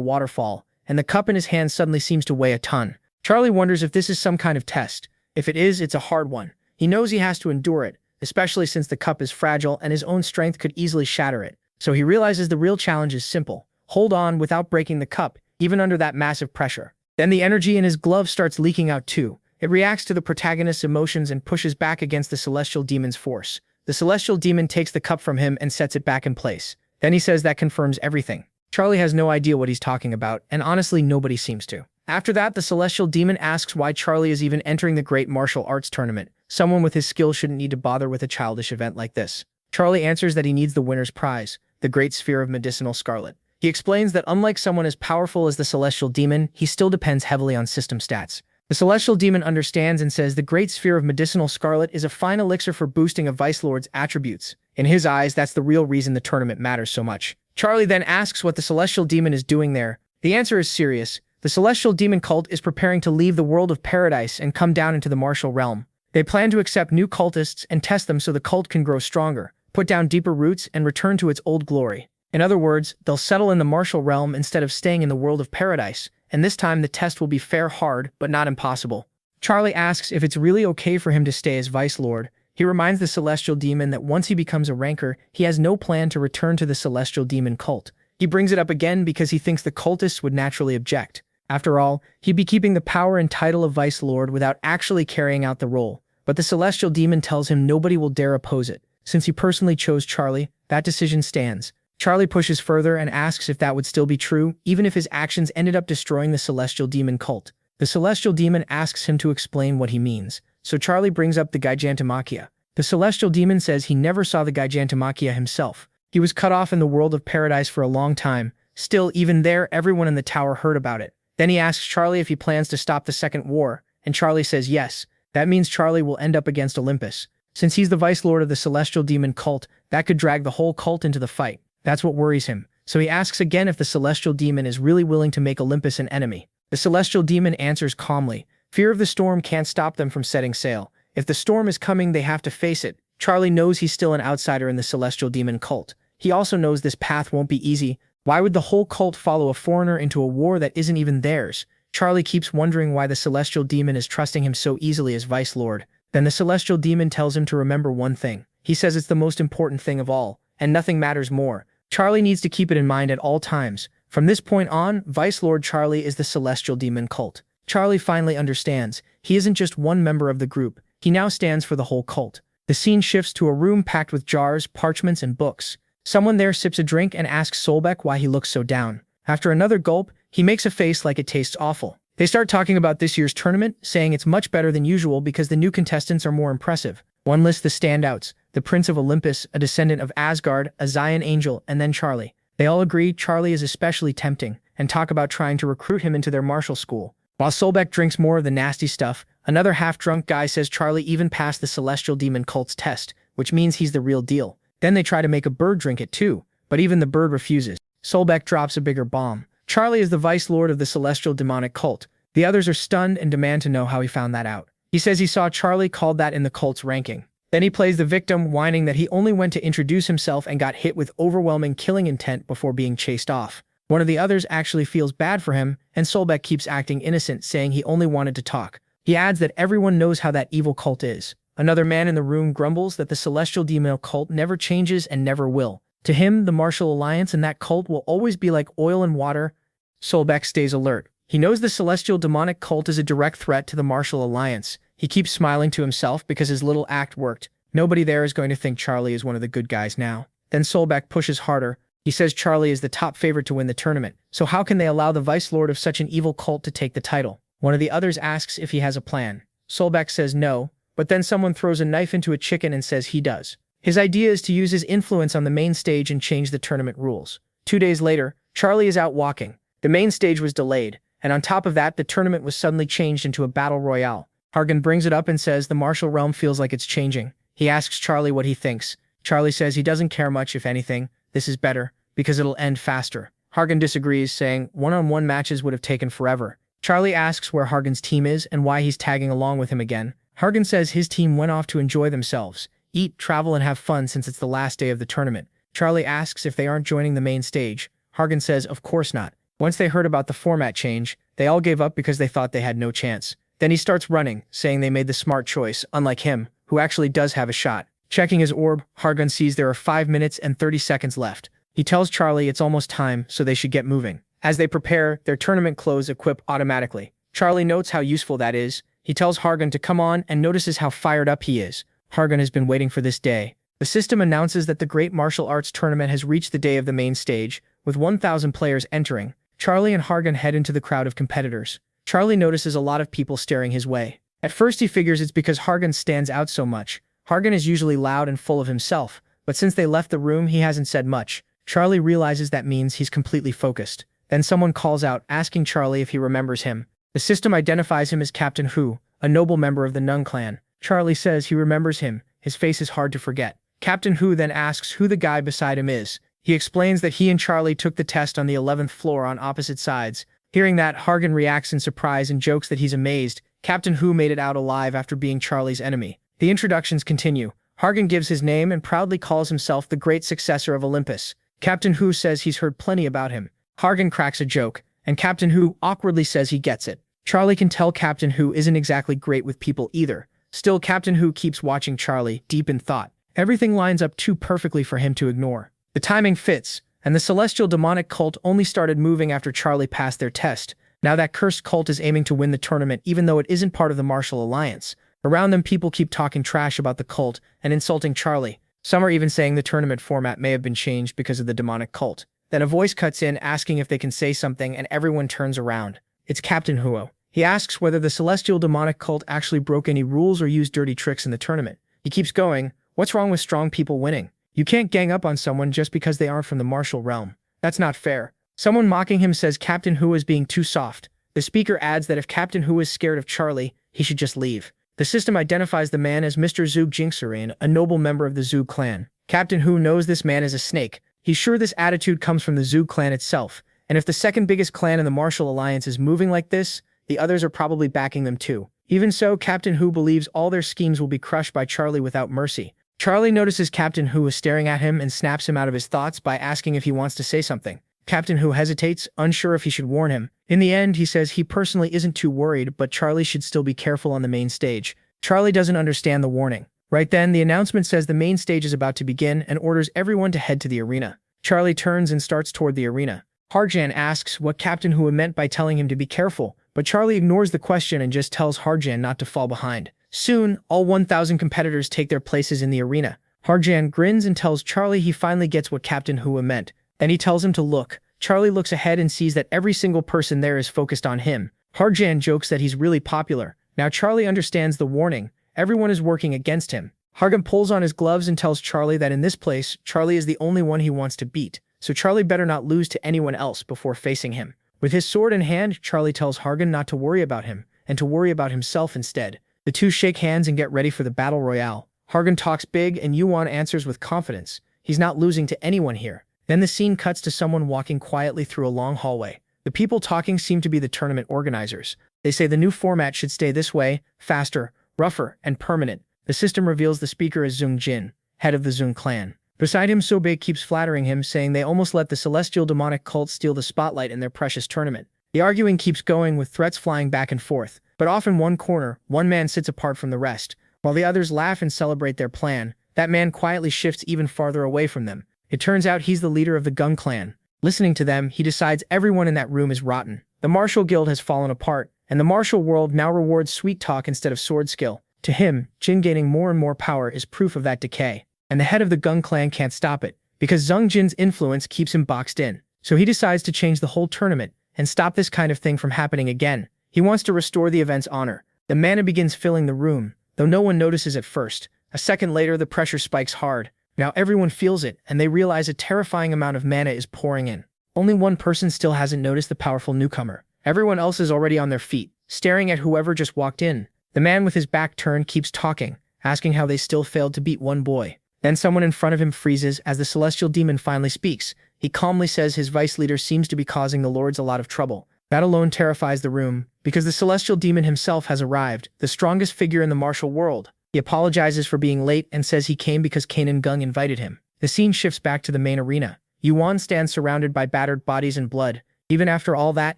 waterfall, and the cup in his hand suddenly seems to weigh a ton. Charlie wonders if this is some kind of test. If it is, it's a hard one. He knows he has to endure it, especially since the cup is fragile and his own strength could easily shatter it. So he realizes the real challenge is simple. Hold on without breaking the cup, even under that massive pressure. Then the energy in his glove starts leaking out too. It reacts to the protagonist's emotions and pushes back against the celestial demon's force. The celestial demon takes the cup from him and sets it back in place. Then he says that confirms everything. Charlie has no idea what he's talking about, and honestly nobody seems to. After that, the celestial demon asks why Charlie is even entering the great martial arts tournament. Someone with his skill shouldn't need to bother with a childish event like this. Charlie answers that he needs the winner's prize, the Great Sphere of Medicinal Scarlet. He explains that unlike someone as powerful as the celestial demon, he still depends heavily on system stats. The celestial demon understands and says the Great Sphere of Medicinal Scarlet is a fine elixir for boosting a Vice Lord's attributes. In his eyes, that's the real reason the tournament matters so much. Charlie then asks what the celestial demon is doing there. The answer is serious. The celestial demon cult is preparing to leave the world of paradise and come down into the martial realm. They plan to accept new cultists and test them so the cult can grow stronger, put down deeper roots, and return to its old glory. In other words, they'll settle in the martial realm instead of staying in the world of paradise, and this time the test will be fair hard, but not impossible. Charlie asks if it's really okay for him to stay as Vice Lord. He reminds the celestial demon that once he becomes a rancor, he has no plan to return to the celestial demon cult. He brings it up again because he thinks the cultists would naturally object. After all, he'd be keeping the power and title of Vice Lord without actually carrying out the role. But the celestial demon tells him nobody will dare oppose it. Since he personally chose Charlie, that decision stands. Charlie pushes further and asks if that would still be true, even if his actions ended up destroying the celestial demon cult. The celestial demon asks him to explain what he means, so Charlie brings up the Gigantomachia. The celestial demon says he never saw the Gigantomachia himself. He was cut off in the world of paradise for a long time. Still, even there, everyone in the tower heard about it. Then he asks Charlie if he plans to stop the Second War, and Charlie says yes. That means Charlie will end up against Olympus. Since he's the Vice Lord of the celestial demon cult, that could drag the whole cult into the fight. That's what worries him. So he asks again if the celestial demon is really willing to make Olympus an enemy. The celestial demon answers calmly. Fear of the storm can't stop them from setting sail. If the storm is coming, they have to face it. Charlie knows he's still an outsider in the celestial demon cult. He also knows this path won't be easy. Why would the whole cult follow a foreigner into a war that isn't even theirs? Charlie keeps wondering why the celestial demon is trusting him so easily as Vice Lord. Then the celestial demon tells him to remember one thing. He says it's the most important thing of all, and nothing matters more. Charlie needs to keep it in mind at all times. From this point on, Vice Lord Charlie is the celestial demon cult. Charlie finally understands. He isn't just one member of the group. He now stands for the whole cult. The scene shifts to a room packed with jars, parchments, and books. Someone there sips a drink and asks Solbeck why he looks so down. After another gulp, he makes a face like it tastes awful. They start talking about this year's tournament, saying it's much better than usual because the new contestants are more impressive. One lists the standouts: the Prince of Olympus, a descendant of Asgard, a Zion angel, and then Charlie. They all agree Charlie is especially tempting, and talk about trying to recruit him into their martial school. While Solbeck drinks more of the nasty stuff, another half-drunk guy says Charlie even passed the celestial demon cult's test, which means he's the real deal. Then they try to make a bird drink it too, but even the bird refuses. Solbeck drops a bigger bomb. Charlie is the vice lord of the celestial demonic cult. The others are stunned and demand to know how he found that out. He says he saw Charlie called that in the cult's ranking. Then he plays the victim, whining that he only went to introduce himself and got hit with overwhelming killing intent before being chased off. One of the others actually feels bad for him, and Solbeck keeps acting innocent, saying he only wanted to talk. He adds that everyone knows how that evil cult is. Another man in the room grumbles that the celestial demon cult never changes and never will. To him, the Martial Alliance and that cult will always be like oil and water. Solbeck stays alert. He knows the celestial demonic cult is a direct threat to the Martial Alliance. He keeps smiling to himself because his little act worked. Nobody there is going to think Charlie is one of the good guys now. Then Solbeck pushes harder. He says Charlie is the top favorite to win the tournament, so how can they allow the vice lord of such an evil cult to take the title? One of the others asks if he has a plan. Solbeck says no, but then someone throws a knife into a chicken and says he does. His idea is to use his influence on the main stage and change the tournament rules. 2 days later, Charlie is out walking. The main stage was delayed, and on top of that, the tournament was suddenly changed into a battle royale. Hargan brings it up and says the martial realm feels like it's changing. He asks Charlie what he thinks. Charlie says he doesn't care much, if anything. This is better, because it'll end faster. Hargan disagrees, saying one-on-one matches would have taken forever. Charlie asks where Hargan's team is and why he's tagging along with him again. Hargan says his team went off to enjoy themselves, eat, travel, and have fun since it's the last day of the tournament. Charlie asks if they aren't joining the main stage. Hargan says of course not. Once they heard about the format change, they all gave up because they thought they had no chance. Then he starts running, saying they made the smart choice, unlike him, who actually does have a shot. Checking his orb, Hargan sees there are 5 minutes and 30 seconds left. He tells Charlie it's almost time, so they should get moving. As they prepare, their tournament clothes equip automatically. Charlie notes how useful that is. He tells Hargan to come on and notices how fired up he is. Hargan has been waiting for this day. The system announces that the Great Martial Arts Tournament has reached the day of the main stage, with 1,000 players entering. Charlie and Hargan head into the crowd of competitors. Charlie notices a lot of people staring his way. At first he figures it's because Hargan stands out so much. Hargan is usually loud and full of himself, but since they left the room he hasn't said much. Charlie realizes that means he's completely focused. Then someone calls out, asking Charlie if he remembers him. The system identifies him as Captain Hu, a noble member of the Nun clan. Charlie says he remembers him. His face is hard to forget. Captain Hu then asks who the guy beside him is. He explains that he and Charlie took the test on the 11th floor on opposite sides. Hearing that, Hargan reacts in surprise and jokes that he's amazed. Captain Hu made it out alive after being Charlie's enemy. The introductions continue. Hargan gives his name and proudly calls himself the great successor of Olympus. Captain Hu says he's heard plenty about him. Hargan cracks a joke, and Captain Hu awkwardly says he gets it. Charlie can tell Captain Hu isn't exactly great with people either. Still, Captain Hu keeps watching Charlie, deep in thought. Everything lines up too perfectly for him to ignore. The timing fits, and the celestial demonic cult only started moving after Charlie passed their test. Now that cursed cult is aiming to win the tournament even though it isn't part of the Martial Alliance. Around them, people keep talking trash about the cult and insulting Charlie. Some are even saying the tournament format may have been changed because of the demonic cult. Then a voice cuts in asking if they can say something, and everyone turns around. It's Captain Huo. He asks whether the celestial demonic cult actually broke any rules or used dirty tricks in the tournament. He keeps going, what's wrong with strong people winning? You can't gang up on someone just because they aren't from the martial realm. That's not fair. Someone mocking him says Captain Hu is being too soft. The speaker adds that if Captain Hu is scared of Charlie, he should just leave. The system identifies the man as Mr. Zug Jinxurin, a noble member of the Zug clan. Captain Hu knows this man is a snake. He's sure this attitude comes from the Zug clan itself, and if the second biggest clan in the Martial Alliance is moving like this, the others are probably backing them too. Even so, Captain Hu believes all their schemes will be crushed by Charlie without mercy. Charlie notices Captain Hu is staring at him and snaps him out of his thoughts by asking if he wants to say something. Captain Hu hesitates, unsure if he should warn him. In the end, he says he personally isn't too worried, but Charlie should still be careful on the main stage. Charlie doesn't understand the warning. Right then, the announcement says the main stage is about to begin and orders everyone to head to the arena. Charlie turns and starts toward the arena. Harjan asks what Captain Hu meant by telling him to be careful, but Charlie ignores the question and just tells Harjan not to fall behind. Soon, all 1,000 competitors take their places in the arena. Harjan grins and tells Charlie he finally gets what Captain Hu meant. Then he tells him to look. Charlie looks ahead and sees that every single person there is focused on him. Harjan jokes that he's really popular. Now Charlie understands the warning. Everyone is working against him. Hargan pulls on his gloves and tells Charlie that in this place, Charlie is the only one he wants to beat. So Charlie better not lose to anyone else before facing him. With his sword in hand, Charlie tells Hargan not to worry about him, and to worry about himself instead. The two shake hands and get ready for the battle royale. Hargan talks big and Yuan answers with confidence. He's not losing to anyone here. Then the scene cuts to someone walking quietly through a long hallway. The people talking seem to be the tournament organizers. They say the new format should stay this way, faster, rougher, and permanent. The system reveals the speaker as Zung Jin, head of the Zung clan. Beside him, Sobei keeps flattering him, saying they almost let the celestial demonic cult steal the spotlight in their precious tournament. The arguing keeps going with threats flying back and forth, but off in one corner, one man sits apart from the rest. While the others laugh and celebrate their plan, that man quietly shifts even farther away from them. It turns out he's the leader of the Gung clan. Listening to them, he decides everyone in that room is rotten. The martial guild has fallen apart, and the martial world now rewards sweet talk instead of sword skill. To him, Jin gaining more and more power is proof of that decay. And the head of the Gung clan can't stop it, because Zung Jin's influence keeps him boxed in. So he decides to change the whole tournament and stop this kind of thing from happening again. He wants to restore the event's honor. The mana begins filling the room, though no one notices at first. A second later, the pressure spikes hard. Now everyone feels it, and they realize a terrifying amount of mana is pouring in. Only one person still hasn't noticed the powerful newcomer. Everyone else is already on their feet, staring at whoever just walked in. The man with his back turned keeps talking, asking how they still failed to beat one boy. Then someone in front of him freezes as the celestial demon finally speaks. He calmly says his vice leader seems to be causing the lords a lot of trouble. That alone terrifies the room, because the celestial demon himself has arrived, the strongest figure in the martial world. He apologizes for being late and says he came because Kanan Gung invited him. The scene shifts back to the main arena. Yuan stands surrounded by battered bodies and blood. Even after all that,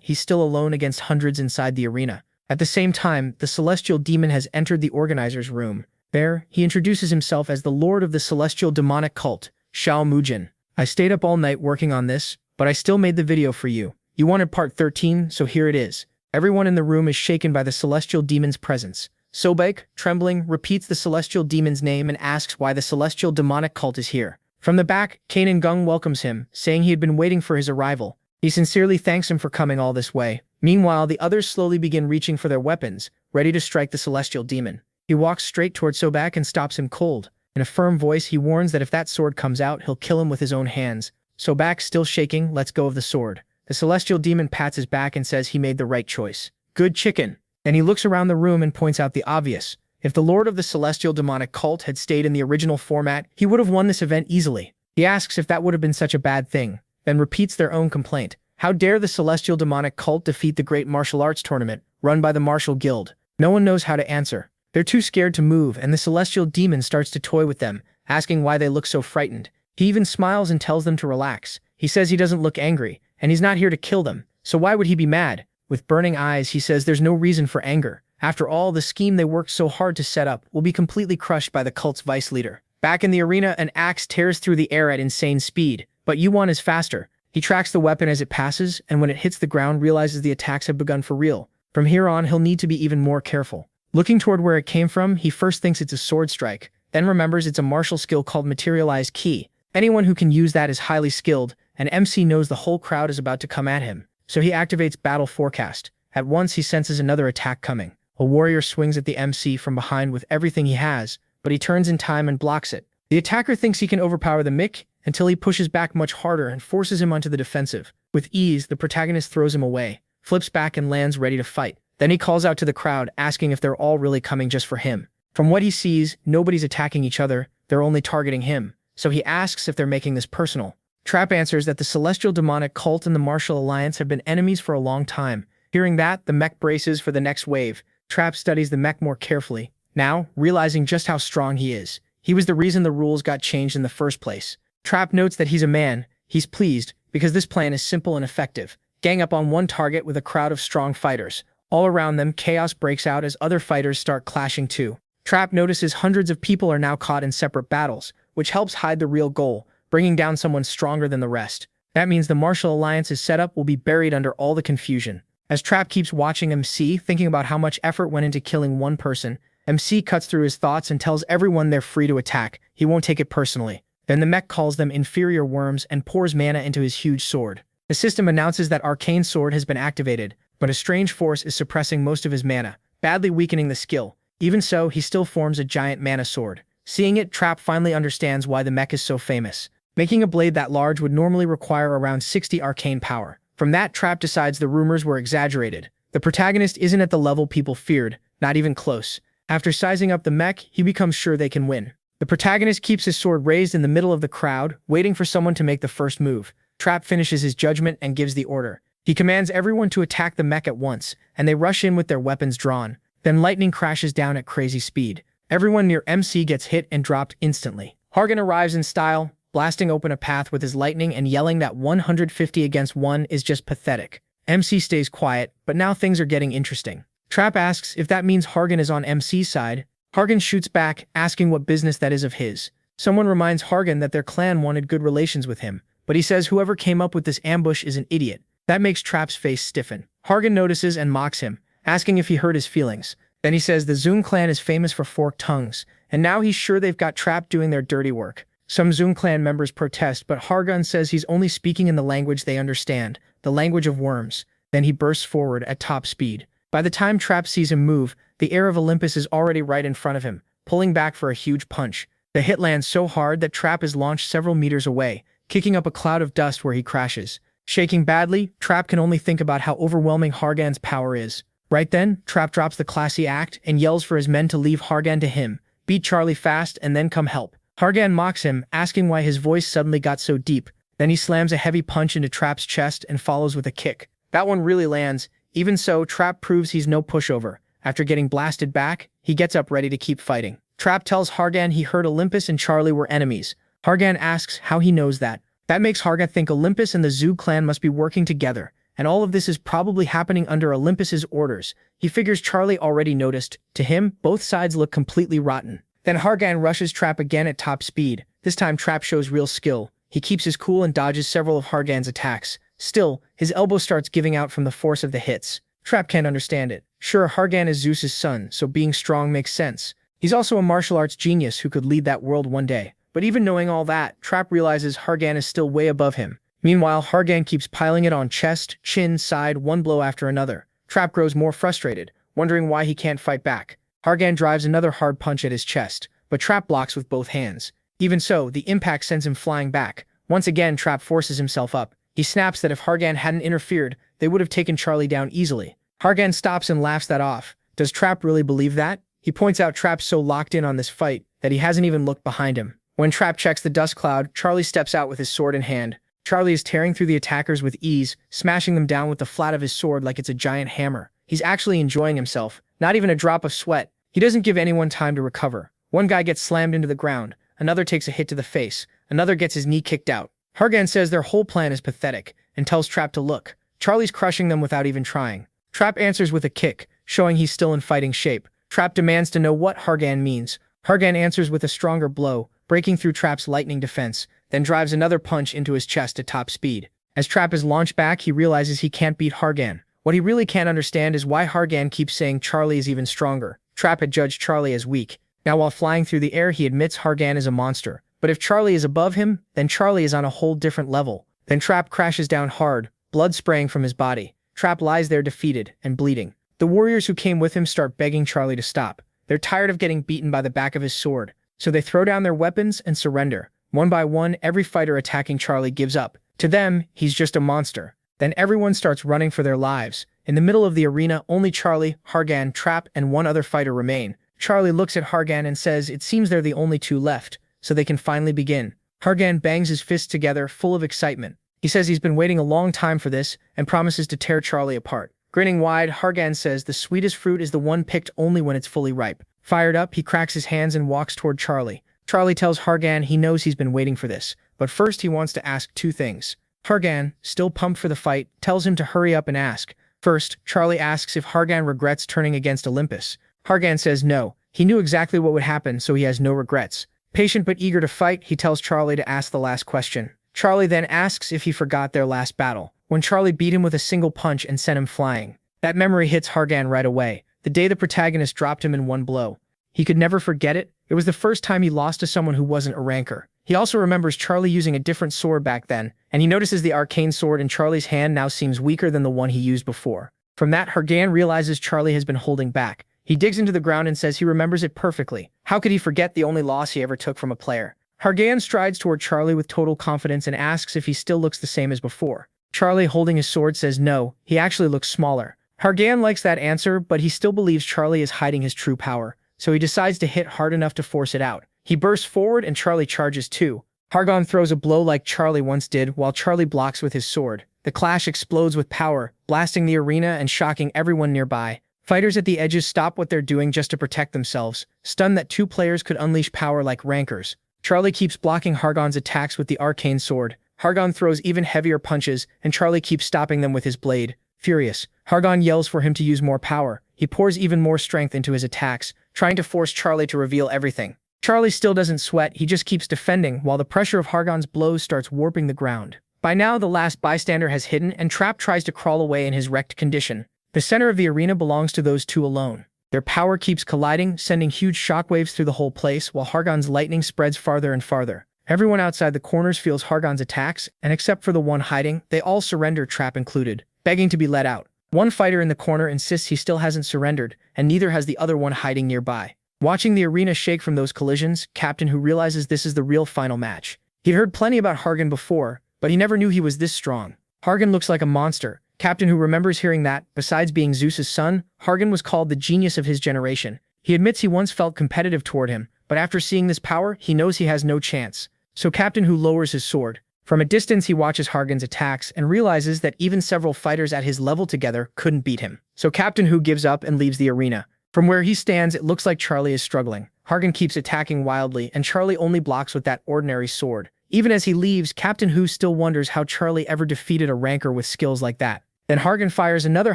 he's still alone against hundreds inside the arena. At the same time, the celestial demon has entered the organizer's room. There, he introduces himself as the lord of the celestial demonic cult, Xiao Mujin. I stayed up all night working on this, but I still made the video for you. You wanted part 13, so here it is. Everyone in the room is shaken by the celestial demon's presence. Sobek, trembling, repeats the celestial demon's name and asks why the celestial demonic cult is here. From the back, Kanan Gung welcomes him, saying he had been waiting for his arrival. He sincerely thanks him for coming all this way. Meanwhile, the others slowly begin reaching for their weapons, ready to strike the celestial demon. He walks straight toward Sobek and stops him cold. In a firm voice, he warns that if that sword comes out, he'll kill him with his own hands. Sobek, still shaking, lets go of the sword. The celestial demon pats his back and says he made the right choice. Good chicken. Then he looks around the room and points out the obvious. If the lord of the celestial demonic cult had stayed in the original format, he would have won this event easily. He asks if that would have been such a bad thing, then repeats their own complaint. How dare the celestial demonic cult defeat the great martial arts tournament, run by the martial guild? No one knows how to answer. They're too scared to move, and the celestial demon starts to toy with them, asking why they look so frightened. He even smiles and tells them to relax. He says he doesn't look angry, and he's not here to kill them, so why would he be mad? With burning eyes, he says there's no reason for anger. After all, the scheme they worked so hard to set up will be completely crushed by the cult's vice leader. Back in the arena, an axe tears through the air at insane speed, but Yuan is faster. He tracks the weapon as it passes, and when it hits the ground, realizes the attacks have begun for real. From here on, he'll need to be even more careful. Looking toward where it came from, he first thinks it's a sword strike, then remembers it's a martial skill called Materialized Ki. Anyone who can use that is highly skilled, and MC knows the whole crowd is about to come at him. So he activates Battle Forecast. At once, he senses another attack coming. A warrior swings at the MC from behind with everything he has, but he turns in time and blocks it. The attacker thinks he can overpower the Mick until he pushes back much harder and forces him onto the defensive. With ease, the protagonist throws him away, flips back and lands ready to fight. Then he calls out to the crowd, asking if they're all really coming just for him. From what he sees, nobody's attacking each other, they're only targeting him. So he asks if they're making this personal. Trap answers that the celestial demonic cult and the martial alliance have been enemies for a long time. Hearing that, the mech braces for the next wave. Trap studies the mech more carefully. Now, realizing just how strong he is. He was the reason the rules got changed in the first place. Trap notes that he's a man. He's pleased, because this plan is simple and effective. Gang up on one target with a crowd of strong fighters. All around them, chaos breaks out as other fighters start clashing too. Trap notices hundreds of people are now caught in separate battles, which helps hide the real goal, bringing down someone stronger than the rest. That means the martial alliance's setup will be buried under all the confusion. As Trap keeps watching MC, thinking about how much effort went into killing one person, MC cuts through his thoughts and tells everyone they're free to attack. He won't take it personally. Then the mech calls them inferior worms and pours mana into his huge sword. The system announces that Arcane Sword has been activated, but a strange force is suppressing most of his mana, badly weakening the skill. Even so, he still forms a giant mana sword. Seeing it, Trap finally understands why the mech is so famous. Making a blade that large would normally require around 60 arcane power. From that, Trap decides the rumors were exaggerated. The protagonist isn't at the level people feared, not even close. After sizing up the mech, he becomes sure they can win. The protagonist keeps his sword raised in the middle of the crowd, waiting for someone to make the first move. Trap finishes his judgment and gives the order. He commands everyone to attack the mech at once, and they rush in with their weapons drawn. Then lightning crashes down at crazy speed. Everyone near MC gets hit and dropped instantly. Hargan arrives in style, blasting open a path with his lightning and yelling that 150 against 1 is just pathetic. MC stays quiet, but now things are getting interesting. Trap asks if that means Hargan is on MC's side. Hargan shoots back, asking what business that is of his. Someone reminds Hargan that their clan wanted good relations with him, but he says whoever came up with this ambush is an idiot. That makes Trap's face stiffen. Hargan notices and mocks him, asking if he hurt his feelings. Then he says the Zoom clan is famous for forked tongues, and now he's sure they've got Trap doing their dirty work. Some Zoom clan members protest, but Hargan says he's only speaking in the language they understand, the language of worms. Then he bursts forward at top speed. By the time Trap sees him move, the air of Olympus is already right in front of him, pulling back for a huge punch. The hit lands so hard that Trap is launched several meters away, kicking up a cloud of dust where he crashes. Shaking badly, Trap can only think about how overwhelming Hargan's power is. Right then, Trap drops the classy act and yells for his men to leave Hargan to him, beat Charlie fast and then come help. Hargan mocks him, asking why his voice suddenly got so deep. Then he slams a heavy punch into Trap's chest and follows with a kick. That one really lands. Even so, Trap proves he's no pushover. After getting blasted back, he gets up ready to keep fighting. Trap tells Hargan he heard Olympus and Charlie were enemies. Hargan asks how he knows that. That makes Hargan think Olympus and the Zoo clan must be working together, and all of this is probably happening under Olympus's orders. He figures Charlie already noticed. To him, both sides look completely rotten. Then Hargan rushes Trap again at top speed. This time Trap shows real skill. He keeps his cool and dodges several of Hargan's attacks. Still, his elbow starts giving out from the force of the hits. Trap can't understand it. Sure, Hargan is Zeus's son, so being strong makes sense. He's also a martial arts genius who could lead that world one day. But even knowing all that, Trap realizes Hargan is still way above him. Meanwhile, Hargan keeps piling it on chest, chin, side, one blow after another. Trap grows more frustrated, wondering why he can't fight back. Hargan drives another hard punch at his chest, but Trap blocks with both hands. Even so, the impact sends him flying back. Once again, Trap forces himself up. He snaps that if Hargan hadn't interfered, they would have taken Charlie down easily. Hargan stops and laughs that off. Does Trap really believe that? He points out Trap's so locked in on this fight that he hasn't even looked behind him. When Trap checks the dust cloud, Charlie steps out with his sword in hand. Charlie is tearing through the attackers with ease, smashing them down with the flat of his sword like it's a giant hammer. He's actually enjoying himself, not even a drop of sweat. He doesn't give anyone time to recover. One guy gets slammed into the ground, another takes a hit to the face, another gets his knee kicked out. Hargan says their whole plan is pathetic, and tells Trap to look. Charlie's crushing them without even trying. Trap answers with a kick, showing he's still in fighting shape. Trap demands to know what Hargan means. Hargan answers with a stronger blow, breaking through Trap's lightning defense, then drives another punch into his chest at top speed. As Trap is launched back, he realizes he can't beat Hargan. What he really can't understand is why Hargan keeps saying Charlie is even stronger. Trap had judged Charlie as weak. Now while flying through the air, he admits Hargan is a monster. But if Charlie is above him, then Charlie is on a whole different level. Then Trap crashes down hard, blood spraying from his body. Trap lies there defeated and bleeding. The warriors who came with him start begging Charlie to stop. They're tired of getting beaten by the back of his sword, so they throw down their weapons and surrender. One by one, every fighter attacking Charlie gives up. To them, he's just a monster. Then everyone starts running for their lives. In the middle of the arena, only Charlie, Hargan, Trap, and one other fighter remain. Charlie looks at Hargan and says it seems they're the only two left, so they can finally begin. Hargan bangs his fists together, full of excitement. He says he's been waiting a long time for this, and promises to tear Charlie apart. Grinning wide, Hargan says the sweetest fruit is the one picked only when it's fully ripe. Fired up, he cracks his hands and walks toward Charlie. Charlie tells Hargan he knows he's been waiting for this, but first he wants to ask two things. Hargan, still pumped for the fight, tells him to hurry up and ask. First, Charlie asks if Hargan regrets turning against Olympus. Hargan says no. He knew exactly what would happen, so he has no regrets. Patient but eager to fight, he tells Charlie to ask the last question. Charlie then asks if he forgot their last battle, when Charlie beat him with a single punch and sent him flying. That memory hits Hargan right away, the day the protagonist dropped him in one blow. He could never forget it. It was the first time he lost to someone who wasn't a ranker. He also remembers Charlie using a different sword back then, and he notices the arcane sword in Charlie's hand now seems weaker than the one he used before. From that, Hargan realizes Charlie has been holding back. He digs into the ground and says he remembers it perfectly. How could he forget the only loss he ever took from a player? Hargan strides toward Charlie with total confidence and asks if he still looks the same as before. Charlie, holding his sword, says no, he actually looks smaller. Hargan likes that answer, but he still believes Charlie is hiding his true power, so he decides to hit hard enough to force it out. He bursts forward and Charlie charges too. Hargan throws a blow like Charlie once did while Charlie blocks with his sword. The clash explodes with power, blasting the arena and shocking everyone nearby. Fighters at the edges stop what they're doing just to protect themselves, stunned that two players could unleash power like rankers. Charlie keeps blocking Hargan's attacks with the arcane sword. Hargan throws even heavier punches, and Charlie keeps stopping them with his blade. Furious, Hargan yells for him to use more power. He pours even more strength into his attacks, trying to force Charlie to reveal everything. Charlie still doesn't sweat, he just keeps defending while the pressure of Hargan's blows starts warping the ground. By now, the last bystander has hidden, and Trap tries to crawl away in his wrecked condition. The center of the arena belongs to those two alone. Their power keeps colliding, sending huge shockwaves through the whole place, while Hargan's lightning spreads farther and farther. Everyone outside the corners feels Hargan's attacks, and except for the one hiding, they all surrender, Trap included, begging to be let out. One fighter in the corner insists he still hasn't surrendered, and neither has the other one hiding nearby. Watching the arena shake from those collisions, Captain Who realizes this is the real final match. He'd heard plenty about Hargan before, but he never knew he was this strong. Hargan looks like a monster. Captain Who remembers hearing that, besides being Zeus's son, Hargan was called the genius of his generation. He admits he once felt competitive toward him, but after seeing this power, he knows he has no chance. So Captain Who lowers his sword. From a distance, he watches Hargan's attacks and realizes that even several fighters at his level together couldn't beat him. So Captain Who gives up and leaves the arena. From where he stands, it looks like Charlie is struggling. Hargan keeps attacking wildly, and Charlie only blocks with that ordinary sword. Even as he leaves, Captain Who still wonders how Charlie ever defeated a ranker with skills like that. Then Hargan fires another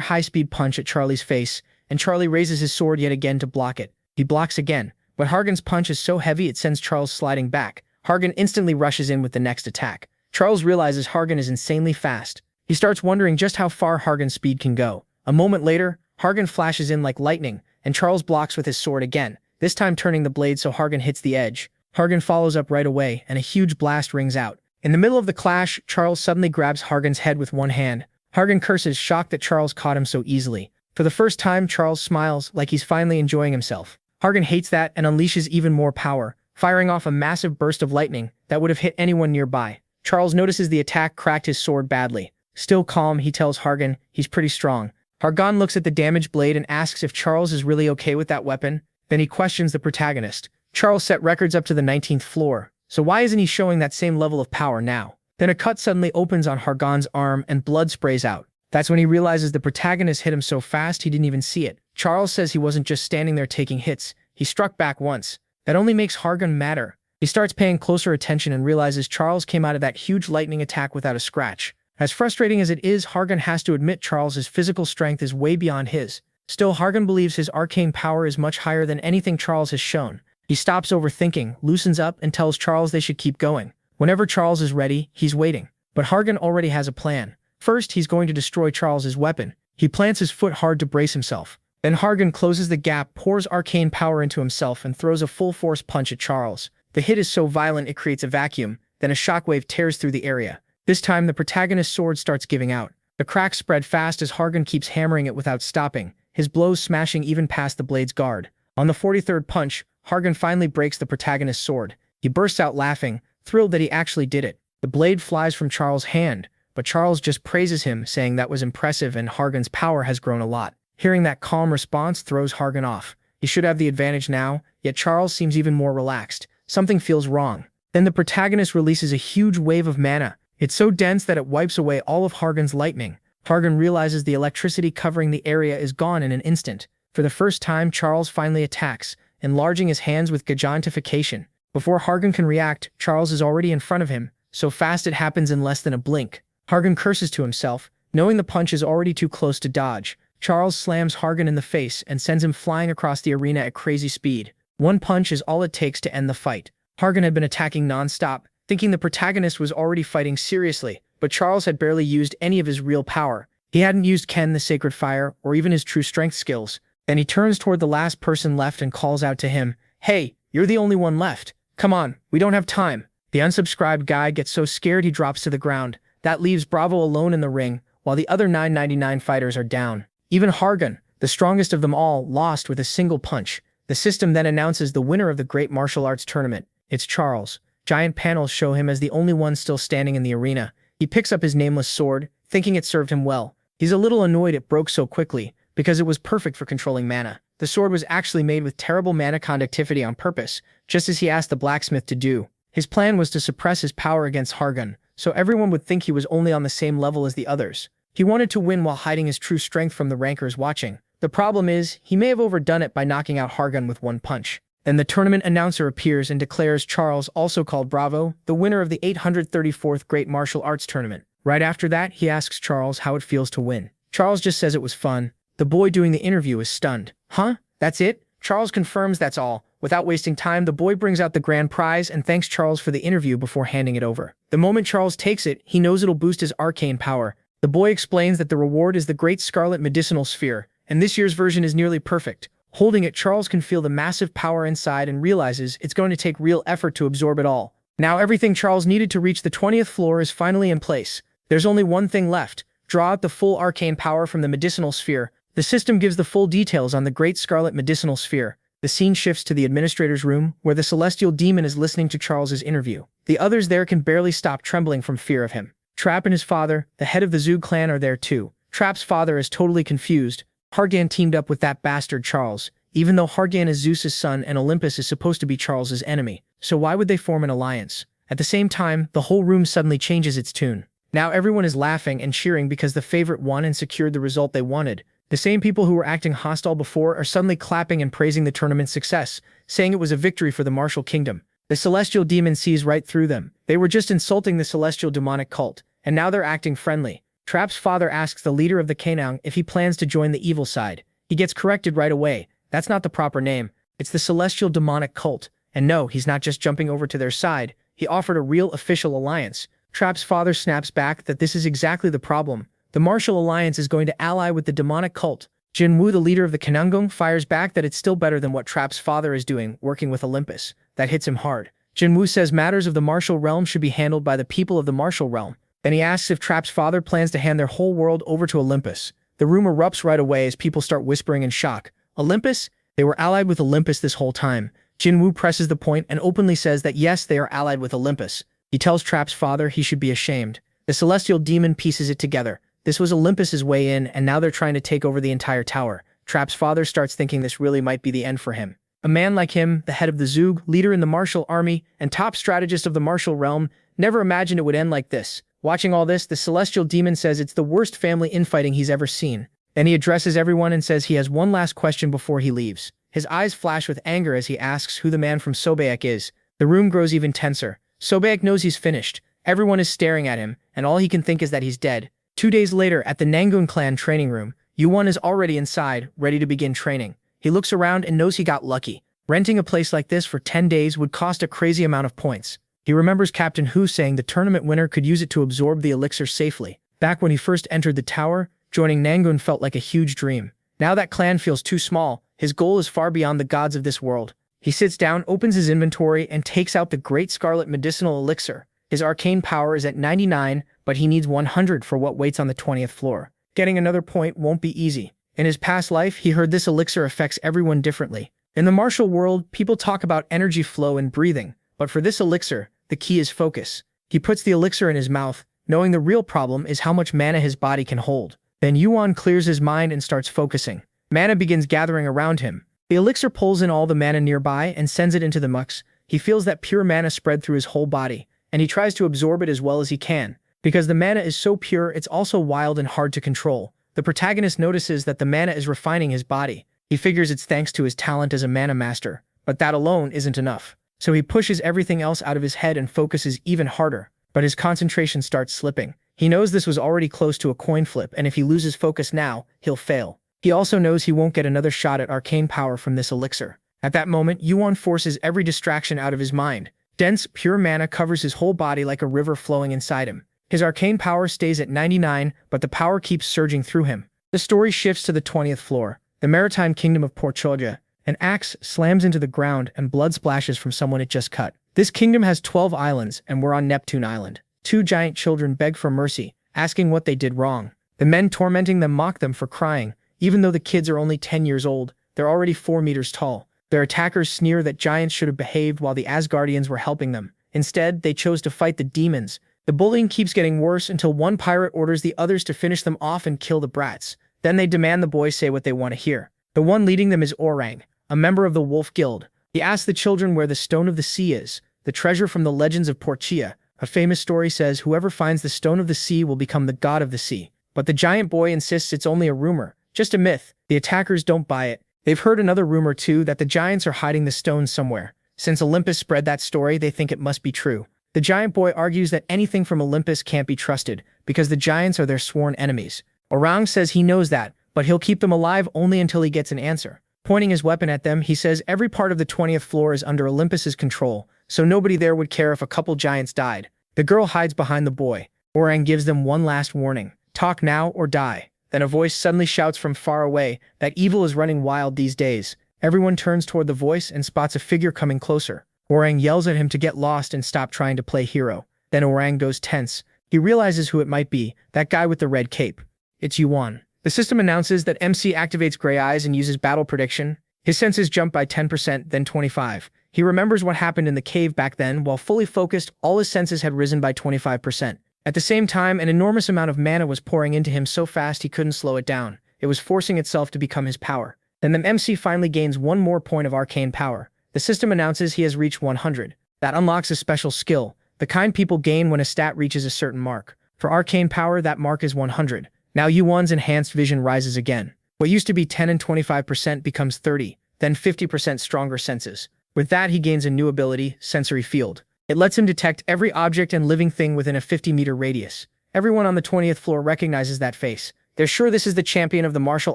high-speed punch at Charlie's face, and Charlie raises his sword yet again to block it. He blocks again, but Hargan's punch is so heavy it sends Charles sliding back. Hargan instantly rushes in with the next attack. Charles realizes Hargan is insanely fast. He starts wondering just how far Hargan's speed can go. A moment later, Hargan flashes in like lightning, and Charles blocks with his sword again, this time turning the blade so Hargan hits the edge. Hargan follows up right away, and a huge blast rings out. In the middle of the clash, Charles suddenly grabs Hargan's head with one hand. Hargan curses, shocked that Charles caught him so easily. For the first time, Charles smiles, like he's finally enjoying himself. Hargan hates that and unleashes even more power, firing off a massive burst of lightning that would have hit anyone nearby. Charles notices the attack cracked his sword badly. Still calm, he tells Hargan he's pretty strong. Hargan looks at the damaged blade and asks if Charles is really okay with that weapon. Then he questions the protagonist. Charles set records up to the 19th floor, so why isn't he showing that same level of power now? Then a cut suddenly opens on Hargan's arm and blood sprays out. That's when he realizes the protagonist hit him so fast he didn't even see it. Charles says he wasn't just standing there taking hits, he struck back once. That only makes Hargan madder. He starts paying closer attention and realizes Charles came out of that huge lightning attack without a scratch. As frustrating as it is, Hargan has to admit Charles's physical strength is way beyond his. Still, Hargan believes his arcane power is much higher than anything Charles has shown. He stops overthinking, loosens up, and tells Charles they should keep going. Whenever Charles is ready, he's waiting. But Hargan already has a plan. First, he's going to destroy Charles's weapon. He plants his foot hard to brace himself. Then Hargan closes the gap, pours arcane power into himself, and throws a full-force punch at Charles. The hit is so violent it creates a vacuum, then a shockwave tears through the area. This time, the protagonist's sword starts giving out. The cracks spread fast as Hargan keeps hammering it without stopping, his blows smashing even past the blade's guard. On the 43rd punch, Hargan finally breaks the protagonist's sword. He bursts out laughing, thrilled that he actually did it. The blade flies from Charles' hand, but Charles just praises him, saying that was impressive and Hargan's power has grown a lot. Hearing that calm response throws Hargan off. He should have the advantage now, yet Charles seems even more relaxed. Something feels wrong. Then the protagonist releases a huge wave of mana. It's so dense that it wipes away all of Hargan's lightning. Hargan realizes the electricity covering the area is gone in an instant. For the first time, Charles finally attacks, enlarging his hands with gigantification. Before Hargan can react, Charles is already in front of him, so fast it happens in less than a blink. Hargan curses to himself, knowing the punch is already too close to dodge. Charles slams Hargan in the face and sends him flying across the arena at crazy speed. One punch is all it takes to end the fight. Hargan had been attacking non-stop, thinking the protagonist was already fighting seriously, but Charles had barely used any of his real power. He hadn't used Ken the Sacred Fire or even his true strength skills. Then he turns toward the last person left and calls out to him, "Hey, you're the only one left. Come on, we don't have time." The unsubscribed guy gets so scared he drops to the ground. That leaves Bravo alone in the ring, while the other 999 fighters are down. Even Hargan, the strongest of them all, lost with a single punch. The system then announces the winner of the Great Martial Arts Tournament. It's Charles. Giant panels show him as the only one still standing in the arena. He picks up his nameless sword, thinking it served him well. He's a little annoyed it broke so quickly, because it was perfect for controlling mana. The sword was actually made with terrible mana conductivity on purpose, just as he asked the blacksmith to do. His plan was to suppress his power against Hargan, so everyone would think he was only on the same level as the others. He wanted to win while hiding his true strength from the rankers watching. The problem is, he may have overdone it by knocking out Hargan with one punch. Then the tournament announcer appears and declares Charles, also called Bravo, the winner of the 834th Great Martial Arts Tournament. Right after that, he asks Charles how it feels to win. Charles just says it was fun. The boy doing the interview is stunned. Huh? That's it? Charles confirms that's all. Without wasting time, the boy brings out the grand prize and thanks Charles for the interview before handing it over. The moment Charles takes it, he knows it'll boost his arcane power. The boy explains that the reward is the Great Scarlet Medicinal Sphere, and this year's version is nearly perfect. Holding it, Charles can feel the massive power inside and realizes it's going to take real effort to absorb it all. Now everything Charles needed to reach the 20th floor is finally in place. There's only one thing left: draw out the full arcane power from the medicinal sphere. The system gives the full details on the Great Scarlet Medicinal Sphere. The scene shifts to the administrator's room, where the celestial demon is listening to Charles's interview. The others there can barely stop trembling from fear of him. Trap and his father, the head of the Zug clan, are there too. Trap's father is totally confused. Hargan teamed up with that bastard Charles, even though Hargan is Zeus's son and Olympus is supposed to be Charles's enemy. So why would they form an alliance? At the same time, the whole room suddenly changes its tune. Now everyone is laughing and cheering because the favorite won and secured the result they wanted. The same people who were acting hostile before are suddenly clapping and praising the tournament's success, saying it was a victory for the martial kingdom. The celestial demon sees right through them. They were just insulting the celestial demonic cult, and now they're acting friendly. Trap's father asks the leader of the Kanang if he plans to join the evil side. He gets corrected right away. That's not the proper name. It's the celestial demonic cult. And no, he's not just jumping over to their side. He offered a real official alliance. Trap's father snaps back that this is exactly the problem. The martial alliance is going to ally with the demonic cult. Jinwoo, the leader of the Kanangung, fires back that it's still better than what Trap's father is doing, working with Olympus. That hits him hard. Jinwoo says matters of the martial realm should be handled by the people of the martial realm. Then he asks if Trap's father plans to hand their whole world over to Olympus. The room erupts right away as people start whispering in shock. Olympus? They were allied with Olympus this whole time. Jinwoo presses the point and openly says that yes, they are allied with Olympus. He tells Trap's father he should be ashamed. The celestial demon pieces it together. This was Olympus's way in, and now they're trying to take over the entire tower. Trap's father starts thinking this really might be the end for him. A man like him, the head of the Zug, leader in the martial army, and top strategist of the martial realm, never imagined it would end like this. Watching all this, the celestial demon says it's the worst family infighting he's ever seen. Then he addresses everyone and says he has one last question before he leaves. His eyes flash with anger as he asks who the man from Sobaek is. The room grows even tenser. Sobaek knows he's finished. Everyone is staring at him, and all he can think is that he's dead. 2 days later, at the Nangun clan training room, Yuan is already inside, ready to begin training. He looks around and knows he got lucky. Renting a place like this for 10 days would cost a crazy amount of points. He remembers Captain Hu saying the tournament winner could use it to absorb the elixir safely. Back when he first entered the tower, joining Nangun felt like a huge dream. Now that clan feels too small. His goal is far beyond the gods of this world. He sits down, opens his inventory, and takes out the Great Scarlet Medicinal Elixir. His arcane power is at 99, but he needs 100 for what waits on the 20th floor. Getting another point won't be easy. In his past life, he heard this elixir affects everyone differently. In the martial world, people talk about energy flow and breathing, but for this elixir, the key is focus. He puts the elixir in his mouth, knowing the real problem is how much mana his body can hold. Then Yuan clears his mind and starts focusing. Mana begins gathering around him. The elixir pulls in all the mana nearby and sends it into the mucks. He feels that pure mana spread through his whole body, and he tries to absorb it as well as he can. Because the mana is so pure, it's also wild and hard to control. The protagonist notices that the mana is refining his body. He figures it's thanks to his talent as a mana master, but that alone isn't enough. So he pushes everything else out of his head and focuses even harder, but his concentration starts slipping. He knows this was already close to a coin flip, and if he loses focus now, he'll fail. He also knows he won't get another shot at arcane power from this elixir. At that moment, Yuan forces every distraction out of his mind. Dense, pure mana covers his whole body like a river flowing inside him. His arcane power stays at 99, but the power keeps surging through him. The story shifts to the 20th floor, the maritime kingdom of Porchoja. An axe slams into the ground and blood splashes from someone it just cut. This kingdom has 12 islands, and we're on Neptune Island. Two giant children beg for mercy, asking what they did wrong. The men tormenting them mock them for crying. Even though the kids are only 10 years old, they're already 4 meters tall. Their attackers sneer that giants should have behaved while the Asgardians were helping them. Instead, they chose to fight the demons. The bullying keeps getting worse until one pirate orders the others to finish them off and kill the brats. Then they demand the boys say what they want to hear. The one leading them is Orang, a member of the Wolf Guild. He asks the children where the Stone of the Sea is, the treasure from the legends of Portia. A famous story says whoever finds the Stone of the Sea will become the god of the sea. But the giant boy insists it's only a rumor, just a myth. The attackers don't buy it. They've heard another rumor too, that the giants are hiding the stone somewhere. Since Olympus spread that story, they think it must be true. The giant boy argues that anything from Olympus can't be trusted, because the giants are their sworn enemies. Orang says he knows that, but he'll keep them alive only until he gets an answer. Pointing his weapon at them, he says every part of the 20th floor is under Olympus's control, so nobody there would care if a couple giants died. The girl hides behind the boy. Orang gives them one last warning. Talk now or die. Then a voice suddenly shouts from far away that evil is running wild these days. Everyone turns toward the voice and spots a figure coming closer. Orang yells at him to get lost and stop trying to play hero. Then Orang goes tense. He realizes who it might be, that guy with the red cape. It's Yuan. The system announces that MC activates Gray Eyes and uses battle prediction. His senses jump by 10%, then 25%. He remembers what happened in the cave back then. While fully focused, all his senses had risen by 25%. At the same time, an enormous amount of mana was pouring into him so fast he couldn't slow it down. It was forcing itself to become his power. Then the MC finally gains one more point of arcane power. The system announces he has reached 100. That unlocks a special skill, the kind people gain when a stat reaches a certain mark. For arcane power, that mark is 100. Now Yuan's enhanced vision rises again. What used to be 10 and 25% becomes 30, then 50% stronger senses. With that, he gains a new ability, Sensory Field. It lets him detect every object and living thing within a 50-meter radius. Everyone on the 20th floor recognizes that face. They're sure this is the champion of the martial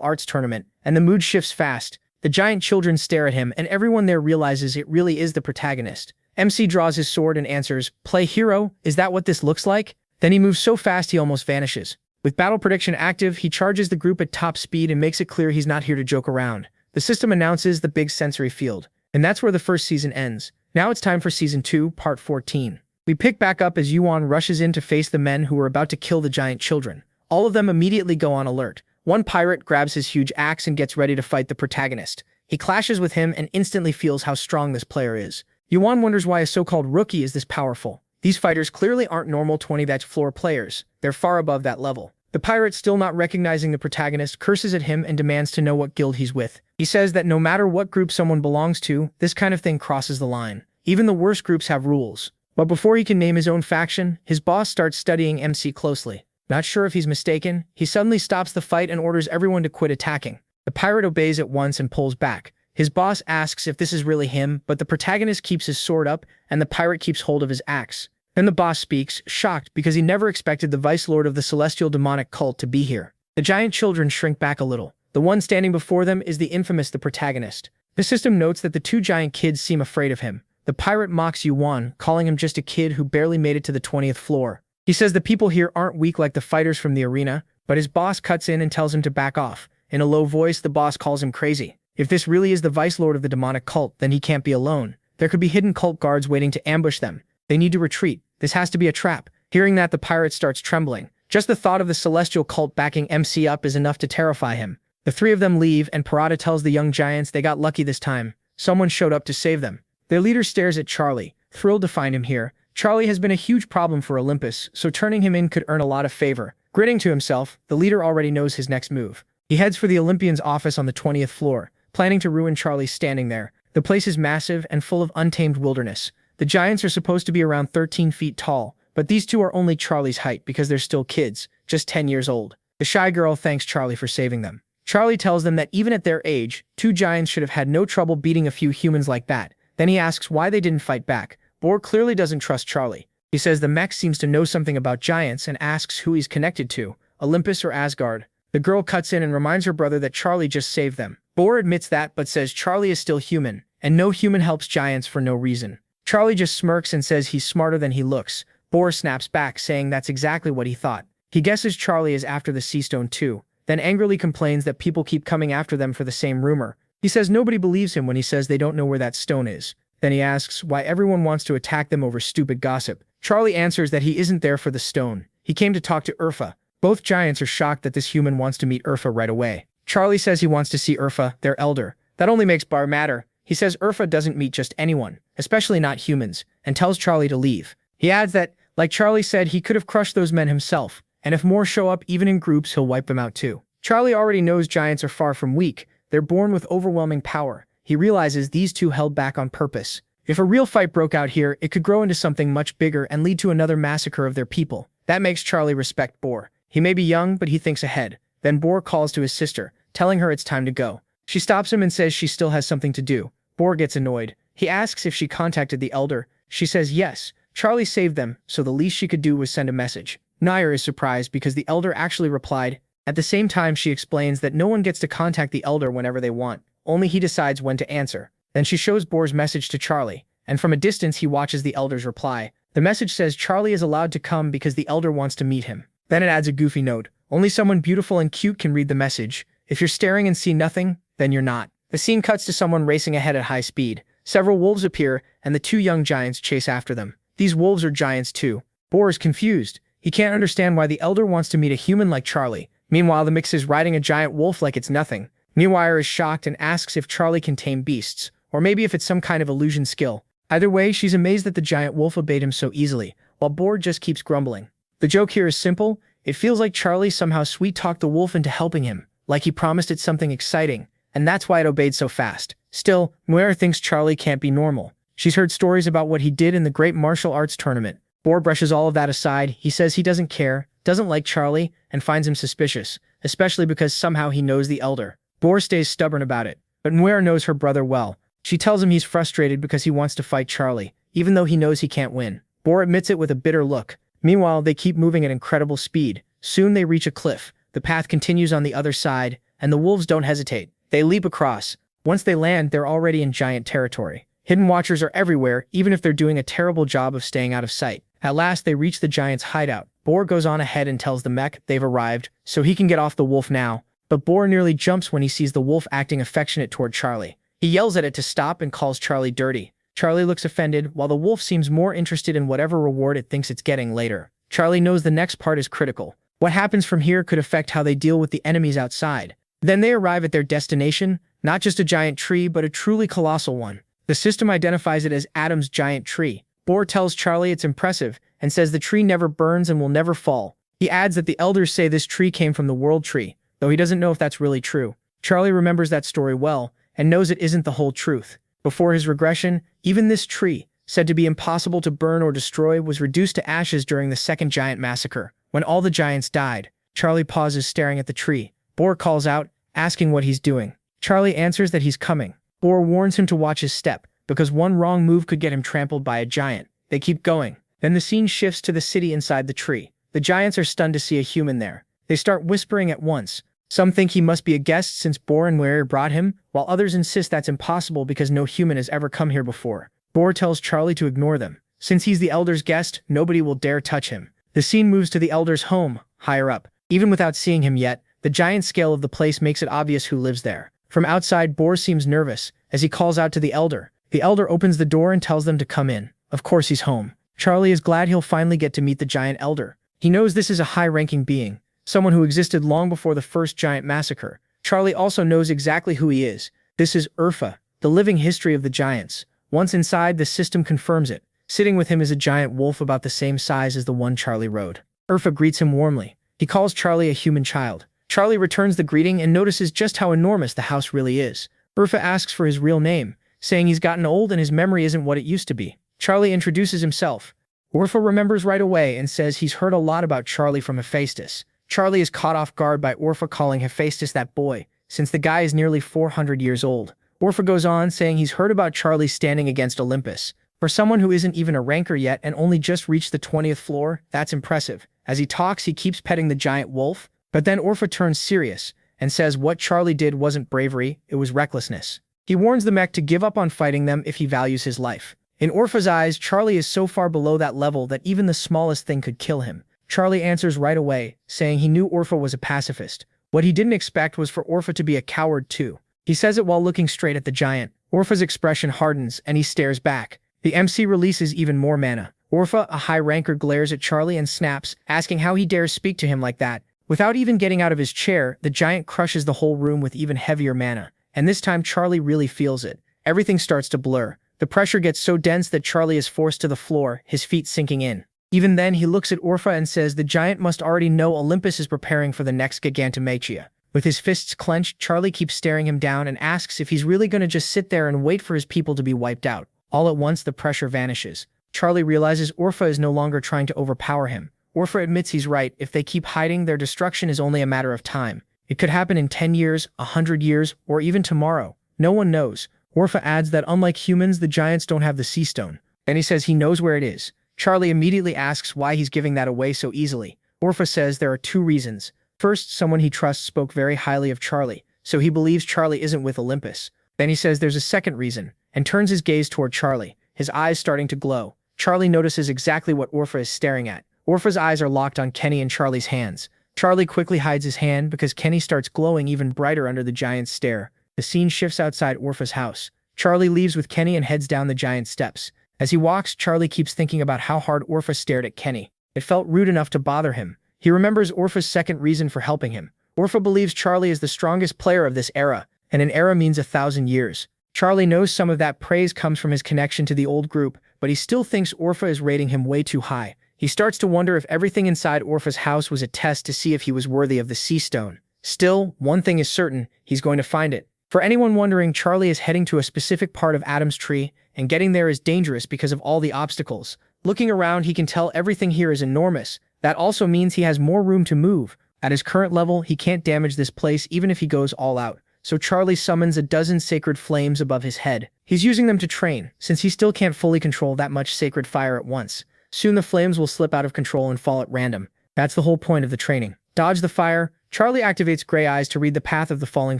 arts tournament, and the mood shifts fast. The giant children stare at him, and everyone there realizes it really is the protagonist. MC draws his sword and answers, "Play hero? Is that what this looks like?" Then he moves so fast he almost vanishes. With battle prediction active, he charges the group at top speed and makes it clear he's not here to joke around. The system announces the big sensory field. And that's where the first season ends. Now it's time for Season 2, Part 14. We pick back up as Yuan rushes in to face the men who are about to kill the giant children. All of them immediately go on alert. One pirate grabs his huge axe and gets ready to fight the protagonist. He clashes with him and instantly feels how strong this player is. Yuan wonders why a so-called rookie is this powerful. These fighters clearly aren't normal 20th floor players. They're far above that level. The pirate, still not recognizing the protagonist, curses at him and demands to know what guild he's with. He says that no matter what group someone belongs to, this kind of thing crosses the line. Even the worst groups have rules. But before he can name his own faction, his boss starts studying MC closely. Not sure if he's mistaken, he suddenly stops the fight and orders everyone to quit attacking. The pirate obeys at once and pulls back. His boss asks if this is really him, but the protagonist keeps his sword up and the pirate keeps hold of his axe. Then the boss speaks, shocked because he never expected the vice lord of the celestial demonic cult to be here. The giant children shrink back a little. The one standing before them is the infamous the protagonist. The system notes that the two giant kids seem afraid of him. The pirate mocks Yuan, calling him just a kid who barely made it to the 20th floor. He says the people here aren't weak like the fighters from the arena, but his boss cuts in and tells him to back off. In a low voice, the boss calls him crazy. If this really is the vice lord of the demonic cult, then he can't be alone. There could be hidden cult guards waiting to ambush them. They need to retreat. This has to be a trap. Hearing that, the pirate starts trembling. Just the thought of the celestial cult backing MC up is enough to terrify him. The three of them leave, and Parada tells the young giants they got lucky this time. Someone showed up to save them. Their leader stares at Charlie, thrilled to find him here. Charlie has been a huge problem for Olympus, so turning him in could earn a lot of favor. Grinning to himself, the leader already knows his next move. He heads for the Olympians' office on the 20th floor, planning to ruin Charlie's standing there. The place is massive and full of untamed wilderness. The giants are supposed to be around 13 feet tall, but these two are only Charlie's height because they're still kids, just 10 years old. The shy girl thanks Charlie for saving them. Charlie tells them that even at their age, two giants should have had no trouble beating a few humans like that. Then he asks why they didn't fight back. Boar clearly doesn't trust Charlie. He says the mech seems to know something about giants and asks who he's connected to, Olympus or Asgard. The girl cuts in and reminds her brother that Charlie just saved them. Boar admits that but says Charlie is still human, and no human helps giants for no reason. Charlie just smirks and says he's smarter than he looks. Boar snaps back saying that's exactly what he thought. He guesses Charlie is after the sea stone too, then angrily complains that people keep coming after them for the same rumor. He says nobody believes him when he says they don't know where that stone is. Then he asks why everyone wants to attack them over stupid gossip. Charlie answers that he isn't there for the stone. He came to talk to Urfa. Both giants are shocked that this human wants to meet Urfa right away. Charlie says he wants to see Urfa, their elder. That only makes Bar madder. He says Urfa doesn't meet just anyone, especially not humans, and tells Charlie to leave. He adds that, like Charlie said, he could have crushed those men himself, and if more show up even in groups, he'll wipe them out too. Charlie already knows giants are far from weak. They're born with overwhelming power. He realizes these two held back on purpose. If a real fight broke out here, it could grow into something much bigger and lead to another massacre of their people. That makes Charlie respect Boar. He may be young, but he thinks ahead. Then Boar calls to his sister, telling her it's time to go. She stops him and says she still has something to do. Boar gets annoyed. He asks if she contacted the elder. She says yes. Charlie saved them, so the least she could do was send a message. Nair is surprised because the elder actually replied. At the same time, she explains that no one gets to contact the elder whenever they want. Only he decides when to answer. Then she shows Boar's message to Charlie, and from a distance he watches the elder's reply. The message says Charlie is allowed to come because the elder wants to meet him. Then it adds a goofy note. Only someone beautiful and cute can read the message. If you're staring and see nothing, then you're not. The scene cuts to someone racing ahead at high speed. Several wolves appear, and the two young giants chase after them. These wolves are giants too. Boar is confused. He can't understand why the elder wants to meet a human like Charlie. Meanwhile, the mix is riding a giant wolf like it's nothing. Nair is shocked and asks if Charlie can tame beasts, or maybe if it's some kind of illusion skill. Either way, she's amazed that the giant wolf obeyed him so easily, while Boar just keeps grumbling. The joke here is simple. It feels like Charlie somehow sweet-talked the wolf into helping him, like he promised it something exciting, and that's why it obeyed so fast. Still, Nair thinks Charlie can't be normal. She's heard stories about what he did in the great martial arts tournament. Boar brushes all of that aside. He says he doesn't care, doesn't like Charlie, and finds him suspicious, especially because somehow he knows the elder. Boar stays stubborn about it, but Nair knows her brother well. She tells him he's frustrated because he wants to fight Charlie, even though he knows he can't win. Boar admits it with a bitter look. Meanwhile, they keep moving at incredible speed. Soon they reach a cliff. The path continues on the other side, and the wolves don't hesitate. They leap across. Once they land, they're already in giant territory. Hidden watchers are everywhere, even if they're doing a terrible job of staying out of sight. At last, they reach the giant's hideout. Boar goes on ahead and tells the mech they've arrived, so he can get off the wolf now. But Boar nearly jumps when he sees the wolf acting affectionate toward Charlie. He yells at it to stop and calls Charlie dirty. Charlie looks offended, while the wolf seems more interested in whatever reward it thinks it's getting later. Charlie knows the next part is critical. What happens from here could affect how they deal with the enemies outside. Then they arrive at their destination, not just a giant tree, but a truly colossal one. The system identifies it as Adam's giant tree. Boar tells Charlie it's impressive, and says the tree never burns and will never fall. He adds that the elders say this tree came from the world tree, though he doesn't know if that's really true. Charlie remembers that story well, and knows it isn't the whole truth. Before his regression, even this tree, said to be impossible to burn or destroy, was reduced to ashes during the second giant massacre. When all the giants died, Charlie pauses staring at the tree. Boar calls out, asking what he's doing. Charlie answers that he's coming. Boar warns him to watch his step, because one wrong move could get him trampled by a giant. They keep going. Then the scene shifts to the city inside the tree. The giants are stunned to see a human there. They start whispering at once. Some think he must be a guest since Boar and Nair brought him, while others insist that's impossible because no human has ever come here before. Boar tells Charlie to ignore them. Since he's the elder's guest, nobody will dare touch him. The scene moves to the elder's home, higher up. Even without seeing him yet, the giant scale of the place makes it obvious who lives there. From outside, Boar seems nervous, as he calls out to the elder. The elder opens the door and tells them to come in. Of course he's home. Charlie is glad he'll finally get to meet the giant elder. He knows this is a high-ranking being, someone who existed long before the first giant massacre. Charlie also knows exactly who he is. This is Urfa, the living history of the giants. Once inside, the system confirms it. Sitting with him is a giant wolf about the same size as the one Charlie rode. Urfa greets him warmly. He calls Charlie a human child. Charlie returns the greeting and notices just how enormous the house really is. Urfa asks for his real name, saying he's gotten old and his memory isn't what it used to be. Charlie introduces himself. Urfa remembers right away and says he's heard a lot about Charlie from Hephaestus. Charlie is caught off guard by Urfa calling Hephaestus that boy, since the guy is nearly 400 years old. Urfa goes on saying he's heard about Charlie standing against Olympus. For someone who isn't even a ranker yet and only just reached the 20th floor, that's impressive. As he talks, he keeps petting the giant wolf, but then Orpha turns serious and says what Charlie did wasn't bravery, it was recklessness. He warns the mech to give up on fighting them if he values his life. In Orpha's eyes, Charlie is so far below that level that even the smallest thing could kill him. Charlie answers right away, saying he knew Orpha was a pacifist. What he didn't expect was for Orpha to be a coward too. He says it while looking straight at the giant. Orpha's expression hardens and he stares back. The MC releases even more mana. Orpha, a high ranker, glares at Charlie and snaps, asking how he dares speak to him like that. Without even getting out of his chair, the giant crushes the whole room with even heavier mana. And this time Charlie really feels it. Everything starts to blur. The pressure gets so dense that Charlie is forced to the floor, his feet sinking in. Even then, he looks at Orpha and says the giant must already know Olympus is preparing for the next Gigantomachia. With his fists clenched, Charlie keeps staring him down and asks if he's really going to just sit there and wait for his people to be wiped out. All at once, the pressure vanishes. Charlie realizes Orpha is no longer trying to overpower him. Orpha admits he's right. If they keep hiding, their destruction is only a matter of time. It could happen in 10 years, 100 years, or even tomorrow. No one knows. Orpha adds that unlike humans, the giants don't have the sea stone. Then he says he knows where it is. Charlie immediately asks why he's giving that away so easily. Orpha says there are two reasons. First, someone he trusts spoke very highly of Charlie, so he believes Charlie isn't with Olympus. Then he says there's a second reason, and turns his gaze toward Charlie, his eyes starting to glow. Charlie notices exactly what Orpha is staring at. Orpha's eyes are locked on Kenny and Charlie's hands. Charlie quickly hides his hand because Kenny starts glowing even brighter under the giant's stare. The scene shifts outside Orpha's house. Charlie leaves with Kenny and heads down the giant steps. As he walks, Charlie keeps thinking about how hard Orpha stared at Kenny. It felt rude enough to bother him. He remembers Orpha's second reason for helping him. Orpha believes Charlie is the strongest player of this era, and an era means 1,000 years. Charlie knows some of that praise comes from his connection to the old group, but he still thinks Orpha is rating him way too high. He starts to wonder if everything inside Orpha's house was a test to see if he was worthy of the sea stone. Still, one thing is certain, he's going to find it. For anyone wondering, Charlie is heading to a specific part of Adam's tree, and getting there is dangerous because of all the obstacles. Looking around, he can tell everything here is enormous. That also means he has more room to move. At his current level, he can't damage this place even if he goes all out. So Charlie summons a dozen sacred flames above his head. He's using them to train, since he still can't fully control that much sacred fire at once. Soon the flames will slip out of control and fall at random. That's the whole point of the training. Dodge the fire. Charlie activates Gray Eyes to read the path of the falling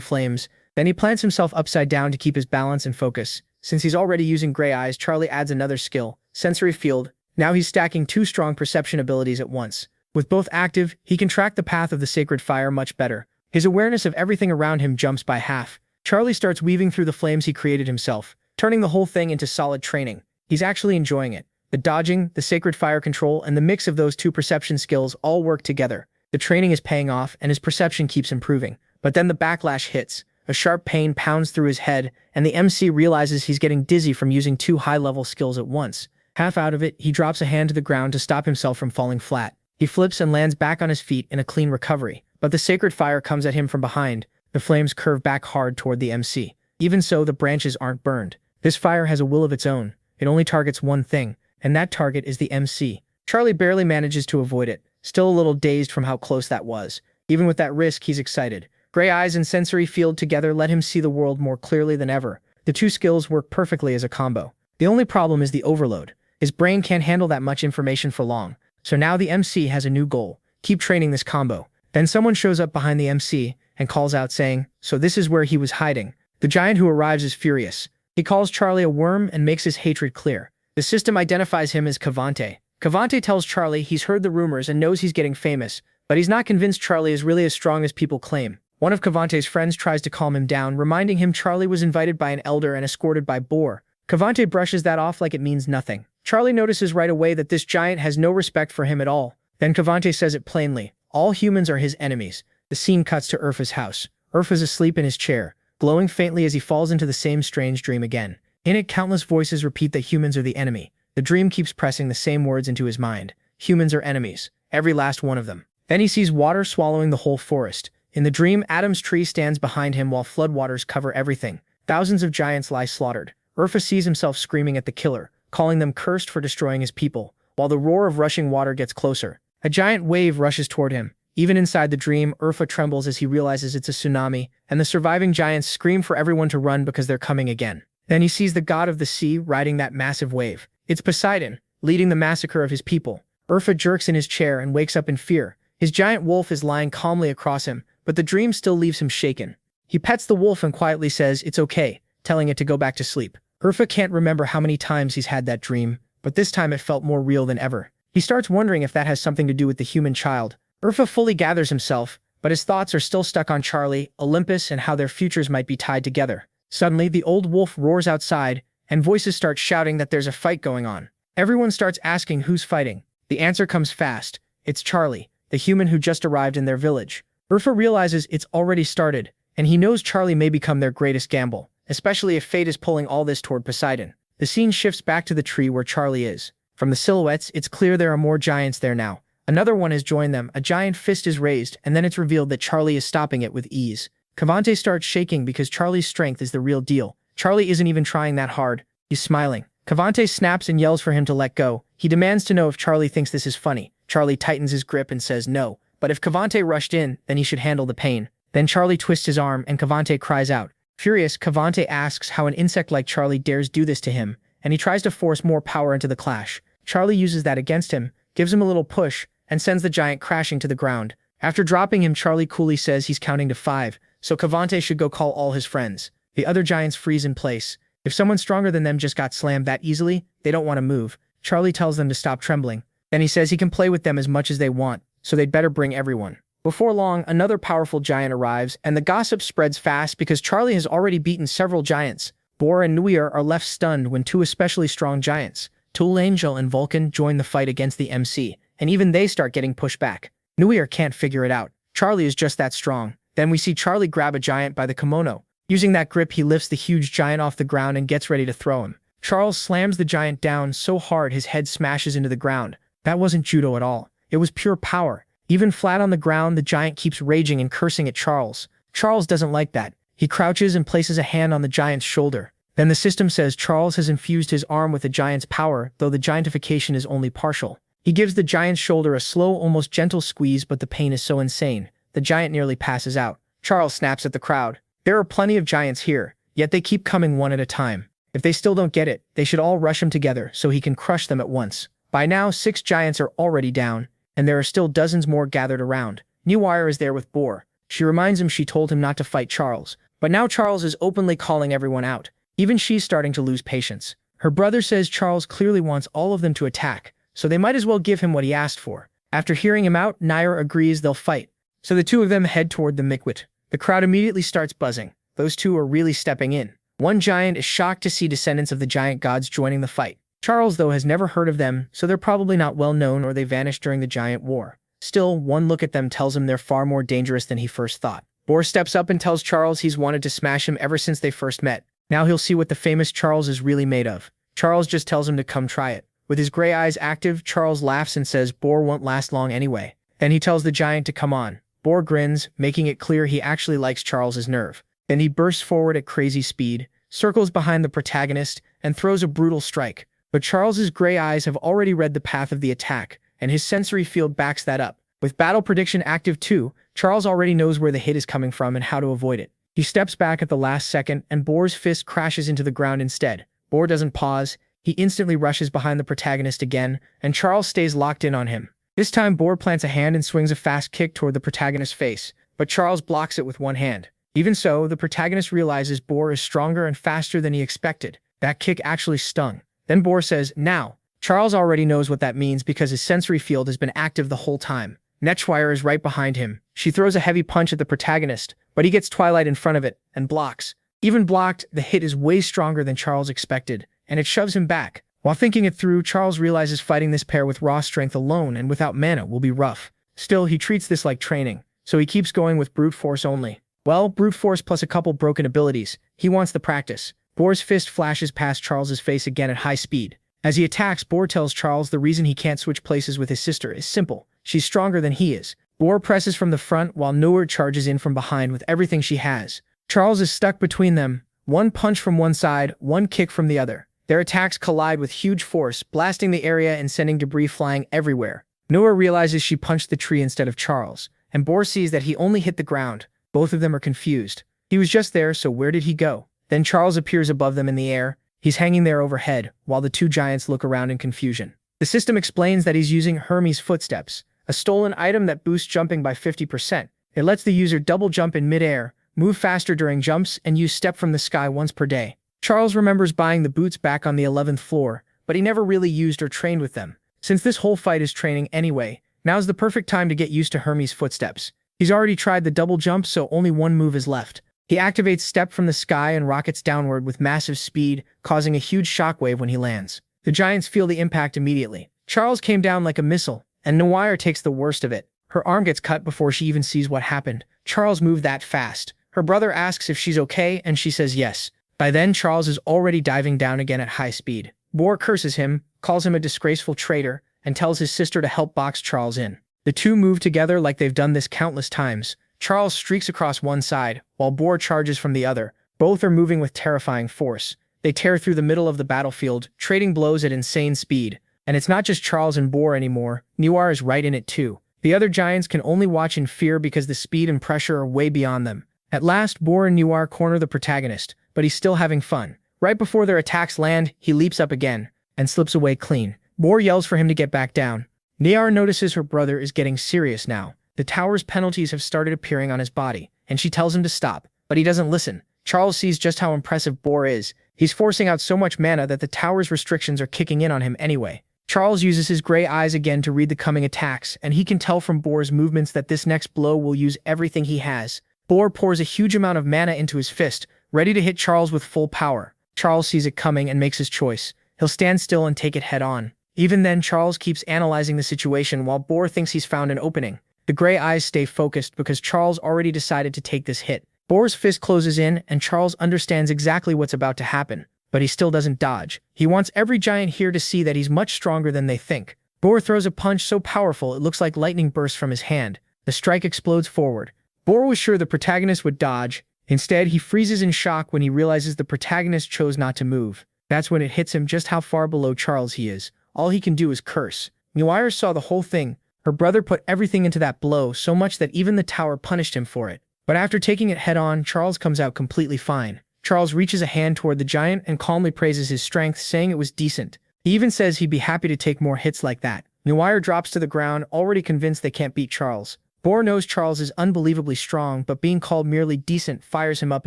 flames. Then he plants himself upside down to keep his balance and focus. Since he's already using Gray Eyes, Charlie adds another skill, Sensory Field. Now he's stacking two strong perception abilities at once. With both active, he can track the path of the sacred fire much better. His awareness of everything around him jumps by half. Charlie starts weaving through the flames he created himself, turning the whole thing into solid training. He's actually enjoying it. The dodging, the sacred fire control, and the mix of those two perception skills all work together. The training is paying off, and his perception keeps improving. But then the backlash hits. A sharp pain pounds through his head, and the MC realizes he's getting dizzy from using two high-level skills at once. Half out of it, he drops a hand to the ground to stop himself from falling flat. He flips and lands back on his feet in a clean recovery. But the sacred fire comes at him from behind. The flames curve back hard toward the MC. Even so, the branches aren't burned. This fire has a will of its own. It only targets one thing, and that target is the MC. Charlie barely manages to avoid it, still a little dazed from how close that was. Even with that risk, he's excited. Gray Eyes and Sensory Field together let him see the world more clearly than ever. The two skills work perfectly as a combo. The only problem is the overload. His brain can't handle that much information for long. So now the MC has a new goal. Keep training this combo. Then someone shows up behind the MC and calls out saying, so this is where he was hiding. The giant who arrives is furious. He calls Charlie a worm and makes his hatred clear. The system identifies him as Cavante. Cavante tells Charlie he's heard the rumors and knows he's getting famous, but he's not convinced Charlie is really as strong as people claim. One of Cavante's friends tries to calm him down, reminding him Charlie was invited by an elder and escorted by Boar. Cavante brushes that off like it means nothing. Charlie notices right away that this giant has no respect for him at all. Then Cavante says it plainly. All humans are his enemies. The scene cuts to Urfa's house. Urfa's asleep in his chair, glowing faintly as he falls into the same strange dream again. In it, countless voices repeat that humans are the enemy. The dream keeps pressing the same words into his mind. Humans are enemies. Every last one of them. Then he sees water swallowing the whole forest. In the dream, Adam's tree stands behind him while floodwaters cover everything. Thousands of giants lie slaughtered. Urfa sees himself screaming at the killer, calling them cursed for destroying his people, while the roar of rushing water gets closer. A giant wave rushes toward him. Even inside the dream, Urfa trembles as he realizes it's a tsunami, and the surviving giants scream for everyone to run because they're coming again. Then he sees the god of the sea riding that massive wave. It's Poseidon, leading the massacre of his people. Urfa jerks in his chair and wakes up in fear. His giant wolf is lying calmly across him, but the dream still leaves him shaken. He pets the wolf and quietly says it's okay, telling it to go back to sleep. Urfa can't remember how many times he's had that dream, but this time it felt more real than ever. He starts wondering if that has something to do with the human child. Urfa fully gathers himself, but his thoughts are still stuck on Charlie, Olympus, and how their futures might be tied together. Suddenly, the old wolf roars outside, and voices start shouting that there's a fight going on. Everyone starts asking who's fighting. The answer comes fast. It's Charlie, the human who just arrived in their village. Urfa realizes it's already started, and he knows Charlie may become their greatest gamble, especially if fate is pulling all this toward Poseidon. The scene shifts back to the tree where Charlie is. From the silhouettes, it's clear there are more giants there now. Another one has joined them, a giant fist is raised, and then it's revealed that Charlie is stopping it with ease. Cavante starts shaking because Charlie's strength is the real deal. Charlie isn't even trying that hard. He's smiling. Cavante snaps and yells for him to let go. He demands to know if Charlie thinks this is funny. Charlie tightens his grip and says no, but if Cavante rushed in, then he should handle the pain. Then Charlie twists his arm and Cavante cries out. Furious, Cavante asks how an insect like Charlie dares do this to him, and he tries to force more power into the clash. Charlie uses that against him, gives him a little push, and sends the giant crashing to the ground. After dropping him, Charlie coolly says he's counting to 5, so Cavante should go call all his friends. The other giants freeze in place. If someone stronger than them just got slammed that easily, they don't want to move. Charlie tells them to stop trembling. Then he says he can play with them as much as they want, so they'd better bring everyone. Before long, another powerful giant arrives, and the gossip spreads fast because Charlie has already beaten several giants. Bor and Nuir are left stunned when two especially strong giants, Tool Angel and Vulcan, join the fight against the MC, and even they start getting pushed back. Nuir can't figure it out. Charlie is just that strong. Then we see Charlie grab a giant by the kimono. Using that grip, he lifts the huge giant off the ground and gets ready to throw him. Charles slams the giant down so hard his head smashes into the ground. That wasn't judo at all. It was pure power. Even flat on the ground, the giant keeps raging and cursing at Charles. Charles doesn't like that. He crouches and places a hand on the giant's shoulder. Then the system says Charles has infused his arm with the giant's power, though the giantification is only partial. He gives the giant's shoulder a slow, almost gentle squeeze, but the pain is so insane. The giant nearly passes out. Charles snaps at the crowd. There are plenty of giants here, yet they keep coming one at a time. If they still don't get it, they should all rush him together so he can crush them at once. By now, 6 giants are already down, and there are still dozens more gathered around. Nuir is there with Bor. She reminds him she told him not to fight Charles, but now Charles is openly calling everyone out. Even she's starting to lose patience. Her brother says Charles clearly wants all of them to attack, so they might as well give him what he asked for. After hearing him out, Nuir agrees they'll fight. So the two of them head toward the miqwit. The crowd immediately starts buzzing. Those two are really stepping in. One giant is shocked to see descendants of the giant gods joining the fight. Charles, though, has never heard of them, so they're probably not well known or they vanished during the giant war. Still, one look at them tells him they're far more dangerous than he first thought. Bor steps up and tells Charles he's wanted to smash him ever since they first met. Now he'll see what the famous Charles is really made of. Charles just tells him to come try it. With his gray eyes active, Charles laughs and says Bor won't last long anyway. Then he tells the giant to come on. Bor grins, making it clear he actually likes Charles's nerve. Then he bursts forward at crazy speed, circles behind the protagonist, and throws a brutal strike. But Charles's gray eyes have already read the path of the attack, and his sensory field backs that up. With battle prediction active too, Charles already knows where the hit is coming from and how to avoid it. He steps back at the last second, and Bor's fist crashes into the ground instead. Bor doesn't pause. He instantly rushes behind the protagonist again, and Charles stays locked in on him. This time, Bor plants a hand and swings a fast kick toward the protagonist's face, but Charles blocks it with one hand. Even so, the protagonist realizes Bor is stronger and faster than he expected. That kick actually stung. Then Bor says, now. Charles already knows what that means because his sensory field has been active the whole time. Netchwire is right behind him. She throws a heavy punch at the protagonist, but he gets Twilight in front of it and blocks. Even blocked, the hit is way stronger than Charles expected, and it shoves him back. While thinking it through, Charles realizes fighting this pair with raw strength alone and without mana will be rough. Still, he treats this like training, so he keeps going with brute force only. Well, brute force plus a couple broken abilities. He wants the practice. Bor's fist flashes past Charles's face again at high speed. As he attacks, Bor tells Charles the reason he can't switch places with his sister is simple. She's stronger than he is. Bor presses from the front while Nuir charges in from behind with everything she has. Charles is stuck between them. One punch from one side, one kick from the other. Their attacks collide with huge force, blasting the area and sending debris flying everywhere. Nuir realizes she punched the tree instead of Charles, and Bor sees that he only hit the ground. Both of them are confused. He was just there, so where did he go? Then Charles appears above them in the air. He's hanging there overhead, while the two giants look around in confusion. The system explains that he's using Hermes' footsteps, a stolen item that boosts jumping by 50%. It lets the user double jump in midair, move faster during jumps, and use step from the sky once per day. Charles remembers buying the boots back on the 11th floor, but he never really used or trained with them. Since this whole fight is training anyway, now's the perfect time to get used to Hermes' footsteps. He's already tried the double jump, so only one move is left. He activates step from the sky and rockets downward with massive speed, causing a huge shockwave when he lands. The giants feel the impact immediately. Charles came down like a missile, and Noire takes the worst of it. Her arm gets cut before she even sees what happened. Charles moved that fast. Her brother asks if she's okay, and she says yes. By then, Charles is already diving down again at high speed. Boar curses him, calls him a disgraceful traitor, and tells his sister to help box Charles in. The two move together like they've done this countless times. Charles streaks across one side, while Boar charges from the other. Both are moving with terrifying force. They tear through the middle of the battlefield, trading blows at insane speed. And it's not just Charles and Boar anymore. Noire is right in it too. The other giants can only watch in fear because the speed and pressure are way beyond them. At last, Boar and Noire corner the protagonist, but he's still having fun. Right before their attacks land, he leaps up again, and slips away clean. Boar yells for him to get back down. Noire notices her brother is getting serious now. The tower's penalties have started appearing on his body, and she tells him to stop, but he doesn't listen. Charles sees just how impressive Boar is. He's forcing out so much mana that the tower's restrictions are kicking in on him anyway. Charles uses his gray eyes again to read the coming attacks, and he can tell from Boar's movements that this next blow will use everything he has. Boar pours a huge amount of mana into his fist, ready to hit Charles with full power. Charles sees it coming and makes his choice. He'll stand still and take it head on. Even then, Charles keeps analyzing the situation while Boar thinks he's found an opening. The gray eyes stay focused because Charles already decided to take this hit. Boar's fist closes in, and Charles understands exactly what's about to happen, but he still doesn't dodge. He wants every giant here to see that he's much stronger than they think. Boar throws a punch so powerful it looks like lightning bursts from his hand. The strike explodes forward. Boar was sure the protagonist would dodge. Instead, he freezes in shock when he realizes the protagonist chose not to move. That's when it hits him just how far below Charles he is. All he can do is curse. Noire saw the whole thing. Her brother put everything into that blow, so much that even the tower punished him for it. But after taking it head-on, Charles comes out completely fine. Charles reaches a hand toward the giant and calmly praises his strength, saying it was decent. He even says he'd be happy to take more hits like that. Noire drops to the ground, already convinced they can't beat Charles. Boar knows Charles is unbelievably strong, but being called merely decent fires him up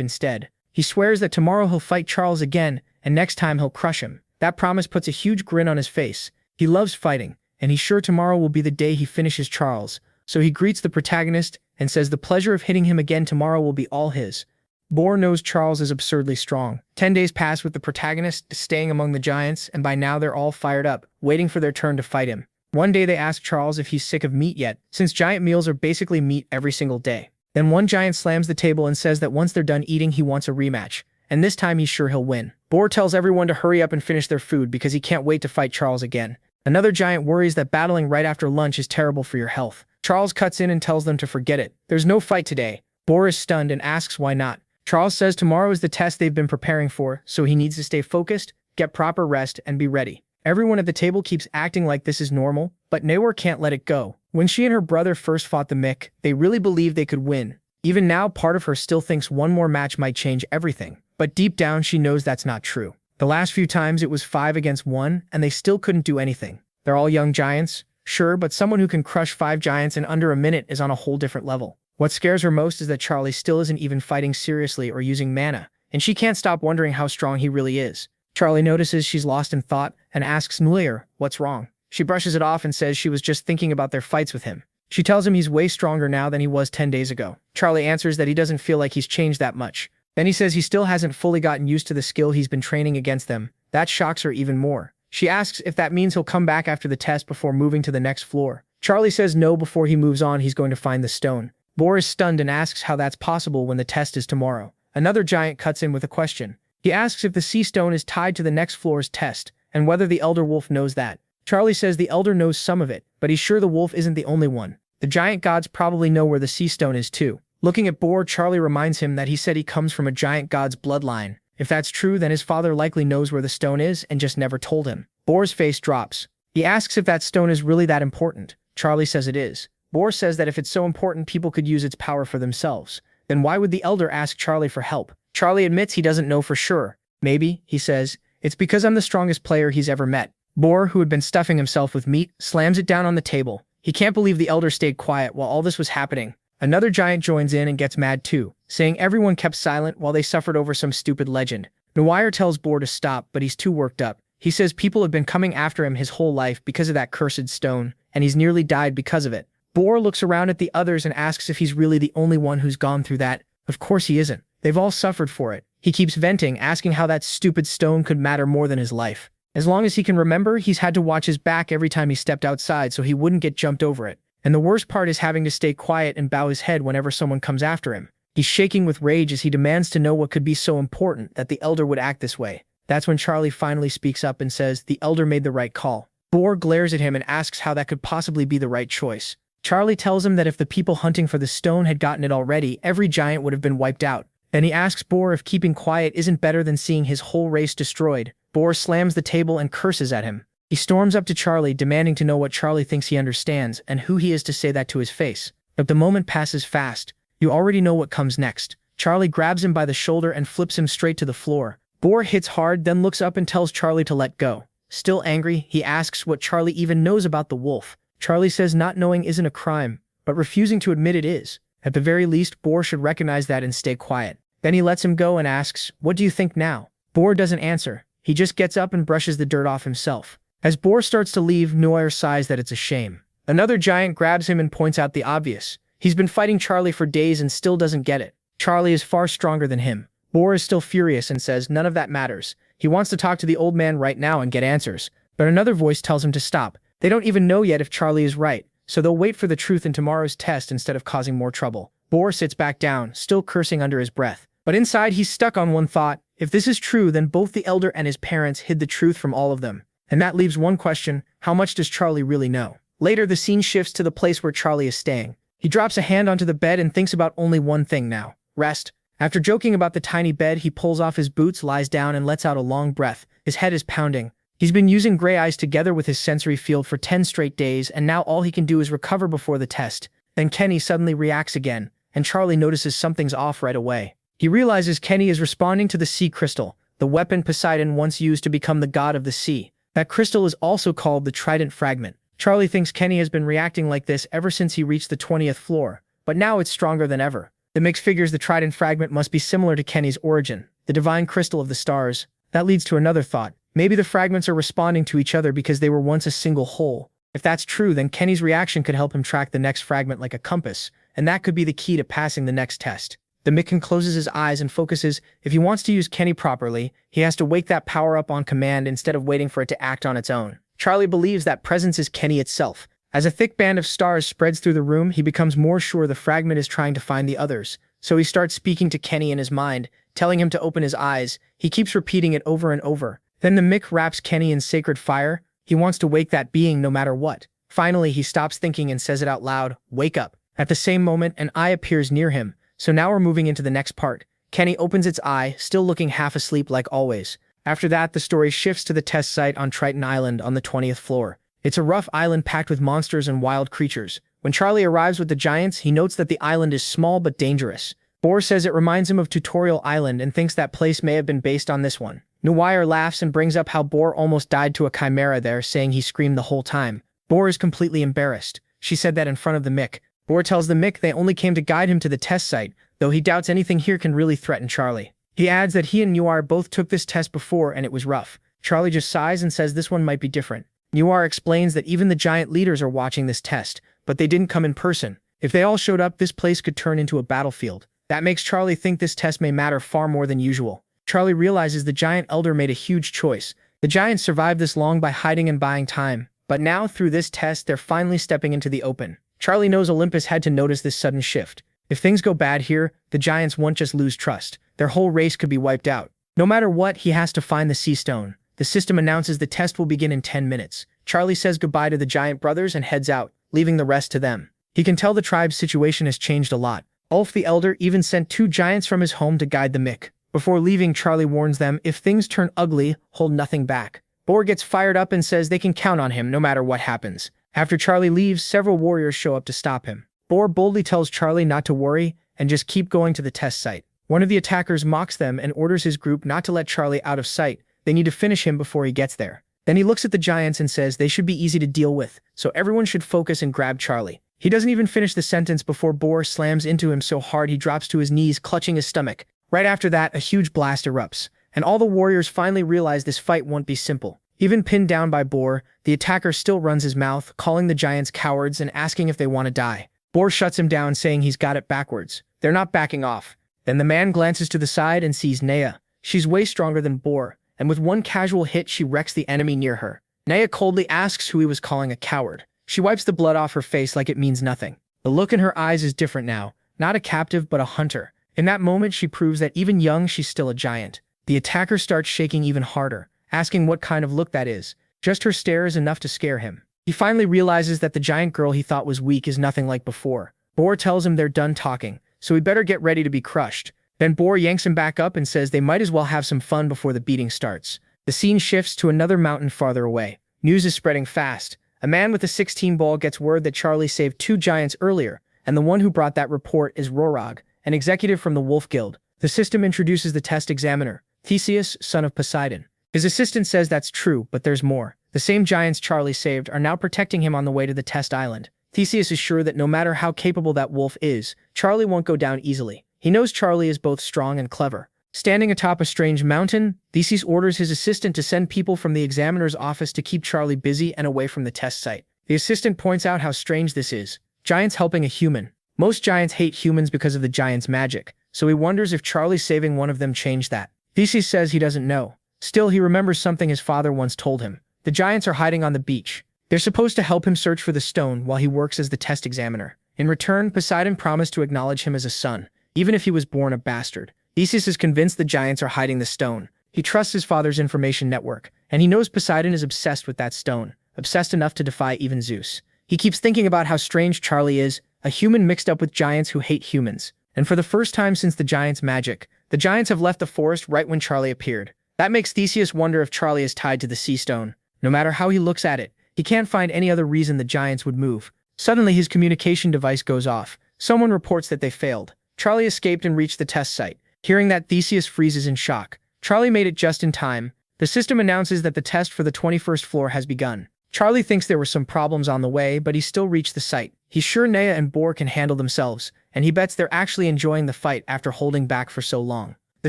instead. He swears that tomorrow he'll fight Charles again, and next time he'll crush him. That promise puts a huge grin on his face. He loves fighting, and he's sure tomorrow will be the day he finishes Charles. So he greets the protagonist and says the pleasure of hitting him again tomorrow will be all his. Boar knows Charles is absurdly strong. 10 days pass with the protagonist staying among the giants, and by now they're all fired up, waiting for their turn to fight him. One day they ask Charles if he's sick of meat yet, since giant meals are basically meat every single day. Then one giant slams the table and says that once they're done eating he wants a rematch, and this time he's sure he'll win. Boar tells everyone to hurry up and finish their food because he can't wait to fight Charles again. Another giant worries that battling right after lunch is terrible for your health. Charles cuts in and tells them to forget it. There's no fight today. Boar is stunned and asks why not. Charles says tomorrow is the test they've been preparing for, so he needs to stay focused, get proper rest, and be ready. Everyone at the table keeps acting like this is normal, but Noire can't let it go. When she and her brother first fought the Mick, they really believed they could win. Even now, part of her still thinks one more match might change everything. But deep down, she knows that's not true. The last few times it was 5 against 1, and they still couldn't do anything. They're all young giants, sure, but someone who can crush 5 giants in under a minute is on a whole different level. What scares her most is that Charlie still isn't even fighting seriously or using mana, and she can't stop wondering how strong he really is. Charlie notices she's lost in thought and asks Noire what's wrong. She brushes it off and says she was just thinking about their fights with him. She tells him he's way stronger now than he was 10 days ago. Charlie answers that he doesn't feel like he's changed that much. Then he says he still hasn't fully gotten used to the skill he's been training against them. That shocks her even more. She asks if that means he'll come back after the test before moving to the next floor. Charlie says no, before he moves on he's going to find the stone. Boar is stunned and asks how that's possible when the test is tomorrow. Another giant cuts in with a question. He asks if the sea stone is tied to the next floor's test, and whether the Elder Wolf knows that. Charlie says the Elder knows some of it, but he's sure the wolf isn't the only one. The giant gods probably know where the sea stone is too. Looking at Boar, Charlie reminds him that he said he comes from a giant god's bloodline. If that's true, then his father likely knows where the stone is and just never told him. Boar's face drops. He asks if that stone is really that important. Charlie says it is. Boar says that if it's so important people could use its power for themselves. Then why would the Elder ask Charlie for help? Charlie admits he doesn't know for sure. Maybe, he says, it's because I'm the strongest player he's ever met. Boar, who had been stuffing himself with meat, slams it down on the table. He can't believe the elder stayed quiet while all this was happening. Another giant joins in and gets mad too, saying everyone kept silent while they suffered over some stupid legend. Noir tells Boar to stop, but he's too worked up. He says people have been coming after him his whole life because of that cursed stone, and he's nearly died because of it. Boar looks around at the others and asks if he's really the only one who's gone through that. Of course he isn't. They've all suffered for it. He keeps venting, asking how that stupid stone could matter more than his life. As long as he can remember, he's had to watch his back every time he stepped outside so he wouldn't get jumped over it. And the worst part is having to stay quiet and bow his head whenever someone comes after him. He's shaking with rage as he demands to know what could be so important that the elder would act this way. That's when Charlie finally speaks up and says the elder made the right call. Boar glares at him and asks how that could possibly be the right choice. Charlie tells him that if the people hunting for the stone had gotten it already, every giant would have been wiped out. Then he asks Boar if keeping quiet isn't better than seeing his whole race destroyed. Boar slams the table and curses at him. He storms up to Charlie, demanding to know what Charlie thinks he understands and who he is to say that to his face. But the moment passes fast. You already know what comes next. Charlie grabs him by the shoulder and flips him straight to the floor. Boar hits hard, then looks up and tells Charlie to let go. Still angry, he asks what Charlie even knows about the wolf. Charlie says not knowing isn't a crime, but refusing to admit it is. At the very least, Boar should recognize that and stay quiet. Then he lets him go and asks, "What do you think now?" Boar doesn't answer. He just gets up and brushes the dirt off himself. As Boar starts to leave, Noir sighs that it's a shame. Another giant grabs him and points out the obvious. He's been fighting Charlie for days and still doesn't get it. Charlie is far stronger than him. Boar is still furious and says none of that matters. He wants to talk to the old man right now and get answers. But another voice tells him to stop. They don't even know yet if Charlie is right, so they'll wait for the truth in tomorrow's test instead of causing more trouble. Boar sits back down, still cursing under his breath. But inside he's stuck on one thought. If this is true, then both the elder and his parents hid the truth from all of them. And that leaves one question: how much does Charlie really know? Later, the scene shifts to the place where Charlie is staying. He drops a hand onto the bed and thinks about only one thing now: rest. After joking about the tiny bed, he pulls off his boots, lies down, and lets out a long breath. His head is pounding. He's been using gray eyes together with his sensory field for 10 straight days, and now all he can do is recover before the test. Then Kenny suddenly reacts again, and Charlie notices something's off right away. He realizes Kenny is responding to the sea crystal, the weapon Poseidon once used to become the god of the sea. That crystal is also called the Trident Fragment. Charlie thinks Kenny has been reacting like this ever since he reached the 20th floor, but now it's stronger than ever. The mix figures the Trident Fragment must be similar to Kenny's origin, the divine crystal of the stars. That leads to another thought. Maybe the fragments are responding to each other because they were once a single whole. If that's true, then Kenny's reaction could help him track the next fragment like a compass, and that could be the key to passing the next test. The Mikan closes his eyes and focuses. If he wants to use Kenny properly, he has to wake that power up on command instead of waiting for it to act on its own. Charlie believes that presence is Kenny itself. As a thick band of stars spreads through the room, he becomes more sure the fragment is trying to find the others. So he starts speaking to Kenny in his mind, telling him to open his eyes. He keeps repeating it over and over. Then the Mick wraps Kenny in sacred fire. He wants to wake that being no matter what. Finally, he stops thinking and says it out loud, "Wake up." At the same moment, an eye appears near him. So now we're moving into the next part. Kenny opens its eye, still looking half asleep like always. After that, the story shifts to the test site on Triton Island on the 20th floor. It's a rough island packed with monsters and wild creatures. When Charlie arrives with the giants, he notes that the island is small but dangerous. Boar says it reminds him of Tutorial Island and thinks that place may have been based on this one. Noir laughs and brings up how Boar almost died to a chimera there, saying he screamed the whole time. Boar is completely embarrassed. She said that in front of the Mick. Boar tells the Mick they only came to guide him to the test site, though he doubts anything here can really threaten Charlie. He adds that he and Noir both took this test before and it was rough. Charlie just sighs and says this one might be different. Noir explains that even the giant leaders are watching this test, but they didn't come in person. If they all showed up, this place could turn into a battlefield. That makes Charlie think this test may matter far more than usual. Charlie realizes the giant elder made a huge choice. The giants survived this long by hiding and buying time, but now through this test they're finally stepping into the open. Charlie knows Olympus had to notice this sudden shift. If things go bad here, the giants won't just lose trust. Their whole race could be wiped out. No matter what, he has to find the sea stone. The system announces the test will begin in 10 minutes. Charlie says goodbye to the giant brothers and heads out, leaving the rest to them. He can tell the tribe's situation has changed a lot. Ulf the Elder even sent 2 giants from his home to guide the Mick. Before leaving, Charlie warns them, if things turn ugly, hold nothing back. Boar gets fired up and says they can count on him no matter what happens. After Charlie leaves, several warriors show up to stop him. Boar boldly tells Charlie not to worry and just keep going to the test site. One of the attackers mocks them and orders his group not to let Charlie out of sight. They need to finish him before he gets there. Then he looks at the giants and says they should be easy to deal with, so everyone should focus and grab Charlie. He doesn't even finish the sentence before Boar slams into him so hard he drops to his knees, clutching his stomach. Right after that, a huge blast erupts, and all the warriors finally realize this fight won't be simple. Even pinned down by Boar, the attacker still runs his mouth, calling the giants cowards and asking if they want to die. Boar shuts him down, saying he's got it backwards. They're not backing off. Then the man glances to the side and sees Naya. She's way stronger than Boar, and with one casual hit she wrecks the enemy near her. Naya coldly asks who he was calling a coward. She wipes the blood off her face like it means nothing. The look in her eyes is different now, not a captive but a hunter. In that moment she proves that even young she's still a giant. The attacker starts shaking even harder, asking what kind of look that is. Just her stare is enough to scare him. He finally realizes that the giant girl he thought was weak is nothing like before. Boar tells him they're done talking, so he better get ready to be crushed. Then Boar yanks him back up and says they might as well have some fun before the beating starts. The scene shifts to another mountain farther away. News is spreading fast. A man with a 16 ball gets word that Charlie saved 2 giants earlier, and the one who brought that report is Rorog, an executive from the Wolf Guild. The system introduces the test examiner, Theseus, son of Poseidon. His assistant says that's true, but there's more. The same giants Charlie saved are now protecting him on the way to the test island. Theseus is sure that no matter how capable that wolf is, Charlie won't go down easily. He knows Charlie is both strong and clever. Standing atop a strange mountain, Theseus orders his assistant to send people from the examiner's office to keep Charlie busy and away from the test site. The assistant points out how strange this is. Giants helping a human. Most giants hate humans because of the giant's magic, so he wonders if Charlie saving one of them changed that. Theseus says he doesn't know. Still, he remembers something his father once told him. The giants are hiding on the beach. They're supposed to help him search for the stone while he works as the test examiner. In return, Poseidon promised to acknowledge him as a son, even if he was born a bastard. Theseus is convinced the giants are hiding the stone. He trusts his father's information network, and he knows Poseidon is obsessed with that stone, obsessed enough to defy even Zeus. He keeps thinking about how strange Charlie is, a human mixed up with giants who hate humans. And for the first time since the giants' magic, the giants have left the forest right when Charlie appeared. That makes Theseus wonder if Charlie is tied to the sea stone. No matter how he looks at it, he can't find any other reason the giants would move. Suddenly, his communication device goes off. Someone reports that they failed. Charlie escaped and reached the test site. Hearing that, Theseus freezes in shock. Charlie made it just in time. The system announces that the test for the 21st floor has begun. Charlie thinks there were some problems on the way, but he still reached the site. He's sure Naya and Boar can handle themselves, and he bets they're actually enjoying the fight after holding back for so long. The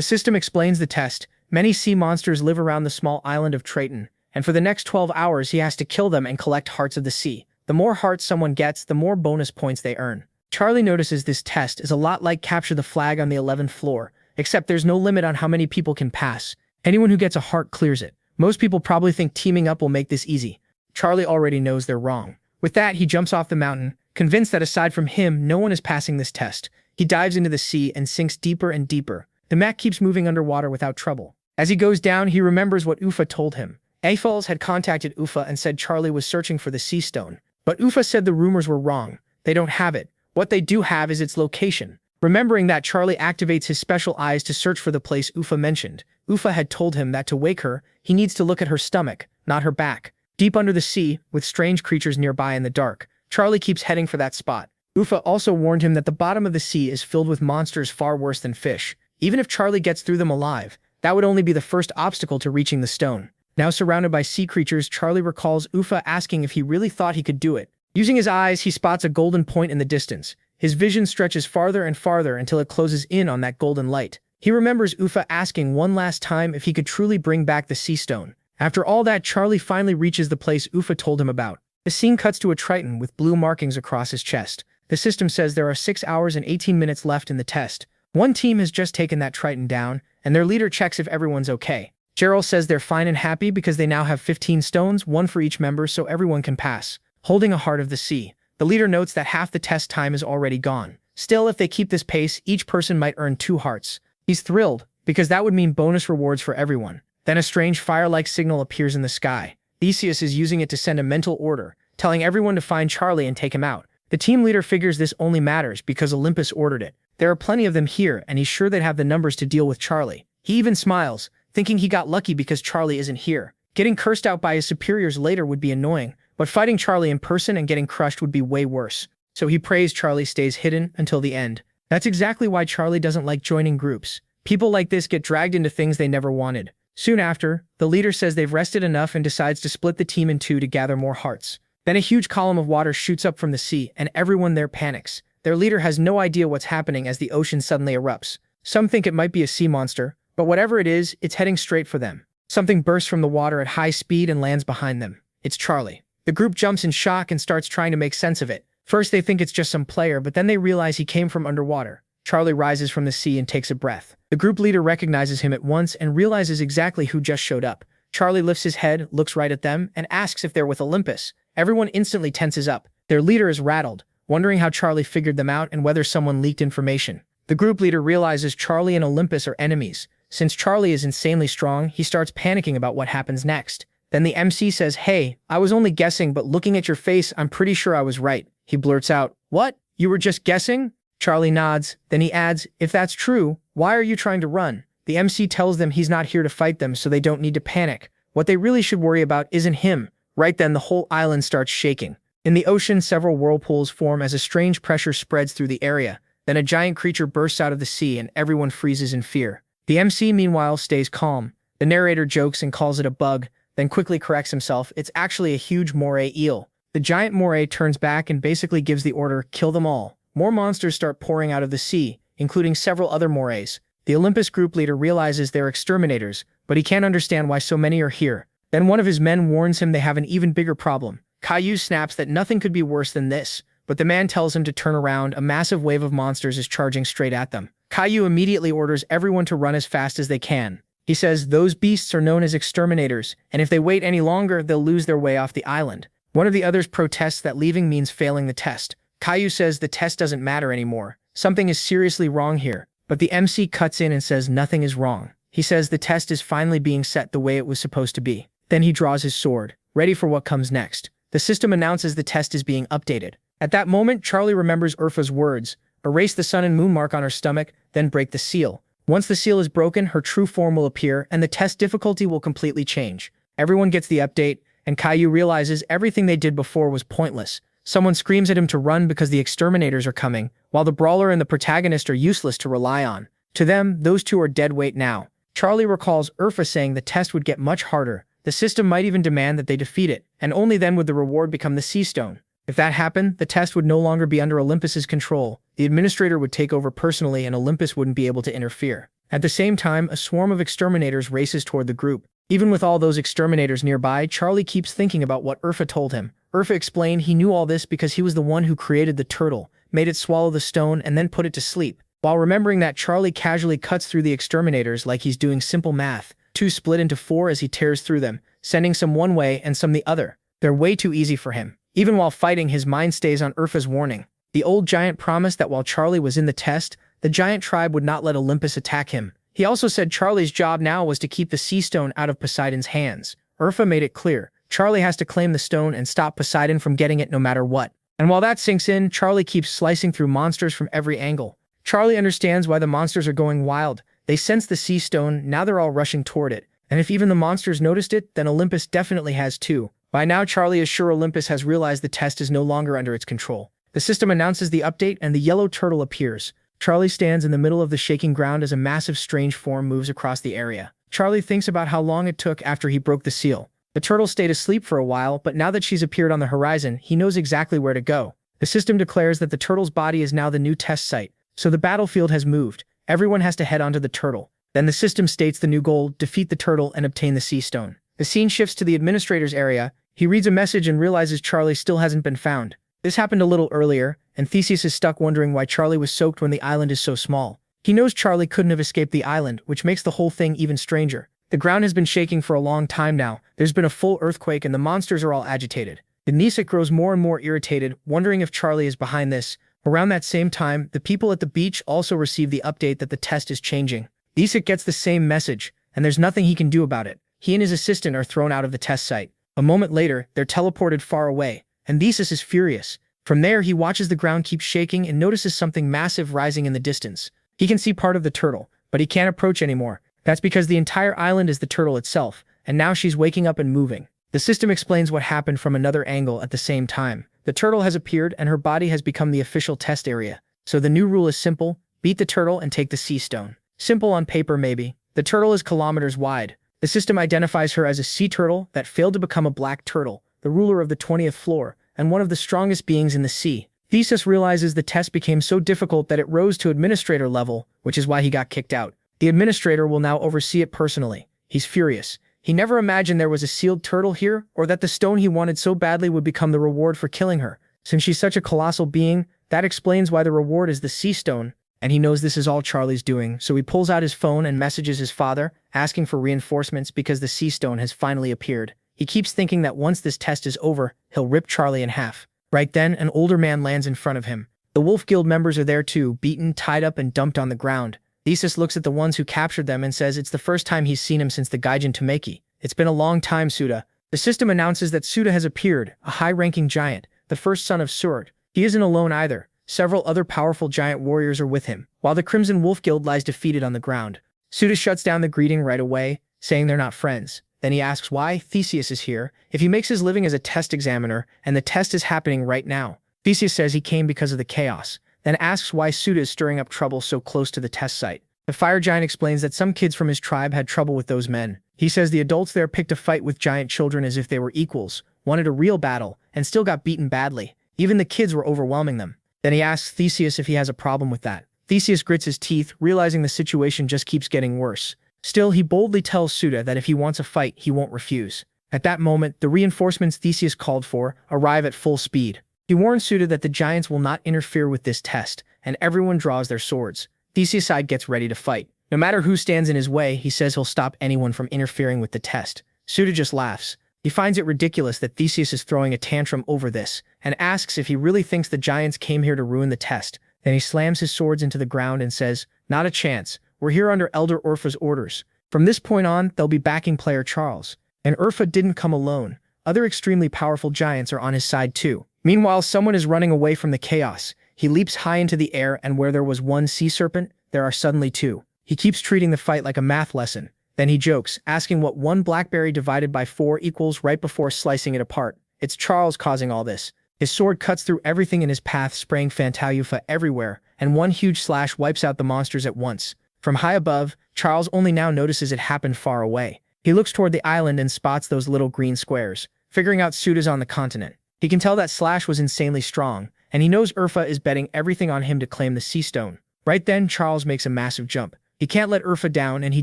system explains the test. Many sea monsters live around the small island of Triton, and for the next 12 hours he has to kill them and collect hearts of the sea. The more hearts someone gets, the more bonus points they earn. Charlie notices this test is a lot like Capture the Flag on the 11th floor, except there's no limit on how many people can pass. Anyone who gets a heart clears it. Most people probably think teaming up will make this easy. Charlie already knows they're wrong. With that, he jumps off the mountain, convinced that aside from him, no one is passing this test. He dives into the sea and sinks deeper and deeper. The Mac keeps moving underwater without trouble. As he goes down, he remembers what Ufa told him. Eiffels had contacted Ufa and said Charlie was searching for the sea stone. But Ufa said the rumors were wrong. They don't have it. What they do have is its location. Remembering that, Charlie activates his special eyes to search for the place Ufa mentioned. Ufa had told him that to wake her, he needs to look at her stomach, not her back. Deep under the sea, with strange creatures nearby in the dark, Charlie keeps heading for that spot. Ufa also warned him that the bottom of the sea is filled with monsters far worse than fish. Even if Charlie gets through them alive, that would only be the first obstacle to reaching the stone. Now surrounded by sea creatures, Charlie recalls Ufa asking if he really thought he could do it. Using his eyes, he spots a golden point in the distance. His vision stretches farther and farther until it closes in on that golden light. He remembers Ufa asking one last time if he could truly bring back the sea stone. After all that, Charlie finally reaches the place Ufa told him about. The scene cuts to a Triton with blue markings across his chest. The system says there are 6 hours and 18 minutes left in the test. One team has just taken that Triton down, and their leader checks if everyone's okay. Gerald says they're fine and happy because they now have 15 stones, one for each member, so everyone can pass. Holding a heart of the sea, the leader notes that half the test time is already gone. Still, if they keep this pace, each person might earn 2 hearts. He's thrilled, because that would mean bonus rewards for everyone. Then a strange fire-like signal appears in the sky. Theseus is using it to send a mental order, telling everyone to find Charlie and take him out. The team leader figures this only matters because Olympus ordered it. There are plenty of them here, and he's sure they'd have the numbers to deal with Charlie. He even smiles, thinking he got lucky because Charlie isn't here. Getting cursed out by his superiors later would be annoying, but fighting Charlie in person and getting crushed would be way worse. So he prays Charlie stays hidden until the end. That's exactly why Charlie doesn't like joining groups. People like this get dragged into things they never wanted. Soon after, the leader says they've rested enough and decides to split the team in two to gather more hearts. Then a huge column of water shoots up from the sea, and everyone there panics. Their leader has no idea what's happening as the ocean suddenly erupts. Some think it might be a sea monster, but whatever it is, it's heading straight for them. Something bursts from the water at high speed and lands behind them. It's Charlie. The group jumps in shock and starts trying to make sense of it. First they think it's just some player, but then they realize he came from underwater. Charlie rises from the sea and takes a breath. The group leader recognizes him at once and realizes exactly who just showed up. Charlie lifts his head, looks right at them, and asks if they're with Olympus. Everyone instantly tenses up. Their leader is rattled, wondering how Charlie figured them out and whether someone leaked information. The group leader realizes Charlie and Olympus are enemies. Since Charlie is insanely strong, he starts panicking about what happens next. Then the MC says, "Hey, I was only guessing, but looking at your face, I'm pretty sure I was right." He blurts out, "What? You were just guessing?" Charlie nods, then he adds, "If that's true, why are you trying to run?" The MC tells them he's not here to fight them, so they don't need to panic. What they really should worry about isn't him. Right then, the whole island starts shaking. In the ocean, several whirlpools form as a strange pressure spreads through the area. Then a giant creature bursts out of the sea and everyone freezes in fear. The MC, meanwhile, stays calm. The narrator jokes and calls it a bug, then quickly corrects himself. It's actually a huge moray eel. The giant moray turns back and basically gives the order, "Kill them all." More monsters start pouring out of the sea, including several other morays. The Olympus group leader realizes they're exterminators, but he can't understand why so many are here. Then one of his men warns him they have an even bigger problem. Caillou snaps that nothing could be worse than this, but the man tells him to turn around. A massive wave of monsters is charging straight at them. Caillou immediately orders everyone to run as fast as they can. He says those beasts are known as exterminators, and if they wait any longer, they'll lose their way off the island. One of the others protests that leaving means failing the test. Caillou says the test doesn't matter anymore. Something is seriously wrong here. But the MC cuts in and says nothing is wrong. He says the test is finally being set the way it was supposed to be. Then he draws his sword, ready for what comes next. The system announces the test is being updated. At that moment, Charlie remembers Urfa's words: erase the sun and moon mark on her stomach, then break the seal. Once the seal is broken, her true form will appear, and the test difficulty will completely change. Everyone gets the update, and Caillou realizes everything they did before was pointless. Someone screams at him to run because the exterminators are coming, while the brawler and the protagonist are useless to rely on. To them, those two are dead weight now. Charlie recalls Urfa saying the test would get much harder. The system might even demand that they defeat it, and only then would the reward become the sea stone. If that happened, the test would no longer be under Olympus's control. The administrator would take over personally and Olympus wouldn't be able to interfere. At the same time, a swarm of exterminators races toward the group. Even with all those exterminators nearby, Charlie keeps thinking about what Urfa told him. Urfa explained he knew all this because he was the one who created the turtle, made it swallow the stone, and then put it to sleep. While remembering that, Charlie casually cuts through the exterminators like he's doing simple math. Two split into four as he tears through them, sending some one way and some the other. They're way too easy for him. Even while fighting, his mind stays on Urfa's warning. The old giant promised that while Charlie was in the test, the giant tribe would not let Olympus attack him. He also said Charlie's job now was to keep the sea stone out of Poseidon's hands. Urfa made it clear. Charlie has to claim the stone and stop Poseidon from getting it no matter what. And while that sinks in, Charlie keeps slicing through monsters from every angle. Charlie understands why the monsters are going wild. They sense the sea stone, now they're all rushing toward it. And if even the monsters noticed it, then Olympus definitely has too. By now, Charlie is sure Olympus has realized the test is no longer under its control. The system announces the update and the yellow turtle appears. Charlie stands in the middle of the shaking ground as a massive strange form moves across the area. Charlie thinks about how long it took after he broke the seal. The turtle stayed asleep for a while, but now that she's appeared on the horizon, he knows exactly where to go. The system declares that the turtle's body is now the new test site, so the battlefield has moved. Everyone has to head onto the turtle. Then the system states the new goal: defeat the turtle and obtain the sea stone. The scene shifts to the administrator's area. He reads a message and realizes Charlie still hasn't been found. This happened a little earlier, and Theseus is stuck wondering why Charlie was soaked when the island is so small. He knows Charlie couldn't have escaped the island, which makes the whole thing even stranger. The ground has been shaking for a long time now. There's been a full earthquake and the monsters are all agitated. Theseus grows more and more irritated, wondering if Charlie is behind this. Around that same time, the people at the beach also receive the update that the test is changing. Theseus gets the same message, and there's nothing he can do about it. He and his assistant are thrown out of the test site. A moment later, they're teleported far away, and Theseus is furious. From there, he watches the ground keep shaking and notices something massive rising in the distance. He can see part of the turtle, but he can't approach anymore. That's because the entire island is the turtle itself, and now she's waking up and moving. The system explains what happened from another angle at the same time. The turtle has appeared and her body has become the official test area. So the new rule is simple: beat the turtle and take the sea stone. Simple on paper maybe. The turtle is kilometers wide. The system identifies her as a sea turtle that failed to become a black turtle, the ruler of the 20th floor, and one of the strongest beings in the sea. Theseus realizes the test became so difficult that it rose to administrator level, which is why he got kicked out. The administrator will now oversee it personally. He's furious. He never imagined there was a sealed turtle here, or that the stone he wanted so badly would become the reward for killing her. Since she's such a colossal being, that explains why the reward is the sea stone, and he knows this is all Charlie's doing, so he pulls out his phone and messages his father, asking for reinforcements because the sea stone has finally appeared. He keeps thinking that once this test is over, he'll rip Charlie in half. Right then, an older man lands in front of him. The Wolf Guild members are there too, beaten, tied up, and dumped on the ground. Theseus looks at the ones who captured them and says it's the first time he's seen him since the Gaijin Tameki. It's been a long time, Suda. The system announces that Suda has appeared, a high-ranking giant, the first son of Surd. He isn't alone either. Several other powerful giant warriors are with him, while the Crimson Wolf Guild lies defeated on the ground. Suda shuts down the greeting right away, saying they're not friends. Then he asks why Theseus is here, if he makes his living as a test examiner, and the test is happening right now. Theseus says he came because of the chaos, then asks why Suda is stirring up trouble so close to the test site. The fire giant explains that some kids from his tribe had trouble with those men. He says the adults there picked a fight with giant children as if they were equals, wanted a real battle, and still got beaten badly. Even the kids were overwhelming them. Then he asks Theseus if he has a problem with that. Theseus grits his teeth, realizing the situation just keeps getting worse. Still, he boldly tells Suda that if he wants a fight, he won't refuse. At that moment, the reinforcements Theseus called for arrive at full speed. He warns Suda that the giants will not interfere with this test, and everyone draws their swords. Theseus' side gets ready to fight. No matter who stands in his way, he says he'll stop anyone from interfering with the test. Suda just laughs. He finds it ridiculous that Theseus is throwing a tantrum over this, and asks if he really thinks the giants came here to ruin the test. Then he slams his swords into the ground and says, "Not a chance. We're here under Elder Urfa's orders. From this point on, they'll be backing player Charles." And Urfa didn't come alone. Other extremely powerful giants are on his side too. Meanwhile, someone is running away from the chaos. He leaps high into the air, and where there was one sea serpent, there are suddenly two. He keeps treating the fight like a math lesson. Then he jokes, asking what one blackberry divided by 4 equals right before slicing it apart. It's Charles causing all this. His sword cuts through everything in his path, spraying Fantayufa everywhere, and one huge slash wipes out the monsters at once. From high above, Charles only now notices it happened far away. He looks toward the island and spots those little green squares, figuring out Suda's on the continent. He can tell that slash was insanely strong, and he knows Urfa is betting everything on him to claim the sea stone. Right then, Charles makes a massive jump. He can't let Urfa down, and he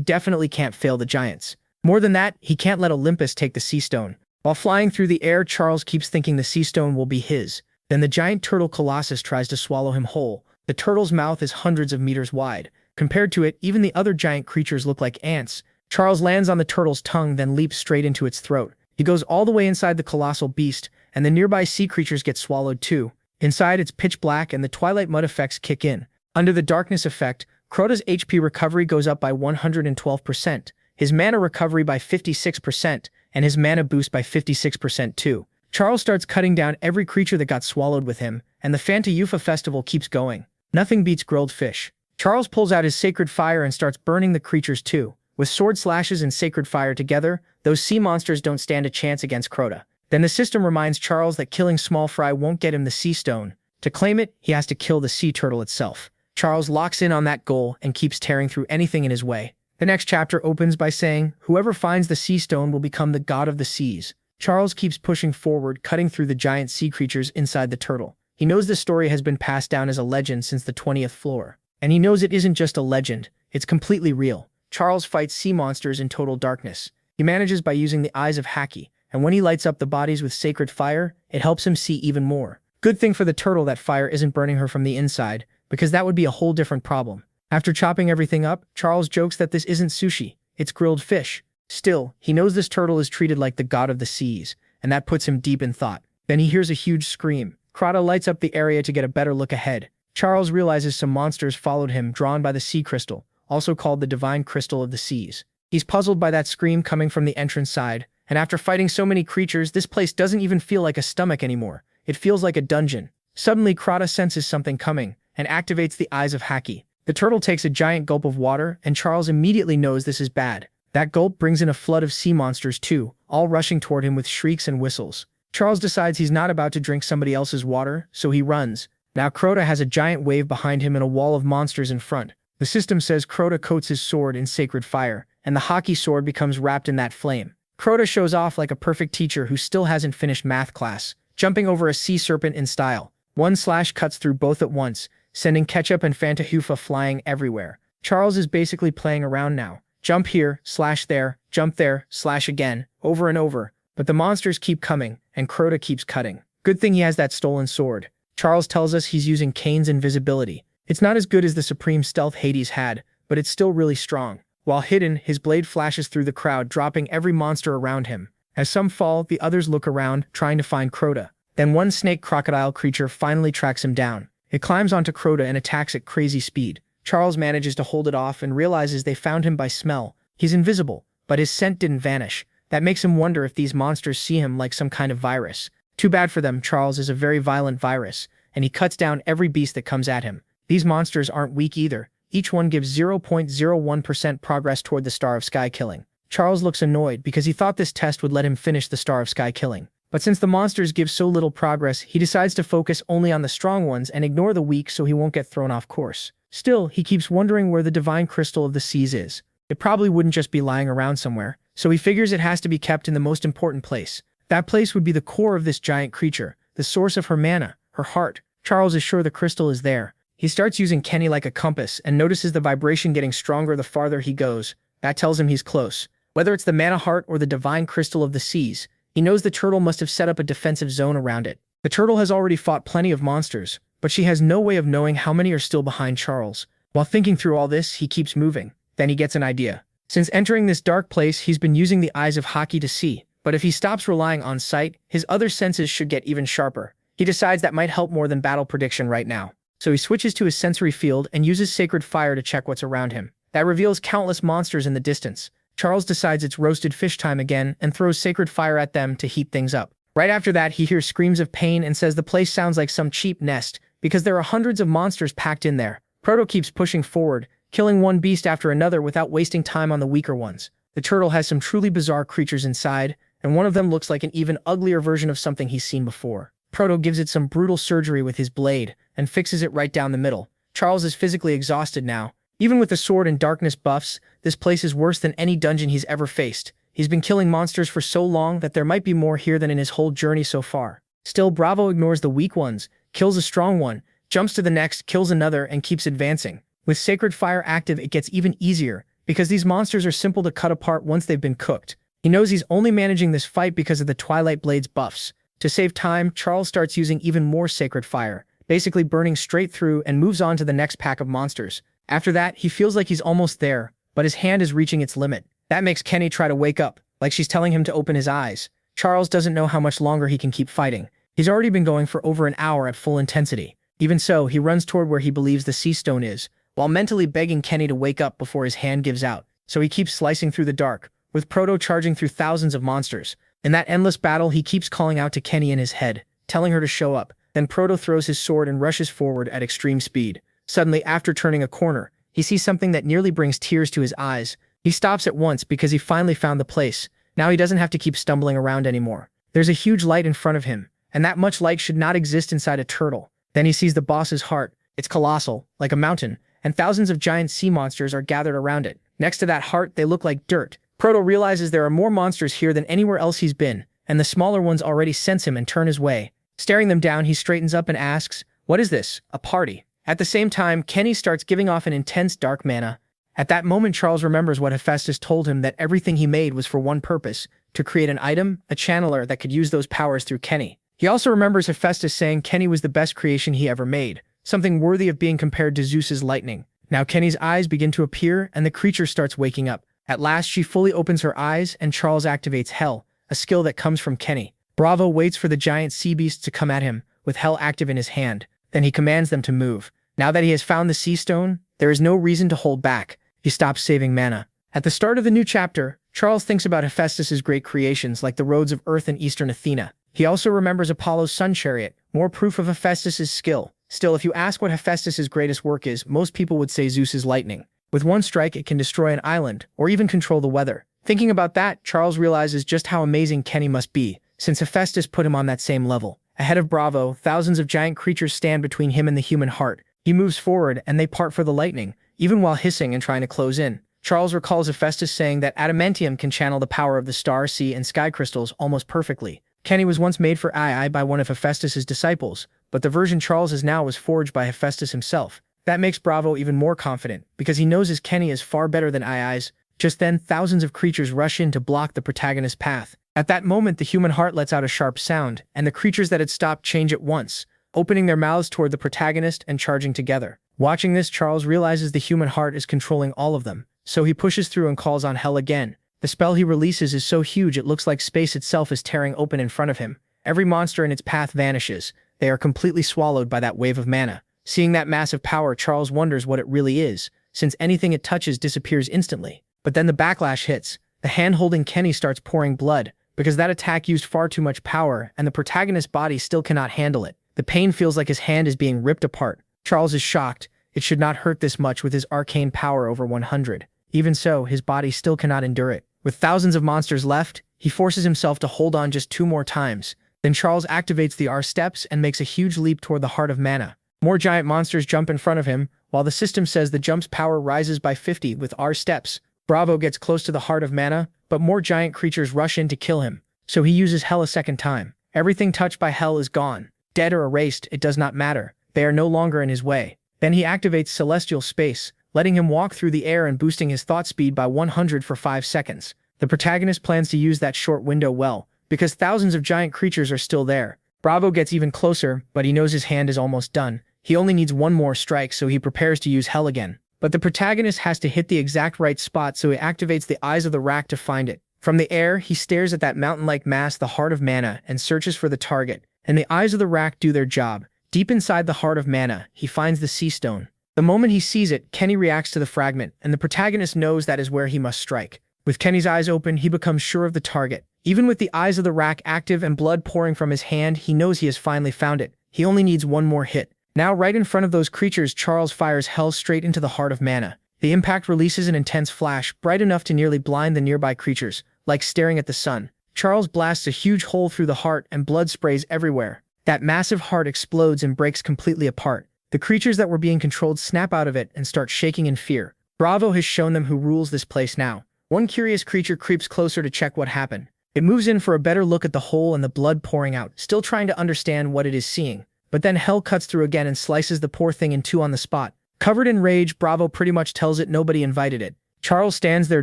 definitely can't fail the giants. More than that, he can't let Olympus take the sea stone. While flying through the air, Charles keeps thinking the sea stone will be his. Then the giant turtle Colossus tries to swallow him whole. The turtle's mouth is hundreds of meters wide. Compared to it, even the other giant creatures look like ants. Charles lands on the turtle's tongue, then leaps straight into its throat. He goes all the way inside the colossal beast, and the nearby sea creatures get swallowed too. Inside, it's pitch black, and the twilight mud effects kick in. Under the darkness effect, Crota's HP recovery goes up by 112%, his mana recovery by 56%, and his mana boost by 56% too. Charles starts cutting down every creature that got swallowed with him, and the Fantayufa festival keeps going. Nothing beats grilled fish. Charles pulls out his sacred fire and starts burning the creatures too. With sword slashes and sacred fire together, those sea monsters don't stand a chance against Crota. Then the system reminds Charles that killing Small Fry won't get him the sea stone. To claim it, he has to kill the sea turtle itself. Charles locks in on that goal and keeps tearing through anything in his way. The next chapter opens by saying, whoever finds the sea stone will become the god of the seas. Charles keeps pushing forward, cutting through the giant sea creatures inside the turtle. He knows the story has been passed down as a legend since the 20th floor. And he knows it isn't just a legend, it's completely real. Charles fights sea monsters in total darkness. He manages by using the eyes of Haki, and when he lights up the bodies with sacred fire, it helps him see even more. Good thing for the turtle that fire isn't burning her from the inside, because that would be a whole different problem. After chopping everything up, Charles jokes that this isn't sushi, it's grilled fish. Still, he knows this turtle is treated like the god of the seas, and that puts him deep in thought. Then he hears a huge scream. Crota lights up the area to get a better look ahead. Charles realizes some monsters followed him, drawn by the sea crystal, also called the divine crystal of the seas. He's puzzled by that scream coming from the entrance side, and after fighting so many creatures, this place doesn't even feel like a stomach anymore. It feels like a dungeon. Suddenly, Crota senses something coming, and activates the eyes of Haki. The turtle takes a giant gulp of water, and Charles immediately knows this is bad. That gulp brings in a flood of sea monsters too, all rushing toward him with shrieks and whistles. Charles decides he's not about to drink somebody else's water, so he runs. Now Crota has a giant wave behind him and a wall of monsters in front. The system says Crota coats his sword in sacred fire, and the hockey sword becomes wrapped in that flame. Crota shows off like a perfect teacher who still hasn't finished math class, jumping over a sea serpent in style. One slash cuts through both at once, sending Ketchup and Fantahufa flying everywhere. Charles is basically playing around now. Jump here, slash there, jump there, slash again, over and over. But the monsters keep coming, and Crota keeps cutting. Good thing he has that stolen sword. Charles tells us he's using Kane's invisibility. It's not as good as the supreme stealth Hades had, but it's still really strong. While hidden, his blade flashes through the crowd, dropping every monster around him. As some fall, the others look around, trying to find Crota. Then one snake crocodile creature finally tracks him down. It climbs onto Crota and attacks at crazy speed. Charles manages to hold it off and realizes they found him by smell. He's invisible, but his scent didn't vanish. That makes him wonder if these monsters see him like some kind of virus. Too bad for them, Charles is a very violent virus, and he cuts down every beast that comes at him. These monsters aren't weak either. Each one gives 0.01% progress toward the Star of Sky killing. Charles looks annoyed because he thought this test would let him finish the Star of Sky killing. But since the monsters give so little progress, he decides to focus only on the strong ones and ignore the weak so he won't get thrown off course. Still, he keeps wondering where the divine crystal of the seas is. It probably wouldn't just be lying around somewhere, so he figures it has to be kept in the most important place. That place would be the core of this giant creature, the source of her mana, her heart. Charles is sure the crystal is there. He starts using Kenny like a compass and notices the vibration getting stronger the farther he goes. That tells him he's close. Whether it's the mana heart or the divine crystal of the seas, he knows the turtle must have set up a defensive zone around it. The turtle has already fought plenty of monsters, but she has no way of knowing how many are still behind Charles. While thinking through all this, he keeps moving. Then he gets an idea. Since entering this dark place, he's been using the eyes of Haki to see, but if he stops relying on sight, his other senses should get even sharper. He decides that might help more than battle prediction right now. So he switches to his sensory field and uses sacred fire to check what's around him. That reveals countless monsters in the distance. Charles decides it's roasted fish time again and throws sacred fire at them to heat things up. Right after that, he hears screams of pain and says the place sounds like some cheap nest because there are hundreds of monsters packed in there. Proto keeps pushing forward, killing one beast after another without wasting time on the weaker ones. The turtle has some truly bizarre creatures inside, and one of them looks like an even uglier version of something he's seen before. Proto gives it some brutal surgery with his blade and fixes it right down the middle. Charles is physically exhausted now. Even with the sword and darkness buffs, this place is worse than any dungeon he's ever faced. He's been killing monsters for so long that there might be more here than in his whole journey so far. Still, Bravo ignores the weak ones, kills a strong one, jumps to the next, kills another, and keeps advancing. With Sacred Fire active, it gets even easier, because these monsters are simple to cut apart once they've been cooked. He knows he's only managing this fight because of the Twilight Blade's buffs. To save time, Charles starts using even more Sacred Fire, basically burning straight through and moves on to the next pack of monsters. After that, he feels like he's almost there, but his hand is reaching its limit. That makes Kenny try to wake up, like she's telling him to open his eyes. Charles doesn't know how much longer he can keep fighting. He's already been going for over an hour at full intensity. Even so, he runs toward where he believes the sea stone is, while mentally begging Kenny to wake up before his hand gives out. So he keeps slicing through the dark, with Proto charging through thousands of monsters. In that endless battle, he keeps calling out to Kenny in his head, telling her to show up. Then Proto throws his sword and rushes forward at extreme speed. Suddenly, after turning a corner, he sees something that nearly brings tears to his eyes. He stops at once because he finally found the place. Now he doesn't have to keep stumbling around anymore. There's a huge light in front of him, and that much light should not exist inside a turtle. Then he sees the boss's heart. It's colossal, like a mountain, and thousands of giant sea monsters are gathered around it. Next to that heart, they look like dirt. Proto realizes there are more monsters here than anywhere else he's been, and the smaller ones already sense him and turn his way. Staring them down, he straightens up and asks, "What is this? A party?" At the same time, Kenny starts giving off an intense dark mana. At that moment, Charles remembers what Hephaestus told him, that everything he made was for one purpose, to create an item, a channeler that could use those powers through Kenny. He also remembers Hephaestus saying Kenny was the best creation he ever made, something worthy of being compared to Zeus's lightning. Now Kenny's eyes begin to appear, and the creature starts waking up. At last, she fully opens her eyes, and Charles activates Hell, a skill that comes from Kenny. Bravo waits for the giant sea beasts to come at him, with Hell active in his hand. Then he commands them to move. Now that he has found the sea stone, there is no reason to hold back. He stops saving mana. At the start of the new chapter, Charles thinks about Hephaestus's great creations like the roads of Earth and Eastern Athena. He also remembers Apollo's sun chariot, more proof of Hephaestus's skill. Still, if you ask what Hephaestus's greatest work is, most people would say Zeus's lightning. With one strike, it can destroy an island, or even control the weather. Thinking about that, Charles realizes just how amazing Kenny must be, since Hephaestus put him on that same level. Ahead of Bravo, thousands of giant creatures stand between him and the human heart. He moves forward, and they part for the lightning, even while hissing and trying to close in. Charles recalls Hephaestus saying that adamantium can channel the power of the star, sea, and sky crystals almost perfectly. Kenny was once made for II by one of Hephaestus's disciples, but the version Charles is now was forged by Hephaestus himself. That makes Bravo even more confident, because he knows his Kenny is far better than II's. Just then, thousands of creatures rush in to block the protagonist's path. At that moment, the human heart lets out a sharp sound, and the creatures that had stopped change at once, opening their mouths toward the protagonist and charging together. Watching this, Charles realizes the human heart is controlling all of them, so he pushes through and calls on hell again. The spell he releases is so huge it looks like space itself is tearing open in front of him. Every monster in its path vanishes. They are completely swallowed by that wave of mana. Seeing that massive power, Charles wonders what it really is, since anything it touches disappears instantly. But then the backlash hits. The hand holding Kenny starts pouring blood, because that attack used far too much power, and the protagonist's body still cannot handle it. The pain feels like his hand is being ripped apart. Charles is shocked. It should not hurt this much with his arcane power over 100. Even so, his body still cannot endure it. With thousands of monsters left, he forces himself to hold on just 2 more times. Then Charles activates the R steps and makes a huge leap toward the Heart of Mana. More giant monsters jump in front of him, while the system says the jump's power rises by 50 with R steps. Bravo gets close to the Heart of Mana, but more giant creatures rush in to kill him, so he uses Hell a second time. Everything touched by Hell is gone. Dead or erased, it does not matter. They are no longer in his way. Then he activates Celestial Space, letting him walk through the air and boosting his thought speed by 100 for 5 seconds. The protagonist plans to use that short window well, because thousands of giant creatures are still there. Bravo gets even closer, but he knows his hand is almost done. He only needs 1 more strike, so he prepares to use Hell again. But the protagonist has to hit the exact right spot, so he activates the Eyes of the Rack to find it. From the air, he stares at that mountain-like mass, the Heart of Mana, and searches for the target. And the Eyes of the Rack do their job. Deep inside the Heart of Mana, he finds the Sea Stone. The moment he sees it, Kenny reacts to the fragment, and the protagonist knows that is where he must strike. With Kenny's eyes open, he becomes sure of the target. Even with the Eyes of the Rack active and blood pouring from his hand, he knows he has finally found it. He only needs 1 more hit. Now, right in front of those creatures, Charles fires Hell straight into the Heart of Mana. The impact releases an intense flash, bright enough to nearly blind the nearby creatures, like staring at the sun. Charles blasts a huge hole through the heart, and blood sprays everywhere. That massive heart explodes and breaks completely apart. The creatures that were being controlled snap out of it and start shaking in fear. Bravo has shown them who rules this place now. One curious creature creeps closer to check what happened. It moves in for a better look at the hole and the blood pouring out, still trying to understand what it is seeing. But then Hell cuts through again and slices the poor thing in 2 on the spot. Covered in rage, Bravo pretty much tells it nobody invited it. Charles stands there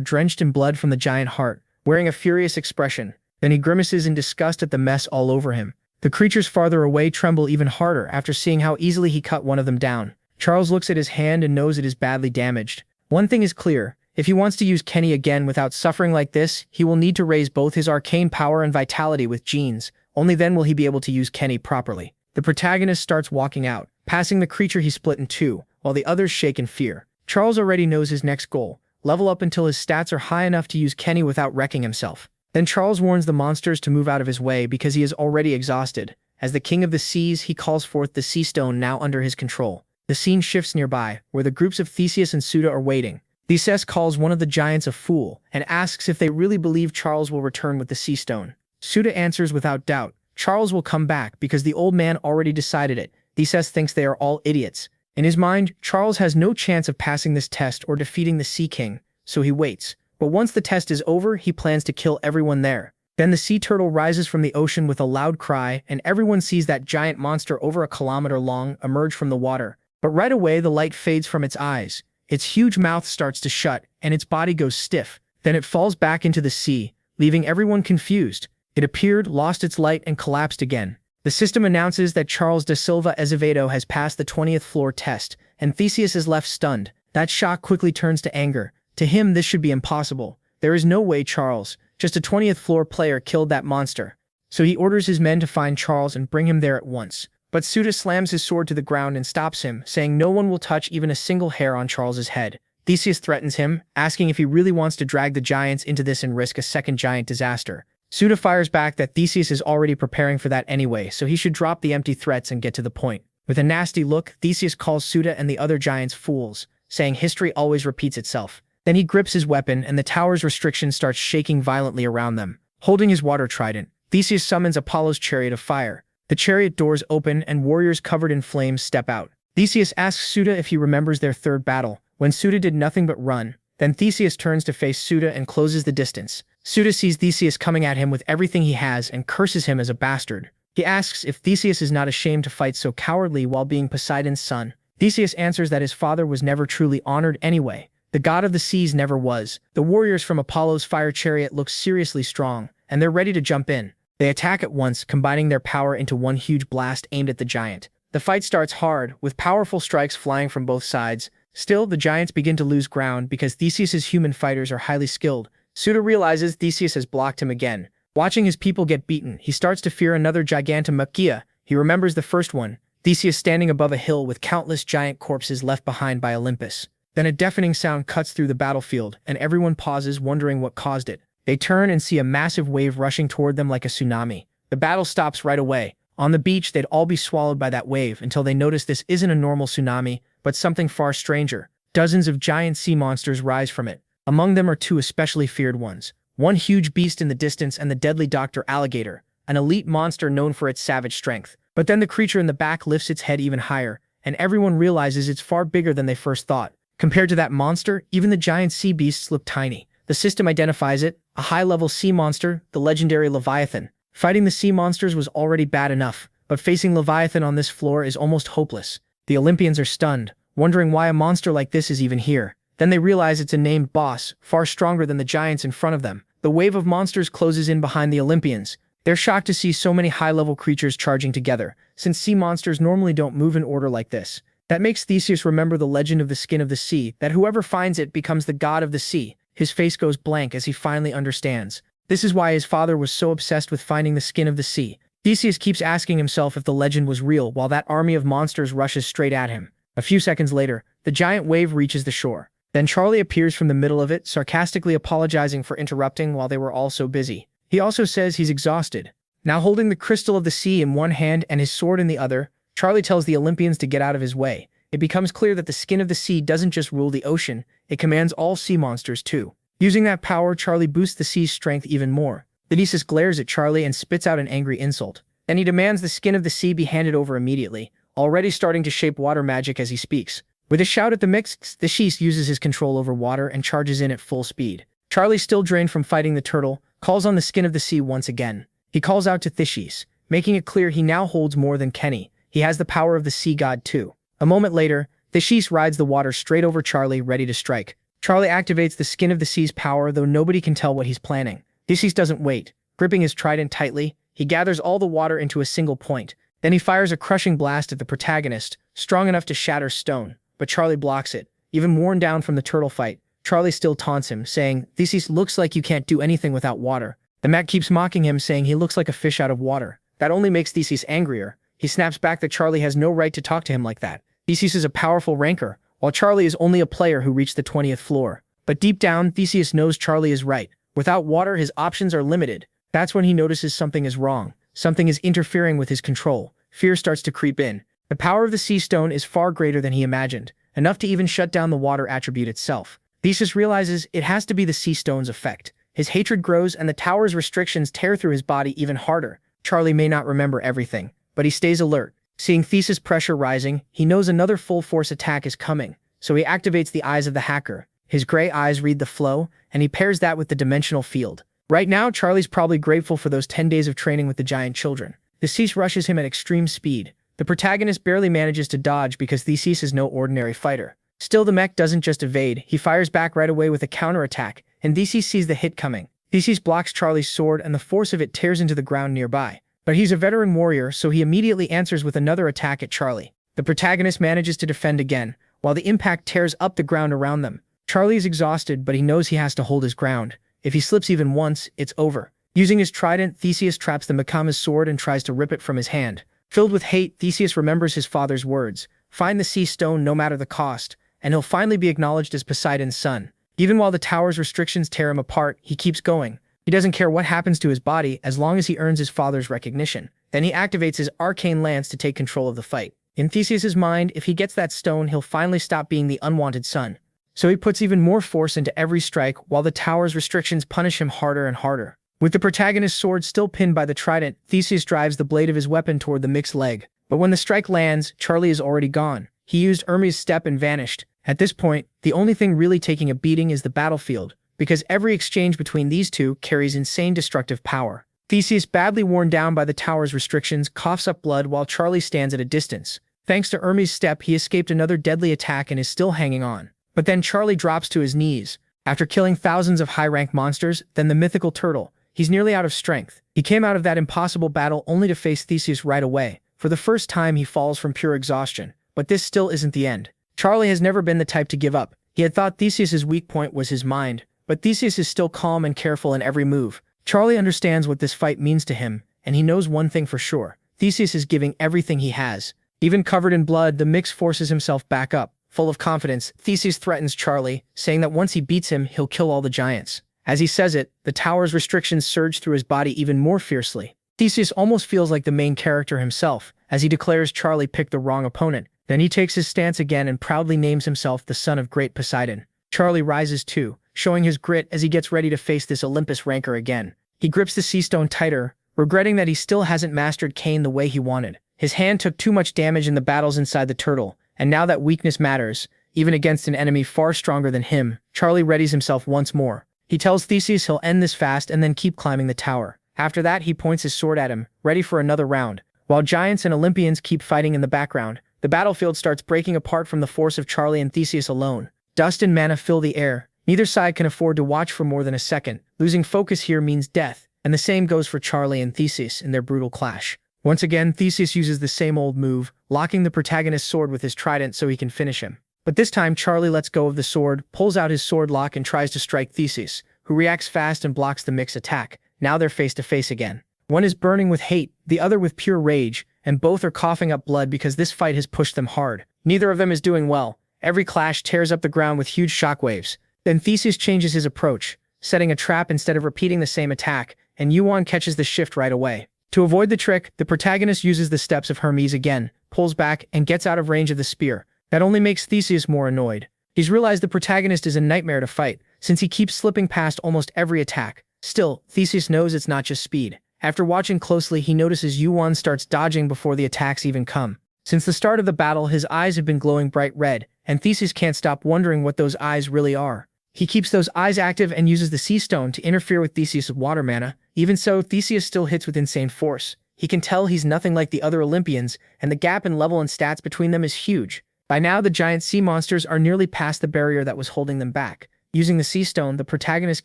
drenched in blood from the giant heart, wearing a furious expression. Then he grimaces in disgust at the mess all over him. The creatures farther away tremble even harder after seeing how easily he cut one of them down. Charles looks at his hand and knows it is badly damaged. One thing is clear. If he wants to use Kenny again without suffering like this, he will need to raise both his arcane power and vitality with genes. Only then will he be able to use Kenny properly. The protagonist starts walking out, passing the creature he split in 2, while the others shake in fear. Charles already knows his next goal. Level up until his stats are high enough to use Kenny without wrecking himself. Then Charles warns the monsters to move out of his way because he is already exhausted. As the King of the Seas, he calls forth the Sea Stone now under his control. The scene shifts nearby, where the groups of Theseus and Suda are waiting. Theseus calls one of the giants a fool, and asks if they really believe Charles will return with the Sea Stone. Suda answers without doubt. Charles will come back because the old man already decided it. Theseus thinks they are all idiots. In his mind, Charles has no chance of passing this test or defeating the Sea King, so he waits. But once the test is over, he plans to kill everyone there. Then the sea turtle rises from the ocean with a loud cry, and everyone sees that giant monster over 1 kilometer long emerge from the water. But right away, the light fades from its eyes. Its huge mouth starts to shut, and its body goes stiff. Then it falls back into the sea, leaving everyone confused. It appeared, lost its light, and collapsed again. The system announces that Charles da Silva Azevedo has passed the 20th floor test, and Theseus is left stunned. That shock quickly turns to anger. To him, this should be impossible. There is no way Charles, just a 20th floor player, killed that monster. So he orders his men to find Charles and bring him there at once. But Suda slams his sword to the ground and stops him, saying no one will touch even a single hair on Charles's head. Theseus threatens him, asking if he really wants to drag the giants into this and risk a second giant disaster. Suda fires back that Theseus is already preparing for that anyway, so he should drop the empty threats and get to the point. With a nasty look, Theseus calls Suda and the other giants fools, saying history always repeats itself. Then he grips his weapon, and the tower's restriction starts shaking violently around them. Holding his water trident, Theseus summons Apollo's chariot of fire. The chariot doors open and warriors covered in flames step out. Theseus asks Suda if he remembers their third battle, when Suda did nothing but run. Then Theseus turns to face Suda and closes the distance. Suda sees Theseus coming at him with everything he has and curses him as a bastard. He asks if Theseus is not ashamed to fight so cowardly while being Poseidon's son. Theseus answers that his father was never truly honored anyway. The god of the seas never was. The warriors from Apollo's fire chariot look seriously strong, and they're ready to jump in. They attack at once, combining their power into one huge blast aimed at the giant. The fight starts hard, with powerful strikes flying from both sides. Still, the giants begin to lose ground because Theseus's human fighters are highly skilled. Suda realizes Theseus has blocked him again. Watching his people get beaten, he starts to fear another gigantomachia. He remembers the first one, Theseus standing above a hill with countless giant corpses left behind by Olympus. Then a deafening sound cuts through the battlefield, and everyone pauses, wondering what caused it. They turn and see a massive wave rushing toward them like a tsunami. The battle stops right away. On the beach, they'd all be swallowed by that wave until they notice this isn't a normal tsunami, but something far stranger. Dozens of giant sea monsters rise from it. Among them are two especially feared ones. One huge beast in the distance and the deadly Dr. Alligator, an elite monster known for its savage strength. But then the creature in the back lifts its head even higher, and everyone realizes it's far bigger than they first thought. Compared to that monster, even the giant sea beasts look tiny. The system identifies it, a high-level sea monster, the legendary Leviathan. Fighting the sea monsters was already bad enough, but facing Leviathan on this floor is almost hopeless. The Olympians are stunned, wondering why a monster like this is even here. Then they realize it's a named boss, far stronger than the giants in front of them. The wave of monsters closes in behind the Olympians. They're shocked to see so many high-level creatures charging together, since sea monsters normally don't move in order like this. That makes Theseus remember the legend of the skin of the sea, that whoever finds it becomes the god of the sea. His face goes blank as he finally understands. This is why his father was so obsessed with finding the skin of the sea. Theseus keeps asking himself if the legend was real while that army of monsters rushes straight at him. A few seconds later, the giant wave reaches the shore. Then Charlie appears from the middle of it, sarcastically apologizing for interrupting while they were all so busy. He also says he's exhausted. Now holding the crystal of the sea in one hand and his sword in the other, Charlie tells the Olympians to get out of his way. It becomes clear that the skin of the sea doesn't just rule the ocean, it commands all sea monsters too. Using that power, Charlie boosts the sea's strength even more. Theseus glares at Charlie and spits out an angry insult. Then he demands the skin of the sea be handed over immediately, already starting to shape water magic as he speaks. With a shout at the mix, Theseus uses his control over water and charges in at full speed. Charlie, still drained from fighting the turtle, calls on the skin of the sea once again. He calls out to Theseus, making it clear he now holds more than Kenny. He has the power of the sea god too. A moment later, Theseus rides the water straight over Charlie, ready to strike. Charlie activates the skin of the sea's power, though nobody can tell what he's planning. Theseus doesn't wait. Gripping his trident tightly, he gathers all the water into a single point. Then he fires a crushing blast at the protagonist, strong enough to shatter stone. But Charlie blocks it. Even worn down from the turtle fight, Charlie still taunts him, saying, "Theseus, looks like you can't do anything without water." The Mac keeps mocking him, saying he looks like a fish out of water. That only makes Theseus angrier. He snaps back that Charlie has no right to talk to him like that. Theseus is a powerful ranker, while Charlie is only a player who reached the 20th floor. But deep down, Theseus knows Charlie is right. Without water, his options are limited. That's when he notices something is wrong. Something is interfering with his control. Fear starts to creep in. The power of the sea stone is far greater than he imagined, enough to even shut down the water attribute itself. Theseus realizes it has to be the sea stone's effect. His hatred grows and the tower's restrictions tear through his body even harder. Charlie may not remember everything, but he stays alert. Seeing Theseus' pressure rising, he knows another full-force attack is coming, so he activates the eyes of the hacker. His gray eyes read the flow, and he pairs that with the dimensional field. Right now, Charlie's probably grateful for those 10 days of training with the giant children. Theseus rushes him at extreme speed. The protagonist barely manages to dodge because Theseus is no ordinary fighter. Still, the mech doesn't just evade, he fires back right away with a counterattack, and Theseus sees the hit coming. Theseus blocks Charlie's sword and the force of it tears into the ground nearby. But he's a veteran warrior, so he immediately answers with another attack at Charlie. The protagonist manages to defend again, while the impact tears up the ground around them. Charlie is exhausted, but he knows he has to hold his ground. If he slips even once, it's over. Using his trident, Theseus traps the Makama's sword and tries to rip it from his hand. Filled with hate, Theseus remembers his father's words, "Find the sea stone no matter the cost," and he'll finally be acknowledged as Poseidon's son. Even while the tower's restrictions tear him apart, he keeps going. He doesn't care what happens to his body as long as he earns his father's recognition. Then he activates his arcane lance to take control of the fight. In Theseus's mind, if he gets that stone, he'll finally stop being the unwanted son. So he puts even more force into every strike while the tower's restrictions punish him harder and harder. With the protagonist's sword still pinned by the trident, Theseus drives the blade of his weapon toward the mixed leg. But when the strike lands, Charlie is already gone. He used Hermes' step and vanished. At this point, the only thing really taking a beating is the battlefield, because every exchange between these two carries insane destructive power. Theseus, badly worn down by the tower's restrictions, coughs up blood while Charlie stands at a distance. Thanks to Hermes' step, he escaped another deadly attack and is still hanging on. But then Charlie drops to his knees. After killing thousands of high-rank monsters, then the mythical turtle, he's nearly out of strength. He came out of that impossible battle only to face Theseus right away. For the first time, he falls from pure exhaustion. But this still isn't the end. Charlie has never been the type to give up. He had thought Theseus's weak point was his mind, but Theseus is still calm and careful in every move. Charlie understands what this fight means to him, and he knows one thing for sure. Theseus is giving everything he has. Even covered in blood, the mix forces himself back up. Full of confidence, Theseus threatens Charlie, saying that once he beats him, he'll kill all the giants. As he says it, the tower's restrictions surge through his body even more fiercely. Theseus almost feels like the main character himself, as he declares Charlie picked the wrong opponent. Then he takes his stance again and proudly names himself the son of great Poseidon. Charlie rises too, showing his grit as he gets ready to face this Olympus ranker again. He grips the sea stone tighter, regretting that he still hasn't mastered Cain the way he wanted. His hand took too much damage in the battles inside the turtle, and now that weakness matters, even against an enemy far stronger than him, Charlie readies himself once more. He tells Theseus he'll end this fast and then keep climbing the tower. After that, he points his sword at him, ready for another round. While giants and Olympians keep fighting in the background, the battlefield starts breaking apart from the force of Charlie and Theseus alone. Dust and mana fill the air. Neither side can afford to watch for more than a second. Losing focus here means death, and the same goes for Charlie and Theseus in their brutal clash. Once again, Theseus uses the same old move, locking the protagonist's sword with his trident so he can finish him. But this time, Charlie lets go of the sword, pulls out his sword lock and tries to strike Theseus, who reacts fast and blocks the mix attack. Now they're face to face again. One is burning with hate, the other with pure rage, and both are coughing up blood because this fight has pushed them hard. Neither of them is doing well. Every clash tears up the ground with huge shockwaves. Then Theseus changes his approach, setting a trap instead of repeating the same attack, and Yuan catches the shift right away. To avoid the trick, the protagonist uses the steps of Hermes again, pulls back, and gets out of range of the spear. That only makes Theseus more annoyed. He's realized the protagonist is a nightmare to fight, since he keeps slipping past almost every attack. Still, Theseus knows it's not just speed. After watching closely, he notices Yuan starts dodging before the attacks even come. Since the start of the battle, his eyes have been glowing bright red, and Theseus can't stop wondering what those eyes really are. He keeps those eyes active and uses the sea stone to interfere with Theseus' water mana. Even so, Theseus still hits with insane force. He can tell he's nothing like the other Olympians, and the gap in level and stats between them is huge. By now, the giant sea monsters are nearly past the barrier that was holding them back. Using the sea stone, the protagonist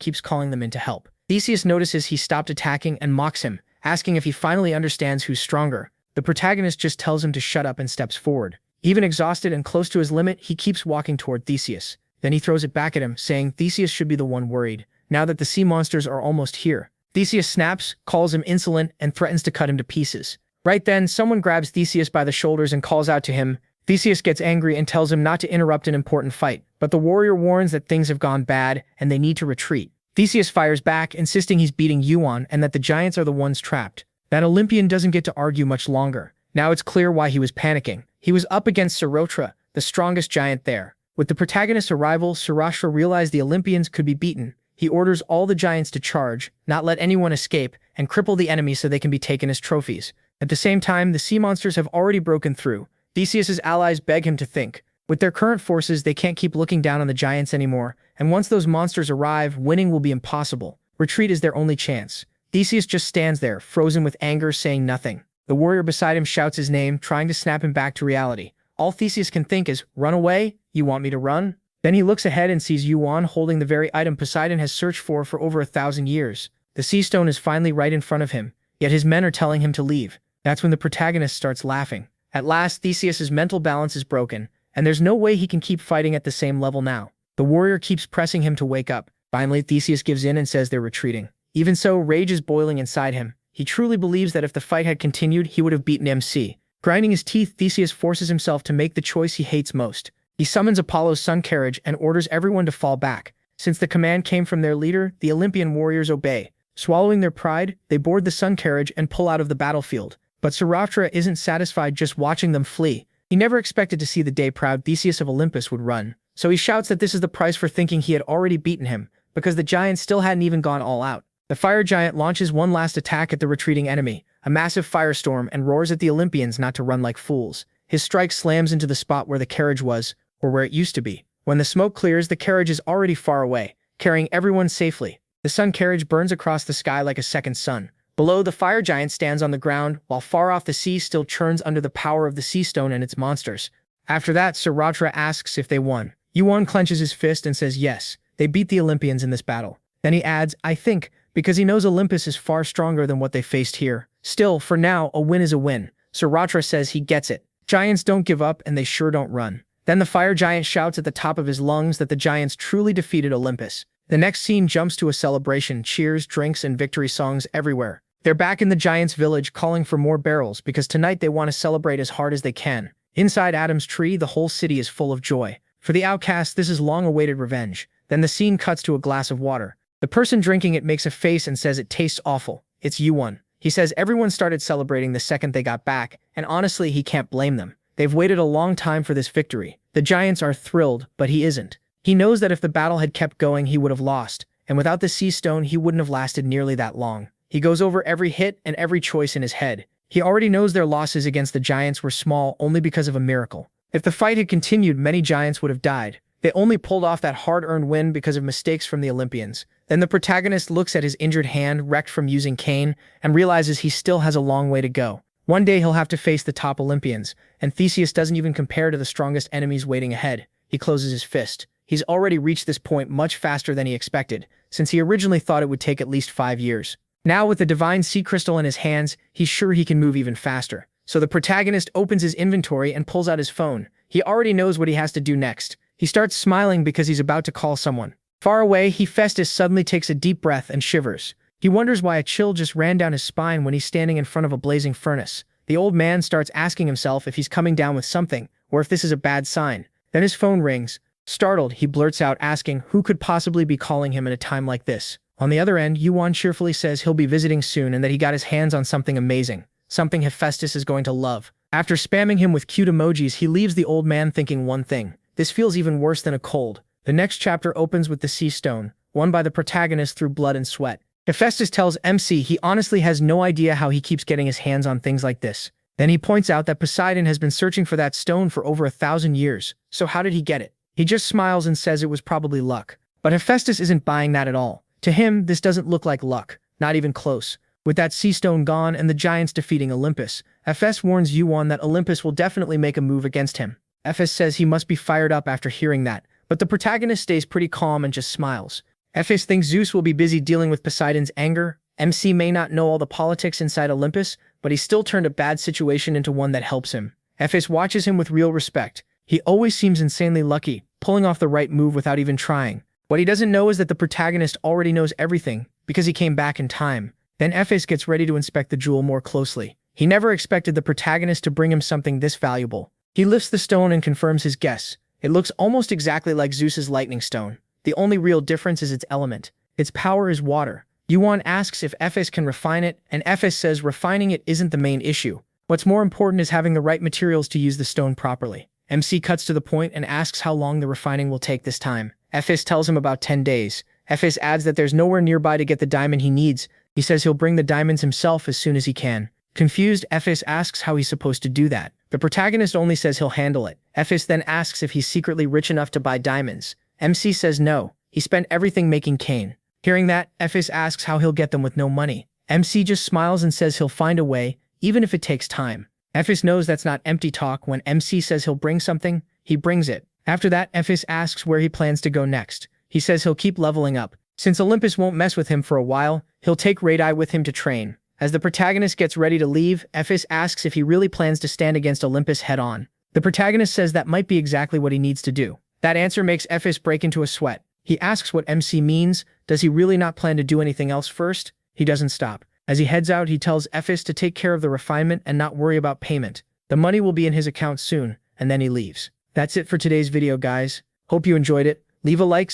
keeps calling them in to help. Theseus notices he stopped attacking and mocks him, asking if he finally understands who's stronger. The protagonist just tells him to shut up and steps forward. Even exhausted and close to his limit, he keeps walking toward Theseus. Then he throws it back at him, saying Theseus should be the one worried, now that the sea monsters are almost here. Theseus snaps, calls him insolent, and threatens to cut him to pieces. Right then, someone grabs Theseus by the shoulders and calls out to him. Theseus gets angry and tells him not to interrupt an important fight, but the warrior warns that things have gone bad and they need to retreat. Theseus fires back, insisting he's beating Yuan and that the giants are the ones trapped. That Olympian doesn't get to argue much longer. Now it's clear why he was panicking. He was up against Sarotra, the strongest giant there. With the protagonist's arrival, Sarotra realized the Olympians could be beaten. He orders all the giants to charge, not let anyone escape, and cripple the enemy so they can be taken as trophies. At the same time, the sea monsters have already broken through. Theseus's allies beg him to think. With their current forces, they can't keep looking down on the giants anymore, and once those monsters arrive, winning will be impossible. Retreat is their only chance. Theseus just stands there, frozen with anger, saying nothing. The warrior beside him shouts his name, trying to snap him back to reality. All Theseus can think is, "Run away? You want me to run?" Then he looks ahead and sees Yuan holding the very item Poseidon has searched for over 1,000 years. The sea stone is finally right in front of him, yet his men are telling him to leave. That's when the protagonist starts laughing. At last, Theseus's mental balance is broken, and there's no way he can keep fighting at the same level now. The warrior keeps pressing him to wake up. Finally, Theseus gives in and says they're retreating. Even so, rage is boiling inside him. He truly believes that if the fight had continued, he would have beaten MC. Grinding his teeth, Theseus forces himself to make the choice he hates most. He summons Apollo's sun carriage and orders everyone to fall back. Since the command came from their leader, the Olympian warriors obey. Swallowing their pride, they board the sun carriage and pull out of the battlefield. But Sarotra isn't satisfied just watching them flee. He never expected to see the day proud Theseus of Olympus would run. So he shouts that this is the price for thinking he had already beaten him, because the giants still hadn't even gone all out. The fire giant launches one last attack at the retreating enemy, a massive firestorm, and roars at the Olympians not to run like fools. His strike slams into the spot where the carriage was, or where it used to be. When the smoke clears, the carriage is already far away, carrying everyone safely. The sun carriage burns across the sky like a second sun. Below, the fire giant stands on the ground, while far off the sea still churns under the power of the sea stone and its monsters. After that, Suratra asks if they won. Yuan clenches his fist and says yes, they beat the Olympians in this battle. Then he adds, I think, because he knows Olympus is far stronger than what they faced here. Still, for now, a win is a win. Suratra says he gets it. Giants don't give up and they sure don't run. Then the fire giant shouts at the top of his lungs that the giants truly defeated Olympus. The next scene jumps to a celebration, cheers, drinks, and victory songs everywhere. They're back in the giants' village calling for more barrels because tonight they want to celebrate as hard as they can. Inside Adam's tree, the whole city is full of joy. For the outcasts, this is long-awaited revenge. Then the scene cuts to a glass of water. The person drinking it makes a face and says it tastes awful. It's Yuan. He says everyone started celebrating the second they got back, and honestly, he can't blame them. They've waited a long time for this victory. The giants are thrilled, but he isn't. He knows that if the battle had kept going, he would have lost, and without the sea stone, he wouldn't have lasted nearly that long. He goes over every hit and every choice in his head. He already knows their losses against the giants were small only because of a miracle. If the fight had continued, many giants would have died. They only pulled off that hard-earned win because of mistakes from the Olympians. Then the protagonist looks at his injured hand, wrecked from using cane, and realizes he still has a long way to go. One day he'll have to face the top Olympians, and Theseus doesn't even compare to the strongest enemies waiting ahead. He closes his fist. He's already reached this point much faster than he expected, since he originally thought it would take at least 5 years. Now with the divine sea crystal in his hands, he's sure he can move even faster. So the protagonist opens his inventory and pulls out his phone. He already knows what he has to do next. He starts smiling because he's about to call someone. Far away, Hephaestus suddenly takes a deep breath and shivers. He wonders why a chill just ran down his spine when he's standing in front of a blazing furnace. The old man starts asking himself if he's coming down with something, or if this is a bad sign. Then his phone rings. Startled, he blurts out asking who could possibly be calling him at a time like this. On the other end, Yuan cheerfully says he'll be visiting soon and that he got his hands on something amazing. Something Hephaestus is going to love. After spamming him with cute emojis, he leaves the old man thinking one thing. This feels even worse than a cold. The next chapter opens with the sea stone, won by the protagonist through blood and sweat. Hephaestus tells MC he honestly has no idea how he keeps getting his hands on things like this. Then he points out that Poseidon has been searching for that stone for over 1,000 years. So how did he get it? He just smiles and says it was probably luck. But Hephaestus isn't buying that at all. To him, this doesn't look like luck. Not even close. With that sea stone gone and the giants defeating Olympus, Hephaestus warns Yuan that Olympus will definitely make a move against him. Hephaestus says he must be fired up after hearing that, but the protagonist stays pretty calm and just smiles. Hephaestus thinks Zeus will be busy dealing with Poseidon's anger. MC may not know all the politics inside Olympus, but he still turned a bad situation into one that helps him. Hephaestus watches him with real respect. He always seems insanely lucky, pulling off the right move without even trying. What he doesn't know is that the protagonist already knows everything, because he came back in time. Then Hephaestus gets ready to inspect the jewel more closely. He never expected the protagonist to bring him something this valuable. He lifts the stone and confirms his guess. It looks almost exactly like Zeus's lightning stone. The only real difference is its element. Its power is water. Yuan asks if Hephaestus can refine it, and Hephaestus says refining it isn't the main issue. What's more important is having the right materials to use the stone properly. MC cuts to the point and asks how long the refining will take this time. Hephaestus tells him about 10 days. Hephaestus adds that there's nowhere nearby to get the diamond he needs. He says he'll bring the diamonds himself as soon as he can. Confused, Hephaestus asks how he's supposed to do that. The protagonist only says he'll handle it. Hephaestus then asks if he's secretly rich enough to buy diamonds. MC says no. He spent everything making cane. Hearing that, Hephaestus asks how he'll get them with no money. MC just smiles and says he'll find a way, even if it takes time. Hephaestus knows that's not empty talk. When MC says he'll bring something, he brings it. After that, Hephaestus asks where he plans to go next. He says he'll keep leveling up. Since Olympus won't mess with him for a while, he'll take Radii with him to train. As the protagonist gets ready to leave, Hephaestus asks if he really plans to stand against Olympus head-on. The protagonist says that might be exactly what he needs to do. That answer makes Hephaestus break into a sweat. He asks what MC means. Does he really not plan to do anything else first? He doesn't stop. As he heads out, he tells Hephaestus to take care of the refinement and not worry about payment. The money will be in his account soon, and then he leaves. That's it for today's video, guys. Hope you enjoyed it. Leave a like,